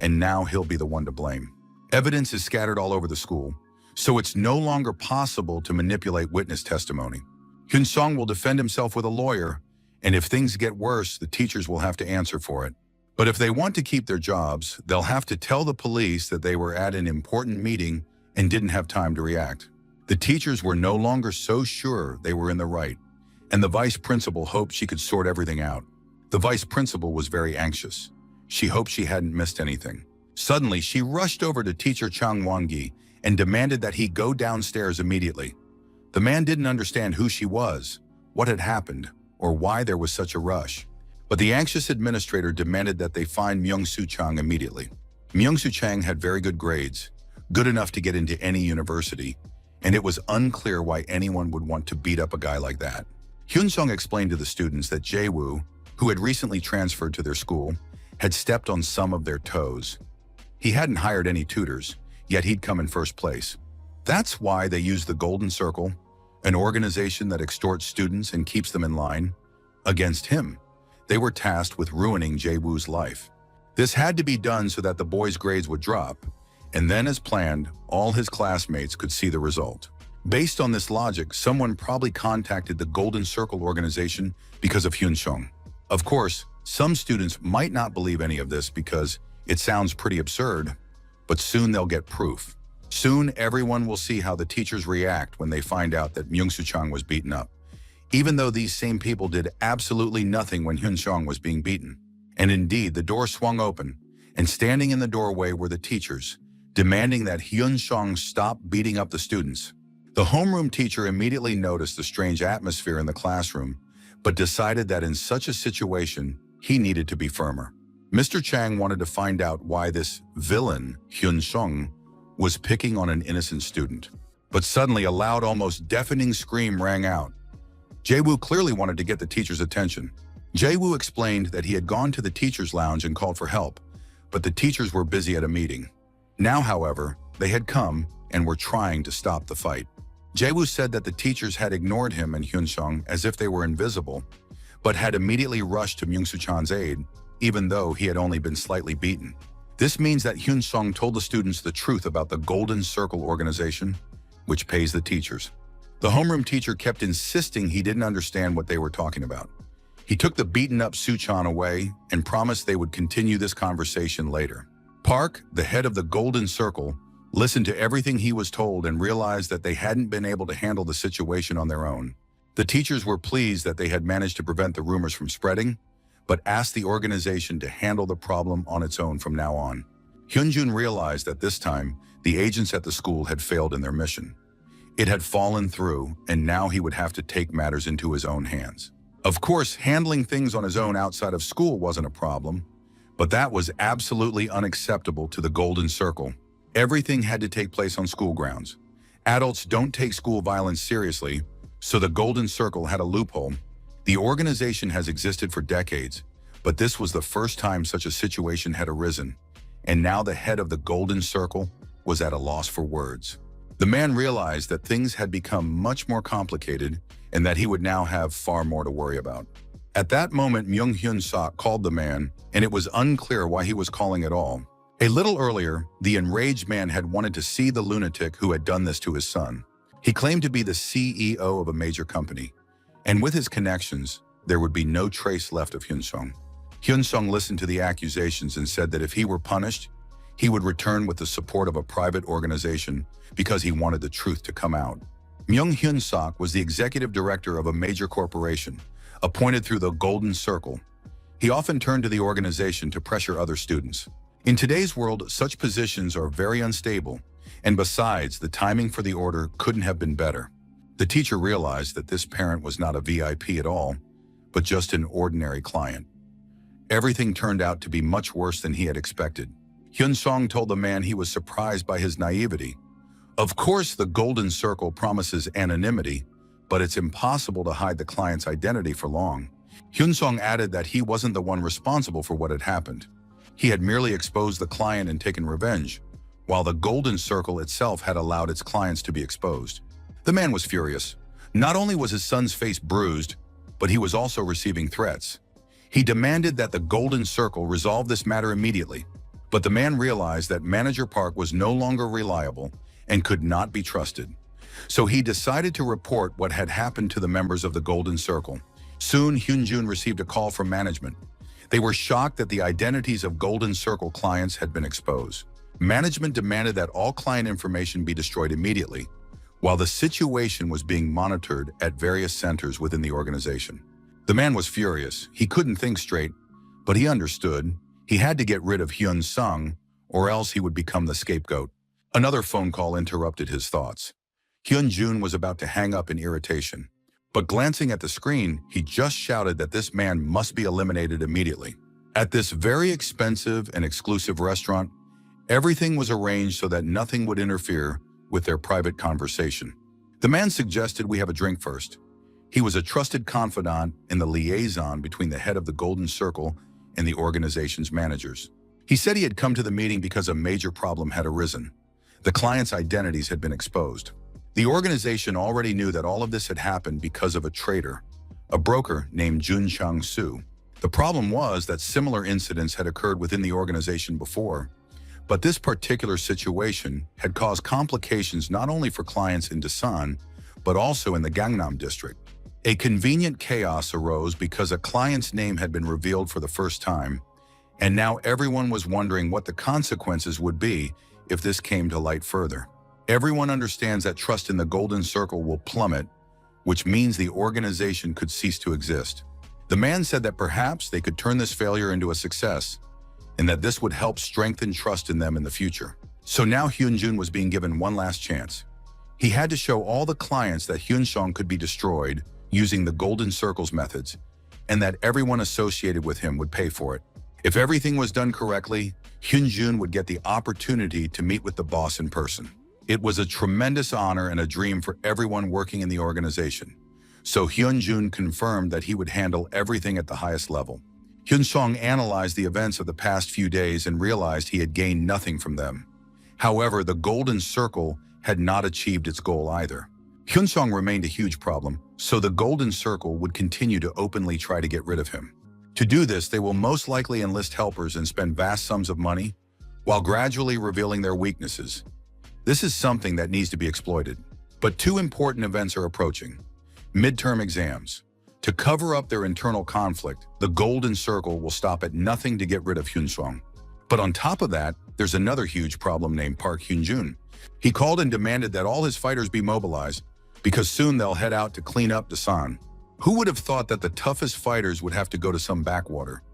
and now he'll be the one to blame. Evidence is scattered all over the school, so it's no longer possible to manipulate witness testimony. Hyun-sung will defend himself with a lawyer, and if things get worse, the teachers will have to answer for it. But if they want to keep their jobs, they'll have to tell the police that they were at an important meeting and didn't have time to react. The teachers were no longer so sure they were in the right, and the vice principal hoped she could sort everything out. The vice principal was very anxious. She hoped she hadn't missed anything. Suddenly, she rushed over to teacher Chang Won-gi and demanded that he go downstairs immediately. The man didn't understand who she was, what had happened, or why there was such a rush. But the anxious administrator demanded that they find Myung-soo Chang immediately. Myung-soo Chang had very good grades, good enough to get into any university, and it was unclear why anyone would want to beat up a guy like that. Hyun-sung explained to the students that Jae-woo, who had recently transferred to their school, had stepped on some of their toes. He hadn't hired any tutors, yet he'd come in first place. That's why they used the Golden Circle, an organization that extorts students and keeps them in line, against him. They were tasked with ruining Jae-woo's life. This had to be done so that the boy's grades would drop, and then as planned, all his classmates could see the result. Based on this logic, someone probably contacted the Golden Circle organization because of Hyun-sung. Of course, some students might not believe any of this because it sounds pretty absurd, but soon they'll get proof. Soon everyone will see how the teachers react when they find out that Myung-soo Chang was beaten up, even though these same people did absolutely nothing when Hyun-sung was being beaten. And indeed, the door swung open, and standing in the doorway were the teachers, demanding that Hyun-sung stop beating up the students. The homeroom teacher immediately noticed the strange atmosphere in the classroom, but decided that in such a situation, he needed to be firmer. Mr. Chang wanted to find out why this villain, Hyun-sung, was picking on an innocent student. But suddenly a loud, almost deafening scream rang out. Jae-woo clearly wanted to get the teacher's attention. Jae-woo explained that he had gone to the teacher's lounge and called for help, but the teachers were busy at a meeting. Now, however, they had come and were trying to stop the fight. Jae-woo said that the teachers had ignored him and Hyun-sung as if they were invisible, but had immediately rushed to Myung-soo Chan's aid, even though he had only been slightly beaten. This means that Hyun-sung told the students the truth about the Golden Circle organization, which pays the teachers. The homeroom teacher kept insisting he didn't understand what they were talking about. He took the beaten-up Soo-chan away and promised they would continue this conversation later. Park, the head of the Golden Circle, listened to everything he was told and realized that they hadn't been able to handle the situation on their own. The teachers were pleased that they had managed to prevent the rumors from spreading, but asked the organization to handle the problem on its own from now on. Hyunjun realized that this time, the agents at the school had failed in their mission. It had fallen through, and now he would have to take matters into his own hands. Of course, handling things on his own outside of school wasn't a problem, but that was absolutely unacceptable to the Golden Circle. Everything had to take place on school grounds. Adults don't take school violence seriously, so the Golden Circle had a loophole. The organization has existed for decades, but this was the first time such a situation had arisen, and now the head of the Golden Circle was at a loss for words. The man realized that things had become much more complicated and that he would now have far more to worry about. At that moment, Myung-hyun-sok called the man, and it was unclear why he was calling at all. A little earlier, the enraged man had wanted to see the lunatic who had done this to his son. He claimed to be the CEO of a major company, and with his connections, there would be no trace left of Hyun-sung. Hyun-sung listened to the accusations and said that if he were punished, he would return with the support of a private organization because he wanted the truth to come out. Myung-hyun-sok was the executive director of a major corporation, appointed through the Golden Circle. He often turned to the organization to pressure other students. In today's world, such positions are very unstable, and besides, the timing for the order couldn't have been better. The teacher realized that this parent was not a VIP at all, but just an ordinary client. Everything turned out to be much worse than he had expected. Hyun-sung told the man he was surprised by his naivety. Of course, the Golden Circle promises anonymity, but it's impossible to hide the client's identity for long. Hyun-sung added that he wasn't the one responsible for what had happened. He had merely exposed the client and taken revenge, while the Golden Circle itself had allowed its clients to be exposed. The man was furious. Not only was his son's face bruised, but he was also receiving threats. He demanded that the Golden Circle resolve this matter immediately, but the man realized that Manager Park was no longer reliable and could not be trusted. So he decided to report what had happened to the members of the Golden Circle. Soon, Hyun-jun received a call from management. They were shocked that the identities of Golden Circle clients had been exposed. Management demanded that all client information be destroyed immediately, while the situation was being monitored at various centers within the organization. The man was furious. He couldn't think straight, but he understood. He had to get rid of Hyun-sung, or else he would become the scapegoat. Another phone call interrupted his thoughts. Hyun-jun was about to hang up in irritation, but glancing at the screen, he just shouted that this man must be eliminated immediately. At this very expensive and exclusive restaurant, everything was arranged so that nothing would interfere with their private conversation. The man suggested we have a drink first. He was a trusted confidant and the liaison between the head of the Golden Circle and the organization's managers. He said he had come to the meeting because a major problem had arisen. The clients' identities had been exposed. The organization already knew that all of this had happened because of a traitor, a broker named Jun Chang-soo. The problem was that similar incidents had occurred within the organization before, but this particular situation had caused complications not only for clients in Dasan, but also in the Gangnam district. A convenient chaos arose because a client's name had been revealed for the first time, and now everyone was wondering what the consequences would be if this came to light further. Everyone understands that trust in the Golden Circle will plummet, which means the organization could cease to exist. The man said that perhaps they could turn this failure into a success, and that this would help strengthen trust in them in the future. So now Hyun-jun was being given one last chance. He had to show all the clients that Hyun-sung could be destroyed using the Golden Circle's methods, and that everyone associated with him would pay for it. If everything was done correctly, Hyun-jun would get the opportunity to meet with the boss in person. It was a tremendous honor and a dream for everyone working in the organization. So Hyun-jun confirmed that he would handle everything at the highest level. Hyun-sung analyzed the events of the past few days and realized he had gained nothing from them. However, the Golden Circle had not achieved its goal either. Hyun-sung remained a huge problem, so the Golden Circle would continue to openly try to get rid of him. To do this, they will most likely enlist helpers and spend vast sums of money, while gradually revealing their weaknesses. This is something that needs to be exploited. But two important events are approaching. Midterm exams. To cover up their internal conflict, the Golden Circle will stop at nothing to get rid of Hyun-sung. But on top of that, there's another huge problem named Park Hyun-jun. He called and demanded that all his fighters be mobilized, because soon they'll head out to clean up Dasan. Who would have thought that the toughest fighters would have to go to some backwater?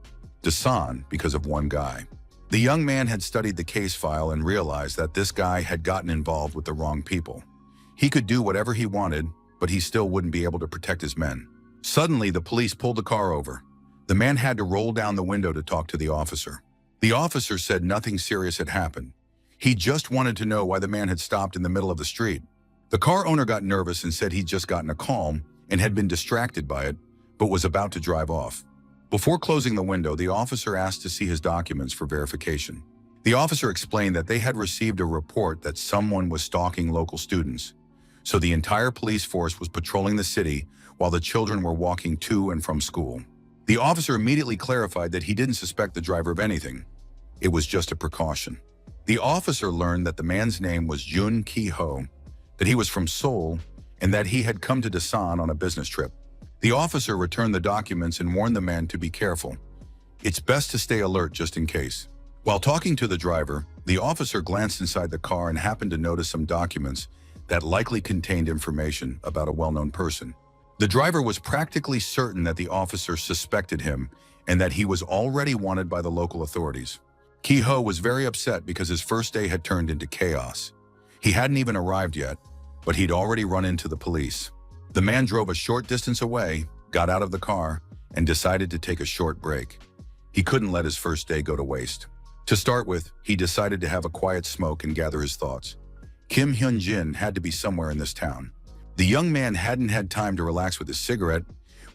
Dasan, because of one guy. The young man had studied the case file and realized that this guy had gotten involved with the wrong people. He could do whatever he wanted, but he still wouldn't be able to protect his men. Suddenly, the police pulled the car over. The man had to roll down the window to talk to the officer. The officer said nothing serious had happened. He just wanted to know why the man had stopped in the middle of the street. The car owner got nervous and said he'd just gotten a call and had been distracted by it, but was about to drive off. Before closing the window, the officer asked to see his documents for verification. The officer explained that they had received a report that someone was stalking local students. So the entire police force was patrolling the city while the children were walking to and from school. The officer immediately clarified that he didn't suspect the driver of anything. It was just a precaution. The officer learned that the man's name was Jun Ki-ho, that he was from Seoul, and that he had come to Dasan on a business trip. The officer returned the documents and warned the man to be careful. It's best to stay alert just in case. While talking to the driver, the officer glanced inside the car and happened to notice some documents that likely contained information about a well-known person. The driver was practically certain that the officer suspected him and that he was already wanted by the local authorities. Ki-ho was very upset because his first day had turned into chaos. He hadn't even arrived yet, but he'd already run into the police. The man drove a short distance away, got out of the car, and decided to take a short break. He couldn't let his first day go to waste. To start with, he decided to have a quiet smoke and gather his thoughts. Kim Hyun-jin had to be somewhere in this town. The young man hadn't had time to relax with his cigarette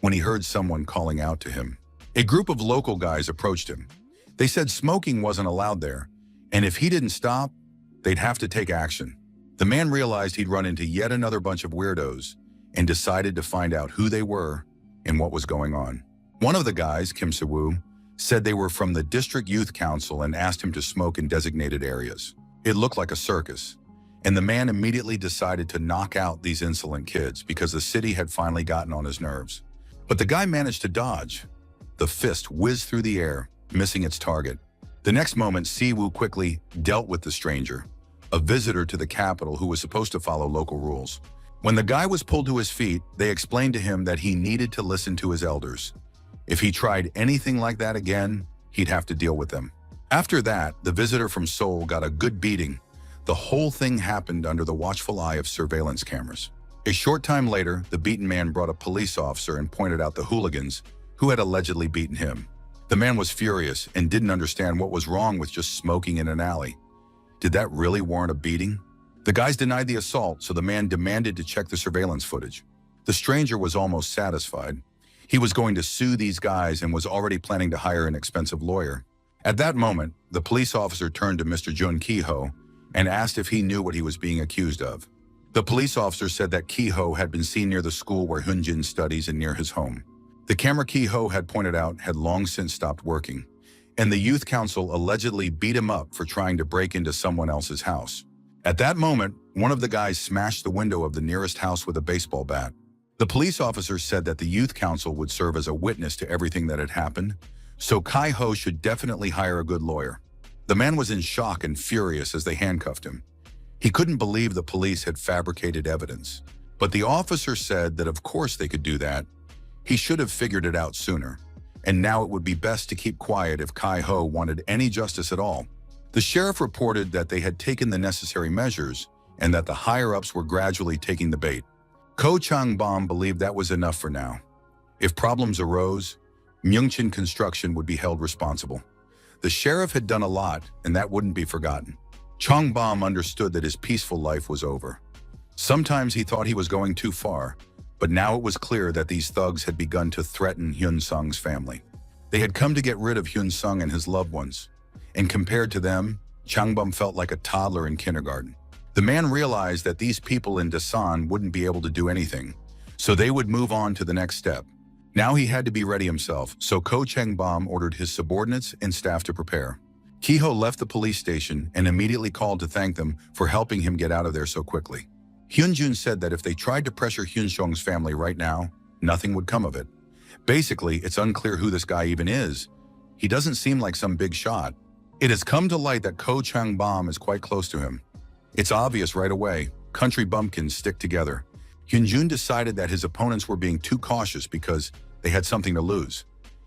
when he heard someone calling out to him. A group of local guys approached him. They said smoking wasn't allowed there, and if he didn't stop, they'd have to take action. The man realized he'd run into yet another bunch of weirdos and decided to find out who they were and what was going on. One of the guys, Kim Se-woo, said they were from the district youth council and asked him to smoke in designated areas. It looked like a circus, and the man immediately decided to knock out these insolent kids because the city had finally gotten on his nerves. But the guy managed to dodge. The fist whizzed through the air, missing its target. The next moment, Si-woo quickly dealt with the stranger, a visitor to the capital who was supposed to follow local rules. When the guy was pulled to his feet, they explained to him that he needed to listen to his elders. If he tried anything like that again, he'd have to deal with them. After that, the visitor from Seoul got a good beating. The whole thing happened under the watchful eye of surveillance cameras. A short time later, the beaten man brought a police officer and pointed out the hooligans who had allegedly beaten him. The man was furious and didn't understand what was wrong with just smoking in an alley. Did that really warrant a beating? The guys denied the assault, so the man demanded to check the surveillance footage. The stranger was almost satisfied. He was going to sue these guys and was already planning to hire an expensive lawyer. At that moment, the police officer turned to Mr. Jun Ki-ho and asked if he knew what he was being accused of. The police officer said that Ki-ho had been seen near the school where Hyun-jin studies and near his home. The camera Ki-ho had pointed out had long since stopped working, and the youth council allegedly beat him up for trying to break into someone else's house. At that moment, one of the guys smashed the window of the nearest house with a baseball bat. The police officer said that the youth council would serve as a witness to everything that had happened, so Ki-ho should definitely hire a good lawyer. The man was in shock and furious as they handcuffed him. He couldn't believe the police had fabricated evidence, but the officer said that of course they could do that. He should have figured it out sooner, and now it would be best to keep quiet if Ki-ho wanted any justice at all. The sheriff reported that they had taken the necessary measures and that the higher-ups were gradually taking the bait. Ko Chang-bom believed that was enough for now. If problems arose, Myungchin Construction would be held responsible. The sheriff had done a lot, and that wouldn't be forgotten. Chang-bom understood that his peaceful life was over. Sometimes he thought he was going too far, but now it was clear that these thugs had begun to threaten Hyun-sung's family. They had come to get rid of Hyun-sung and his loved ones, and compared to them, Chang-bom felt like a toddler in kindergarten. The man realized that these people in Dasan wouldn't be able to do anything, so they would move on to the next step. Now he had to be ready himself, so Ko Chang-bom ordered his subordinates and staff to prepare. Ki-ho left the police station and immediately called to thank them for helping him get out of there so quickly. Hyun-jun said that if they tried to pressure Hyun-sung's family right now, nothing would come of it. Basically, it's unclear who this guy even is. He doesn't seem like some big shot. It has come to light that Ko Chang-bom is quite close to him. It's obvious right away. Country bumpkins stick together. Hyun-jun decided that his opponents were being too cautious because they had something to lose.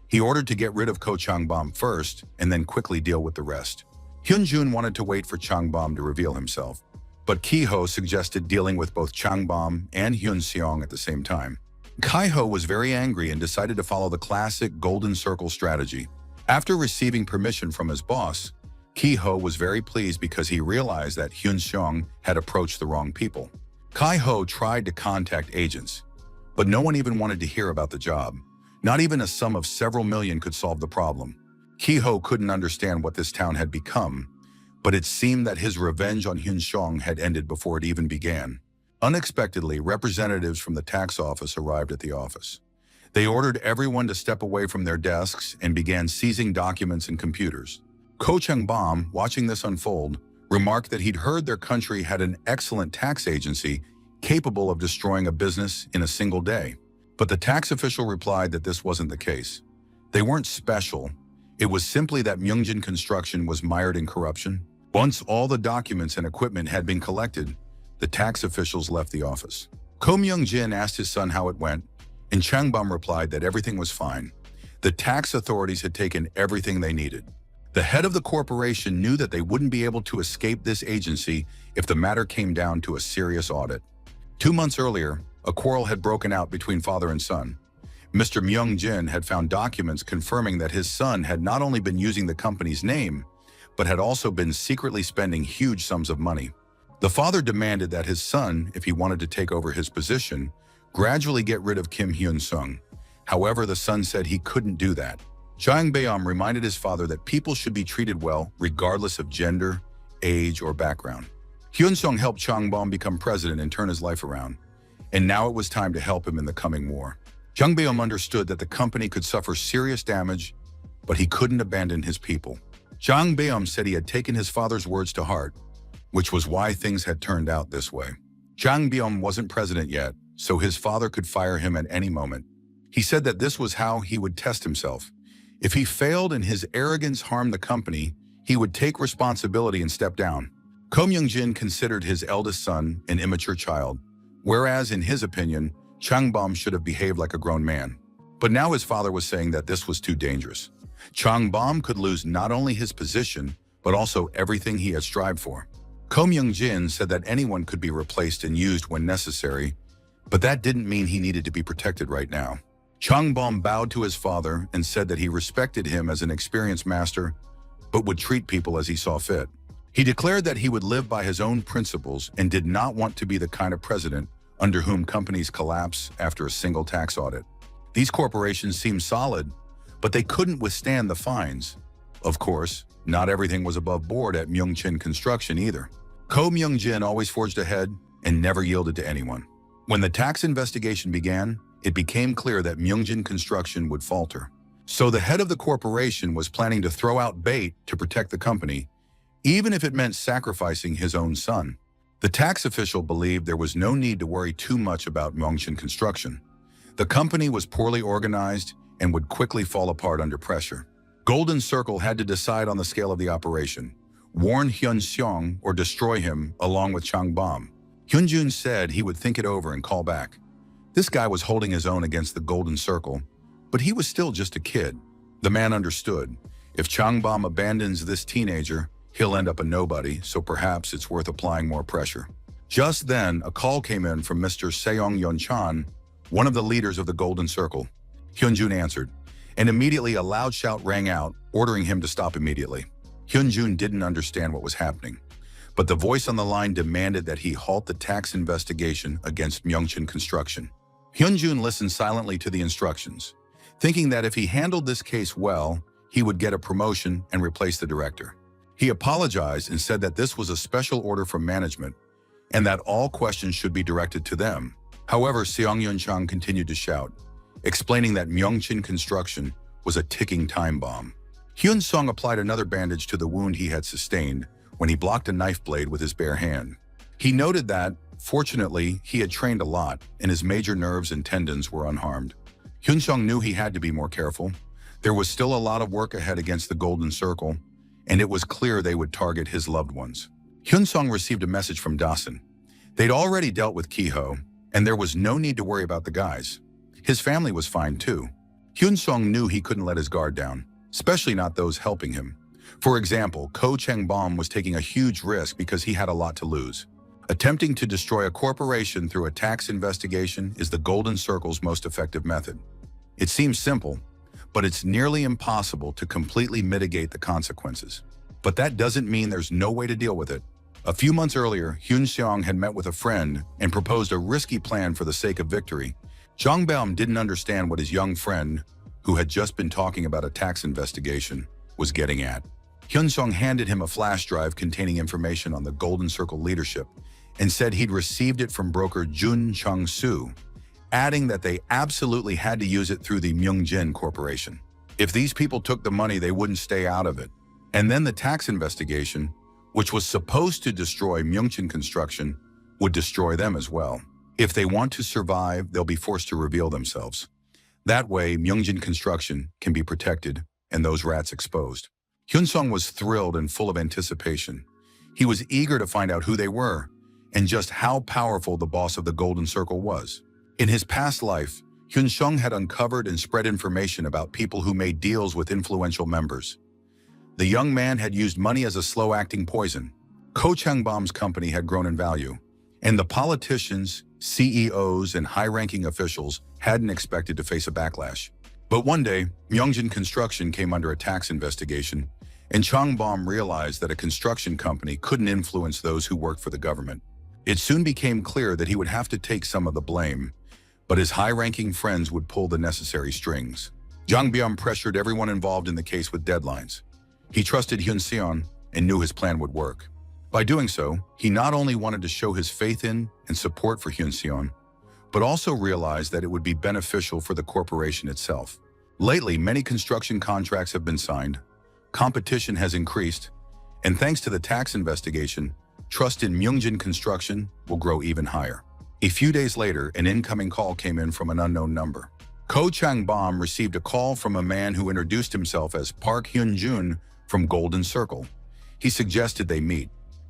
He ordered to get rid of Ko Chang-bom first and then quickly deal with the rest. Hyun-jun wanted to wait for Chang-bom to reveal himself, but Ki-ho suggested dealing with both Chang-bom and Hyun-seong at the same time. Ki-ho was very angry and decided to follow the classic golden circle strategy. After receiving permission from his boss, Ki-ho was very pleased because he realized that Hyun-seong had approached the wrong people. Ki-ho tried to contact agents, but no one even wanted to hear about the job. Not even a sum of several million could solve the problem. Ki-ho couldn't understand what this town had become, but it seemed that his revenge on Hyun-seong had ended before it even began. Unexpectedly, representatives from the tax office arrived at the office. They ordered everyone to step away from their desks and began seizing documents and computers. Ko Chang-bom, watching this unfold, remarked that he'd heard their country had an excellent tax agency capable of destroying a business in a single day. But the tax official replied that this wasn't the case. They weren't special. It was simply that Myungjin Construction was mired in corruption. Once all the documents and equipment had been collected, the tax officials left the office. Ko Myung-jin asked his son how it went, And Changbom replied that everything was fine. The tax authorities had taken everything they needed. The head of the corporation knew that they wouldn't be able to escape this agency if the matter came down to a serious audit. 2 months earlier, a quarrel had broken out between father and son. Mr. Myung-jin had found documents confirming that his son had not only been using the company's name, but had also been secretly spending huge sums of money. The father demanded that his son, if he wanted to take over his position, gradually get rid of Kim Hyun-sung. However, the son said he couldn't do that. Jang Beom reminded his father that people should be treated well regardless of gender, age, or background. Hyun-sung helped Changbom become president and turn his life around, and now it was time to help him in the coming war. Jang Beom understood that the company could suffer serious damage, but he couldn't abandon his people. Jang Beom said he had taken his father's words to heart, which was why things had turned out this way. Jang Beom wasn't president yet, so his father could fire him at any moment. He said that this was how he would test himself. If he failed and his arrogance harmed the company, he would take responsibility and step down. Ko Myung-jin considered his eldest son an immature child, whereas in his opinion, Changbom should have behaved like a grown man. But now his father was saying that this was too dangerous. Changbom could lose not only his position, but also everything he had strived for. Ko Myung-jin said that anyone could be replaced and used when necessary, but that didn't mean he needed to be protected right now. Changbom bowed to his father and said that he respected him as an experienced master, but would treat people as he saw fit. He declared that he would live by his own principles and did not want to be the kind of president under whom companies collapse after a single tax audit. These corporations seemed solid, but they couldn't withstand the fines. Of course, not everything was above board at Myung-jin Construction either. Ko Myung-jin always forged ahead and never yielded to anyone. When the tax investigation began, it became clear that Myung-jin Construction would falter. So the head of the corporation was planning to throw out bait to protect the company, even if it meant sacrificing his own son. The tax official believed there was no need to worry too much about Myung-jin Construction. The company was poorly organized and would quickly fall apart under pressure. Golden Circle had to decide on the scale of the operation, warn Hyun-seong or destroy him along with Changbom. Hyun-jun said he would think it over and call back. This guy was holding his own against the Golden Circle, but he was still just a kid. The man understood. If Changbom abandons this teenager, he'll end up a nobody, so perhaps it's worth applying more pressure. Just then, a call came in from Mr. Seong Yeon-chan, one of the leaders of the Golden Circle. Hyun-jun answered, and immediately a loud shout rang out, ordering him to stop immediately. Hyun-jun didn't understand what was happening, but the voice on the line demanded that he halt the tax investigation against Myung-jin Construction. Hyun-jun listened silently to the instructions, thinking that if he handled this case well, he would get a promotion and replace the director. He apologized and said that this was a special order from management and that all questions should be directed to them. However, Seong Yeon-chan continued to shout, explaining that Myung-jin Construction was a ticking time bomb. Hyun-sung applied another bandage to the wound he had sustained when he blocked a knife blade with his bare hand. He noted that, fortunately, he had trained a lot and his major nerves and tendons were unharmed. Hyun-sung knew he had to be more careful. There was still a lot of work ahead against the Golden Circle, and it was clear they would target his loved ones. Hyun-sung received a message from Dasun. They'd already dealt with Ki-ho, and there was no need to worry about the guys. His family was fine too. Hyun-sung knew he couldn't let his guard down, especially not those helping him. For example, Ko Changbom was taking a huge risk because he had a lot to lose. Attempting to destroy a corporation through a tax investigation is the Golden Circle's most effective method. It seems simple, but it's nearly impossible to completely mitigate the consequences. But that doesn't mean there's no way to deal with it. A few months earlier, Hyun-seong had met with a friend and proposed a risky plan for the sake of victory. Jang Beom didn't understand what his young friend, who had just been talking about a tax investigation, was getting at. Hyun-sung handed him a flash drive containing information on the Golden Circle leadership and said he'd received it from broker Jun Chung-soo, adding that they absolutely had to use it through the Myung-jin Corporation. If these people took the money, they wouldn't stay out of it. And then the tax investigation, which was supposed to destroy Myung-jin Construction, would destroy them as well. If they want to survive, they'll be forced to reveal themselves. That way, Myung-jin Construction can be protected and those rats exposed. Hyun-sung was thrilled and full of anticipation. He was eager to find out who they were and just how powerful the boss of the Golden Circle was. In his past life, Hyun Sung had uncovered and spread information about people who made deals with influential members. The young man had used money as a slow-acting poison. Ko Changbom's company had grown in value, and the politicians, CEOs, and high-ranking officials hadn't expected to face a backlash. But one day, Myeongjin Construction came under a tax investigation, and Changbom realized that a construction company couldn't influence those who worked for the government. It soon became clear that he would have to take some of the blame, but his high-ranking friends would pull the necessary strings. Jang Byum pressured everyone involved in the case with deadlines. He trusted Hyun Seon and knew his plan would work. By doing so, he not only wanted to show his faith in and support for Hyun Seon, but also realized that it would be beneficial for the corporation itself. Lately, many construction contracts have been signed, competition has increased, and thanks to the tax investigation, trust in Myeongjin Construction will grow even higher. A few days later, an incoming call came in from an unknown number. Ko Changbom received a call from a man who introduced himself as Park Hyun-jun from Golden Circle. He suggested they meet.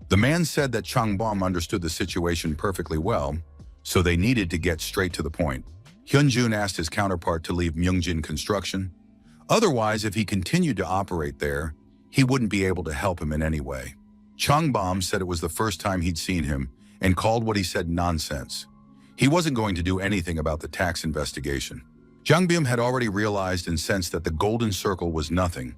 The man said that Changbom understood the situation perfectly well, so they needed to get straight to the point. Hyun-jun asked his counterpart to leave Myeongjin Construction. Otherwise, if he continued to operate there, he wouldn't be able to help him in any way. Changbom said it was the first time he'd seen him and called what he said nonsense. He wasn't going to do anything about the tax investigation. Jang Byum had already realized and sensed that the Golden Circle was nothing,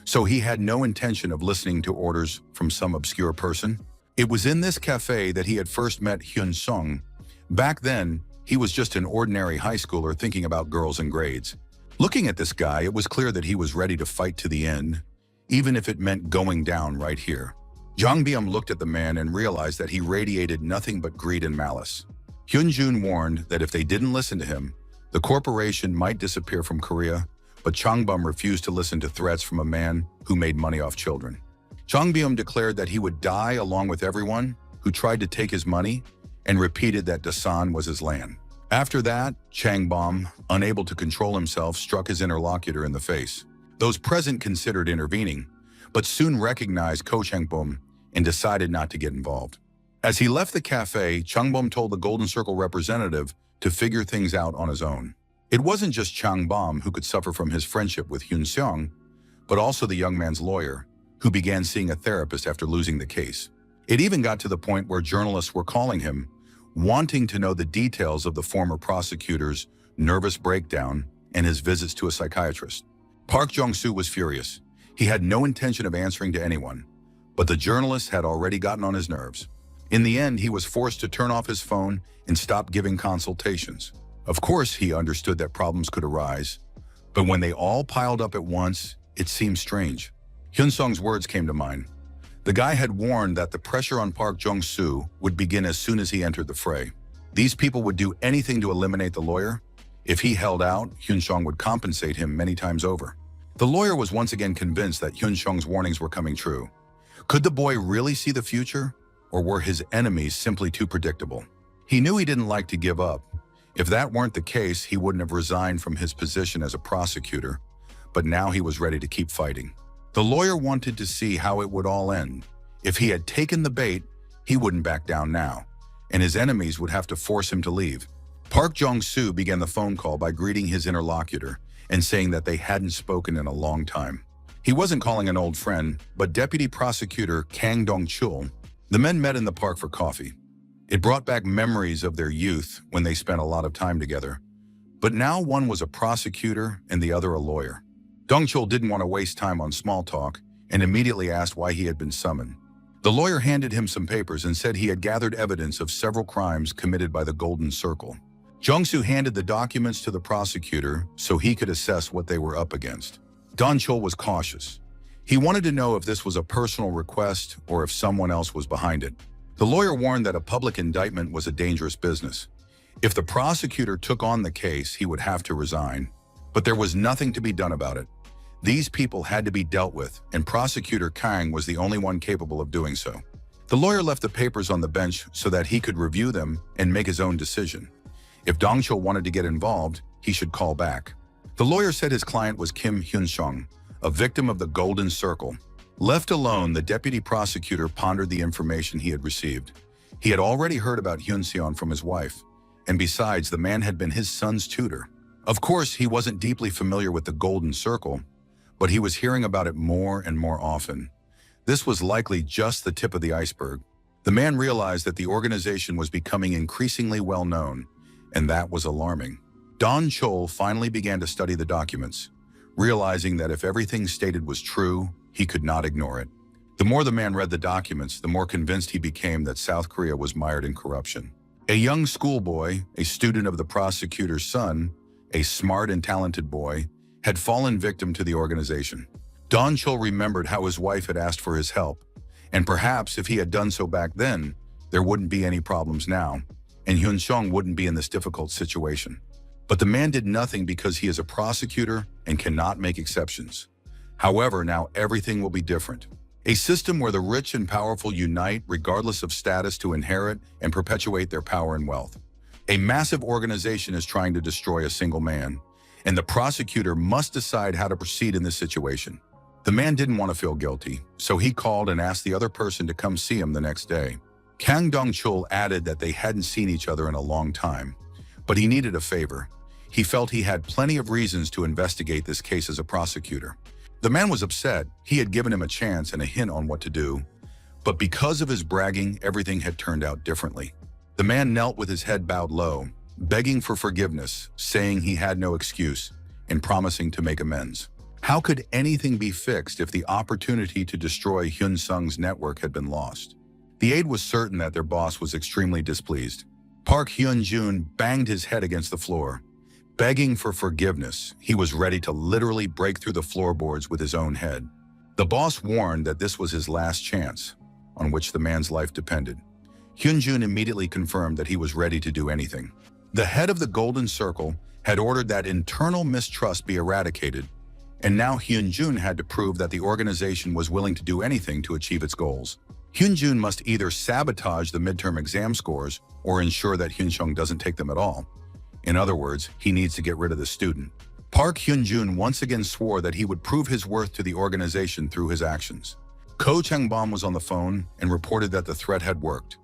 so he had no intention of listening to orders from some obscure person. It was in this cafe that he had first met Hyun Sung. Back then, he was just an ordinary high schooler thinking about girls and grades. Looking at this guy, it was clear that he was ready to fight to the end, even if it meant going down right here. Jang Byum looked at the man and realized that he radiated nothing but greed and malice. Hyun-jun warned that if they didn't listen to him, the corporation might disappear from Korea, but Changbom refused to listen to threats from a man who made money off children. Jang Byum declared that he would die along with everyone who tried to take his money and repeated that Dasan was his land. After that, Changbom, unable to control himself, struck his interlocutor in the face. Those present considered intervening, but soon recognized Ko Changbom and decided not to get involved. As he left the cafe, Changbom told the Golden Circle representative to figure things out on his own. It wasn't just Changbom who could suffer from his friendship with Hyun Seong, but also the young man's lawyer, who began seeing a therapist after losing the case. It even got to the point where journalists were calling him, wanting to know the details of the former prosecutor's nervous breakdown and his visits to a psychiatrist. Park Jong-soo was furious. He had no intention of answering to anyone, but the journalists had already gotten on his nerves. In the end, he was forced to turn off his phone and stop giving consultations. Of course, he understood that problems could arise, but when they all piled up at once, it seemed strange. Hyun Sung's words came to mind. The guy had warned that the pressure on Park Jong-soo would begin as soon as he entered the fray. These people would do anything to eliminate the lawyer. If he held out, Hyun Sung would compensate him many times over. The lawyer was once again convinced that Hyun Sung's warnings were coming true. Could the boy really see the future, or were his enemies simply too predictable? He knew he didn't like to give up. If that weren't the case, he wouldn't have resigned from his position as a prosecutor, but now he was ready to keep fighting. The lawyer wanted to see how it would all end. If he had taken the bait, he wouldn't back down now, and his enemies would have to force him to leave. Park Jong-soo began the phone call by greeting his interlocutor and saying that they hadn't spoken in a long time. He wasn't calling an old friend, but Deputy Prosecutor Kang Dong-chul. The men met in the park for coffee. It brought back memories of their youth when they spent a lot of time together. But now one was a prosecutor and the other a lawyer. Dong-chul didn't want to waste time on small talk and immediately asked why he had been summoned. The lawyer handed him some papers and said he had gathered evidence of several crimes committed by the Golden Circle. Jong-soo handed the documents to the prosecutor so he could assess what they were up against. Dong-chul was cautious. He wanted to know if this was a personal request or if someone else was behind it. The lawyer warned that a public indictment was a dangerous business. If the prosecutor took on the case, he would have to resign. But there was nothing to be done about it. These people had to be dealt with, and Prosecutor Kang was the only one capable of doing so. The lawyer left the papers on the bench so that he could review them and make his own decision. If Dong-chul wanted to get involved, he should call back. The lawyer said his client was Kim Hyun-sung, a victim of the Golden Circle. Left alone, the deputy prosecutor pondered the information he had received. He had already heard about Hyun Seon from his wife, and besides, the man had been his son's tutor. Of course, he wasn't deeply familiar with the Golden Circle, but he was hearing about it more and more often. This was likely just the tip of the iceberg. The man realized that the organization was becoming increasingly well known, and that was alarming. Don Chol finally began to study the documents, realizing that if everything stated was true, he could not ignore it. The more the man read the documents, the more convinced he became that South Korea was mired in corruption. A young schoolboy, a student of the prosecutor's son, a smart and talented boy, had fallen victim to the organization. Don Chol remembered how his wife had asked for his help, and perhaps if he had done so back then, there wouldn't be any problems now, and Hyun Sung wouldn't be in this difficult situation. But the man did nothing because he is a prosecutor and cannot make exceptions. However, now everything will be different. A system where the rich and powerful unite regardless of status to inherit and perpetuate their power and wealth. A massive organization is trying to destroy a single man, and the prosecutor must decide how to proceed in this situation. The man didn't want to feel guilty, so he called and asked the other person to come see him the next day. Kang Dong-chul added that they hadn't seen each other in a long time, but he needed a favor. He felt he had plenty of reasons to investigate this case as a prosecutor. The man was upset. He had given him a chance and a hint on what to do, but because of his bragging, everything had turned out differently. The man knelt with his head bowed low, begging for forgiveness, saying he had no excuse, and promising to make amends. How could anything be fixed if the opportunity to destroy Hyun Sung's network had been lost? The aide was certain that their boss was extremely displeased. Park Hyun-jun banged his head against the floor. Begging for forgiveness, he was ready to literally break through the floorboards with his own head. The boss warned that this was his last chance, on which the man's life depended. Hyun-jun immediately confirmed that he was ready to do anything. The head of the Golden Circle had ordered that internal mistrust be eradicated, and now Hyun-jun had to prove that the organization was willing to do anything to achieve its goals. Hyun-jun must either sabotage the midterm exam scores or ensure that Hyun-sung doesn't take them at all. In other words, he needs to get rid of the student. Park Hyun-jun once again swore that he would prove his worth to the organization through his actions. Ko Chang-bom was on the phone and reported that the threat had worked.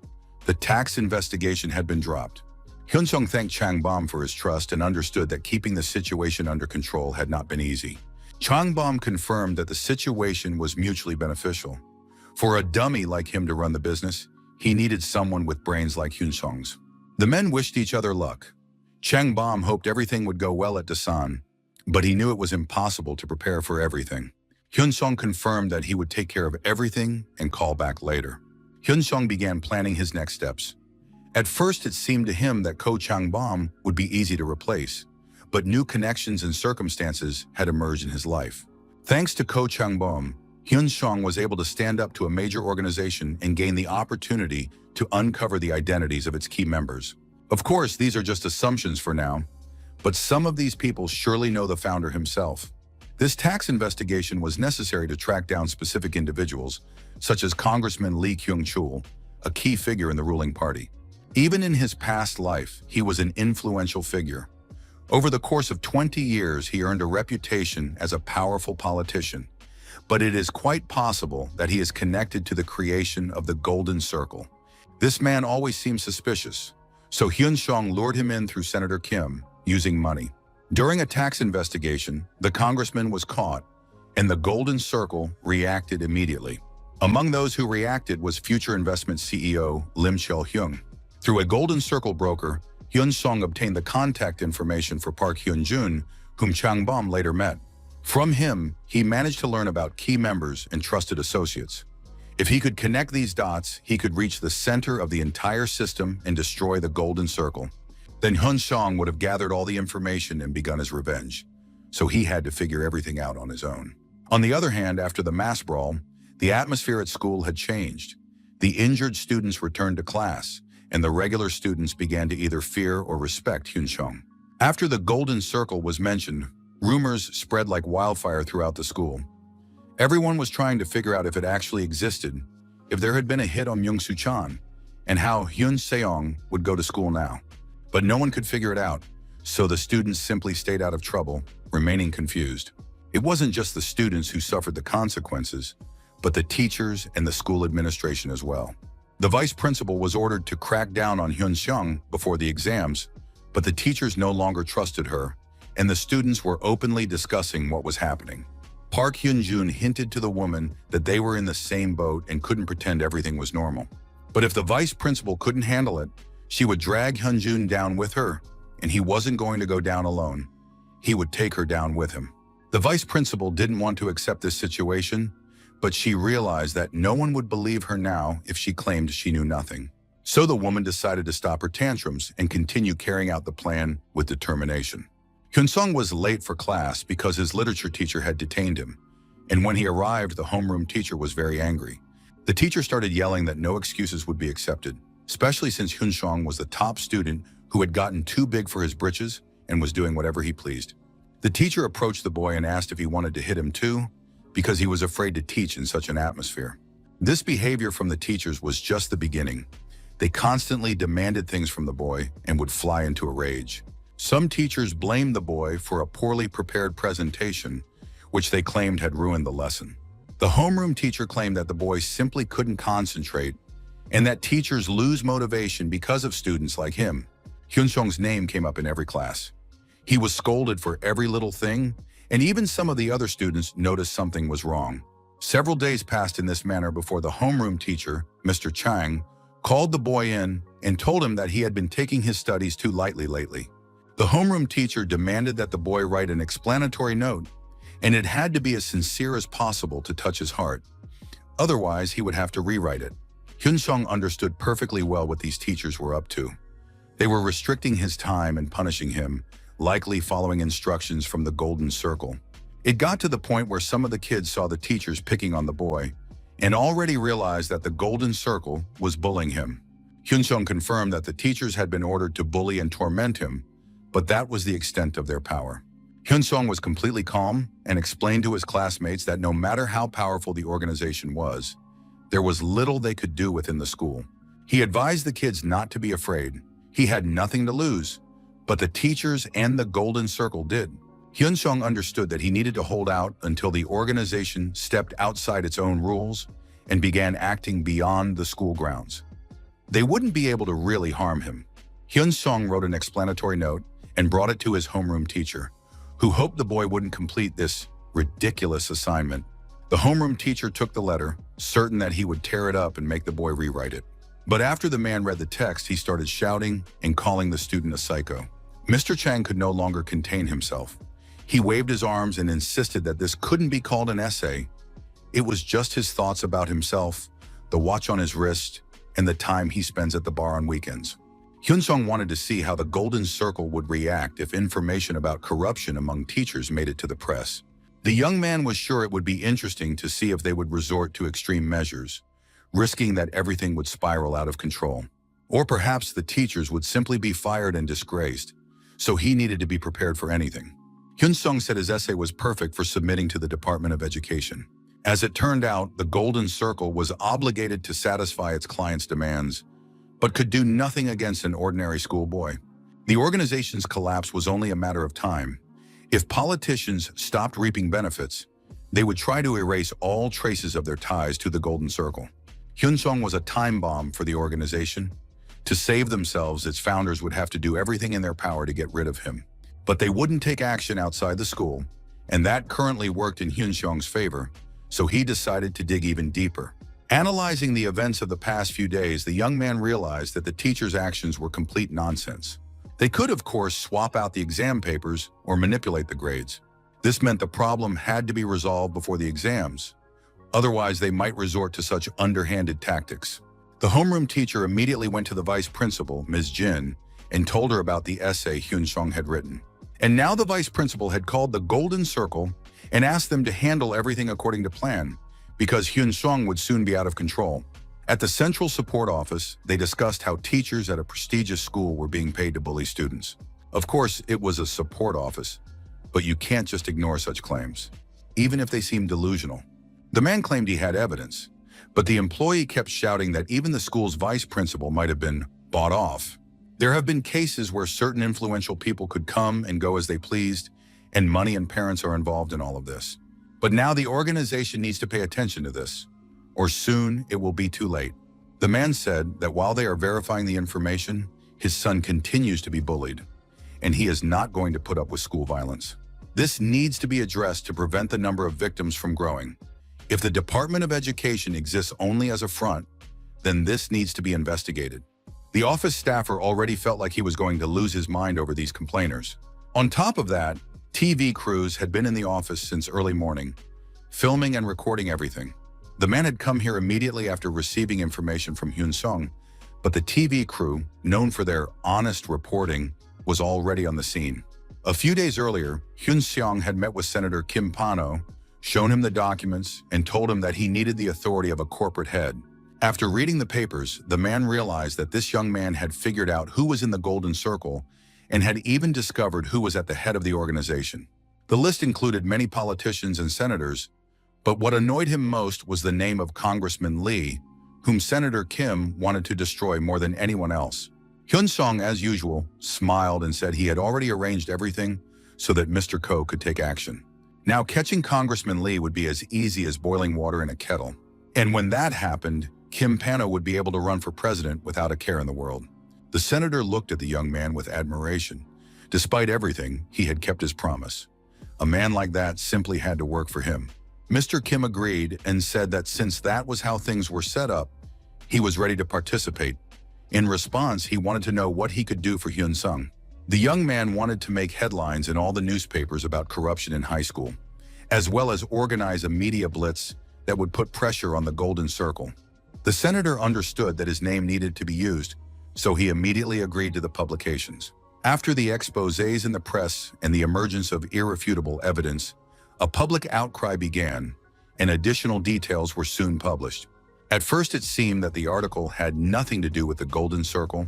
The tax investigation had been dropped. Hyun-sung thanked Chang-bom for his trust and understood that keeping the situation under control had not been easy. Chang-bom confirmed that the situation was mutually beneficial. For a dummy like him to run the business, he needed someone with brains like Hyun-sung's. The men wished each other luck. Chang-bom hoped everything would go well at Dasan, but he knew it was impossible to prepare for everything. Hyun-sung confirmed that he would take care of everything and call back later. Hyun-sung began planning his next steps. At first, it seemed to him that Ko Chang-bom would be easy to replace, but new connections and circumstances had emerged in his life. Thanks to Ko Chang-bom, Hyun-sung was able to stand up to a major organization and gain the opportunity to uncover the identities of its key members. Of course, these are just assumptions for now, but some of these people surely know the founder himself. This tax investigation was necessary to track down specific individuals, such as Congressman Lee Kyung-chul, a key figure in the ruling party. Even in his past life, he was an influential figure. Over the course of 20 years, he earned a reputation as a powerful politician, but it is quite possible that he is connected to the creation of the Golden Circle. This man always seemed suspicious, so Hyun-sung lured him in through Senator Kim, using money. During a tax investigation, the congressman was caught, and the Golden Circle reacted immediately. Among those who reacted was future investment CEO Lim Chel-hyung. Through a Golden Circle broker, Hyun-sung obtained the contact information for Park Hyun-jun, whom Chang-bom later met. From him, he managed to learn about key members and trusted associates. If he could connect these dots, he could reach the center of the entire system and destroy the Golden Circle. Then Hyun-sung would have gathered all the information and begun his revenge, so he had to figure everything out on his own. On the other hand, after the mass brawl, the atmosphere at school had changed. The injured students returned to class, and the regular students began to either fear or respect Hyun-sung. After the Golden Circle was mentioned, rumors spread like wildfire throughout the school. Everyone was trying to figure out if it actually existed, if there had been a hit on Myung-soo Chan, and how Hyun Seong would go to school now. But no one could figure it out, so the students simply stayed out of trouble, remaining confused. It wasn't just the students who suffered the consequences, but the teachers and the school administration as well. The vice principal was ordered to crack down on Hyun-sung before the exams, but the teachers no longer trusted her, and the students were openly discussing what was happening. Park Hyun-jun hinted to the woman that they were in the same boat and couldn't pretend everything was normal. But if the vice principal couldn't handle it, she would drag Hyun-jun down with her, and he wasn't going to go down alone. He would take her down with him. The vice principal didn't want to accept this situation, but she realized that no one would believe her now if she claimed she knew nothing. So the woman decided to stop her tantrums and continue carrying out the plan with determination. Hyun-sung was late for class because his literature teacher had detained him, and when he arrived, the homeroom teacher was very angry. The teacher started yelling that no excuses would be accepted, especially since Hyun-sung was the top student who had gotten too big for his britches and was doing whatever he pleased. The teacher approached the boy and asked if he wanted to hit him too, because he was afraid to teach in such an atmosphere. This behavior from the teachers was just the beginning. They constantly demanded things from the boy and would fly into a rage. Some teachers blamed the boy for a poorly prepared presentation, which they claimed had ruined the lesson. The homeroom teacher claimed that the boy simply couldn't concentrate and that teachers lose motivation because of students like him. Hyun-sung's name came up in every class. He was scolded for every little thing, and even some of the other students noticed something was wrong. Several days passed in this manner before the homeroom teacher, Mr. Chang, called the boy in and told him that he had been taking his studies too lightly lately. The homeroom teacher demanded that the boy write an explanatory note, and it had to be as sincere as possible to touch his heart. Otherwise, he would have to rewrite it. Hyun-sung understood perfectly well what these teachers were up to. They were restricting his time and punishing him, likely following instructions from the Golden Circle. It got to the point where some of the kids saw the teachers picking on the boy and already realized that the Golden Circle was bullying him. Hyun-sung confirmed that the teachers had been ordered to bully and torment him, but that was the extent of their power. Hyun-sung was completely calm and explained to his classmates that no matter how powerful the organization was, there was little they could do within the school. He advised the kids not to be afraid. He had nothing to lose, but the teachers and the Golden Circle did. Hyun-sung understood that he needed to hold out until the organization stepped outside its own rules and began acting beyond the school grounds. They wouldn't be able to really harm him. Hyun-sung wrote an explanatory note and brought it to his homeroom teacher, who hoped the boy wouldn't complete this ridiculous assignment. The homeroom teacher took the letter, certain that he would tear it up and make the boy rewrite it. But after the man read the text, he started shouting and calling the student a psycho. Mr. Chang could no longer contain himself. He waved his arms and insisted that this couldn't be called an essay. It was just his thoughts about himself, the watch on his wrist, and the time he spends at the bar on weekends. Hyun-sung wanted to see how the Golden Circle would react if information about corruption among teachers made it to the press. The young man was sure it would be interesting to see if they would resort to extreme measures, risking that everything would spiral out of control. Or perhaps the teachers would simply be fired and disgraced, so he needed to be prepared for anything. Hyun-sung said his essay was perfect for submitting to the Department of Education. As it turned out, the Golden Circle was obligated to satisfy its clients' demands, but could do nothing against an ordinary schoolboy. The organization's collapse was only a matter of time. If politicians stopped reaping benefits, they would try to erase all traces of their ties to the Golden Circle. Hyun-sung was a time bomb for the organization. To save themselves, its founders would have to do everything in their power to get rid of him. But they wouldn't take action outside the school, and that currently worked in Hyun-sung's favor, so he decided to dig even deeper. Analyzing the events of the past few days, the young man realized that the teachers' actions were complete nonsense. They could, of course, swap out the exam papers or manipulate the grades. This meant the problem had to be resolved before the exams. Otherwise, they might resort to such underhanded tactics. The homeroom teacher immediately went to the vice principal, Ms. Jin, and told her about the essay Hyun-sung had written. And now the vice principal had called the Golden Circle and asked them to handle everything according to plan, because Hyun-sung would soon be out of control. At the Central Support Office, they discussed how teachers at a prestigious school were being paid to bully students. Of course, it was a support office, but you can't just ignore such claims, even if they seem delusional. The man claimed he had evidence, but the employee kept shouting that even the school's vice principal might have been bought off. There have been cases where certain influential people could come and go as they pleased, and money and parents are involved in all of this. But now the organization needs to pay attention to this, or soon it will be too late. The man said that while they are verifying the information, his son continues to be bullied, and he is not going to put up with school violence. This needs to be addressed to prevent the number of victims from growing. If the Department of Education exists only as a front, then this needs to be investigated. The office staffer already felt like he was going to lose his mind over these complainers. On top of that, TV crews had been in the office since early morning, filming and recording everything. The man had come here immediately after receiving information from Hyun Sung, but the TV crew, known for their honest reporting, was already on the scene. A few days earlier, Hyun Sung had met with Senator Kim Pano, shown him the documents, and told him that he needed the authority of a corporate head. After reading the papers, the man realized that this young man had figured out who was in the Golden Circle and had even discovered who was at the head of the organization. The list included many politicians and senators, but what annoyed him most was the name of Congressman Lee, whom Senator Kim wanted to destroy more than anyone else. Hyun Sung, as usual, smiled and said he had already arranged everything so that Mr. Ko could take action. Now, catching Congressman Lee would be as easy as boiling water in a kettle. And when that happened, Kim Pano would be able to run for president without a care in the world. The senator looked at the young man with admiration. Despite everything, he had kept his promise. A man like that simply had to work for him. Mr. Kim agreed and said that since that was how things were set up, he was ready to participate. In response, he wanted to know what he could do for Hyun Sung. The young man wanted to make headlines in all the newspapers about corruption in high school, as well as organize a media blitz that would put pressure on the Golden Circle. The senator understood that his name needed to be used, so he immediately agreed to the publications. After the exposés in the press and the emergence of irrefutable evidence, a public outcry began, and additional details were soon published. At first, it seemed that the article had nothing to do with the Golden Circle,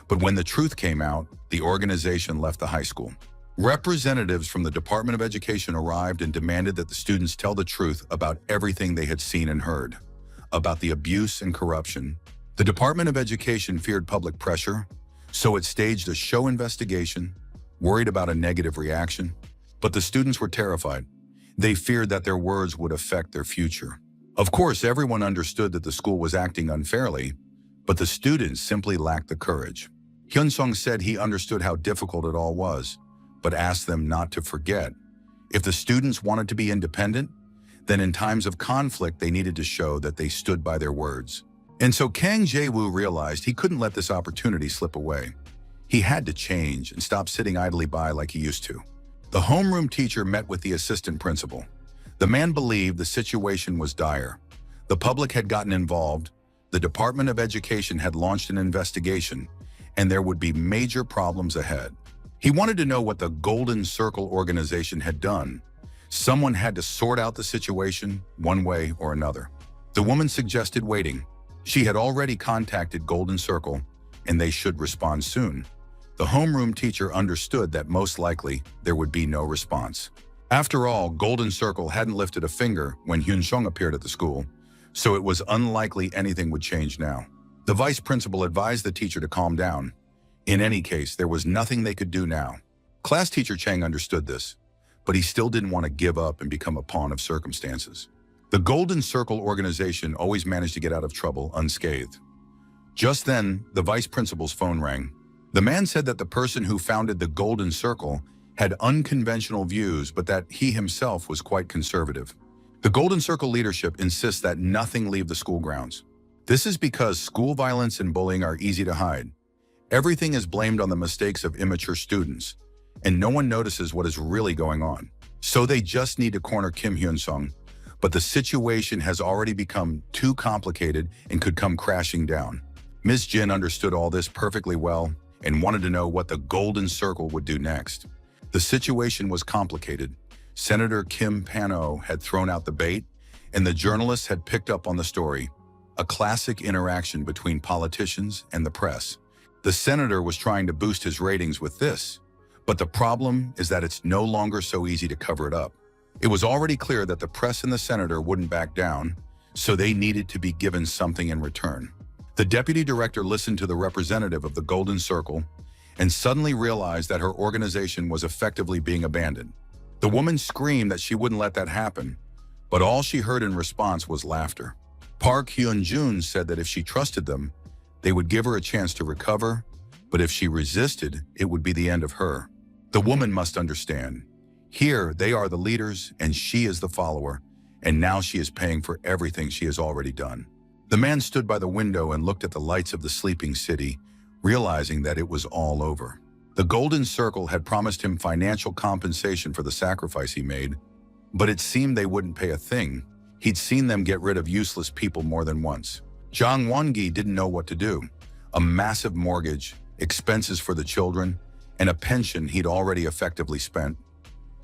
but when the truth came out, the organization left the high school. Representatives from the Department of Education arrived and demanded that the students tell the truth about everything they had seen and heard, about the abuse and corruption. The Department of Education feared public pressure, so it staged a show investigation, worried about a negative reaction. But the students were terrified. They feared that their words would affect their future. Of course, everyone understood that the school was acting unfairly, but the students simply lacked the courage. Hyun Sung said he understood how difficult it all was, but asked them not to forget. If the students wanted to be independent, then in times of conflict they needed to show that they stood by their words. And so Kang Jae-woo realized he couldn't let this opportunity slip away. He had to change and stop sitting idly by like he used to. The homeroom teacher met with the assistant principal. The man believed the situation was dire. The public had gotten involved, the Department of Education had launched an investigation, and there would be major problems ahead. He wanted to know what the Golden Circle organization had done. Someone had to sort out the situation one way or another. The woman suggested waiting. She had already contacted Golden Circle, and they should respond soon. The homeroom teacher understood that most likely there would be no response. After all, Golden Circle hadn't lifted a finger when Hyun Sung appeared at the school, so it was unlikely anything would change now. The vice principal advised the teacher to calm down. In any case, there was nothing they could do now. Class teacher Chang understood this, but he still didn't want to give up and become a pawn of circumstances. The Golden Circle organization always managed to get out of trouble unscathed. Just then, the vice principal's phone rang. The man said that the person who founded the Golden Circle had unconventional views, but that he himself was quite conservative. The Golden Circle leadership insists that nothing leave the school grounds. This is because school violence and bullying are easy to hide. Everything is blamed on the mistakes of immature students, and no one notices what is really going on. So they just need to corner Kim Hyun Sung, but the situation has already become too complicated and could come crashing down. Ms. Jin understood all this perfectly well and wanted to know what the Golden Circle would do next. The situation was complicated. Senator Kim Pano had thrown out the bait, and the journalists had picked up on the story, a classic interaction between politicians and the press. The senator was trying to boost his ratings with this, but the problem is that it's no longer so easy to cover it up. It was already clear that the press and the senator wouldn't back down, so they needed to be given something in return. The deputy director listened to the representative of the Golden Circle and suddenly realized that her organization was effectively being abandoned. The woman screamed that she wouldn't let that happen, but all she heard in response was laughter. Park Hyun-jun said that if she trusted them, they would give her a chance to recover, but if she resisted, it would be the end of her. The woman must understand. Here, they are the leaders, and she is the follower, and now she is paying for everything she has already done. The man stood by the window and looked at the lights of the sleeping city, realizing that it was all over. The Golden Circle had promised him financial compensation for the sacrifice he made, but it seemed they wouldn't pay a thing. He'd seen them get rid of useless people more than once. Zhang Wangi didn't know what to do. A massive mortgage, expenses for the children, and a pension he'd already effectively spent.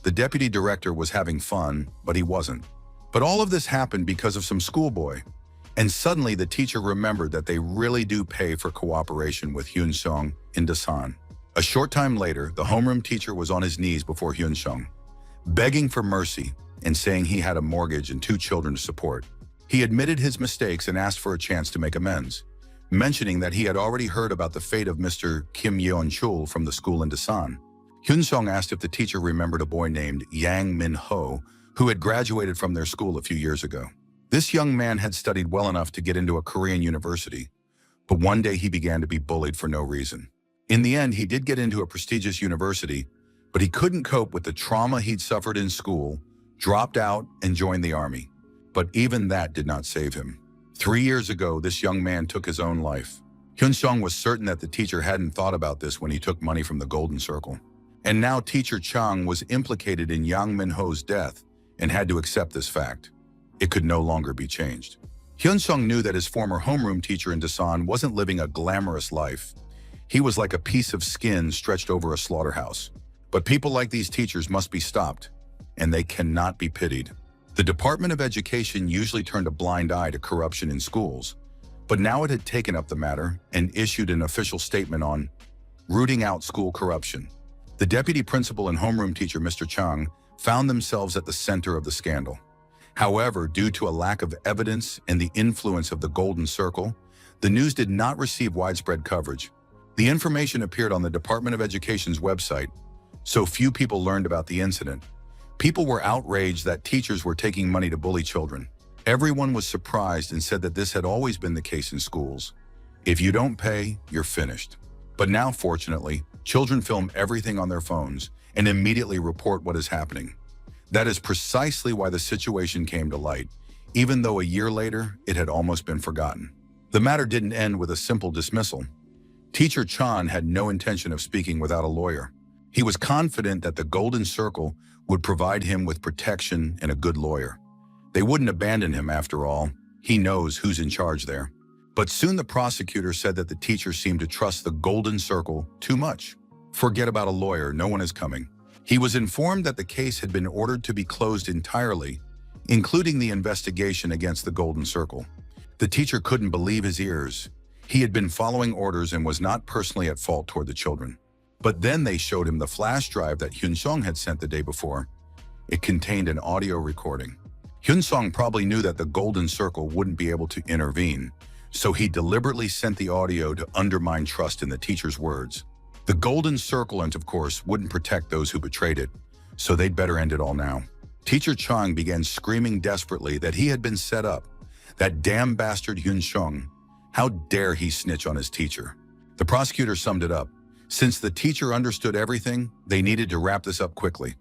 The deputy director was having fun, but he wasn't. But all of this happened because of some schoolboy. And suddenly the teacher remembered that they really do pay for cooperation with Hyun-sung in Dasan. A short time later, the homeroom teacher was on his knees before Hyun-sung, begging for mercy and saying he had a mortgage and 2 children to support. He admitted his mistakes and asked for a chance to make amends, mentioning that he had already heard about the fate of Mr. Kim Yeon-chul from the school in Dasan. Hyun-sung asked if the teacher remembered a boy named Yang Min-ho, who had graduated from their school a few years ago. This young man had studied well enough to get into a Korean university, but one day he began to be bullied for no reason. In the end, he did get into a prestigious university, but he couldn't cope with the trauma he'd suffered in school, dropped out, and joined the army. But even that did not save him. 3 years ago, this young man took his own life. Hyun-sung was certain that the teacher hadn't thought about this when he took money from the Golden Circle. And now teacher Chang was implicated in Yang Min-ho's death and had to accept this fact. It could no longer be changed. Hyun-sung knew that his former homeroom teacher in Dasan wasn't living a glamorous life. He was like a piece of skin stretched over a slaughterhouse. But people like these teachers must be stopped, and they cannot be pitied. The Department of Education usually turned a blind eye to corruption in schools, but now it had taken up the matter and issued an official statement on rooting out school corruption. The deputy principal and homeroom teacher, Mr. Chang, found themselves at the center of the scandal. However, due to a lack of evidence and the influence of the Golden Circle, the news did not receive widespread coverage. The information appeared on the Department of Education's website, so few people learned about the incident. People were outraged that teachers were taking money to bully children. Everyone was surprised and said that this had always been the case in schools. If you don't pay, you're finished. But now, fortunately, children film everything on their phones and immediately report what is happening. That is precisely why the situation came to light, even though a year later, it had almost been forgotten. The matter didn't end with a simple dismissal. Teacher Chan had no intention of speaking without a lawyer. He was confident that the Golden Circle would provide him with protection and a good lawyer. They wouldn't abandon him after all. He knows who's in charge there. But soon the prosecutor said that the teacher seemed to trust the Golden Circle too much. Forget about a lawyer, no one is coming. He was informed that the case had been ordered to be closed entirely, including the investigation against the Golden Circle. The teacher couldn't believe his ears. He had been following orders and was not personally at fault toward the children. But then they showed him the flash drive that Hyun-sung had sent the day before. It contained an audio recording. Hyun-sung probably knew that the Golden Circle wouldn't be able to intervene, so he deliberately sent the audio to undermine trust in the teacher's words. The Golden Circle, and of course, wouldn't protect those who betrayed it, so they'd better end it all now. Teacher Chang began screaming desperately that he had been set up. That damn bastard Hyun-sung. How dare he snitch on his teacher? The prosecutor summed it up. Since the teacher understood everything, they needed to wrap this up quickly.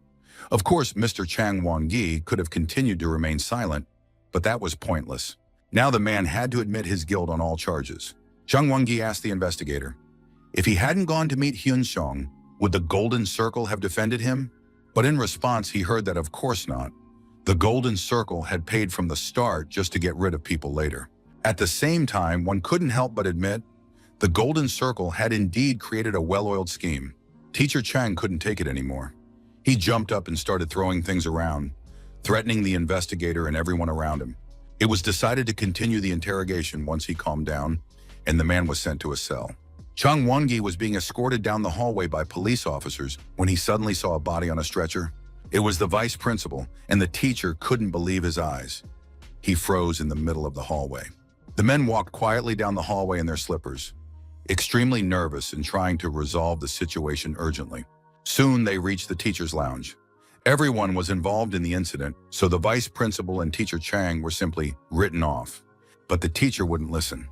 Of course, Mr. Chang Won-gi could have continued to remain silent, but that was pointless. Now the man had to admit his guilt on all charges. Chang Won-gi asked the investigator, if he hadn't gone to meet Hyun-sung, would the Golden Circle have defended him? But in response, he heard that of course not. The Golden Circle had paid from the start just to get rid of people later. At the same time, one couldn't help but admit the Golden Circle had indeed created a well-oiled scheme. Teacher Chang couldn't take it anymore. He jumped up and started throwing things around, threatening the investigator and everyone around him. It was decided to continue the interrogation once he calmed down, and the man was sent to a cell. Chang Won-gi was being escorted down the hallway by police officers when he suddenly saw a body on a stretcher. It was the vice principal, and the teacher couldn't believe his eyes. He froze in the middle of the hallway. The men walked quietly down the hallway in their slippers, extremely nervous and trying to resolve the situation urgently. Soon they reached the teacher's lounge. Everyone was involved in the incident, so the vice principal and teacher Chang were simply written off. But the teacher wouldn't listen.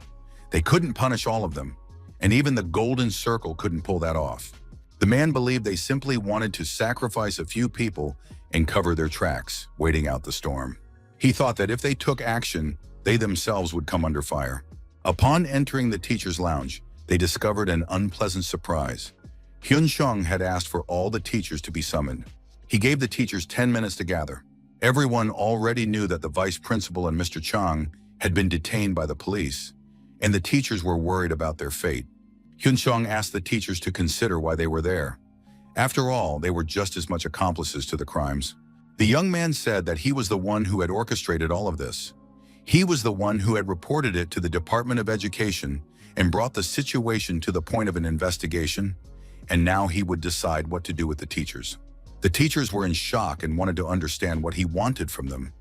They couldn't punish all of them, and even the Golden Circle couldn't pull that off. The man believed they simply wanted to sacrifice a few people and cover their tracks, waiting out the storm. He thought that if they took action, they themselves would come under fire. Upon entering the teacher's lounge, they discovered an unpleasant surprise. Hyun-sung had asked for all the teachers to be summoned. He gave the teachers 10 minutes to gather. Everyone already knew that the vice principal and Mr. Chang had been detained by the police, and the teachers were worried about their fate. Hyun-sung asked the teachers to consider why they were there. After all, they were just as much accomplices to the crimes. The young man said that he was the one who had orchestrated all of this. He was the one who had reported it to the Department of Education and brought the situation to the point of an investigation, and now he would decide what to do with the teachers. The teachers were in shock and wanted to understand what he wanted from them.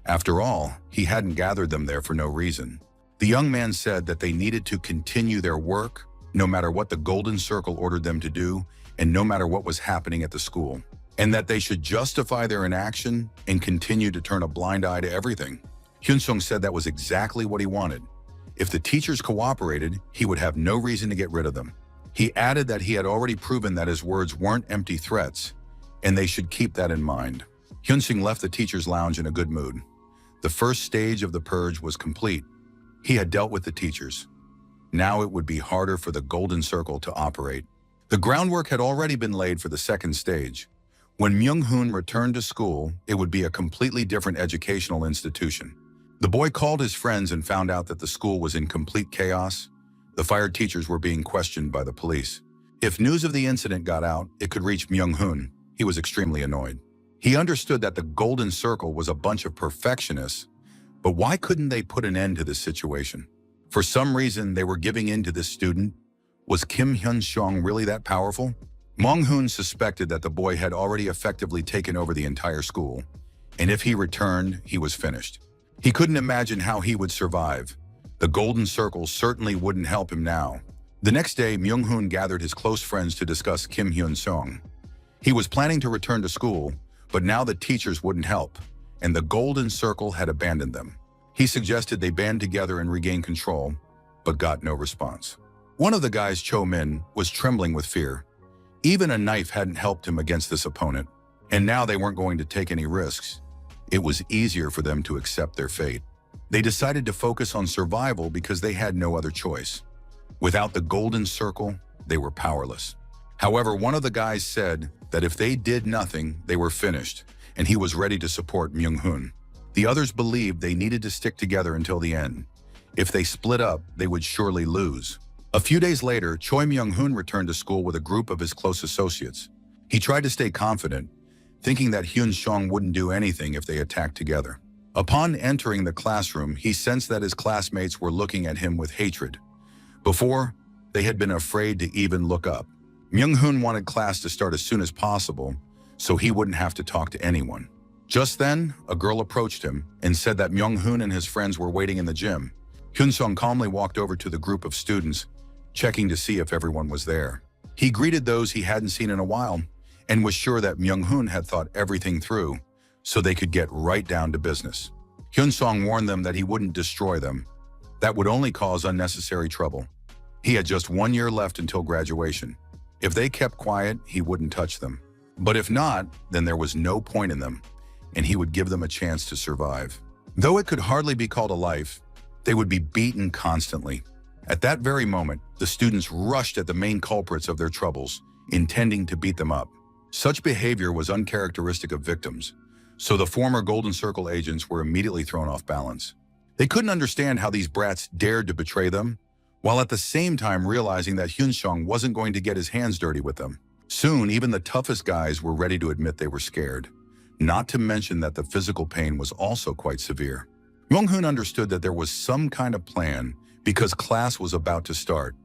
After all, he hadn't gathered them there for no reason. The young man said that they needed to continue their work, no matter what the Golden Circle ordered them to do, and no matter what was happening at the school, and that they should justify their inaction and continue to turn a blind eye to everything. Hyun-sung said that was exactly what he wanted. If the teachers cooperated, he would have no reason to get rid of them. He added that he had already proven that his words weren't empty threats, and they should keep that in mind. Hyun-sung left the teacher's lounge in a good mood. The first stage of the purge was complete. He had dealt with the teachers. Now it would be harder for the Golden Circle to operate. The groundwork had already been laid for the second stage. When Myung-hoon returned to school, it would be a completely different educational institution. The boy called his friends and found out that the school was in complete chaos. The fired teachers were being questioned by the police. If news of the incident got out, it could reach Myung-hoon. He was extremely annoyed. He understood that the Golden Circle was a bunch of perfectionists, but why couldn't they put an end to this situation? For some reason, they were giving in to this student. Was Kim Hyun-sung really that powerful? Myung-hoon suspected that the boy had already effectively taken over the entire school, and if he returned, he was finished. He couldn't imagine how he would survive. The Golden Circle certainly wouldn't help him now. The next day, Myung-hoon gathered his close friends to discuss Kim Hyun-sung. He was planning to return to school, but now the teachers wouldn't help, and the Golden Circle had abandoned them. He suggested they band together and regain control, but got no response. One of the guys, Cho Min, was trembling with fear. Even a knife hadn't helped him against this opponent, and now they weren't going to take any risks. It was easier for them to accept their fate. They decided to focus on survival because they had no other choice. Without the Golden Circle, they were powerless. However, one of the guys said that if they did nothing, they were finished, and he was ready to support Myung-hoon. The others believed they needed to stick together until the end. If they split up, they would surely lose. A few days later, Choi Myung-hoon returned to school with a group of his close associates. He tried to stay confident, thinking that Hyun-sung wouldn't do anything if they attacked together. Upon entering the classroom, he sensed that his classmates were looking at him with hatred. Before, they had been afraid to even look up. Myung-hoon wanted class to start as soon as possible, so he wouldn't have to talk to anyone. Just then, a girl approached him and said that Myung-hoon and his friends were waiting in the gym. Hyun-sung calmly walked over to the group of students, checking to see if everyone was there. He greeted those he hadn't seen in a while and was sure that Myung-hoon had thought everything through so they could get right down to business. Hyun-sung warned them that he wouldn't destroy them. That would only cause unnecessary trouble. He had just 1 year left until graduation. If they kept quiet, he wouldn't touch them. But if not, then there was no point in them, and he would give them a chance to survive. Though it could hardly be called a life, they would be beaten constantly. At that very moment, the students rushed at the main culprits of their troubles, intending to beat them up. Such behavior was uncharacteristic of victims, so the former Golden Circle agents were immediately thrown off balance. They couldn't understand how these brats dared to betray them, while at the same time realizing that Hyun-sung wasn't going to get his hands dirty with them. Soon, even the toughest guys were ready to admit they were scared, not to mention that the physical pain was also quite severe. Myung-hoon understood that there was some kind of plan because class was about to start,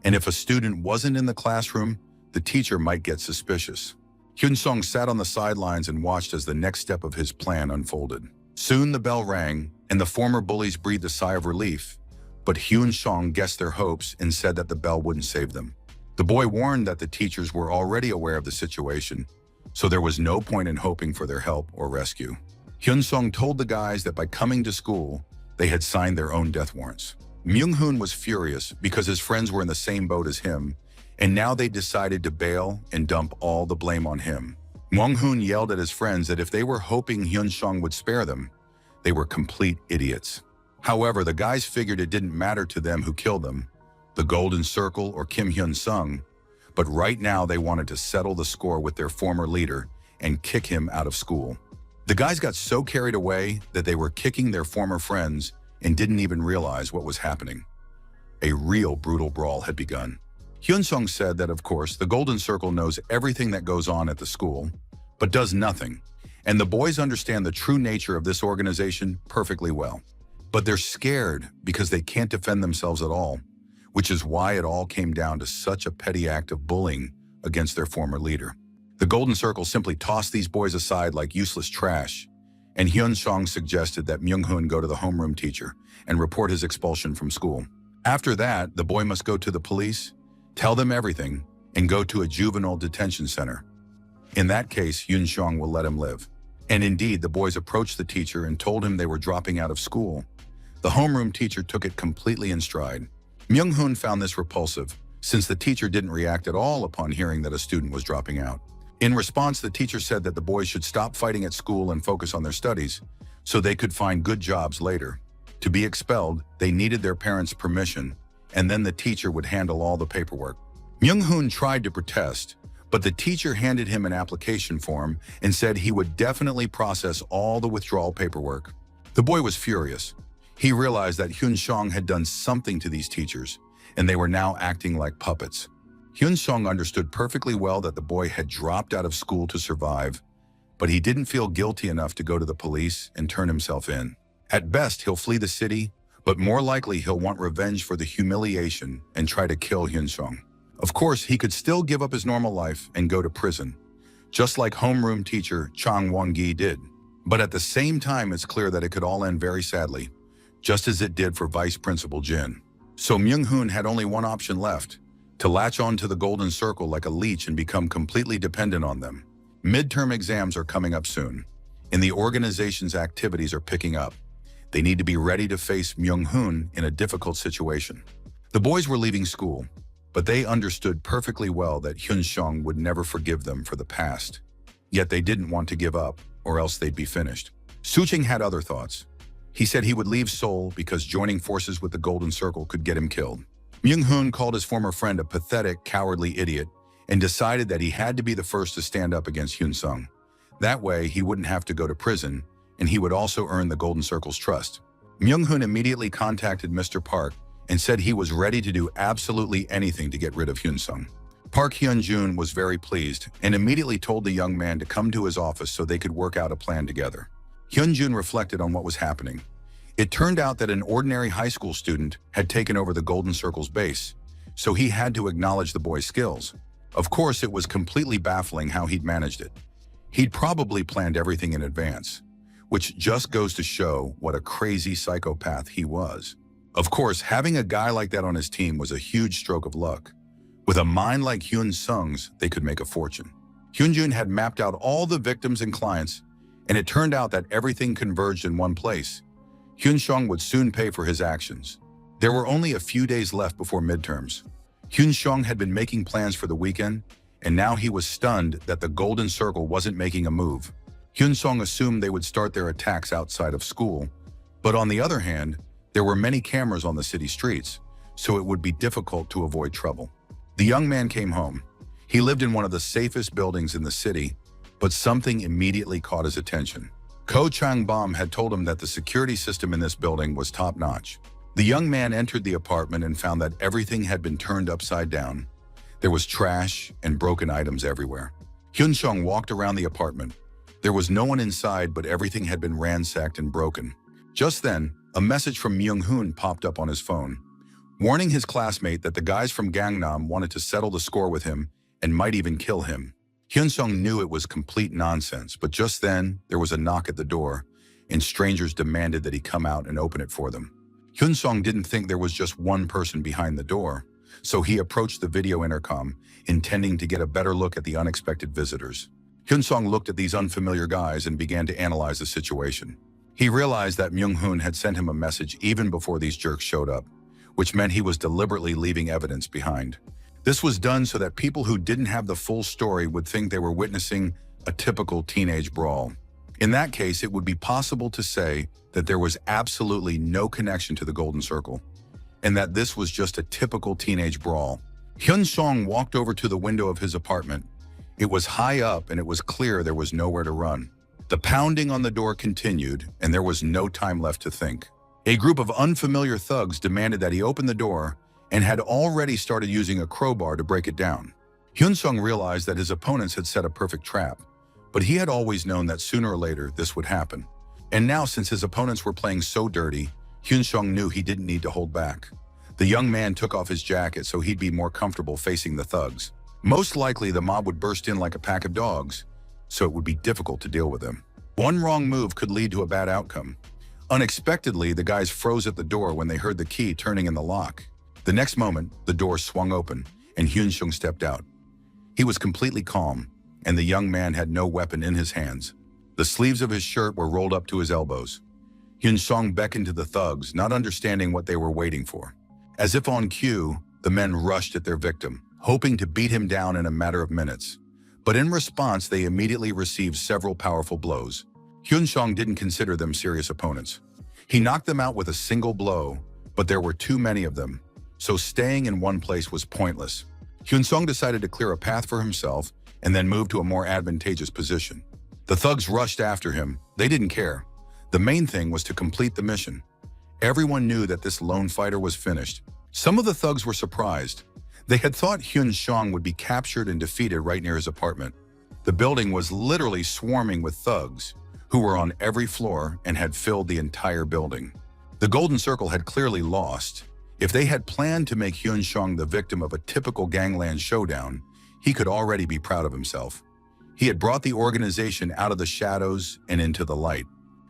and if a student wasn't in the classroom, the teacher might get suspicious. Hyun-sung sat on the sidelines and watched as the next step of his plan unfolded. Soon the bell rang, and the former bullies breathed a sigh of relief, but Hyun-sung guessed their hopes and said that the bell wouldn't save them. The boy warned that the teachers were already aware of the situation, so there was no point in hoping for their help or rescue. Hyun-sung told the guys that by coming to school, they had signed their own death warrants. Myung-hoon was furious because his friends were in the same boat as him, and now they decided to bail and dump all the blame on him. Myung-hoon yelled at his friends that if they were hoping Hyun-sung would spare them, they were complete idiots. However, the guys figured it didn't matter to them who killed them, the Golden Circle or Kim Hyun-sung, but right now they wanted to settle the score with their former leader and kick him out of school. The guys got so carried away that they were kicking their former friends and didn't even realize what was happening. A real brutal brawl had begun. Hyun-sung said that, of course, the Golden Circle knows everything that goes on at the school, but does nothing, and the boys understand the true nature of this organization perfectly well. But they're scared because they can't defend themselves at all, which is why it all came down to such a petty act of bullying against their former leader. The Golden Circle simply tossed these boys aside like useless trash, and Hyun-sung suggested that Myung-hoon go to the homeroom teacher and report his expulsion from school. After that, the boy must go to the police, tell them everything, and go to a juvenile detention center. In that case, Hyun-sung will let him live. And indeed, the boys approached the teacher and told him they were dropping out of school. The homeroom teacher took it completely in stride. Myung-hoon found this repulsive, since the teacher didn't react at all upon hearing that a student was dropping out. In response, the teacher said that the boys should stop fighting at school and focus on their studies, so they could find good jobs later. To be expelled, they needed their parents' permission, and then the teacher would handle all the paperwork. Myung-hoon tried to protest, but the teacher handed him an application form and said he would definitely process all the withdrawal paperwork. The boy was furious. He realized that Hyun-sung had done something to these teachers, and they were now acting like puppets. Hyun-sung understood perfectly well that the boy had dropped out of school to survive, but he didn't feel guilty enough to go to the police and turn himself in. At best, he'll flee the city, but more likely he'll want revenge for the humiliation and try to kill Hyun-sung. Of course, he could still give up his normal life and go to prison, just like homeroom teacher Chang Won-gi did. But at the same time, it's clear that it could all end very sadly, just as it did for Vice Principal Jin. So Myung-hoon had only one option left, to latch on to the Golden Circle like a leech and become completely dependent on them. Midterm exams are coming up soon, and the organization's activities are picking up. They need to be ready to face Myung-hoon in a difficult situation. The boys were leaving school, but they understood perfectly well that Hyun-sung would never forgive them for the past. Yet they didn't want to give up, or else they'd be finished. Suching had other thoughts. He said he would leave Seoul because joining forces with the Golden Circle could get him killed. Myung-hoon called his former friend a pathetic, cowardly idiot and decided that he had to be the first to stand up against Hyun-sung. That way, he wouldn't have to go to prison, and he would also earn the Golden Circle's trust. Myung-hoon immediately contacted Mr. Park and said he was ready to do absolutely anything to get rid of Hyun-sung. Park Hyun-jun was very pleased and immediately told the young man to come to his office so they could work out a plan together. Hyun-jun reflected on what was happening. It turned out that an ordinary high school student had taken over the Golden Circle's base, so he had to acknowledge the boy's skills. Of course, it was completely baffling how he'd managed it. He'd probably planned everything in advance, which just goes to show what a crazy psychopath he was. Of course, having a guy like that on his team was a huge stroke of luck. With a mind like Hyun-sung's, they could make a fortune. Hyun-jun had mapped out all the victims and clients, and it turned out that everything converged in one place. Hyun-sung would soon pay for his actions. There were only a few days left before midterms. Hyun-sung had been making plans for the weekend, and now he was stunned that the Golden Circle wasn't making a move. Hyun-sung assumed they would start their attacks outside of school, but on the other hand, there were many cameras on the city streets, so it would be difficult to avoid trouble. The young man came home. He lived in one of the safest buildings in the city, but something immediately caught his attention. Ko Chang-bom had told him that the security system in this building was top-notch. The young man entered the apartment and found that everything had been turned upside down. There was trash and broken items everywhere. Hyun-sung walked around the apartment. There was no one inside, but everything had been ransacked and broken. Just then, a message from Myung-hoon popped up on his phone, warning his classmate that the guys from Gangnam wanted to settle the score with him and might even kill him. Hyun-sung knew it was complete nonsense, but just then, there was a knock at the door, and strangers demanded that he come out and open it for them. Hyun-sung didn't think there was just one person behind the door, so he approached the video intercom, intending to get a better look at the unexpected visitors. Hyun-sung looked at these unfamiliar guys and began to analyze the situation. He realized that Myung-hoon had sent him a message even before these jerks showed up, which meant he was deliberately leaving evidence behind. This was done so that people who didn't have the full story would think they were witnessing a typical teenage brawl. In that case, it would be possible to say that there was absolutely no connection to the Golden Circle, and that this was just a typical teenage brawl. Hyun-sung walked over to the window of his apartment. It was high up, and it was clear there was nowhere to run. The pounding on the door continued, and there was no time left to think. A group of unfamiliar thugs demanded that he open the door and had already started using a crowbar to break it down. Hyun-sung realized that his opponents had set a perfect trap, but he had always known that sooner or later this would happen. And now, since his opponents were playing so dirty, Hyun-sung knew he didn't need to hold back. The young man took off his jacket so he'd be more comfortable facing the thugs. Most likely, the mob would burst in like a pack of dogs, so it would be difficult to deal with them. One wrong move could lead to a bad outcome. Unexpectedly, the guys froze at the door when they heard the key turning in the lock. The next moment, the door swung open, and Hyun-sung stepped out. He was completely calm, and the young man had no weapon in his hands. The sleeves of his shirt were rolled up to his elbows. Hyun-sung beckoned to the thugs, not understanding what they were waiting for. As if on cue, the men rushed at their victim, hoping to beat him down in a matter of minutes. But in response, they immediately received several powerful blows. Hyun-sung didn't consider them serious opponents. He knocked them out with a single blow, but there were too many of them, so staying in one place was pointless. Hyun-sung decided to clear a path for himself and then move to a more advantageous position. The thugs rushed after him. They didn't care. The main thing was to complete the mission. Everyone knew that this lone fighter was finished. Some of the thugs were surprised. They had thought Hyun-sung would be captured and defeated right near his apartment. The building was literally swarming with thugs, who were on every floor and had filled the entire building. The Golden Circle had clearly lost. If they had planned to make Hyun-sung the victim of a typical gangland showdown, he could already be proud of himself. He had brought the organization out of the shadows and into the light.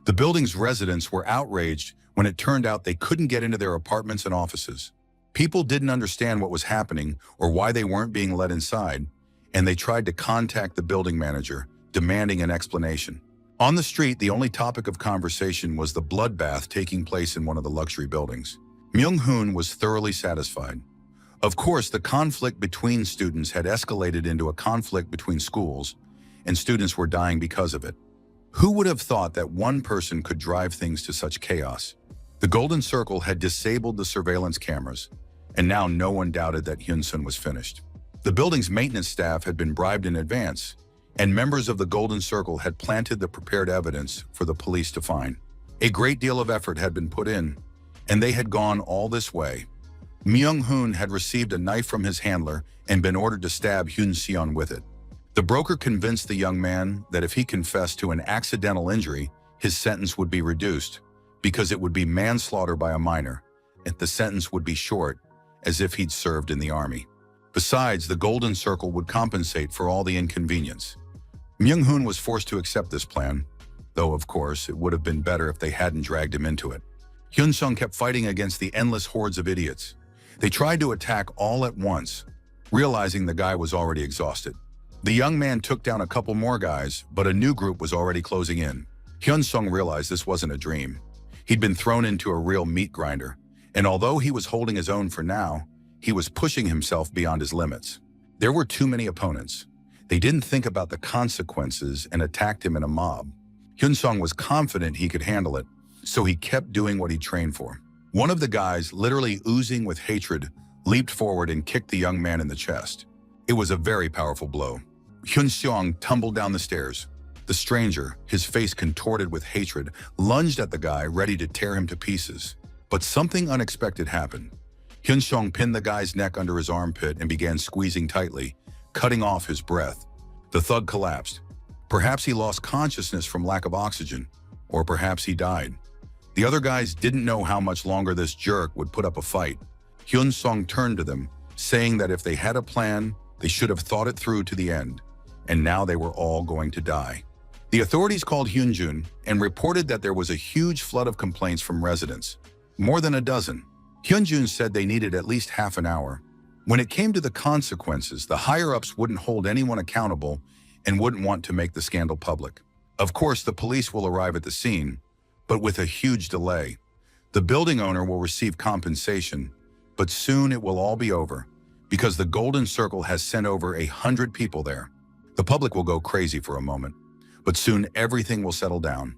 The building's residents were outraged when it turned out they couldn't get into their apartments and offices. People didn't understand what was happening or why they weren't being let inside, and they tried to contact the building manager, demanding an explanation. On the street, the only topic of conversation was the bloodbath taking place in one of the luxury buildings. Myung-hoon was thoroughly satisfied. Of course, the conflict between students had escalated into a conflict between schools, and students were dying because of it. Who would have thought that one person could drive things to such chaos? The Golden Circle had disabled the surveillance cameras, and now no one doubted that Hyun-sung was finished. The building's maintenance staff had been bribed in advance, and members of the Golden Circle had planted the prepared evidence for the police to find. A great deal of effort had been put in, and they had gone all this way. Myung-hoon had received a knife from his handler and been ordered to stab Hyun-seon with it. The broker convinced the young man that if he confessed to an accidental injury, his sentence would be reduced, because it would be manslaughter by a minor, and the sentence would be short, as if he'd served in the army. Besides, the Golden Circle would compensate for all the inconvenience. Myung-hoon was forced to accept this plan, though of course it would have been better if they hadn't dragged him into it. Hyun-sung kept fighting against the endless hordes of idiots. They tried to attack all at once, realizing the guy was already exhausted. The young man took down a couple more guys, but a new group was already closing in. Hyun-sung realized this wasn't a dream. He'd been thrown into a real meat grinder, and although he was holding his own for now, he was pushing himself beyond his limits. There were too many opponents. They didn't think about the consequences and attacked him in a mob. Hyun-sung was confident he could handle it, so he kept doing what he trained for. One of the guys, literally oozing with hatred, leaped forward and kicked the young man in the chest. It was a very powerful blow. Hyun-sung tumbled down the stairs. The stranger, his face contorted with hatred, lunged at the guy, ready to tear him to pieces. But something unexpected happened. Hyun-sung pinned the guy's neck under his armpit and began squeezing tightly, cutting off his breath. The thug collapsed. Perhaps he lost consciousness from lack of oxygen, or perhaps he died. The other guys didn't know how much longer this jerk would put up a fight. Hyun-sung turned to them, saying that if they had a plan, they should have thought it through to the end, and now they were all going to die. The authorities called Hyunjun and reported that there was a huge flood of complaints from residents, more than a dozen. Hyunjun said they needed at least half an hour. When it came to the consequences, the higher-ups wouldn't hold anyone accountable and wouldn't want to make the scandal public. Of course, the police will arrive at the scene, but with a huge delay. The building owner will receive compensation, but soon it will all be over, because the Golden Circle has sent over 100 people there. The public will go crazy for a moment, but soon everything will settle down.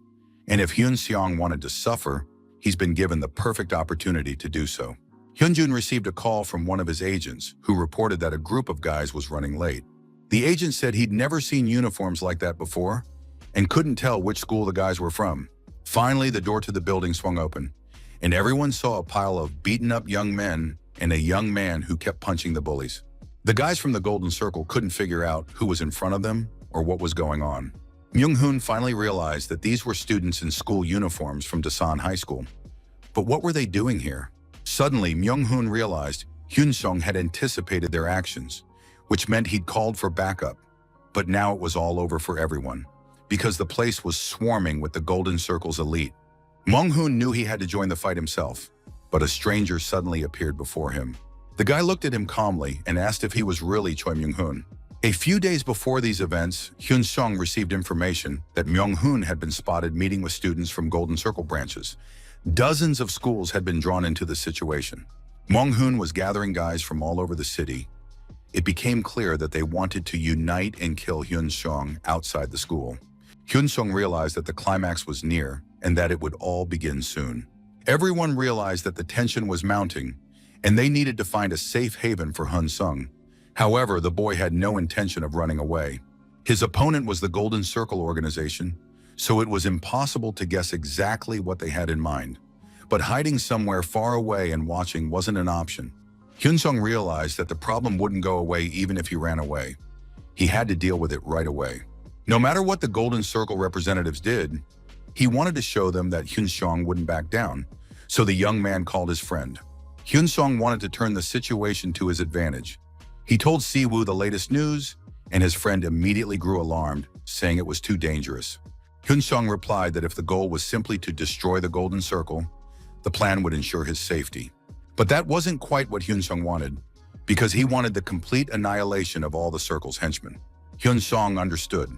And if Hyun Seong wanted to suffer, he's been given the perfect opportunity to do so. Hyunjun received a call from one of his agents who reported that a group of guys was running late. The agent said he'd never seen uniforms like that before and couldn't tell which school the guys were from. Finally, the door to the building swung open, and everyone saw a pile of beaten-up young men and a young man who kept punching the bullies. The guys from the Golden Circle couldn't figure out who was in front of them or what was going on. Myung-hoon finally realized that these were students in school uniforms from Dasan High School. But what were they doing here? Suddenly, Myung-hoon realized Hyun-sung had anticipated their actions, which meant he'd called for backup. But now it was all over for everyone, because the place was swarming with the Golden Circle's elite. Myung-hoon knew he had to join the fight himself, but a stranger suddenly appeared before him. The guy looked at him calmly and asked if he was really Choi Myung-hoon. A few days before these events, Hyun-sung received information that Myung-hoon had been spotted meeting with students from Golden Circle branches. Dozens of schools had been drawn into the situation. Myung-hoon was gathering guys from all over the city. It became clear that they wanted to unite and kill Hyun-sung outside the school. Hyun-sung realized that the climax was near and that it would all begin soon. Everyone realized that the tension was mounting, and they needed to find a safe haven for Hyun-sung. However, the boy had no intention of running away. His opponent was the Golden Circle organization, so it was impossible to guess exactly what they had in mind. But hiding somewhere far away and watching wasn't an option. Hyun-sung realized that the problem wouldn't go away even if he ran away. He had to deal with it right away. No matter what the Golden Circle representatives did, he wanted to show them that Hyun-sung wouldn't back down, so the young man called his friend. Hyun-sung wanted to turn the situation to his advantage. He told Si-woo the latest news, and his friend immediately grew alarmed, saying it was too dangerous. Hyun-sung replied that if the goal was simply to destroy the Golden Circle, the plan would ensure his safety. But that wasn't quite what Hyun-sung wanted, because he wanted the complete annihilation of all the Circle's henchmen. Hyun-sung understood.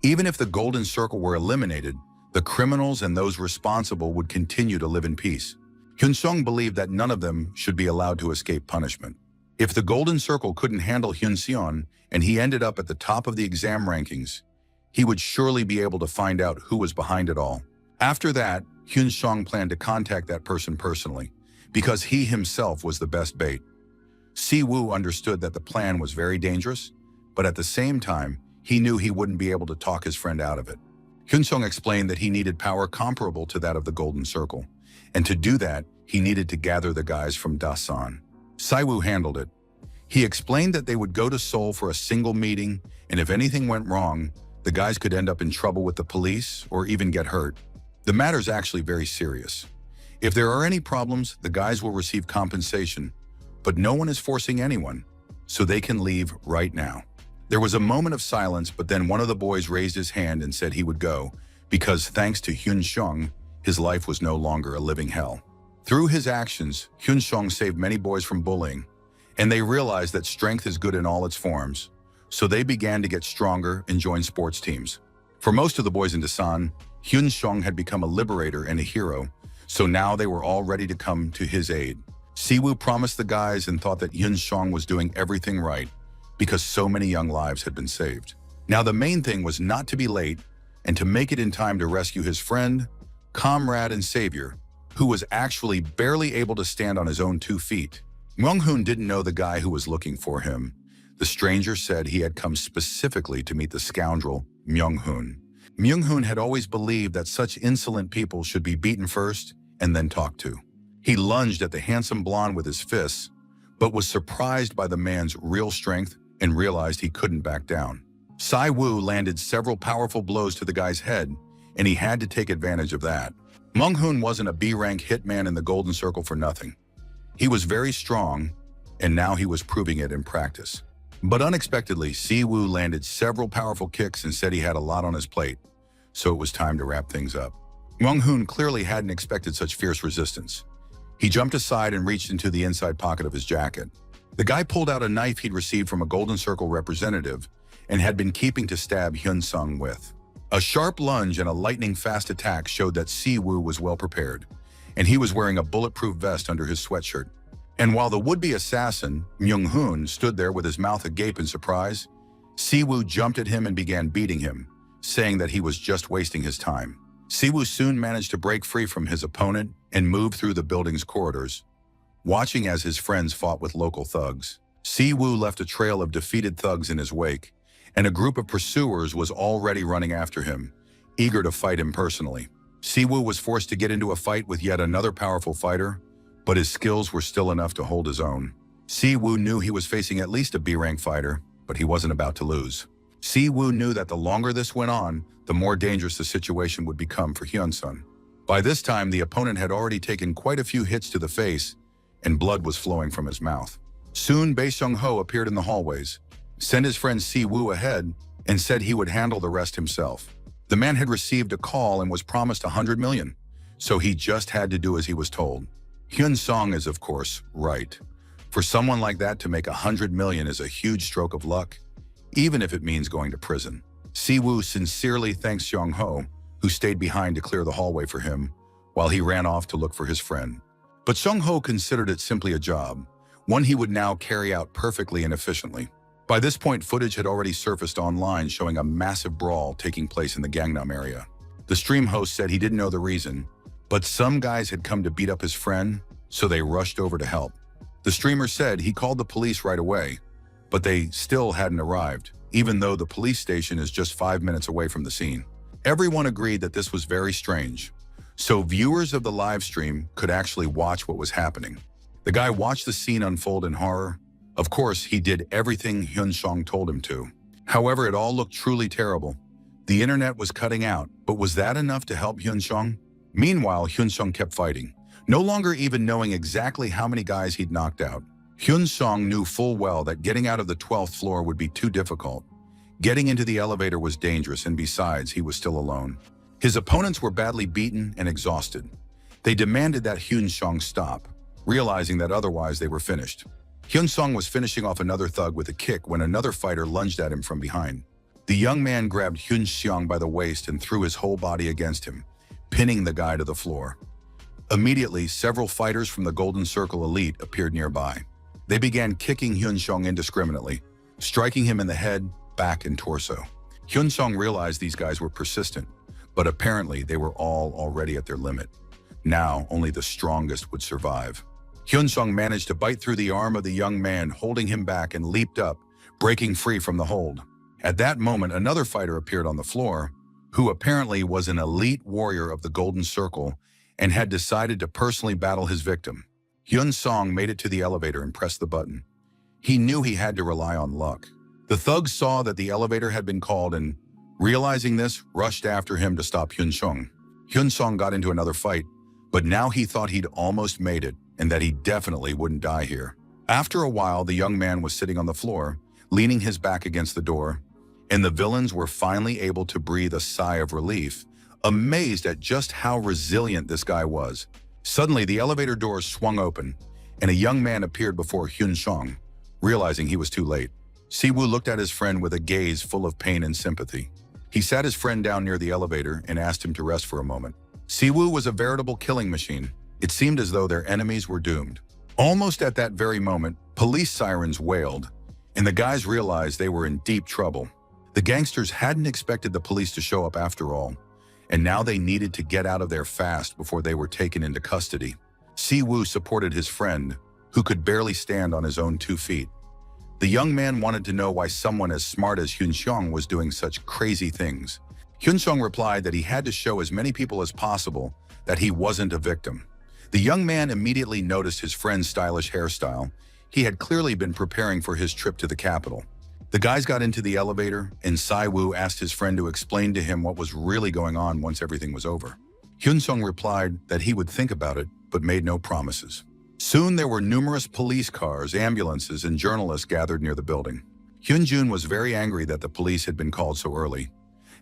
Even if the Golden Circle were eliminated, the criminals and those responsible would continue to live in peace. Hyun-sung believed that none of them should be allowed to escape punishment. If the Golden Circle couldn't handle Hyun-seon and he ended up at the top of the exam rankings, he would surely be able to find out who was behind it all. After that, Hyun-sung planned to contact that person personally, because he himself was the best bait. Si-woo understood that the plan was very dangerous, but at the same time, he knew he wouldn't be able to talk his friend out of it. Hyun-sung explained that he needed power comparable to that of the Golden Circle, and to do that, he needed to gather the guys from Dasan. Si-woo handled it. He explained that they would go to Seoul for a single meeting, and if anything went wrong, the guys could end up in trouble with the police or even get hurt. The matter's actually very serious. If there are any problems, the guys will receive compensation, but no one is forcing anyone, so they can leave right now. There was a moment of silence, but then one of the boys raised his hand and said he would go, because thanks to Hyun-sung, his life was no longer a living hell. Through his actions, Hyun-sung saved many boys from bullying, and they realized that strength is good in all its forms, so they began to get stronger and join sports teams. For most of the boys in Dasan, Hyun-sung had become a liberator and a hero, so now they were all ready to come to his aid. Si-woo promised the guys and thought that Hyun-sung was doing everything right, because so many young lives had been saved. Now the main thing was not to be late and to make it in time to rescue his friend, comrade, and savior, who was actually barely able to stand on his own 2 feet. Myung-hoon didn't know the guy who was looking for him. The stranger said he had come specifically to meet the scoundrel Myung-hoon. Myung-hoon had always believed that such insolent people should be beaten first and then talked to. He lunged at the handsome blonde with his fists, but was surprised by the man's real strength and realized he couldn't back down. Si-woo landed several powerful blows to the guy's head, and he had to take advantage of that. Myung-hoon wasn't a B-rank hitman in the Golden Circle for nothing. He was very strong, and now he was proving it in practice. But unexpectedly, Si-woo landed several powerful kicks and said he had a lot on his plate, so it was time to wrap things up. Myung-hoon clearly hadn't expected such fierce resistance. He jumped aside and reached into the inside pocket of his jacket. The guy pulled out a knife he'd received from a Golden Circle representative and had been keeping to stab Hyun-sung with. A sharp lunge and a lightning-fast attack showed that Si-woo was well prepared, and he was wearing a bulletproof vest under his sweatshirt. And while the would-be assassin, Myung-hoon, stood there with his mouth agape in surprise, Siwoo jumped at him and began beating him, saying that he was just wasting his time. Siwoo soon managed to break free from his opponent and move through the building's corridors, watching as his friends fought with local thugs. Siwoo left a trail of defeated thugs in his wake, and a group of pursuers was already running after him, eager to fight him personally. Siwoo was forced to get into a fight with yet another powerful fighter, but his skills were still enough to hold his own. Siwoo knew he was facing at least a B-rank fighter, but he wasn't about to lose. Siwoo knew that the longer this went on, the more dangerous the situation would become for Hyun-sun. By this time, the opponent had already taken quite a few hits to the face, and blood was flowing from his mouth. Soon, Bae Sung-ho appeared in the hallways, sent his friend Siwoo ahead, and said he would handle the rest himself. The man had received a call and was promised 100 million, so he just had to do as he was told. Hyun-sung is, of course, right. For someone like that to make 100 million is a huge stroke of luck, even if it means going to prison. Siwoo sincerely thanks Sung-ho, who stayed behind to clear the hallway for him, while he ran off to look for his friend. But Sung-ho considered it simply a job, one he would now carry out perfectly and efficiently. By this point, footage had already surfaced online showing a massive brawl taking place in the Gangnam area. The stream host said he didn't know the reason, but some guys had come to beat up his friend, so they rushed over to help. The streamer said he called the police right away, but they still hadn't arrived, even though the police station is just 5 minutes away from the scene. Everyone agreed that this was very strange, so viewers of the live stream could actually watch what was happening. The guy watched the scene unfold in horror. Of course, he did everything Hyun-sung told him to. However, it all looked truly terrible. The internet was cutting out, but was that enough to help Hyun-sung? Meanwhile, Hyun-sung kept fighting, no longer even knowing exactly how many guys he'd knocked out. Hyun-sung knew full well that getting out of the 12th floor would be too difficult. Getting into the elevator was dangerous, and besides, he was still alone. His opponents were badly beaten and exhausted. They demanded that Hyun-sung stop, realizing that otherwise they were finished. Hyun-sung was finishing off another thug with a kick when another fighter lunged at him from behind. The young man grabbed Hyun-sung by the waist and threw his whole body against him, pinning the guy to the floor. Immediately, several fighters from the Golden Circle Elite appeared nearby. They began kicking Hyun-sung indiscriminately, striking him in the head, back, and torso. Hyun-sung realized these guys were persistent, but apparently they were all already at their limit. Now, only the strongest would survive. Hyun-sung managed to bite through the arm of the young man, holding him back, and leaped up, breaking free from the hold. At that moment, another fighter appeared on the floor, who apparently was an elite warrior of the Golden Circle and had decided to personally battle his victim. Hyun-sung made it to the elevator and pressed the button. He knew he had to rely on luck. The thugs saw that the elevator had been called and, realizing this, rushed after him to stop Hyun-sung. Hyun-sung got into another fight, but now he thought he'd almost made it and that he definitely wouldn't die here. After a while, the young man was sitting on the floor, leaning his back against the door, and the villains were finally able to breathe a sigh of relief, amazed at just how resilient this guy was. Suddenly, the elevator doors swung open, and a young man appeared before Hyun-sung, realizing he was too late. Siwoo looked at his friend with a gaze full of pain and sympathy. He sat his friend down near the elevator and asked him to rest for a moment. Siwoo was a veritable killing machine. It seemed as though their enemies were doomed. Almost at that very moment, police sirens wailed, and the guys realized they were in deep trouble. The gangsters hadn't expected the police to show up after all, and now they needed to get out of there fast before they were taken into custody. Siwoo supported his friend, who could barely stand on his own 2 feet. The young man wanted to know why someone as smart as Hyun-sung was doing such crazy things. Hyun-sung replied that he had to show as many people as possible that he wasn't a victim. The young man immediately noticed his friend's stylish hairstyle. He had clearly been preparing for his trip to the capital. The guys got into the elevator, and Siwoo asked his friend to explain to him what was really going on once everything was over. Hyun-sung replied that he would think about it, but made no promises. Soon there were numerous police cars, ambulances, and journalists gathered near the building. Hyun-jun was very angry that the police had been called so early.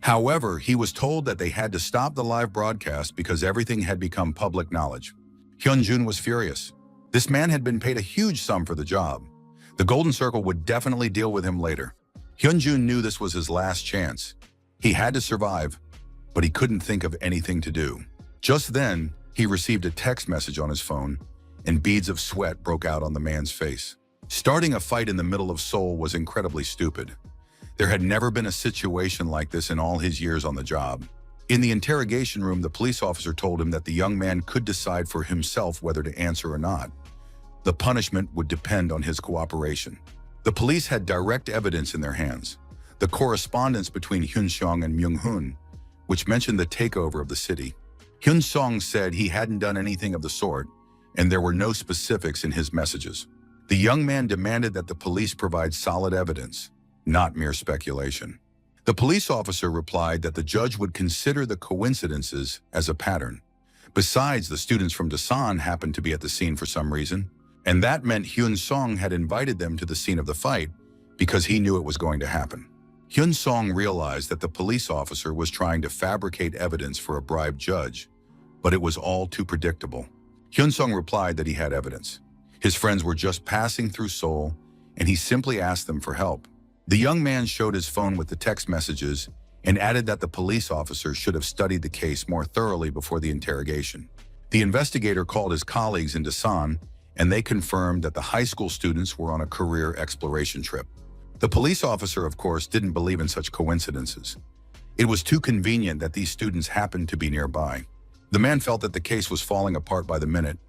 However, he was told that they had to stop the live broadcast because everything had become public knowledge. Hyun-jun was furious. This man had been paid a huge sum for the job. The Golden Circle would definitely deal with him later. Hyun-jun knew this was his last chance. He had to survive, but he couldn't think of anything to do. Just then, he received a text message on his phone, and beads of sweat broke out on the man's face. Starting a fight in the middle of Seoul was incredibly stupid. There had never been a situation like this in all his years on the job. In the interrogation room, the police officer told him that the young man could decide for himself whether to answer or not. The punishment would depend on his cooperation. The police had direct evidence in their hands. The correspondence between Hyun-sung and Myung-hoon, which mentioned the takeover of the city. Hyun-sung said he hadn't done anything of the sort, and there were no specifics in his messages. The young man demanded that the police provide solid evidence, not mere speculation. The police officer replied that the judge would consider the coincidences as a pattern. Besides, the students from Dasan happened to be at the scene for some reason, and that meant Hyun-sung had invited them to the scene of the fight because he knew it was going to happen. Hyun-sung realized that the police officer was trying to fabricate evidence for a bribed judge, but it was all too predictable. Hyun-sung replied that he had evidence. His friends were just passing through Seoul, and he simply asked them for help. The young man showed his phone with the text messages and added that the police officer should have studied the case more thoroughly before the interrogation. The investigator called his colleagues in Dasan, and they confirmed that the high school students were on a career exploration trip. The police officer, of course, didn't believe in such coincidences. It was too convenient that these students happened to be nearby. The man felt that the case was falling apart by the minute,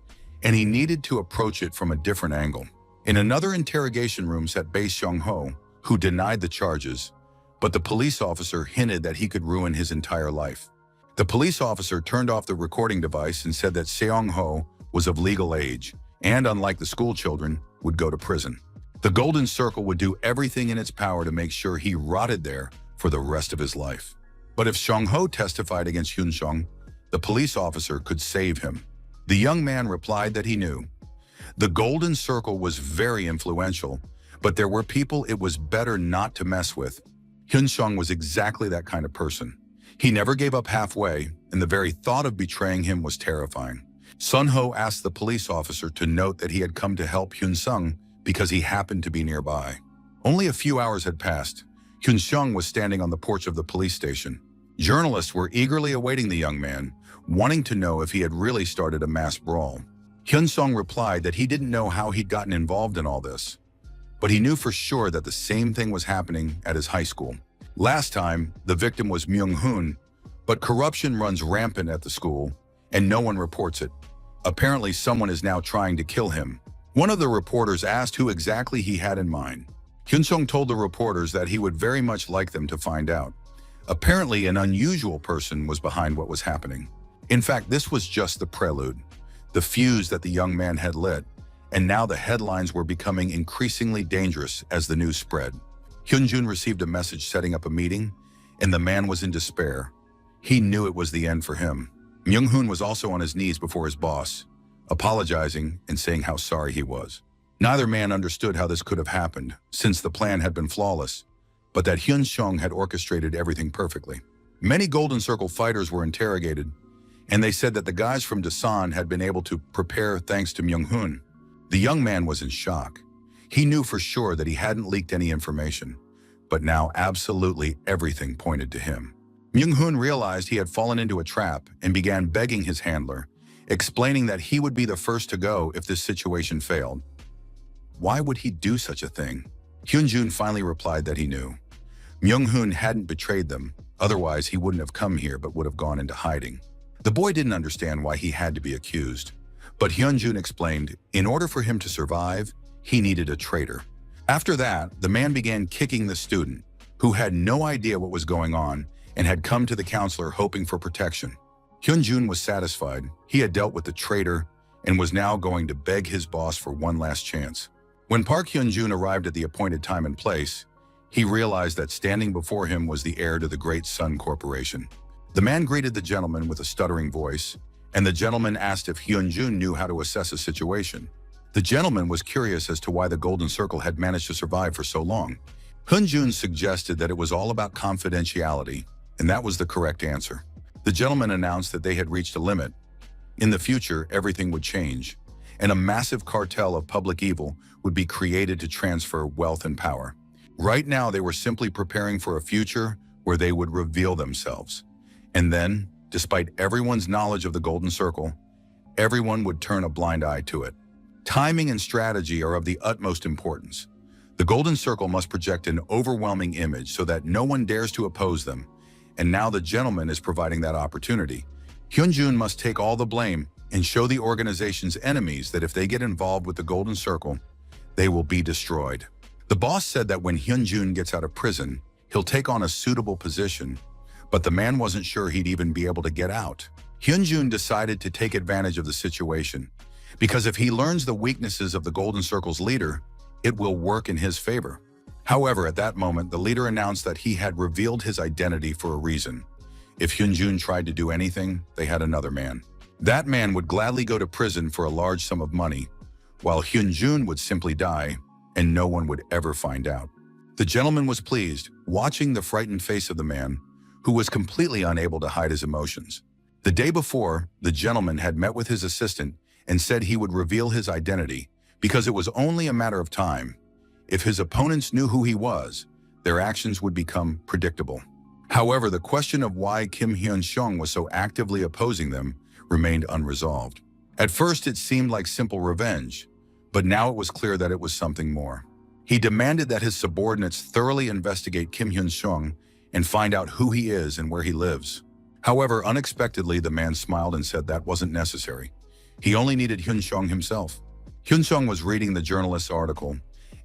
and he needed to approach it from a different angle. In another interrogation room sat Bae Seong-ho, who denied the charges, but the police officer hinted that he could ruin his entire life. The police officer turned off the recording device and said that Seong-ho was of legal age and, unlike the school children, would go to prison. The Golden Circle would do everything in its power to make sure he rotted there for the rest of his life. But if Seong-ho testified against Hyun-sung, the police officer could save him. The young man replied that he knew. The Golden Circle was very influential, but there were people it was better not to mess with. Hyun-sung was exactly that kind of person. He never gave up halfway, and the very thought of betraying him was terrifying. Sun-ho asked the police officer to note that he had come to help Hyun-sung because he happened to be nearby. Only a few hours had passed. Hyun-sung was standing on the porch of the police station. Journalists were eagerly awaiting the young man, wanting to know if he had really started a mass brawl. Hyun-sung replied that he didn't know how he'd gotten involved in all this, but he knew for sure that the same thing was happening at his high school. Last time, the victim was Myung-hoon, but corruption runs rampant at the school, and no one reports it. Apparently, someone is now trying to kill him. One of the reporters asked who exactly he had in mind. Hyun-sung told the reporters that he would very much like them to find out. Apparently, an unusual person was behind what was happening. In fact, this was just the prelude, the fuse that the young man had lit, and now the headlines were becoming increasingly dangerous as the news spread. Hyun-jun received a message setting up a meeting, and the man was in despair. He knew it was the end for him. Myung-hoon was also on his knees before his boss, apologizing and saying how sorry he was. Neither man understood how this could have happened, since the plan had been flawless, but that Hyun-sung had orchestrated everything perfectly. Many Golden Circle fighters were interrogated, and they said that the guys from Dasan had been able to prepare thanks to Myung-hoon. The young man was in shock. He knew for sure that he hadn't leaked any information, but now absolutely everything pointed to him. Myung-hoon realized he had fallen into a trap and began begging his handler, explaining that he would be the first to go if this situation failed. Why would he do such a thing? Hyun-jun finally replied that he knew. Myung-hoon hadn't betrayed them, otherwise he wouldn't have come here but would have gone into hiding. The boy didn't understand why he had to be accused, but Hyun-jun explained in order for him to survive, he needed a traitor. After that, the man began kicking the student, who had no idea what was going on and had come to the counselor hoping for protection. Hyun-jun was satisfied. He had dealt with the traitor and was now going to beg his boss for one last chance. When Park Hyun-jun arrived at the appointed time and place, he realized that standing before him was the heir to the Great Sun Corporation. The man greeted the gentleman with a stuttering voice, and the gentleman asked if Hyun-jun knew how to assess a situation. The gentleman was curious as to why the Golden Circle had managed to survive for so long. Hyun-jun suggested that it was all about confidentiality, and that was the correct answer. The gentleman announced that they had reached a limit. In the future, everything would change, and a massive cartel of public evil would be created to transfer wealth and power. Right now, they were simply preparing for a future where they would reveal themselves. And then, despite everyone's knowledge of the Golden Circle, everyone would turn a blind eye to it. Timing and strategy are of the utmost importance. The golden circle must project an overwhelming image so that no one dares to oppose them, and now the gentleman is providing that opportunity. Hyunjun must take all the blame and show the organization's enemies that if they get involved with the golden circle, they will be destroyed. The boss said that when Hyunjun gets out of prison, he'll take on a suitable position, but the man wasn't sure he'd even be able to get out. Hyunjun decided to take advantage of the situation, because if he learns the weaknesses of the Golden Circle's leader, it will work in his favor. However, at that moment, the leader announced that he had revealed his identity for a reason. If Hyunjun tried to do anything, they had another man. That man would gladly go to prison for a large sum of money, while Hyunjun would simply die, and no one would ever find out. The gentleman was pleased, watching the frightened face of the man, who was completely unable to hide his emotions. The day before, the gentleman had met with his assistant and said he would reveal his identity because it was only a matter of time. If his opponents knew who he was, their actions would become predictable. However, the question of why Kim Hyun-sung was so actively opposing them remained unresolved. At first, it seemed like simple revenge, but now it was clear that it was something more. He demanded that his subordinates thoroughly investigate Kim Hyun-sung and find out who he is and where he lives. However, unexpectedly, the man smiled and said that wasn't necessary. He only needed Hyun-sung himself. Hyun-sung was reading the journalist's article,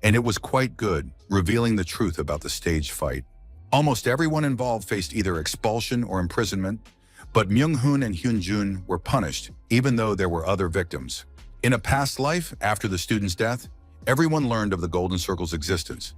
and it was quite good, revealing the truth about the staged fight. Almost everyone involved faced either expulsion or imprisonment, but Myung-hoon and Hyun-jun were punished, even though there were other victims. In a past life, after the student's death, everyone learned of the Golden Circle's existence,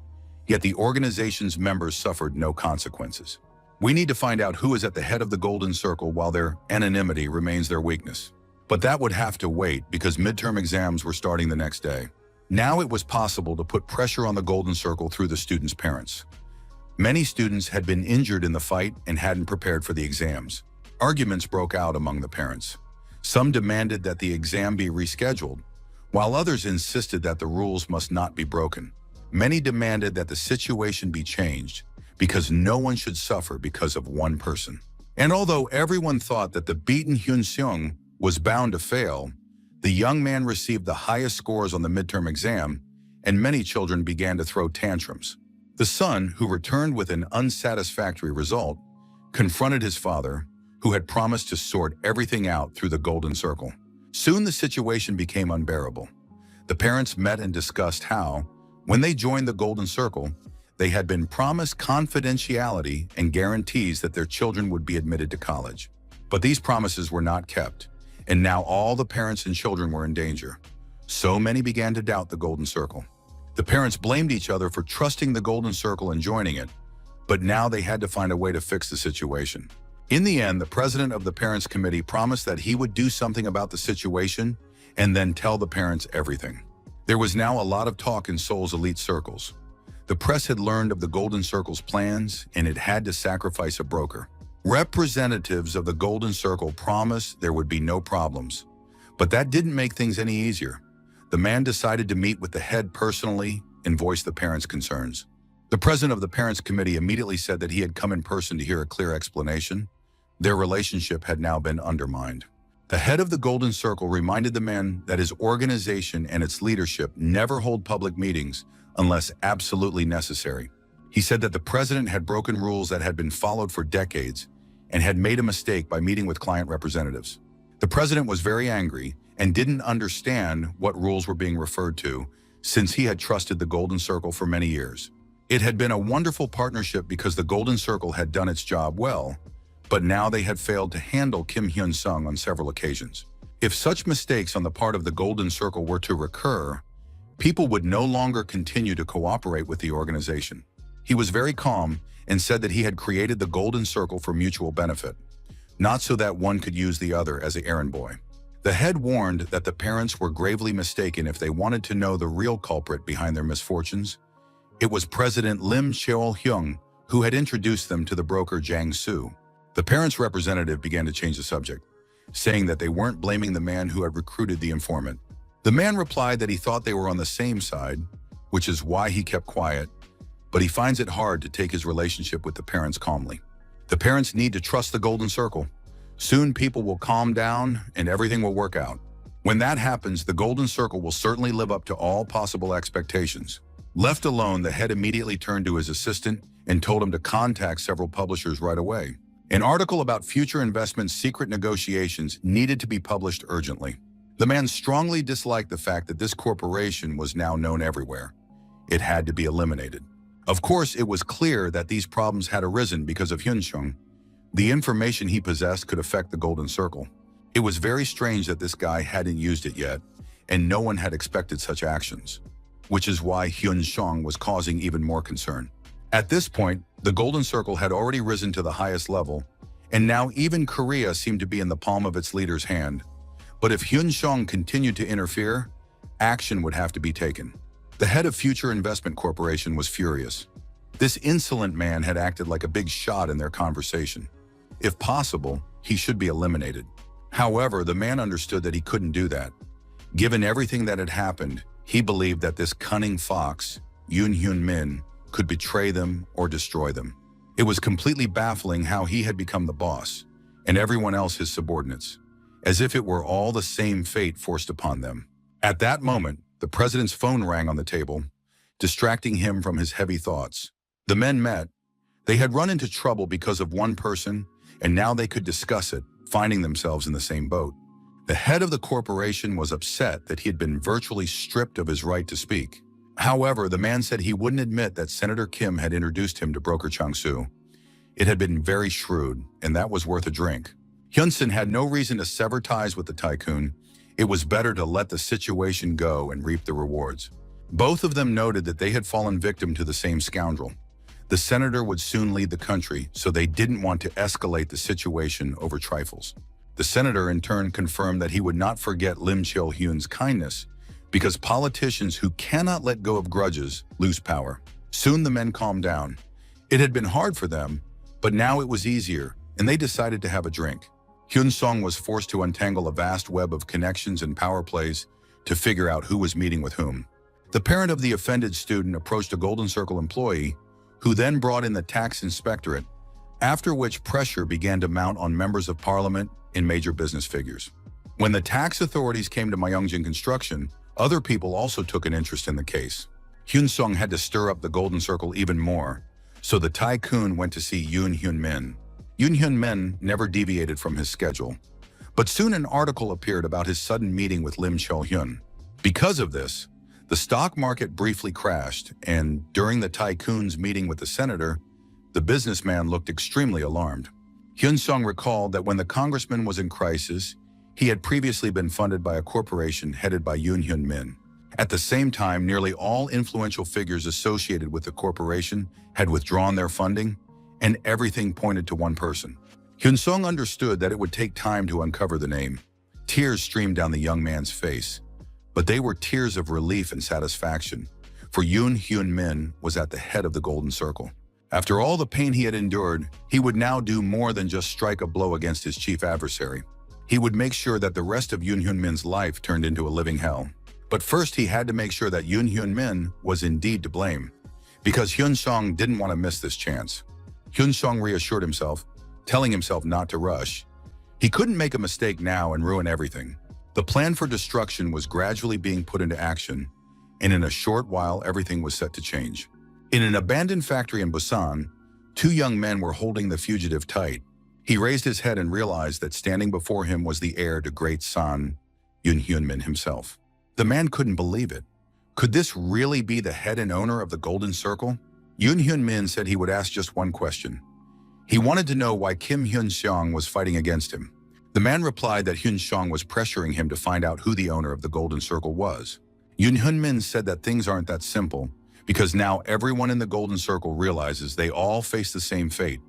yet the organization's members suffered no consequences. We need to find out who is at the head of the Golden Circle while their anonymity remains their weakness. But that would have to wait because midterm exams were starting the next day. Now it was possible to put pressure on the Golden Circle through the students' parents. Many students had been injured in the fight and hadn't prepared for the exams. Arguments broke out among the parents. Some demanded that the exam be rescheduled, while others insisted that the rules must not be broken. Many demanded that the situation be changed because no one should suffer because of one person. And although everyone thought that the beaten Hyun-seung was bound to fail, the young man received the highest scores on the midterm exam, and many children began to throw tantrums. The son, who returned with an unsatisfactory result, confronted his father, who had promised to sort everything out through the Golden Circle. Soon the situation became unbearable. The parents met and discussed how, when they joined the Golden Circle, they had been promised confidentiality and guarantees that their children would be admitted to college. But these promises were not kept, and now all the parents and children were in danger. So many began to doubt the Golden Circle. The parents blamed each other for trusting the Golden Circle and joining it, but now they had to find a way to fix the situation. In the end, the president of the parents' committee promised that he would do something about the situation and then tell the parents everything. There was now a lot of talk in Seoul's elite circles. The press had learned of the Golden Circle's plans, and it had to sacrifice a broker. Representatives of the Golden Circle promised there would be no problems, but that didn't make things any easier. The man decided to meet with the head personally and voice the parents' concerns. The president of the parents' committee immediately said that he had come in person to hear a clear explanation. Their relationship had now been undermined. The head of the Golden Circle reminded the man that his organization and its leadership never hold public meetings unless absolutely necessary. He said that the president had broken rules that had been followed for decades and had made a mistake by meeting with client representatives. The president was very angry and didn't understand what rules were being referred to since he had trusted the Golden Circle for many years. It had been a wonderful partnership because the Golden Circle had done its job well, but now they had failed to handle Kim Hyun-sung on several occasions. If such mistakes on the part of the Golden Circle were to recur, people would no longer continue to cooperate with the organization. He was very calm and said that he had created the Golden Circle for mutual benefit, not so that one could use the other as an errand boy. The head warned that the parents were gravely mistaken if they wanted to know the real culprit behind their misfortunes. It was President Lim Cheol-hyung who had introduced them to the broker Jang Soo. The parents' representative began to change the subject, saying that they weren't blaming the man who had recruited the informant. The man replied that he thought they were on the same side, which is why he kept quiet, but he finds it hard to take his relationship with the parents calmly. The parents need to trust the Golden Circle. Soon people will calm down and everything will work out. When that happens, the Golden Circle will certainly live up to all possible expectations. Left alone, the head immediately turned to his assistant and told him to contact several publishers right away. An article about future investment secret negotiations needed to be published urgently. The man strongly disliked the fact that this corporation was now known everywhere. It had to be eliminated. Of course, it was clear that these problems had arisen because of Hyun-sung. The information he possessed could affect the Golden Circle. It was very strange that this guy hadn't used it yet, and no one had expected such actions, which is why Hyun-sung was causing even more concern. At this point, the Golden Circle had already risen to the highest level, and now even Korea seemed to be in the palm of its leader's hand. But if Hyun-sung continued to interfere, action would have to be taken. The head of Future Investment Corporation was furious. This insolent man had acted like a big shot in their conversation. If possible, he should be eliminated. However, the man understood that he couldn't do that. Given everything that had happened, he believed that this cunning fox, Yoon Hyun-min, could betray them or destroy them. It was completely baffling how he had become the boss, and everyone else his subordinates, as if it were all the same fate forced upon them. At that moment, the president's phone rang on the table, distracting him from his heavy thoughts. The men met. They had run into trouble because of one person, and now they could discuss it, finding themselves in the same boat. The head of the corporation was upset that he had been virtually stripped of his right to speak. However, the man said he wouldn't admit that Senator Kim had introduced him to broker Chang-soo. It had been very shrewd, and that was worth a drink. Hyun-sun had no reason to sever ties with the tycoon. It was better to let the situation go and reap the rewards. Both of them noted that they had fallen victim to the same scoundrel. The senator would soon lead the country, so they didn't want to escalate the situation over trifles. The senator in turn confirmed that he would not forget Lim Cheol-hyun's kindness, because politicians who cannot let go of grudges lose power. Soon the men calmed down. It had been hard for them, but now it was easier, and they decided to have a drink. Hyun-sung was forced to untangle a vast web of connections and power plays to figure out who was meeting with whom. The parent of the offended student approached a Golden Circle employee, who then brought in the tax inspectorate, after which pressure began to mount on members of parliament and major business figures. When the tax authorities came to Myeongjin Construction, other people also took an interest in the case. Hyun-sung had to stir up the Golden Circle even more, so the tycoon went to see Yoon Hyun-min. Yoon Hyun-min never deviated from his schedule, but soon an article appeared about his sudden meeting with Lim Cheol-hyun. Because of this, the stock market briefly crashed, and during the tycoon's meeting with the senator, the businessman looked extremely alarmed. Hyun-sung recalled that when the congressman was in crisis, he had previously been funded by a corporation headed by Yoon Hyun-min. At the same time, nearly all influential figures associated with the corporation had withdrawn their funding, and everything pointed to one person. Hyun-sung understood that it would take time to uncover the name. Tears streamed down the young man's face, but they were tears of relief and satisfaction, for Yoon Hyun-min was at the head of the Golden Circle. After all the pain he had endured, he would now do more than just strike a blow against his chief adversary. He would make sure that the rest of Yoon Hyun-min's life turned into a living hell. But first, he had to make sure that Yoon Hyun-min was indeed to blame, because Hyun-sung didn't want to miss this chance. Hyun-sung reassured himself, telling himself not to rush. He couldn't make a mistake now and ruin everything. The plan for destruction was gradually being put into action, and in a short while, everything was set to change. In an abandoned factory in Busan, two young men were holding the fugitive tight. He raised his head and realized that standing before him was the heir to great San, Yoon Hyun-min himself. The man couldn't believe it. Could this really be the head and owner of the Golden Circle? Yoon Hyun-min said he would ask just one question. He wanted to know why Kim Hyun-sung was fighting against him. The man replied that Hyun-sung was pressuring him to find out who the owner of the Golden Circle was. Yoon Hyun-min said that things aren't that simple, because now everyone in the Golden Circle realizes they all face the same fate.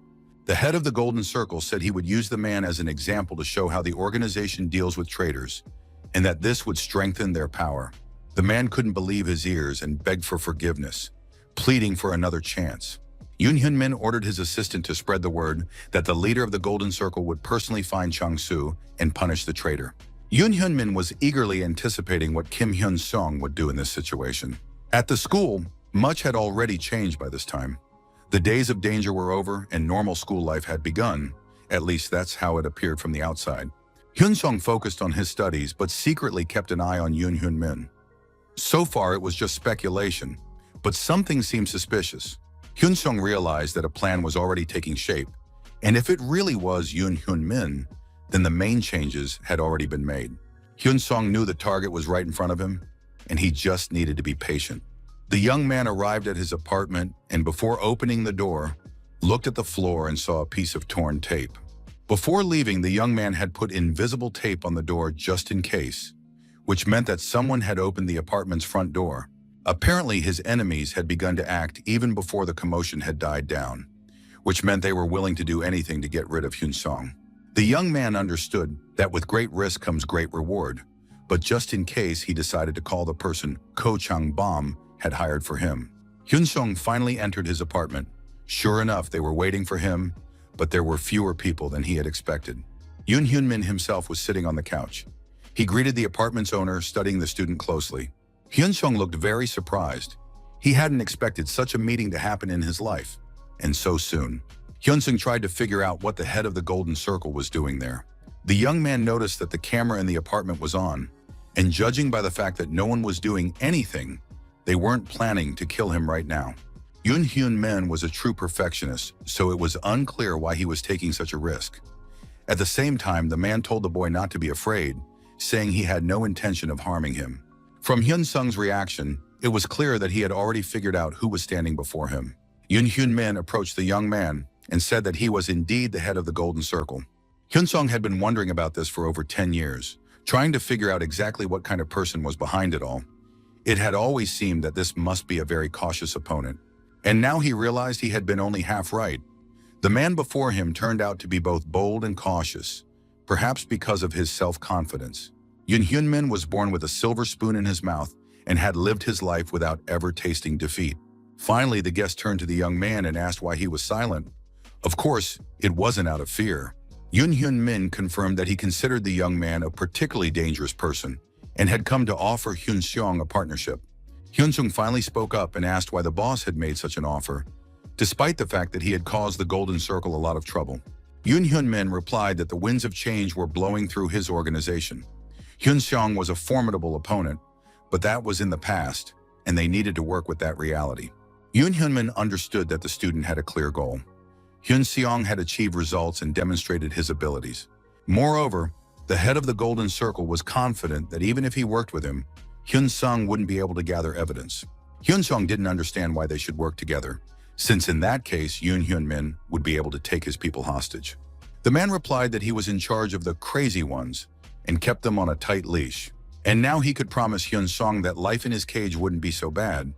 The head of the Golden Circle said he would use the man as an example to show how the organization deals with traitors, and that this would strengthen their power. The man couldn't believe his ears and begged for forgiveness, pleading for another chance. Yoon Hyun-min ordered his assistant to spread the word that the leader of the Golden Circle would personally find Chang-soo and punish the traitor. Yoon Hyun-min was eagerly anticipating what Kim Hyun-sung would do in this situation. At the school, much had already changed by this time. The days of danger were over and normal school life had begun. At least that's how it appeared from the outside. Hyun-sung focused on his studies but secretly kept an eye on Yoon-hyun-min. So far it was just speculation, but something seemed suspicious. Hyun-sung realized that a plan was already taking shape, and if it really was Yoon-hyun-min, then the main changes had already been made. Hyun-sung knew the target was right in front of him, and he just needed to be patient. The young man arrived at his apartment and before opening the door, looked at the floor and saw a piece of torn tape. Before leaving, the young man had put invisible tape on the door just in case, which meant that someone had opened the apartment's front door. Apparently, his enemies had begun to act even before the commotion had died down, which meant they were willing to do anything to get rid of Hyun-sung. The young man understood that with great risk comes great reward, but just in case, he decided to call the person Ko Chang-bom had hired for him. Hyun-sung finally entered his apartment. Sure enough, they were waiting for him, but there were fewer people than he had expected. Yoon-hyun-min himself was sitting on the couch. He greeted the apartment's owner, studying the student closely. Hyun-sung looked very surprised. He hadn't expected such a meeting to happen in his life, and so soon. Hyun-sung tried to figure out what the head of the Golden Circle was doing there. The young man noticed that the camera in the apartment was on, and judging by the fact that no one was doing anything, they weren't planning to kill him right now. Yoon-hyun-min was a true perfectionist, so it was unclear why he was taking such a risk. At the same time, the man told the boy not to be afraid, saying he had no intention of harming him. From Hyun-sung's reaction, it was clear that he had already figured out who was standing before him. Yoon-hyun-min approached the young man and said that he was indeed the head of the Golden Circle. Hyun-sung had been wondering about this for over 10 years, trying to figure out exactly what kind of person was behind it all. It had always seemed that this must be a very cautious opponent. And now he realized he had been only half right. The man before him turned out to be both bold and cautious, perhaps because of his self-confidence. Yoon-hyun-min was born with a silver spoon in his mouth and had lived his life without ever tasting defeat. Finally, the guest turned to the young man and asked why he was silent. Of course, it wasn't out of fear. Yoon-hyun-min confirmed that he considered the young man a particularly dangerous person and had come to offer Hyun-sung a partnership. Hyun-sung finally spoke up and asked why the boss had made such an offer, despite the fact that he had caused the Golden Circle a lot of trouble. Yoon-hyun-min replied that the winds of change were blowing through his organization. Hyun-sung was a formidable opponent, but that was in the past, and they needed to work with that reality. Yoon-hyun-min understood that the student had a clear goal. Hyun-sung had achieved results and demonstrated his abilities. Moreover, the head of the Golden Circle was confident that even if he worked with him, Hyun-sung wouldn't be able to gather evidence. Hyun-sung didn't understand why they should work together, since in that case, Yoon-hyun-min would be able to take his people hostage. The man replied that he was in charge of the crazy ones and kept them on a tight leash. And now he could promise Hyun-sung that life in his cage wouldn't be so bad,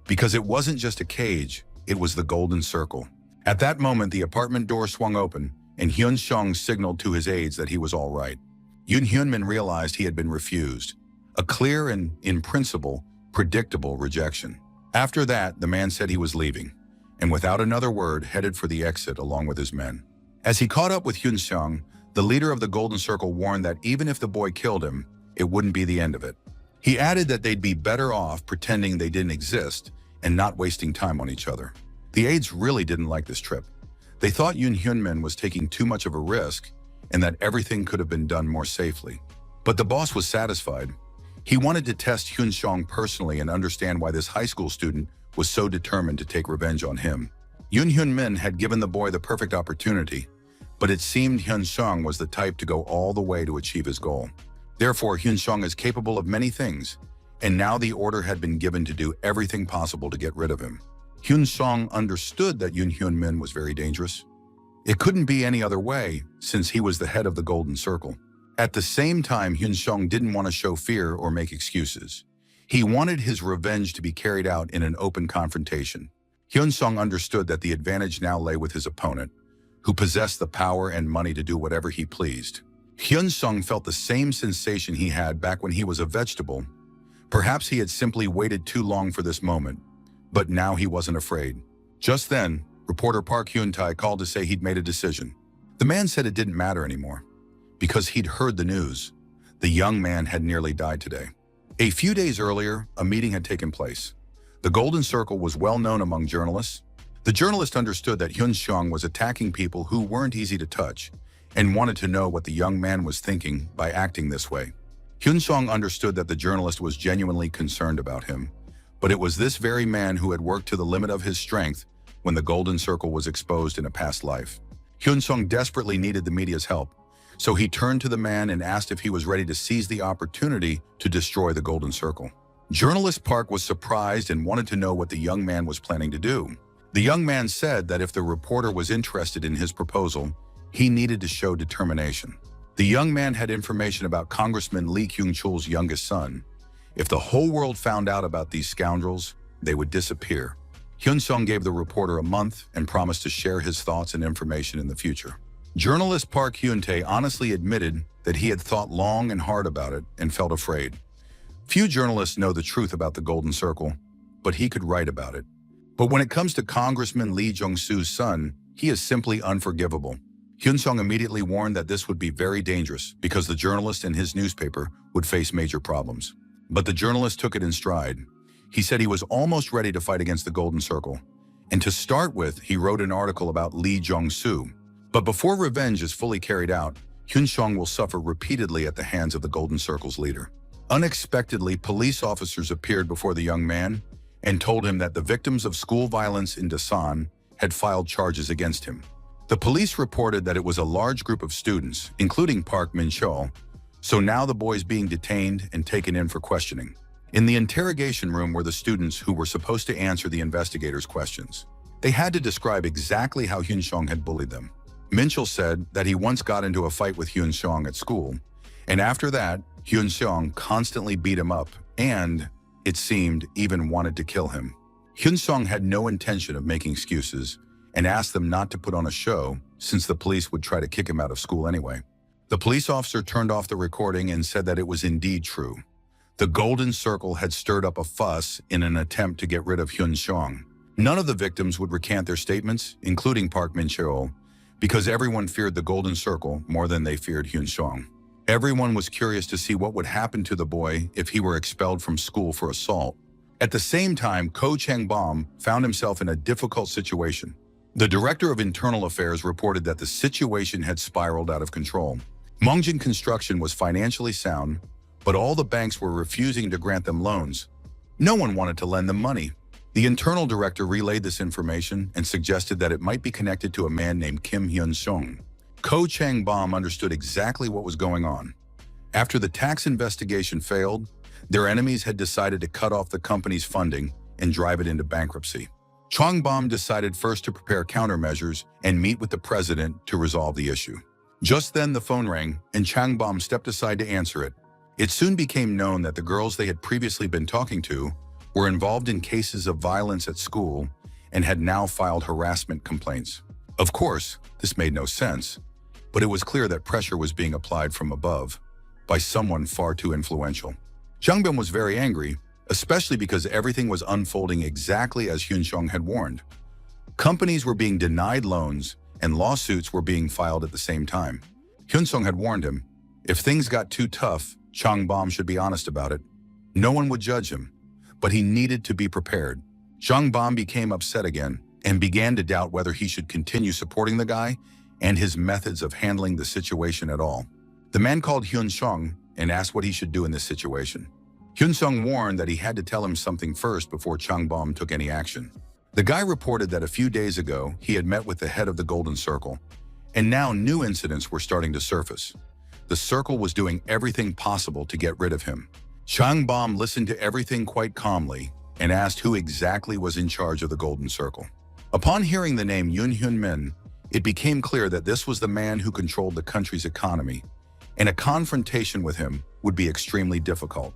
because it wasn't just a cage, it was the Golden Circle. At that moment, the apartment door swung open, and Hyun-sung signaled to his aides that he was all right. Yoon-hyun-min realized he had been refused. A clear and, in principle, predictable rejection. After that, the man said he was leaving, and without another word, headed for the exit along with his men. As he caught up with Hyun-sung, the leader of the Golden Circle warned that even if the boy killed him, it wouldn't be the end of it. He added that they'd be better off pretending they didn't exist and not wasting time on each other. The aides really didn't like this trip. They thought Yoon-hyun-min was taking too much of a risk and that everything could have been done more safely. But the boss was satisfied. He wanted to test Hyun-sung personally and understand why this high school student was so determined to take revenge on him. Yoon-hyun-min had given the boy the perfect opportunity, but it seemed Hyun-sung was the type to go all the way to achieve his goal. Therefore, Hyun-sung is capable of many things, and now the order had been given to do everything possible to get rid of him. Hyun-sung understood that Yoon-hyun-min was very dangerous. It couldn't be any other way, since he was the head of the Golden Circle. At the same time, Hyun-sung didn't want to show fear or make excuses. He wanted his revenge to be carried out in an open confrontation. Hyun-sung understood that the advantage now lay with his opponent, who possessed the power and money to do whatever he pleased. Hyun-sung felt the same sensation he had back when he was a vegetable. Perhaps he had simply waited too long for this moment, but now he wasn't afraid. Just then, reporter Park Hyun-tae called to say he'd made a decision. The man said it didn't matter anymore, because he'd heard the news. The young man had nearly died today. A few days earlier, a meeting had taken place. The Golden Circle was well known among journalists. The journalist understood that Hyun-sung was attacking people who weren't easy to touch, and wanted to know what the young man was thinking by acting this way. Hyun-sung understood that the journalist was genuinely concerned about him, but it was this very man who had worked to the limit of his strength when the golden circle was exposed in a past life. Hyun-sung desperately needed the media's help, so he turned to the man and asked if he was ready to seize the opportunity to destroy the golden circle. Journalist Park was surprised and wanted to know what the young man was planning to do. The young man said that if the reporter was interested in his proposal, he needed to show determination. The young man had information about Congressman Lee Kyung-chul's youngest son. If the whole world found out about these scoundrels, they would disappear. Hyun-sung gave the reporter a month and promised to share his thoughts and information in the future. Journalist Park Hyun-tae honestly admitted that he had thought long and hard about it and felt afraid. Few journalists know the truth about the Golden Circle, but he could write about it. But when it comes to Congressman Lee Jong-soo's son, he is simply unforgivable. Hyun-sung immediately warned that this would be very dangerous because the journalist and his newspaper would face major problems. But the journalist took it in stride. He said he was almost ready to fight against the Golden Circle. And to start with, he wrote an article about Lee Jong-soo. But before revenge is fully carried out, Hyun-sung will suffer repeatedly at the hands of the Golden Circle's leader. Unexpectedly, police officers appeared before the young man and told him that the victims of school violence in Dasan had filed charges against him. The police reported that it was a large group of students, including Park Min-chul, so now the boy is being detained and taken in for questioning. In the interrogation room were the students who were supposed to answer the investigators' questions. They had to describe exactly how Hyun-sung had bullied them. Min-chul said that he once got into a fight with Hyun-sung at school, and after that, Hyun-sung constantly beat him up and, it seemed, even wanted to kill him. Hyun-sung had no intention of making excuses and asked them not to put on a show since the police would try to kick him out of school anyway. The police officer turned off the recording and said that it was indeed true. The Golden Circle had stirred up a fuss in an attempt to get rid of Hyun-sung. None of the victims would recant their statements, including Park Min-chul, because everyone feared the Golden Circle more than they feared Hyun-sung. Everyone was curious to see what would happen to the boy if he were expelled from school for assault. At the same time, Ko Chang-bom found himself in a difficult situation. The director of internal affairs reported that the situation had spiraled out of control. Mongjin Construction was financially sound, but all the banks were refusing to grant them loans. No one wanted to lend them money. The internal director relayed this information and suggested that it might be connected to a man named Kim Hyun-sung. Ko Chang-bom understood exactly what was going on. After the tax investigation failed, their enemies had decided to cut off the company's funding and drive it into bankruptcy. Chang-bom decided first to prepare countermeasures and meet with the president to resolve the issue. Just then the phone rang, and Chang-bom stepped aside to answer it. It soon became known that the girls they had previously been talking to were involved in cases of violence at school and had now filed harassment complaints. Of course, this made no sense, but it was clear that pressure was being applied from above by someone far too influential. Chang-bom was very angry, especially because everything was unfolding exactly as Hyun-sung had warned. Companies were being denied loans and lawsuits were being filed at the same time. Hyun-sung had warned him, if things got too tough, Chang-bom should be honest about it. No one would judge him, but he needed to be prepared. Chang-bom became upset again and began to doubt whether he should continue supporting the guy and his methods of handling the situation at all. The man called Hyun-sung and asked what he should do in this situation. Hyun-sung warned that he had to tell him something first before Chang-bom took any action. The guy reported that a few days ago he had met with the head of the Golden Circle, and now new incidents were starting to surface. The circle was doing everything possible to get rid of him. Chang-bom listened to everything quite calmly and asked who exactly was in charge of the Golden Circle. Upon hearing the name Yoon Hyun-min, it became clear that this was the man who controlled the country's economy, and a confrontation with him would be extremely difficult.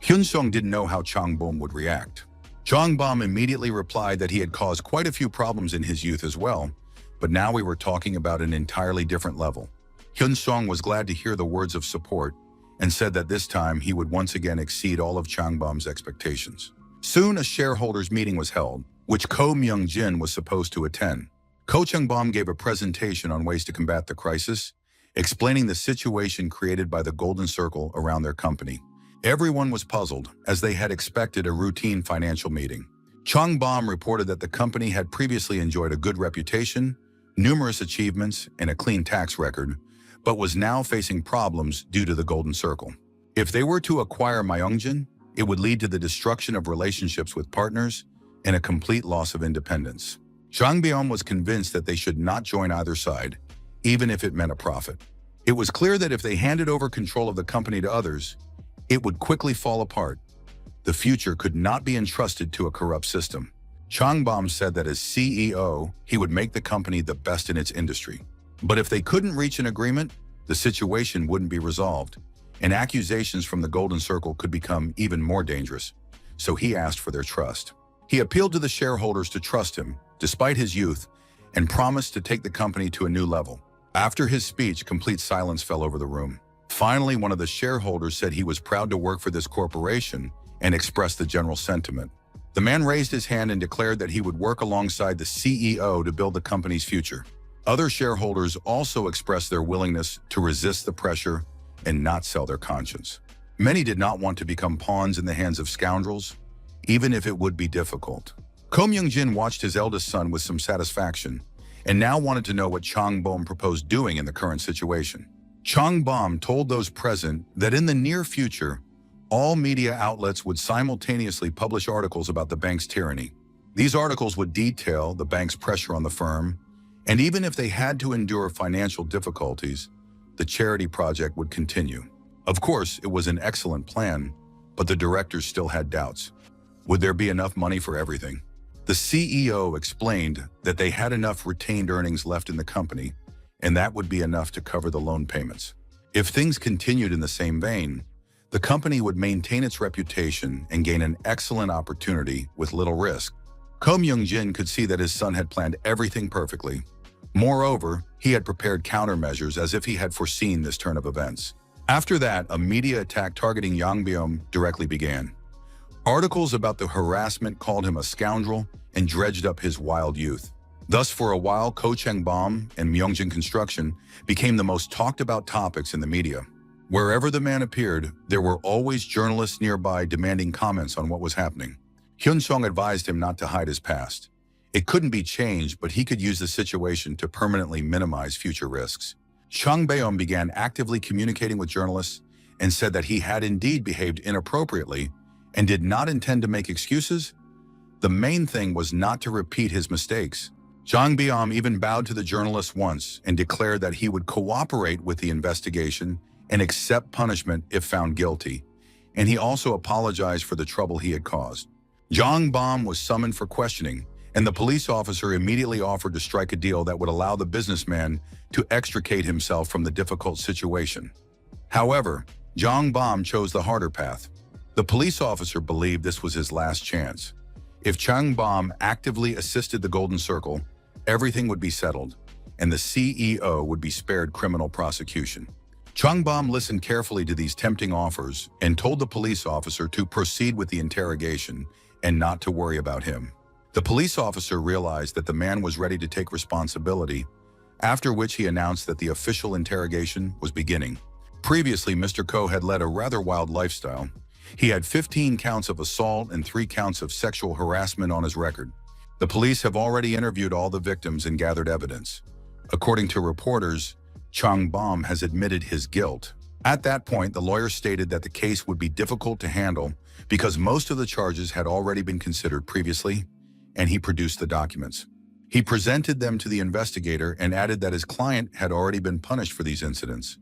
Hyun-sung didn't know how Chang-bom would react. Chang-bom immediately replied that he had caused quite a few problems in his youth as well, but now we were talking about an entirely different level. Hyun-sung was glad to hear the words of support and said that this time he would once again exceed all of Chang-bom's expectations. Soon a shareholders meeting was held, which Ko Myung-jin was supposed to attend. Ko Chang-bom gave a presentation on ways to combat the crisis, explaining the situation created by the Golden Circle around their company. Everyone was puzzled, as they had expected a routine financial meeting. Chang-bom reported that the company had previously enjoyed a good reputation, numerous achievements, and a clean tax record, but was now facing problems due to the Golden Circle. If they were to acquire Myeongjin, it would lead to the destruction of relationships with partners and a complete loss of independence. Jang Byung was convinced that they should not join either side, even if it meant a profit. It was clear that if they handed over control of the company to others, it would quickly fall apart. The future could not be entrusted to a corrupt system. Chang Bom said that as CEO, he would make the company the best in its industry. But if they couldn't reach an agreement, the situation wouldn't be resolved, and accusations from the Golden Circle could become even more dangerous. So he asked for their trust. He appealed to the shareholders to trust him, despite his youth, and promised to take the company to a new level. After his speech, complete silence fell over the room. Finally, one of the shareholders said he was proud to work for this corporation and expressed the general sentiment. The man raised his hand and declared that he would work alongside the CEO to build the company's future. Other shareholders also expressed their willingness to resist the pressure and not sell their conscience. Many did not want to become pawns in the hands of scoundrels, even if it would be difficult. Ko Myung-jin watched his eldest son with some satisfaction and now wanted to know what Chang Bom proposed doing in the current situation. Chang Bom told those present that in the near future, all media outlets would simultaneously publish articles about the bank's tyranny. These articles would detail the bank's pressure on the firm, and even if they had to endure financial difficulties, the charity project would continue. Of course, it was an excellent plan, but the directors still had doubts. Would there be enough money for everything? The CEO explained that they had enough retained earnings left in the company, and that would be enough to cover the loan payments. If things continued in the same vein, the company would maintain its reputation and gain an excellent opportunity with little risk. Ko Myung-jin could see that his son had planned everything perfectly. Moreover, he had prepared countermeasures as if he had foreseen this turn of events. After that, a media attack targeting Yang Byung directly began. Articles about the harassment called him a scoundrel and dredged up his wild youth. Thus, for a while, Ko Chang-bom and Myeongjin Construction became the most talked about topics in the media. Wherever the man appeared, there were always journalists nearby demanding comments on what was happening. Hyun-sung advised him not to hide his past. It couldn't be changed, but he could use the situation to permanently minimize future risks. Chang Beom began actively communicating with journalists and said that he had indeed behaved inappropriately and did not intend to make excuses. The main thing was not to repeat his mistakes. Jang Beom even bowed to the journalists once and declared that he would cooperate with the investigation and accept punishment if found guilty, and he also apologized for the trouble he had caused. Jang Bom was summoned for questioning, and the police officer immediately offered to strike a deal that would allow the businessman to extricate himself from the difficult situation. However, Jang Bom chose the harder path. The police officer believed this was his last chance. If Chang Bom actively assisted the Golden Circle, everything would be settled, and the CEO would be spared criminal prosecution. Chang Bom listened carefully to these tempting offers and told the police officer to proceed with the interrogation and not to worry about him. The police officer realized that the man was ready to take responsibility, after which he announced that the official interrogation was beginning. Previously, Mr. Ko had led a rather wild lifestyle. He had 15 counts of assault and 3 counts of sexual harassment on his record. The police have already interviewed all the victims and gathered evidence. According to reporters, Chang Bom has admitted his guilt. At that point, the lawyer stated that the case would be difficult to handle because most of the charges had already been considered previously, and he produced the documents. He presented them to the investigator and added that his client had already been punished for these incidents,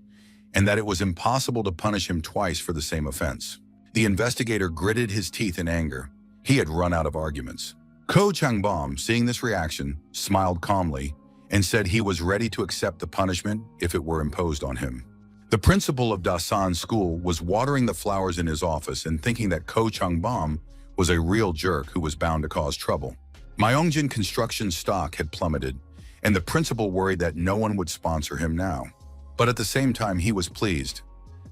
and that it was impossible to punish him twice for the same offense. The investigator gritted his teeth in anger. He had run out of arguments. Ko Chang-bom, seeing this reaction, smiled calmly and said he was ready to accept the punishment if it were imposed on him. The principal of Dasan School was watering the flowers in his office and thinking that Ko Chang-bom was a real jerk who was bound to cause trouble. Myeongjin Construction stock had plummeted, and the principal worried that no one would sponsor him now. But at the same time, he was pleased.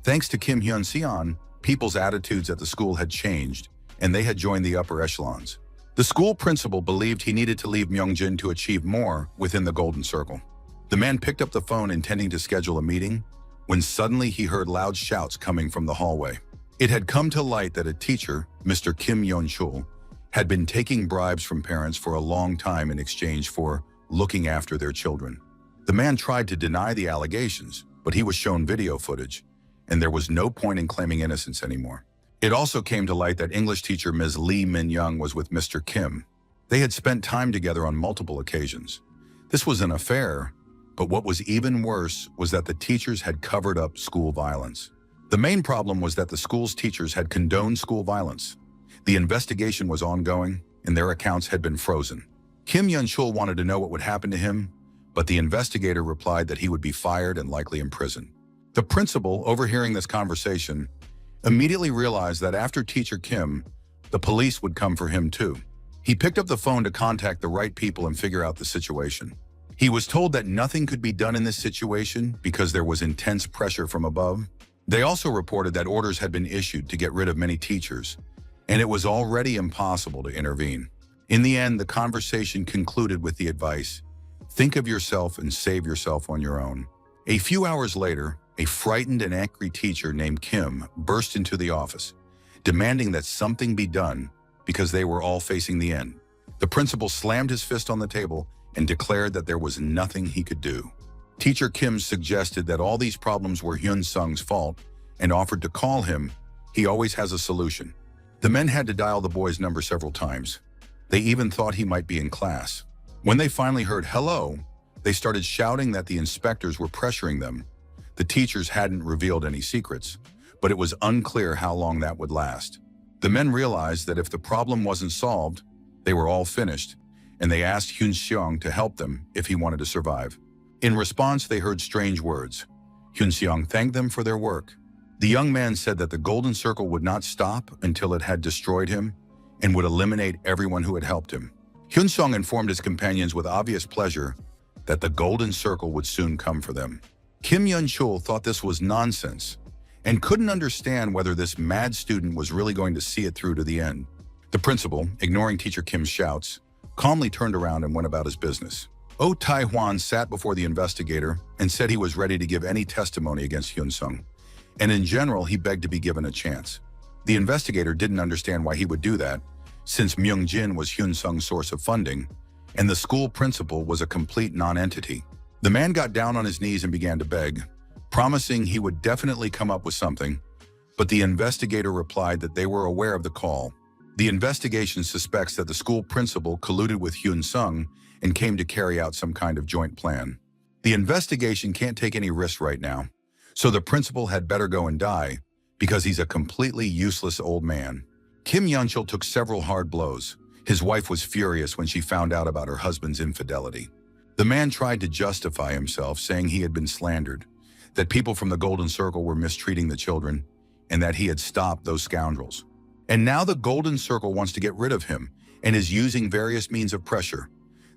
Thanks to Kim Hyun-seon, people's attitudes at the school had changed, and they had joined the upper echelons. The school principal believed he needed to leave Myeongjin to achieve more within the Golden Circle. The man picked up the phone intending to schedule a meeting, when suddenly he heard loud shouts coming from the hallway. It had come to light that a teacher, Mr. Kim Yeon-chul, had been taking bribes from parents for a long time in exchange for looking after their children. The man tried to deny the allegations, but he was shown video footage, and there was no point in claiming innocence anymore. It also came to light that English teacher Ms. Lee Min-young was with Mr. Kim. They had spent time together on multiple occasions. This was an affair, but what was even worse was that the teachers had covered up school violence. The main problem was that the school's teachers had condoned school violence. The investigation was ongoing, and their accounts had been frozen. Kim Yun-chul wanted to know what would happen to him, but the investigator replied that he would be fired and likely imprisoned. The principal, overhearing this conversation, immediately realized that after teacher Kim, the police would come for him too. He picked up the phone to contact the right people and figure out the situation. He was told that nothing could be done in this situation because there was intense pressure from above. They also reported that orders had been issued to get rid of many teachers, and it was already impossible to intervene. In the end, the conversation concluded with the advice, think of yourself and save yourself on your own. A few hours later, a frightened and angry teacher named Kim burst into the office, demanding that something be done because they were all facing the end. The principal slammed his fist on the table and declared that there was nothing he could do. Teacher Kim suggested that all these problems were Hyun Sung's fault and offered to call him. He always has a solution. The men had to dial the boy's number several times. They even thought he might be in class. When they finally heard hello, they started shouting that the inspectors were pressuring them. The teachers hadn't revealed any secrets, but it was unclear how long that would last. The men realized that if the problem wasn't solved, they were all finished, and they asked Hyun Seong to help them if he wanted to survive. In response, they heard strange words. Hyun Seong thanked them for their work. The young man said that the Golden Circle would not stop until it had destroyed him and would eliminate everyone who had helped him. Hyun Seong informed his companions with obvious pleasure that the Golden Circle would soon come for them. Kim Yun-chul thought this was nonsense and couldn't understand whether this mad student was really going to see it through to the end. The principal, ignoring teacher Kim's shouts, calmly turned around and went about his business. Oh Tai-hwan sat before the investigator and said he was ready to give any testimony against Hyun Sung, and in general he begged to be given a chance. The investigator didn't understand why he would do that, since Myung-jin was Hyun Sung's source of funding, and the school principal was a complete non-entity. The man got down on his knees and began to beg, promising he would definitely come up with something, but the investigator replied that they were aware of the call. The investigation suspects that the school principal colluded with Hyun Sung and came to carry out some kind of joint plan. The investigation can't take any risks right now, so the principal had better go and die because he's a completely useless old man. Kim Yun-chul took several hard blows. His wife was furious when she found out about her husband's infidelity. The man tried to justify himself, saying he had been slandered, that people from the Golden Circle were mistreating the children, and that he had stopped those scoundrels. And now the Golden Circle wants to get rid of him and is using various means of pressure.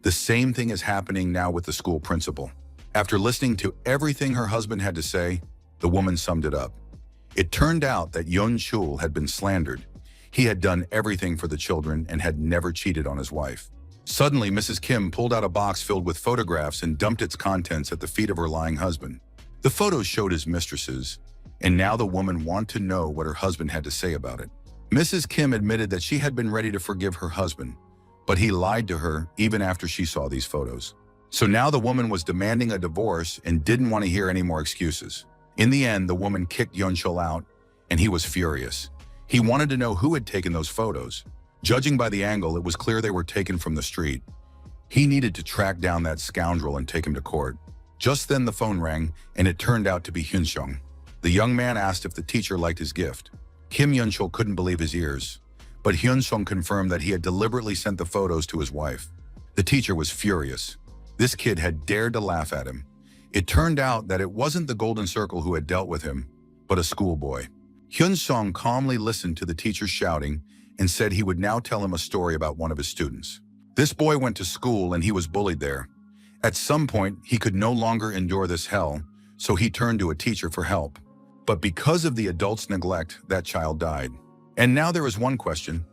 The same thing is happening now with the school principal. After listening to everything her husband had to say, the woman summed it up. It turned out that Yun-chul had been slandered. He had done everything for the children and had never cheated on his wife. Suddenly, Mrs. Kim pulled out a box filled with photographs and dumped its contents at the feet of her lying husband. The photos showed his mistresses, and now the woman wanted to know what her husband had to say about it. Mrs. Kim admitted that she had been ready to forgive her husband, but he lied to her even after she saw these photos. So now the woman was demanding a divorce and didn't want to hear any more excuses. In the end, the woman kicked Yun-chul out, and he was furious. He wanted to know who had taken those photos. Judging by the angle, it was clear they were taken from the street. He needed to track down that scoundrel and take him to court. Just then the phone rang, and it turned out to be Hyun Sung. The young man asked if the teacher liked his gift. Kim Yun-chul couldn't believe his ears, but Hyun Sung confirmed that he had deliberately sent the photos to his wife. The teacher was furious. This kid had dared to laugh at him. It turned out that it wasn't the Golden Circle who had dealt with him, but a schoolboy. Hyun Sung calmly listened to the teacher shouting and said he would now tell him a story about one of his students. This boy went to school and he was bullied there. At some point, he could no longer endure this hell, so he turned to a teacher for help. But because of the adult's neglect, that child died. And now there is one question.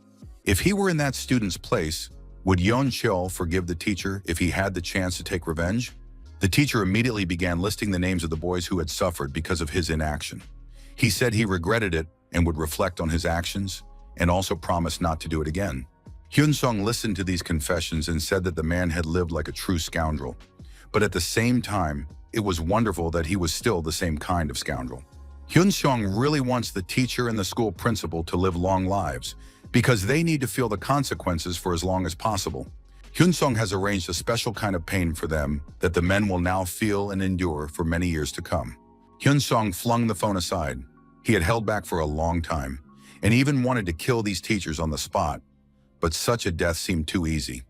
If he were in that student's place, would Yun-chul forgive the teacher if he had the chance to take revenge? The teacher immediately began listing the names of the boys who had suffered because of his inaction. He said he regretted it and would reflect on his actions, and also promised not to do it again. Hyun Sung listened to these confessions and said that the man had lived like a true scoundrel. But at the same time, it was wonderful that he was still the same kind of scoundrel. Hyun-sung really wants the teacher and the school principal to live long lives because they need to feel the consequences for as long as possible. Hyun-sung has arranged a special kind of pain for them that the men will now feel and endure for many years to come. Hyun-sung flung the phone aside. He had held back for a long time and even wanted to kill these teachers on the spot, but such a death seemed too easy.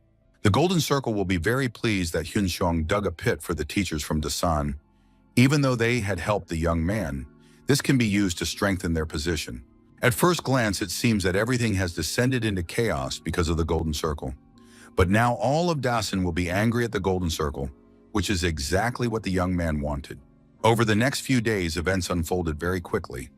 The Golden Circle will be very pleased that Hyun-sung dug a pit for the teachers from Dasan. Even though they had helped the young man, this can be used to strengthen their position. At first glance, it seems that everything has descended into chaos because of the Golden Circle. But now all of Dasan will be angry at the Golden Circle, which is exactly what the young man wanted. Over the next few days, events unfolded very quickly.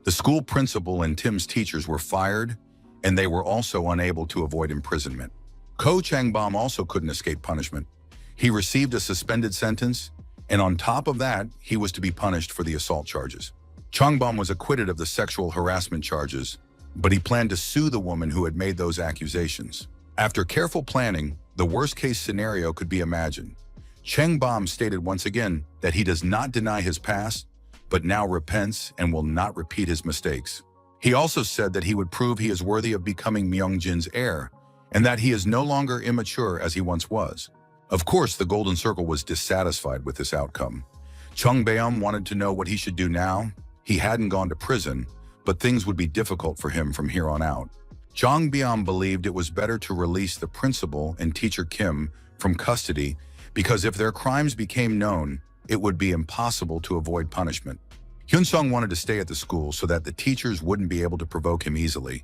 The school principal and Tim's teachers were fired, and they were also unable to avoid imprisonment. Ko Changbom also couldn't escape punishment. He received a suspended sentence, and on top of that, he was to be punished for the assault charges. Changbom was acquitted of the sexual harassment charges, but he planned to sue the woman who had made those accusations. After careful planning, the worst-case scenario could be imagined. Changbom stated once again that he does not deny his past, but now repents and will not repeat his mistakes. He also said that he would prove he is worthy of becoming Myungjin's heir, and that he is no longer immature as he once was. Of course, the Golden Circle was dissatisfied with this outcome. Chung Beom wanted to know what he should do now. He hadn't gone to prison, but things would be difficult for him from here on out. Jong Beom believed it was better to release the principal and teacher Kim from custody because if their crimes became known, it would be impossible to avoid punishment. Hyun-sung wanted to stay at the school so that the teachers wouldn't be able to provoke him easily,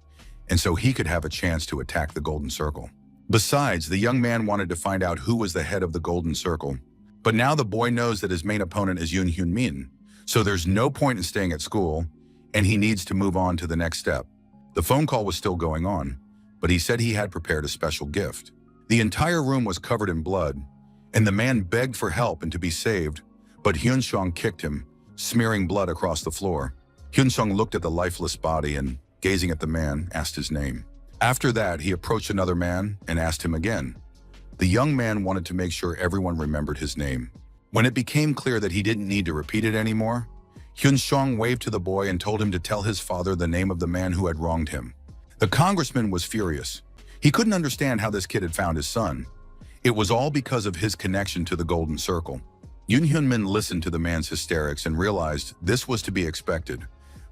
and so he could have a chance to attack the Golden Circle. Besides, the young man wanted to find out who was the head of the Golden Circle. But now the boy knows that his main opponent is Yoon Hyun-min, so there's no point in staying at school, and he needs to move on to the next step. The phone call was still going on, but he said he had prepared a special gift. The entire room was covered in blood, and the man begged for help and to be saved, but Hyun-sung kicked him, smearing blood across the floor. Hyun-sung looked at the lifeless body and, gazing at the man, asked his name. After that, he approached another man and asked him again. The young man wanted to make sure everyone remembered his name. When it became clear that he didn't need to repeat it anymore, Hyun-sung waved to the boy and told him to tell his father the name of the man who had wronged him. The congressman was furious. He couldn't understand how this kid had found his son. It was all because of his connection to the Golden Circle. Yoon Hyun-min listened to the man's hysterics and realized this was to be expected,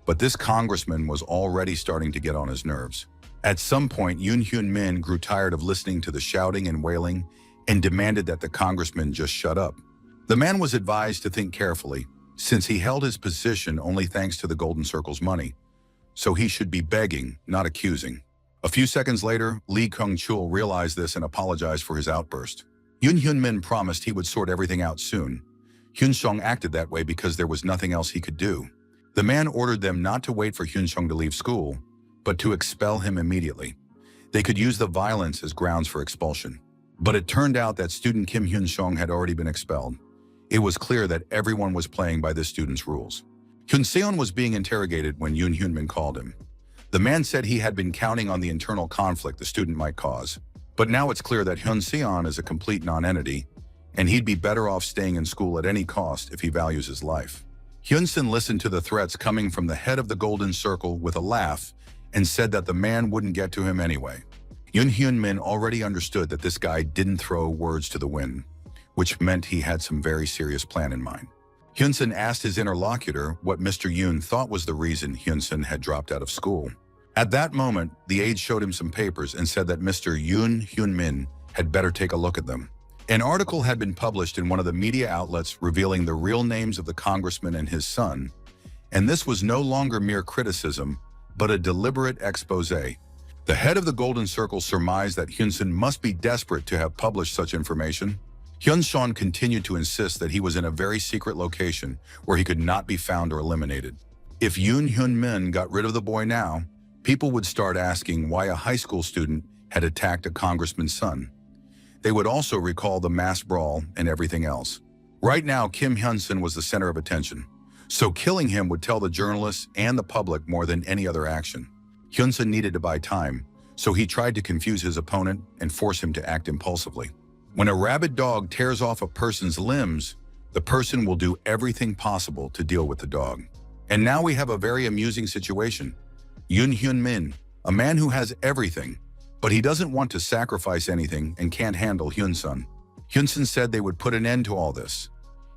but this congressman was already starting to get on his nerves. At some point, Yoon Hyun-min grew tired of listening to the shouting and wailing and demanded that the congressman just shut up. The man was advised to think carefully, since he held his position only thanks to the Golden Circle's money, so he should be begging, not accusing. A few seconds later, Lee Kung-chul realized this and apologized for his outburst. Yoon Hyun-min promised he would sort everything out soon. Hyun-sung acted that way because there was nothing else he could do. The man ordered them not to wait for Hyun-sung to leave school, but to expel him immediately. They could use the violence as grounds for expulsion. But it turned out that student Kim Hyun-sung had already been expelled. It was clear that everyone was playing by this student's rules. Hyun Seon was being interrogated when Yoon Hyun-min called him. The man said he had been counting on the internal conflict the student might cause. But now it's clear that Hyun Seon is a complete non-entity, and he'd be better off staying in school at any cost if he values his life. Hyun-sin listened to the threats coming from the head of the Golden Circle with a laugh and said that the man wouldn't get to him anyway. Yoon Hyun-min already understood that this guy didn't throw words to the wind, which meant he had some very serious plan in mind. Hyun-sin asked his interlocutor what Mr. Yoon thought was the reason Hyun-sin had dropped out of school. At that moment, the aide showed him some papers and said that Mr. Yoon Hyun-min had better take a look at them. An article had been published in one of the media outlets revealing the real names of the congressman and his son, and this was no longer mere criticism, but a deliberate expose. The head of the Golden Circle surmised that Hyun-sin must be desperate to have published such information. Hyun-seon continued to insist that he was in a very secret location where he could not be found or eliminated. If Yoon Hyun-min got rid of the boy now, people would start asking why a high school student had attacked a congressman's son. They would also recall the mass brawl and everything else. Right now, Kim Hyun-sin was the center of attention, so killing him would tell the journalists and the public more than any other action. Hyun-sin needed to buy time, so he tried to confuse his opponent and force him to act impulsively. When a rabid dog tears off a person's limbs, the person will do everything possible to deal with the dog. And now we have a very amusing situation. Yoon Hyun Min, a man who has everything, but he doesn't want to sacrifice anything and can't handle Hyun-sun. Hyun-sun said they would put an end to all this.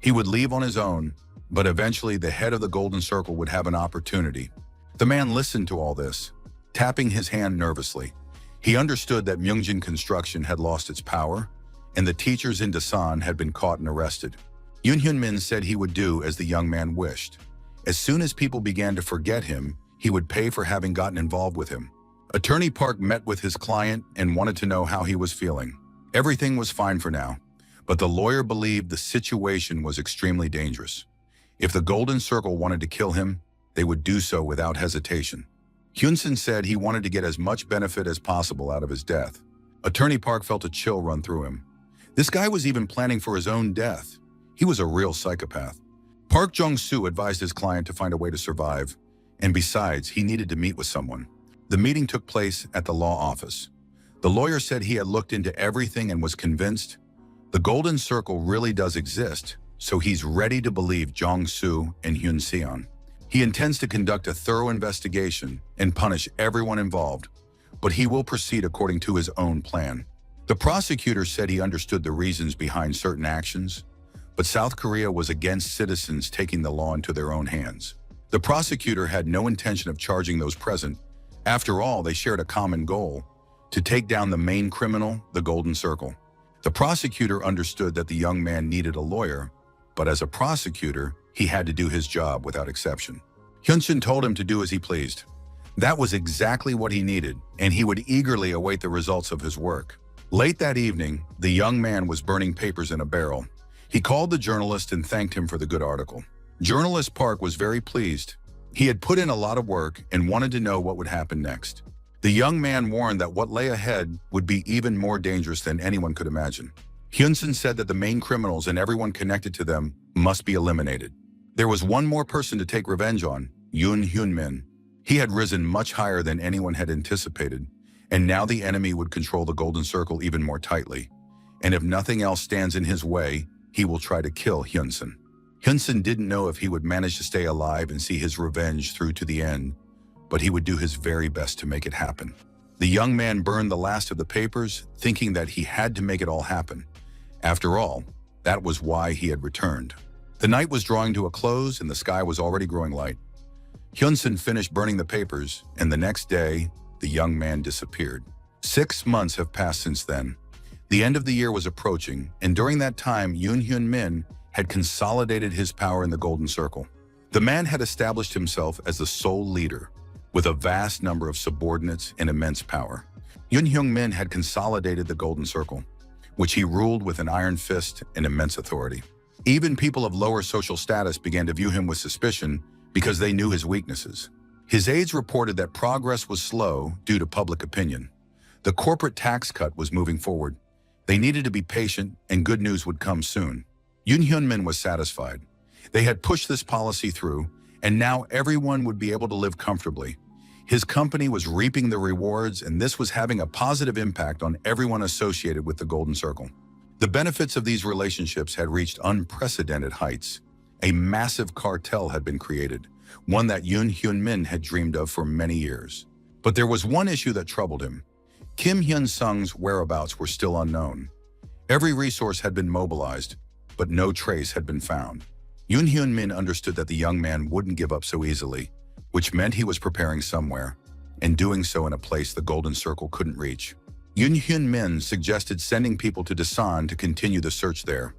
He would leave on his own, but eventually the head of the Golden Circle would have an opportunity. The man listened to all this, tapping his hand nervously. He understood that Myungjin Construction had lost its power, and the teachers in Dasan had been caught and arrested. Yoon Hyun Min said he would do as the young man wished. As soon as people began to forget him, he would pay for having gotten involved with him. Attorney Park met with his client and wanted to know how he was feeling. Everything was fine for now, but the lawyer believed the situation was extremely dangerous. If the Golden Circle wanted to kill him, they would do so without hesitation. Hyun-sun said he wanted to get as much benefit as possible out of his death. Attorney Park felt a chill run through him. This guy was even planning for his own death. He was a real psychopath. Park Jong-soo advised his client to find a way to survive, and besides, he needed to meet with someone. The meeting took place at the law office. The lawyer said he had looked into everything and was convinced the Golden Circle really does exist, so he's ready to believe Jong-soo and Hyun-seon. He intends to conduct a thorough investigation and punish everyone involved, but he will proceed according to his own plan. The prosecutor said he understood the reasons behind certain actions, but South Korea was against citizens taking the law into their own hands. The prosecutor had no intention of charging those present. After all, they shared a common goal: to take down the main criminal, the Golden Circle. The prosecutor understood that the young man needed a lawyer, but as a prosecutor, he had to do his job without exception. Hyun-sun told him to do as he pleased. That was exactly what he needed, and he would eagerly await the results of his work. Late that evening, the young man was burning papers in a barrel. He called the journalist and thanked him for the good article. Journalist Park was very pleased. He had put in a lot of work and wanted to know what would happen next. The young man warned that what lay ahead would be even more dangerous than anyone could imagine. Hyun-sun said that the main criminals and everyone connected to them must be eliminated. There was one more person to take revenge on: Yoon Hyun Min. He had risen much higher than anyone had anticipated, and now the enemy would control the Golden Circle even more tightly. And if nothing else stands in his way, he will try to kill Hyun-sun. Hyun-sun didn't know if he would manage to stay alive and see his revenge through to the end, but he would do his very best to make it happen. The young man burned the last of the papers, thinking that he had to make it all happen. After all, that was why he had returned. The night was drawing to a close and the sky was already growing light. Hyun-sun finished burning the papers, and the next day, the young man disappeared. 6 months have passed since then. The end of the year was approaching, and during that time, Yoon Hyun Min had consolidated his power in the Golden Circle. The man had established himself as the sole leader, with a vast number of subordinates and immense power. Yoon Hyun Min had consolidated the Golden Circle, which he ruled with an iron fist and immense authority. Even people of lower social status began to view him with suspicion because they knew his weaknesses. His aides reported that progress was slow due to public opinion. The corporate tax cut was moving forward. They needed to be patient, and good news would come soon. Yoon Hyun Min was satisfied. They had pushed this policy through, and now everyone would be able to live comfortably. His company was reaping the rewards, and this was having a positive impact on everyone associated with the Golden Circle. The benefits of these relationships had reached unprecedented heights. A massive cartel had been created, one that Yoon Hyun Min had dreamed of for many years. But there was one issue that troubled him. Kim Hyun-sung's whereabouts were still unknown. Every resource had been mobilized, but no trace had been found. Yoon Hyun Min understood that the young man wouldn't give up so easily, which meant he was preparing somewhere, and doing so in a place the Golden Circle couldn't reach. Yoon Hyun Min suggested sending people to Dasan to continue the search there.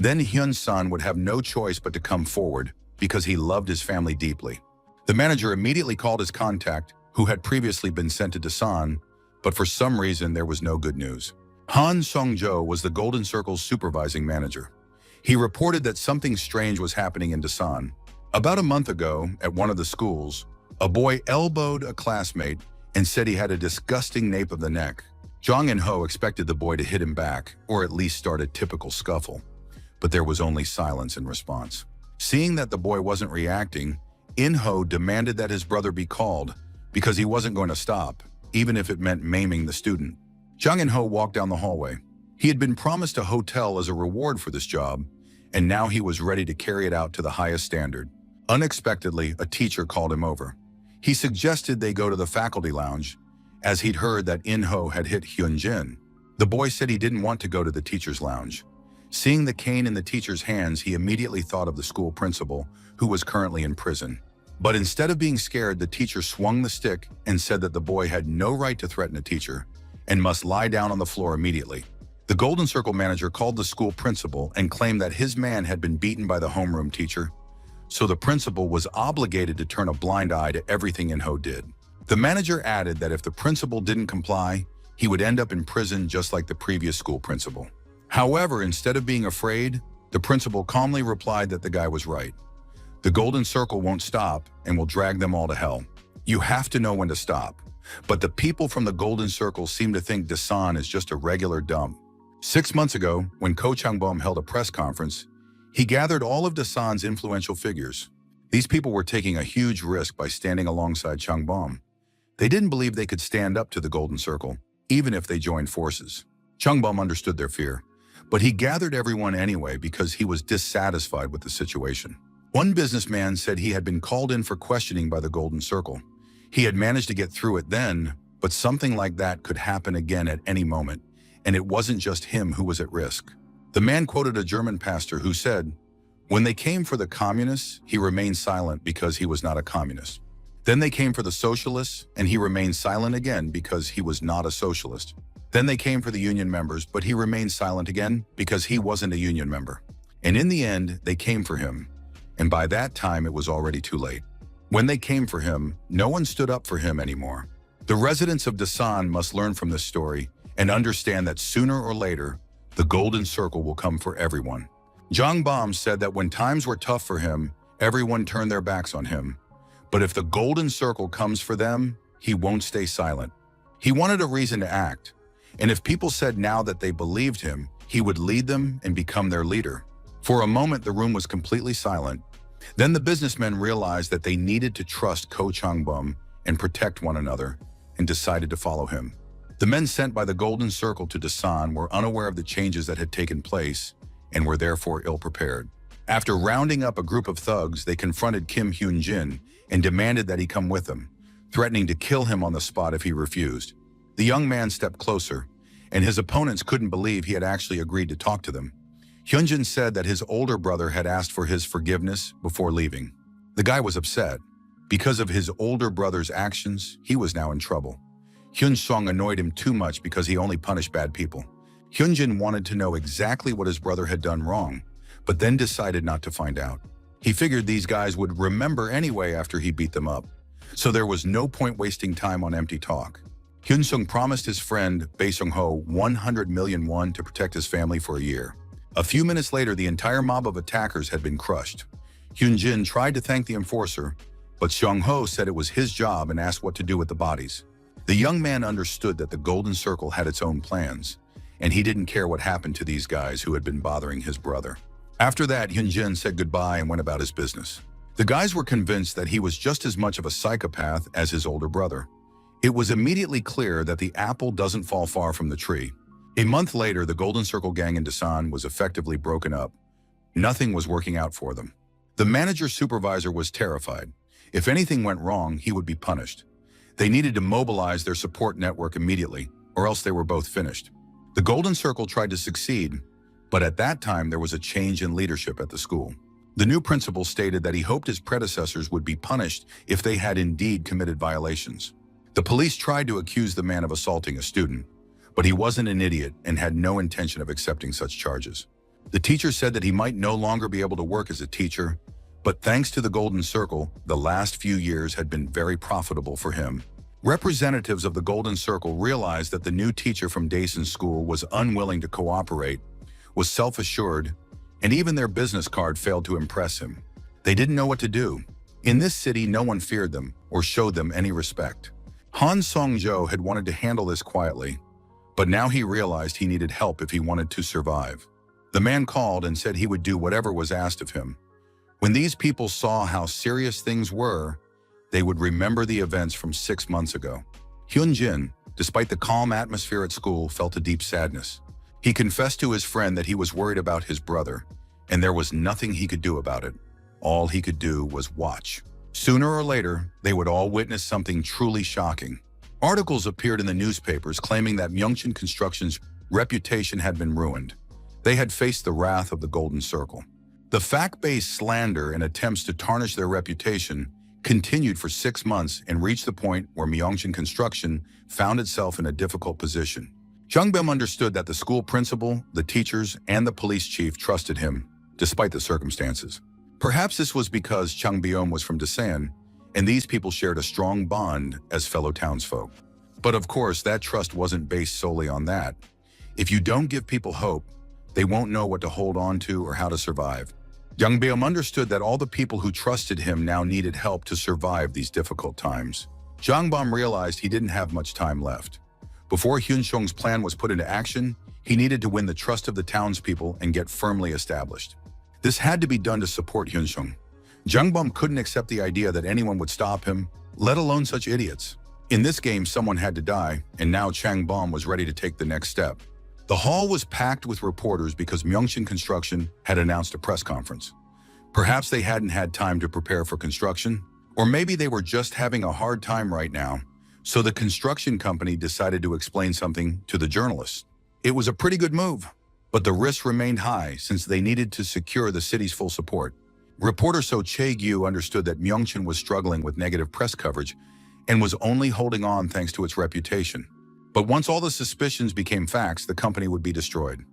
Then Hyun-sun would have no choice but to come forward because he loved his family deeply. The manager immediately called his contact, who had previously been sent to Dasan, but for some reason there was no good news. Han Song-jo was the Golden Circle's supervising manager. He reported that something strange was happening in Dasan. About a month ago, at one of the schools, a boy elbowed a classmate and said he had a disgusting nape of the neck. Jong In-ho expected the boy to hit him back, or at least start a typical scuffle, but there was only silence in response. Seeing that the boy wasn't reacting, In-ho demanded that his brother be called because he wasn't going to stop, even if it meant maiming the student. Jong In-ho walked down the hallway. He had been promised a hotel as a reward for this job, and now he was ready to carry it out to the highest standard. Unexpectedly, a teacher called him over. He suggested they go to the faculty lounge, as he'd heard that In-ho had hit Hyun-jin. The boy said he didn't want to go to the teacher's lounge. Seeing the cane in the teacher's hands, he immediately thought of the school principal, who was currently in prison. But instead of being scared, the teacher swung the stick and said that the boy had no right to threaten a teacher and must lie down on the floor immediately. The Golden Circle manager called the school principal and claimed that his man had been beaten by the homeroom teacher, so the principal was obligated to turn a blind eye to everything In-ho did. The manager added that if the principal didn't comply, he would end up in prison just like the previous school principal. However, instead of being afraid, the principal calmly replied that the guy was right. The Golden Circle won't stop and will drag them all to hell. You have to know when to stop. But the people from the Golden Circle seem to think Dasan is just a regular dump. 6 months ago, when Ko Changbom held a press conference, he gathered all of Dasan's influential figures. These people were taking a huge risk by standing alongside Changbom. They didn't believe they could stand up to the Golden Circle, even if they joined forces. Changbom understood their fear, but he gathered everyone anyway because he was dissatisfied with the situation. One businessman said he had been called in for questioning by the Golden Circle. He had managed to get through it then, but something like that could happen again at any moment, and it wasn't just him who was at risk. The man quoted a German pastor who said, "When they came for the communists, he remained silent because he was not a communist. Then they came for the socialists, and he remained silent again because he was not a socialist. Then they came for the union members, but he remained silent again because he wasn't a union member. And in the end, they came for him, and by that time it was already too late. When they came for him, no one stood up for him anymore." The residents of Dasan must learn from this story and understand that sooner or later, the Golden Circle will come for everyone. Jang Bom said that when times were tough for him, everyone turned their backs on him. But if the Golden Circle comes for them, he won't stay silent. He wanted a reason to act, and if people said now that they believed him, he would lead them and become their leader. For a moment, the room was completely silent. Then the businessmen realized that they needed to trust Ko Changbom and protect one another, and decided to follow him. The men sent by the Golden Circle to Dasan were unaware of the changes that had taken place and were therefore ill-prepared. After rounding up a group of thugs, they confronted Kim Hyun-jin and demanded that he come with them, threatening to kill him on the spot if he refused. The young man stepped closer, and his opponents couldn't believe he had actually agreed to talk to them. Hyun-jin said that his older brother had asked for his forgiveness before leaving. The guy was upset. Because of his older brother's actions, he was now in trouble. Hyun-sung annoyed him too much because he only punished bad people. Hyun-jin wanted to know exactly what his brother had done wrong, but then decided not to find out. He figured these guys would remember anyway after he beat them up, so there was no point wasting time on empty talk. Hyun-sung promised his friend Bae Sung-ho 100 million won to protect his family for a year. A few minutes later, the entire mob of attackers had been crushed. Hyun-jin tried to thank the enforcer, but Sung-ho said it was his job and asked what to do with the bodies. The young man understood that the Golden Circle had its own plans, and he didn't care what happened to these guys who had been bothering his brother. After that, Hyun-jin said goodbye and went about his business. The guys were convinced that he was just as much of a psychopath as his older brother. It was immediately clear that the apple doesn't fall far from the tree. A month later, the Golden Circle gang in Dasan was effectively broken up. Nothing was working out for them. The manager supervisor was terrified. If anything went wrong, he would be punished. They needed to mobilize their support network immediately, or else they were both finished. The Golden Circle tried to succeed, but at that time there was a change in leadership at the school. The new principal stated that he hoped his predecessors would be punished if they had indeed committed violations. The police tried to accuse the man of assaulting a student, but he wasn't an idiot and had no intention of accepting such charges. The teacher said that he might no longer be able to work as a teacher, but thanks to the Golden Circle, the last few years had been very profitable for him. Representatives of the Golden Circle realized that the new teacher from Dasan's school was unwilling to cooperate, was self-assured, and even their business card failed to impress him. They didn't know what to do. In this city, no one feared them or showed them any respect. Han Song-jo had wanted to handle this quietly, but now he realized he needed help if he wanted to survive. The man called and said he would do whatever was asked of him. When these people saw how serious things were, they would remember the events from 6 months ago. Hyun-jin, despite the calm atmosphere at school, felt a deep sadness. He confessed to his friend that he was worried about his brother, and there was nothing he could do about it. All he could do was watch. Sooner or later, they would all witness something truly shocking. Articles appeared in the newspapers claiming that Myeongchun Construction's reputation had been ruined. They had faced the wrath of the Golden Circle. The fact-based slander and attempts to tarnish their reputation continued for 6 months and reached the point where Myeongchun Construction found itself in a difficult position. Jung Beom understood that the school principal, the teachers, and the police chief trusted him, despite the circumstances. Perhaps this was because Chung Beom was from Dasan, and these people shared a strong bond as fellow townsfolk. But of course, that trust wasn't based solely on that. If you don't give people hope, they won't know what to hold on to or how to survive. Jung Beom understood that all the people who trusted him now needed help to survive these difficult times. Jang Beom realized he didn't have much time left. Before Hyun Sung's plan was put into action, he needed to win the trust of the townspeople and get firmly established. This had to be done to support Hyun Sung. Jung Beom couldn't accept the idea that anyone would stop him, let alone such idiots. In this game, someone had to die, and now Chang Beom was ready to take the next step. The hall was packed with reporters because Myeongchun Construction had announced a press conference. Perhaps they hadn't had time to prepare for construction, or maybe they were just having a hard time right now, so the construction company decided to explain something to the journalists. It was a pretty good move, but the risks remained high since they needed to secure the city's full support. Reporter So Chae-gyu understood that Myeongchun was struggling with negative press coverage and was only holding on thanks to its reputation. But once all the suspicions became facts, the company would be destroyed.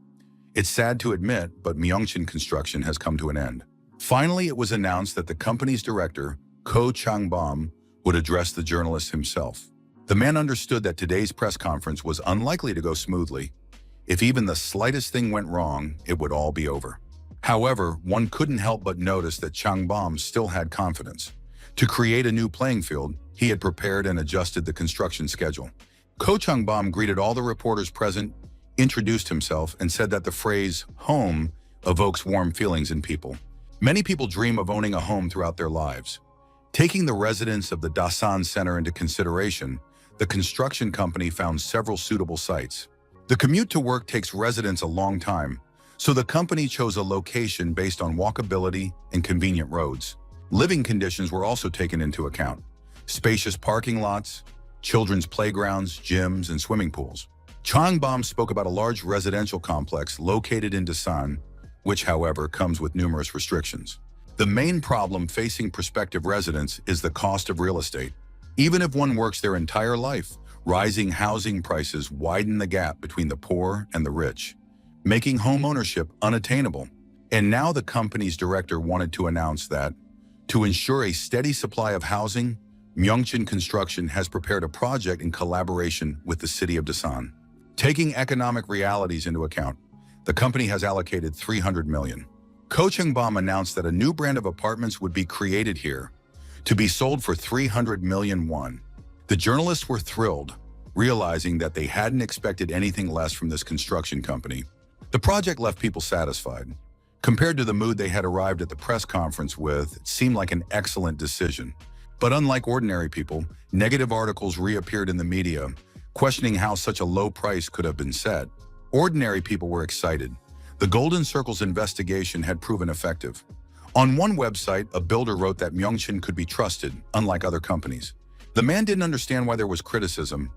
It's sad to admit, but Myeongchun Construction has come to an end. Finally, it was announced that the company's director, Ko Chang-bom, would address the journalists himself. The man understood that today's press conference was unlikely to go smoothly. If even the slightest thing went wrong, it would all be over. However, one couldn't help but notice that Chang-bom still had confidence. To create a new playing field, he had prepared and adjusted the construction schedule. Ko Chang-bom greeted all the reporters present, introduced himself, and said that the phrase home evokes warm feelings in people. Many people dream of owning a home throughout their lives. Taking the residents of the Dasan Center into consideration, the construction company found several suitable sites. The commute to work takes residents a long time, so the company chose a location based on walkability and convenient roads. Living conditions were also taken into account. Spacious parking lots, children's playgrounds, gyms, and swimming pools. Chang-bom spoke about a large residential complex located in Dasan, which, however, comes with numerous restrictions. The main problem facing prospective residents is the cost of real estate. Even if one works their entire life, rising housing prices widen the gap between the poor and the rich, making home ownership unattainable. And now the company's director wanted to announce that, to ensure a steady supply of housing, Myeongchun Construction has prepared a project in collaboration with the city of Dasan. Taking economic realities into account, the company has allocated 300 million. Ko Chang-bom announced that a new brand of apartments would be created here, to be sold for 300 million won. The journalists were thrilled, realizing that they hadn't expected anything less from this construction company. The project left people satisfied. Compared to the mood they had arrived at the press conference with, it seemed like an excellent decision. But unlike ordinary people, negative articles reappeared in the media, questioning how such a low price could have been set. Ordinary people were excited. The Golden Circle's investigation had proven effective. On one website, a builder wrote that Myeongchun could be trusted, unlike other companies. The man didn't understand why there was criticism.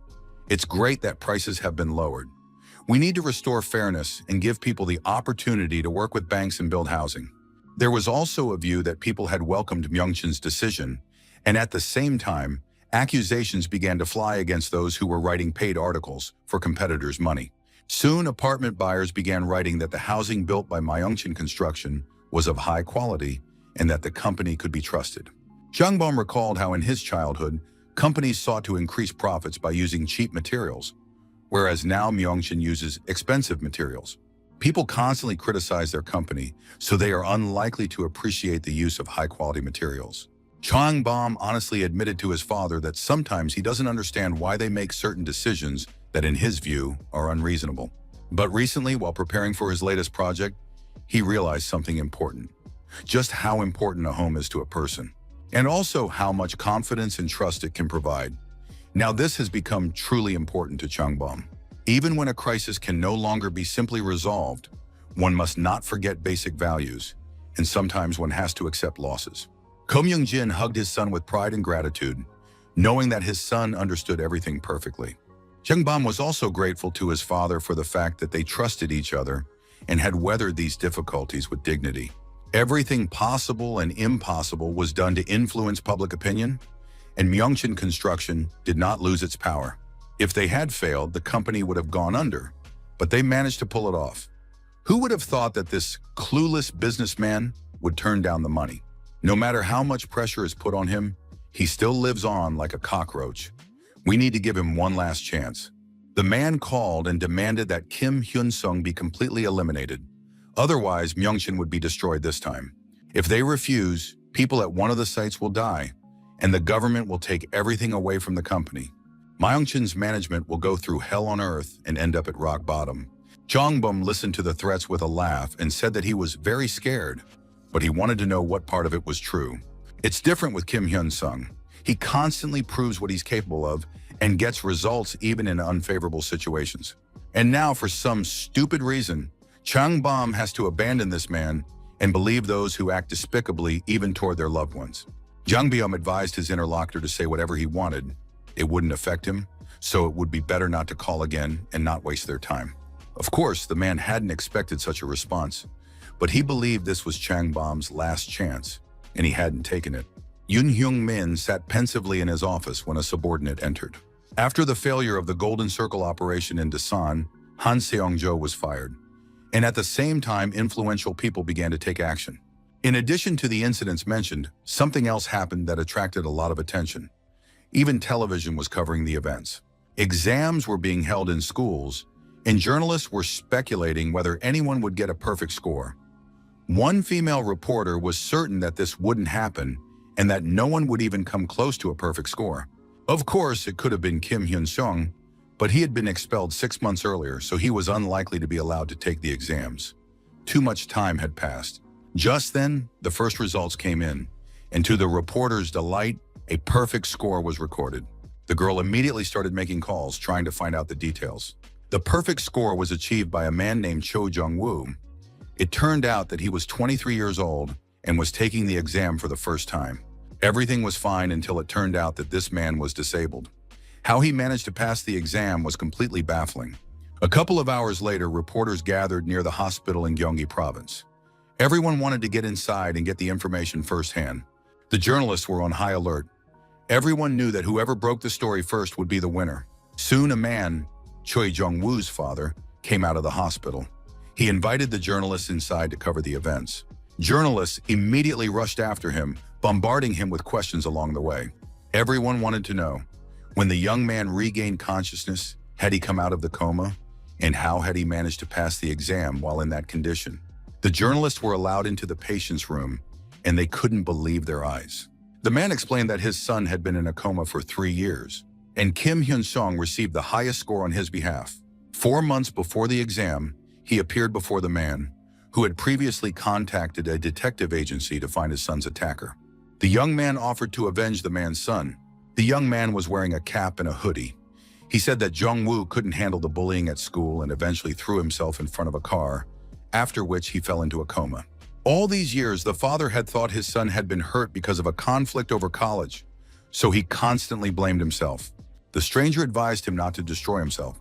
It's great that prices have been lowered. We need to restore fairness and give people the opportunity to work with banks and build housing. There was also a view that people had welcomed Myeongchun's decision, and at the same time, accusations began to fly against those who were writing paid articles for competitors' money. Soon, apartment buyers began writing that the housing built by Myeongchun Construction was of high quality and that the company could be trusted. Jung Beom recalled how in his childhood, companies sought to increase profits by using cheap materials, whereas now Myeongchun uses expensive materials. People constantly criticize their company, so they are unlikely to appreciate the use of high-quality materials. Chang Beom honestly admitted to his father that sometimes he doesn't understand why they make certain decisions that in his view are unreasonable. But recently, while preparing for his latest project, he realized something important. Just how important a home is to a person, and also how much confidence and trust it can provide. Now this has become truly important to Chang Beom. Even when a crisis can no longer be simply resolved, One must not forget basic values, and sometimes one has to accept losses. Ko Myung-jin hugged his son with pride and gratitude, knowing that his son understood everything perfectly. Jung Bam was also grateful to his father for the fact that they trusted each other and had weathered these difficulties with dignity. Everything possible and impossible was done to influence public opinion, and Myeongchun Construction did not lose its power. If they had failed, the company would have gone under, but they managed to pull it off. Who would have thought that this clueless businessman would turn down the money? No matter how much pressure is put on him, he still lives on like a cockroach. We need to give him one last chance. The man called and demanded that Kim Hyun-sung be completely eliminated. Otherwise, Myeongchun would be destroyed this time. If they refuse, people at one of the sites will die, and the government will take everything away from the company. Myeongchun's management will go through hell on earth and end up at rock bottom. Jong Bum listened to the threats with a laugh and said that he was very scared, but he wanted to know what part of it was true. It's different with Kim Hyun-sung. He constantly proves what he's capable of and gets results even in unfavorable situations. And now, for some stupid reason, Chang Bam has to abandon this man and believe those who act despicably even toward their loved ones. Jang Byum advised his interlocutor to say whatever he wanted. It wouldn't affect him, so it would be better not to call again and not waste their time. Of course, the man hadn't expected such a response, but he believed this was Chang Bam's last chance, and he hadn't taken it. Yoon Hyung Min sat pensively in his office when a subordinate entered. After the failure of the Golden Circle operation in Dasan, Han Seong-jo was fired, and at the same time, influential people began to take action. In addition to the incidents mentioned, something else happened that attracted a lot of attention. Even television was covering the events. Exams were being held in schools, and journalists were speculating whether anyone would get a perfect score. One female reporter was certain that this wouldn't happen and that no one would even come close to a perfect score. Of course, it could have been Kim Hyun-sung, but he had been expelled 6 months earlier, so he was unlikely to be allowed to take the exams. Too much time had passed. Just then, the first results came in, and to the reporter's delight, a perfect score was recorded. The girl immediately started making calls, trying to find out the details. The perfect score was achieved by a man named Cho Jung-woo. It turned out that he was 23 years old and was taking the exam for the first time. Everything was fine until it turned out that this man was disabled. How he managed to pass the exam was completely baffling. A couple of hours later, reporters gathered near the hospital in Gyeonggi Province. Everyone wanted to get inside and get the information firsthand. The journalists were on high alert. Everyone knew that whoever broke the story first would be the winner. Soon a man, Choi Jong-woo's father, came out of the hospital. He invited the journalists inside to cover the events. Journalists immediately rushed after him, bombarding him with questions along the way. Everyone wanted to know, when the young man regained consciousness, had he come out of the coma? And how had he managed to pass the exam while in that condition? The journalists were allowed into the patient's room, and they couldn't believe their eyes. The man explained that his son had been in a coma for 3 years, and Kim Hyun-sung received the highest score on his behalf. 4 months before the exam, he appeared before the man, who had previously contacted a detective agency to find his son's attacker. The young man offered to avenge the man's son. The young man was wearing a cap and a hoodie. He said that Jung-woo couldn't handle the bullying at school and eventually threw himself in front of a car, after which he fell into a coma. All these years, the father had thought his son had been hurt because of a conflict over college, so he constantly blamed himself. The stranger advised him not to destroy himself.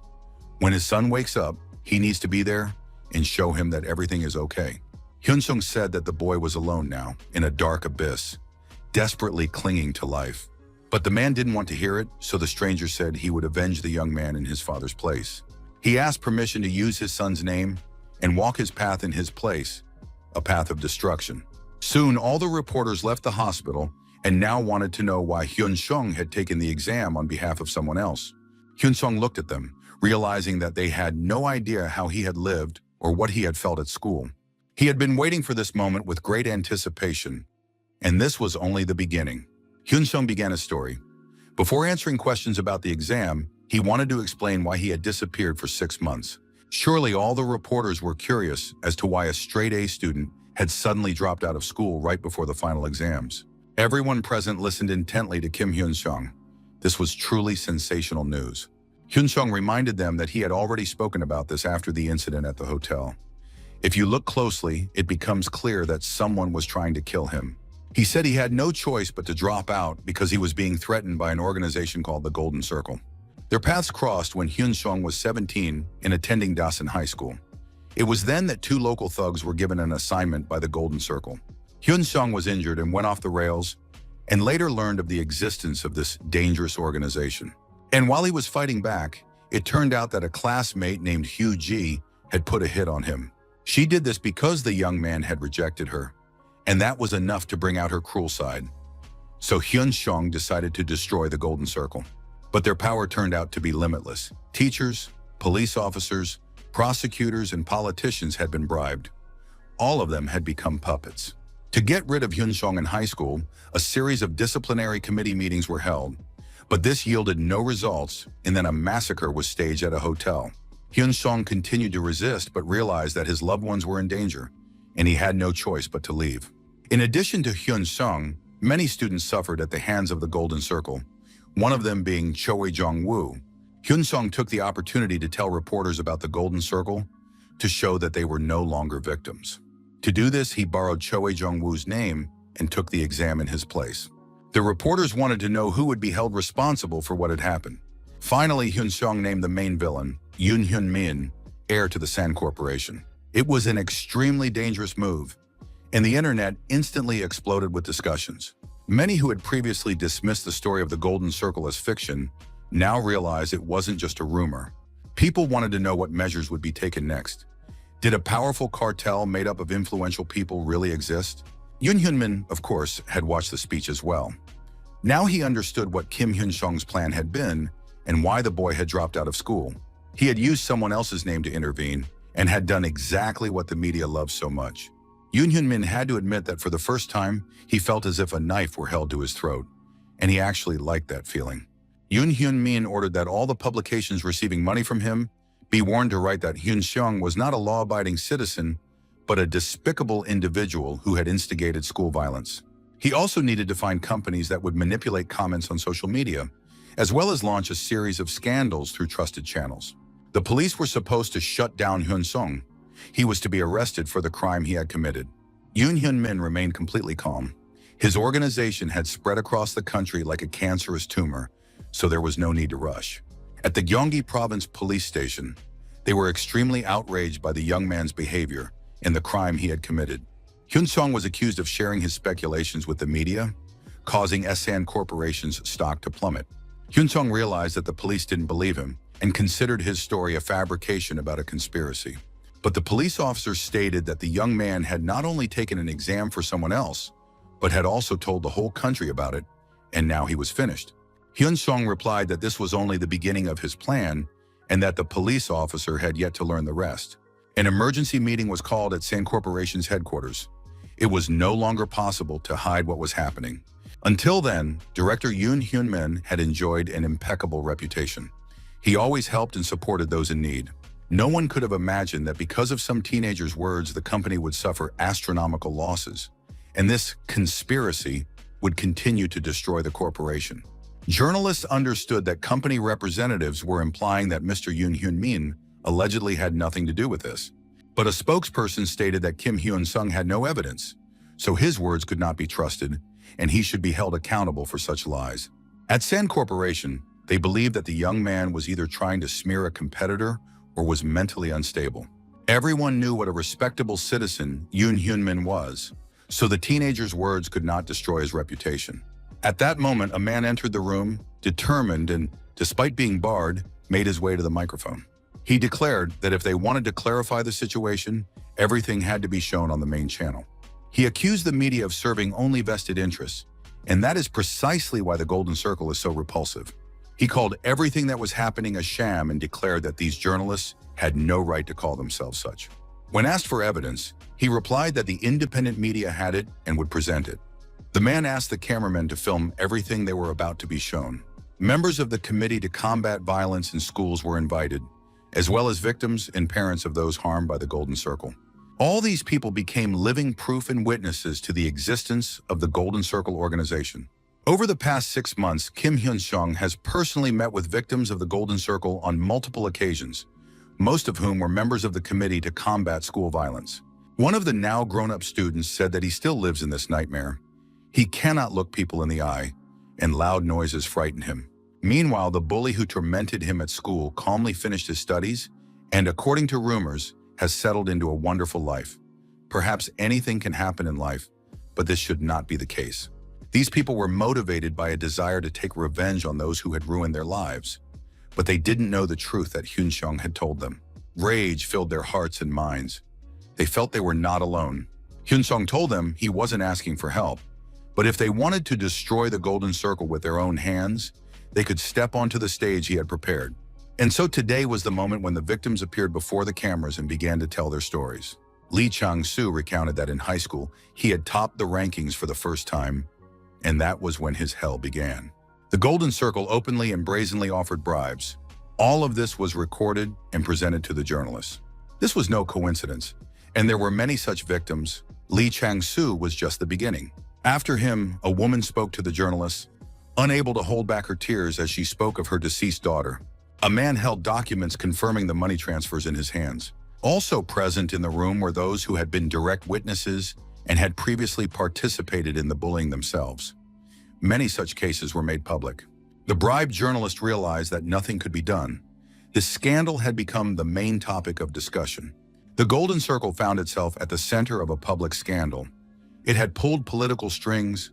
When his son wakes up, he needs to be there and show him that everything is okay. Hyun-sung said that the boy was alone now, in a dark abyss, desperately clinging to life. But the man didn't want to hear it, so the stranger said he would avenge the young man in his father's place. He asked permission to use his son's name and walk his path in his place, a path of destruction. Soon, all the reporters left the hospital and now wanted to know why Hyun-sung had taken the exam on behalf of someone else. Hyun-sung looked at them, realizing that they had no idea how he had lived or what he had felt at school. He had been waiting for this moment with great anticipation, and this was only the beginning. Hyun-sung began his story. Before answering questions about the exam, he wanted to explain why he had disappeared for 6 months. Surely all the reporters were curious as to why a straight-A student had suddenly dropped out of school right before the final exams. Everyone present listened intently to Kim Hyun-sung. This was truly sensational news. Hyun-sung reminded them that he had already spoken about this after the incident at the hotel. If you look closely, it becomes clear that someone was trying to kill him. He said he had no choice but to drop out because he was being threatened by an organization called the Golden Circle. Their paths crossed when Hyun-sung was 17 and attending Dasan High School. It was then that two local thugs were given an assignment by the Golden Circle. Hyun-sung was injured and went off the rails, and later learned of the existence of this dangerous organization. And while he was fighting back, it turned out that a classmate named Hyu-ji had put a hit on him. She did this because the young man had rejected her, and that was enough to bring out her cruel side. So Hyun-sung decided to destroy the Golden Circle. But their power turned out to be limitless. Teachers, police officers, prosecutors, and politicians had been bribed. All of them had become puppets. To get rid of Hyun-sung in high school, a series of disciplinary committee meetings were held. But this yielded no results, and then a massacre was staged at a hotel. Hyun-sung continued to resist but realized that his loved ones were in danger, and he had no choice but to leave. In addition to Hyun-sung, many students suffered at the hands of the Golden Circle, one of them being Choi Jong-woo. Hyun-sung took the opportunity to tell reporters about the Golden Circle to show that they were no longer victims. To do this, he borrowed Choi Jong-woo's name and took the exam in his place. The reporters wanted to know who would be held responsible for what had happened. Finally, Hyun-sung named the main villain, Yoon Hyun-min, heir to the San Corporation. It was an extremely dangerous move, and the internet instantly exploded with discussions. Many who had previously dismissed the story of the Golden Circle as fiction now realized it wasn't just a rumor. People wanted to know what measures would be taken next. Did a powerful cartel made up of influential people really exist? Yoon Hyun-min, of course, had watched the speech as well. Now he understood what Kim Hyun-sung's plan had been and why the boy had dropped out of school. He had used someone else's name to intervene and had done exactly what the media loves so much. Yoon Hyun-min had to admit that for the first time, he felt as if a knife were held to his throat, and he actually liked that feeling. Yoon Hyun-min ordered that all the publications receiving money from him be warned to write that Hyun-sung was not a law-abiding citizen, but a despicable individual who had instigated school violence. He also needed to find companies that would manipulate comments on social media, as well as launch a series of scandals through trusted channels. The police were supposed to shut down Hyun-sung. He was to be arrested for the crime he had committed. Yoon Hyun-min remained completely calm. His organization had spread across the country like a cancerous tumor, so there was no need to rush. At the Gyeonggi Province police station, they were extremely outraged by the young man's behavior and the crime he had committed. Hyun-sung was accused of sharing his speculations with the media, causing San Corporation's stock to plummet. Hyun-sung realized that the police didn't believe him and considered his story a fabrication about a conspiracy. But the police officer stated that the young man had not only taken an exam for someone else, but had also told the whole country about it, and now he was finished. Hyun-sung replied that this was only the beginning of his plan and that the police officer had yet to learn the rest. An emergency meeting was called at San Corporation's headquarters. It was no longer possible to hide what was happening. Until then, director Yoon Hyun-min had enjoyed an impeccable reputation. He always helped and supported those in need. No one could have imagined that because of some teenager's words, the company would suffer astronomical losses, and this conspiracy would continue to destroy the corporation. Journalists understood that company representatives were implying that Mr. Yoon Hyun-min allegedly had nothing to do with this. But a spokesperson stated that Kim Hyun-sung had no evidence, so his words could not be trusted, and he should be held accountable for such lies. At San Corporation, they believed that the young man was either trying to smear a competitor or was mentally unstable. Everyone knew what a respectable citizen Yoon Hyun-min was, so the teenager's words could not destroy his reputation. At that moment, a man entered the room, determined and, despite being barred, made his way to the microphone. He declared that if they wanted to clarify the situation, everything had to be shown on the main channel. He accused the media of serving only vested interests, and that is precisely why the Golden Circle is so repulsive. He called everything that was happening a sham and declared that these journalists had no right to call themselves such. When asked for evidence, he replied that the independent media had it and would present it. The man asked the cameramen to film everything they were about to be shown. Members of the Committee to Combat Violence in Schools were invited, as well as victims and parents of those harmed by the Golden Circle. All these people became living proof and witnesses to the existence of the Golden Circle organization. Over the past 6 months, Kim Hyun-sung has personally met with victims of the Golden Circle on multiple occasions, most of whom were members of the Committee to Combat School Violence. One of the now grown-up students said that he still lives in this nightmare. He cannot look people in the eye, and loud noises frighten him. Meanwhile, the bully who tormented him at school calmly finished his studies and, according to rumors, has settled into a wonderful life. Perhaps anything can happen in life, but this should not be the case. These people were motivated by a desire to take revenge on those who had ruined their lives, but they didn't know the truth that Hyun-sung had told them. Rage filled their hearts and minds. They felt they were not alone. Hyun-sung told them he wasn't asking for help, but if they wanted to destroy the Golden Circle with their own hands, they could step onto the stage he had prepared. And so today was the moment when the victims appeared before the cameras and began to tell their stories. Lee Chang-soo recounted that in high school, he had topped the rankings for the first time, and that was when his hell began. The Golden Circle openly and brazenly offered bribes. All of this was recorded and presented to the journalists. This was no coincidence, and there were many such victims. Lee Chang-soo was just the beginning. After him, a woman spoke to the journalists, unable to hold back her tears as she spoke of her deceased daughter. A man held documents confirming the money transfers in his hands. Also present in the room were those who had been direct witnesses and had previously participated in the bullying themselves. Many such cases were made public. The bribed journalist realized that nothing could be done. The scandal had become the main topic of discussion. The Golden Circle found itself at the center of a public scandal. It had pulled political strings,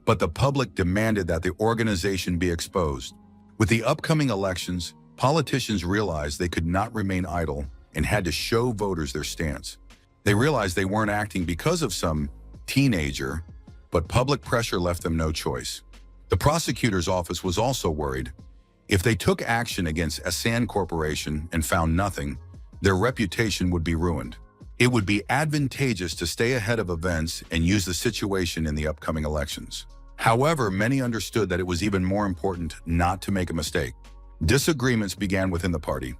but the public demanded that the organization be exposed. With the upcoming elections, politicians realized they could not remain idle and had to show voters their stance. They realized they weren't acting because of some teenager, but public pressure left them no choice. The prosecutor's office was also worried. If they took action against Asan Corporation and found nothing, their reputation would be ruined. It would be advantageous to stay ahead of events and use the situation in the upcoming elections. However, many understood that it was even more important not to make a mistake. Disagreements began within the party.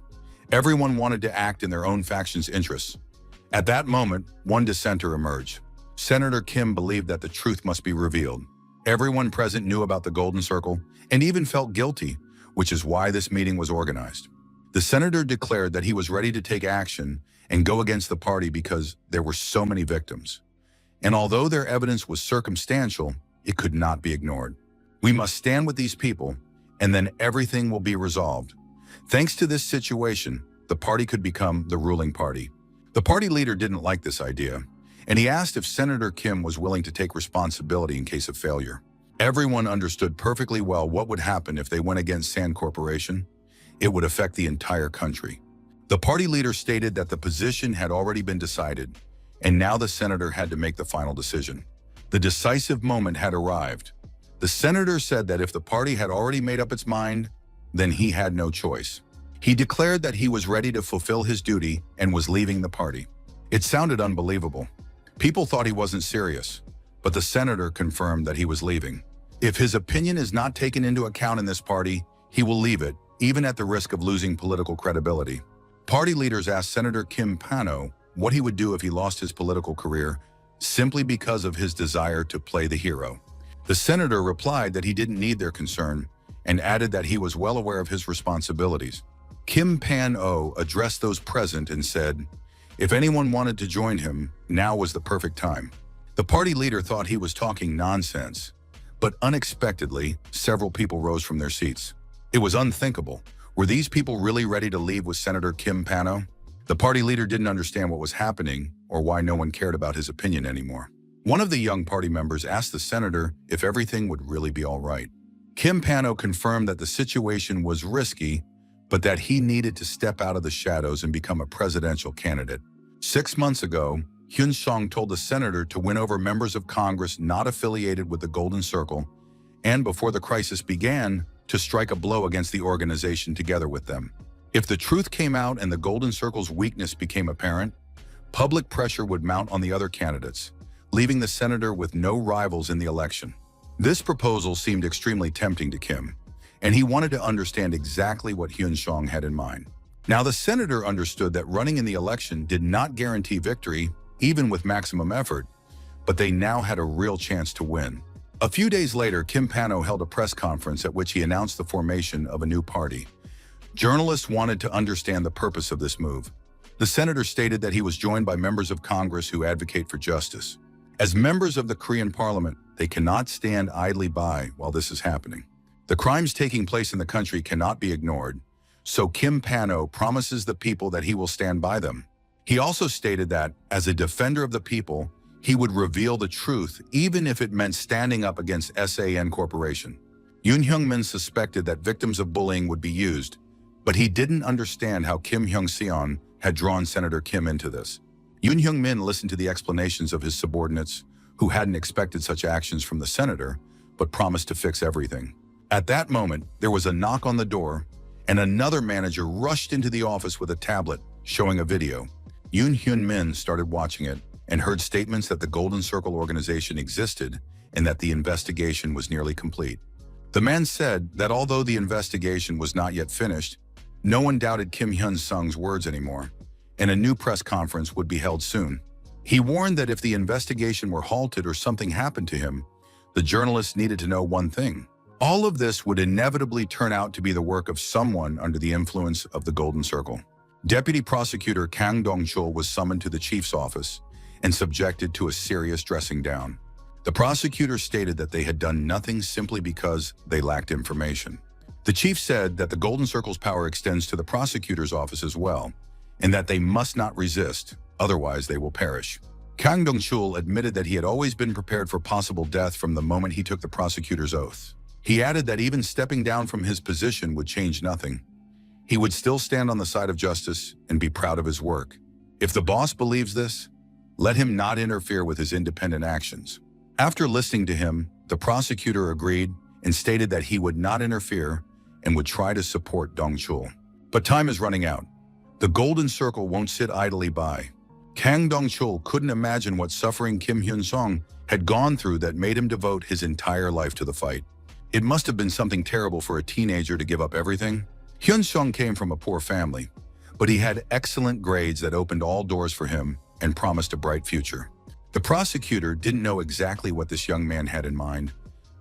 Everyone wanted to act in their own faction's interests. At that moment, one dissenter emerged. Senator Kim believed that the truth must be revealed. Everyone present knew about the Golden Circle and even felt guilty, which is why this meeting was organized. The senator declared that he was ready to take action and go against the party because there were so many victims. And although their evidence was circumstantial, it could not be ignored. We must stand with these people, and then everything will be resolved. Thanks to this situation, the party could become the ruling party. The party leader didn't like this idea, and he asked if Senator Kim was willing to take responsibility in case of failure. Everyone understood perfectly well what would happen if they went against San Corporation. It would affect the entire country. The party leader stated that the position had already been decided, and now the senator had to make the final decision. The decisive moment had arrived. The senator said that if the party had already made up its mind, then he had no choice. He declared that he was ready to fulfill his duty and was leaving the party. It sounded unbelievable. People thought he wasn't serious, but the senator confirmed that he was leaving. If his opinion is not taken into account in this party, he will leave it, even at the risk of losing political credibility. Party leaders asked Senator Kim Pano what he would do if he lost his political career simply because of his desire to play the hero. The senator replied that he didn't need their concern and added that he was well aware of his responsibilities. Kim Pan-oh addressed those present and said, if anyone wanted to join him, now was the perfect time. The party leader thought he was talking nonsense, but unexpectedly, several people rose from their seats. It was unthinkable. Were these people really ready to leave with Senator Kim Pano? The party leader didn't understand what was happening or why no one cared about his opinion anymore. One of the young party members asked the senator if everything would really be all right. Kim Pano confirmed that the situation was risky, but that he needed to step out of the shadows and become a presidential candidate. 6 months ago, Hyun-sung told the senator to win over members of Congress not affiliated with the Golden Circle, and before the crisis began, to strike a blow against the organization together with them. If the truth came out and the Golden Circle's weakness became apparent, public pressure would mount on the other candidates, leaving the senator with no rivals in the election. This proposal seemed extremely tempting to Kim, and he wanted to understand exactly what Hyun-sung had in mind. Now, the senator understood that running in the election did not guarantee victory, even with maximum effort, but they now had a real chance to win. A few days later, Kim Pano held a press conference at which he announced the formation of a new party. Journalists wanted to understand the purpose of this move. The senator stated that he was joined by members of Congress who advocate for justice. As members of the Korean parliament, they cannot stand idly by while this is happening. The crimes taking place in the country cannot be ignored, so Kim Pano promises the people that he will stand by them. He also stated that, as a defender of the people, he would reveal the truth even if it meant standing up against SAN Corporation. Yoon Hyung-min suspected that victims of bullying would be used, but he didn't understand how Kim Hyung-seon had drawn Senator Kim into this. Yoon Hyung-min listened to the explanations of his subordinates, who hadn't expected such actions from the senator, but promised to fix everything. At that moment, there was a knock on the door, and another manager rushed into the office with a tablet showing a video. Yoon Hyun-min started watching it and heard statements that the Golden Circle organization existed and that the investigation was nearly complete. The man said that although the investigation was not yet finished, no one doubted Kim Hyun-sung's words anymore, and a new press conference would be held soon. He warned that if the investigation were halted or something happened to him, the journalists needed to know one thing. All of this would inevitably turn out to be the work of someone under the influence of the Golden Circle. Deputy Prosecutor Kang Dong-chul was summoned to the chief's office and subjected to a serious dressing down. The prosecutor stated that they had done nothing simply because they lacked information. The chief said that the Golden Circle's power extends to the prosecutor's office as well, and that they must not resist, otherwise they will perish. Kang Dong-chul admitted that he had always been prepared for possible death from the moment he took the prosecutor's oath. He added that even stepping down from his position would change nothing. He would still stand on the side of justice and be proud of his work. If the boss believes this, let him not interfere with his independent actions. After listening to him, the prosecutor agreed and stated that he would not interfere and would try to support Dong-chul. But time is running out. The Golden Circle won't sit idly by. Kang Dong-chul couldn't imagine what suffering Kim Hyun-sung had gone through that made him devote his entire life to the fight. It must have been something terrible for a teenager to give up everything. Hyun-sung came from a poor family, but he had excellent grades that opened all doors for him and promised a bright future. The prosecutor didn't know exactly what this young man had in mind,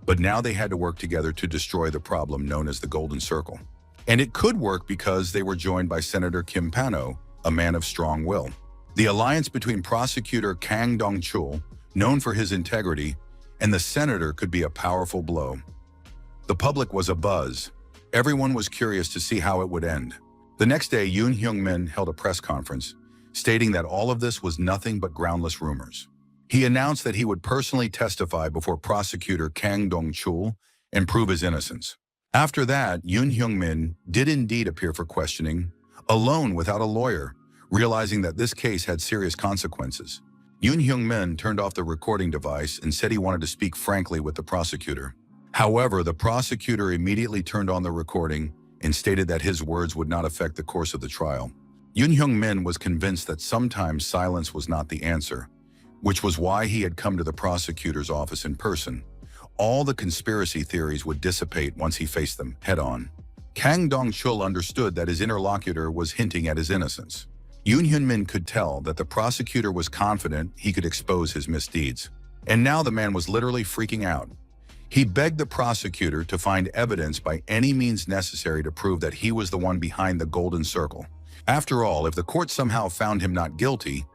but now they had to work together to destroy the problem known as the Golden Circle. And it could work because they were joined by Senator Kim Pano, a man of strong will. The alliance between prosecutor Kang Dong-chul, known for his integrity, and the senator could be a powerful blow. The public was abuzz. Everyone was curious to see how it would end. The next day, Yoon Hyung-min held a press conference, stating that all of this was nothing but groundless rumors. He announced that he would personally testify before prosecutor Kang Dong-chul and prove his innocence. After that, Yoon Hyung-min did indeed appear for questioning, alone without a lawyer, realizing that this case had serious consequences. Yoon Hyung-min turned off the recording device and said he wanted to speak frankly with the prosecutor. However, the prosecutor immediately turned on the recording and stated that his words would not affect the course of the trial. Yoon Hyung-min was convinced that sometimes silence was not the answer, which was why he had come to the prosecutor's office in person. All the conspiracy theories would dissipate once he faced them head-on. Kang Dong-chul understood that his interlocutor was hinting at his innocence. Yoon Hyun-min could tell that the prosecutor was confident he could expose his misdeeds. And now the man was literally freaking out. He begged the prosecutor to find evidence by any means necessary to prove that he was the one behind the Golden Circle. After all, if the court somehow found him not guilty,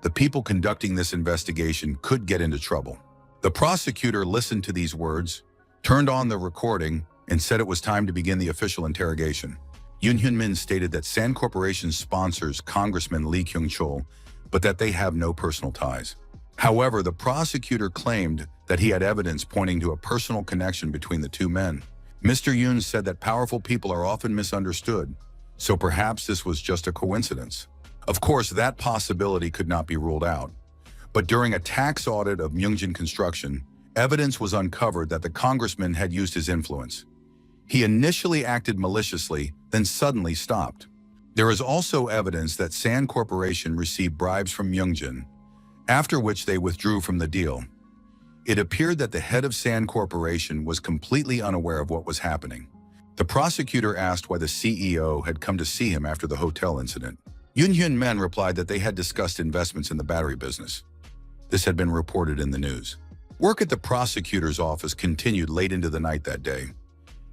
the people conducting this investigation could get into trouble. The prosecutor listened to these words, turned on the recording, and said it was time to begin the official interrogation. Yoon Hyun-min stated that SAN Corporation sponsors Congressman Lee Kyung-chul, but that they have no personal ties. However, the prosecutor claimed that he had evidence pointing to a personal connection between the two men. Mr. Yoon said that powerful people are often misunderstood, so perhaps this was just a coincidence. Of course, that possibility could not be ruled out. But during a tax audit of Myungjin Construction, evidence was uncovered that the congressman had used his influence. He initially acted maliciously, then suddenly stopped. There is also evidence that SAN Corporation received bribes from Myungjin, after which they withdrew from the deal. It appeared that the head of SAN Corporation was completely unaware of what was happening. The prosecutor asked why the CEO had come to see him after the hotel incident. Yoon Hyun-min replied that they had discussed investments in the battery business. This had been reported in the news. Work at the prosecutor's office continued late into the night that day.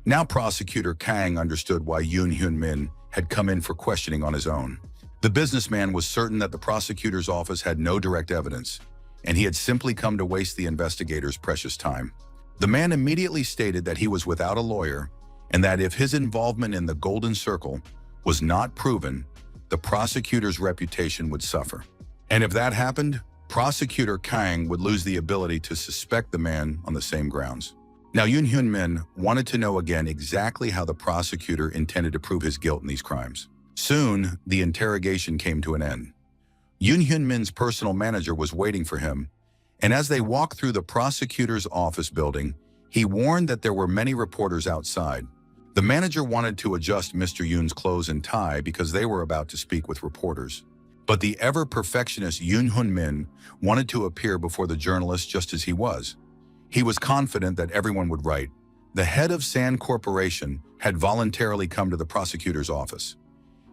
Now Prosecutor Kang understood why Yoon Hyun-min had come in for questioning on his own. The businessman was certain that the prosecutor's office had no direct evidence, and he had simply come to waste the investigator's precious time. The man immediately stated that he was without a lawyer and that if his involvement in the Golden Circle was not proven, the prosecutor's reputation would suffer. And if that happened, Prosecutor Kang would lose the ability to suspect the man on the same grounds. Now, Yoon Hyun Min wanted to know again exactly how the prosecutor intended to prove his guilt in these crimes. Soon, the interrogation came to an end. Yoon Hyun Min's personal manager was waiting for him, and as they walked through the prosecutor's office building, he warned that there were many reporters outside. The manager wanted to adjust Mr. Yoon's clothes and tie because they were about to speak with reporters. But the ever-perfectionist Yoon Hyun Min wanted to appear before the journalists just as he was. He was confident that everyone would write. The head of Sand Corporation had voluntarily come to the prosecutor's office.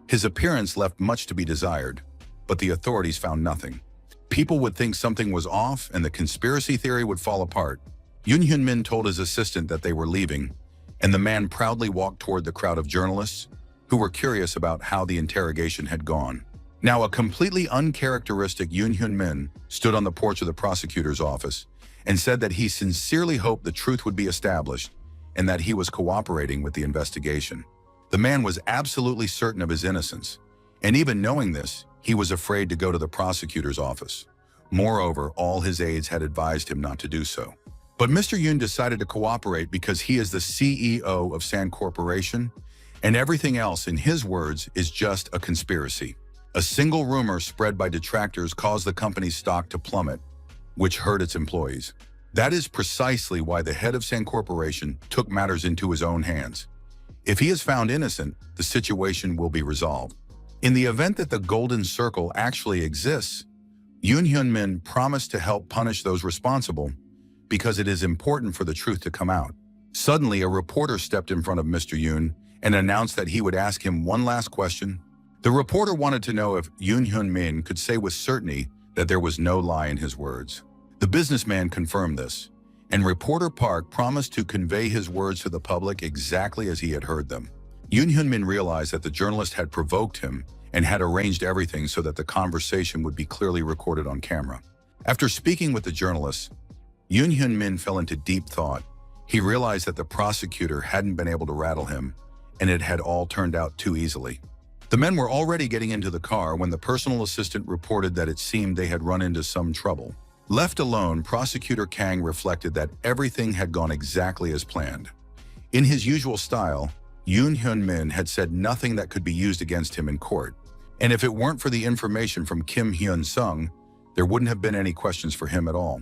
His appearance left much to be desired, but the authorities found nothing. People would think something was off and the conspiracy theory would fall apart. Yoon Hyun Min told his assistant that they were leaving, and the man proudly walked toward the crowd of journalists who were curious about how the interrogation had gone. Now, a completely uncharacteristic Yoon Hyun Min stood on the porch of the prosecutor's office and said that he sincerely hoped the truth would be established and that he was cooperating with the investigation. The man was absolutely certain of his innocence, and even knowing this, he was afraid to go to the prosecutor's office. Moreover, all his aides had advised him not to do so. But Mr. Yoon decided to cooperate because he is the CEO of Sand Corporation, and everything else, in his words, is just a conspiracy. A single rumor spread by detractors caused the company's stock to plummet, which hurt its employees. That is precisely why the head of Sand Corporation took matters into his own hands. If he is found innocent, the situation will be resolved. In the event that the Golden Circle actually exists, Yoon Hyun Min promised to help punish those responsible because it is important for the truth to come out. Suddenly, a reporter stepped in front of Mr. Yoon and announced that he would ask him one last question. The reporter wanted to know if Yoon Hyun Min could say with certainty that there was no lie in his words. The businessman confirmed this, and reporter Park promised to convey his words to the public exactly as he had heard them. Yoon Hyun Min realized that the journalist had provoked him and had arranged everything so that the conversation would be clearly recorded on camera. After speaking with the journalist, Yoon Hyun Min fell into deep thought. He realized that the prosecutor hadn't been able to rattle him, and it had all turned out too easily. The men were already getting into the car when the personal assistant reported that it seemed they had run into some trouble. Left alone, Prosecutor Kang reflected that everything had gone exactly as planned. In his usual style, Yoon Hyun Min had said nothing that could be used against him in court, and if it weren't for the information from Kim Hyun Sung, there wouldn't have been any questions for him at all.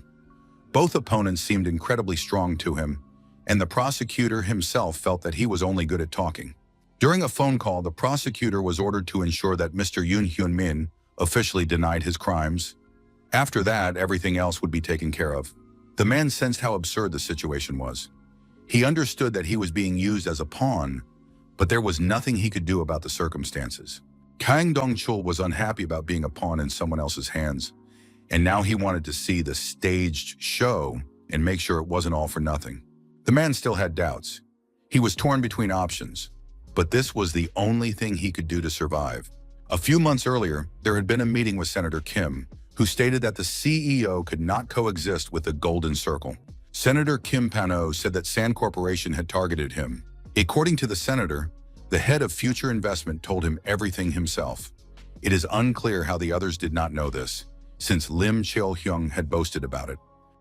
Both opponents seemed incredibly strong to him, and the prosecutor himself felt that he was only good at talking. During a phone call, the prosecutor was ordered to ensure that Mr. Yoon Hyun Min officially denied his crimes. After that, everything else would be taken care of. The man sensed how absurd the situation was. He understood that he was being used as a pawn, but there was nothing he could do about the circumstances. Kang Dong-chul was unhappy about being a pawn in someone else's hands, and now he wanted to see the staged show and make sure it wasn't all for nothing. The man still had doubts. He was torn between options, but this was the only thing he could do to survive. A few months earlier, there had been a meeting with Senator Kim, who stated that the CEO could not coexist with the Golden Circle. Senator Kim Pan-ho said that Sand Corporation had targeted him. According to the senator, the head of future investment told him everything himself. It is unclear how the others did not know this, since Lim Cheol-hyung had boasted about it.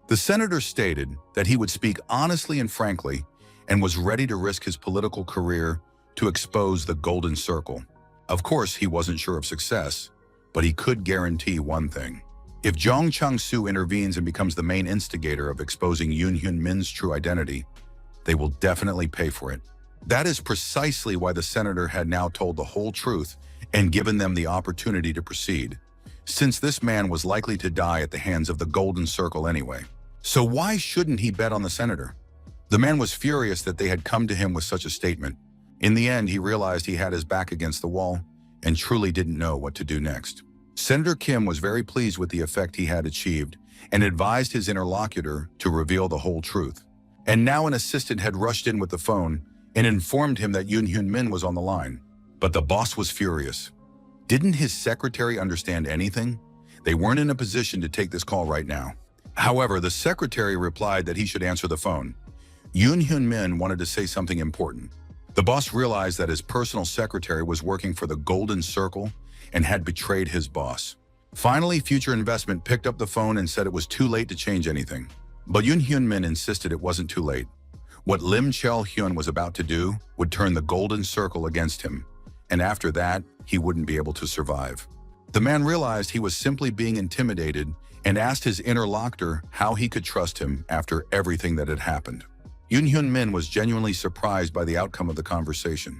The senator stated that he would speak honestly and frankly and was ready to risk his political career to expose the Golden Circle. Of course, he wasn't sure of success, but he could guarantee one thing. If Jong Chang-soo intervenes and becomes the main instigator of exposing Yoon Hyun Min's true identity, they will definitely pay for it. That is precisely why the senator had now told the whole truth and given them the opportunity to proceed, since this man was likely to die at the hands of the Golden Circle anyway. So why shouldn't he bet on the senator? The man was furious that they had come to him with such a statement. In the end, he realized he had his back against the wall and truly didn't know what to do next. Senator Kim was very pleased with the effect he had achieved and advised his interlocutor to reveal the whole truth. And now an assistant had rushed in with the phone and informed him that Yoon Hyun Min was on the line. But the boss was furious. Didn't his secretary understand anything? They weren't in a position to take this call right now. However, the secretary replied that he should answer the phone. Yoon Hyun Min wanted to say something important. The boss realized that his personal secretary was working for the Golden Circle and had betrayed his boss. Finally, Future Investment picked up the phone and said it was too late to change anything. But Yoon Hyun Min insisted it wasn't too late. What Lim Chel Hyun was about to do would turn the Golden Circle against him, and after that, he wouldn't be able to survive. The man realized he was simply being intimidated and asked his interlocutor how he could trust him after everything that had happened. Yoon Hyun Min was genuinely surprised by the outcome of the conversation.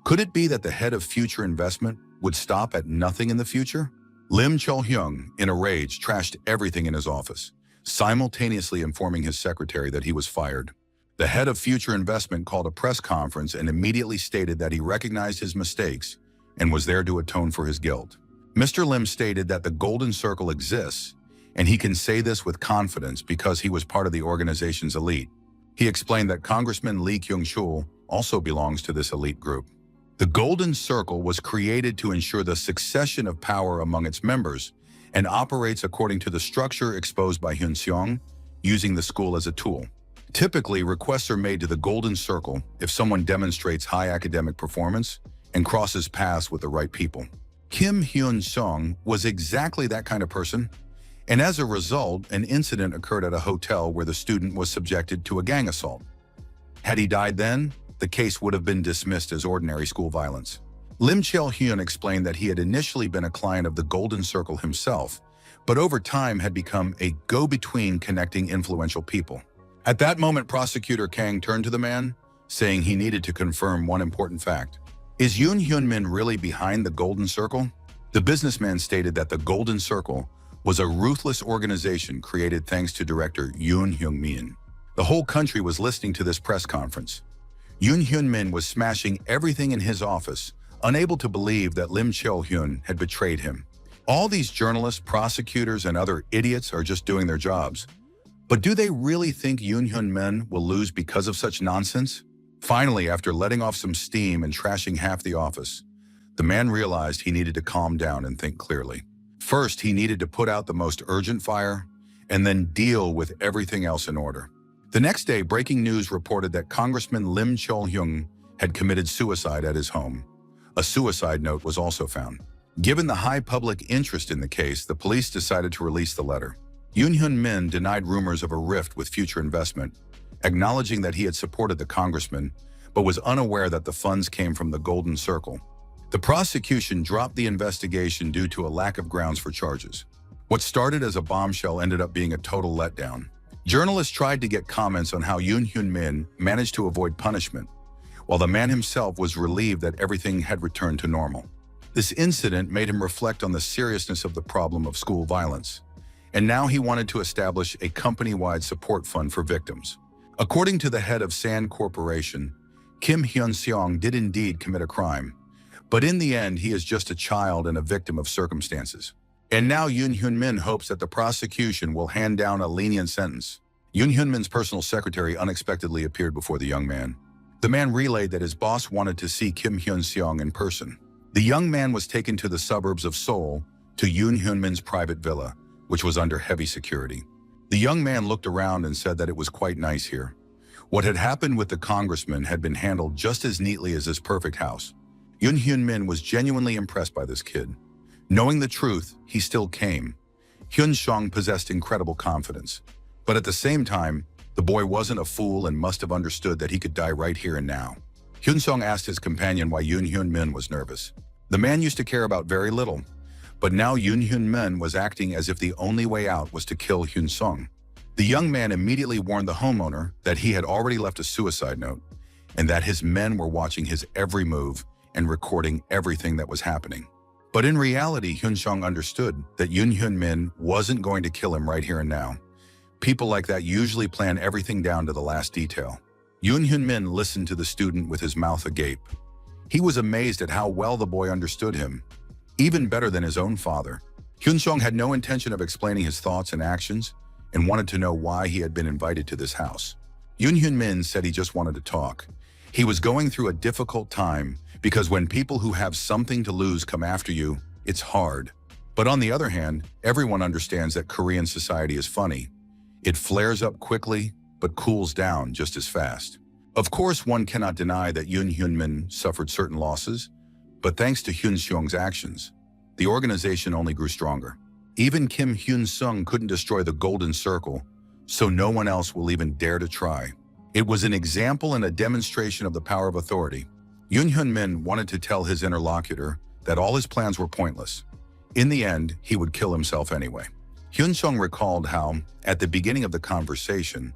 Could it be that the head of Future Investment would stop at nothing in the future? Lim Chel Hyun, in a rage, trashed everything in his office, simultaneously informing his secretary that he was fired. The head of Future Investment called a press conference and immediately stated that he recognized his mistakes and was there to atone for his guilt. Mr. Lim stated that the Golden Circle exists, and he can say this with confidence because he was part of the organization's elite. He explained that Congressman Lee Kyung-chul also belongs to this elite group. The Golden Circle was created to ensure the succession of power among its members and operates according to the structure exposed by Hyun Seong, using the school as a tool. Typically, requests are made to the Golden Circle if someone demonstrates high academic performance and crosses paths with the right people. Kim Hyun Sung was exactly that kind of person, and as a result, an incident occurred at a hotel where the student was subjected to a gang assault. Had he died then, the case would have been dismissed as ordinary school violence. Lim Chel Hyun explained that he had initially been a client of the Golden Circle himself, but over time had become a go-between connecting influential people. At that moment, Prosecutor Kang turned to the man, saying he needed to confirm one important fact. Is Yoon Hyun Min really behind the Golden Circle? The businessman stated that the Golden Circle was a ruthless organization created thanks to director Yoon Hyun Min. The whole country was listening to this press conference. Yoon Hyun Min was smashing everything in his office, unable to believe that Lim Chel Hyun had betrayed him. All these journalists, prosecutors, and other idiots are just doing their jobs. But do they really think Yoon Hyun Min will lose because of such nonsense? Finally, after letting off some steam and trashing half the office, the man realized he needed to calm down and think clearly. First, he needed to put out the most urgent fire and then deal with everything else in order. The next day, breaking news reported that Congressman Lim Chol Hyung had committed suicide at his home. A suicide note was also found. Given the high public interest in the case, the police decided to release the letter. Yoon Hyun Min denied rumors of a rift with Future Investment, acknowledging that he had supported the congressman, but was unaware that the funds came from the Golden Circle. The prosecution dropped the investigation due to a lack of grounds for charges. What started as a bombshell ended up being a total letdown. Journalists tried to get comments on how Yoon Hyun Min managed to avoid punishment, while the man himself was relieved that everything had returned to normal. This incident made him reflect on the seriousness of the problem of school violence, and now he wanted to establish a company-wide support fund for victims. According to the head of Sand Corporation, Kim Hyun Seong did indeed commit a crime, but in the end, he is just a child and a victim of circumstances. And now Yoon Hyun Min hopes that the prosecution will hand down a lenient sentence. Yoon Hyun Min's personal secretary unexpectedly appeared before the young man. The man relayed that his boss wanted to see Kim Hyun Seong in person. The young man was taken to the suburbs of Seoul to Yoon Hyun Min's private villa, which was under heavy security. The young man looked around and said that it was quite nice here. What had happened with the congressman had been handled just as neatly as this perfect house. Yoon Hyun Min was genuinely impressed by this kid. Knowing the truth, he still came. Hyun Seong possessed incredible confidence. But at the same time, the boy wasn't a fool and must have understood that he could die right here and now. Hyun Seong asked his companion why Yoon Hyun Min was nervous. The man used to care about very little, but now Yoon Hyun Min was acting as if the only way out was to kill Hyun Seong. The young man immediately warned the homeowner that he had already left a suicide note and that his men were watching his every move and recording everything that was happening. But in reality, Hyun Seong understood that Yoon Hyun Min wasn't going to kill him right here and now. People like that usually plan everything down to the last detail. Yoon Hyun Min listened to the student with his mouth agape. He was amazed at how well the boy understood him, even better than his own father. Hyun Seong had no intention of explaining his thoughts and actions and wanted to know why he had been invited to this house. Yoon Hyun Min said he just wanted to talk. He was going through a difficult time because when people who have something to lose come after you, it's hard. But on the other hand, everyone understands that Korean society is funny. It flares up quickly, but cools down just as fast. Of course, one cannot deny that Yoon Hyun-min suffered certain losses, but thanks to Hyun Seong's actions, the organization only grew stronger. Even Kim Hyun-sung couldn't destroy the Golden Circle, so no one else will even dare to try. It was an example and a demonstration of the power of authority. Yoon Hyun-min wanted to tell his interlocutor that all his plans were pointless. In the end, he would kill himself anyway. Hyun Seong recalled how, at the beginning of the conversation,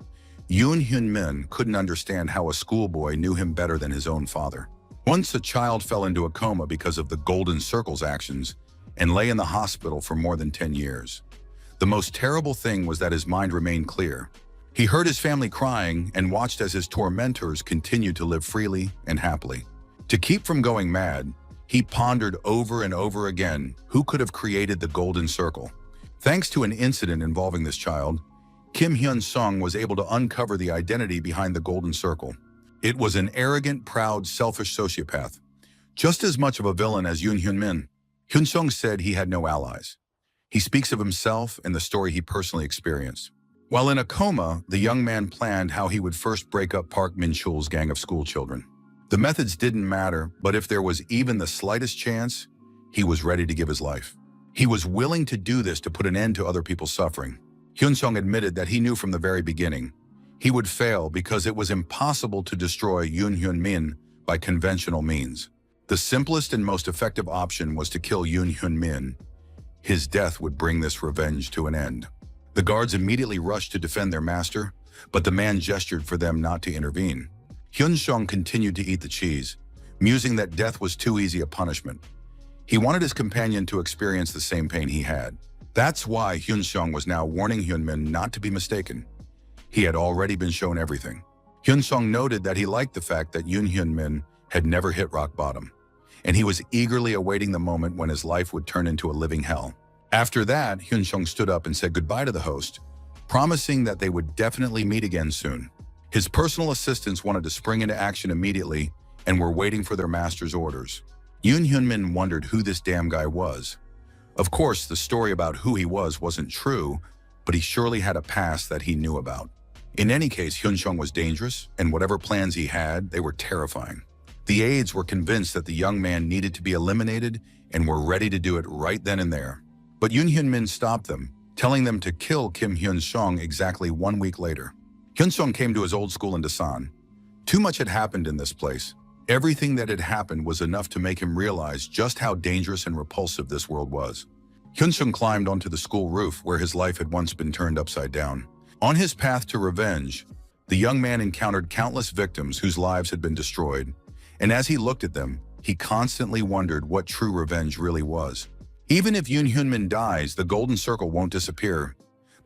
Yoon Hyun-min couldn't understand how a schoolboy knew him better than his own father. Once a child fell into a coma because of the Golden Circle's actions and lay in the hospital for more than 10 years. The most terrible thing was that his mind remained clear. He heard his family crying and watched as his tormentors continued to live freely and happily. To keep from going mad, he pondered over and over again who could have created the Golden Circle. Thanks to an incident involving this child, Kim Hyun-sung was able to uncover the identity behind the Golden Circle. It was an arrogant, proud, selfish sociopath, just as much of a villain as Yoon Hyun-min. Hyun Seong said he had no allies. He speaks of himself and the story he personally experienced. While in a coma, the young man planned how he would first break up Park Min-chul's gang of schoolchildren. The methods didn't matter, but if there was even the slightest chance, he was ready to give his life. He was willing to do this to put an end to other people's suffering. Hyun Seong admitted that he knew from the very beginning he would fail because it was impossible to destroy Yoon Hyun-min by conventional means. The simplest and most effective option was to kill Yoon Hyun-min. His death would bring this revenge to an end. The guards immediately rushed to defend their master, but the man gestured for them not to intervene. Hyun Seong continued to eat the cheese, musing that death was too easy a punishment. He wanted his companion to experience the same pain he had. That's why Hyun Seong was now warning Hyun-min not to be mistaken. He had already been shown everything. Hyun Seong noted that he liked the fact that Yoon Hyun-min had never hit rock bottom, and he was eagerly awaiting the moment when his life would turn into a living hell. After that, Hyun Seong stood up and said goodbye to the host, promising that they would definitely meet again soon. His personal assistants wanted to spring into action immediately and were waiting for their master's orders. Yoon Hyun-min wondered who this damn guy was. Of course, the story about who he was wasn't true, but he surely had a past that he knew about. In any case, Hyun Seong was dangerous, and whatever plans he had, they were terrifying. The aides were convinced that the young man needed to be eliminated and were ready to do it right then and there. But Yoon Hyun-min stopped them, telling them to kill Kim Hyun Seong exactly 1 week later. Hyun Seong came to his old school in Dasan. Too much had happened in this place. Everything that had happened was enough to make him realize just how dangerous and repulsive this world was. Hyun Seong climbed onto the school roof where his life had once been turned upside down. On his path to revenge, the young man encountered countless victims whose lives had been destroyed, and as he looked at them, he constantly wondered what true revenge really was. Even if Yoon Hyun-min dies, the Golden Circle won't disappear.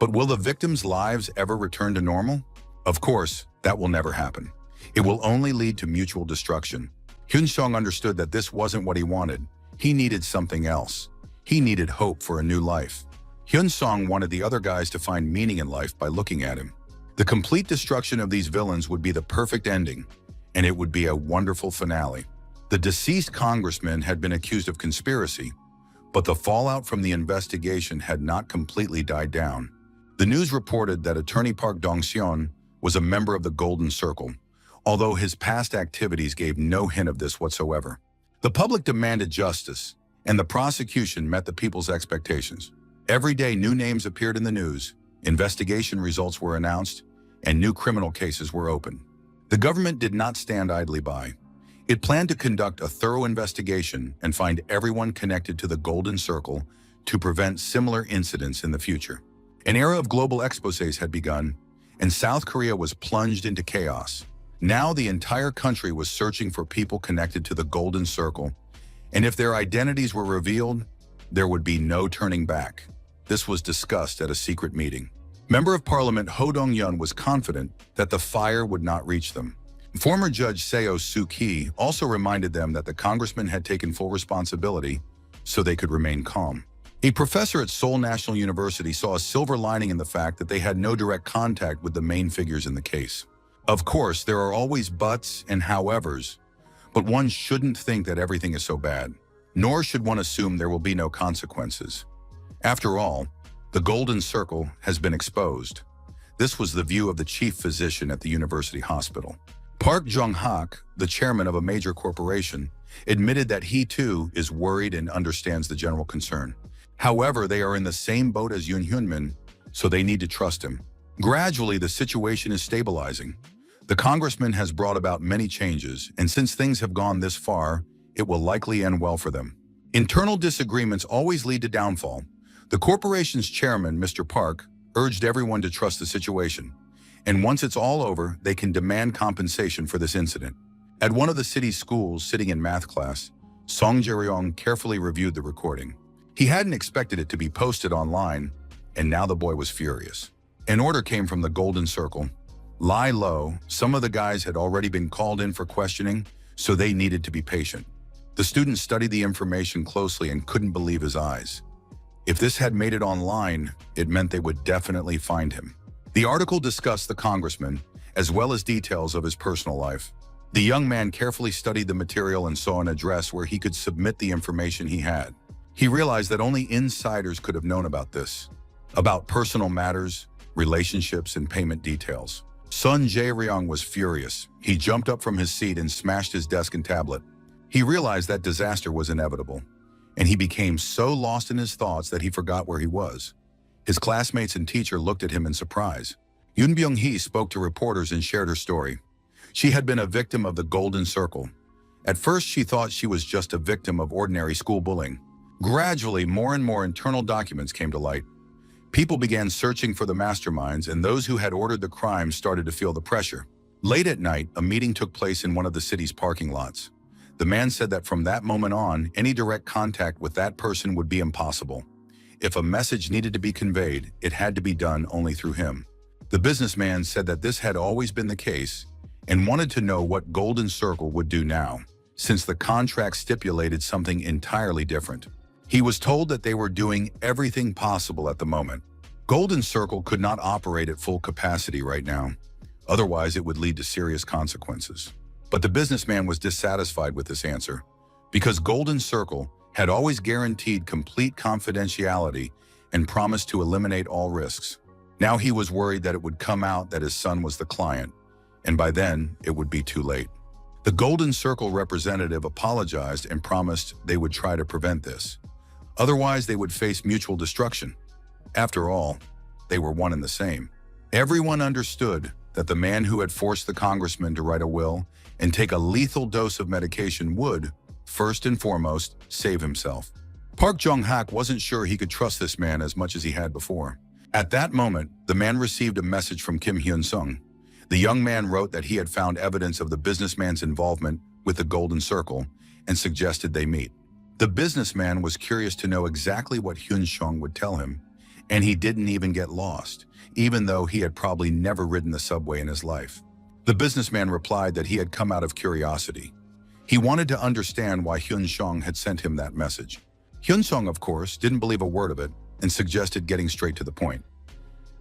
But will the victims' lives ever return to normal? Of course, that will never happen. It will only lead to mutual destruction. Hyun Seong understood that this wasn't what he wanted. He needed something else. He needed hope for a new life. Hyun Seong wanted the other guys to find meaning in life by looking at him. The complete destruction of these villains would be the perfect ending, and it would be a wonderful finale. The deceased congressman had been accused of conspiracy, but the fallout from the investigation had not completely died down. The news reported that attorney Park Dong-seon was a member of the Golden Circle, although his past activities gave no hint of this whatsoever. The public demanded justice, and the prosecution met the people's expectations. Every day, new names appeared in the news, investigation results were announced, and new criminal cases were opened. The government did not stand idly by. It planned to conduct a thorough investigation and find everyone connected to the Golden Circle to prevent similar incidents in the future. An era of global exposés had begun, and South Korea was plunged into chaos. Now the entire country was searching for people connected to the Golden Circle, and if their identities were revealed, there would be no turning back. This was discussed at a secret meeting. Member of Parliament Ho Dong-yeon was confident that the fire would not reach them. Former Judge Seo Soo-ki also reminded them that the congressman had taken full responsibility so they could remain calm. A professor at Seoul National University saw a silver lining in the fact that they had no direct contact with the main figures in the case. Of course, there are always buts and howevers, but one shouldn't think that everything is so bad, nor should one assume there will be no consequences. After all, the golden circle has been exposed. This was the view of the chief physician at the university hospital. Park Jong-hak, the chairman of a major corporation, admitted that he too is worried and understands the general concern. However, they are in the same boat as Yoon Hyun-min, so they need to trust him. Gradually, the situation is stabilizing. The congressman has brought about many changes, and since things have gone this far, it will likely end well for them. Internal disagreements always lead to downfall. The corporation's chairman, Mr. Park, urged everyone to trust the situation, and once it's all over, they can demand compensation for this incident. At one of the city's schools, sitting in math class, Song Jae-ryong carefully reviewed the recording. He hadn't expected it to be posted online, and now the boy was furious. An order came from the Golden Circle. Lie low, some of the guys had already been called in for questioning, so they needed to be patient. The student studied the information closely and couldn't believe his eyes. If this had made it online, it meant they would definitely find him. The article discussed the congressman, as well as details of his personal life. The young man carefully studied the material and saw an address where he could submit the information he had. He realized that only insiders could have known about this, about personal matters, relationships, and payment details. Sun Jae-ryong was furious. He jumped up from his seat and smashed his desk and tablet. He realized that disaster was inevitable, and he became so lost in his thoughts that he forgot where he was. His classmates and teacher looked at him in surprise. Yoon Byung-hee spoke to reporters and shared her story. She had been a victim of the Golden Circle. At first, she thought she was just a victim of ordinary school bullying. Gradually, more and more internal documents came to light. People began searching for the masterminds, and those who had ordered the crime started to feel the pressure. Late at night, a meeting took place in one of the city's parking lots. The man said that from that moment on, any direct contact with that person would be impossible. If a message needed to be conveyed, it had to be done only through him. The businessman said that this had always been the case and wanted to know what Golden Circle would do now, since the contract stipulated something entirely different. He was told that they were doing everything possible at the moment. Golden Circle could not operate at full capacity right now. Otherwise, it would lead to serious consequences. But the businessman was dissatisfied with this answer, because Golden Circle had always guaranteed complete confidentiality and promised to eliminate all risks. Now he was worried that it would come out that his son was the client, and by then, it would be too late. The Golden Circle representative apologized and promised they would try to prevent this. Otherwise, they would face mutual destruction. After all, they were one and the same. Everyone understood that the man who had forced the congressman to write a will and take a lethal dose of medication would, first and foremost, save himself. Park Jong-hak wasn't sure he could trust this man as much as he had before. At that moment, the man received a message from Kim Hyun-sung. The young man wrote that he had found evidence of the businessman's involvement with the Golden Circle and suggested they meet. The businessman was curious to know exactly what Hyun-sung would tell him, and he didn't even get lost, even though he had probably never ridden the subway in his life. The businessman replied that he had come out of curiosity. He wanted to understand why Hyun-sung had sent him that message. Hyun-sung, of course, didn't believe a word of it and suggested getting straight to the point.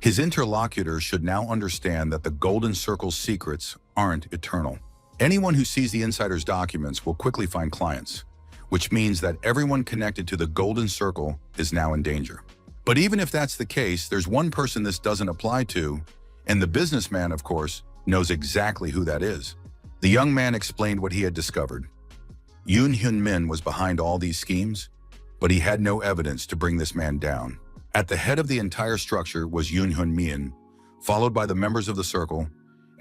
His interlocutor should now understand that the Golden Circle's secrets aren't eternal. Anyone who sees the insider's documents will quickly find clients, which means that everyone connected to the Golden Circle is now in danger. But even if that's the case, there's one person this doesn't apply to, and the businessman, of course, knows exactly who that is. The young man explained what he had discovered. Yoon Hyun-min was behind all these schemes, but he had no evidence to bring this man down. At the head of the entire structure was Yoon Hyun-min, followed by the members of the circle,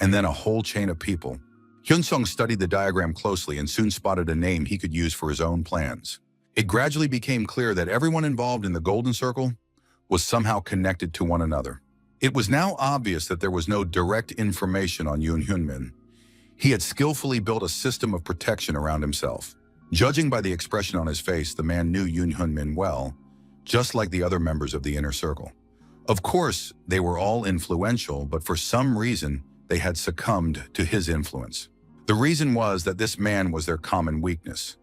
and then a whole chain of people. Hyun-sung studied the diagram closely and soon spotted a name he could use for his own plans. It gradually became clear that everyone involved in the Golden Circle was somehow connected to one another. It was now obvious that there was no direct information on Yoon Hyun-min. He had skillfully built a system of protection around himself. Judging by the expression on his face, the man knew Yoon Hyun-min well, just like the other members of the inner circle. Of course, they were all influential, but for some reason, they had succumbed to his influence. The reason was that this man was their common weakness.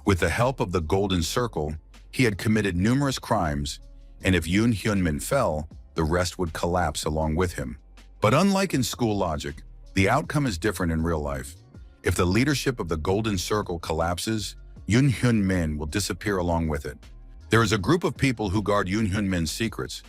With the help of the Golden Circle, he had committed numerous crimes, and if Yoon Hyun-min fell, the rest would collapse along with him. But unlike in school logic, The outcome is different in real life. If the leadership of the Golden Circle collapses, Yoon Hyun Min will disappear along with it. There is a group of people who guard Yoon Hyun Min's secrets,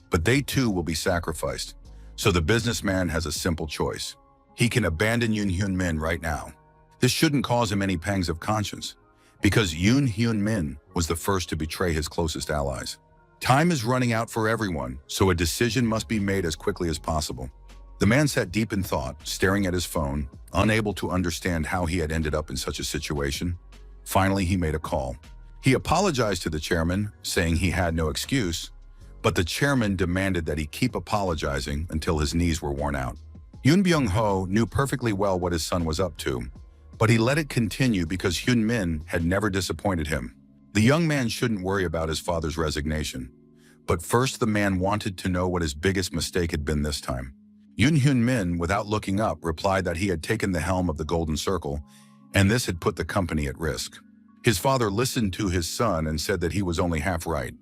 but they too will be sacrificed. So the businessman has a simple choice. He can abandon Yoon Hyun Min right now. This shouldn't cause him any pangs of conscience, because Yoon Hyun Min was the first to betray his closest allies. Time is running out for everyone, so a decision must be made as quickly as possible. The man sat deep in thought, staring at his phone, unable to understand how he had ended up in such a situation. Finally, he made a call. He apologized to the chairman, saying he had no excuse, but the chairman demanded that he keep apologizing until his knees were worn out. Yoon Byung-ho knew perfectly well what his son was up to, but he let it continue because Hyun Min had never disappointed him. The young man shouldn't worry about his father's resignation. But first, the man wanted to know what his biggest mistake had been this time. Yoon Hyun Min, without looking up, replied that he had taken the helm of the Golden Circle, and this had put the company at risk. His father listened to his son and said that he was only half right.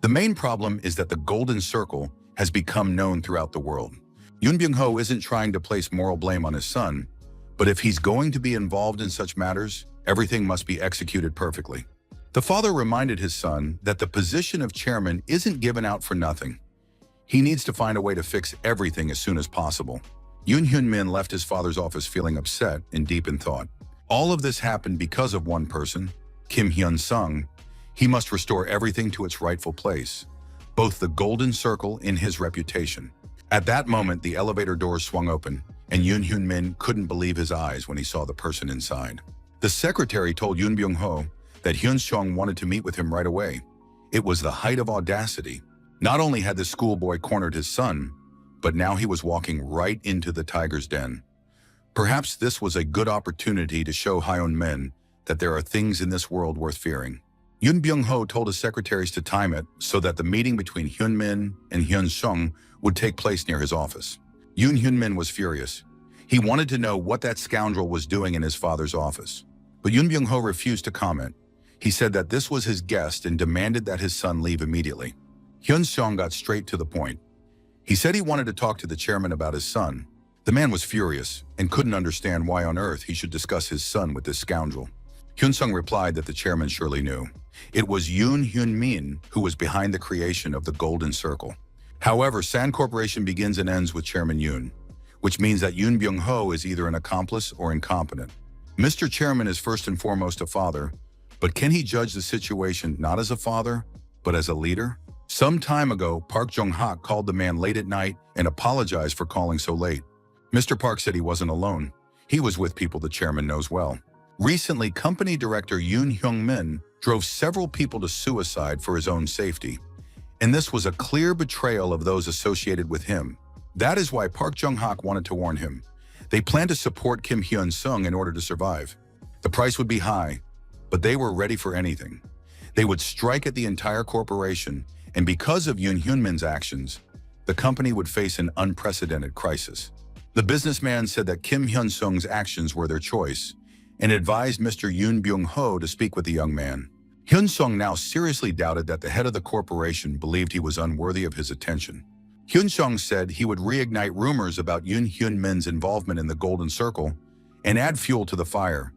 The main problem is that the Golden Circle has become known throughout the world. Yoon Byung-ho isn't trying to place moral blame on his son, but if he's going to be involved in such matters, everything must be executed perfectly. The father reminded his son that the position of chairman isn't given out for nothing. He needs to find a way to fix everything as soon as possible. Yoon Hyun Min left his father's office feeling upset and deep in thought. All of this happened because of one person, Kim Hyun-sung. He must restore everything to its rightful place, both the Golden Circle and his reputation. At that moment, the elevator doors swung open, and Yoon Hyun Min couldn't believe his eyes when he saw the person inside. The secretary told Yoon Byung-ho that Hyun-sung wanted to meet with him right away. It was the height of audacity. Not only had the schoolboy cornered his son, but now he was walking right into the tiger's den. Perhaps this was a good opportunity to show Hyun Min that there are things in this world worth fearing. Yoon Byung-ho told his secretaries to time it so that the meeting between Hyun Min and Hyun-sung would take place near his office. Yoon Hyun Min was furious. He wanted to know what that scoundrel was doing in his father's office. But Yoon Byung-ho refused to comment. He said that this was his guest and demanded that his son leave immediately. Hyun-sung got straight to the point. He said he wanted to talk to the chairman about his son. The man was furious and couldn't understand why on earth he should discuss his son with this scoundrel. Hyun-sung replied that the chairman surely knew. It was Yoon Hyun Min who was behind the creation of the Golden Circle. However, San Corporation begins and ends with Chairman Yoon, which means that Yoon Byung-ho is either an accomplice or incompetent. Mr. Chairman is first and foremost a father, but can he judge the situation not as a father, but as a leader? Some time ago, Park Jong-hak called the man late at night and apologized for calling so late. Mr. Park said he wasn't alone. He was with people the chairman knows well. Recently, company director Yoon Hyung Min drove several people to suicide for his own safety. And this was a clear betrayal of those associated with him. That is why Park Jong-hak wanted to warn him. They planned to support Kim Hyun-sung in order to survive. The price would be high, but they were ready for anything. They would strike at the entire corporation, and because of Yoon Hyun Min's actions, the company would face an unprecedented crisis. The businessman said that Kim Hyun-sung's actions were their choice and advised Mr. Yoon Byung-ho to speak with the young man. Hyun-sung now seriously doubted that the head of the corporation believed he was unworthy of his attention. Hyun-sung said he would reignite rumors about Yoon Hyun Min's involvement in the Golden Circle and add fuel to the fire.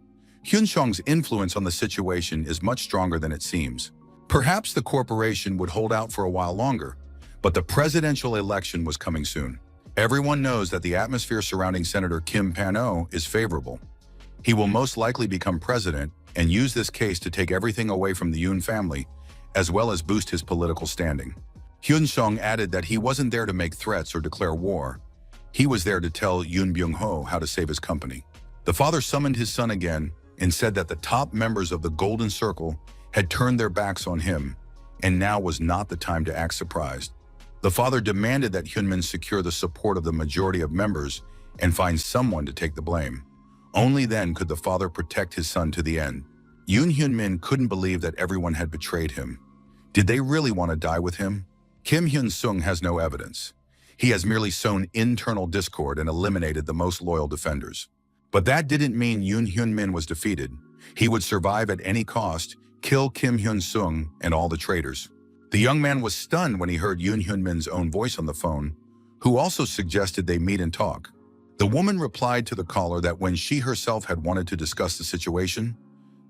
Hyun-sung's influence on the situation is much stronger than it seems. Perhaps the corporation would hold out for a while longer, but the presidential election was coming soon. Everyone knows that the atmosphere surrounding Senator Kim Pan-oh is favorable. He will most likely become president and use this case to take everything away from the Yoon family, as well as boost his political standing. Hyun-sung added that he wasn't there to make threats or declare war. He was there to tell Yoon Byung-ho how to save his company. The father summoned his son again and said that the top members of the Golden Circle had turned their backs on him, and now was not the time to act surprised. The father demanded that Hyun Min secure the support of the majority of members and find someone to take the blame. Only then could the father protect his son to the end. Yoon Hyun Min couldn't believe that everyone had betrayed him. Did they really want to die with him? Kim Hyun-sung has no evidence. He has merely sown internal discord and eliminated the most loyal defenders. But that didn't mean Yoon Hyun Min was defeated. He would survive at any cost, kill Kim Hyun-sung and all the traitors. The young man was stunned when he heard Yoon Hyun Min's own voice on the phone, who also suggested they meet and talk. The woman replied to the caller that when she herself had wanted to discuss the situation,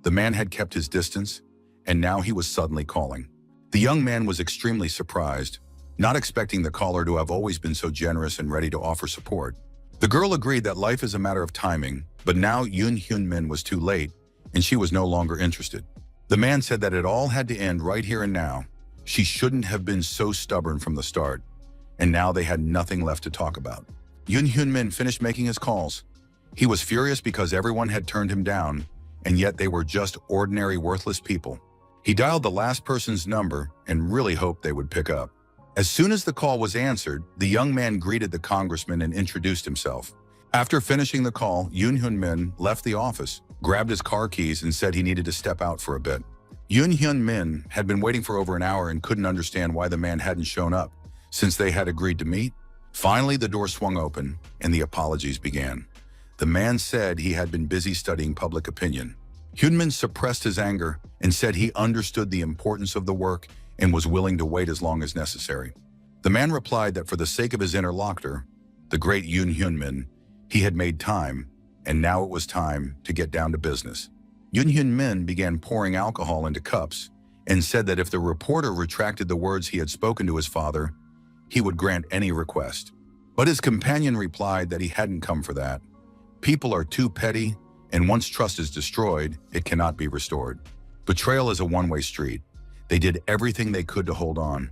the man had kept his distance, and now he was suddenly calling. The young man was extremely surprised, not expecting the caller to have always been so generous and ready to offer support. The girl agreed that life is a matter of timing, but now Yoon Hyun Min was too late, and she was no longer interested. The man said that it all had to end right here and now. She shouldn't have been so stubborn from the start, and now they had nothing left to talk about. Yoon Hyun Min finished making his calls. He was furious because everyone had turned him down, and yet they were just ordinary, worthless people. He dialed the last person's number and really hoped they would pick up. As soon as the call was answered, the young man greeted the congressman and introduced himself. After finishing the call, Yoon Hyun Min left the office, grabbed his car keys, and said he needed to step out for a bit. Yoon Hyun Min had been waiting for over an hour and couldn't understand why the man hadn't shown up, since they had agreed to meet. Finally, the door swung open, and the apologies began. The man said he had been busy studying public opinion. Hyun Min suppressed his anger and said he understood the importance of the work and was willing to wait as long as necessary. The man replied that for the sake of his interlocutor, the great Yoon Hyun Min, he had made time, and now it was time to get down to business. Yoon Hyun Min began pouring alcohol into cups and said that if the reporter retracted the words he had spoken to his father, he would grant any request. But his companion replied that he hadn't come for that. People are too petty, and once trust is destroyed, it cannot be restored. Betrayal is a one-way street. They did everything they could to hold on,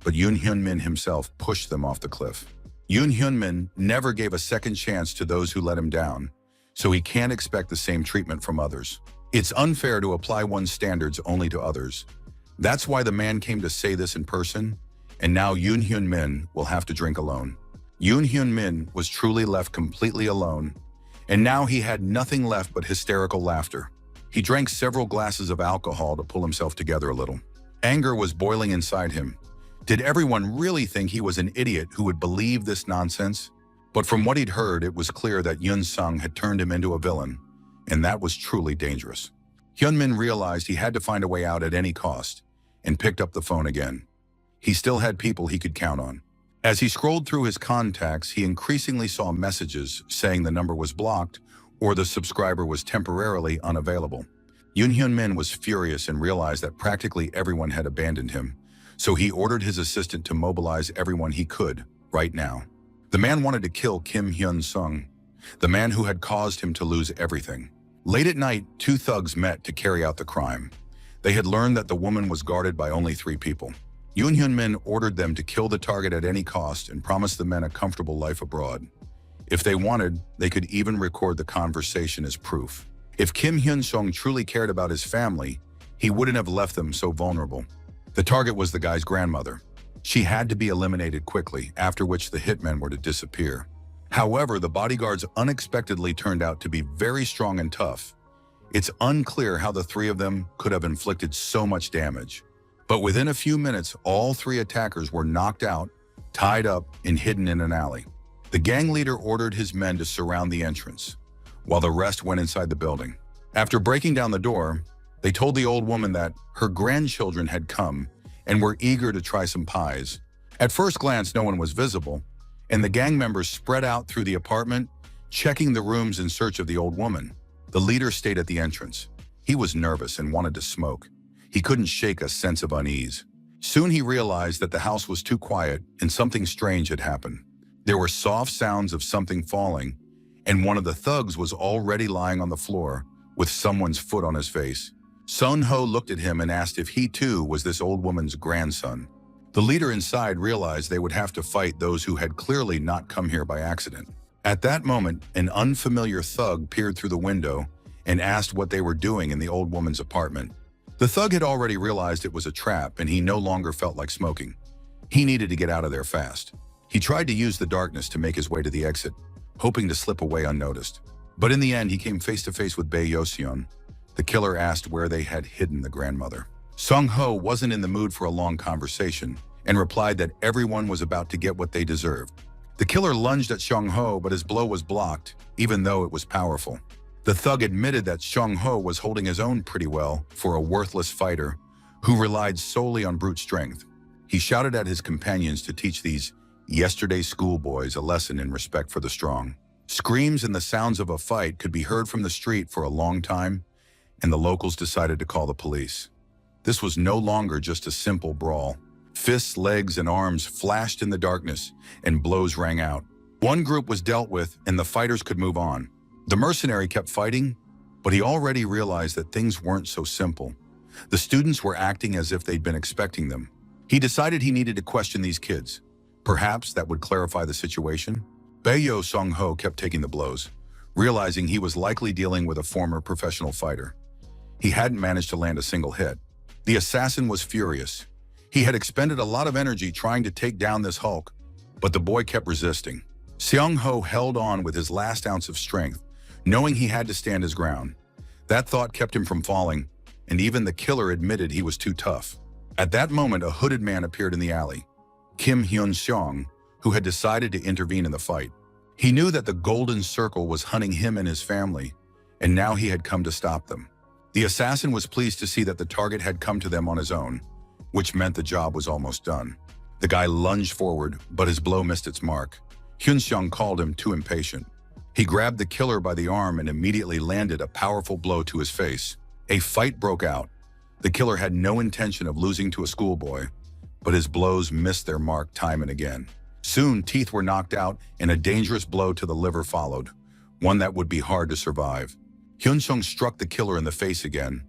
but Yoon Hyun Min himself pushed them off the cliff. Yoon Hyun Min never gave a second chance to those who let him down, so he can't expect the same treatment from others. It's unfair to apply one's standards only to others. That's why the man came to say this in person, and now Yoon Hyun Min will have to drink alone. Yoon Hyun Min was truly left completely alone, and now he had nothing left but hysterical laughter. He drank several glasses of alcohol to pull himself together a little. Anger was boiling inside him. Did everyone really think he was an idiot who would believe this nonsense? But from what he'd heard, it was clear that Yoon Sung had turned him into a villain, and that was truly dangerous. Hyun Min realized he had to find a way out at any cost, and picked up the phone again. He still had people he could count on. As he scrolled through his contacts, he increasingly saw messages saying the number was blocked or the subscriber was temporarily unavailable. Yoon Hyun Min was furious and realized that practically everyone had abandoned him, so he ordered his assistant to mobilize everyone he could, right now. The man wanted to kill Kim Hyun Sung, the man who had caused him to lose everything. Late at night, two thugs met to carry out the crime. They had learned that the woman was guarded by only 3 people. Yoon Hyun Min ordered them to kill the target at any cost and promised the men a comfortable life abroad. If they wanted, they could even record the conversation as proof. If Kim Hyun Sung truly cared about his family, he wouldn't have left them so vulnerable. The target was the guy's grandmother. She had to be eliminated quickly, after which the hitmen were to disappear. However, the bodyguards unexpectedly turned out to be very strong and tough. It's unclear how the 3 of them could have inflicted so much damage. But within a few minutes, all 3 attackers were knocked out, tied up, and hidden in an alley. The gang leader ordered his men to surround the entrance, while the rest went inside the building. After breaking down the door, they told the old woman that her grandchildren had come and were eager to try some pies. At first glance, no one was visible, and the gang members spread out through the apartment, checking the rooms in search of the old woman. The leader stayed at the entrance. He was nervous and wanted to smoke. He couldn't shake a sense of unease. Soon he realized that the house was too quiet and something strange had happened. There were soft sounds of something falling, and one of the thugs was already lying on the floor with someone's foot on his face. Sun Ho looked at him and asked if he too was this old woman's grandson. The leader inside realized they would have to fight those who had clearly not come here by accident. At that moment, an unfamiliar thug peered through the window and asked what they were doing in the old woman's apartment. The thug had already realized it was a trap, and he no longer felt like smoking. He needed to get out of there fast. He tried to use the darkness to make his way to the exit, hoping to slip away unnoticed. But in the end, he came face to face with Bae Yoseon. The killer asked where they had hidden the grandmother. Sung Ho wasn't in the mood for a long conversation and replied that everyone was about to get what they deserved. The killer lunged at Sung Ho, but his blow was blocked, even though it was powerful. The thug admitted that Sung Ho was holding his own pretty well for a worthless fighter who relied solely on brute strength. He shouted at his companions to teach these yesterday schoolboys a lesson in respect for the strong. Screams and the sounds of a fight could be heard from the street for a long time, and the locals decided to call the police. This was no longer just a simple brawl. Fists, legs, and arms flashed in the darkness, and blows rang out. One group was dealt with, and the fighters could move on. The mercenary kept fighting, but he already realized that things weren't so simple. The students were acting as if they'd been expecting them. He decided he needed to question these kids. Perhaps that would clarify the situation. Bayo Song-ho kept taking the blows, realizing he was likely dealing with a former professional fighter. He hadn't managed to land a single hit. The assassin was furious. He had expended a lot of energy trying to take down this Hulk, but the boy kept resisting. Seong-ho held on with his last ounce of strength, knowing he had to stand his ground. That thought kept him from falling, and even the killer admitted he was too tough. At that moment, a hooded man appeared in the alley, Kim Hyun-seong, who had decided to intervene in the fight. He knew that the Golden Circle was hunting him and his family, and now he had come to stop them. The assassin was pleased to see that the target had come to them on his own, which meant the job was almost done. The guy lunged forward, but his blow missed its mark. Hyun-seong called him too impatient. He grabbed the killer by the arm and immediately landed a powerful blow to his face. A fight broke out. The killer had no intention of losing to a schoolboy, but his blows missed their mark time and again. Soon, teeth were knocked out and a dangerous blow to the liver followed, one that would be hard to survive. Hyun-seong struck the killer in the face again,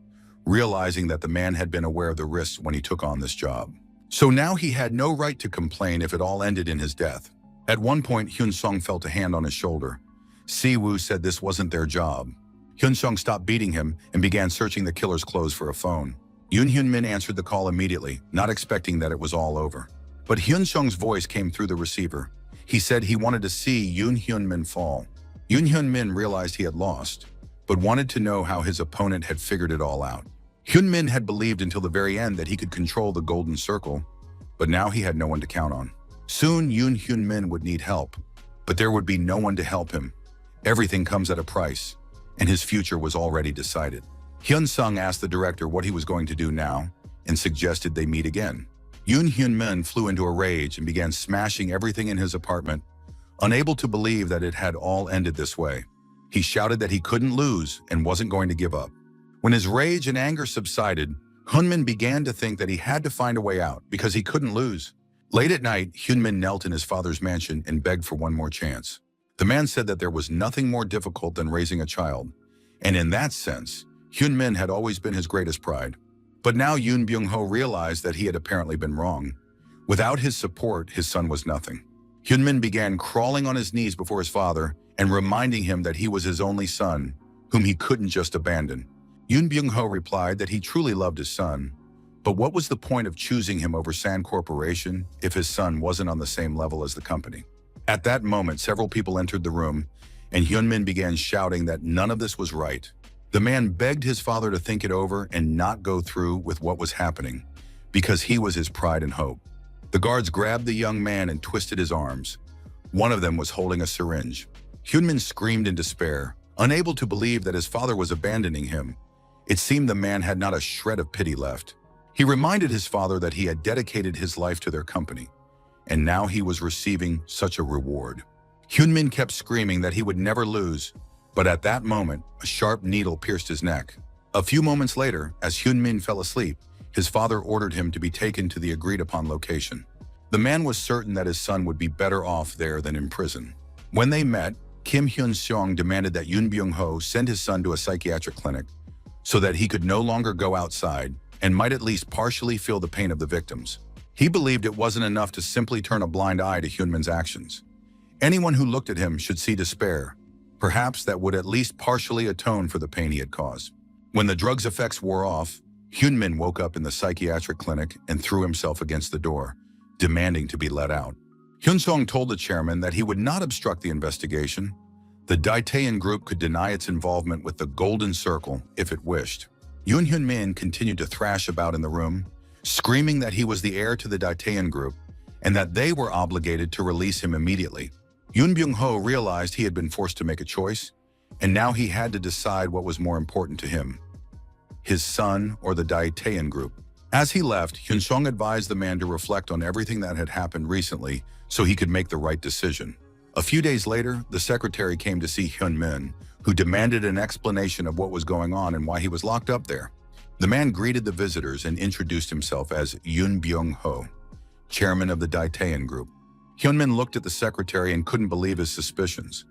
realizing that the man had been aware of the risks when he took on this job. So now he had no right to complain if it all ended in his death. At one point, Hyun-seong felt a hand on his shoulder. Si-woo said this wasn't their job. Hyun-seong stopped beating him and began searching the killer's clothes for a phone. Yoon Hyun-min answered the call immediately, not expecting that it was all over. But Hyun-seong's voice came through the receiver. He said he wanted to see Yoon Hyun-min fall. Yoon Hyun-min realized he had lost, but wanted to know how his opponent had figured it all out. Hyun-min had believed until the very end that he could control the Golden Circle, but now he had no one to count on. Soon, Yoon Hyun-min would need help, but there would be no one to help him. Everything comes at a price, and his future was already decided. Hyun-sung asked the director what he was going to do now and suggested they meet again. Yoon Hyun-min flew into a rage and began smashing everything in his apartment, unable to believe that it had all ended this way. He shouted that he couldn't lose and wasn't going to give up. When his rage and anger subsided, Hyun-min began to think that he had to find a way out because he couldn't lose. Late at night, Hyun-min knelt in his father's mansion and begged for one more chance. The man said that there was nothing more difficult than raising a child, and in that sense, Hyun-min had always been his greatest pride. But now Yoon Byung-ho realized that he had apparently been wrong. Without his support, his son was nothing. Hyun-min began crawling on his knees before his father and reminding him that he was his only son, whom he couldn't just abandon. Yoon Byung-ho replied that he truly loved his son, but what was the point of choosing him over San Corporation if his son wasn't on the same level as the company? At that moment, several people entered the room, and Hyun-min began shouting that none of this was right. The man begged his father to think it over and not go through with what was happening, because he was his pride and hope. The guards grabbed the young man and twisted his arms. One of them was holding a syringe. Hyun-min screamed in despair, unable to believe that his father was abandoning him. It seemed the man had not a shred of pity left. He reminded his father that he had dedicated his life to their company, and now he was receiving such a reward. Hyun-min kept screaming that he would never lose, but at that moment, a sharp needle pierced his neck. A few moments later, as Hyun-min fell asleep, his father ordered him to be taken to the agreed-upon location. The man was certain that his son would be better off there than in prison. When they met, Kim Hyun-seong demanded that Yoon Byung-ho send his son to a psychiatric clinic so that he could no longer go outside and might at least partially feel the pain of the victims. He believed it wasn't enough to simply turn a blind eye to Hyun-min's actions. Anyone who looked at him should see despair. Perhaps that would at least partially atone for the pain he had caused. When the drug's effects wore off, Hyun-min woke up in the psychiatric clinic and threw himself against the door, demanding to be let out. Hyun-sung told the chairman that he would not obstruct the investigation. The Daitaean group could deny its involvement with the Golden Circle if it wished. Yoon Hyun-min continued to thrash about in the room, screaming that he was the heir to the Daitaean group and that they were obligated to release him immediately. Yoon Byung-ho realized he had been forced to make a choice, and now he had to decide what was more important to him, his son or the Daitaean group. As he left, Hyun-sung advised the man to reflect on everything that had happened recently so he could make the right decision. A few days later, the secretary came to see Hyun-min, who demanded an explanation of what was going on and why he was locked up there. The man greeted the visitors and introduced himself as Yoon Byung-ho, chairman of the Daitaean group. Hyun-min looked at the secretary and couldn't believe his suspicions.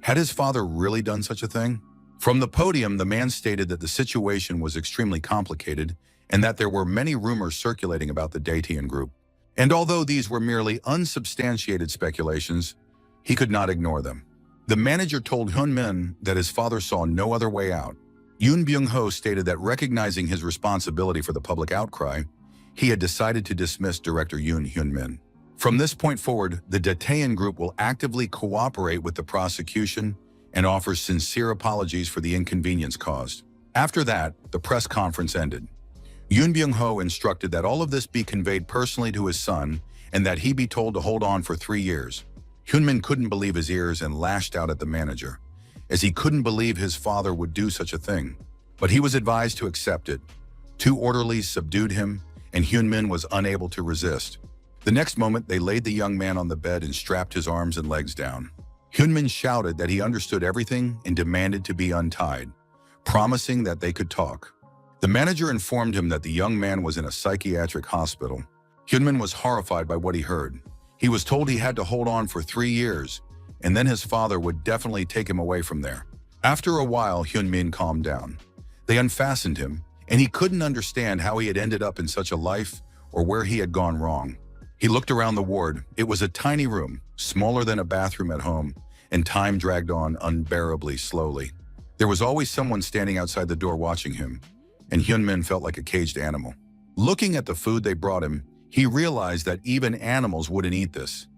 Had his father really done such a thing? From the podium, the man stated that the situation was extremely complicated and that there were many rumors circulating about the Daitaean group. And although these were merely unsubstantiated speculations, he could not ignore them. The manager told Hyun-min that his father saw no other way out. Yoon Byung-ho stated that recognizing his responsibility for the public outcry, he had decided to dismiss director Yoon Hyun-min. From this point forward, the Daitaean group will actively cooperate with the prosecution and offers sincere apologies for the inconvenience caused. After that, the press conference ended. Yoon Byung-ho instructed that all of this be conveyed personally to his son and that he be told to hold on for 3 years. Hyun-min couldn't believe his ears and lashed out at the manager, as he couldn't believe his father would do such a thing. But he was advised to accept it. 2 orderlies subdued him, and Hyun-min was unable to resist. The next moment, they laid the young man on the bed and strapped his arms and legs down. Hyun-min shouted that he understood everything and demanded to be untied, promising that they could talk. The manager informed him that the young man was in a psychiatric hospital. Hyun-min was horrified by what he heard. He was told he had to hold on for 3 years, and then his father would definitely take him away from there. After a while, Hyun-min calmed down. They unfastened him, and he couldn't understand how he had ended up in such a life or where he had gone wrong. He looked around the ward. It was a tiny room, smaller than a bathroom at home, and time dragged on unbearably slowly. There was always someone standing outside the door watching him, and Hyun-min felt like a caged animal. Looking at the food they brought him, he realized that even animals wouldn't eat this.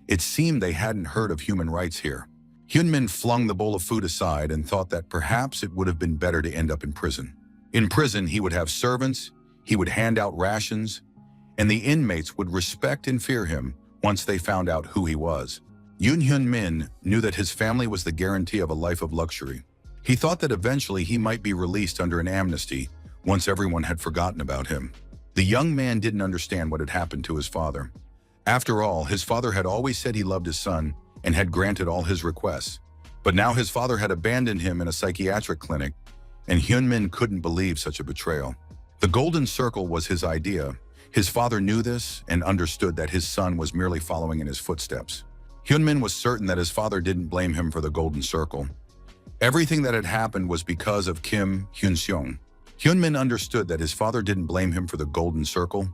It seemed they hadn't heard of human rights here. Hyun-min flung the bowl of food aside and thought that perhaps it would have been better to end up in prison. In prison, he would have servants, he would hand out rations, and the inmates would respect and fear him once they found out who he was. Yoon Hyun-min knew that his family was the guarantee of a life of luxury. He thought that eventually he might be released under an amnesty once everyone had forgotten about him. The young man didn't understand what had happened to his father. After all, his father had always said he loved his son and had granted all his requests. But now his father had abandoned him in a psychiatric clinic, and Hyun-min couldn't believe such a betrayal. The Golden Circle was his idea. His father knew this and understood that his son was merely following in his footsteps. Hyun-min was certain that his father didn't blame him for the Golden Circle. Everything that had happened was because of Kim Hyun-seong. Hyun-min understood that his father didn't blame him for the Golden Circle.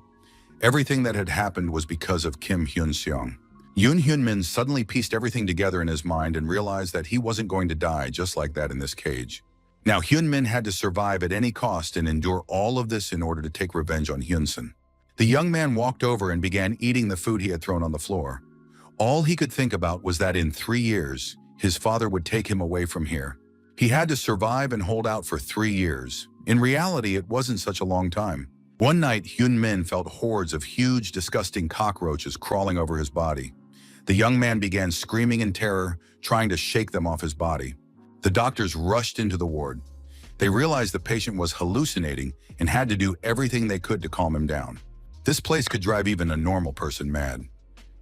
Everything that had happened was because of Kim Hyun-seong. Yoon Hyun-min suddenly pieced everything together in his mind and realized that he wasn't going to die just like that in this cage. Now Hyun-min had to survive at any cost and endure all of this in order to take revenge on Hyun-sun. The young man walked over and began eating the food he had thrown on the floor. All he could think about was that in 3 years, his father would take him away from here. He had to survive and hold out for 3 years. In reality, it wasn't such a long time. One night, Hyun-min felt hordes of huge, disgusting cockroaches crawling over his body. The young man began screaming in terror, trying to shake them off his body. The doctors rushed into the ward. They realized the patient was hallucinating and had to do everything they could to calm him down. This place could drive even a normal person mad.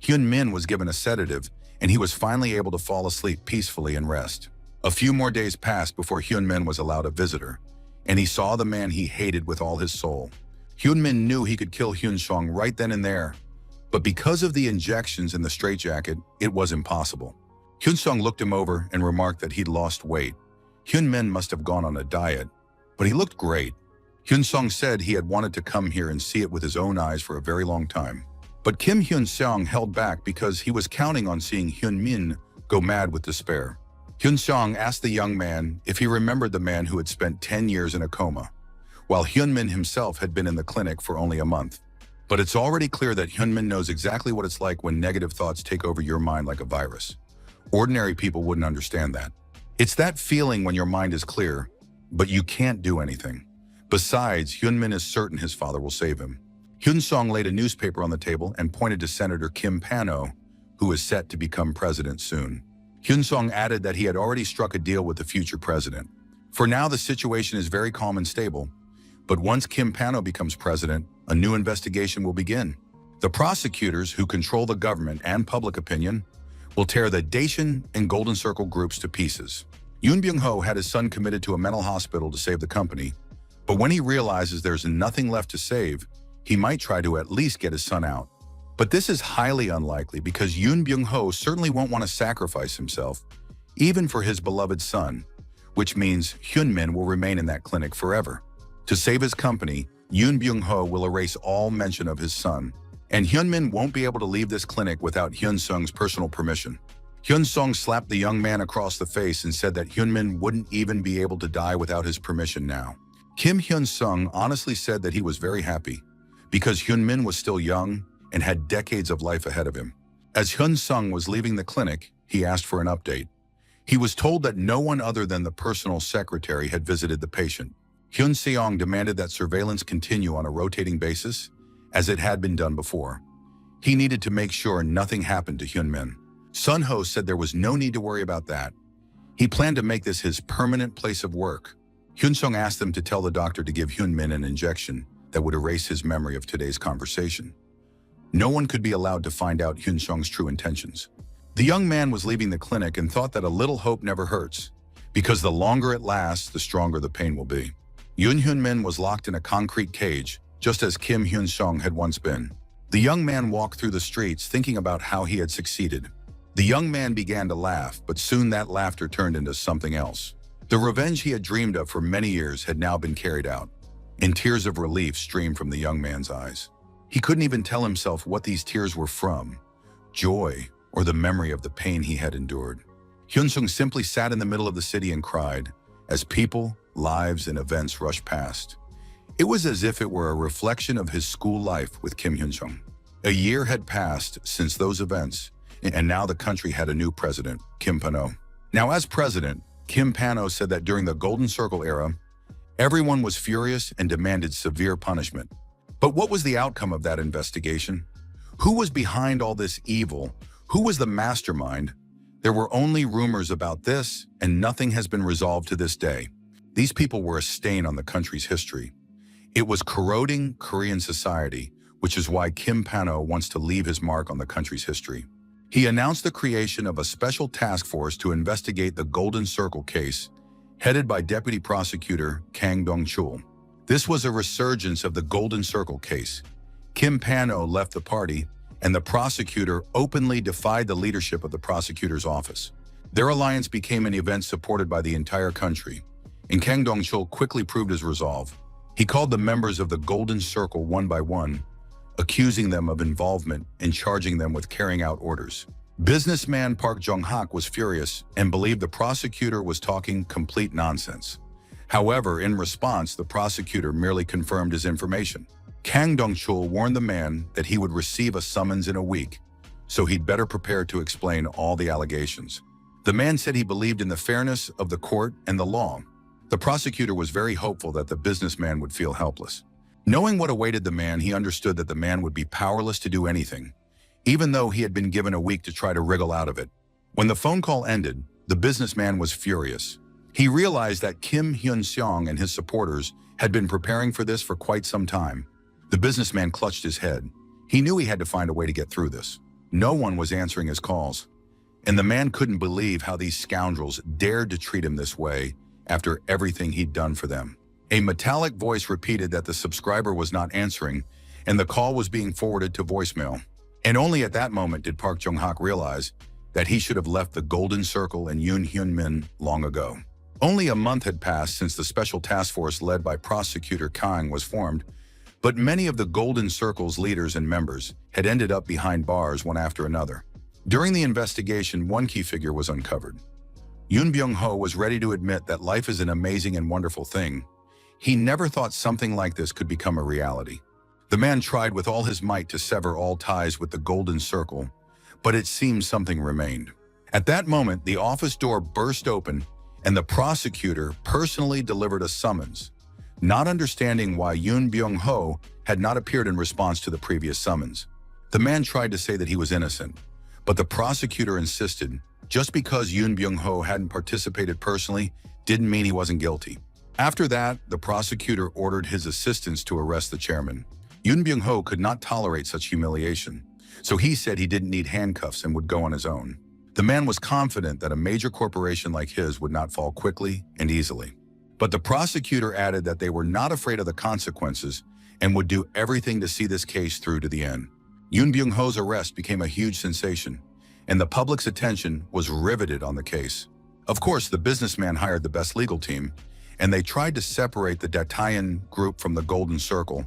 Hyun-min was given a sedative, and he was finally able to fall asleep peacefully and rest. A few more days passed before Hyun-min was allowed a visitor, and he saw the man he hated with all his soul. Hyun-min knew he could kill Hyun-seong right then and there, but because of the injections and the straitjacket, it was impossible. Hyun-seong looked him over and remarked that he'd lost weight. Hyun-min must have gone on a diet, but he looked great. Hyun-seong said he had wanted to come here and see it with his own eyes for a very long time. But Kim Hyun-seong held back because he was counting on seeing Hyun-min go mad with despair. Hyun-seong asked the young man if he remembered the man who had spent 10 years in a coma, while Hyun-min himself had been in the clinic for only a month. But it's already clear that Hyun-min knows exactly what it's like when negative thoughts take over your mind like a virus. Ordinary people wouldn't understand that. It's that feeling when your mind is clear, but you can't do anything. Besides, Hyun-min is certain his father will save him. Hyun-seong laid a newspaper on the table and pointed to Senator Kim Pano, who is set to become president soon. Hyun-seong added that he had already struck a deal with the future president. For now, the situation is very calm and stable, but once Kim Pano becomes president, a new investigation will begin. The prosecutors, who control the government and public opinion, will tear the Daishin and Golden Circle groups to pieces. Yoon Byung-ho had his son committed to a mental hospital to save the company, but when he realizes there's nothing left to save, he might try to at least get his son out. But this is highly unlikely because Yoon Byung-ho certainly won't want to sacrifice himself, even for his beloved son, which means Hyunmin will remain in that clinic forever. To save his company, Yoon Byung-ho will erase all mention of his son, and Hyunmin won't be able to leave this clinic without Hyun-sung's personal permission. Hyun-sung slapped the young man across the face and said that Hyunmin wouldn't even be able to die without his permission now. Kim Hyun-sung honestly said that he was very happy because Hyunmin was still young and had decades of life ahead of him. As Hyun-sung was leaving the clinic, he asked for an update. He was told that no one other than the personal secretary had visited the patient. Hyun-seong demanded that surveillance continue on a rotating basis, as it had been done before. He needed to make sure nothing happened to Hyunmin. Sun-ho said there was no need to worry about that. He planned to make this his permanent place of work. Hyun-sung asked them to tell the doctor to give Hyunmin an injection that would erase his memory of today's conversation. No one could be allowed to find out Hyun-sung's true intentions. The young man was leaving the clinic and thought that a little hope never hurts, because the longer it lasts, the stronger the pain will be. Yoon Hyunmin was locked in a concrete cage, just as Kim Hyun-sung had once been. The young man walked through the streets thinking about how he had succeeded. The young man began to laugh, but soon that laughter turned into something else. The revenge he had dreamed of for many years had now been carried out, and tears of relief streamed from the young man's eyes. He couldn't even tell himself what these tears were from, joy or the memory of the pain he had endured. Hyun-sung simply sat in the middle of the city and cried, as people, lives, and events rushed past. It was as if it were a reflection of his school life with Kim Hyun-sung. A year had passed since those events, and now the country had a new president, Kim Pan-ho. Now, as president, Kim Pan-ho said that during the Golden Circle era, everyone was furious and demanded severe punishment. But what was the outcome of that investigation? Who was behind all this evil? Who was the mastermind? There were only rumors about this, and nothing has been resolved to this day. These people were a stain on the country's history. It was corroding Korean society, which is why Kim Pan-ho wants to leave his mark on the country's history. He announced the creation of a special task force to investigate the Golden Circle case, headed by Deputy Prosecutor Kang Dong-chul. This was a resurgence of the Golden Circle case. Kim Pan-ho left the party, and the prosecutor openly defied the leadership of the prosecutor's office. Their alliance became an event supported by the entire country, and Kang Dong-chul quickly proved his resolve. He called the members of the Golden Circle one by one, accusing them of involvement and charging them with carrying out orders. Businessman Park Jong-hak was furious and believed the prosecutor was talking complete nonsense. However, in response, the prosecutor merely confirmed his information. Kang Dong-chul warned the man that he would receive a summons in a week, so he'd better prepare to explain all the allegations. The man said he believed in the fairness of the court and the law. The prosecutor was very hopeful that the businessman would feel helpless. Knowing what awaited the man, he understood that the man would be powerless to do anything, even though he had been given a week to try to wriggle out of it. When the phone call ended, the businessman was furious. He realized that Kim Hyun-seong and his supporters had been preparing for this for quite some time. The businessman clutched his head. He knew he had to find a way to get through this. No one was answering his calls, and the man couldn't believe how these scoundrels dared to treat him this way after everything he'd done for them. A metallic voice repeated that the subscriber was not answering, and the call was being forwarded to voicemail. And only at that moment did Park Jong-hak realize that he should have left the Golden Circle and Yoon Hyun-min long ago. Only a month had passed since the special task force led by Prosecutor Kang was formed, but many of the Golden Circle's leaders and members had ended up behind bars one after another. During the investigation, one key figure was uncovered. Yoon Byung-ho was ready to admit that life is an amazing and wonderful thing. He never thought something like this could become a reality. The man tried with all his might to sever all ties with the Golden Circle, but it seemed something remained. At that moment, the office door burst open, and the prosecutor personally delivered a summons, not understanding why Yoon Byung-ho had not appeared in response to the previous summons. The man tried to say that he was innocent, but the prosecutor insisted just because Yoon Byung-ho hadn't participated personally didn't mean he wasn't guilty. After that, the prosecutor ordered his assistants to arrest the chairman. Yoon Byung-ho could not tolerate such humiliation, so he said he didn't need handcuffs and would go on his own. The man was confident that a major corporation like his would not fall quickly and easily. But the prosecutor added that they were not afraid of the consequences and would do everything to see this case through to the end. Yoon Byung-ho's arrest became a huge sensation, and the public's attention was riveted on the case. Of course, the businessman hired the best legal team, and they tried to separate the Datayan group from the Golden Circle,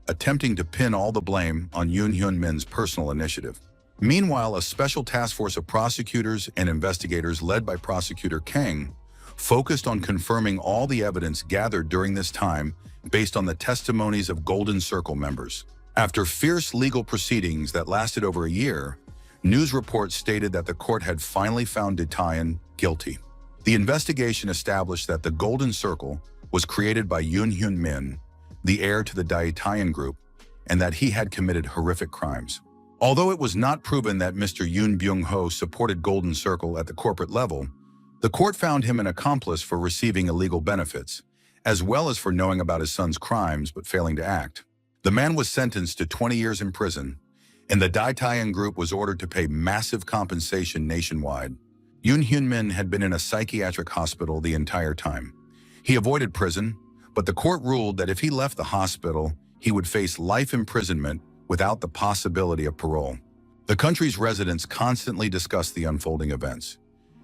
attempting to pin all the blame on Yoon Hyun-min's personal initiative. Meanwhile, a special task force of prosecutors and investigators led by Prosecutor Kang focused on confirming all the evidence gathered during this time based on the testimonies of Golden Circle members. After fierce legal proceedings that lasted over a year, news reports stated that the court had finally found Datayan guilty. The investigation established that the Golden Circle was created by Yoon Hyun-min, the heir to the Datayan group, and that he had committed horrific crimes. Although it was not proven that Mr. Yoon Byung-ho supported Golden Circle at the corporate level, the court found him an accomplice for receiving illegal benefits, as well as for knowing about his son's crimes but failing to act. The man was sentenced to 20 years in prison, and the Datayan group was ordered to pay massive compensation nationwide. Yoon Hyun-min had been in a psychiatric hospital the entire time. He avoided prison, but the court ruled that if he left the hospital, he would face life imprisonment without the possibility of parole. The country's residents constantly discussed the unfolding events,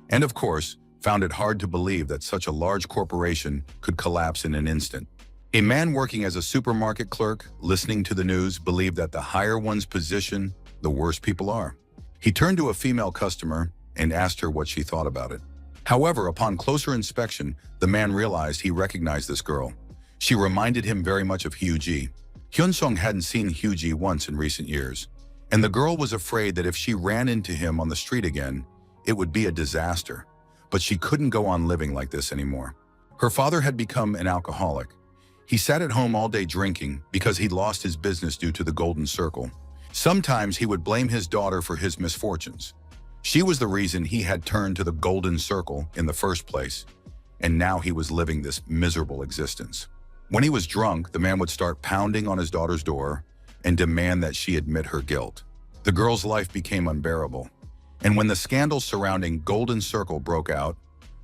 and of course, found it hard to believe that such a large corporation could collapse in an instant. A man working as a supermarket clerk, listening to the news, believed that the higher one's position, the worse people are. He turned to a female customer and asked her what she thought about it. However, upon closer inspection, the man realized he recognized this girl. She reminded him very much of Hyuji. Hyun-sung hadn't seen Hyuji once in recent years, and the girl was afraid that if she ran into him on the street again, it would be a disaster. But she couldn't go on living like this anymore. Her father had become an alcoholic. He sat at home all day drinking because he'd lost his business due to the Golden Circle. Sometimes he would blame his daughter for his misfortunes. She was the reason he had turned to the Golden Circle in the first place, and now he was living this miserable existence. When he was drunk, the man would start pounding on his daughter's door and demand that she admit her guilt. The girl's life became unbearable, and when the scandal surrounding Golden Circle broke out,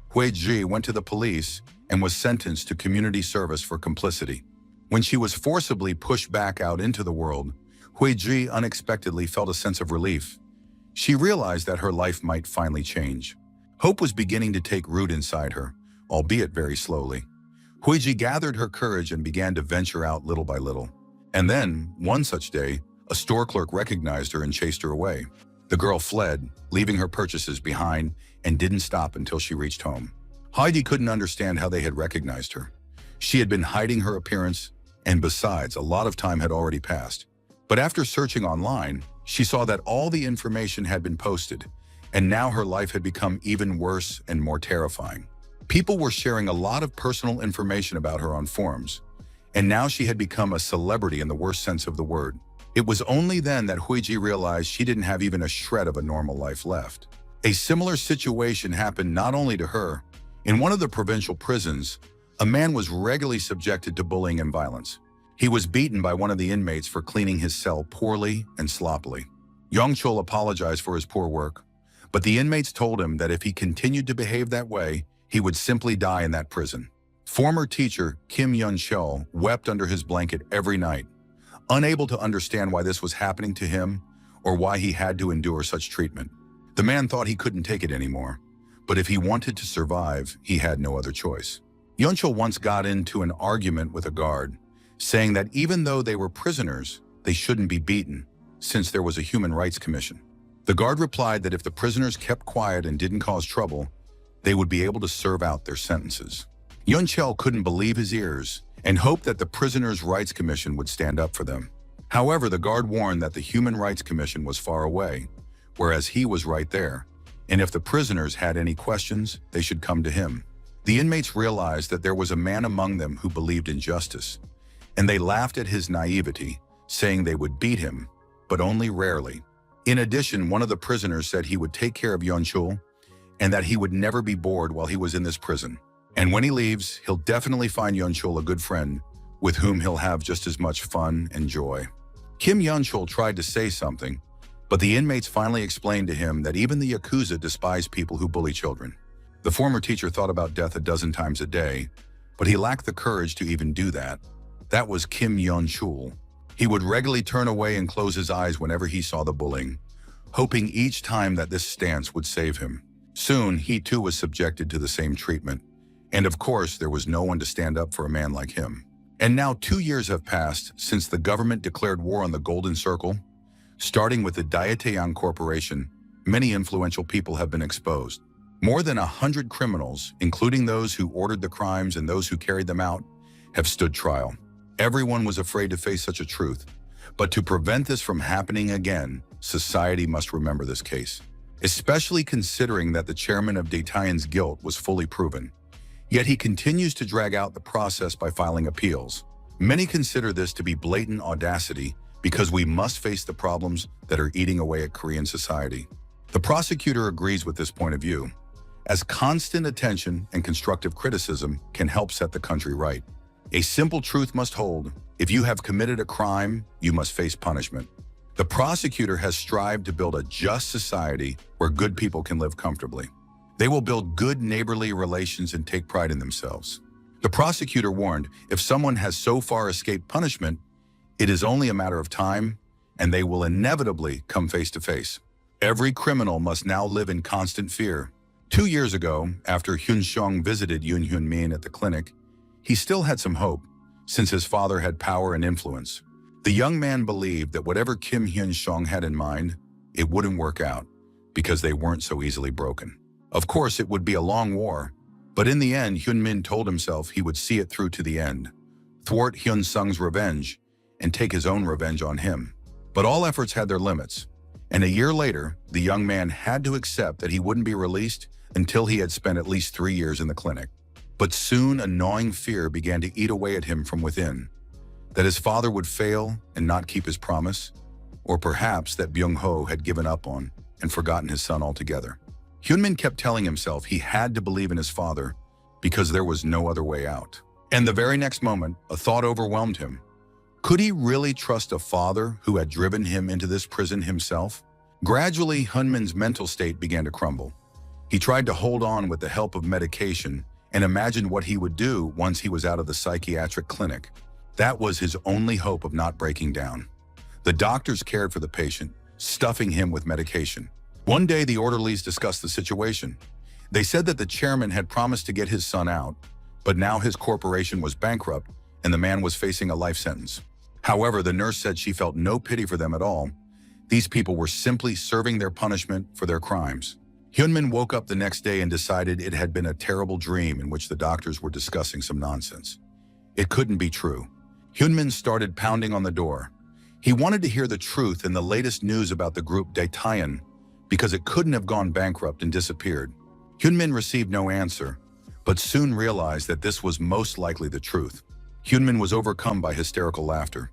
Hui-ji went to the police and was sentenced to community service for complicity. When she was forcibly pushed back out into the world, Hui-ji unexpectedly felt a sense of relief. She realized that her life might finally change. Hope was beginning to take root inside her, albeit very slowly. Hui-ji gathered her courage and began to venture out little by little. And then, one such day, a store clerk recognized her and chased her away. The girl fled, leaving her purchases behind, and didn't stop until she reached home. Heidi couldn't understand how they had recognized her. She had been hiding her appearance, and besides, a lot of time had already passed. But after searching online, she saw that all the information had been posted, and now her life had become even worse and more terrifying. People were sharing a lot of personal information about her on forums, and now she had become a celebrity in the worst sense of the word. It was only then that Hui-ji realized she didn't have even a shred of a normal life left. A similar situation happened not only to her. In one of the provincial prisons, a man was regularly subjected to bullying and violence. He was beaten by one of the inmates for cleaning his cell poorly and sloppily. Young-chul apologized for his poor work, but the inmates told him that if he continued to behave that way, he would simply die in that prison. Former teacher Kim Yun-chul wept under his blanket every night, unable to understand why this was happening to him or why he had to endure such treatment. The man thought he couldn't take it anymore, but if he wanted to survive, he had no other choice. Yun-chul once got into an argument with a guard, saying that even though they were prisoners, they shouldn't be beaten, since there was a human rights commission. The guard replied that if the prisoners kept quiet and didn't cause trouble, they would be able to serve out their sentences. Yun-chul couldn't believe his ears and hoped that the Prisoners' Rights Commission would stand up for them. However, the guard warned that the Human Rights Commission was far away, whereas he was right there, and if the prisoners had any questions, they should come to him. The inmates realized that there was a man among them who believed in justice, and they laughed at his naivety, saying they would beat him, but only rarely. In addition, one of the prisoners said he would take care of Yun-chul and that he would never be bored while he was in this prison. And when he leaves, he'll definitely find Yun-chul a good friend with whom he'll have just as much fun and joy. Kim Yun-chul tried to say something, But the inmates finally explained to him that even the Yakuza despise people who bully children. The former teacher thought about death a dozen times a day, but he lacked the courage to even do that. That was Kim Yeon-chul. He would regularly turn away and close his eyes whenever he saw the bullying, hoping each time that this stance would save him. Soon, he too was subjected to the same treatment. And of course, there was no one to stand up for a man like him. And now 2 years have passed since the government declared war on the Golden Circle. Starting with the Daetaean Corporation, many influential people have been exposed. More than 100 criminals, including those who ordered the crimes and those who carried them out, have stood trial. Everyone was afraid to face such a truth. But to prevent this from happening again, society must remember this case, especially considering that the chairman of Daetaean's guilt was fully proven. Yet he continues to drag out the process by filing appeals. Many consider this to be blatant audacity because we must face the problems that are eating away at Korean society. The prosecutor agrees with this point of view, as constant attention and constructive criticism can help set the country right. A simple truth must hold: if you have committed a crime, you must face punishment. The prosecutor has strived to build a just society where good people can live comfortably. They will build good neighborly relations and take pride in themselves. The prosecutor warned, if someone has so far escaped punishment, it is only a matter of time, and they will inevitably come face to face. Every criminal must now live in constant fear. 2 years ago, after Hyun Sung visited Yoon Hyun Min at the clinic, he still had some hope, since his father had power and influence. The young man believed that whatever Kim Hyun Sung had in mind, it wouldn't work out, because they weren't so easily broken. Of course, it would be a long war, but in the end, Hyun Min told himself he would see it through to the end, thwart Hyun Sung's revenge, and take his own revenge on him. But all efforts had their limits, and a year later, the young man had to accept that he wouldn't be released until he had spent at least 3 years in the clinic. But soon, a gnawing fear began to eat away at him from within, that his father would fail and not keep his promise, or perhaps that Byung-ho had given up on and forgotten his son altogether. Hyunmin kept telling himself he had to believe in his father because there was no other way out. And the very next moment, a thought overwhelmed him. Could he really trust a father who had driven him into this prison himself? Gradually, Hyunmin's mental state began to crumble. He tried to hold on with the help of medication and imagined what he would do once he was out of the psychiatric clinic. That was his only hope of not breaking down. The doctors cared for the patient, stuffing him with medication. One day, the orderlies discussed the situation. They said that the chairman had promised to get his son out, but now his corporation was bankrupt and the man was facing a life sentence. However, the nurse said she felt no pity for them at all. These people were simply serving their punishment for their crimes. Hyunmin woke up the next day and decided it had been a terrible dream in which the doctors were discussing some nonsense. It couldn't be true. Hyunmin started pounding on the door. He wanted to hear the truth and the latest news about the group Daetaean, because it couldn't have gone bankrupt and disappeared. Hyunmin received no answer, but soon realized that this was most likely the truth. Hyunmin was overcome by hysterical laughter.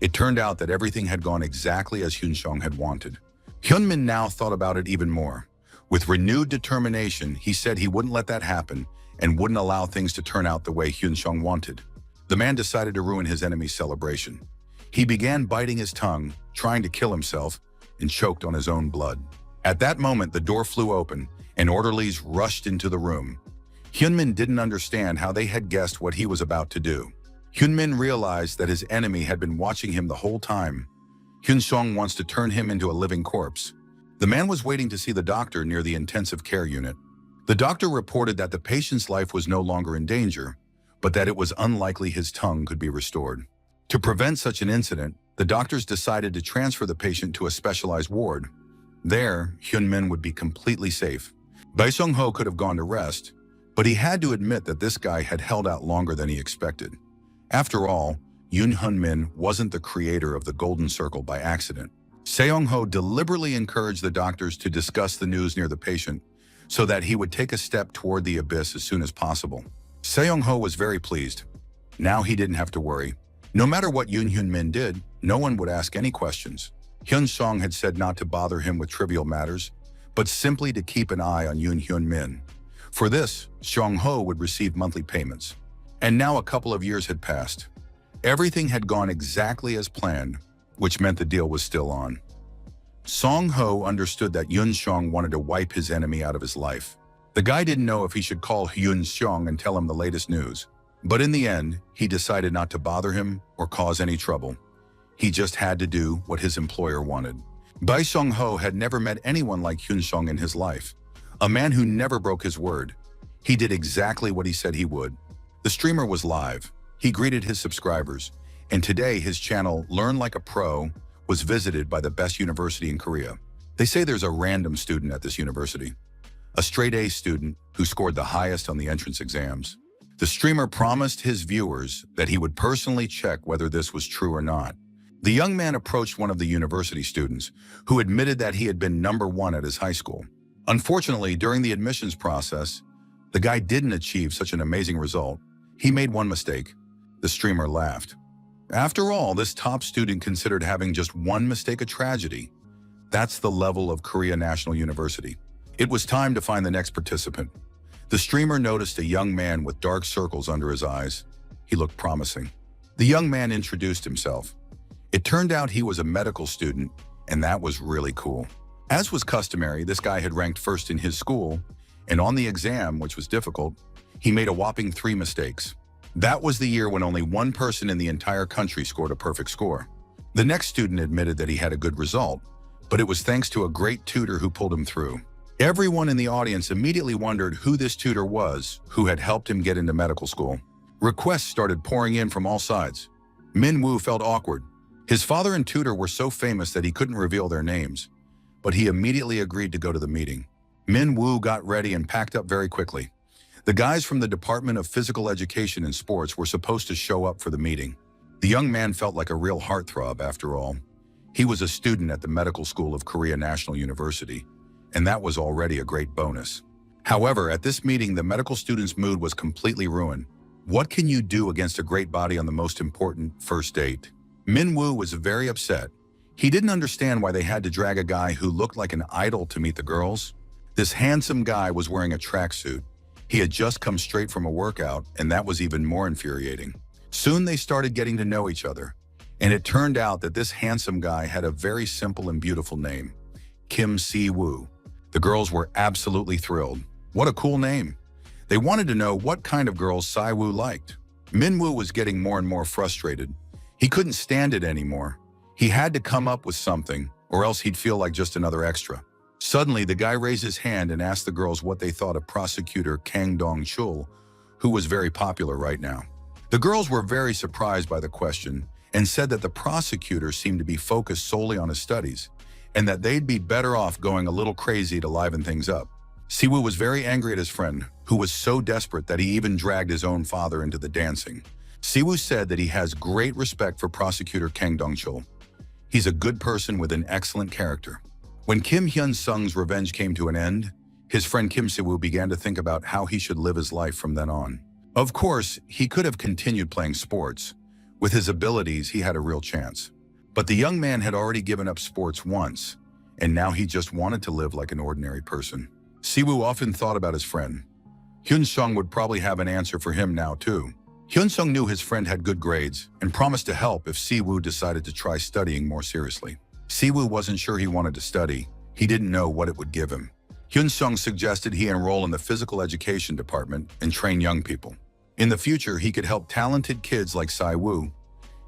It turned out that everything had gone exactly as Hyun Sung had wanted. Hyunmin now thought about it even more. With renewed determination, he said he wouldn't let that happen and wouldn't allow things to turn out the way Hyun Sung wanted. The man decided to ruin his enemy's celebration. He began biting his tongue, trying to kill himself, and choked on his own blood. At that moment, the door flew open, and orderlies rushed into the room. Hyunmin didn't understand how they had guessed what he was about to do. Hyunmin realized that his enemy had been watching him the whole time. Hyun Sung wants to turn him into a living corpse. The man was waiting to see the doctor near the intensive care unit. The doctor reported that the patient's life was no longer in danger, but that it was unlikely his tongue could be restored. To prevent such an incident, the doctors decided to transfer the patient to a specialized ward. There, Hyunmin would be completely safe. Bae Sung-ho could have gone to rest, but he had to admit that this guy had held out longer than he expected. After all, Yoon Hyun-min wasn't the creator of the Golden Circle by accident. Seong-ho deliberately encouraged the doctors to discuss the news near the patient so that he would take a step toward the abyss as soon as possible. Seong-ho was very pleased. Now he didn't have to worry. No matter what Yoon Hyun-min did, no one would ask any questions. Hyun Sung had said not to bother him with trivial matters, but simply to keep an eye on Yoon Hyun-min. For this, Seong-ho would receive monthly payments. And now a couple of years had passed. Everything had gone exactly as planned, which meant the deal was still on. Song Ho understood that Yun Xiong wanted to wipe his enemy out of his life. The guy didn't know if he should call Yun Xiong and tell him the latest news. But in the end, he decided not to bother him or cause any trouble. He just had to do what his employer wanted. Bai Song Ho had never met anyone like Yun Xiong in his life. A man who never broke his word. He did exactly what he said he would. The streamer was live. He greeted his subscribers. And today his channel, Learn Like a Pro, was visited by the best university in Korea. They say there's a random student at this university. A straight A student who scored the highest on the entrance exams. The streamer promised his viewers that he would personally check whether this was true or not. The young man approached one of the university students, who admitted that he had been #1 at his high school. Unfortunately, during the admissions process, the guy didn't achieve such an amazing result. He made one mistake. The streamer laughed. After all, this top student considered having just one mistake a tragedy. That's the level of Korea National University. It was time to find the next participant. The streamer noticed a young man with dark circles under his eyes. He looked promising. The young man introduced himself. It turned out he was a medical student, and that was really cool. As was customary, this guy had ranked first in his school, and on the exam, which was difficult, he made a whopping 3 mistakes. That was the year when only one person in the entire country scored a perfect score. The next student admitted that he had a good result, but it was thanks to a great tutor who pulled him through. Everyone in the audience immediately wondered who this tutor was who had helped him get into medical school. Requests started pouring in from all sides. Manhua felt awkward. His father and tutor were so famous that he couldn't reveal their names, but he immediately agreed to go to the meeting. Manhua got ready and packed up very quickly. The guys from the Department of Physical Education and Sports were supposed to show up for the meeting. The young man felt like a real heartthrob after all. He was a student at the medical school of Korea National University, and that was already a great bonus. However, at this meeting, the medical student's mood was completely ruined. What can you do against a great body on the most important first date? Manhua was very upset. He didn't understand why they had to drag a guy who looked like an idol to meet the girls. This handsome guy was wearing a tracksuit. He had just come straight from a workout, and that was even more infuriating. Soon they started getting to know each other, and it turned out that this handsome guy had a very simple and beautiful name, Kim Si-woo. The girls were absolutely thrilled. What a cool name. They wanted to know what kind of girls Si-woo liked. Manhua was getting more and more frustrated. He couldn't stand it anymore. He had to come up with something, or else he'd feel like just another extra. Suddenly, the guy raised his hand and asked the girls what they thought of prosecutor Kang Dong-chul, who was very popular right now. The girls were very surprised by the question and said that the prosecutor seemed to be focused solely on his studies, and that they'd be better off going a little crazy to liven things up. Si-woo was very angry at his friend, who was so desperate that he even dragged his own father into the dancing. Si-woo said that he has great respect for prosecutor Kang Dong-chul. He's a good person with an excellent character. When Kim Hyun-sung's revenge came to an end, his friend Kim Si-woo began to think about how he should live his life from then on. Of course, he could have continued playing sports. With his abilities, he had a real chance. But the young man had already given up sports once, and now he just wanted to live like an ordinary person. Si-woo often thought about his friend. Hyun-sung would probably have an answer for him now too. Hyun-sung knew his friend had good grades and promised to help if Si-woo decided to try studying more seriously. Si-woo wasn't sure he wanted to study. He didn't know what it would give him. Hyun-sung suggested he enroll in the physical education department and train young people. In the future, he could help talented kids like Si-woo,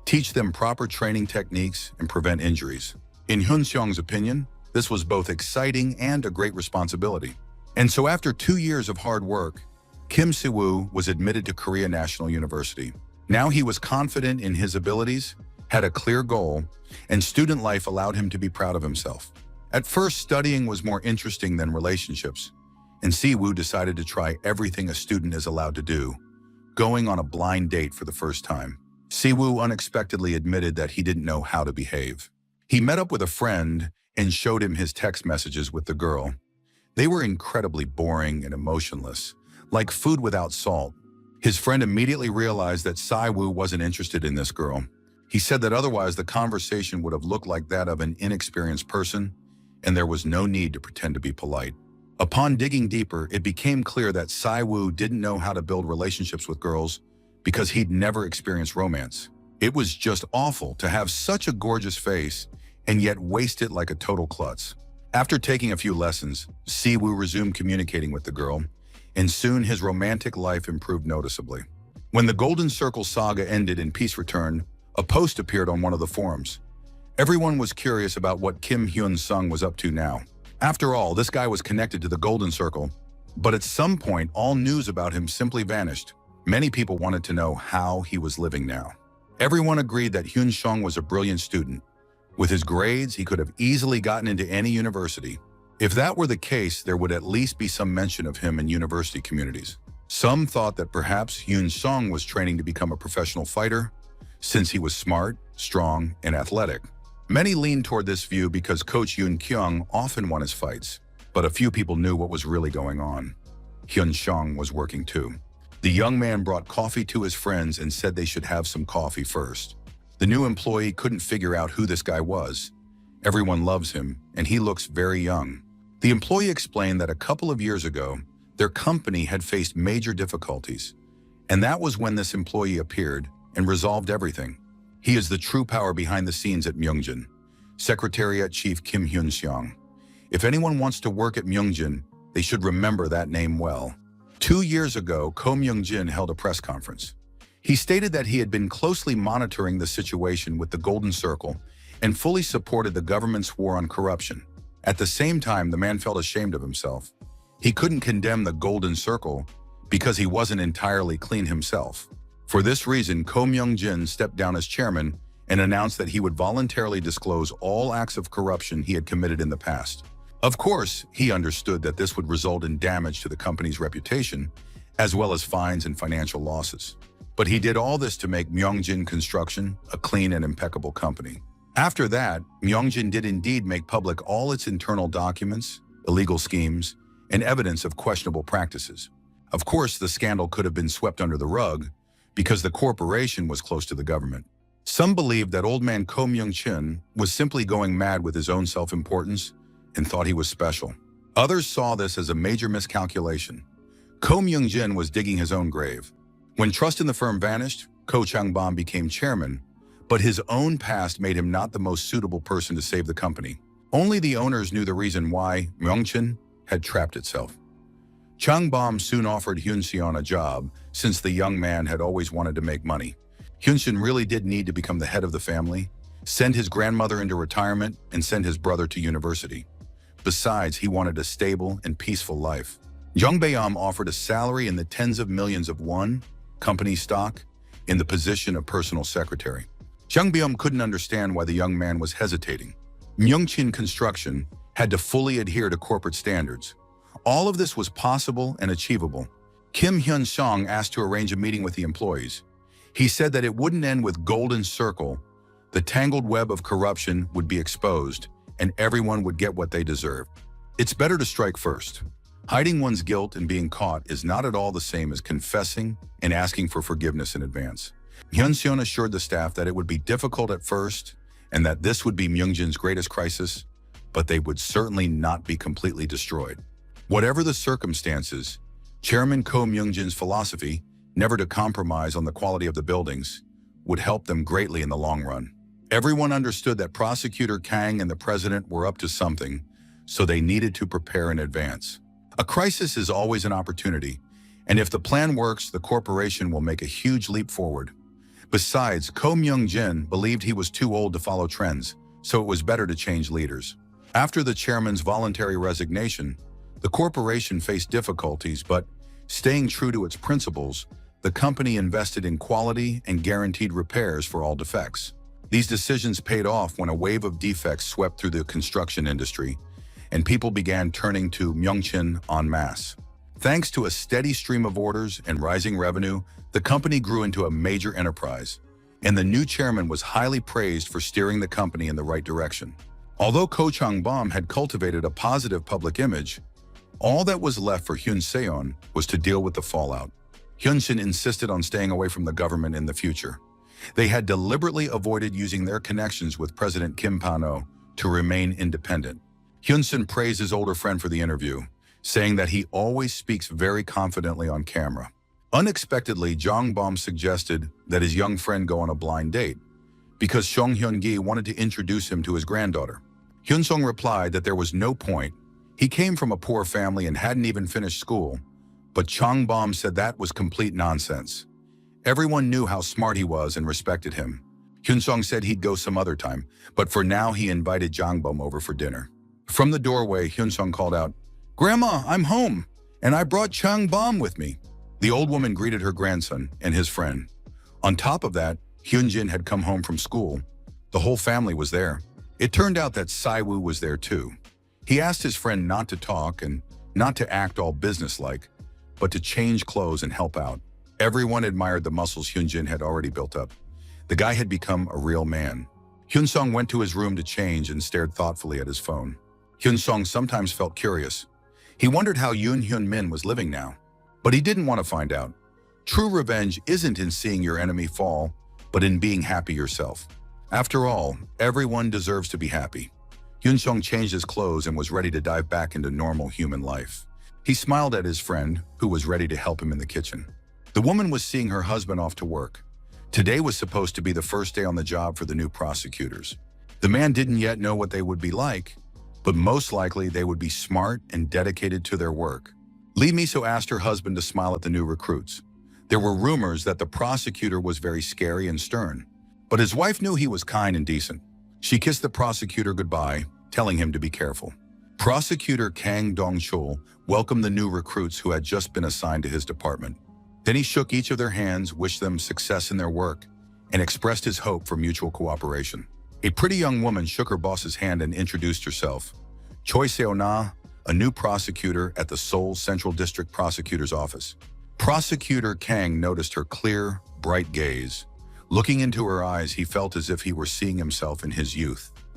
teach them proper training techniques and prevent injuries. In Hyun-sung's opinion, this was both exciting and a great responsibility. And so after 2 years of hard work, Kim Si-woo was admitted to Korea National University. Now he was confident in his abilities, had a clear goal, and student life allowed him to be proud of himself. At first, studying was more interesting than relationships, and Si-woo decided to try everything a student is allowed to do, going on a blind date for the first time. Si-woo unexpectedly admitted that he didn't know how to behave. He met up with a friend and showed him his text messages with the girl. They were incredibly boring and emotionless, like food without salt. His friend immediately realized that Si-woo wasn't interested in this girl. He said that otherwise the conversation would have looked like that of an inexperienced person, and there was no need to pretend to be polite. Upon digging deeper, it became clear that Si-woo didn't know how to build relationships with girls because he'd never experienced romance. It was just awful to have such a gorgeous face and yet waste it like a total klutz. After taking a few lessons, Siwoo resumed communicating with the girl, and soon his romantic life improved noticeably. When the Golden Circle saga ended and peace returned, a post appeared on one of the forums. Everyone was curious about what Kim Hyun-sung was up to now. After all, this guy was connected to the Golden Circle, but at some point, all news about him simply vanished. Many people wanted to know how he was living now. Everyone agreed that Hyun-sung was a brilliant student. With his grades, he could have easily gotten into any university. If that were the case, there would at least be some mention of him in university communities. Some thought that perhaps Hyun-sung was training to become a professional fighter, since he was smart, strong, and athletic. Many leaned toward this view because Coach Yoon-kyung often won his fights, but a few people knew what was really going on. Hyun-sung was working too. The young man brought coffee to his friends and said they should have some coffee first. The new employee couldn't figure out who this guy was. Everyone loves him, and he looks very young. The employee explained that a couple of years ago, their company had faced major difficulties, and that was when this employee appeared and resolved everything. He is the true power behind the scenes at Myungjin, Secretariat Chief Kim Hyun-seong. If anyone wants to work at Myungjin, they should remember that name well. 2 years ago, Ko Myungjin held a press conference. He stated that he had been closely monitoring the situation with the Golden Circle and fully supported the government's war on corruption. At the same time, the man felt ashamed of himself. He couldn't condemn the Golden Circle because he wasn't entirely clean himself. For this reason, Ko Myung-jin stepped down as chairman and announced that he would voluntarily disclose all acts of corruption he had committed in the past. Of course, he understood that this would result in damage to the company's reputation, as well as fines and financial losses. But he did all this to make Myungjin Construction a clean and impeccable company. After that, Myungjin did indeed make public all its internal documents, illegal schemes, and evidence of questionable practices. Of course, the scandal could have been swept under the rug because the corporation was close to the government. Some believed that old man Ko Myung-chin was simply going mad with his own self-importance and thought he was special. Others saw this as a major miscalculation. Ko Myung-jin was digging his own grave. When trust in the firm vanished, Ko Chang-bom became chairman, but his own past made him not the most suitable person to save the company. Only the owners knew the reason why Myungchin had trapped itself. Chang-bom soon offered Hyun-seon a job, since the young man had always wanted to make money. Hyun-seon really did need to become the head of the family, send his grandmother into retirement, and send his brother to university. Besides, he wanted a stable and peaceful life. Jung Baeom offered a salary in the tens of millions of won, company stock, in the position of personal secretary. Jung Baeom couldn't understand why the young man was hesitating. Myungchin Construction had to fully adhere to corporate standards. All of this was possible and achievable. Kim Hyun-sung asked to arrange a meeting with the employees. He said that it wouldn't end with Golden Circle. The tangled web of corruption would be exposed, and everyone would get what they deserved. It's better to strike first. Hiding one's guilt and being caught is not at all the same as confessing and asking for forgiveness in advance. Hyun-seon assured the staff that it would be difficult at first and that this would be Myungjin's greatest crisis, but they would certainly not be completely destroyed. Whatever the circumstances, Chairman Ko Myungjin's philosophy, never to compromise on the quality of the buildings, would help them greatly in the long run. Everyone understood that Prosecutor Kang and the president were up to something, so they needed to prepare in advance. A crisis is always an opportunity, and if the plan works, the corporation will make a huge leap forward. Besides, Ko Myung-jin believed he was too old to follow trends, so it was better to change leaders. After the chairman's voluntary resignation, the corporation faced difficulties, but staying true to its principles, the company invested in quality and guaranteed repairs for all defects. These decisions paid off when a wave of defects swept through the construction industry, and people began turning to Myungchin en masse. Thanks to a steady stream of orders and rising revenue, the company grew into a major enterprise, and the new chairman was highly praised for steering the company in the right direction. Although Ko Chang-bom had cultivated a positive public image, all that was left for Hyun-seon was to deal with the fallout. Hyun-seon insisted on staying away from the government in the future. They had deliberately avoided using their connections with President Kim Pan-ho to remain independent. Hyun-seon praised his older friend for the interview, saying that he always speaks very confidently on camera. Unexpectedly, Jang-bom suggested that his young friend go on a blind date. because Song Hyun-gi wanted to introduce him to his granddaughter. Hyun-sung replied that there was no point. He came from a poor family and hadn't even finished school. But Changbom said that was complete nonsense. Everyone knew how smart he was and respected him. Hyun-sung said he'd go some other time, but for now he invited Changbom over for dinner. From the doorway, Hyun-sung called out, "Grandma, I'm home, and I brought Changbom with me." The old woman greeted her grandson and his friend. On top of that, Hyunjin had come home from school. The whole family was there. It turned out that Saiwoo was there too. He asked his friend not to talk and not to act all businesslike, but to change clothes and help out. Everyone admired the muscles Hyunjin had already built up. The guy had become a real man. Hyun-sung went to his room to change and stared thoughtfully at his phone. Hyun-sung sometimes felt curious. He wondered how Yoon Hyun-min was living now, but he didn't want to find out. True revenge isn't in seeing your enemy fall, but in being happy yourself. After all, everyone deserves to be happy. Hyun-sung changed his clothes and was ready to dive back into normal human life. He smiled at his friend, who was ready to help him in the kitchen. The woman was seeing her husband off to work. Today was supposed to be the first day on the job for the new prosecutors. The man didn't yet know what they would be like, but most likely they would be smart and dedicated to their work. Lee Miso asked her husband to smile at the new recruits. There were rumors that the prosecutor was very scary and stern, but his wife knew he was kind and decent. She kissed the prosecutor goodbye, telling him to be careful. Prosecutor Kang Dong-chul welcomed the new recruits who had just been assigned to his department. Then he shook each of their hands, wished them success in their work, and expressed his hope for mutual cooperation. A pretty young woman shook her boss's hand and introduced herself. Choi Seo-na, a new prosecutor at the Seoul Central District Prosecutor's Office. Prosecutor Kang noticed her clear, bright gaze. Looking into her eyes, he felt as if he were seeing himself in his youth.